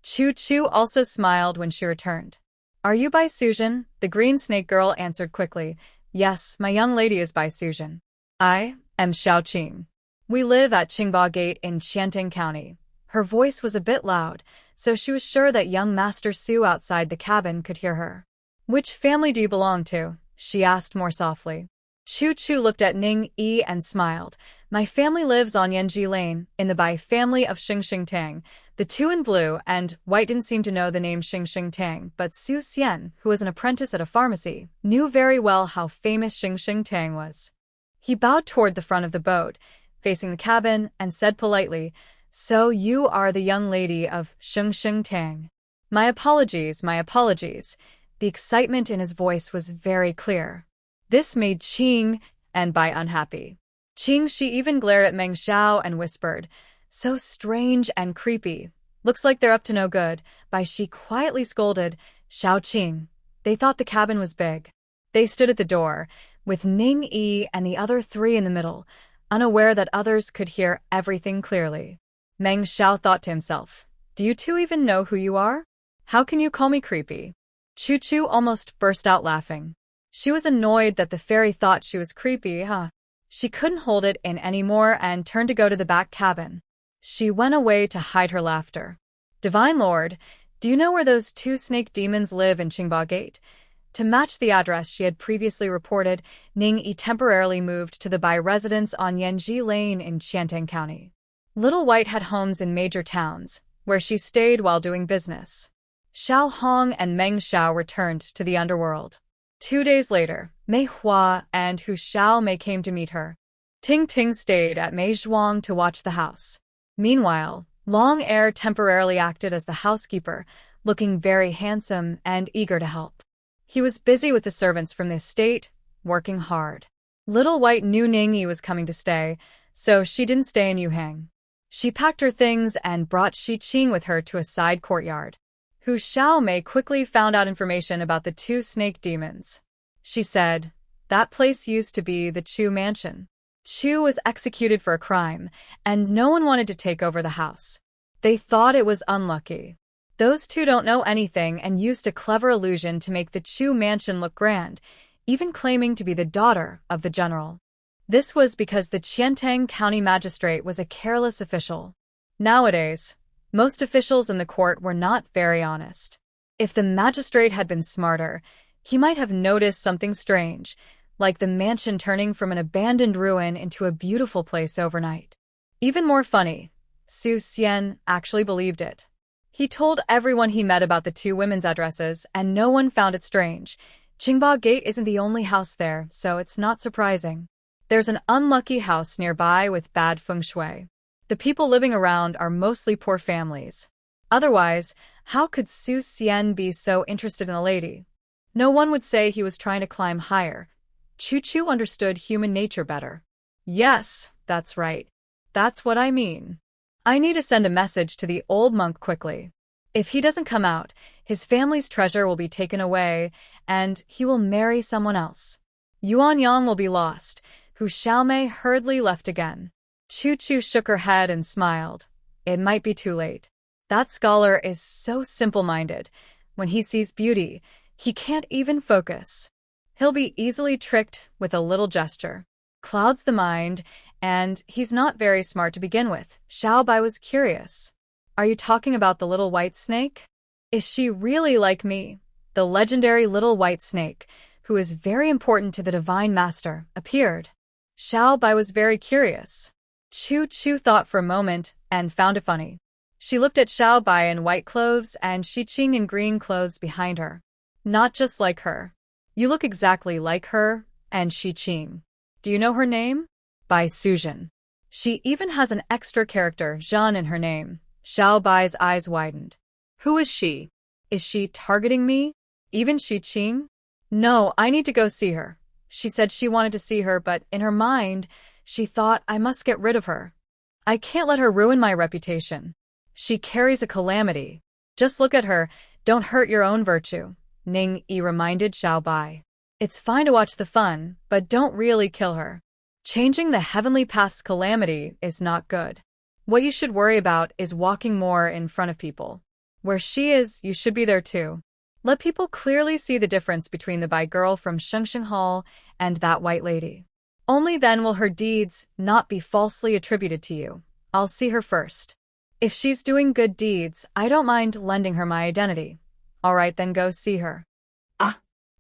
Choo-Choo also smiled when she returned. "Are you Bai Suzhen?" The green snake girl answered quickly. "Yes, my young lady is Bai Suzhen. I am Xiao Qing. We live at Qingba Gate in Qiantang County." Her voice was a bit loud, so she was sure that young Master Su outside the cabin could hear her. "Which family do you belong to?" she asked more softly. Choo-Choo looked at Ning-Yi and smiled. "My family lives on Yanji Lane, in the Bai family of Xing-Tang." The two in blue and white didn't seem to know the name Xing-Tang, but Su Xian, who was an apprentice at a pharmacy, knew very well how famous Xing-Tang was. He bowed toward the front of the boat, facing the cabin, and said politely, "So you are the young lady of Xing-Tang. My apologies, my apologies." The excitement in his voice was very clear. This made Qing and Bai unhappy. Qing Shi even glared at Meng Xiao and whispered, "So strange and creepy. Looks like they're up to no good." Bai Shi quietly scolded, "Xiao Qing." They thought the cabin was big. They stood at the door, with Ning-Yi and the other three in the middle, unaware that others could hear everything clearly. Meng Xiao thought to himself, "Do you two even know who you are? How can you call me creepy?" Choo-Choo almost burst out laughing. She was annoyed that the fairy thought she was creepy, She couldn't hold it in anymore and turned to go to the back cabin. She went away to hide her laughter. "Divine Lord, do you know where those two snake demons live in Qingba Gate?" To match the address she had previously reported, Ning-yi temporarily moved to the Bai residence on Yanji Lane in Qiantang County. Little White had homes in major towns, where she stayed while doing business. Xiao Hong and Meng Xiao returned to the underworld. 2 days later, Mei Hua and Hu Xiaomei came to meet her. Ting Ting stayed at Mei Zhuang to watch the house. Meanwhile, Long Air temporarily acted as the housekeeper, looking very handsome and eager to help. He was busy with the servants from the estate, working hard. Little White knew Ning-yi was coming to stay, so she didn't stay in Yuhang. She packed her things and brought Shi Qing with her to a side courtyard. Hu Xiaomei quickly found out information about the 2 snake demons. She said, that place used to be the Chu mansion. Chu was executed for a crime, and no one wanted to take over the house. They thought it was unlucky. Those 2 don't know anything and used a clever illusion to make the Chu mansion look grand, even claiming to be the daughter of the general. This was because the Qiantang County magistrate was a careless official. Nowadays, most officials in the court were not very honest. If the magistrate had been smarter, he might have noticed something strange, like the mansion turning from an abandoned ruin into a beautiful place overnight. Even more funny, Su Xian actually believed it. He told everyone he met about the 2 women's addresses, and no one found it strange. Qingba Gate isn't the only house there, so it's not surprising. There's an unlucky house nearby with bad feng shui. The people living around are mostly poor families. Otherwise, how could Su Xian be so interested in a lady? No one would say he was trying to climb higher. Chu Chu understood human nature better. Yes, that's right. That's what I mean. I need to send a message to the old monk quickly. If he doesn't come out, his family's treasure will be taken away, and he will marry someone else. Yuan Yang will be lost. Hu Xiaomei hurriedly left again. Chu Chu shook her head and smiled. It might be too late. That scholar is so simple-minded. When he sees beauty, he can't even focus. He'll be easily tricked with a little gesture. Clouds the mind, and he's not very smart to begin with. Xiao Bai was curious. Are you talking about the little white snake? Is she really like me? The legendary little white snake, who is very important to the divine master, appeared. Xiao Bai was very curious. Chu Chu thought for a moment and found it funny. She looked at Xiao Bai in white clothes and Shi Qing in green clothes behind her. Not just like her. You look exactly like her and Shi Qing. Do you know her name? Bai Suzhen. She even has an extra character, Zhan, in her name. Xiao Bai's eyes widened. Who is she? Is she targeting me? Even Shi Qing? No, I need to go see her. She said she wanted to see her, but in her mind, she thought I must get rid of her. I can't let her ruin my reputation. She carries a calamity. Just look at her, don't hurt your own virtue, Ning-yi reminded Xiao Bai. It's fine to watch the fun, but don't really kill her. Changing the heavenly path's calamity is not good. What you should worry about is walking more in front of people. Where she is, you should be there too. Let people clearly see the difference between the Bai girl from Shengsheng Hall and that white lady. Only then will her deeds not be falsely attributed to you. I'll see her first. If she's doing good deeds, I don't mind lending her my identity. All right, then go see her.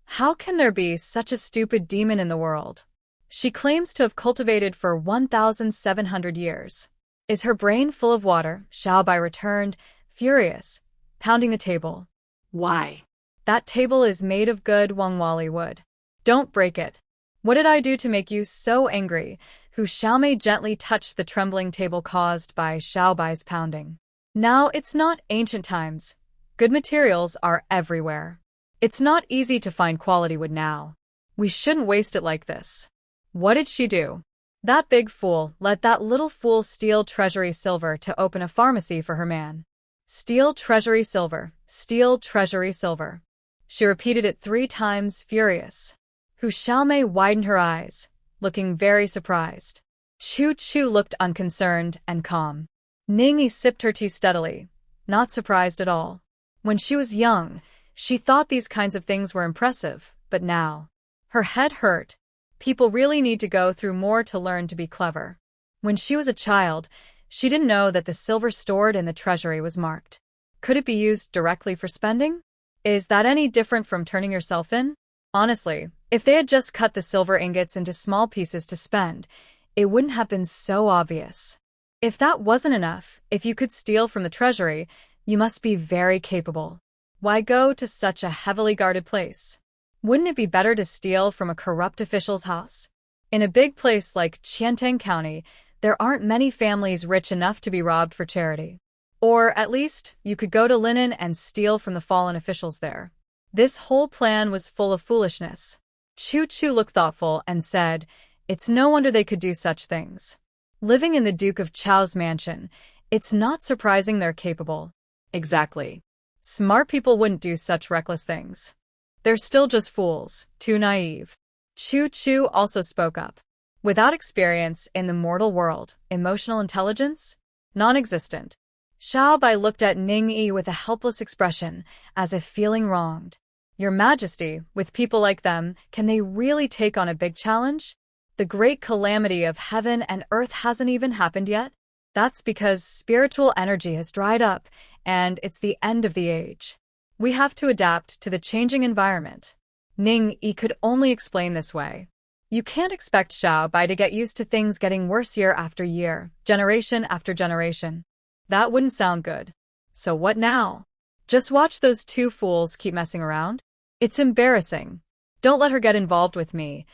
How can there be such a stupid demon in the world? She claims to have cultivated for 1,700 years. Is her brain full of water? Xiao Bai returned, furious, pounding the table. Why? That table is made of good Wangwali wood. Don't break it. What did I do to make you so angry? Hu Xiaomei gently touched the trembling table caused by Xiao Bai's pounding. Now it's not ancient times. Good materials are everywhere. It's not easy to find quality wood now. We shouldn't waste it like this. What did she do? That big fool let that little fool steal treasury silver to open a pharmacy for her man. Steal treasury silver, steal treasury silver. She repeated it 3 times, furious. Hu Xiaomei widened her eyes, looking very surprised. Chu Chu looked unconcerned and calm. Ning-yi sipped her tea steadily, not surprised at all. When she was young, she thought these kinds of things were impressive, but now, her head hurt. People really need to go through more to learn to be clever. When she was a child, she didn't know that the silver stored in the treasury was marked. Could it be used directly for spending? Is that any different from turning yourself in? Honestly, if they had just cut the silver ingots into small pieces to spend, it wouldn't have been so obvious. If that wasn't enough, if you could steal from the treasury, you must be very capable. Why go to such a heavily guarded place? Wouldn't it be better to steal from a corrupt official's house? In a big place like Chiantang County, there aren't many families rich enough to be robbed for charity. Or, at least, you could go to Linen and steal from the fallen officials there. This whole plan was full of foolishness. Chu looked thoughtful and said, "It's no wonder they could do such things. Living in the Duke of Chao's mansion, it's not surprising they're capable." Exactly. Smart people wouldn't do such reckless things. They're still just fools, too naive. Chu also spoke up. Without experience in the mortal world, emotional intelligence? Non-existent. Xiao Bai looked at Ning Yi with a helpless expression, as if feeling wronged. Your Majesty, with people like them, can they really take on a big challenge? The great calamity of heaven and earth hasn't even happened yet? That's because spiritual energy has dried up, and it's the end of the age. We have to adapt to the changing environment. Ning Yi could only explain this way. You can't expect Xiao Bai to get used to things getting worse year after year, generation after generation. That wouldn't sound good. So what now? Just watch those two fools keep messing around? It's embarrassing. Don't let her get involved with me.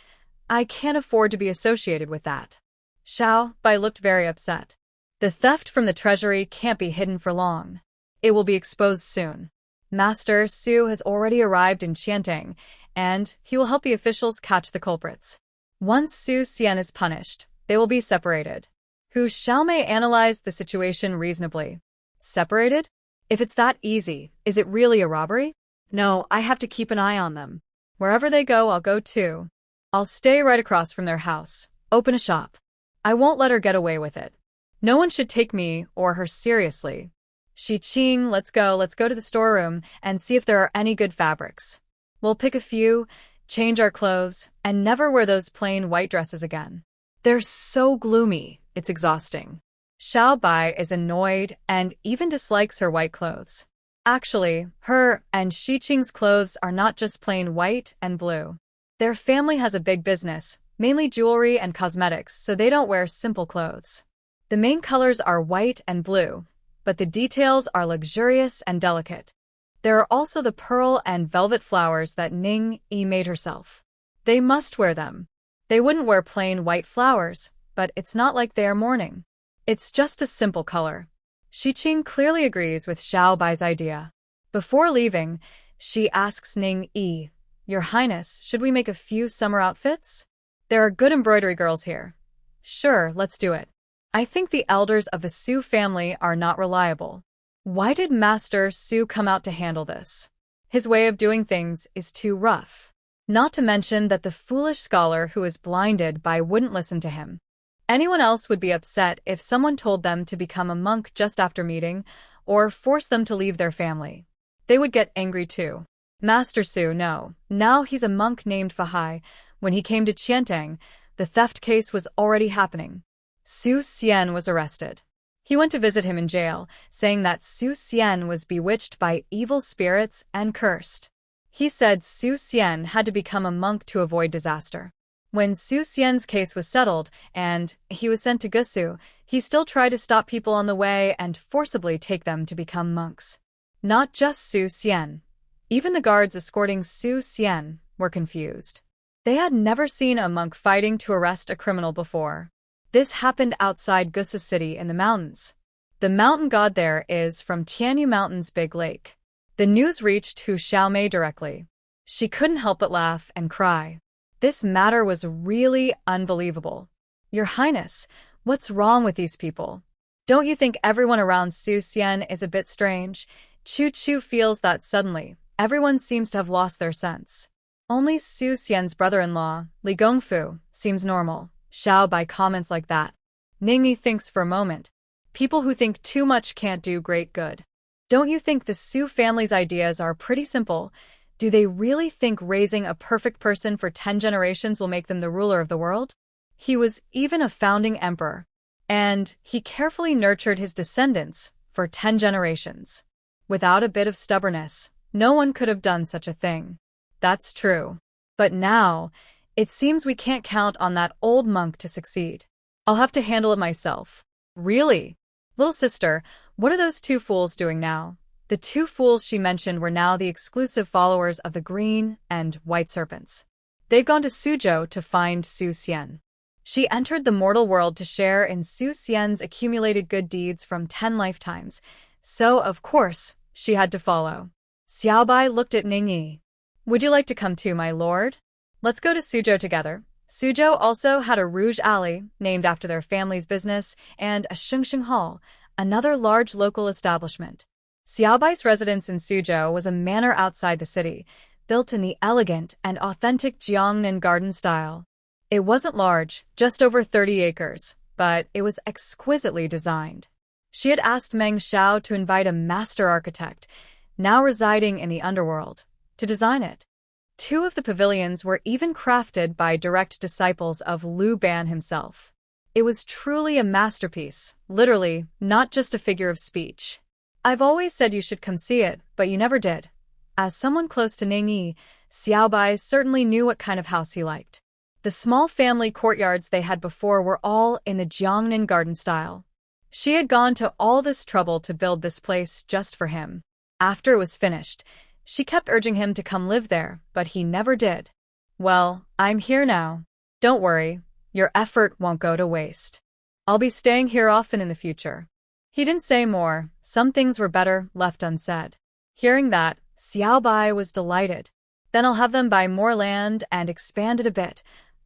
I can't afford to be associated with that. Xiao Bai looked very upset. The theft from the treasury can't be hidden for long. It will be exposed soon. Master Su has already arrived in Chiantang, and he will help the officials catch the culprits. Once Su Xian is punished, they will be separated. Hu Xiaomei analyzed the situation reasonably. Separated? If it's that easy, is it really a robbery? No, I have to keep an eye on them. Wherever they go, I'll go too. I'll stay right across from their house. Open a shop. I won't let her get away with it. No one should take me or her seriously. Shi-Ching, let's go to the storeroom and see if there are any good fabrics. We'll pick a few, change our clothes, and never wear those plain white dresses again. They're so gloomy, it's exhausting. Xiao Bai is annoyed and even dislikes her white clothes. Actually, her and Shi-Ching's clothes are not just plain white and blue. Their family has a big business, mainly jewelry and cosmetics, so they don't wear simple clothes. The main colors are white and blue, but the details are luxurious and delicate. There are also the pearl and velvet flowers that Ning Yi made herself. They must wear them. They wouldn't wear plain white flowers, but it's not like they are mourning. It's just a simple color. Shi-Ching clearly agrees with Xiao Bai's idea. Before leaving, she asks Ning Yi, "Your Highness, should we make a few summer outfits? There are good embroidery girls here." "Sure, let's do it. I think the elders of the Su family are not reliable. Why did Master Su come out to handle this? His way of doing things is too rough. Not to mention that the foolish scholar who is blinded by wouldn't listen to him. Anyone else would be upset if someone told them to become a monk just after meeting, or force them to leave their family. They would get angry too. Master Su, no. Now he's a monk named Fahai. When he came to Chiantang, the theft case was already happening. Su Xian was arrested. He went to visit him in jail, saying that Su Xian was bewitched by evil spirits and cursed. He said Su Xian had to become a monk to avoid disaster. When Su Xian's case was settled and he was sent to Gusu, he still tried to stop people on the way and forcibly take them to become monks. Not just Su Xian. Even the guards escorting Su Xian were confused. They had never seen a monk fighting to arrest a criminal before. This happened outside Gusu City in the mountains. The mountain god there is from Tianyu Mountain's Big Lake. The news reached Hu Xiaomei directly. She couldn't help but laugh and cry. This matter was really unbelievable. Your Highness, what's wrong with these people? Don't you think everyone around Su Xian is a bit strange? Chu feels that suddenly, everyone seems to have lost their sense. Only Su Xian's brother-in-law, Li Gongfu, seems normal. Xiao Bai comments like that. Ning Yi thinks for a moment. People who think too much can't do great good. Don't you think the Su family's ideas are pretty simple? Do they really think raising a perfect person for 10 generations will make them the ruler of the world? He was even a founding emperor. And he carefully nurtured his descendants for 10 generations. Without a bit of stubbornness, no one could have done such a thing. That's true. But now, it seems we can't count on that old monk to succeed. I'll have to handle it myself. Really? Little sister, what are those two fools doing now? The two fools she mentioned were now the exclusive followers of the green and white serpents. They'd gone to Suzhou to find Su Xian. She entered the mortal world to share in Su Xian's accumulated good deeds from 10 lifetimes, so, of course, she had to follow. Xiaobai looked at Ningyi. Would you like to come too, my lord? Let's go to Suzhou together. Suzhou also had a Rouge Alley, named after their family's business, and a Shengsheng Hall, another large local establishment. Xiaobai's residence in Suzhou was a manor outside the city, built in the elegant and authentic Jiangnan garden style. It wasn't large, just over 30 acres, but it was exquisitely designed. She had asked Meng Xiao to invite a master architect, now residing in the underworld, to design it. 2 of the pavilions were even crafted by direct disciples of Liu Ban himself. It was truly a masterpiece, literally, not just a figure of speech. I've always said you should come see it, but you never did. As someone close to Ningyi, Xiaobai certainly knew what kind of house he liked. The small family courtyards they had before were all in the Jiangnan garden style. She had gone to all this trouble to build this place just for him. After it was finished, she kept urging him to come live there, but he never did. Well, I'm here now. Don't worry, your effort won't go to waste. I'll be staying here often in the future. He didn't say more. Some things were better left unsaid. Hearing that, Xiaobai was delighted. Then I'll have them buy more land and expand it a bit.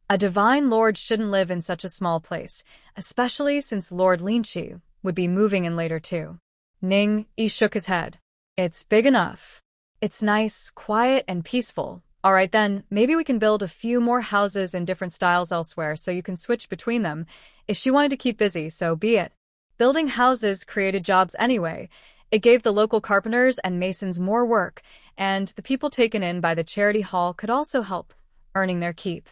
A divine lord shouldn't live in such a small place, especially since Lord Linqi would be moving in later too. Ning Yi shook his head. It's big enough. It's nice, quiet, and peaceful. All right then, maybe we can build a few more houses in different styles elsewhere so you can switch between them. If she wanted to keep busy, so be it. Building houses created jobs anyway. It gave the local carpenters and masons more work, and the people taken in by the charity hall could also help, earning their keep.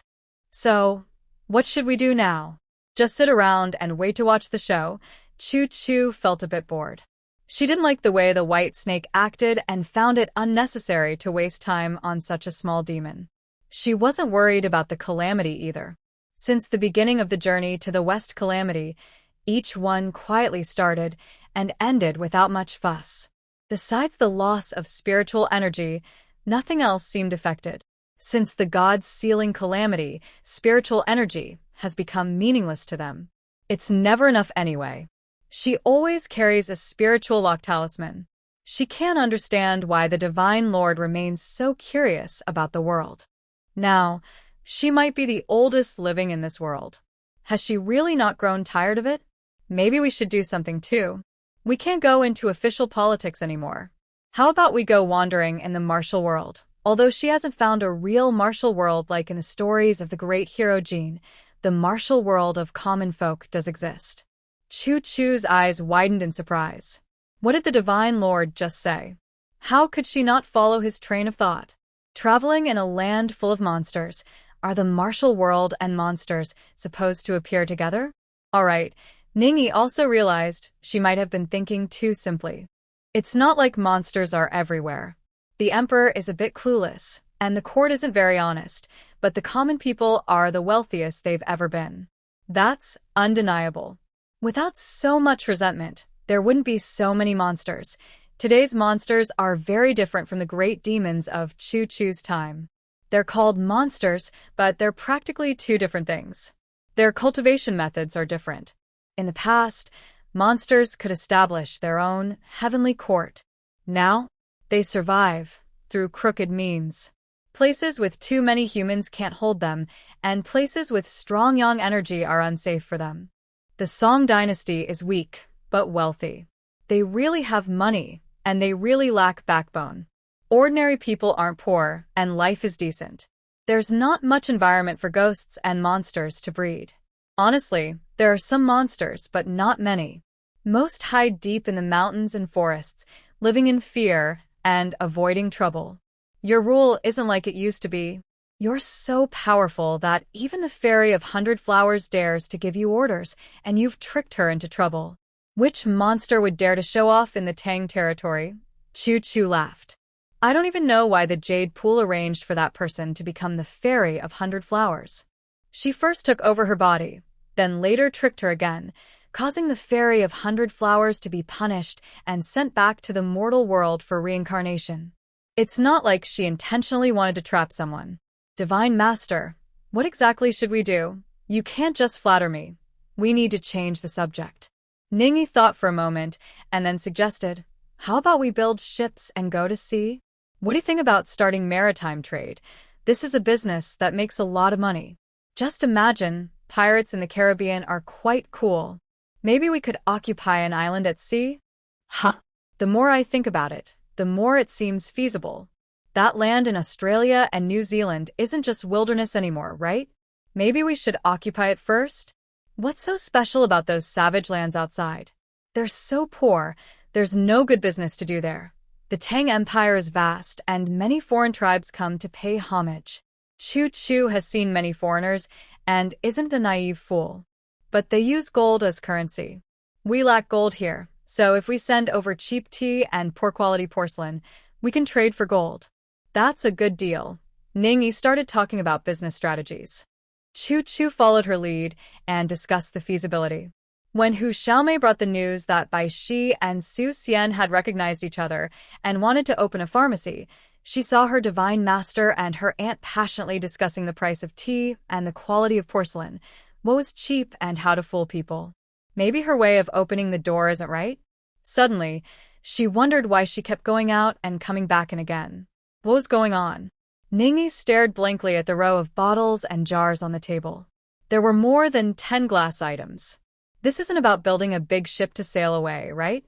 So, what should we do now? Just sit around and wait to watch the show? Chu Chu felt a bit bored. She didn't like the way the white snake acted and found it unnecessary to waste time on such a small demon. She wasn't worried about the calamity either. Since the beginning of the journey to the West Calamity, each one quietly started and ended without much fuss. Besides the loss of spiritual energy, nothing else seemed affected. Since the gods' sealing calamity, spiritual energy has become meaningless to them. It's never enough anyway. She always carries a spiritual lock talisman. She can't understand why the Divine Lord remains so curious about the world. Now, she might be the oldest living in this world. Has she really not grown tired of it? Maybe we should do something too. We can't go into official politics anymore. How about we go wandering in the martial world? Although she hasn't found a real martial world like in the stories of the great hero Jean, the martial world of common folk does exist. Chu Chu's eyes widened in surprise. What did the Divine Lord just say? How could she not follow his train of thought? Traveling in a land full of monsters, are the martial world and monsters supposed to appear together? All right, Ningyi also realized she might have been thinking too simply. It's not like monsters are everywhere. The emperor is a bit clueless, and the court isn't very honest, but the common people are the wealthiest they've ever been. That's undeniable. Without so much resentment, there wouldn't be so many monsters. Today's monsters are very different from the great demons of Chu Chu's time. They're called monsters, but they're practically two different things. Their cultivation methods are different. In the past, monsters could establish their own heavenly court. Now, they survive through crooked means. Places with too many humans can't hold them, and places with strong yang energy are unsafe for them. The Song dynasty is weak, but wealthy. They really have money, and they really lack backbone. Ordinary people aren't poor, and life is decent. There's not much environment for ghosts and monsters to breed. Honestly, there are some monsters, but not many. Most hide deep in the mountains and forests, living in fear and avoiding trouble. Your rule isn't like it used to be. You're so powerful that even the Fairy of 100 Flowers dares to give you orders, and you've tricked her into trouble. Which monster would dare to show off in the Tang territory? Chu Chu laughed. I don't even know why the jade pool arranged for that person to become the fairy of 100 flowers. She first took over her body, then later tricked her again, causing the fairy of 100 flowers to be punished and sent back to the mortal world for reincarnation. It's not like she intentionally wanted to trap someone. Divine Master, what exactly should we do? You can't just flatter me. We need to change the subject. Ningyi thought for a moment and then suggested, how about we build ships and go to sea? What do you think about starting maritime trade? This is a business that makes a lot of money. Just imagine, pirates in the Caribbean are quite cool. Maybe we could occupy an island at sea? Huh? The more I think about it, the more it seems feasible. That land in Australia and New Zealand isn't just wilderness anymore, right? Maybe we should occupy it first? What's so special about those savage lands outside? They're so poor, there's no good business to do there. The Tang Empire is vast, and many foreign tribes come to pay homage. Chu Chu has seen many foreigners and isn't a naive fool. But they use gold as currency. We lack gold here, so if we send over cheap tea and poor-quality porcelain, we can trade for gold. That's a good deal. Ningyi started talking about business strategies. Chu Chu followed her lead and discussed the feasibility. When Hu Xiaomei brought the news that Bai Shi and Su Xian had recognized each other and wanted to open a pharmacy, she saw her divine master and her aunt passionately discussing the price of tea and the quality of porcelain, what was cheap and how to fool people. Maybe her way of opening the door isn't right? Suddenly, she wondered why she kept going out and coming back in again. What was going on? Ningyi stared blankly at the row of bottles and jars on the table. There were more than 10 glass items. This isn't about building a big ship to sail away, right?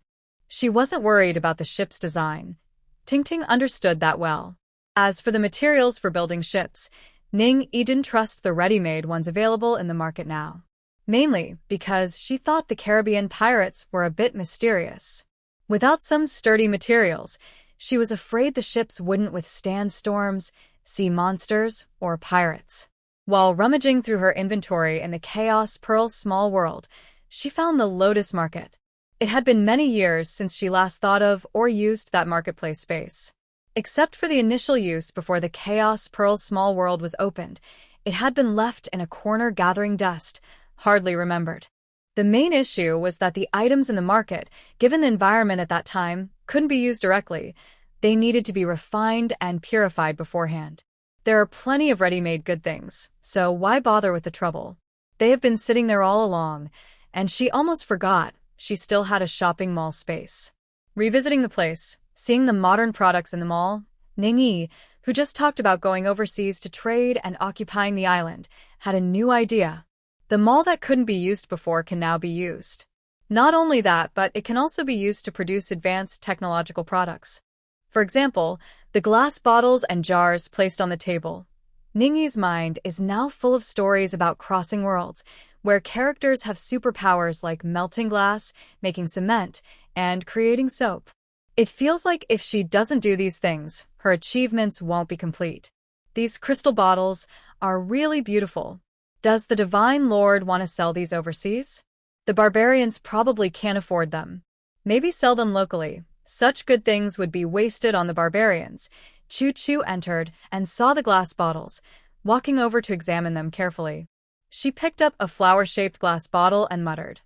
She wasn't worried about the ship's design. Tingting understood that well. As for the materials for building ships, Ningyi didn't trust the ready-made ones available in the market now. Mainly because she thought the Caribbean pirates were a bit mysterious. Without some sturdy materials, she was afraid the ships wouldn't withstand storms, sea monsters, or pirates. While rummaging through her inventory in the Chaos Pearl's small world, she found the Lotus Market. It had been many years since she last thought of or used that marketplace space. Except for the initial use before the Chaos Pearl's small world was opened, it had been left in a corner gathering dust, hardly remembered. The main issue was that the items in the market, given the environment at that time, couldn't be used directly. They needed to be refined and purified beforehand. There are plenty of ready-made good things, so why bother with the trouble? They have been sitting there all along, and she almost forgot she still had a shopping mall space. Revisiting the place, seeing the modern products in the mall, Ningyi, who just talked about going overseas to trade and occupying the island, had a new idea. The mall that couldn't be used before can now be used. Not only that, but it can also be used to produce advanced technological products. For example, the glass bottles and jars placed on the table. Ningyi's mind is now full of stories about crossing worlds, where characters have superpowers like melting glass, making cement, and creating soap. It feels like if she doesn't do these things, her achievements won't be complete. These crystal bottles are really beautiful. Does the Divine Lord want to sell these overseas? The barbarians probably can't afford them. Maybe sell them locally. Such good things would be wasted on the barbarians. Chu Chu entered and saw the glass bottles, walking over to examine them carefully. She picked up a flower-shaped glass bottle and muttered,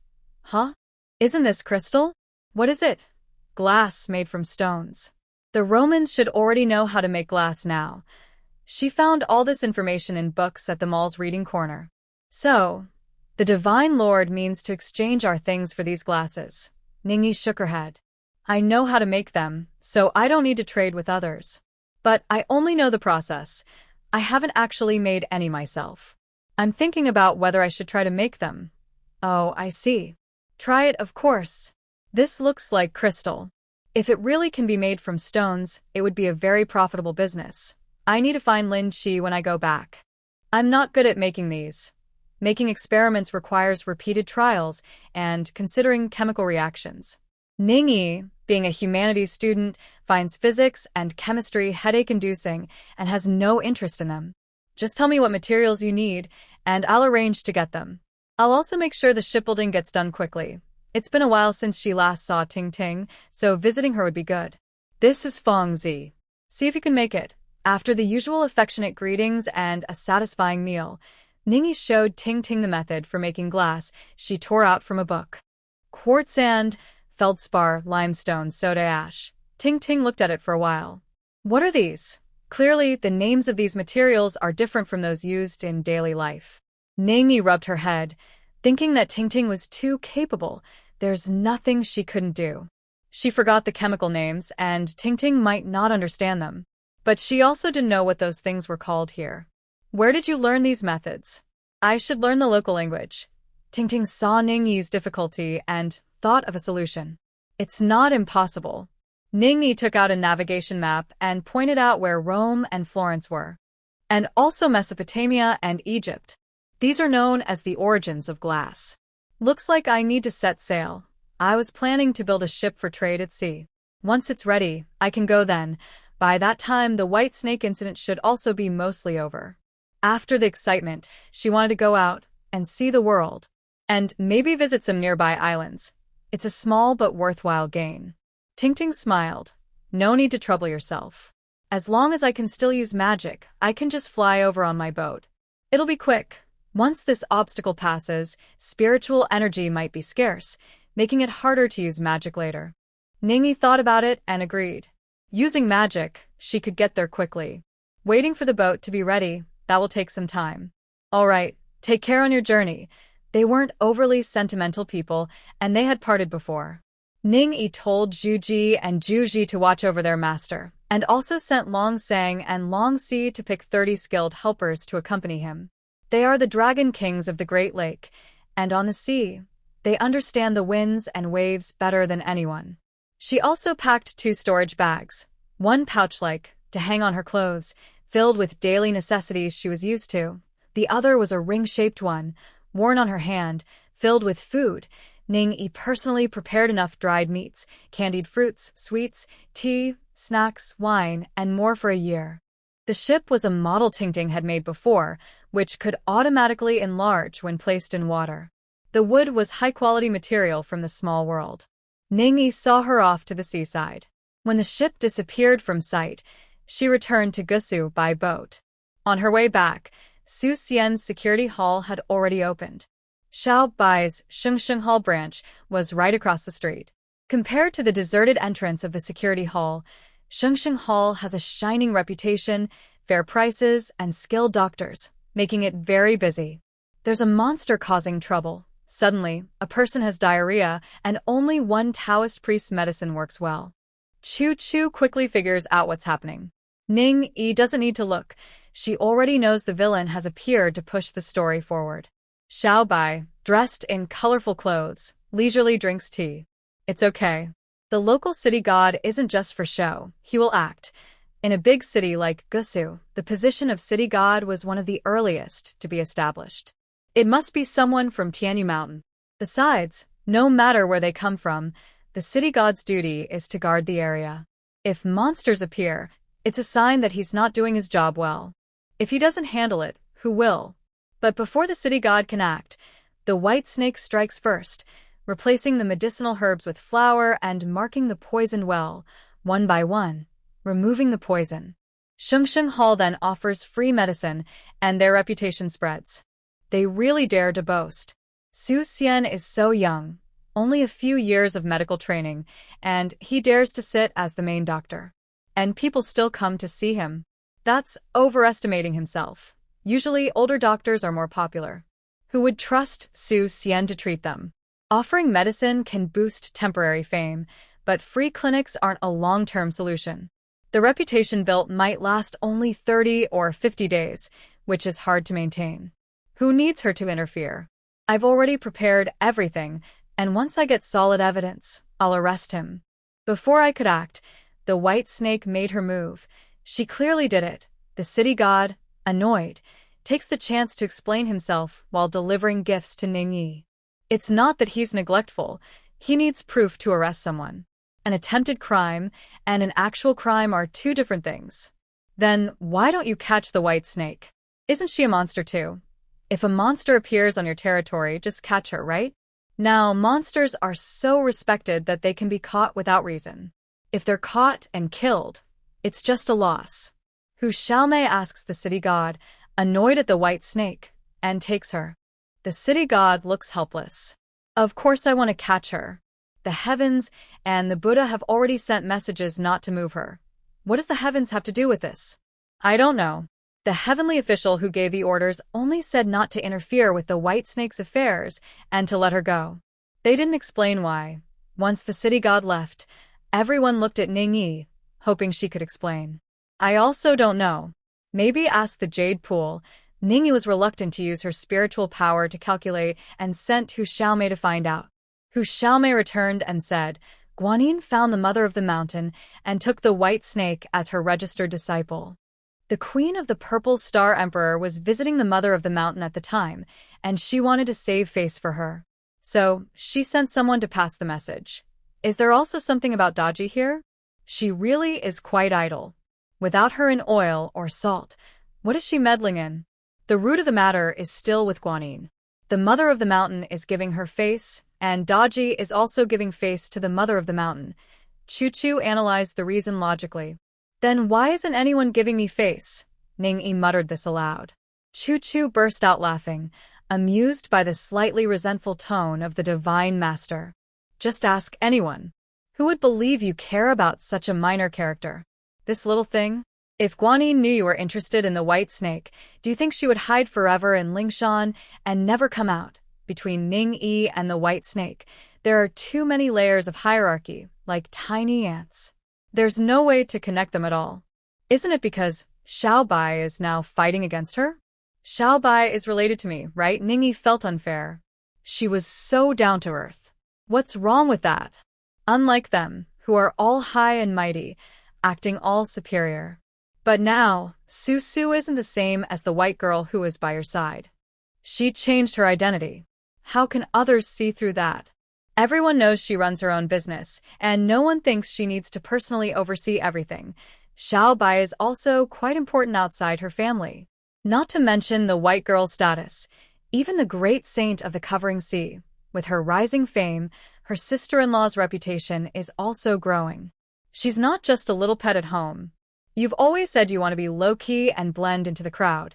"Huh? Isn't this crystal? What is it?" "Glass made from stones. The Romans should already know how to make glass now." She found all this information in books at the mall's reading corner. So, the Divine Lord means to exchange our things for these glasses. Ningyi shook her head. "I know how to make them, so I don't need to trade with others. But I only know the process. I haven't actually made any myself. I'm thinking about whether I should try to make them." "Oh, I see. Try it, of course. This looks like crystal. If it really can be made from stones, it would be a very profitable business. I need to find Lin Qi when I go back. I'm not good at making these. Making experiments requires repeated trials and considering chemical reactions." Ningyi, being a humanities student, finds physics and chemistry headache-inducing and has no interest in them. "Just tell me what materials you need, and I'll arrange to get them. I'll also make sure the shipbuilding gets done quickly. It's been a while since she last saw Ting Ting, so visiting her would be good." "This is Feng Zi. See if you can make it. After the usual affectionate greetings and a satisfying meal, Ningyi showed Ting Ting the method for making glass she tore out from a book. Quartz sand, feldspar, limestone, soda ash. Ting Ting looked at it for a while. What are these? Clearly, the names of these materials are different from those used in daily life. Ningyi rubbed her head, thinking that Ting Ting was too capable. There's nothing she couldn't do. She forgot the chemical names, and Ting Ting might not understand them. But she also didn't know what those things were called here. Where did you learn these methods? I should learn the local language. Ting Ting saw Ningyi's difficulty and thought of a solution. It's not impossible. Ningyi took out a navigation map and pointed out where Rome and Florence were, and also Mesopotamia and Egypt. These are known as the origins of glass. Looks like I need to set sail. I was planning to build a ship for trade at sea. Once it's ready, I can go then. By that time, the White Snake incident should also be mostly over. After the excitement, she wanted to go out and see the world, and maybe visit some nearby islands. It's a small but worthwhile gain. Ting Ting smiled. No need to trouble yourself. As long as I can still use magic, I can just fly over on my boat. It'll be quick. Once this obstacle passes, spiritual energy might be scarce, making it harder to use magic later. Ningyi thought about it and agreed. Using magic, she could get there quickly. Waiting for the boat to be ready, that will take some time. All right, take care on your journey. They weren't overly sentimental people, and they had parted before. Ningyi told Zhuji and Zhuji to watch over their master, and also sent Long Sang and Long Si to pick 30 skilled helpers to accompany him. They are the dragon kings of the Great Lake, and on the sea, they understand the winds and waves better than anyone. She also packed 2 storage bags, one pouch-like, to hang on her clothes, filled with daily necessities she was used to. The other was a ring-shaped one, worn on her hand, filled with food. Ningyi personally prepared enough dried meats, candied fruits, sweets, tea, snacks, wine, and more for a year. The ship was a model Ting Ting had made before, which could automatically enlarge when placed in water. The wood was high-quality material from the small world. Ningyi saw her off to the seaside. When the ship disappeared from sight, she returned to Gusu by boat. On her way back, Su Xian's security hall had already opened. Xiao Bai's Shengsheng Hall branch was right across the street. Compared to the deserted entrance of the security hall, Shengsheng Hall has a shining reputation, fair prices, and skilled doctors, making it very busy. There's a monster causing trouble. Suddenly, a person has diarrhea, and only one Taoist priest's medicine works well. Chu Chu quickly figures out what's happening. Ningyi doesn't need to look. She already knows the villain has appeared to push the story forward. Xiao Bai, dressed in colorful clothes, leisurely drinks tea. It's okay. The local city god isn't just for show, he will act. In a big city like Gusu, the position of city god was one of the earliest to be established. It must be someone from Tianyu Mountain. Besides, no matter where they come from, the city god's duty is to guard the area. If monsters appear, it's a sign that he's not doing his job well. If he doesn't handle it, who will? But before the city god can act, the white snake strikes first, replacing the medicinal herbs with flour and marking the poisoned well, one by one, removing the poison. Shengsheng Hall then offers free medicine, and their reputation spreads. They really dare to boast. Su Xian is so young, only a few years of medical training, and he dares to sit as the main doctor. And people still come to see him. That's overestimating himself. Usually, older doctors are more popular. Who would trust Su Xian to treat them? Offering medicine can boost temporary fame, but free clinics aren't a long-term solution. The reputation built might last only 30 or 50 days, which is hard to maintain. Who needs her to interfere? I've already prepared everything, and once I get solid evidence, I'll arrest him. Before I could act, the white snake made her move. She clearly did it. The city god, annoyed, takes the chance to explain himself while delivering gifts to Ningyi. It's not that he's neglectful, he needs proof to arrest someone. An attempted crime and an actual crime are 2 different things. Then why don't you catch the white snake? Isn't she a monster too? If a monster appears on your territory, just catch her, right? Now, monsters are so respected that they can be caught without reason. If they're caught and killed, It's just a loss. Hu Xiaomei asks the city god, annoyed at the white snake, and takes her. The city god looks helpless. Of course I want to catch her. The heavens and the Buddha have already sent messages not to move her. What does the heavens have to do with this? I don't know. The heavenly official who gave the orders only said not to interfere with the white snake's affairs and to let her go. They didn't explain why. Once the city god left, everyone looked at Ningyi, hoping she could explain. I also don't know. Maybe ask the Jade Pool. Ningyi was reluctant to use her spiritual power to calculate and sent Hu Xiaomei to find out. Hu Xiaomei returned and said, Guanyin found the mother of the mountain and took the white snake as her registered disciple. The queen of the Purple Star Emperor was visiting the mother of the mountain at the time, and she wanted to save face for her. So, she sent someone to pass the message. Is there also something about Daji here? She really is quite idle. Without her in oil or salt, what is she meddling in? The root of the matter is still with Guanyin. The mother of the mountain is giving her face, and Daji is also giving face to the mother of the mountain. Chu-Chu analyzed the reason logically. Then why isn't anyone giving me face? Ningyi muttered this aloud. Chu-Chu burst out laughing, amused by the slightly resentful tone of the divine master. Just ask anyone. Who would believe you care about such a minor character? This little thing? If Guanyin knew you were interested in the white snake, do you think she would hide forever in Lingshan and never come out? Between Ningyi and the white snake, there are too many layers of hierarchy, like tiny ants. There's no way to connect them at all. Isn't it because Xiao Bai is now fighting against her? Xiao Bai is related to me, right? Ningyi felt unfair. She was so down to earth. What's wrong with that? Unlike them, who are all high and mighty, acting all superior. But now, Su isn't the same as the white girl who is by your side. She changed her identity. How can others see through that? Everyone knows she runs her own business, and no one thinks she needs to personally oversee everything. Xiao Bai is also quite important outside her family. Not to mention the white girl's status. Even the great saint of the covering sea, with her rising fame, her sister-in-law's reputation is also growing. She's not just a little pet at home. You've always said you want to be low-key and blend into the crowd.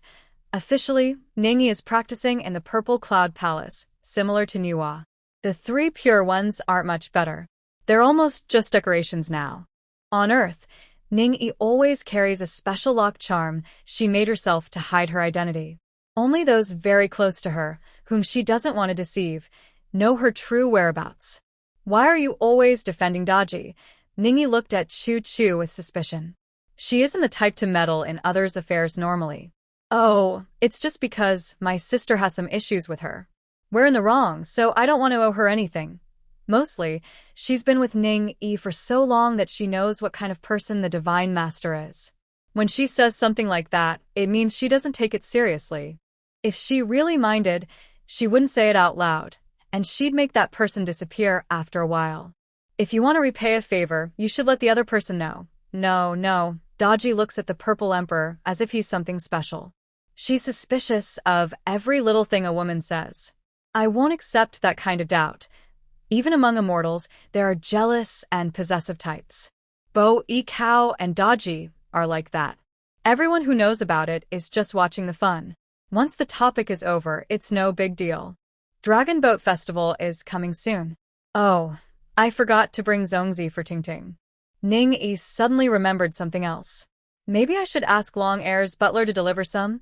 Officially, Ningyi is practicing in the Purple Cloud Palace, similar to Manhwa. The three pure ones aren't much better. They're almost just decorations now. On Earth, Ningyi always carries a special lock charm she made herself to hide her identity. Only those very close to her, whom she doesn't want to deceive, know her true whereabouts. Why are you always defending Daji? Ningyi looked at Chu-Chu with suspicion. She isn't the type to meddle in others' affairs normally. Oh, it's just because my sister has some issues with her. We're in the wrong, so I don't want to owe her anything. Mostly, she's been with Ningyi for so long that she knows what kind of person the Divine Master is. When she says something like that, it means she doesn't take it seriously. If she really minded, she wouldn't say it out loud, and she'd make that person disappear after a while. If you want to repay a favor, you should let the other person know. No. Daji looks at the Purple Emperor as if he's something special. She's suspicious of every little thing a woman says. I won't accept that kind of doubt. Even among immortals, there are jealous and possessive types. Bo Ikao and Daji are like that. Everyone who knows about it is just watching the fun. Once the topic is over, it's no big deal. Dragon Boat Festival is coming soon. Oh, I forgot to bring Zongzi for Tingting. Ningyi suddenly remembered something else. Maybe I should ask Long Air's butler to deliver some?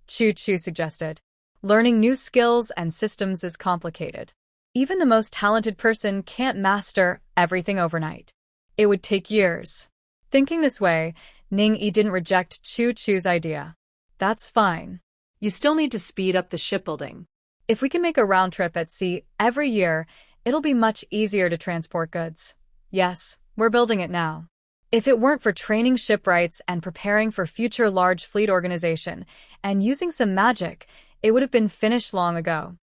Chu-Chu suggested. Learning new skills and systems is complicated. Even the most talented person can't master everything overnight. It would take years. Thinking this way, Ningyi didn't reject Chu-Chu's idea. That's fine. You still need to speed up the shipbuilding. If we can make a round trip at sea every year, it'll be much easier to transport goods. Yes, we're building it now. If it weren't for training shipwrights and preparing for future large fleet organization and using some magic, it would have been finished long ago.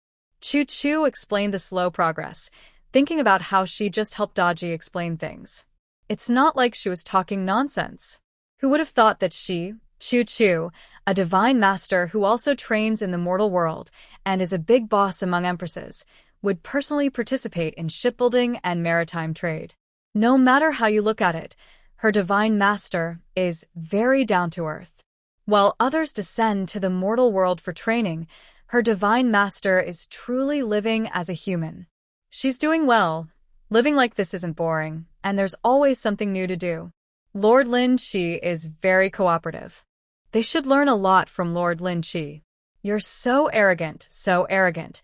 Chu-Chu explained the slow progress, thinking about how she just helped Daji explain things. It's not like she was talking nonsense. Who would have thought that she, Chu-Chu, a divine master who also trains in the mortal world and is a big boss among empresses, would personally participate in shipbuilding and maritime trade? No matter how you look at it, her divine master, is very down to earth. While others descend to the mortal world for training, her divine master is truly living as a human. She's doing well. Living like this isn't boring, and there's always something new to do. Lord Lin Chi is very cooperative. They should learn a lot from Lord Lin Chi. You're so arrogant, so arrogant.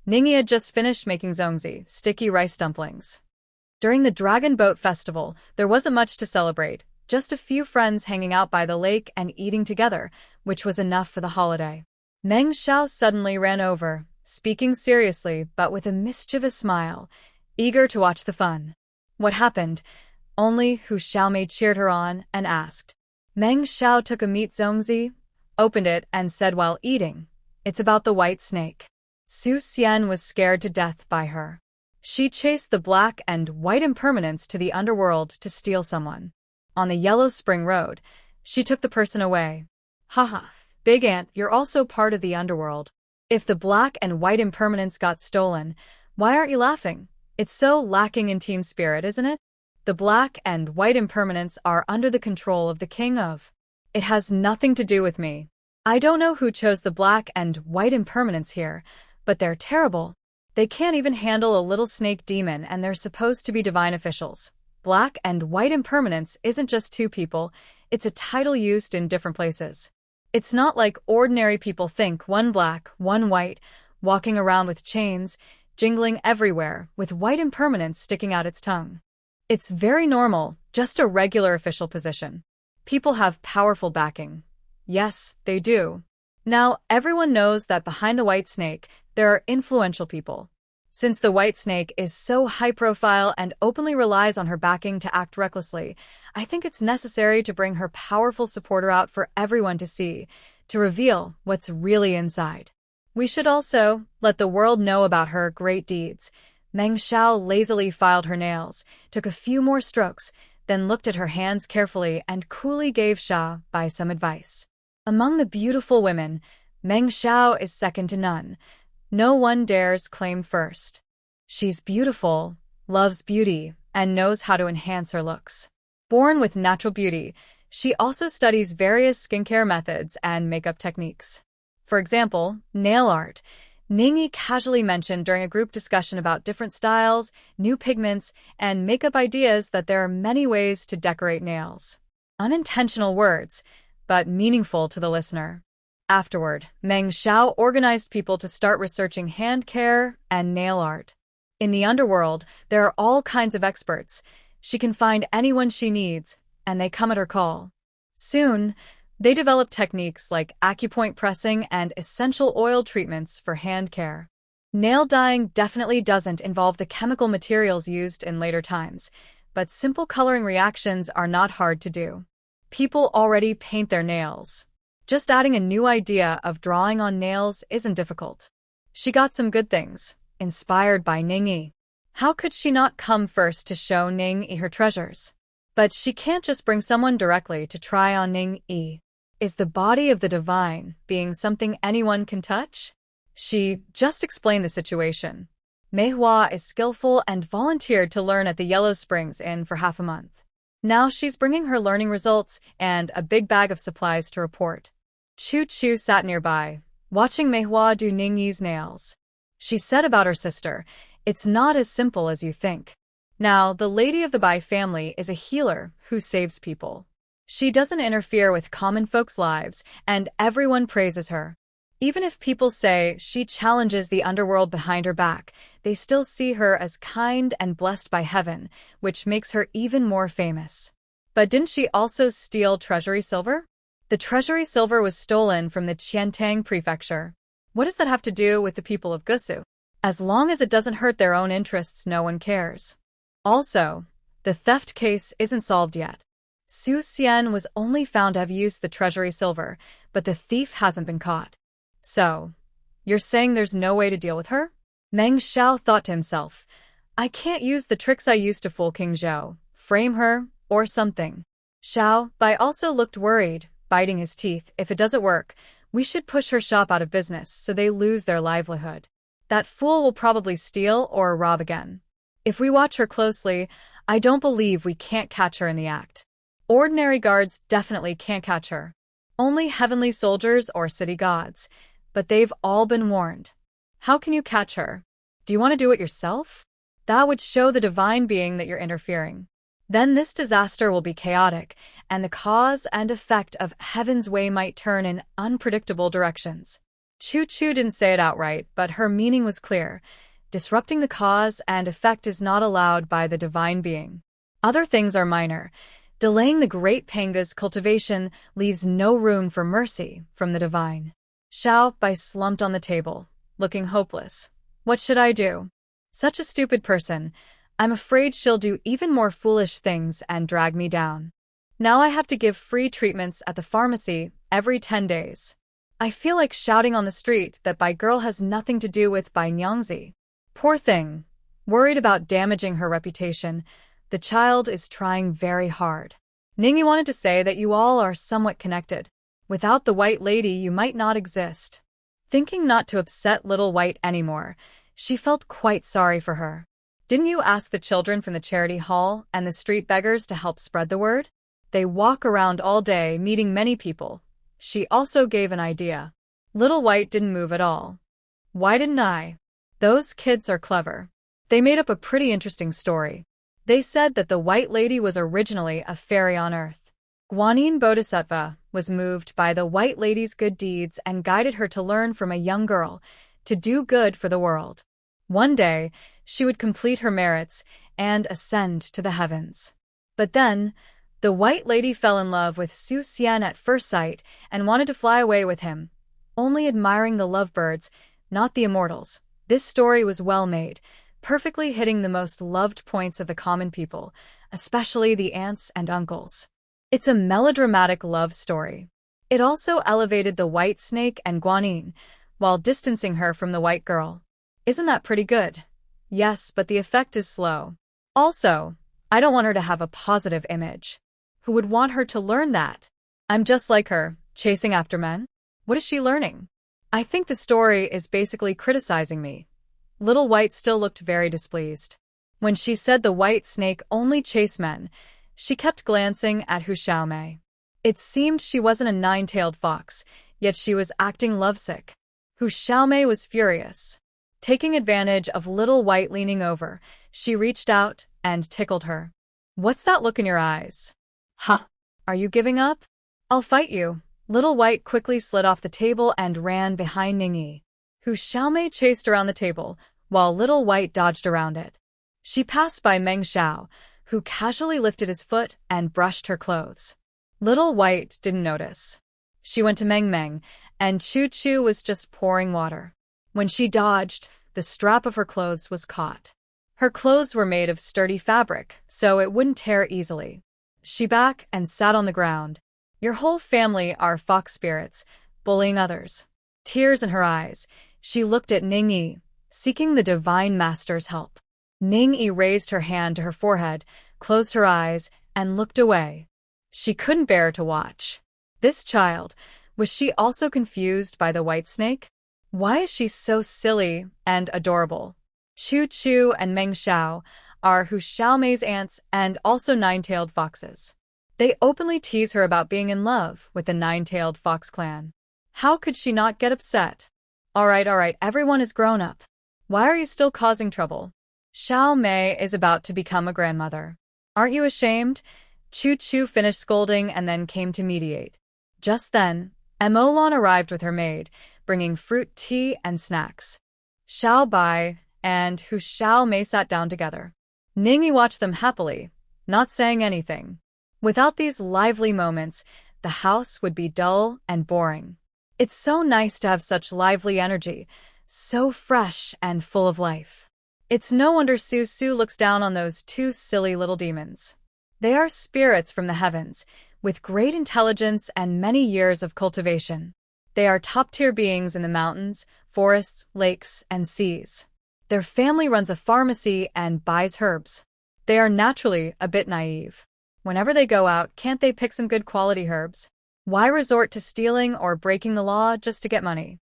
Ningyi had just finished making zongzi, sticky rice dumplings. During the Dragon Boat Festival, there wasn't much to celebrate, just a few friends hanging out by the lake and eating together, which was enough for the holiday. Meng Xiao suddenly ran over, speaking seriously but with a mischievous smile, eager to watch the fun. What happened? Only Hu Xiaomei cheered her on and asked. Meng Xiao took a meat zongzi, opened it, and said while eating, "It's about the white snake." Su Xian was scared to death by her. She chased the black and white impermanence to the underworld to steal someone. On the Yellow Spring Road, she took the person away. Haha, Big Ant, you're also part of the underworld. If the black and white impermanence got stolen, why aren't you laughing? It's so lacking in team spirit, isn't it? The black and white impermanents are under the control of the king of. It has nothing to do with me. I don't know who chose the black and white impermanents here, but they're terrible. They can't even handle a little snake demon, and they're supposed to be divine officials. Black and white impermanence isn't just two people, it's a title used in different places. It's not like ordinary people think, one black, one white, walking around with chains, jingling everywhere, with white impermanence sticking out its tongue. It's very normal, just a regular official position. People have powerful backing. Yes, they do. Now, everyone knows that behind the white snake, there are influential people. Since the white snake is so high-profile and openly relies on her backing to act recklessly, I think it's necessary to bring her powerful supporter out for everyone to see, to reveal what's really inside. We should also let the world know about her great deeds. Meng Xiao lazily filed her nails, took a few more strokes, then looked at her hands carefully and coolly gave Sha Bai some advice. Among the beautiful women, Meng Xiao is second to none. No one dares claim first. She's beautiful, loves beauty, and knows how to enhance her looks. Born with natural beauty, she also studies various skincare methods and makeup techniques. For example, nail art. Ningyi casually mentioned during a group discussion about different styles, new pigments, and makeup ideas that there are many ways to decorate nails. Unintentional words, but meaningful to the listener. Afterward, Meng Xiao organized people to start researching hand care and nail art. In the underworld, there are all kinds of experts. She can find anyone she needs, and they come at her call. Soon, they develop techniques like acupoint pressing and essential oil treatments for hand care. Nail dyeing definitely doesn't involve the chemical materials used in later times, but simple coloring reactions are not hard to do. People already paint their nails. Just adding a new idea of drawing on nails isn't difficult. She got some good things, inspired by Ningyi. How could she not come first to show Ningyi her treasures? But she can't just bring someone directly to try on Ningyi. Is the body of the divine being something anyone can touch? She just explained the situation. Manhwa is skillful and volunteered to learn at the Yellow Springs Inn for half a month. Now she's bringing her learning results and a big bag of supplies to report. Chu Chu sat nearby, watching Manhwa do Ningyi's nails. She said about her sister, "It's not as simple as you think." Now, the lady of the Bai family is a healer who saves people. She doesn't interfere with common folks' lives, and everyone praises her. Even if people say she challenges the underworld behind her back, they still see her as kind and blessed by heaven, which makes her even more famous. But didn't she also steal treasury silver? The treasury silver was stolen from the Qiantang prefecture. What does that have to do with the people of Gusu? As long as it doesn't hurt their own interests, no one cares. Also, the theft case isn't solved yet. Su Xian was only found to have used the treasury silver, but the thief hasn't been caught. So, you're saying there's no way to deal with her? Meng Xiao thought to himself, I can't use the tricks I used to fool King Zhou, frame her, or something. Xiao Bai also looked worried, biting his teeth. If it doesn't work, we should push her shop out of business so they lose their livelihood. That fool will probably steal or rob again. If we watch her closely, I don't believe we can't catch her in the act. Ordinary guards definitely can't catch her. Only heavenly soldiers or city gods. But they've all been warned. How can you catch her? Do you want to do it yourself? That would show the divine being that you're interfering. Then this disaster will be chaotic, and the cause and effect of heaven's way might turn in unpredictable directions. Chu-Chu didn't say it outright, but her meaning was clear. Disrupting the cause and effect is not allowed by the divine being. Other things are minor. Delaying the great panga's cultivation leaves no room for mercy from the divine. Xiao Bai slumped on the table, looking hopeless. What should I do? Such a stupid person. I'm afraid she'll do even more foolish things and drag me down. Now I have to give free treatments at the pharmacy every 10 days. I feel like shouting on the street that Bai girl has nothing to do with Bai Nyangzi. Poor thing. Worried about damaging her reputation, the child is trying very hard. Ningyi wanted to say that you all are somewhat connected. Without the white lady, you might not exist. Thinking not to upset Little White anymore, she felt quite sorry for her. Didn't you ask the children from the charity hall and the street beggars to help spread the word? They walk around all day meeting many people. She also gave an idea. Little White didn't move at all. Why didn't I? Those kids are clever. They made up a pretty interesting story. They said that the White Lady was originally a fairy on Earth. Guanyin Bodhisattva was moved by the White Lady's good deeds and guided her to learn from a young girl to do good for the world. One day, she would complete her merits and ascend to the heavens. But then, the White Lady fell in love with Su Xian at first sight and wanted to fly away with him, only admiring the lovebirds, not the immortals. This story was well made, perfectly hitting the most loved points of the common people, especially the aunts and uncles. It's a melodramatic love story. It also elevated the White Snake and Guanyin, while distancing her from the white girl. Isn't that pretty good? Yes, but the effect is slow. Also, I don't want her to have a positive image. Who would want her to learn that? I'm just like her, chasing after men? What is she learning? I think the story is basically criticizing me. Little White still looked very displeased. When she said the White Snake only chased men, she kept glancing at Hu Xiaomei. It seemed she wasn't a nine-tailed fox, yet she was acting lovesick. Hu Xiaomei was furious. Taking advantage of Little White leaning over, she reached out and tickled her. What's that look in your eyes? Huh? Are you giving up? I'll fight you. Little White quickly slid off the table and ran behind Ningyi. Hu Xiaomei chased around the table, while Little White dodged around it. She passed by Meng Xiao, who casually lifted his foot and brushed her clothes. Little White didn't notice. She went to Meng Meng, and Chu-Chu was just pouring water. When she dodged, the strap of her clothes was caught. Her clothes were made of sturdy fabric, so it wouldn't tear easily. She back and sat on the ground. Your whole family are fox spirits, bullying others. Tears in her eyes, she looked at Ningyi, seeking the divine master's help. Ningyi raised her hand to her forehead, closed her eyes, and looked away. She couldn't bear to watch. This child, was she also confused by the white snake? Why is she so silly and adorable? Chu-Chu and Meng Xiao are Hu Xiaomei's aunts and also nine-tailed foxes. They openly tease her about being in love with the nine-tailed fox clan. How could she not get upset? All right, everyone is grown up. Why are you still causing trouble? Xiao Mei is about to become a grandmother. Aren't you ashamed? Chu-Chu finished scolding and then came to mediate. Just then, Emolan arrived with her maid, bringing fruit, tea, and snacks. Xiao Bai and Hu Xiaomei sat down together. Ningyi watched them happily, not saying anything. Without these lively moments, the house would be dull and boring. It's so nice to have such lively energy, so fresh and full of life. It's no wonder Su looks down on those two silly little demons. They are spirits from the heavens, with great intelligence and many years of cultivation. They are top-tier beings in the mountains, forests, lakes, and seas. Their family runs a pharmacy and buys herbs. They are naturally a bit naive. Whenever they go out, can't they pick some good quality herbs? Why resort to stealing or breaking the law just to get money?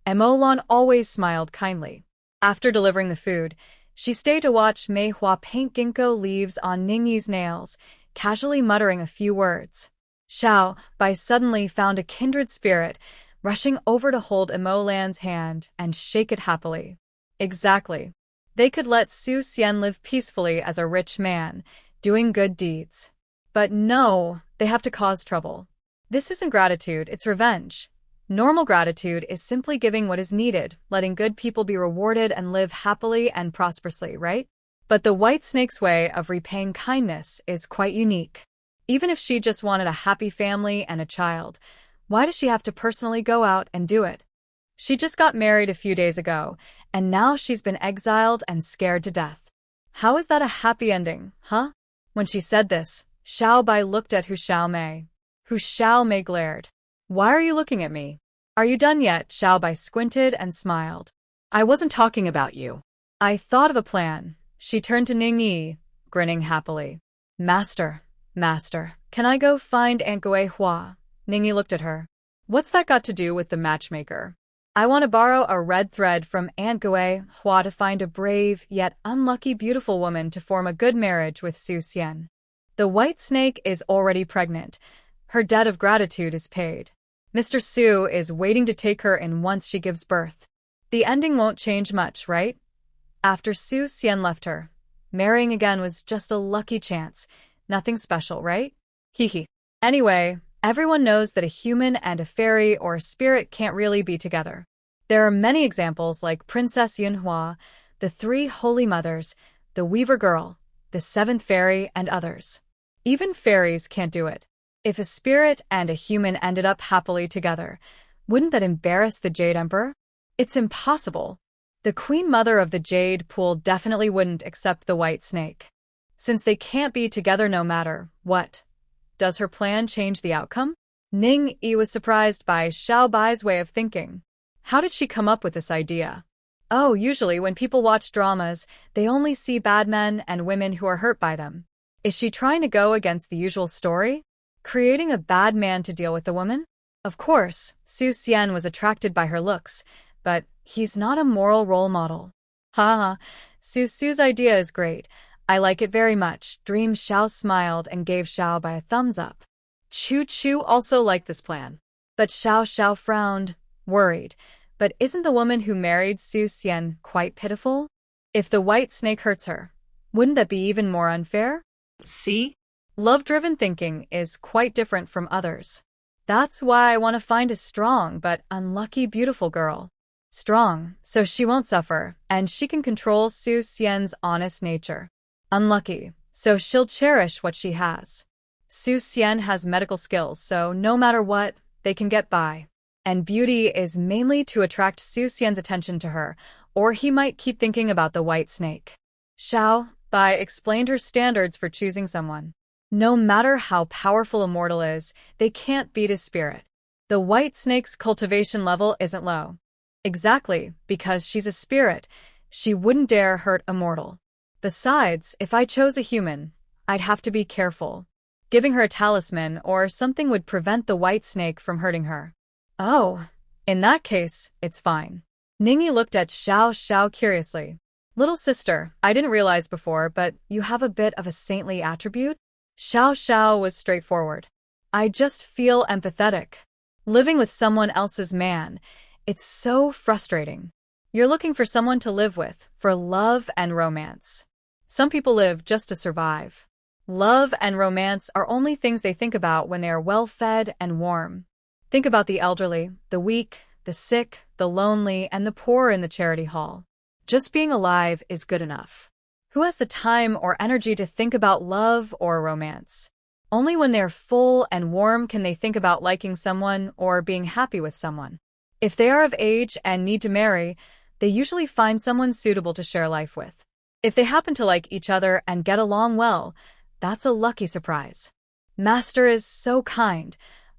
Emolan always smiled kindly. After delivering the food, she stayed to watch Manhwa paint ginkgo leaves on Ningyi's nails, casually muttering a few words. Xiao Bai suddenly found a kindred spirit, rushing over to hold Imolan's hand and shake it happily. Exactly. They could let Su Xian live peacefully as a rich man, doing good deeds. But no, they have to cause trouble. This isn't gratitude, it's revenge. Normal gratitude is simply giving what is needed, letting good people be rewarded and live happily and prosperously, right? But the White Snake's way of repaying kindness is quite unique. Even if she just wanted a happy family and a child, why does she have to personally go out and do it? She just got married a few days ago, and now she's been exiled and scared to death. How is that a happy ending, huh? When she said this, Xiao Bai looked at Hu Xiaomei. Hu Xiaomei glared. Why are you looking at me? Are you done yet? Xiao Bai squinted and smiled. I wasn't talking about you. I thought of a plan. She turned to Ning Yi, grinning happily. Master, can I go find Aunt Gui Hua? Ning Yi looked at her. What's that got to do with the matchmaker? I want to borrow a red thread from Aunt Gui Hua to find a brave yet unlucky beautiful woman to form a good marriage with Su Xian. The White Snake is already pregnant. Her debt of gratitude is paid. Mr. Su is waiting to take her in once she gives birth. The ending won't change much, right? After Su Xian left her, marrying again was just a lucky chance. Nothing special, right? Hee. Anyway, everyone knows that a human and a fairy or a spirit can't really be together. There are many examples like Princess Yunhua, the three holy mothers, the Weaver Girl, the seventh fairy, and others. Even fairies can't do it. If a spirit and a human ended up happily together, wouldn't that embarrass the Jade Emperor? It's impossible. The Queen Mother of the Jade Pool definitely wouldn't accept the White Snake. Since they can't be together no matter what, does her plan change the outcome? Ning Yi was surprised by Xiao Bai's way of thinking. How did she come up with this idea? Oh, usually when people watch dramas, they only see bad men and women who are hurt by them. Is she trying to go against the usual story? Creating a bad man to deal with the woman? Of course, Su Xian was attracted by her looks, but he's not a moral role model. Haha, Su's idea is great. I like it very much. Dream Xiao smiled and gave Xiao Bai a thumbs up. Chu also liked this plan. But Xiao frowned, worried. But isn't the woman who married Su Xian quite pitiful? If the White Snake hurts her, wouldn't that be even more unfair? See? Love-driven thinking is quite different from others. That's why I want to find a strong but unlucky beautiful girl. Strong, so she won't suffer, and she can control Su Xian's honest nature. Unlucky, so she'll cherish what she has. Su Xian has medical skills, so no matter what, they can get by. And beauty is mainly to attract Su Xian's attention to her, or he might keep thinking about the White Snake. Xiao Bai explained her standards for choosing someone. No matter how powerful a mortal is, they can't beat his spirit. The White Snake's cultivation level isn't low. Exactly, because she's a spirit, she wouldn't dare hurt a mortal. Besides, if I chose a human, I'd have to be careful. Giving her a talisman or something would prevent the White Snake from hurting her. Oh, in that case, it's fine. Ningyi looked at Xiao curiously. Little sister, I didn't realize before, but you have a bit of a saintly attribute? Xiao was straightforward. I just feel empathetic. Living with someone else's man, it's so frustrating. You're looking for someone to live with, for love and romance. Some people live just to survive. Love and romance are only things they think about when they are well-fed and warm. Think about the elderly, the weak, the sick, the lonely, and the poor in the charity hall. Just being alive is good enough. Who has the time or energy to think about love or romance? Only when they're full and warm can they think about liking someone or being happy with someone. If they are of age and need to marry, they usually find someone suitable to share life with. If they happen to like each other and get along well, that's a lucky surprise. Master is so kind,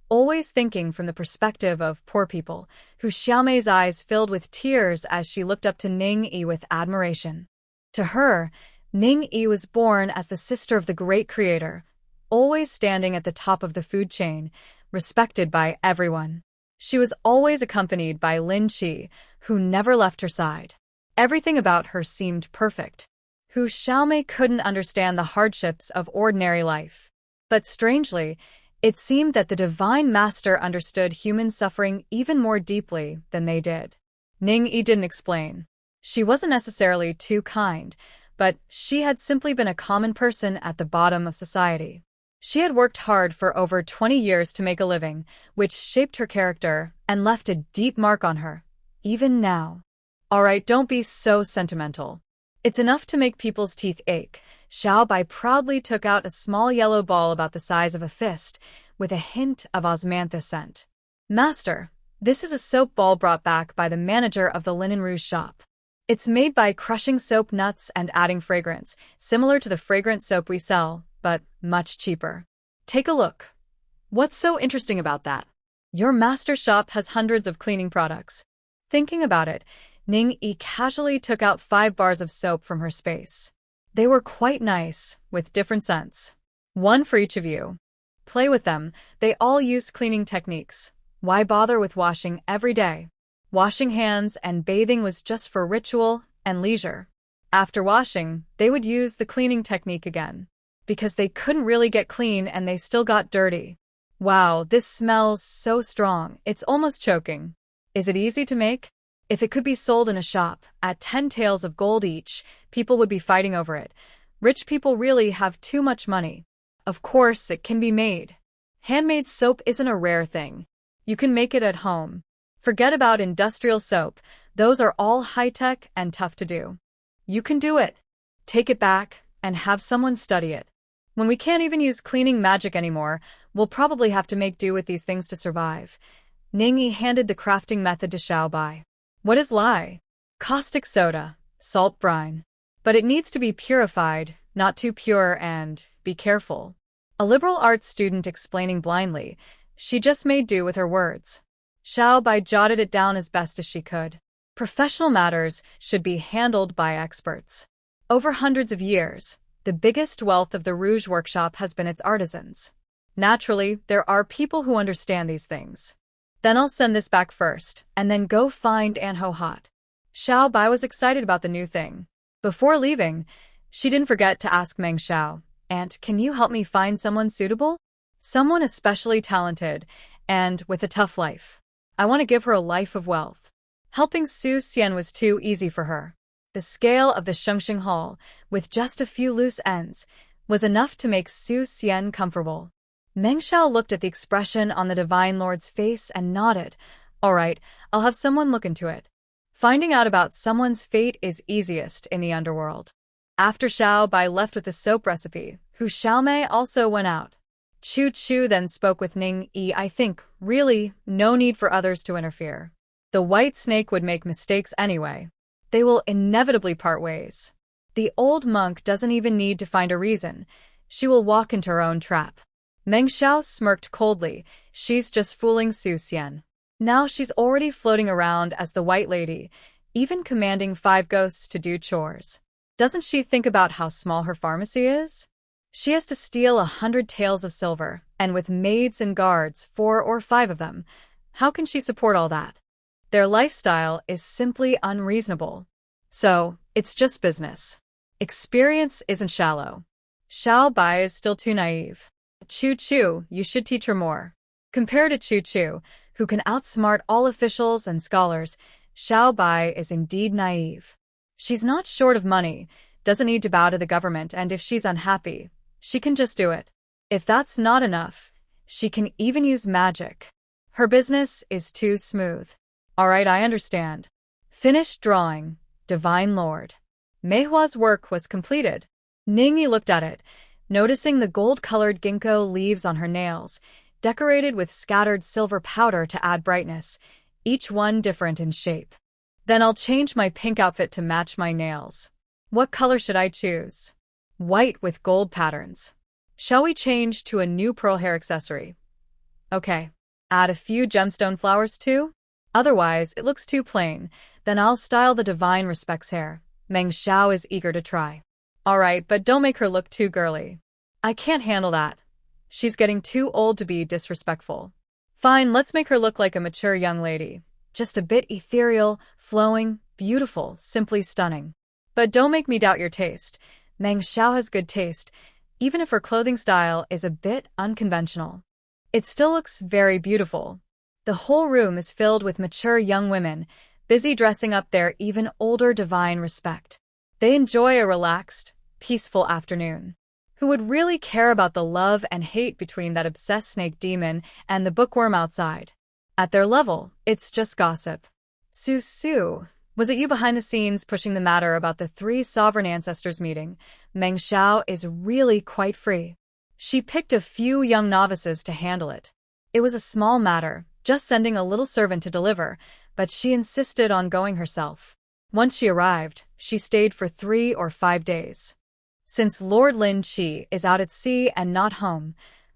always thinking from the perspective of poor people, Hu Xiaomei's eyes filled with tears as she looked up to Ning Yi with admiration. To her, Ning Yi was born as the sister of the great creator, always standing at the top of the food chain, respected by everyone. She was always accompanied by Lin Qi, who never left her side. Everything about her seemed perfect. Hu Xiaomei couldn't understand the hardships of ordinary life. But strangely, it seemed that the Divine Master understood human suffering even more deeply than they did. Ning Yi didn't explain. She wasn't necessarily too kind, but she had simply been a common person at the bottom of society. She had worked hard for over 20 years to make a living, which shaped her character and left a deep mark on her, even now. Alright, don't be so sentimental. It's enough to make people's teeth ache. Xiao Bai proudly took out a small yellow ball about the size of a fist, with a hint of osmanthus scent. Master, this is a soap ball brought back by the manager of the Linen Rouge shop. It's made by crushing soap nuts and adding fragrance, similar to the fragrant soap we sell, but much cheaper. Take a look. What's so interesting about that? Your master shop has hundreds of cleaning products. Thinking about it, Ning Yi casually took out 5 bars of soap from her space. They were quite nice, with different scents. One for each of you. Play with them, they all used cleaning techniques. Why bother with washing every day? Washing hands and bathing was just for ritual and leisure. After washing, they would use the cleaning technique again, because they couldn't really get clean and they still got dirty. Wow, this smells so strong, it's almost choking. Is it easy to make? If it could be sold in a shop, at 10 taels of gold each, people would be fighting over it. Rich people really have too much money. Of course, it can be made. Handmade soap isn't a rare thing. You can make it at home. Forget about industrial soap, those are all high-tech and tough to do. You can do it. Take it back and have someone study it. When we can't even use cleaning magic anymore, we'll probably have to make do with these things to survive. Ning Yi handed the crafting method to Xiao Bai. What is lye? Caustic soda, salt brine. But it needs to be purified, not too pure, and be careful. A liberal arts student explaining blindly, she just made do with her words. Xiao Bai jotted it down as best as she could. Professional matters should be handled by experts. Over hundreds of years, the biggest wealth of the Rouge workshop has been its artisans. Naturally, there are people who understand these things. Then I'll send this back first, and then go find Anho Hot. Xiao Bai was excited about the new thing. Before leaving, she didn't forget to ask Meng Xiao, "Aunt, can you help me find someone suitable? Someone especially talented, and with a tough life. I want to give her a life of wealth." Helping Su Xian was too easy for her. The scale of the Shengxing Hall, with just a few loose ends, was enough to make Su Xian comfortable. Meng Xiao looked at the expression on the Divine Lord's face and nodded. All right, I'll have someone look into it. Finding out about someone's fate is easiest in the underworld. After Xiao Bai left with the soap recipe, Hu Xiaomei also went out. Chu Chu then spoke with Ning Yi. I think, really, no need for others to interfere. The white snake would make mistakes anyway. They will inevitably part ways. The old monk doesn't even need to find a reason. She will walk into her own trap. Meng Xiao smirked coldly. She's just fooling Su Xian. Now she's already floating around as the White Lady, even commanding 5 ghosts to do chores. Doesn't she think about how small her pharmacy is? She has to steal 100 taels of silver, and with maids and guards, 4 or 5 of them, how can she support all that? Their lifestyle is simply unreasonable. So, it's just business. Experience isn't shallow. Xiao Bai is still too naive. Chu Chu, you should teach her more. Compared to Chu Chu, who can outsmart all officials and scholars, Xiao Bai is indeed naive. She's not short of money, doesn't need to bow to the government, and if she's unhappy, she can just do it. If that's not enough, she can even use magic. Her business is too smooth. Alright, I understand. Finished drawing, Divine Lord. Manhwa's work was completed. Ning Yi looked at it, noticing the gold-colored ginkgo leaves on her nails, decorated with scattered silver powder to add brightness, each one different in shape. Then I'll change my pink outfit to match my nails. What color should I choose? White with gold patterns. Shall we change to a new pearl hair accessory? Okay. Add a few gemstone flowers too? Otherwise, it looks too plain. Then I'll style the Divine Respects hair. Meng Xiao is eager to try. Alright, but don't make her look too girly. I can't handle that. She's getting too old to be disrespectful. Fine, let's make her look like a mature young lady. Just a bit ethereal, flowing, beautiful, simply stunning. But don't make me doubt your taste. Meng Xiao has good taste. even if her clothing style is a bit unconventional. It still looks very beautiful. The whole room is filled with mature young women, busy dressing up their even older divine respect. They enjoy a relaxed, peaceful afternoon. Who would really care about the love and hate between that obsessed snake demon and the bookworm outside? At their level, it's just gossip. Su, was it you behind the scenes pushing the matter about the 3 sovereign ancestors meeting? Meng Xiao is really quite free. She picked a few young novices to handle it. It was a small matter, just sending a little servant to deliver, but she insisted on going herself. Once she arrived, she stayed for 3 or 5 days. Since Lord Lin Qi is out at sea and not home,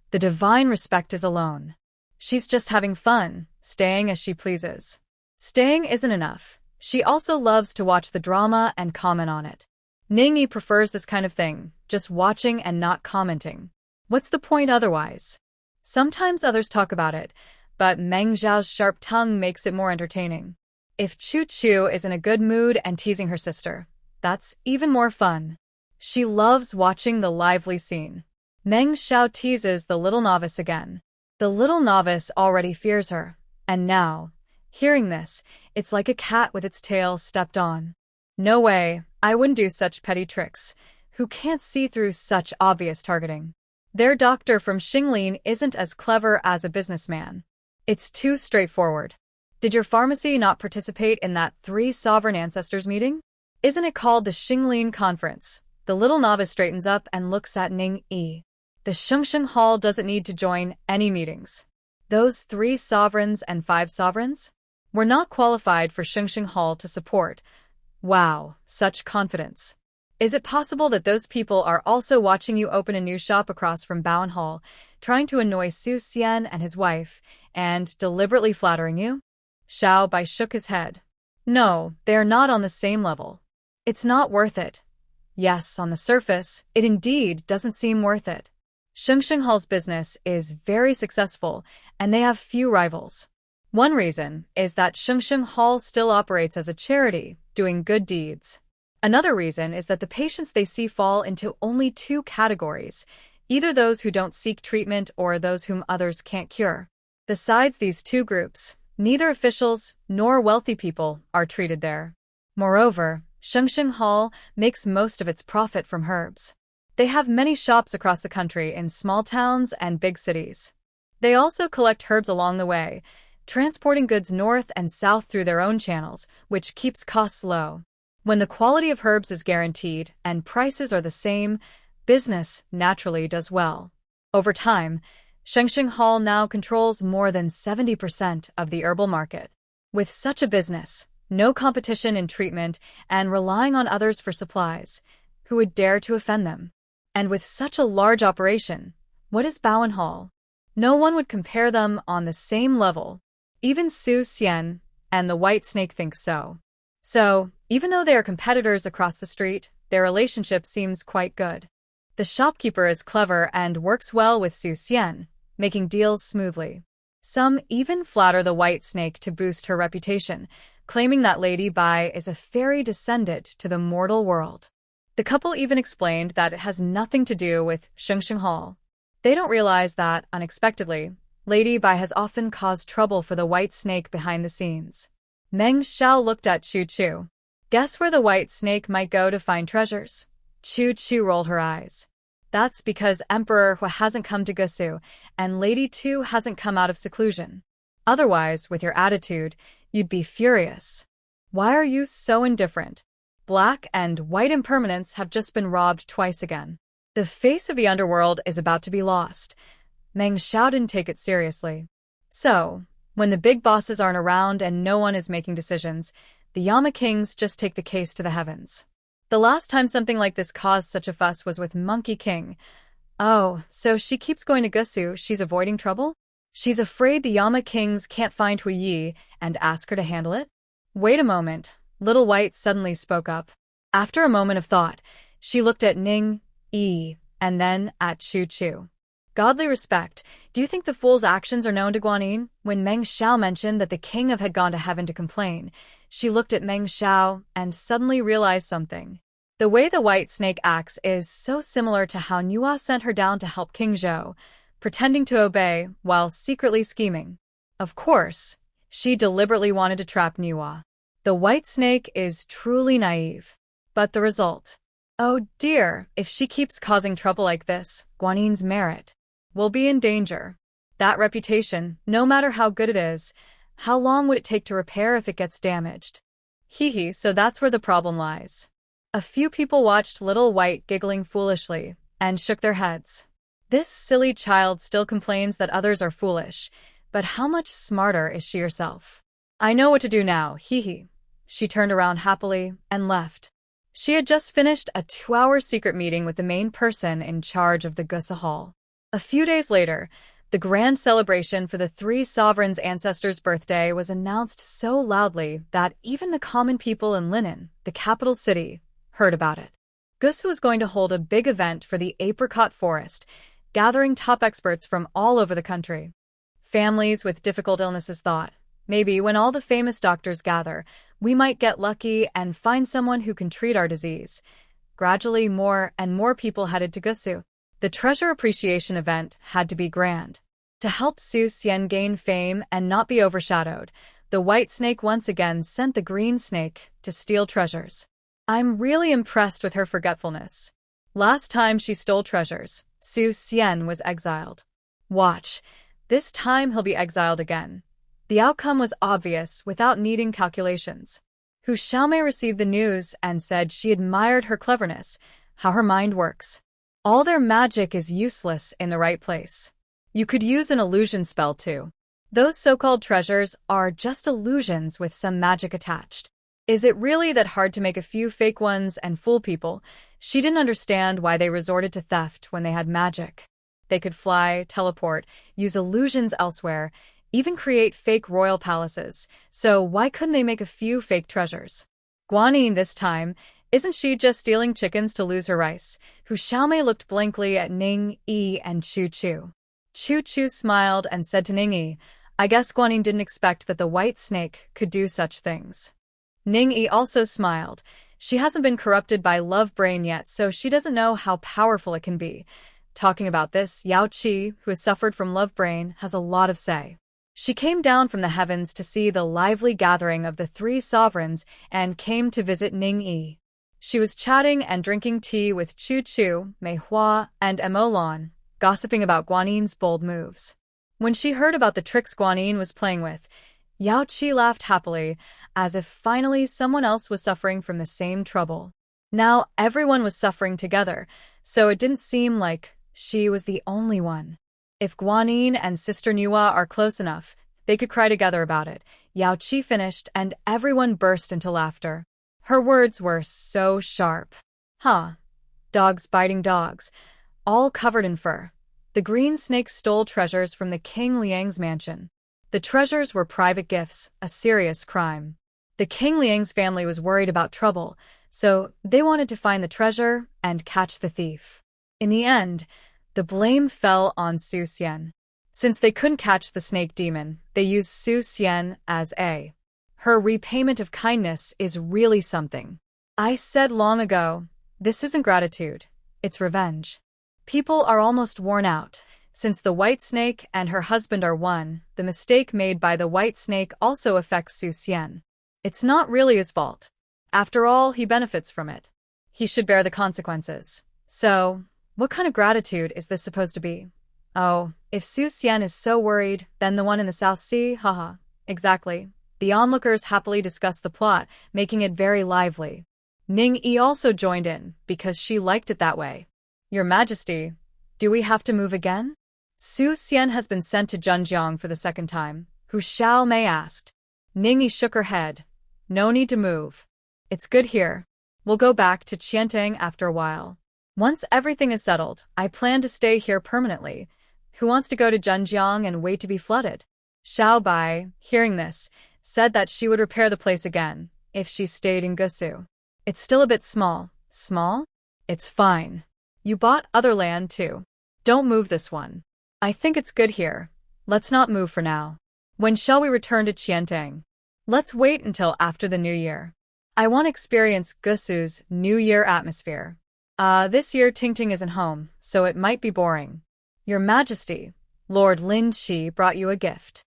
the divine respect is alone. She's just having fun, staying as she pleases. Staying isn't enough. She also loves to watch the drama and comment on it. Ningyi prefers this kind of thing, just watching and not commenting. What's the point otherwise? Sometimes others talk about it, but Meng Xiao's sharp tongue makes it more entertaining. If Chu is in a good mood and teasing her sister, that's even more fun. She loves watching the lively scene. Meng Xiao teases the little novice again. The little novice already fears her, and now, hearing this, it's like a cat with its tail stepped on. No way, I wouldn't do such petty tricks. Who can't see through such obvious targeting? Their doctor from Xinglin isn't as clever as a businessman. It's too straightforward. Did your pharmacy not participate in that 3 sovereign ancestors meeting? Isn't it called the Xinglin Conference? The little novice straightens up and looks at Ning Yi. The Shengsheng Hall doesn't need to join any meetings. Those 3 sovereigns and 5 sovereigns were not qualified for Shengsheng Hall to support. Wow, such confidence. Is it possible that those people are also watching you open a new shop across from Bowen Hall, trying to annoy Su Xian and his wife, and deliberately flattering you? Xiao Bai shook his head. No, they are not on the same level. It's not worth it. Yes, on the surface, it indeed doesn't seem worth it. Shengsheng Hall's business is very successful, and they have few rivals. One reason is that Shengsheng Hall still operates as a charity, doing good deeds. Another reason is that the patients they see fall into only 2 categories, either those who don't seek treatment or those whom others can't cure. Besides these 2 groups, neither officials nor wealthy people are treated there. Moreover, Shengsheng Hall makes most of its profit from herbs. They have many shops across the country in small towns and big cities. They also collect herbs along the way, transporting goods north and south through their own channels, which keeps costs low. When the quality of herbs is guaranteed and prices are the same, business naturally does well. Over time, Shengsheng Hall now controls more than 70% of the herbal market. With such a business, no competition in treatment, and relying on others for supplies, who would dare to offend them? And with such a large operation, what is Bowen Hall? No one would compare them on the same level. Even Su Xian and the White Snake think so. So, even though they are competitors across the street, their relationship seems quite good. The shopkeeper is clever and works well with Su Xian, making deals smoothly. Some even flatter the White Snake to boost her reputation, claiming that Lady Bai is a fairy descended to the mortal world. The couple even explained that it has nothing to do with Shengsheng Hall. They don't realize that, unexpectedly, Lady Bai has often caused trouble for the White Snake behind the scenes. Meng Xiao looked at Chu. Guess where the White Snake might go to find treasures? Chu rolled her eyes. That's because Emperor Hua hasn't come to Gusu, and Lady Tu hasn't come out of seclusion. Otherwise, with your attitude, you'd be furious. Why are you so indifferent? Black and white impermanence have just been robbed twice again. The face of the underworld is about to be lost. Meng Xiao didn't take it seriously. So, when the big bosses aren't around and no one is making decisions, the Yama Kings just take the case to the heavens. The last time something like this caused such a fuss was with Monkey King. Oh, so she keeps going to Gusu, she's avoiding trouble? She's afraid the Yama Kings can't find Hui Yi and ask her to handle it? Wait a moment, Little White suddenly spoke up. After a moment of thought, she looked at Ning Yi and then at Chu. Godly respect, do you think the fool's actions are known to Guanyin? When Meng Xiao mentioned that the king had gone to heaven to complain, she looked at Meng Xiao and suddenly realized something. The way the white snake acts is so similar to how Manhwa sent her down to help King Zhou, pretending to obey while secretly scheming. Of course, she deliberately wanted to trap Manhwa. The white snake is truly naive. But the result? Oh dear, if she keeps causing trouble like this, Guanin's merit will be in danger. That reputation, no matter how good it is, how long would it take to repair if it gets damaged? Hee, so that's where the problem lies. A few people watched Little White giggling foolishly and shook their heads. This silly child still complains that others are foolish, but how much smarter is she herself? I know what to do now, hee. She turned around happily and left. She had just finished a 2-hour secret meeting with the main person in charge of the Gusa Hall. A few days later, the grand celebration for the 3 sovereigns' ancestors' birthday was announced so loudly that even the common people in Linen, the capital city, heard about it. Gusa was going to hold a big event for the apricot forest, gathering top experts from all over the country. Families with difficult illnesses thought, maybe when all the famous doctors gather, we might get lucky and find someone who can treat our disease. Gradually, more and more people headed to Gusu. The treasure appreciation event had to be grand. To help Su Xian gain fame and not be overshadowed, the white snake once again sent the green snake to steal treasures. I'm really impressed with her forgetfulness. Last time she stole treasures, Su Xian was exiled. Watch, this time he'll be exiled again. The outcome was obvious without needing calculations. Hu Xiaomei received the news and said she admired her cleverness, how her mind works. All their magic is useless in the right place. You could use an illusion spell too. Those so-called treasures are just illusions with some magic attached. Is it really that hard to make a few fake ones and fool people? She didn't understand why they resorted to theft when they had magic. They could fly, teleport, use illusions elsewhere, even create fake royal palaces, so why couldn't they make a few fake treasures? Guanyin this time, isn't she just stealing chickens to lose her rice? Hu Xiaomei looked blankly at Ning Yi and Chu Chu. Chu Chu smiled and said to Ning Yi, I guess Guanyin didn't expect that the white snake could do such things. Ning Yi also smiled. She hasn't been corrupted by love brain yet, so she doesn't know how powerful it can be. Talking about this, Yao Qi, who has suffered from love brain, has a lot of say. She came down from the heavens to see the lively gathering of the 3 sovereigns and came to visit Ning Yi. She was chatting and drinking tea with Chu Chu, Manhwa, and Emolan, gossiping about Guanin's bold moves. When she heard about the tricks Guanin was playing with, Yao Qi laughed happily, as if finally someone else was suffering from the same trouble. Now everyone was suffering together, so it didn't seem like she was the only one. If Guanin and Sister Manhwa are close enough, they could cry together about it. Yao Qi finished and everyone burst into laughter. Her words were so sharp. Dogs biting dogs, all covered in fur. The green snake stole treasures from the King Liang's mansion. The treasures were private gifts, a serious crime. The King Liang's family was worried about trouble, so they wanted to find the treasure and catch the thief. In the end, the blame fell on Su Xian. Since they couldn't catch the snake demon, they used Su Xian as a. Her repayment of kindness is really something. I said long ago, this isn't gratitude, it's revenge. People are almost worn out. Since the white snake and her husband are one, the mistake made by the white snake also affects Su Xian. It's not really his fault. After all, he benefits from it. He should bear the consequences. So, what kind of gratitude is this supposed to be? Oh, if Su Xian is so worried, then the one in the South Sea, haha. Exactly. The onlookers happily discussed the plot, making it very lively. Ning Yi also joined in, because she liked it that way. Your Majesty, do we have to move again? Su Xian has been sent to Zhenjiang for the 2nd time, Hu Xiaomei asked. Ning Yi shook her head. No need to move. It's good here. We'll go back to Qiantang after a while. Once everything is settled, I plan to stay here permanently. Who wants to go to Zhenjiang and wait to be flooded? Xiao Bai, hearing this, said that she would repair the place again, if she stayed in Gusu. It's still a bit small. Small? It's fine. You bought other land too. Don't move this one. I think it's good here. Let's not move for now. When shall we return to Qiantang? Let's wait until after the new year. I want to experience Gusu's New Year atmosphere. This year Tingting isn't home, so it might be boring. Your Majesty, Lord Lin Chi brought you a gift.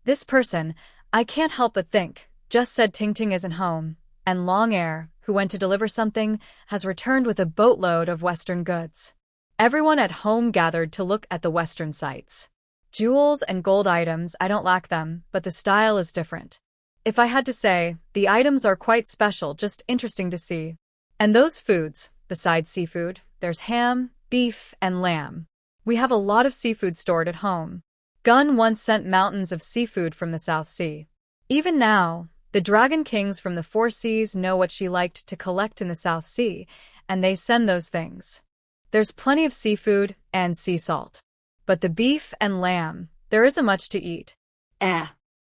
This person, I can't help but think, just said Tingting isn't home, and Long Air, who went to deliver something, has returned with a boatload of Western goods. Everyone at home gathered to look at the Western sights. Jewels and gold items, I don't lack them, but the style is different. If I had to say, the items are quite special, just interesting to see. And those foods, besides seafood, there's ham, beef, and lamb. We have a lot of seafood stored at home. Gun once sent mountains of seafood from the South Sea. Even now, the Dragon Kings from the Four Seas know what she liked to collect in the South Sea, and they send those things. There's plenty of seafood and sea salt. But the beef and lamb, there isn't much to eat.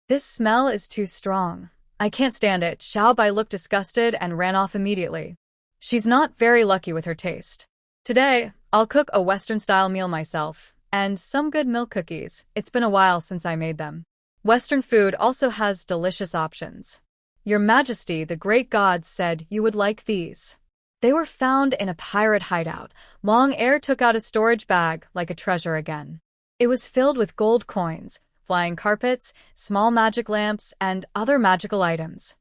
This smell is too strong. I can't stand it. Xiao Bai looked disgusted and ran off immediately. She's not very lucky with her taste. Today, I'll cook a Western-style meal myself, and some good milk cookies. It's been a while since I made them. Western food also has delicious options. Your Majesty, the great gods said you would like these. They were found in a pirate hideout. Long Air took out a storage bag like a treasure again. It was filled with gold coins, flying carpets, small magic lamps, and other magical items.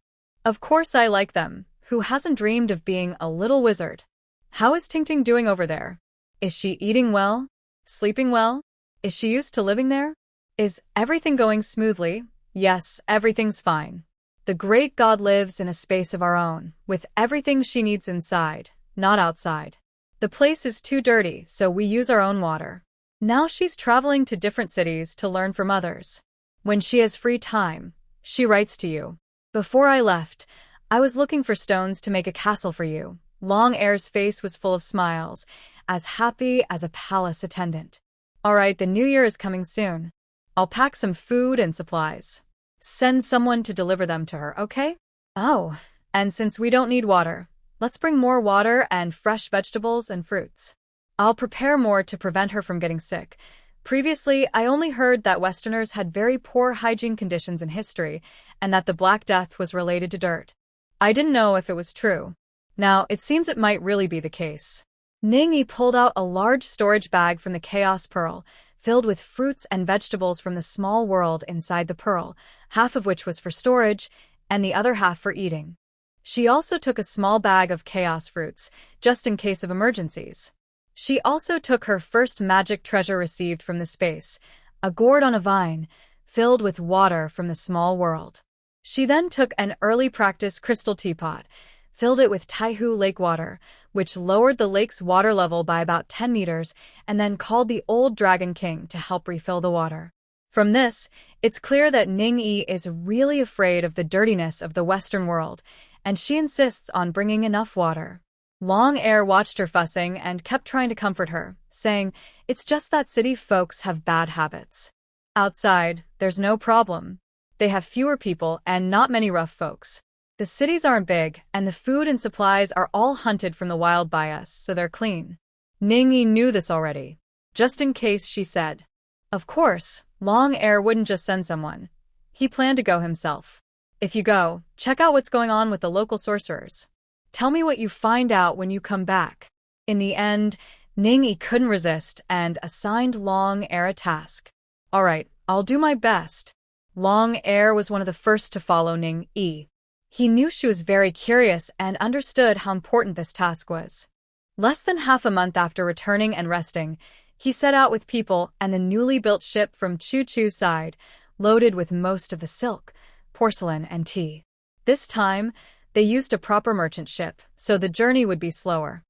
Of course I like them. Who hasn't dreamed of being a little wizard? How is Tingting doing over there? Is she eating well? Sleeping well? Is she used to living there? Is everything going smoothly? Yes, everything's fine. The great god lives in a space of our own, with everything she needs inside, not outside. The place is too dirty, so we use our own water. Now she's traveling to different cities to learn from others. When she has free time, she writes to you. Before I left, I was looking for stones to make a castle for you. Long Air's face was full of smiles, as happy as a palace attendant. All right, the new year is coming soon. I'll pack some food and supplies. Send someone to deliver them to her, okay? Oh, and since we don't need water, let's bring more water and fresh vegetables and fruits. I'll prepare more to prevent her from getting sick. Previously, I only heard that Westerners had very poor hygiene conditions in history, and that the Black Death was related to dirt. I didn't know if it was true. Now, it seems it might really be the case. Ningyi pulled out a large storage bag from the Chaos Pearl, filled with fruits and vegetables from the small world inside the pearl, half of which was for storage, and the other half for eating. She also took a small bag of chaos fruits, just in case of emergencies. She also took her first magic treasure received from the space, a gourd on a vine, filled with water from the small world. She then took an early practice crystal teapot, filled it with Taihu Lake water, which lowered the lake's water level by about 10 meters, and then called the old Dragon King to help refill the water. From this, it's clear that Ningyi is really afraid of the dirtiness of the Western world, and she insists on bringing enough water. Long Air watched her fussing and kept trying to comfort her, saying, "It's just that city folks have bad habits. Outside, there's no problem. They have fewer people and not many rough folks. The cities aren't big, and the food and supplies are all hunted from the wild by us, so they're clean." Ningyi knew this already. Just in case, she said. Of course, Long Air wouldn't just send someone. He planned to go himself. If you go, check out what's going on with the local sorcerers. Tell me what you find out when you come back. In the end, Ningyi couldn't resist and assigned Long Air a task. All right, I'll do my best. Long Air was one of the first to follow Ningyi. He knew she was very curious and understood how important this task was. Less than half a month after returning and resting, he set out with people and the newly built ship from Choo Choo's side, loaded with most of the silk, porcelain, and tea. This time, they used a proper merchant ship, so the journey would be slower.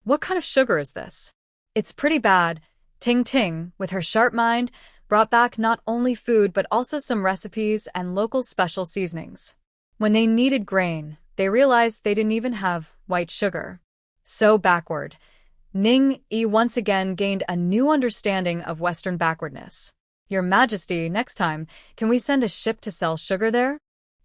What kind of sugar is this? It's pretty bad. Ting Ting, with her sharp mind, brought back not only food but also some recipes and local special seasonings. When they needed grain, they realized they didn't even have white sugar. So backward. Ningyi once again gained a new understanding of Western backwardness. Your Majesty, next time, can we send a ship to sell sugar there?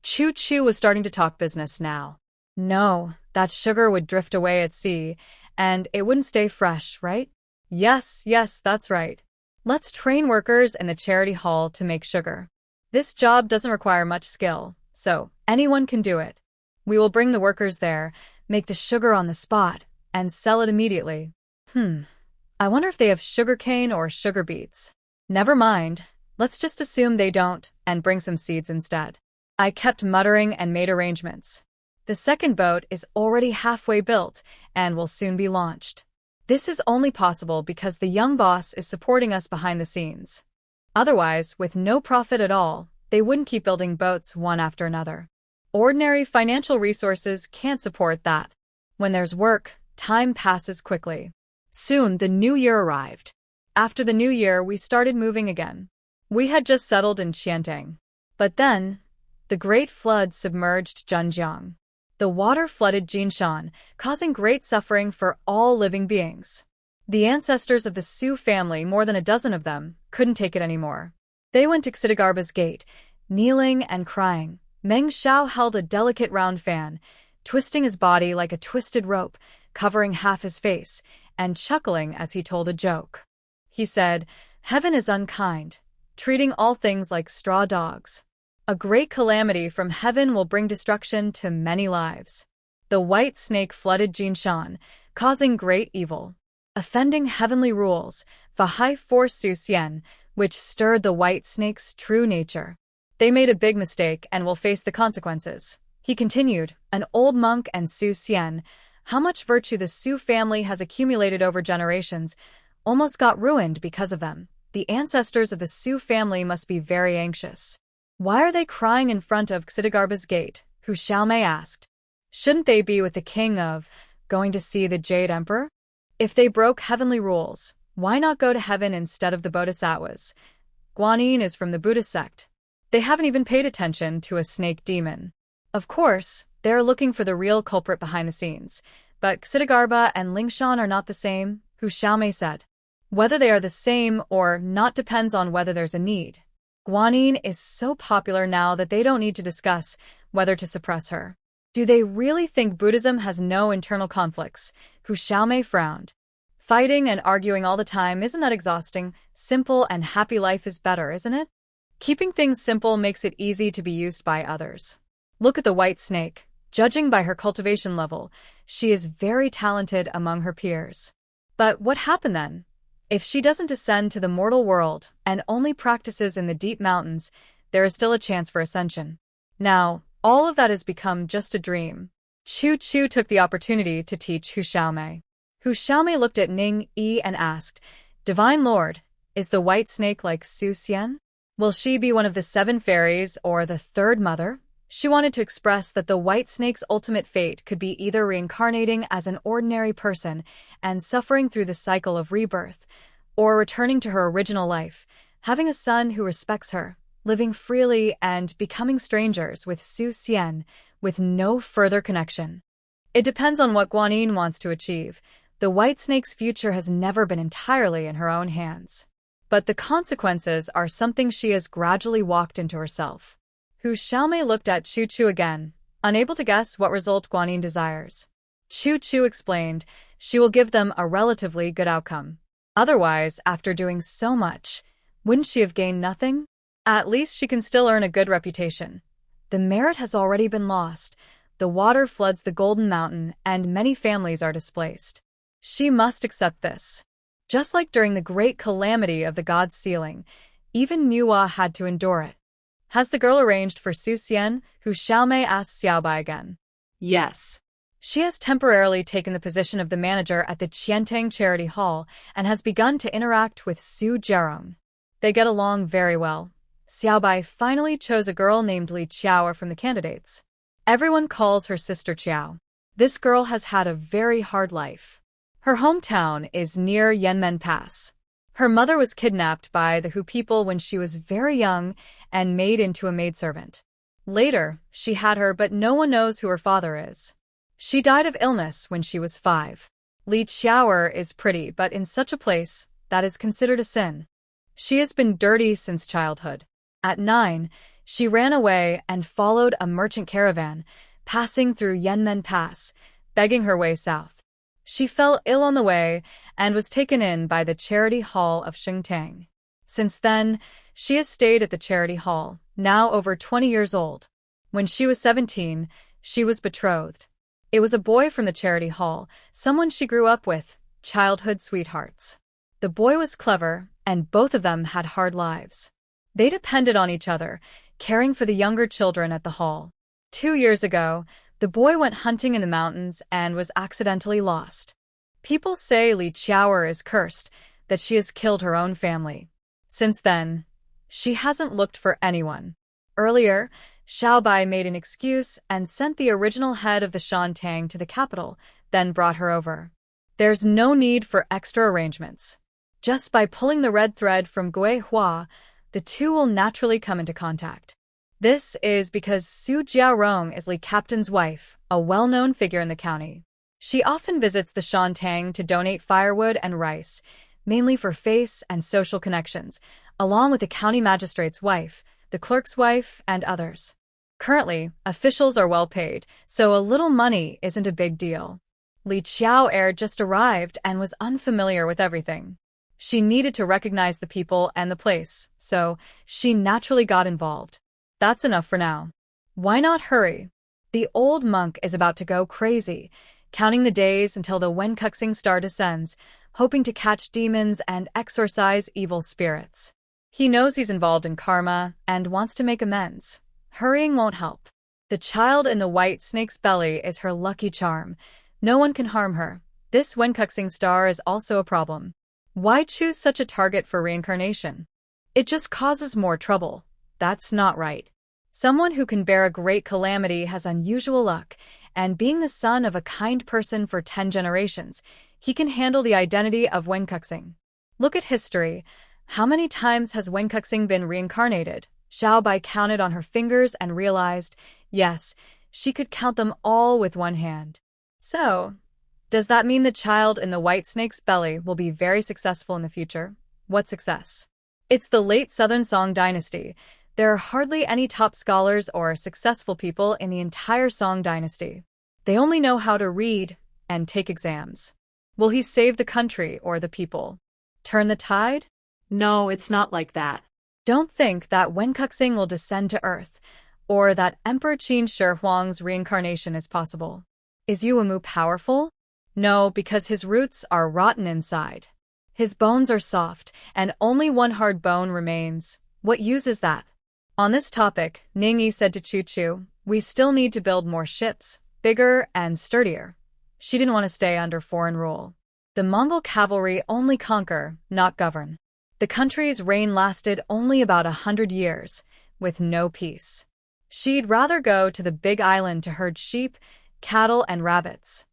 Choo Choo was starting to talk business now. No, that sugar would drift away at sea, and it wouldn't stay fresh, right? Yes, that's right. Let's train workers in the charity hall to make sugar. This job doesn't require much skill, so anyone can do it. We will bring the workers there, make the sugar on the spot, and sell it immediately. I wonder if they have sugarcane or sugar beets. Never mind. Let's just assume they don't and bring some seeds instead. I kept muttering and made arrangements. The second boat is already halfway built and will soon be launched. This is only possible because the young boss is supporting us behind the scenes. Otherwise, with no profit at all, they wouldn't keep building boats one after another. Ordinary financial resources can't support that. When there's work, time passes quickly. Soon the new year arrived. After the new year, we started moving again. We had just settled in Qiantang. But then, the Great Flood submerged Zhenjiang. The water flooded Jinshan, causing great suffering for all living beings. The ancestors of the Su family, more than a dozen of them, couldn't take it anymore. They went to Xidagarba's gate, kneeling and crying. Meng Xiao held a delicate round fan, twisting his body like a twisted rope, covering half his face, and chuckling as he told a joke. He said, "Heaven is unkind, treating all things like straw dogs. A great calamity from heaven will bring destruction to many lives." The white snake flooded Jinshan, causing great evil. Offending heavenly rules, Vahai forced Su Xian, which stirred the white snake's true nature. They made a big mistake and will face the consequences. He continued, "An old monk and Su Xian, how much virtue the Su family has accumulated over generations, almost got ruined because of them. The ancestors of the Su family must be very anxious. Why are they crying in front of Xidagarba's gate?" Hu Xiaomei asked. "Shouldn't they be with the king of, going to see the Jade Emperor? If they broke heavenly rules, why not go to heaven instead of the Bodhisattvas? Guanyin is from the Buddhist sect. They haven't even paid attention to a snake demon. Of course, they're looking for the real culprit behind the scenes, but Xidagarba and Lingshan are not the same," Hu Xiaomei said. "Whether they are the same or not depends on whether there's a need. Guanyin is so popular now that they don't need to discuss whether to suppress her. Do they really think Buddhism has no internal conflicts?" Hu Xiaomei frowned. "Fighting and arguing all the time, isn't that exhausting? Simple and happy life is better, isn't it? Keeping things simple makes it easy to be used by others. Look at the white snake. Judging by her cultivation level, she is very talented among her peers. But what happened then? If she doesn't descend to the mortal world and only practices in the deep mountains, there is still a chance for ascension. Now, all of that has become just a dream." Chu Chu took the opportunity to teach Hu Xiaomei. Hu Xiaomei looked at Ning Yi and asked, "Divine Lord, is the white snake like Su Xian? Will she be one of the 7 fairies or the third mother?" She wanted to express that the white snake's ultimate fate could be either reincarnating as an ordinary person and suffering through the cycle of rebirth, or returning to her original life, having a son who respects her, living freely and becoming strangers with Su Xian with no further connection. It depends on what Guanyin wants to achieve. The white snake's future has never been entirely in her own hands. But the consequences are something she has gradually walked into herself. Hu Xiaomei looked at Chu Chu again, unable to guess what result Guanyin desires. Chu Chu explained, "She will give them a relatively good outcome. Otherwise, after doing so much, wouldn't she have gained nothing? At least she can still earn a good reputation. The merit has already been lost. The water floods the Golden Mountain and many families are displaced. She must accept this. Just like during the great calamity of the god's sealing, even Manhwa had to endure it." "Has the girl arranged for Su Xian?" Hu Xiaomei asked Xiaobai again. "Yes. She has temporarily taken the position of the manager at the Qiantang Charity Hall and has begun to interact with Su Zherong. They get along very well. Xiaobai finally chose a girl named Li Qiao from the candidates. Everyone calls her Sister Qiao. This girl has had a very hard life. Her hometown is near Yanmen Pass. Her mother was kidnapped by the Hu people when she was very young and made into a maidservant. Later, she had her, but no one knows who her father is. She died of illness when she was 5. Li Qiao is pretty, but in such a place, that is considered a sin. She has been dirty since childhood. At 9, she ran away and followed a merchant caravan, passing through Yanmen Pass, begging her way south. She fell ill on the way and was taken in by the Charity Hall of Shengtang. Since then, she has stayed at the Charity Hall, now over 20 years old. When she was 17, She was betrothed. It was a boy from the charity hall, someone she grew up with, childhood sweethearts. The boy was clever, and both of them had hard lives. They depended on each other, caring for the younger children at the hall. 2 years ago, the boy went hunting in the mountains and was accidentally lost. People say Li Qiaoer is cursed, that she has killed her own family. Since then, she hasn't looked for anyone. Earlier, Xiaobai made an excuse and sent the original head of the Shan Tang to the capital, then brought her over. There's no need for extra arrangements. Just by pulling the red thread from Gui Hua, the two will naturally come into contact. This is because Su Jiarong is Li Captain's wife, a well-known figure in the county. She often visits the Shan Tang to donate firewood and rice, mainly for face and social connections, along with the county magistrate's wife, the clerk's wife, and others. Currently, officials are well paid, so a little money isn't a big deal. Li Qiaoer just arrived and was unfamiliar with everything. She needed to recognize the people and the place, so she naturally got involved. That's enough for now. Why not hurry? The old monk is about to go crazy, counting the days until the Wenkuxing star descends, hoping to catch demons and exorcise evil spirits. He knows he's involved in karma and wants to make amends. Hurrying won't help. The child in the white snake's belly is her lucky charm. No one can harm her. This Wenkuxing star is also a problem. Why choose such a target for reincarnation? It just causes more trouble. That's not right. Someone who can bear a great calamity has unusual luck, and being the son of a kind person for 10 generations, he can handle the identity of Wenkuxing. Look at history. How many times has Wenkuxing been reincarnated? Xiaobai counted on her fingers and realized, yes, she could count them all with one hand. So, does that mean the child in the white snake's belly will be very successful in the future? What success? It's the late Southern Song dynasty. There are hardly any top scholars or successful people in the entire Song dynasty. They only know how to read and take exams. Will he save the country or the people? Turn the tide? No, it's not like that. Don't think that Wenkuxing will descend to Earth, or that Emperor Qin Shi Huang's reincarnation is possible. Is Yuemu powerful? No, because his roots are rotten inside. His bones are soft, and only one hard bone remains. What use is that? On this topic, Ningyi said to Chu Chu, we still need to build more ships, bigger and sturdier. She didn't want to stay under foreign rule. The Mongol cavalry only conquer, not govern. The country's reign lasted only about 100 years, with no peace. She'd rather go to the big island to herd sheep, cattle, and rabbits.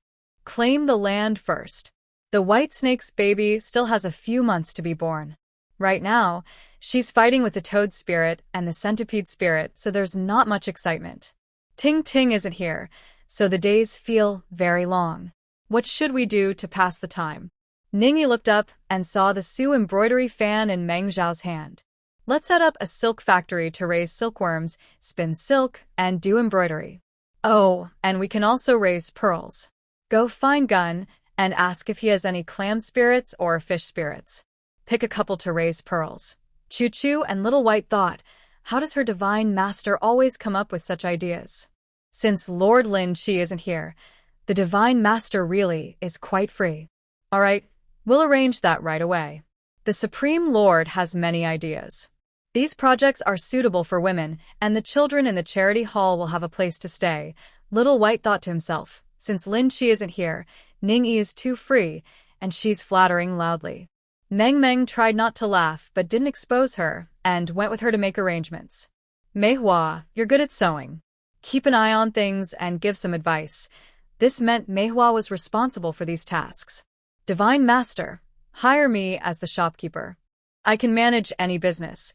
Claim the land first. The white snake's baby still has a few months to be born. Right now, she's fighting with the toad spirit and the centipede spirit, so there's not much excitement. Ting Ting isn't here, so the days feel very long. What should we do to pass the time? Ningyi looked up and saw the Su embroidery fan in Meng Zhao's hand. Let's set up a silk factory to raise silkworms, spin silk, and do embroidery. Oh, and we can also raise pearls. Go find Gun and ask if he has any clam spirits or fish spirits. Pick a couple to raise pearls. Chu Chu and Little White thought, how does her divine master always come up with such ideas? Since Lord Lin Chi isn't here, the divine master really is quite free. All right, we'll arrange that right away. The Supreme Lord has many ideas. These projects are suitable for women, and the children in the charity hall will have a place to stay. Little White thought to himself, since Lin Chi isn't here, Ningyi is too free, and she's flattering loudly. Meng tried not to laugh but didn't expose her, and went with her to make arrangements. Manhwa, you're good at sewing. Keep an eye on things and give some advice. This meant Manhwa was responsible for these tasks. Divine Master, hire me as the shopkeeper. I can manage any business.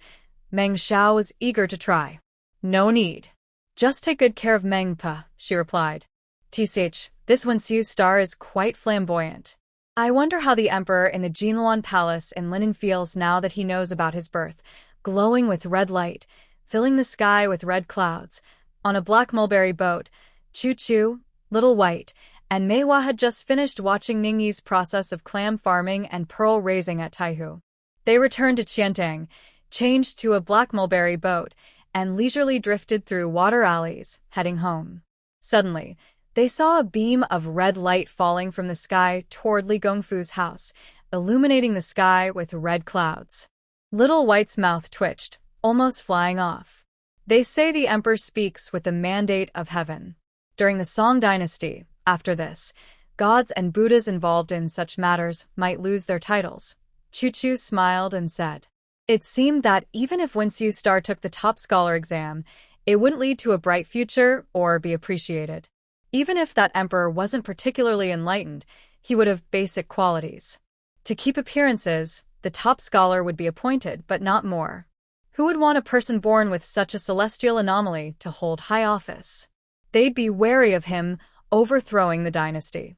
Meng Xiao was eager to try. No need. Just take good care of Meng Pa, she replied. Tsh, this Wenxiu star is quite flamboyant. I wonder how the emperor in the Jinluan palace in Linen feels now that he knows about his birth, glowing with red light, filling the sky with red clouds. On a black mulberry boat, Chu Chu, Little White, and Manhwa had just finished watching Ningyi's process of clam farming and pearl raising at Taihu. They returned to Qiantang, changed to a black mulberry boat, and leisurely drifted through water alleys, heading home. Suddenly, they saw a beam of red light falling from the sky toward Li Gongfu's house, illuminating the sky with red clouds. Little White's mouth twitched, almost flying off. They say the emperor speaks with the mandate of heaven. During the Song dynasty, after this, gods and Buddhas involved in such matters might lose their titles. Chu smiled and said, "It seemed that even if Wenxiu Star took the top scholar exam, it wouldn't lead to a bright future or be appreciated. Even if that emperor wasn't particularly enlightened, he would have basic qualities. To keep appearances, the top scholar would be appointed, but not more. Who would want a person born with such a celestial anomaly to hold high office? They'd be wary of him overthrowing the dynasty.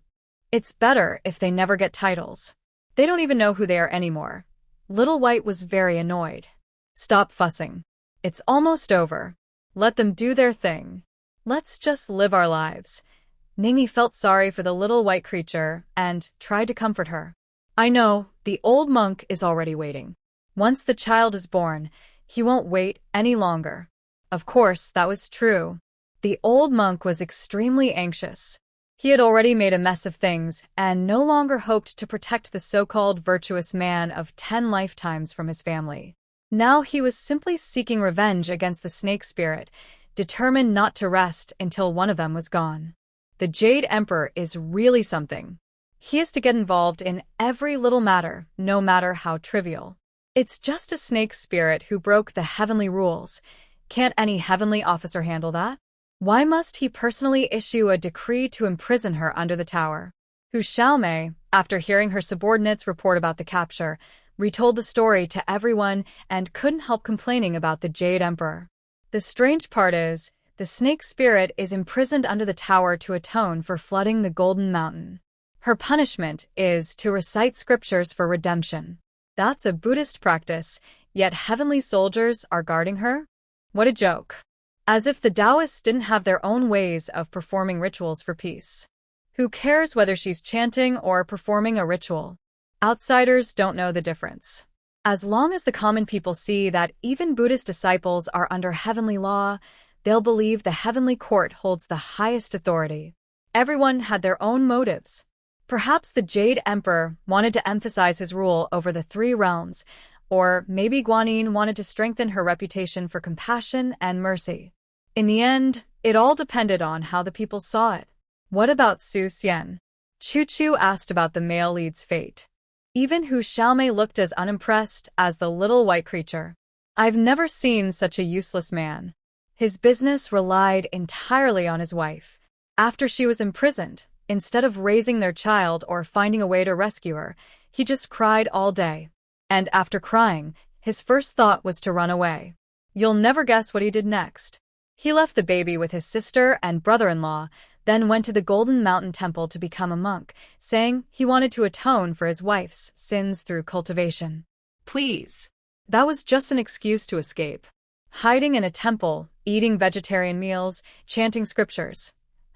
It's better if they never get titles. They don't even know who they are anymore." Little White was very annoyed. "Stop fussing. It's almost over. Let them do their thing. Let's just live our lives." Ningyi felt sorry for the little white creature and tried to comfort her. "I know, the old monk is already waiting. Once the child is born, he won't wait any longer." Of course, that was true. The old monk was extremely anxious. He had already made a mess of things and no longer hoped to protect the so-called virtuous man of 10 lifetimes from his family. Now he was simply seeking revenge against the snake spirit, determined not to rest until one of them was gone. The Jade Emperor is really something. He has to get involved in every little matter, no matter how trivial. It's just a snake spirit who broke the heavenly rules. Can't any heavenly officer handle that? Why must he personally issue a decree to imprison her under the tower? Hu Xiaomei, after hearing her subordinates report about the capture, retold the story to everyone and couldn't help complaining about the Jade Emperor. The strange part is, the snake spirit is imprisoned under the tower to atone for flooding the Golden Mountain. Her punishment is to recite scriptures for redemption. That's a Buddhist practice, yet heavenly soldiers are guarding her? What a joke. As if the Taoists didn't have their own ways of performing rituals for peace. Who cares whether she's chanting or performing a ritual? Outsiders don't know the difference. As long as the common people see that even Buddhist disciples are under heavenly law, they'll believe the heavenly court holds the highest authority. Everyone had their own motives. Perhaps the Jade Emperor wanted to emphasize his rule over the 3 realms, or maybe Guanyin wanted to strengthen her reputation for compassion and mercy. In the end, it all depended on how the people saw it. What about Su Xian? Chu asked about the male lead's fate. Even Hu Xiaomei looked as unimpressed as the little white creature. "I've never seen such a useless man. His business relied entirely on his wife. After she was imprisoned, instead of raising their child or finding a way to rescue her, he just cried all day. And after crying, his first thought was to run away. You'll never guess what he did next. He left the baby with his sister and brother-in-law, then went to the Golden Mountain Temple to become a monk, saying he wanted to atone for his wife's sins through cultivation." Please. That was just an excuse to escape. Hiding in a temple, eating vegetarian meals, chanting scriptures.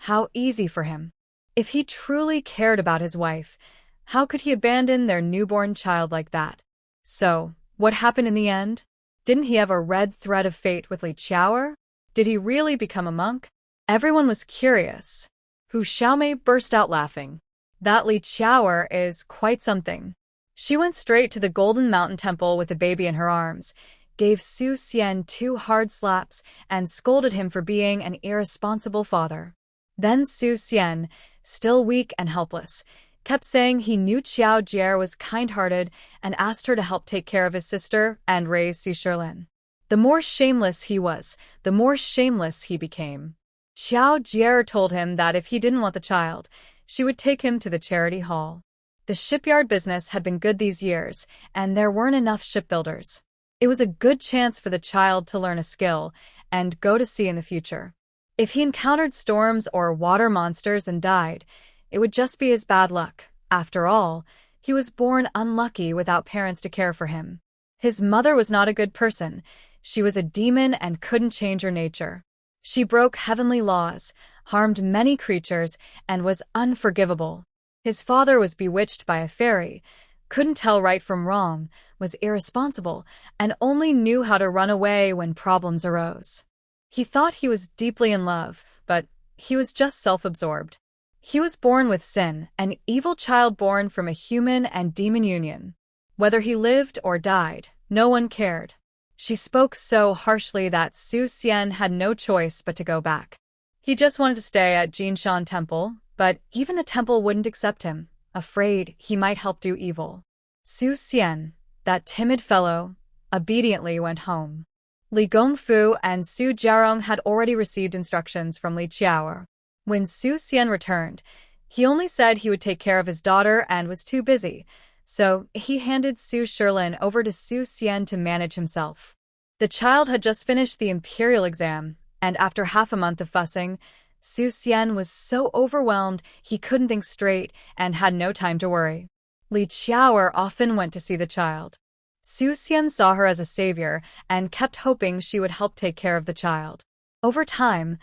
How easy for him. If he truly cared about his wife, how could he abandon their newborn child like that? So, what happened in the end? Didn't he have a red thread of fate with Li Qiaoer? Did he really become a monk? Everyone was curious. Hu Xiaomei burst out laughing. That Li Qiaoer is quite something. She went straight to the Golden Mountain Temple with the baby in her arms, gave Su Xian 2 hard slaps, and scolded him for being an irresponsible father. Then Su Xian, still weak and helpless, kept saying he knew Qiao Jie was kind-hearted and asked her to help take care of his sister and raise Su Shilin. The more shameless he was, the more shameless he became. Qiao Jie told him that if he didn't want the child, she would take him to the charity hall. The shipyard business had been good these years, and there weren't enough shipbuilders. It was a good chance for the child to learn a skill and go to sea in the future. If he encountered storms or water monsters and died, it would just be his bad luck. After all, he was born unlucky without parents to care for him. His mother was not a good person. She was a demon and couldn't change her nature. She broke heavenly laws, harmed many creatures, and was unforgivable. His father was bewitched by a fairy, couldn't tell right from wrong, was irresponsible, and only knew how to run away when problems arose. He thought he was deeply in love, but he was just self-absorbed. He was born with sin, an evil child born from a human and demon union. Whether he lived or died, no one cared. She spoke so harshly that Su Xian had no choice but to go back. He just wanted to stay at Jinshan Temple, but even the temple wouldn't accept him, afraid he might help do evil. Su Xian, that timid fellow, obediently went home. Li Gongfu and Su Jiarong had already received instructions from Li Qiao. When Su Xian returned, he only said he would take care of his daughter and was too busy, so he handed Su Shilin over to Su Xian to manage himself. The child had just finished the imperial exam, and after half a month of fussing, Su Xian was so overwhelmed he couldn't think straight and had no time to worry. Li Qiao often went to see the child. Su Xian saw her as a savior and kept hoping she would help take care of the child. Over time,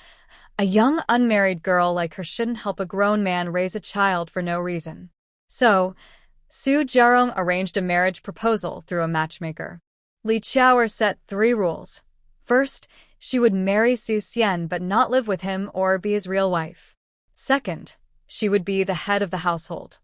a young unmarried girl like her shouldn't help a grown man raise a child for no reason. So, Su Jiarong arranged a marriage proposal through a matchmaker. Li Qiao set 3 rules. First, she would marry Su Xian but not live with him or be his real wife. Second, she would be the head of the household.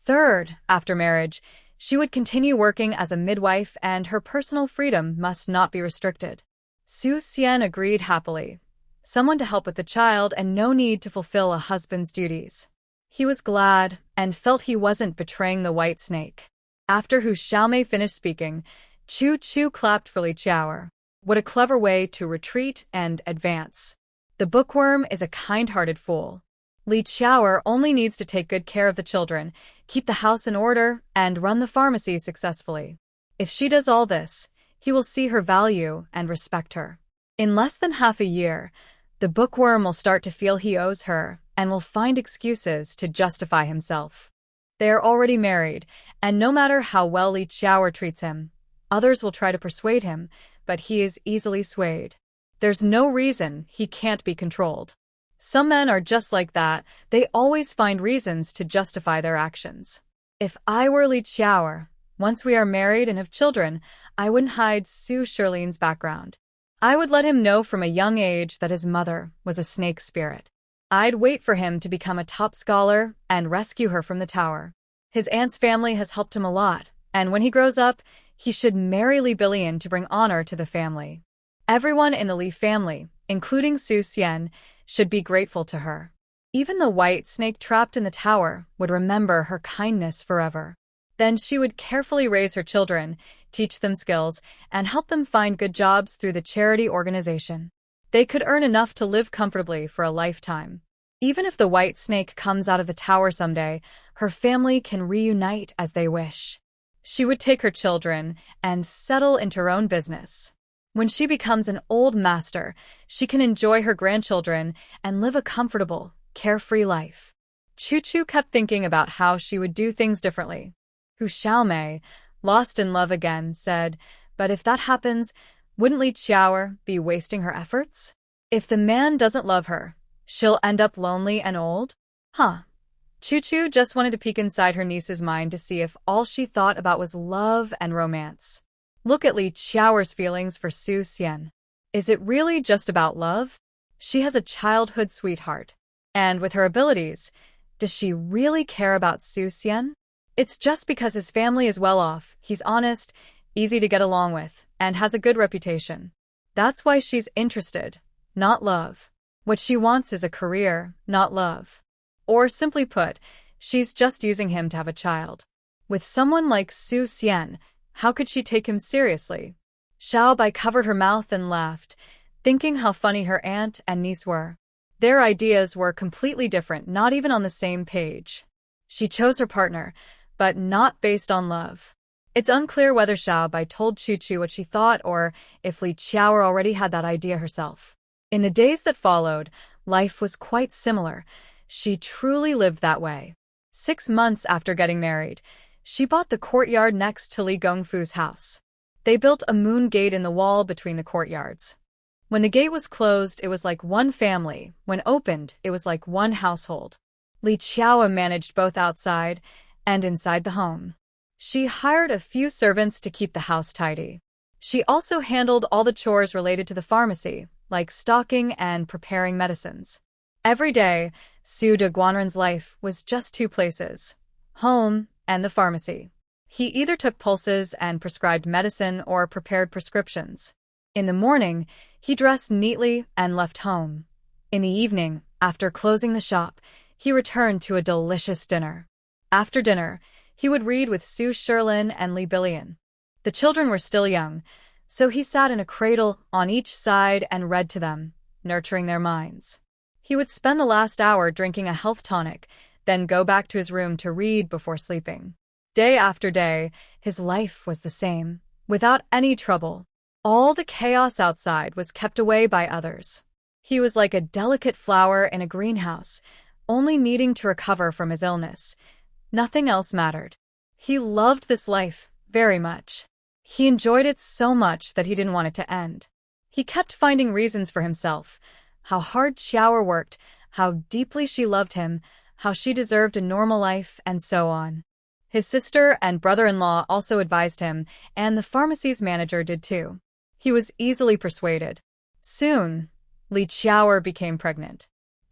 Third, after marriage, she would continue working as a midwife and her personal freedom must not be restricted. Su Xian agreed happily. Someone to help with the child and no need to fulfill a husband's duties. He was glad and felt he wasn't betraying the white snake. After Hu Xiaomei finished speaking, Chu Chu clapped for Li Qiao. What a clever way to retreat and advance. The bookworm is a kind-hearted fool. Li Qiao only needs to take good care of the children, keep the house in order, and run the pharmacy successfully. If she does all this, he will see her value and respect her. In less than half a year, the bookworm will start to feel he owes her and will find excuses to justify himself. They are already married, and no matter how well Li Qiao treats him, others will try to persuade him, but he is easily swayed. There's no reason he can't be controlled. Some men are just like that, they always find reasons to justify their actions. If I were Li Qiao, once we are married and have children, I wouldn't hide Su Shilin's background. I would let him know from a young age that his mother was a snake spirit. I'd wait for him to become a top scholar and rescue her from the tower. His aunt's family has helped him a lot, and when he grows up, he should marry Li Billion to bring honor to the family. Everyone in the Li family, including Su Xian, should be grateful to her. Even the white snake trapped in the tower would remember her kindness forever. Then she would carefully raise her children, teach them skills, and help them find good jobs through the charity organization. They could earn enough to live comfortably for a lifetime. Even if the white snake comes out of the tower someday, her family can reunite as they wish. She would take her children and settle into her own business. When she becomes an old master, she can enjoy her grandchildren and live a comfortable, carefree life. Chu Chu kept thinking about how she would do things differently. Hu Xiaomei, lost in love again, said, "But if that happens, wouldn't Li Qiao be wasting her efforts? If the man doesn't love her, she'll end up lonely and old?" Chu Chu just wanted to peek inside her niece's mind to see if all she thought about was love and romance. Look at Li Qiao's feelings for Su Xian. Is it really just about love? She has a childhood sweetheart. And with her abilities, does she really care about Su Xian? It's just because his family is well off, he's honest, easy to get along with, and has a good reputation. That's why she's interested, not love. What she wants is a career, not love. Or simply put, she's just using him to have a child. With someone like Su Xian, how could she take him seriously? Xiaobai covered her mouth and laughed, thinking how funny her aunt and niece were. Their ideas were completely different, not even on the same page. She chose her partner, but not based on love. It's unclear whether Xiaobai told Chu Chu what she thought or if Li Qiao already had that idea herself. In the days that followed, life was quite similar. She truly lived that way. 6 months after getting married, she bought the courtyard next to Li Gongfu's house. They built a moon gate in the wall between the courtyards. When the gate was closed, it was like one family. When opened, it was like one household. Li Qiao managed both outside and inside the home. She hired a few servants to keep the house tidy. She also handled all the chores related to the pharmacy, like stocking and preparing medicines. Every day, Su de Guanren's life was just two places: home and the pharmacy. He either took pulses and prescribed medicine or prepared prescriptions. In the morning, he dressed neatly and left home. In the evening, after closing the shop, he returned to a delicious dinner. After dinner, he would read with Su Sherlin and Li Billion. The children were still young, so he sat in a cradle on each side and read to them, nurturing their minds. He would spend the last hour drinking a health tonic, then go back to his room to read before sleeping. Day after day, his life was the same, without any trouble. All the chaos outside was kept away by others. He was like a delicate flower in a greenhouse, only needing to recover from his illness. Nothing else mattered. He loved this life very much. He enjoyed it so much that he didn't want it to end. He kept finding reasons for himself: how hard Xiaoer worked, how deeply she loved him, how she deserved a normal life, and so on. His sister and brother-in-law also advised him, and the pharmacy's manager did too. He was easily persuaded. Soon, Li Xiaoer became pregnant.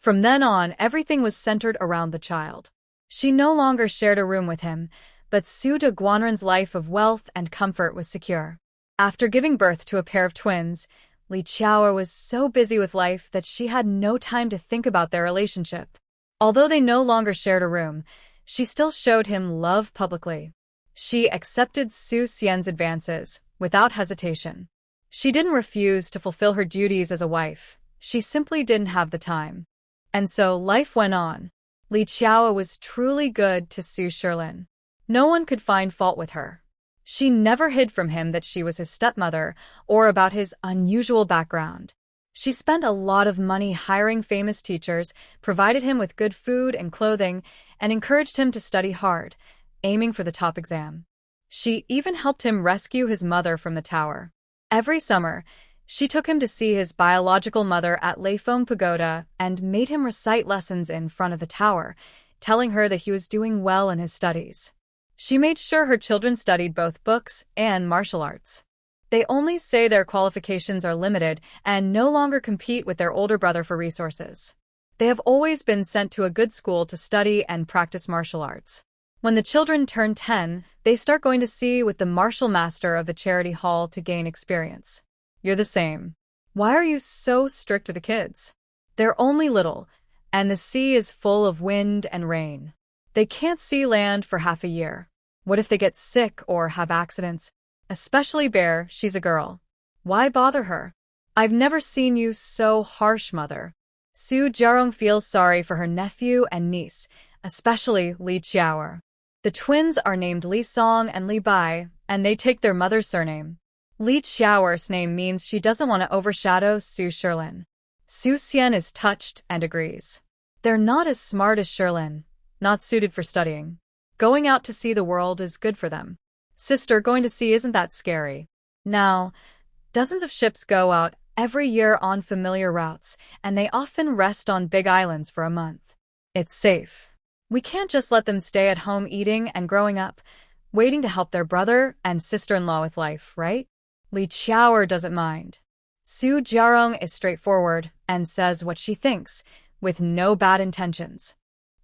From then on, everything was centered around the child. She no longer shared a room with him, but Su de Guanren's life of wealth and comfort was secure. After giving birth to a pair of twins, Li Xiaoer was so busy with life that she had no time to think about their relationship. Although they no longer shared a room, she still showed him love publicly. She accepted Su Xian's advances without hesitation. She didn't refuse to fulfill her duties as a wife. She simply didn't have the time. And so life went on. Li Xiaoer was truly good to Su Sherlin. No one could find fault with her. She never hid from him that she was his stepmother or about his unusual background. She spent a lot of money hiring famous teachers, provided him with good food and clothing, and encouraged him to study hard, aiming for the top exam. She even helped him rescue his mother from the tower. Every summer, she took him to see his biological mother at Leifeng Pagoda and made him recite lessons in front of the tower, telling her that he was doing well in his studies. She made sure her children studied both books and martial arts. They only say their qualifications are limited and no longer compete with their older brother for resources. They have always been sent to a good school to study and practice martial arts. When the children turn 10, they start going to sea with the martial master of the charity hall to gain experience. You're the same. Why are you so strict with the kids? They're only little, and the sea is full of wind and rain. They can't see land for half a year. What if they get sick or have accidents? Especially Bear, she's a girl. Why bother her? I've never seen you so harsh, mother. Su Jiarong feels sorry for her nephew and niece, especially Li Xiaoer. The twins are named Li Song and Li Bai, and they take their mother's surname. Li Xiaoer's name means she doesn't want to overshadow Su Sherlin. Su Xian is touched and agrees. They're not as smart as Sherlin, not suited for studying. Going out to see the world is good for them. Sister, going to sea isn't that scary. Now, dozens of ships go out every year on familiar routes, and they often rest on big islands for a month. It's safe. We can't just let them stay at home eating and growing up, waiting to help their brother and sister-in-law with life, right? Li Xiaoer doesn't mind. Su Jiarong is straightforward and says what she thinks, with no bad intentions.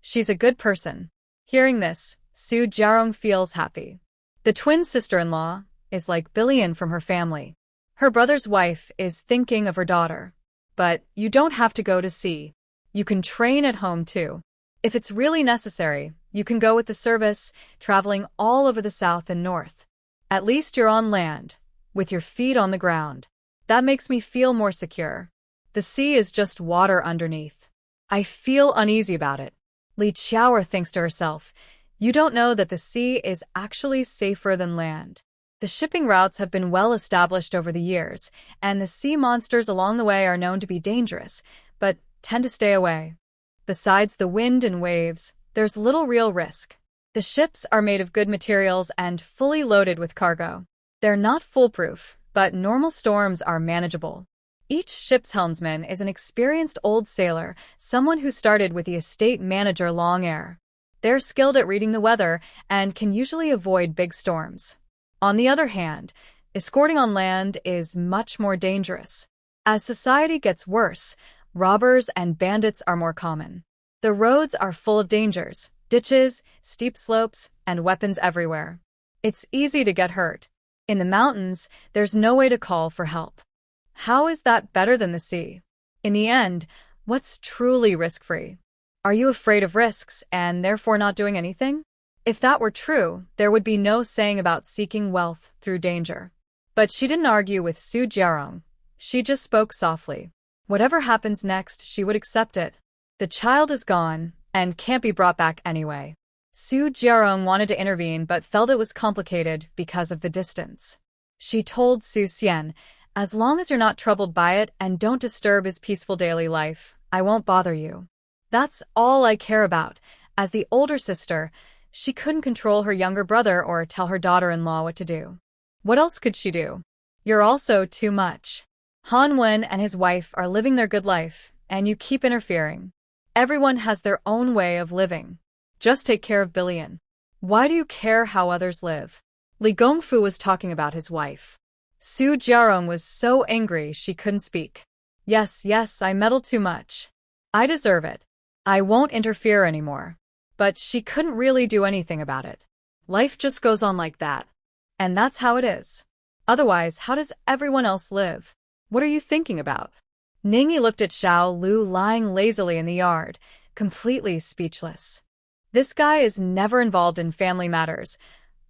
She's a good person. Hearing this, Su Jiarong feels happy. The twin sister-in-law is like Billion from her family. Her brother's wife is thinking of her daughter. But you don't have to go to sea. You can train at home too. If it's really necessary, you can go with the service, traveling all over the south and north. At least you're on land, with your feet on the ground. That makes me feel more secure. The sea is just water underneath. I feel uneasy about it. Li Xiaoer thinks to herself, you don't know that the sea is actually safer than land. The shipping routes have been well established over the years, and the sea monsters along the way are known to be dangerous, but tend to stay away. Besides the wind and waves, there's little real risk. The ships are made of good materials and fully loaded with cargo. They're not foolproof, but normal storms are manageable. Each ship's helmsman is an experienced old sailor, someone who started with the estate manager long ere. They're skilled at reading the weather and can usually avoid big storms. On the other hand, escorting on land is much more dangerous. As society gets worse, robbers and bandits are more common. The roads are full of dangers, ditches, steep slopes, and weapons everywhere. It's easy to get hurt. In the mountains, there's no way to call for help. How is that better than the sea? In the end, what's truly risk-free? Are you afraid of risks and therefore not doing anything? If that were true, there would be no saying about seeking wealth through danger. But she didn't argue with Su Jiarong. She just spoke softly. Whatever happens next, she would accept it. The child is gone and can't be brought back anyway. Su Jiarong wanted to intervene but felt it was complicated because of the distance. She told Su Xian, "As long as you're not troubled by it and don't disturb his peaceful daily life, I won't bother you. That's all I care about." As the older sister, she couldn't control her younger brother or tell her daughter-in-law what to do. What else could she do? You're also too much. Han Wen and his wife are living their good life, and you keep interfering. Everyone has their own way of living. Just take care of Billion. Why do you care how others live? Li Gongfu was talking about his wife. Su Jiarong was so angry she couldn't speak. Yes, I meddle too much. I deserve it. I won't interfere anymore. But she couldn't really do anything about it. Life just goes on like that. And that's how it is. Otherwise, how does everyone else live? What are you thinking about? Ningyi looked at Xiao Lu lying lazily in the yard, completely speechless. This guy is never involved in family matters,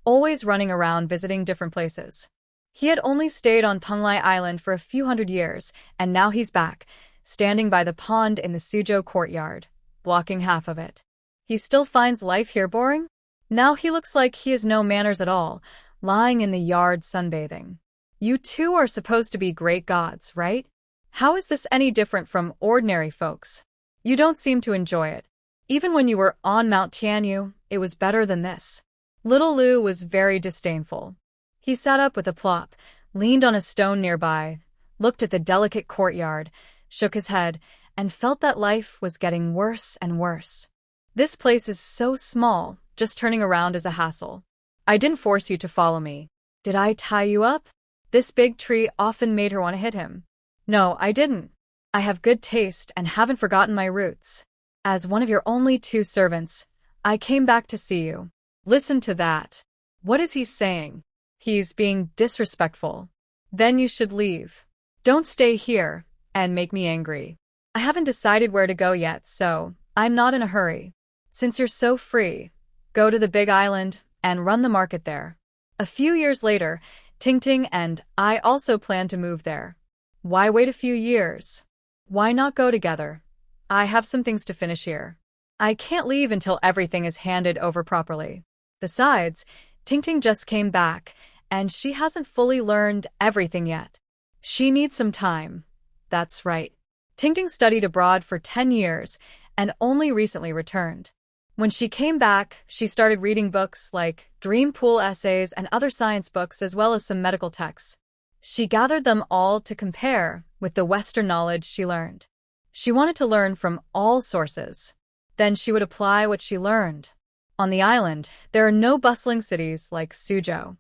always running around visiting different places. He had only stayed on Penglai Island for a few hundred years, and now he's back, standing by the pond in the Suzhou courtyard, blocking half of it. He still finds life here boring? Now he looks like he has no manners at all, lying in the yard sunbathing. You two are supposed to be great gods, right? How is this any different from ordinary folks? You don't seem to enjoy it. Even when you were on Mount Tianyu, it was better than this. Little Lu was very disdainful. He sat up with a plop, leaned on a stone nearby, looked at the delicate courtyard, shook his head, and felt that life was getting worse and worse. This place is so small, just turning around is a hassle. I didn't force you to follow me. Did I tie you up? This big tree often made her want to hit him. No, I didn't. I have good taste and haven't forgotten my roots. As one of your only two servants, I came back to see you. Listen to that. What is he saying? He's being disrespectful. Then you should leave. Don't stay here and make me angry. I haven't decided where to go yet, so I'm not in a hurry. Since you're so free, go to the big island and run the market there. A few years later, Tingting and I also plan to move there. Why wait a few years? Why not go together? I have some things to finish here. I can't leave until everything is handed over properly. Besides, Tingting just came back, and she hasn't fully learned everything yet. She needs some time. That's right. Tingting studied abroad for 10 years and only recently returned. When she came back, she started reading books like Dream Pool essays and other science books as well as some medical texts. She gathered them all to compare with the Western knowledge she learned. She wanted to learn from all sources. Then she would apply what she learned. On the island, there are no bustling cities like Suzhou.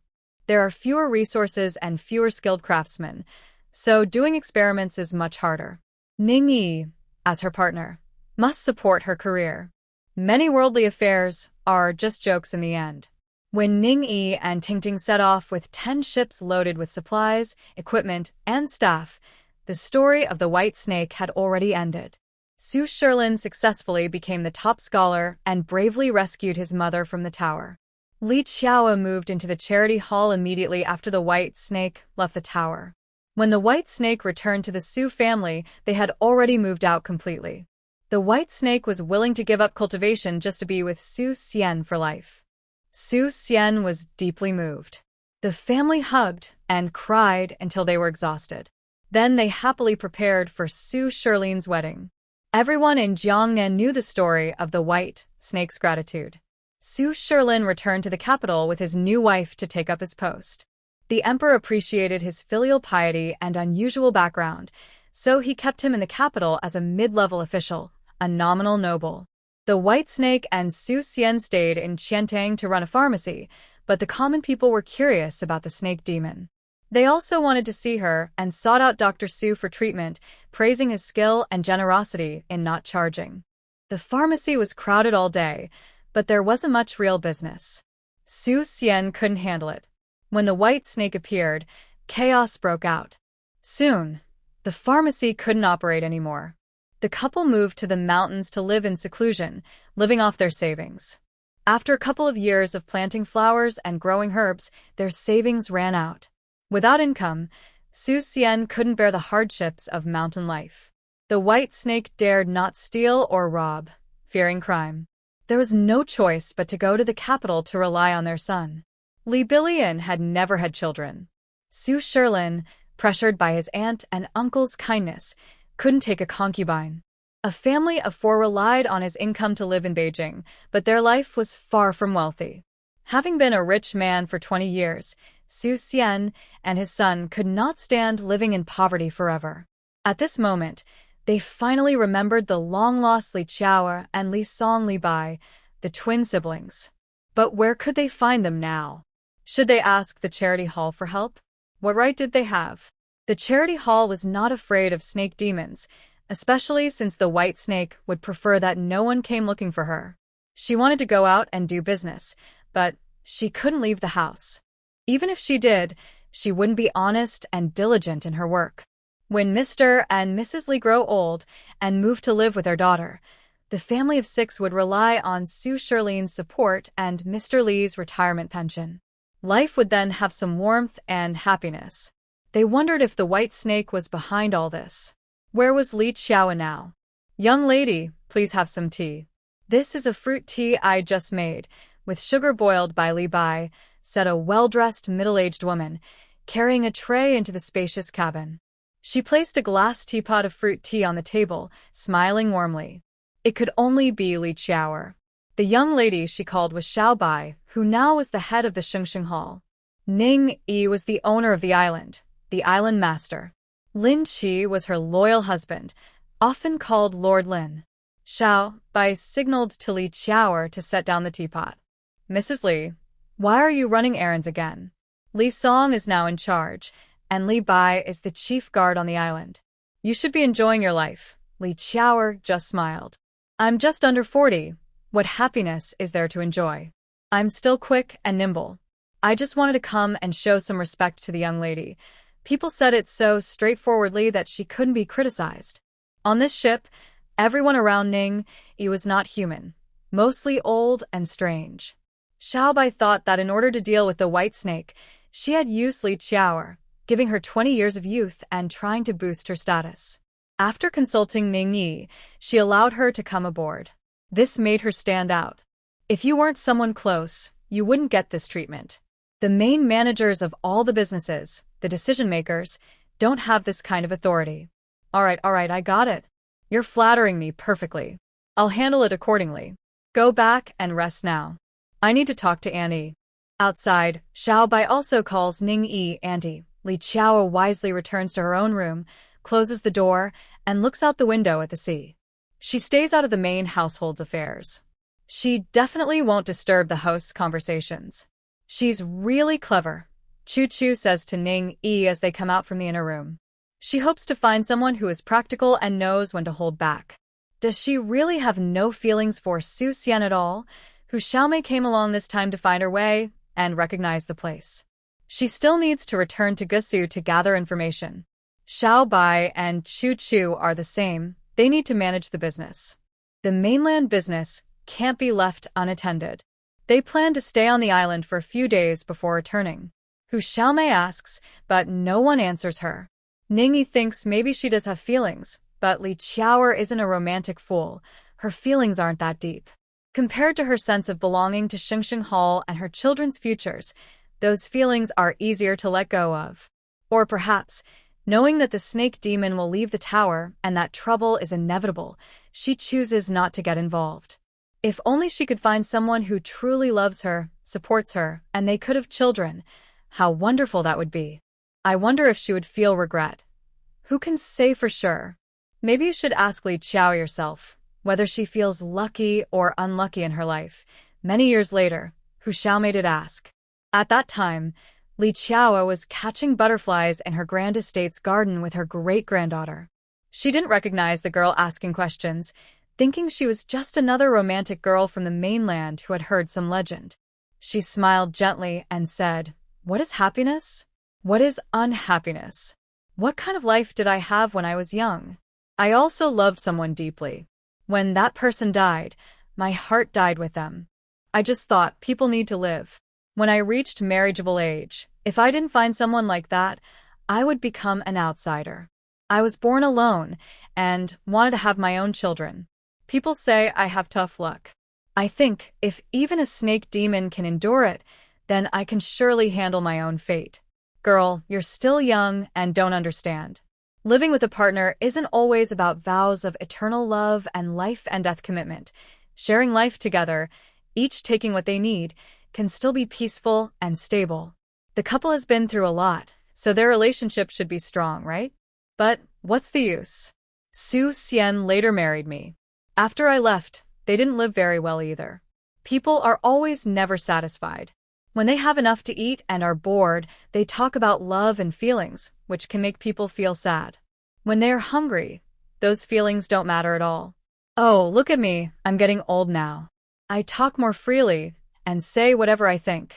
There are fewer resources and fewer skilled craftsmen, so doing experiments is much harder. Ningyi, as her partner, must support her career. Many worldly affairs are just jokes in the end. When Ningyi and Tingting set off with 10 ships loaded with supplies, equipment, and staff, the story of the White Snake had already ended. Su Shilin successfully became the top scholar and bravely rescued his mother from the tower. Li Qiao moved into the charity hall immediately after the White Snake left the tower. When the White Snake returned to the Su family, they had already moved out completely. The White Snake was willing to give up cultivation just to be with Su Xian for life. Su Xian was deeply moved. The family hugged and cried until they were exhausted. Then they happily prepared for Su Shilin's wedding. Everyone in Jiangnan knew the story of the White Snake's gratitude. Su Shilin returned to the capital with his new wife to take up his post. The emperor appreciated his filial piety and unusual background, so he kept him in the capital as a mid-level official, a nominal noble. The White Snake and Su Xian stayed in Qiantang to run a pharmacy, but the common people were curious about the snake demon. They also wanted to see her and sought out Dr. Su for treatment, praising his skill and generosity in not charging. The pharmacy was crowded all day, but there wasn't much real business. Su Xian couldn't handle it. When the white snake appeared, chaos broke out. Soon, the pharmacy couldn't operate anymore. The couple moved to the mountains to live in seclusion, living off their savings. After a couple of years of planting flowers and growing herbs, their savings ran out. Without income, Su Xian couldn't bear the hardships of mountain life. The white snake dared not steal or rob, fearing crime. There was no choice but to go to the capital to rely on their son. Li Bilian had never had children. Su Shilin, pressured by his aunt and uncle's kindness, couldn't take a concubine. A family of 4 relied on his income to live in Beijing, but their life was far from wealthy. Having been a rich man for 20 years, Su Xian and his son could not stand living in poverty forever. At this moment, they finally remembered the long-lost Li Qiao and Li Song Li Bai, the twin siblings. But where could they find them now? Should they ask the charity hall for help? What right did they have? The charity hall was not afraid of snake demons, especially since the white snake would prefer that no one came looking for her. She wanted to go out and do business, but she couldn't leave the house. Even if she did, she wouldn't be honest and diligent in her work. When Mr. and Mrs. Li grow old and move to live with their daughter, the family of 6 would rely on Su Shilin's support and Mr. Li's retirement pension. Life would then have some warmth and happiness. They wondered if the white snake was behind all this. Where was Li Qiao now? "Young lady, please have some tea." "This is a fruit tea I just made, with sugar boiled by Li Bai," said a well-dressed middle-aged woman, carrying a tray into the spacious cabin. She placed a glass teapot of fruit tea on the table, smiling warmly. It could only be Li Qiao. The young lady she called was Xiao Bai, who now was the head of the Shengsheng Hall. Ning Yi was the owner of the island master. Lin Qi was her loyal husband, often called Lord Lin. Xiao Bai signaled to Li Qiao to set down the teapot. "Mrs. Li, why are you running errands again? Li Song is now in charge, and Li Bai is the chief guard on the island. You should be enjoying your life." Li Qiao just smiled. "I'm just under 40. What happiness is there to enjoy? I'm still quick and nimble. I just wanted to come and show some respect to the young lady." People said it so straightforwardly that she couldn't be criticized. On this ship, everyone around Ning Yi was not human, mostly old and strange. Xiao Bai thought that in order to deal with the white snake, she had used Li Qiao, giving her 20 years of youth and trying to boost her status. After consulting Ning Yi, she allowed her to come aboard. This made her stand out. If you weren't someone close, you wouldn't get this treatment. The main managers of all the businesses, the decision-makers, don't have this kind of authority. All right, I got it. You're flattering me perfectly. I'll handle it accordingly. Go back and rest now. I need to talk to Annie." Outside, Xiao Bai also calls Ning Yi Auntie. Li Qiao wisely returns to her own room, closes the door, and looks out the window at the sea. She stays out of the main household's affairs. She definitely won't disturb the host's conversations. She's really clever, Chu Chu says to Ning Yi as they come out from the inner room. She hopes to find someone who is practical and knows when to hold back. Does she really have no feelings for Su Xian at all, who Xiaomei came along this time to find her way and recognize the place? She still needs to return to Gusu to gather information. Xiao Bai and Chu Chu are the same. They need to manage the business. The mainland business can't be left unattended. They plan to stay on the island for a few days before returning. Hu Xiaomei asks, but no one answers her. Ningyi thinks maybe she does have feelings, but Li Qiao isn't a romantic fool. Her feelings aren't that deep. Compared to her sense of belonging to Shengsheng Hall and her children's futures, those feelings are easier to let go of. Or perhaps, knowing that the snake demon will leave the tower and that trouble is inevitable, she chooses not to get involved. If only she could find someone who truly loves her, supports her, and they could have children, how wonderful that would be. I wonder if she would feel regret. Who can say for sure? Maybe you should ask Li Qiao yourself, whether she feels lucky or unlucky in her life. Many years later, Hu Xiaomei did ask. At that time, Li Qiao was catching butterflies in her grand estate's garden with her great-granddaughter. She didn't recognize the girl asking questions, thinking she was just another romantic girl from the mainland who had heard some legend. She smiled gently and said, "What is happiness? What is unhappiness? What kind of life did I have when I was young? I also loved someone deeply. When that person died, my heart died with them. I just thought people need to live. When I reached marriageable age, if I didn't find someone like that, I would become an outsider. I was born alone and wanted to have my own children. People say I have tough luck. I think if even a snake demon can endure it, then I can surely handle my own fate. Girl, you're still young and don't understand. Living with a partner isn't always about vows of eternal love and life and death commitment. Sharing life together, each taking what they need, can still be peaceful and stable. The couple has been through a lot, so their relationship should be strong, right? But what's the use? Su Xian later married me. After I left, they didn't live very well either. People are always never satisfied. When they have enough to eat and are bored, they talk about love and feelings, which can make people feel sad. When they are hungry, those feelings don't matter at all. Oh, look at me, I'm getting old now. I talk more freely and say whatever I think.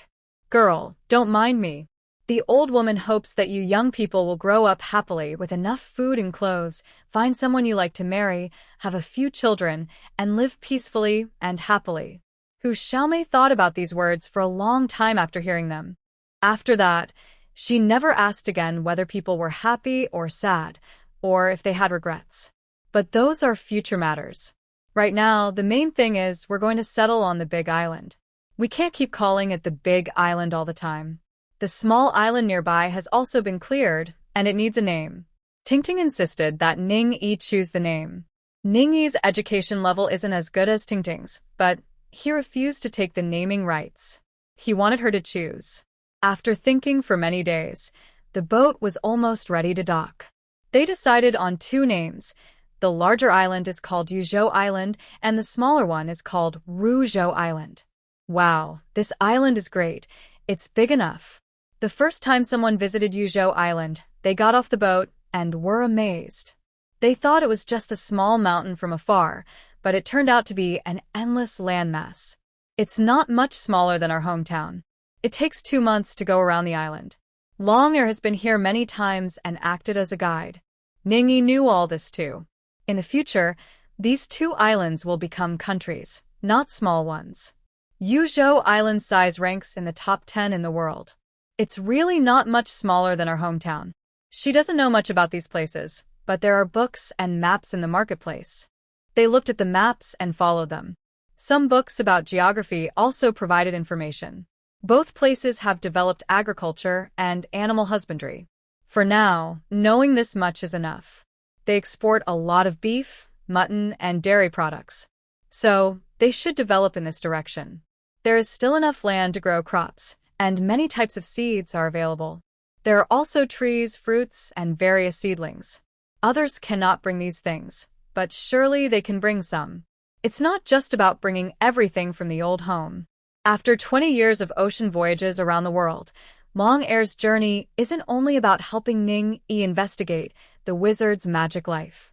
Girl, don't mind me. The old woman hopes that you young people will grow up happily with enough food and clothes, find someone you like to marry, have a few children, and live peacefully and happily. Hu Xiaomei thought about these words for a long time after hearing them. After that, she never asked again whether people were happy or sad, or if they had regrets. But those are future matters. Right now, the main thing is we're going to settle on the big island. We can't keep calling it the big island all the time. The small island nearby has also been cleared, and it needs a name. Tingting insisted that Ning Yi choose the name. Ning Yi's education level isn't as good as Tingting's, but he refused to take the naming rights. He wanted her to choose. After thinking for many days, the boat was almost ready to dock. They decided on two names. The larger island is called Yuzhou Island, and the smaller one is called Ruzhou Island. Wow, this island is great. It's big enough. The first time someone visited Yuzhou Island, they got off the boat and were amazed. They thought it was just a small mountain from afar, but it turned out to be an endless landmass. It's not much smaller than our hometown. It takes 2 months to go around the island. Long-Air has been here many times and acted as a guide. Ningyi knew all this too. In the future, these two islands will become countries, not small ones. Yuzhou Island's size ranks in the top 10 in the world. It's really not much smaller than our hometown. She doesn't know much about these places, but there are books and maps in the marketplace. They looked at the maps and followed them. Some books about geography also provided information. Both places have developed agriculture and animal husbandry. For now, knowing this much is enough. They export a lot of beef, mutton, and dairy products. So, they should develop in this direction. There is still enough land to grow crops, and many types of seeds are available. There are also trees, fruits, and various seedlings. Others cannot bring these things, but surely they can bring some. It's not just about bringing everything from the old home. After 20 years of ocean voyages around the world, Long-Air's journey isn't only about helping Ning Yi investigate the wizard's magic life.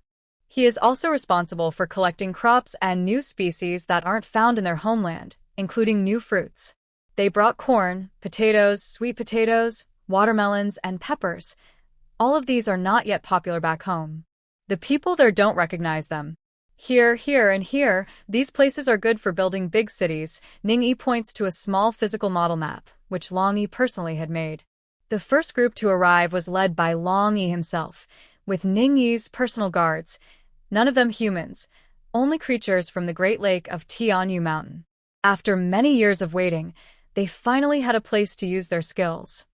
He is also responsible for collecting crops and new species that aren't found in their homeland, including new fruits. They brought corn, potatoes, sweet potatoes, watermelons, and peppers. All of these are not yet popular back home. The people there don't recognize them. Here, and here, these places are good for building big cities. Ning Yi points to a small physical model map, which Long Yi personally had made. The first group to arrive was led by Long Yi himself, with Ning Yi's personal guards, none of them humans, only creatures from the Great Lake of Tianyu Mountain. After many years of waiting, they finally had a place to use their skills.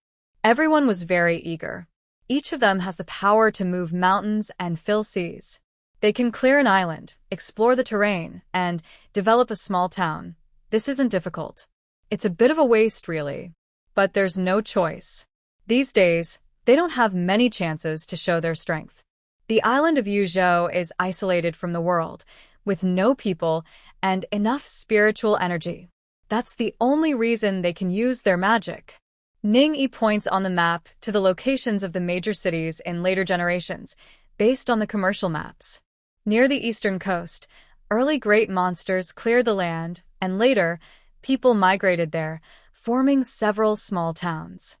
Everyone was very eager. Each of them has the power to move mountains and fill seas. They can clear an island, explore the terrain, and develop a small town. This isn't difficult. It's a bit of a waste, really. But there's no choice. These days, they don't have many chances to show their strength. The island of Yuzhou is isolated from the world, with no people and enough spiritual energy. That's the only reason they can use their magic. Ning Yi points on the map to the locations of the major cities in later generations, based on the commercial maps. Near the eastern coast, early great monsters cleared the land, and later, people migrated there, forming several small towns.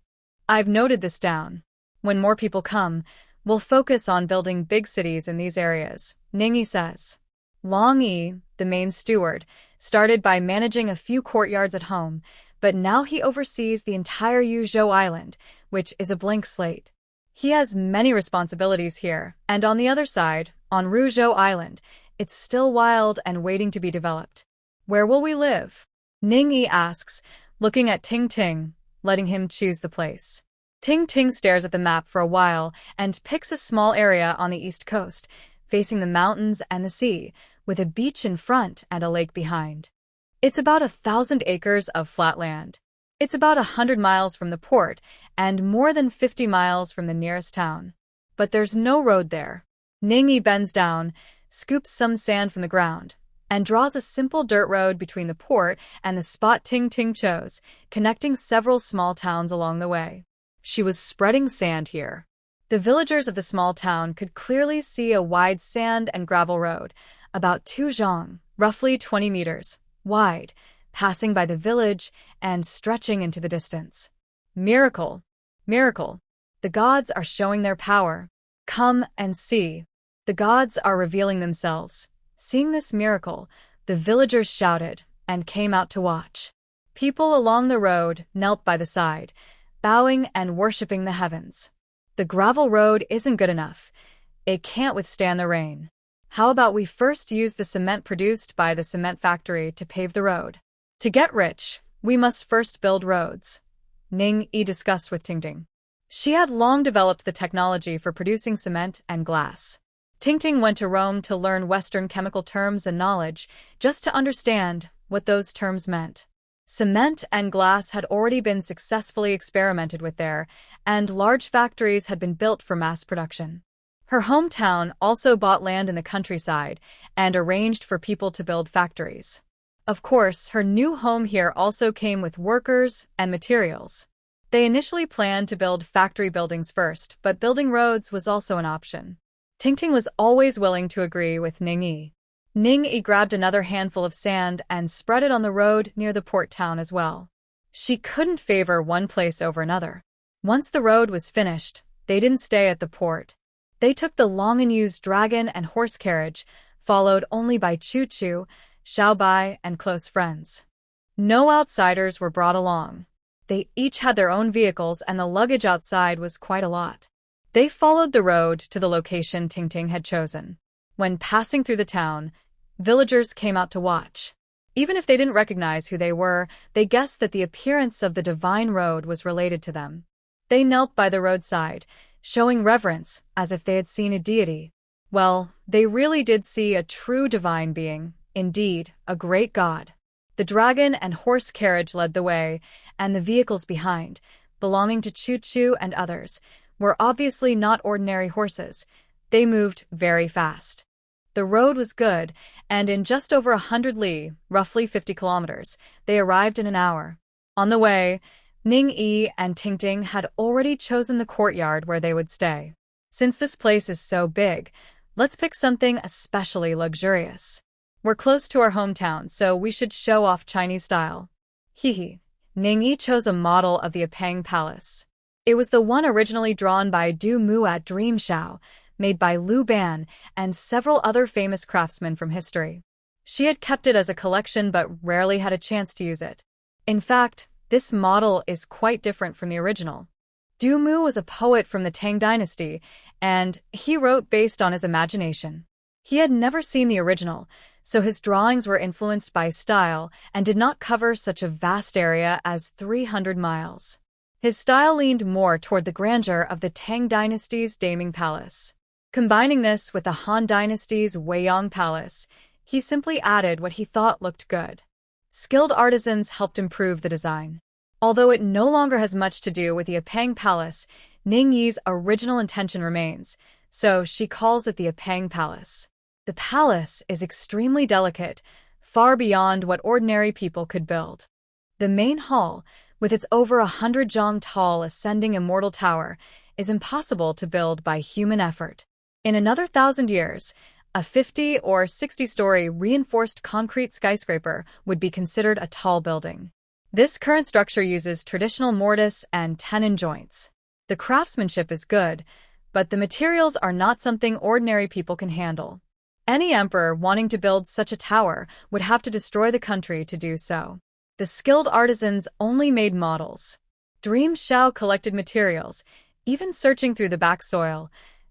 I've noted this down. When more people come, we'll focus on building big cities in these areas, Ning Yi says. Long Yi, the main steward, started by managing a few courtyards at home, but now he oversees the entire Yuzhou Island, which is a blank slate. He has many responsibilities here, and on the other side, on Ruzhou Island, it's still wild and waiting to be developed. Where will we live? Ning Yi asks, looking at Ting Ting, letting him choose the place. Ting Ting stares at the map for a while and picks a small area on the east coast, facing the mountains and the sea, with a beach in front and a lake behind. It's about 1,000 acres of flat land. It's about 100 miles from the port and more than 50 miles from the nearest town. But there's no road there. Ning Yi bends down, scoops some sand from the ground, and draws a simple dirt road between the port and the spot Ting Ting chose, connecting several small towns along the way. She was spreading sand here. The villagers of the small town could clearly see a wide sand and gravel road, about 2 zhang, roughly 20 meters, wide, passing by the village and stretching into the distance. Miracle! Miracle! The gods are showing their power. Come and see. The gods are revealing themselves. Seeing this miracle, the villagers shouted and came out to watch. People along the road knelt by the side, bowing and worshipping the heavens. The gravel road isn't good enough. It can't withstand the rain. How about we first use the cement produced by the cement factory to pave the road? To get rich, we must first build roads, Ning Yi discussed with Ting Ting. She had long developed the technology for producing cement and glass. Ting Ting went to Rome to learn Western chemical terms and knowledge, just to understand what those terms meant. Cement and glass had already been successfully experimented with there, and large factories had been built for mass production. Her hometown also bought land in the countryside and arranged for people to build factories. Of course, her new home here also came with workers and materials. They initially planned to build factory buildings first, but building roads was also an option. Ting Ting was always willing to agree with Ning Yi. Ning Yi grabbed another handful of sand and spread it on the road near the port town as well. She couldn't favor one place over another. Once the road was finished, they didn't stay at the port. They took the long and used dragon and horse carriage, followed only by Choo Choo, Xiaobai, and close friends. No outsiders were brought along. They each had their own vehicles and the luggage outside was quite a lot. They followed the road to the location Ting Ting had chosen. When passing through the town, villagers came out to watch. Even if they didn't recognize who they were, they guessed that the appearance of the divine road was related to them. They knelt by the roadside, showing reverence as if they had seen a deity. Well, they really did see a true divine being, indeed, a great god. The dragon and horse carriage led the way, and the vehicles behind, belonging to Choo Choo and others, were obviously not ordinary horses. They moved very fast. The road was good, and in just over 100 li, roughly 50 kilometers, they arrived in an hour. On the way, Ning Yi and Ting Ting had already chosen the courtyard where they would stay. Since this place is so big, let's pick something especially luxurious. We're close to our hometown, so we should show off Chinese style. Hee. Ning Yi chose a model of the Apang Palace. It was the one originally drawn by Du Mu at Dream Shao, made by Liu Ban and several other famous craftsmen from history. She had kept it as a collection but rarely had a chance to use it. In fact, this model is quite different from the original. Du Mu was a poet from the Tang dynasty, and he wrote based on his imagination. He had never seen the original, so his drawings were influenced by style and did not cover such a vast area as 300 miles. His style leaned more toward the grandeur of the Tang dynasty's Daming Palace. Combining this with the Han dynasty's Weiyang Palace, he simply added what he thought looked good. Skilled artisans helped improve the design. Although it no longer has much to do with the Apang Palace, Ning Yi's original intention remains, so she calls it the Apang Palace. The palace is extremely delicate, far beyond what ordinary people could build. The main hall, with its over 100 jong tall ascending immortal tower, is impossible to build by human effort. In another 1,000 years, a 50 or 60-story reinforced concrete skyscraper would be considered a tall building. This current structure uses traditional mortise and tenon joints. The craftsmanship is good, but the materials are not something ordinary people can handle. Any emperor wanting to build such a tower would have to destroy the country to do so. The skilled artisans only made models. Dream Xiao collected materials, even searching through the back soil,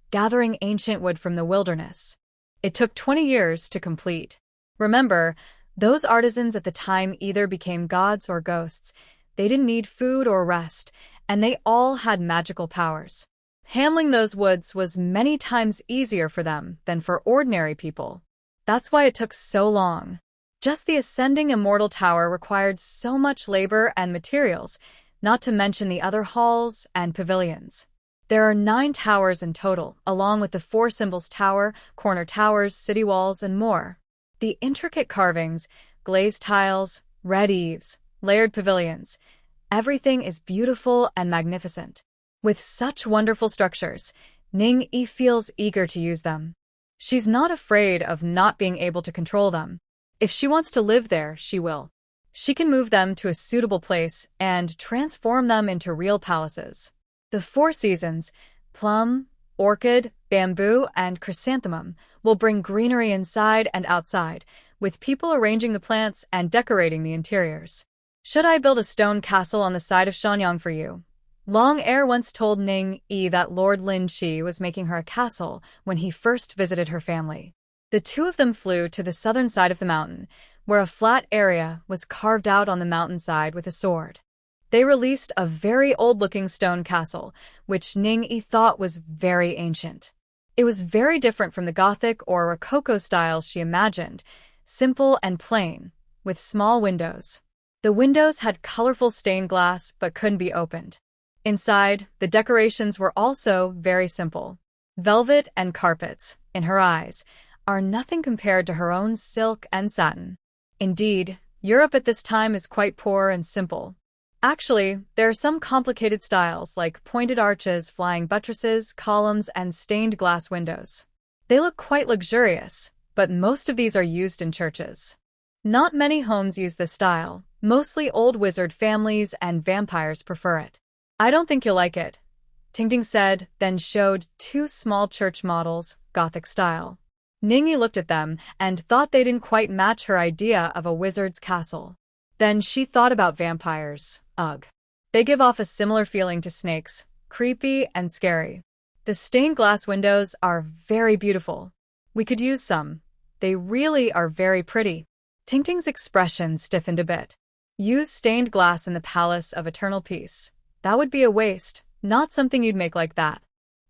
gathering ancient wood from the wilderness. It took 20 years to complete. Remember, those artisans at the time either became gods or ghosts. They didn't need food or rest, and they all had magical powers. Handling those woods was many times easier for them than for ordinary people. That's why it took so long. Just the ascending immortal tower required so much labor and materials, not to mention the other halls and pavilions. There are 9 towers in total, along with the 4 symbols tower, corner towers, city walls, and more. The intricate carvings, glazed tiles, red eaves, layered pavilions, everything is beautiful and magnificent. With such wonderful structures, Ning Yi feels eager to use them. She's not afraid of not being able to control them. If she wants to live there, she will. She can move them to a suitable place and transform them into real palaces. The 4 seasons, plum, orchid, bamboo, and chrysanthemum, will bring greenery inside and outside, with people arranging the plants and decorating the interiors. Should I build a stone castle on the side of Shanyang for you? Long Air once told Ning Yi that Lord Lin Chi was making her a castle when he first visited her family. The 2 of them flew to the southern side of the mountain, where a flat area was carved out on the mountainside with a sword. They released a very old-looking stone castle, which Ning Yi thought was very ancient. It was very different from the Gothic or Rococo styles she imagined, simple and plain, with small windows. The windows had colorful stained glass but couldn't be opened. Inside, the decorations were also very simple. Velvet and carpets, in her eyes, are nothing compared to her own silk and satin. Indeed, Europe at this time is quite poor and simple. Actually, there are some complicated styles like pointed arches, flying buttresses, columns, and stained glass windows. They look quite luxurious, but most of these are used in churches. Not many homes use this style. Mostly old wizard families and vampires prefer it. I don't think you'll like it, Tingting said, then showed 2 small church models, Gothic style. Ning Yi looked at them and thought they didn't quite match her idea of a wizard's castle. Then she thought about vampires. Ugh. They give off a similar feeling to snakes, creepy and scary. The stained glass windows are very beautiful. We could use some. They really are very pretty. Tingting's expression stiffened a bit. Use stained glass in the Palace of Eternal Peace. That would be a waste, not something you'd make like that.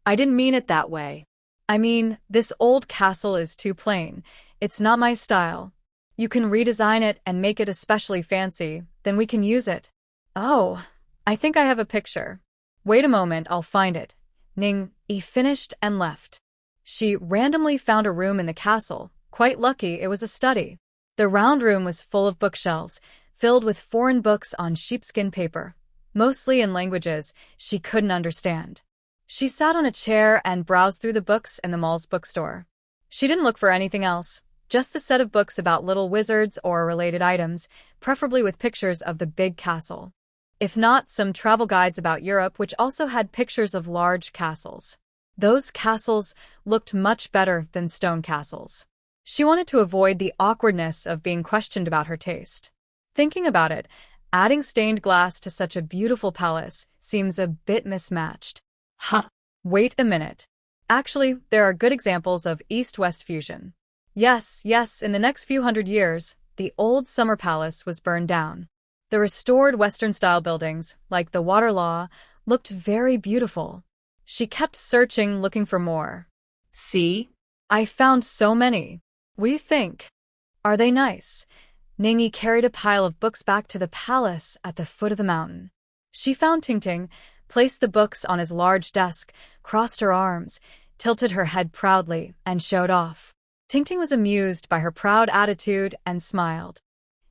I didn't mean it that way. I mean, this old castle is too plain. It's not my style. You can redesign it and make it especially fancy, then we can use it. Oh, I think I have a picture. Wait a moment, I'll find it. Ning Yi finished and left. She randomly found a room in the castle. Quite lucky it was a study. The round room was full of bookshelves, filled with foreign books on sheepskin paper, mostly in languages she couldn't understand. She sat on a chair and browsed through the books in the mall's bookstore. She didn't look for anything else. Just the set of books about little wizards or related items, preferably with pictures of the big castle. If not, some travel guides about Europe which also had pictures of large castles. Those castles looked much better than stone castles. She wanted to avoid the awkwardness of being questioned about her taste. Thinking about it, adding stained glass to such a beautiful palace seems a bit mismatched. Wait a minute. Actually, there are good examples of East-West fusion. Yes, in the next few hundred years, the old summer palace was burned down. The restored Western-style buildings, like the Water Law, looked very beautiful. She kept searching, looking for more. See? I found so many. What do you think? Are they nice? Ning Yi carried a pile of books back to the palace at the foot of the mountain. She found Tingting, placed the books on his large desk, crossed her arms, tilted her head proudly, and showed off. Tingting was amused by her proud attitude and smiled.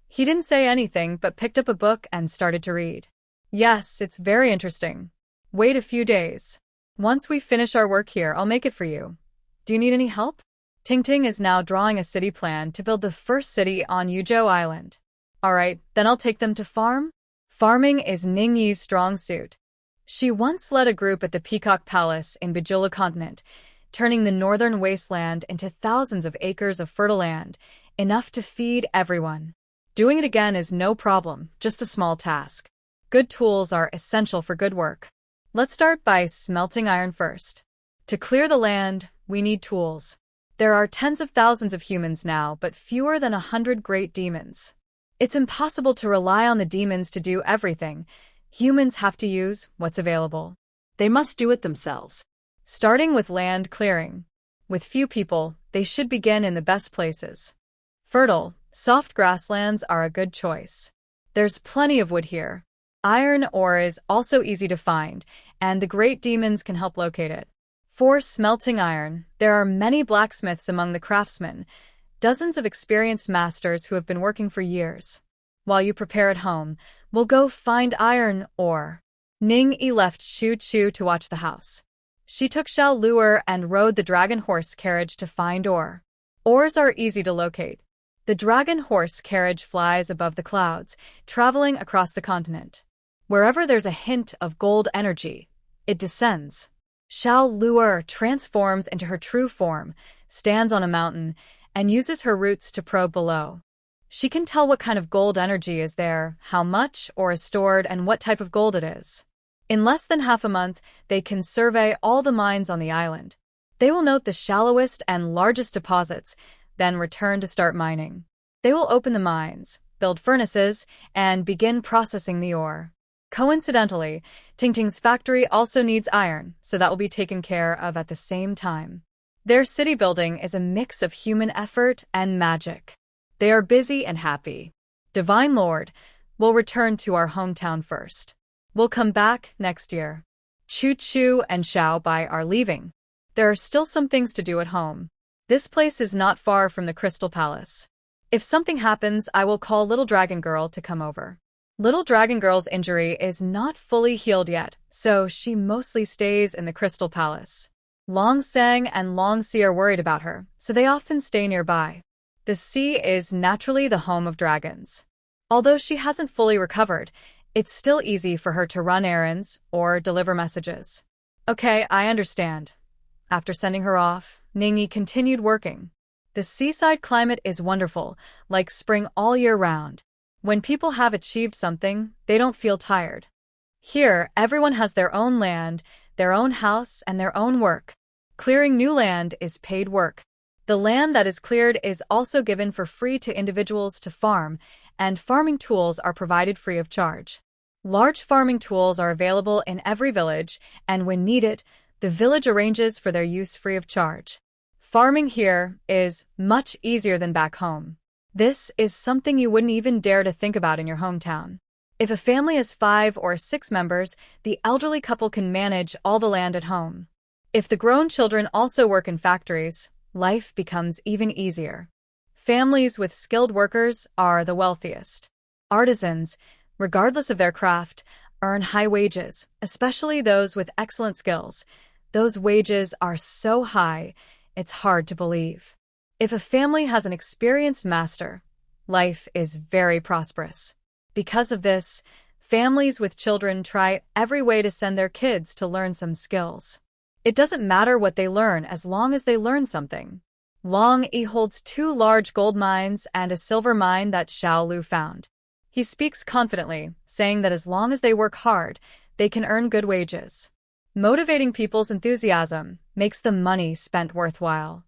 He didn't say anything but picked up a book and started to read. Yes, it's very interesting. Wait a few days. Once we finish our work here, I'll make it for you. Do you need any help? Tingting is now drawing a city plan to build the first city on Yuzhou Island. Alright, then I'll take them to farm. Farming is Ningyi's strong suit. She once led a group at the Peacock Palace in Bajula Continent, turning the northern wasteland into thousands of acres of fertile land, enough to feed everyone. Doing it again is no problem, just a small task. Good tools are essential for good work. Let's start by smelting iron first. To clear the land, we need tools. There are tens of thousands of humans now, but fewer than 100 great demons. It's impossible to rely on the demons to do everything. Humans have to use what's available. They must do it themselves. Starting with land clearing. With few people, they should begin in the best places. Fertile, soft grasslands are a good choice. There's plenty of wood here. Iron ore is also easy to find, and the great demons can help locate it. For smelting iron, there are many blacksmiths among the craftsmen, dozens of experienced masters who have been working for years. While you prepare at home, we'll go find iron ore. Ning-yi left Chu-Chu to watch the house. She took Xiao Luer and rode the dragon horse carriage to find ore. Ores are easy to locate. The dragon horse carriage flies above the clouds, traveling across the continent. Wherever there's a hint of gold energy, it descends. Xiao Luer transforms into her true form, stands on a mountain, and uses her roots to probe below. She can tell what kind of gold energy is there, how much ore is stored, and what type of gold it is. In less than half a month, they can survey all the mines on the island. They will note the shallowest and largest deposits, then return to start mining. They will open the mines, build furnaces, and begin processing the ore. Coincidentally, Tingting's factory also needs iron, so that will be taken care of at the same time. Their city building is a mix of human effort and magic. They are busy and happy. Divine Lord, we'll return to our hometown first. We'll come back next year. Chu-Chu and Xiaobai are leaving. There are still some things to do at home. This place is not far from the Crystal Palace. If something happens, I will call Little Dragon Girl to come over. Little Dragon Girl's injury is not fully healed yet, so she mostly stays in the Crystal Palace. Long Sang and Long Si are worried about her, so they often stay nearby. The sea is naturally the home of dragons. Although she hasn't fully recovered, it's still easy for her to run errands or deliver messages. Okay, I understand. After sending her off, Ningyi continued working. The seaside climate is wonderful, like spring all year round. When people have achieved something, they don't feel tired. Here, everyone has their own land, their own house, and their own work. Clearing new land is paid work. The land that is cleared is also given for free to individuals to farm, and farming tools are provided free of charge. Large farming tools are available in every village, and when needed, the village arranges for their use free of charge. Farming here is much easier than back home. This is something you wouldn't even dare to think about in your hometown. If a family has 5 or 6 members, the elderly couple can manage all the land at home. If the grown children also work in factories, life becomes even easier. Families with skilled workers are the wealthiest. Artisans, regardless of their craft, earn high wages, especially those with excellent skills. Those wages are so high, it's hard to believe. If a family has an experienced master, life is very prosperous. Because of this, families with children try every way to send their kids to learn some skills. It doesn't matter what they learn as long as they learn something. Long Yi holds 2 large gold mines and a silver mine that Xiao Lu found. He speaks confidently, saying that as long as they work hard, they can earn good wages. Motivating people's enthusiasm makes the money spent worthwhile.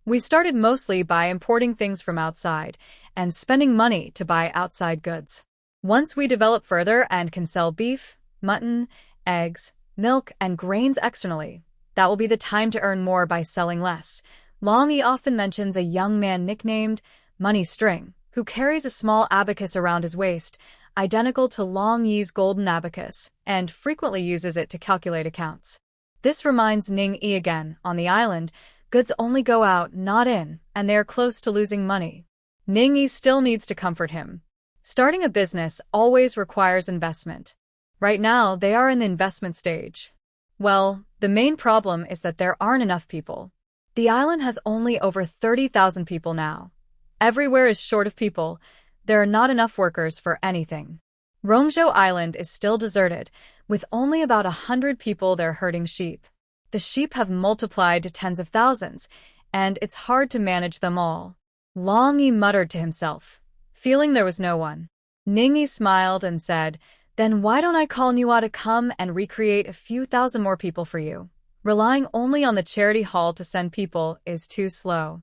We started mostly by importing things from outside and spending money to buy outside goods. Once we develop further and can sell beef, mutton, eggs, milk, and grains externally, that will be the time to earn more by selling less. Long Yi often mentions a young man nicknamed Money String, who carries a small abacus around his waist, identical to Long Yi's golden abacus, and frequently uses it to calculate accounts. This reminds Ning Yi again, on the island, goods only go out, not in, and they are close to losing money. Ning Yi still needs to comfort him. Starting a business always requires investment. Right now, they are in the investment stage. Well, the main problem is that there aren't enough people. The island has only over 30,000 people now. Everywhere is short of people. There are not enough workers for anything. Romjo Island is still deserted, with only about 100 people there herding sheep. The sheep have multiplied to tens of thousands, and it's hard to manage them all. Long-yi muttered to himself, feeling there was no one. Ning-yi smiled and said, "Then why don't I call Manhwa to come and recreate a few thousand more people for you? Relying only on the charity hall to send people is too slow.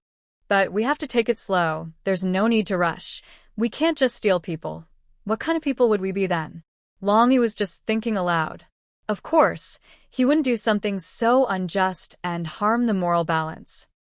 But we have to take it slow. There's no need to rush. We can't just steal people. What kind of people would we be then?" Long-yi was just thinking aloud. Of course, he wouldn't do something so unjust and harm the moral balance.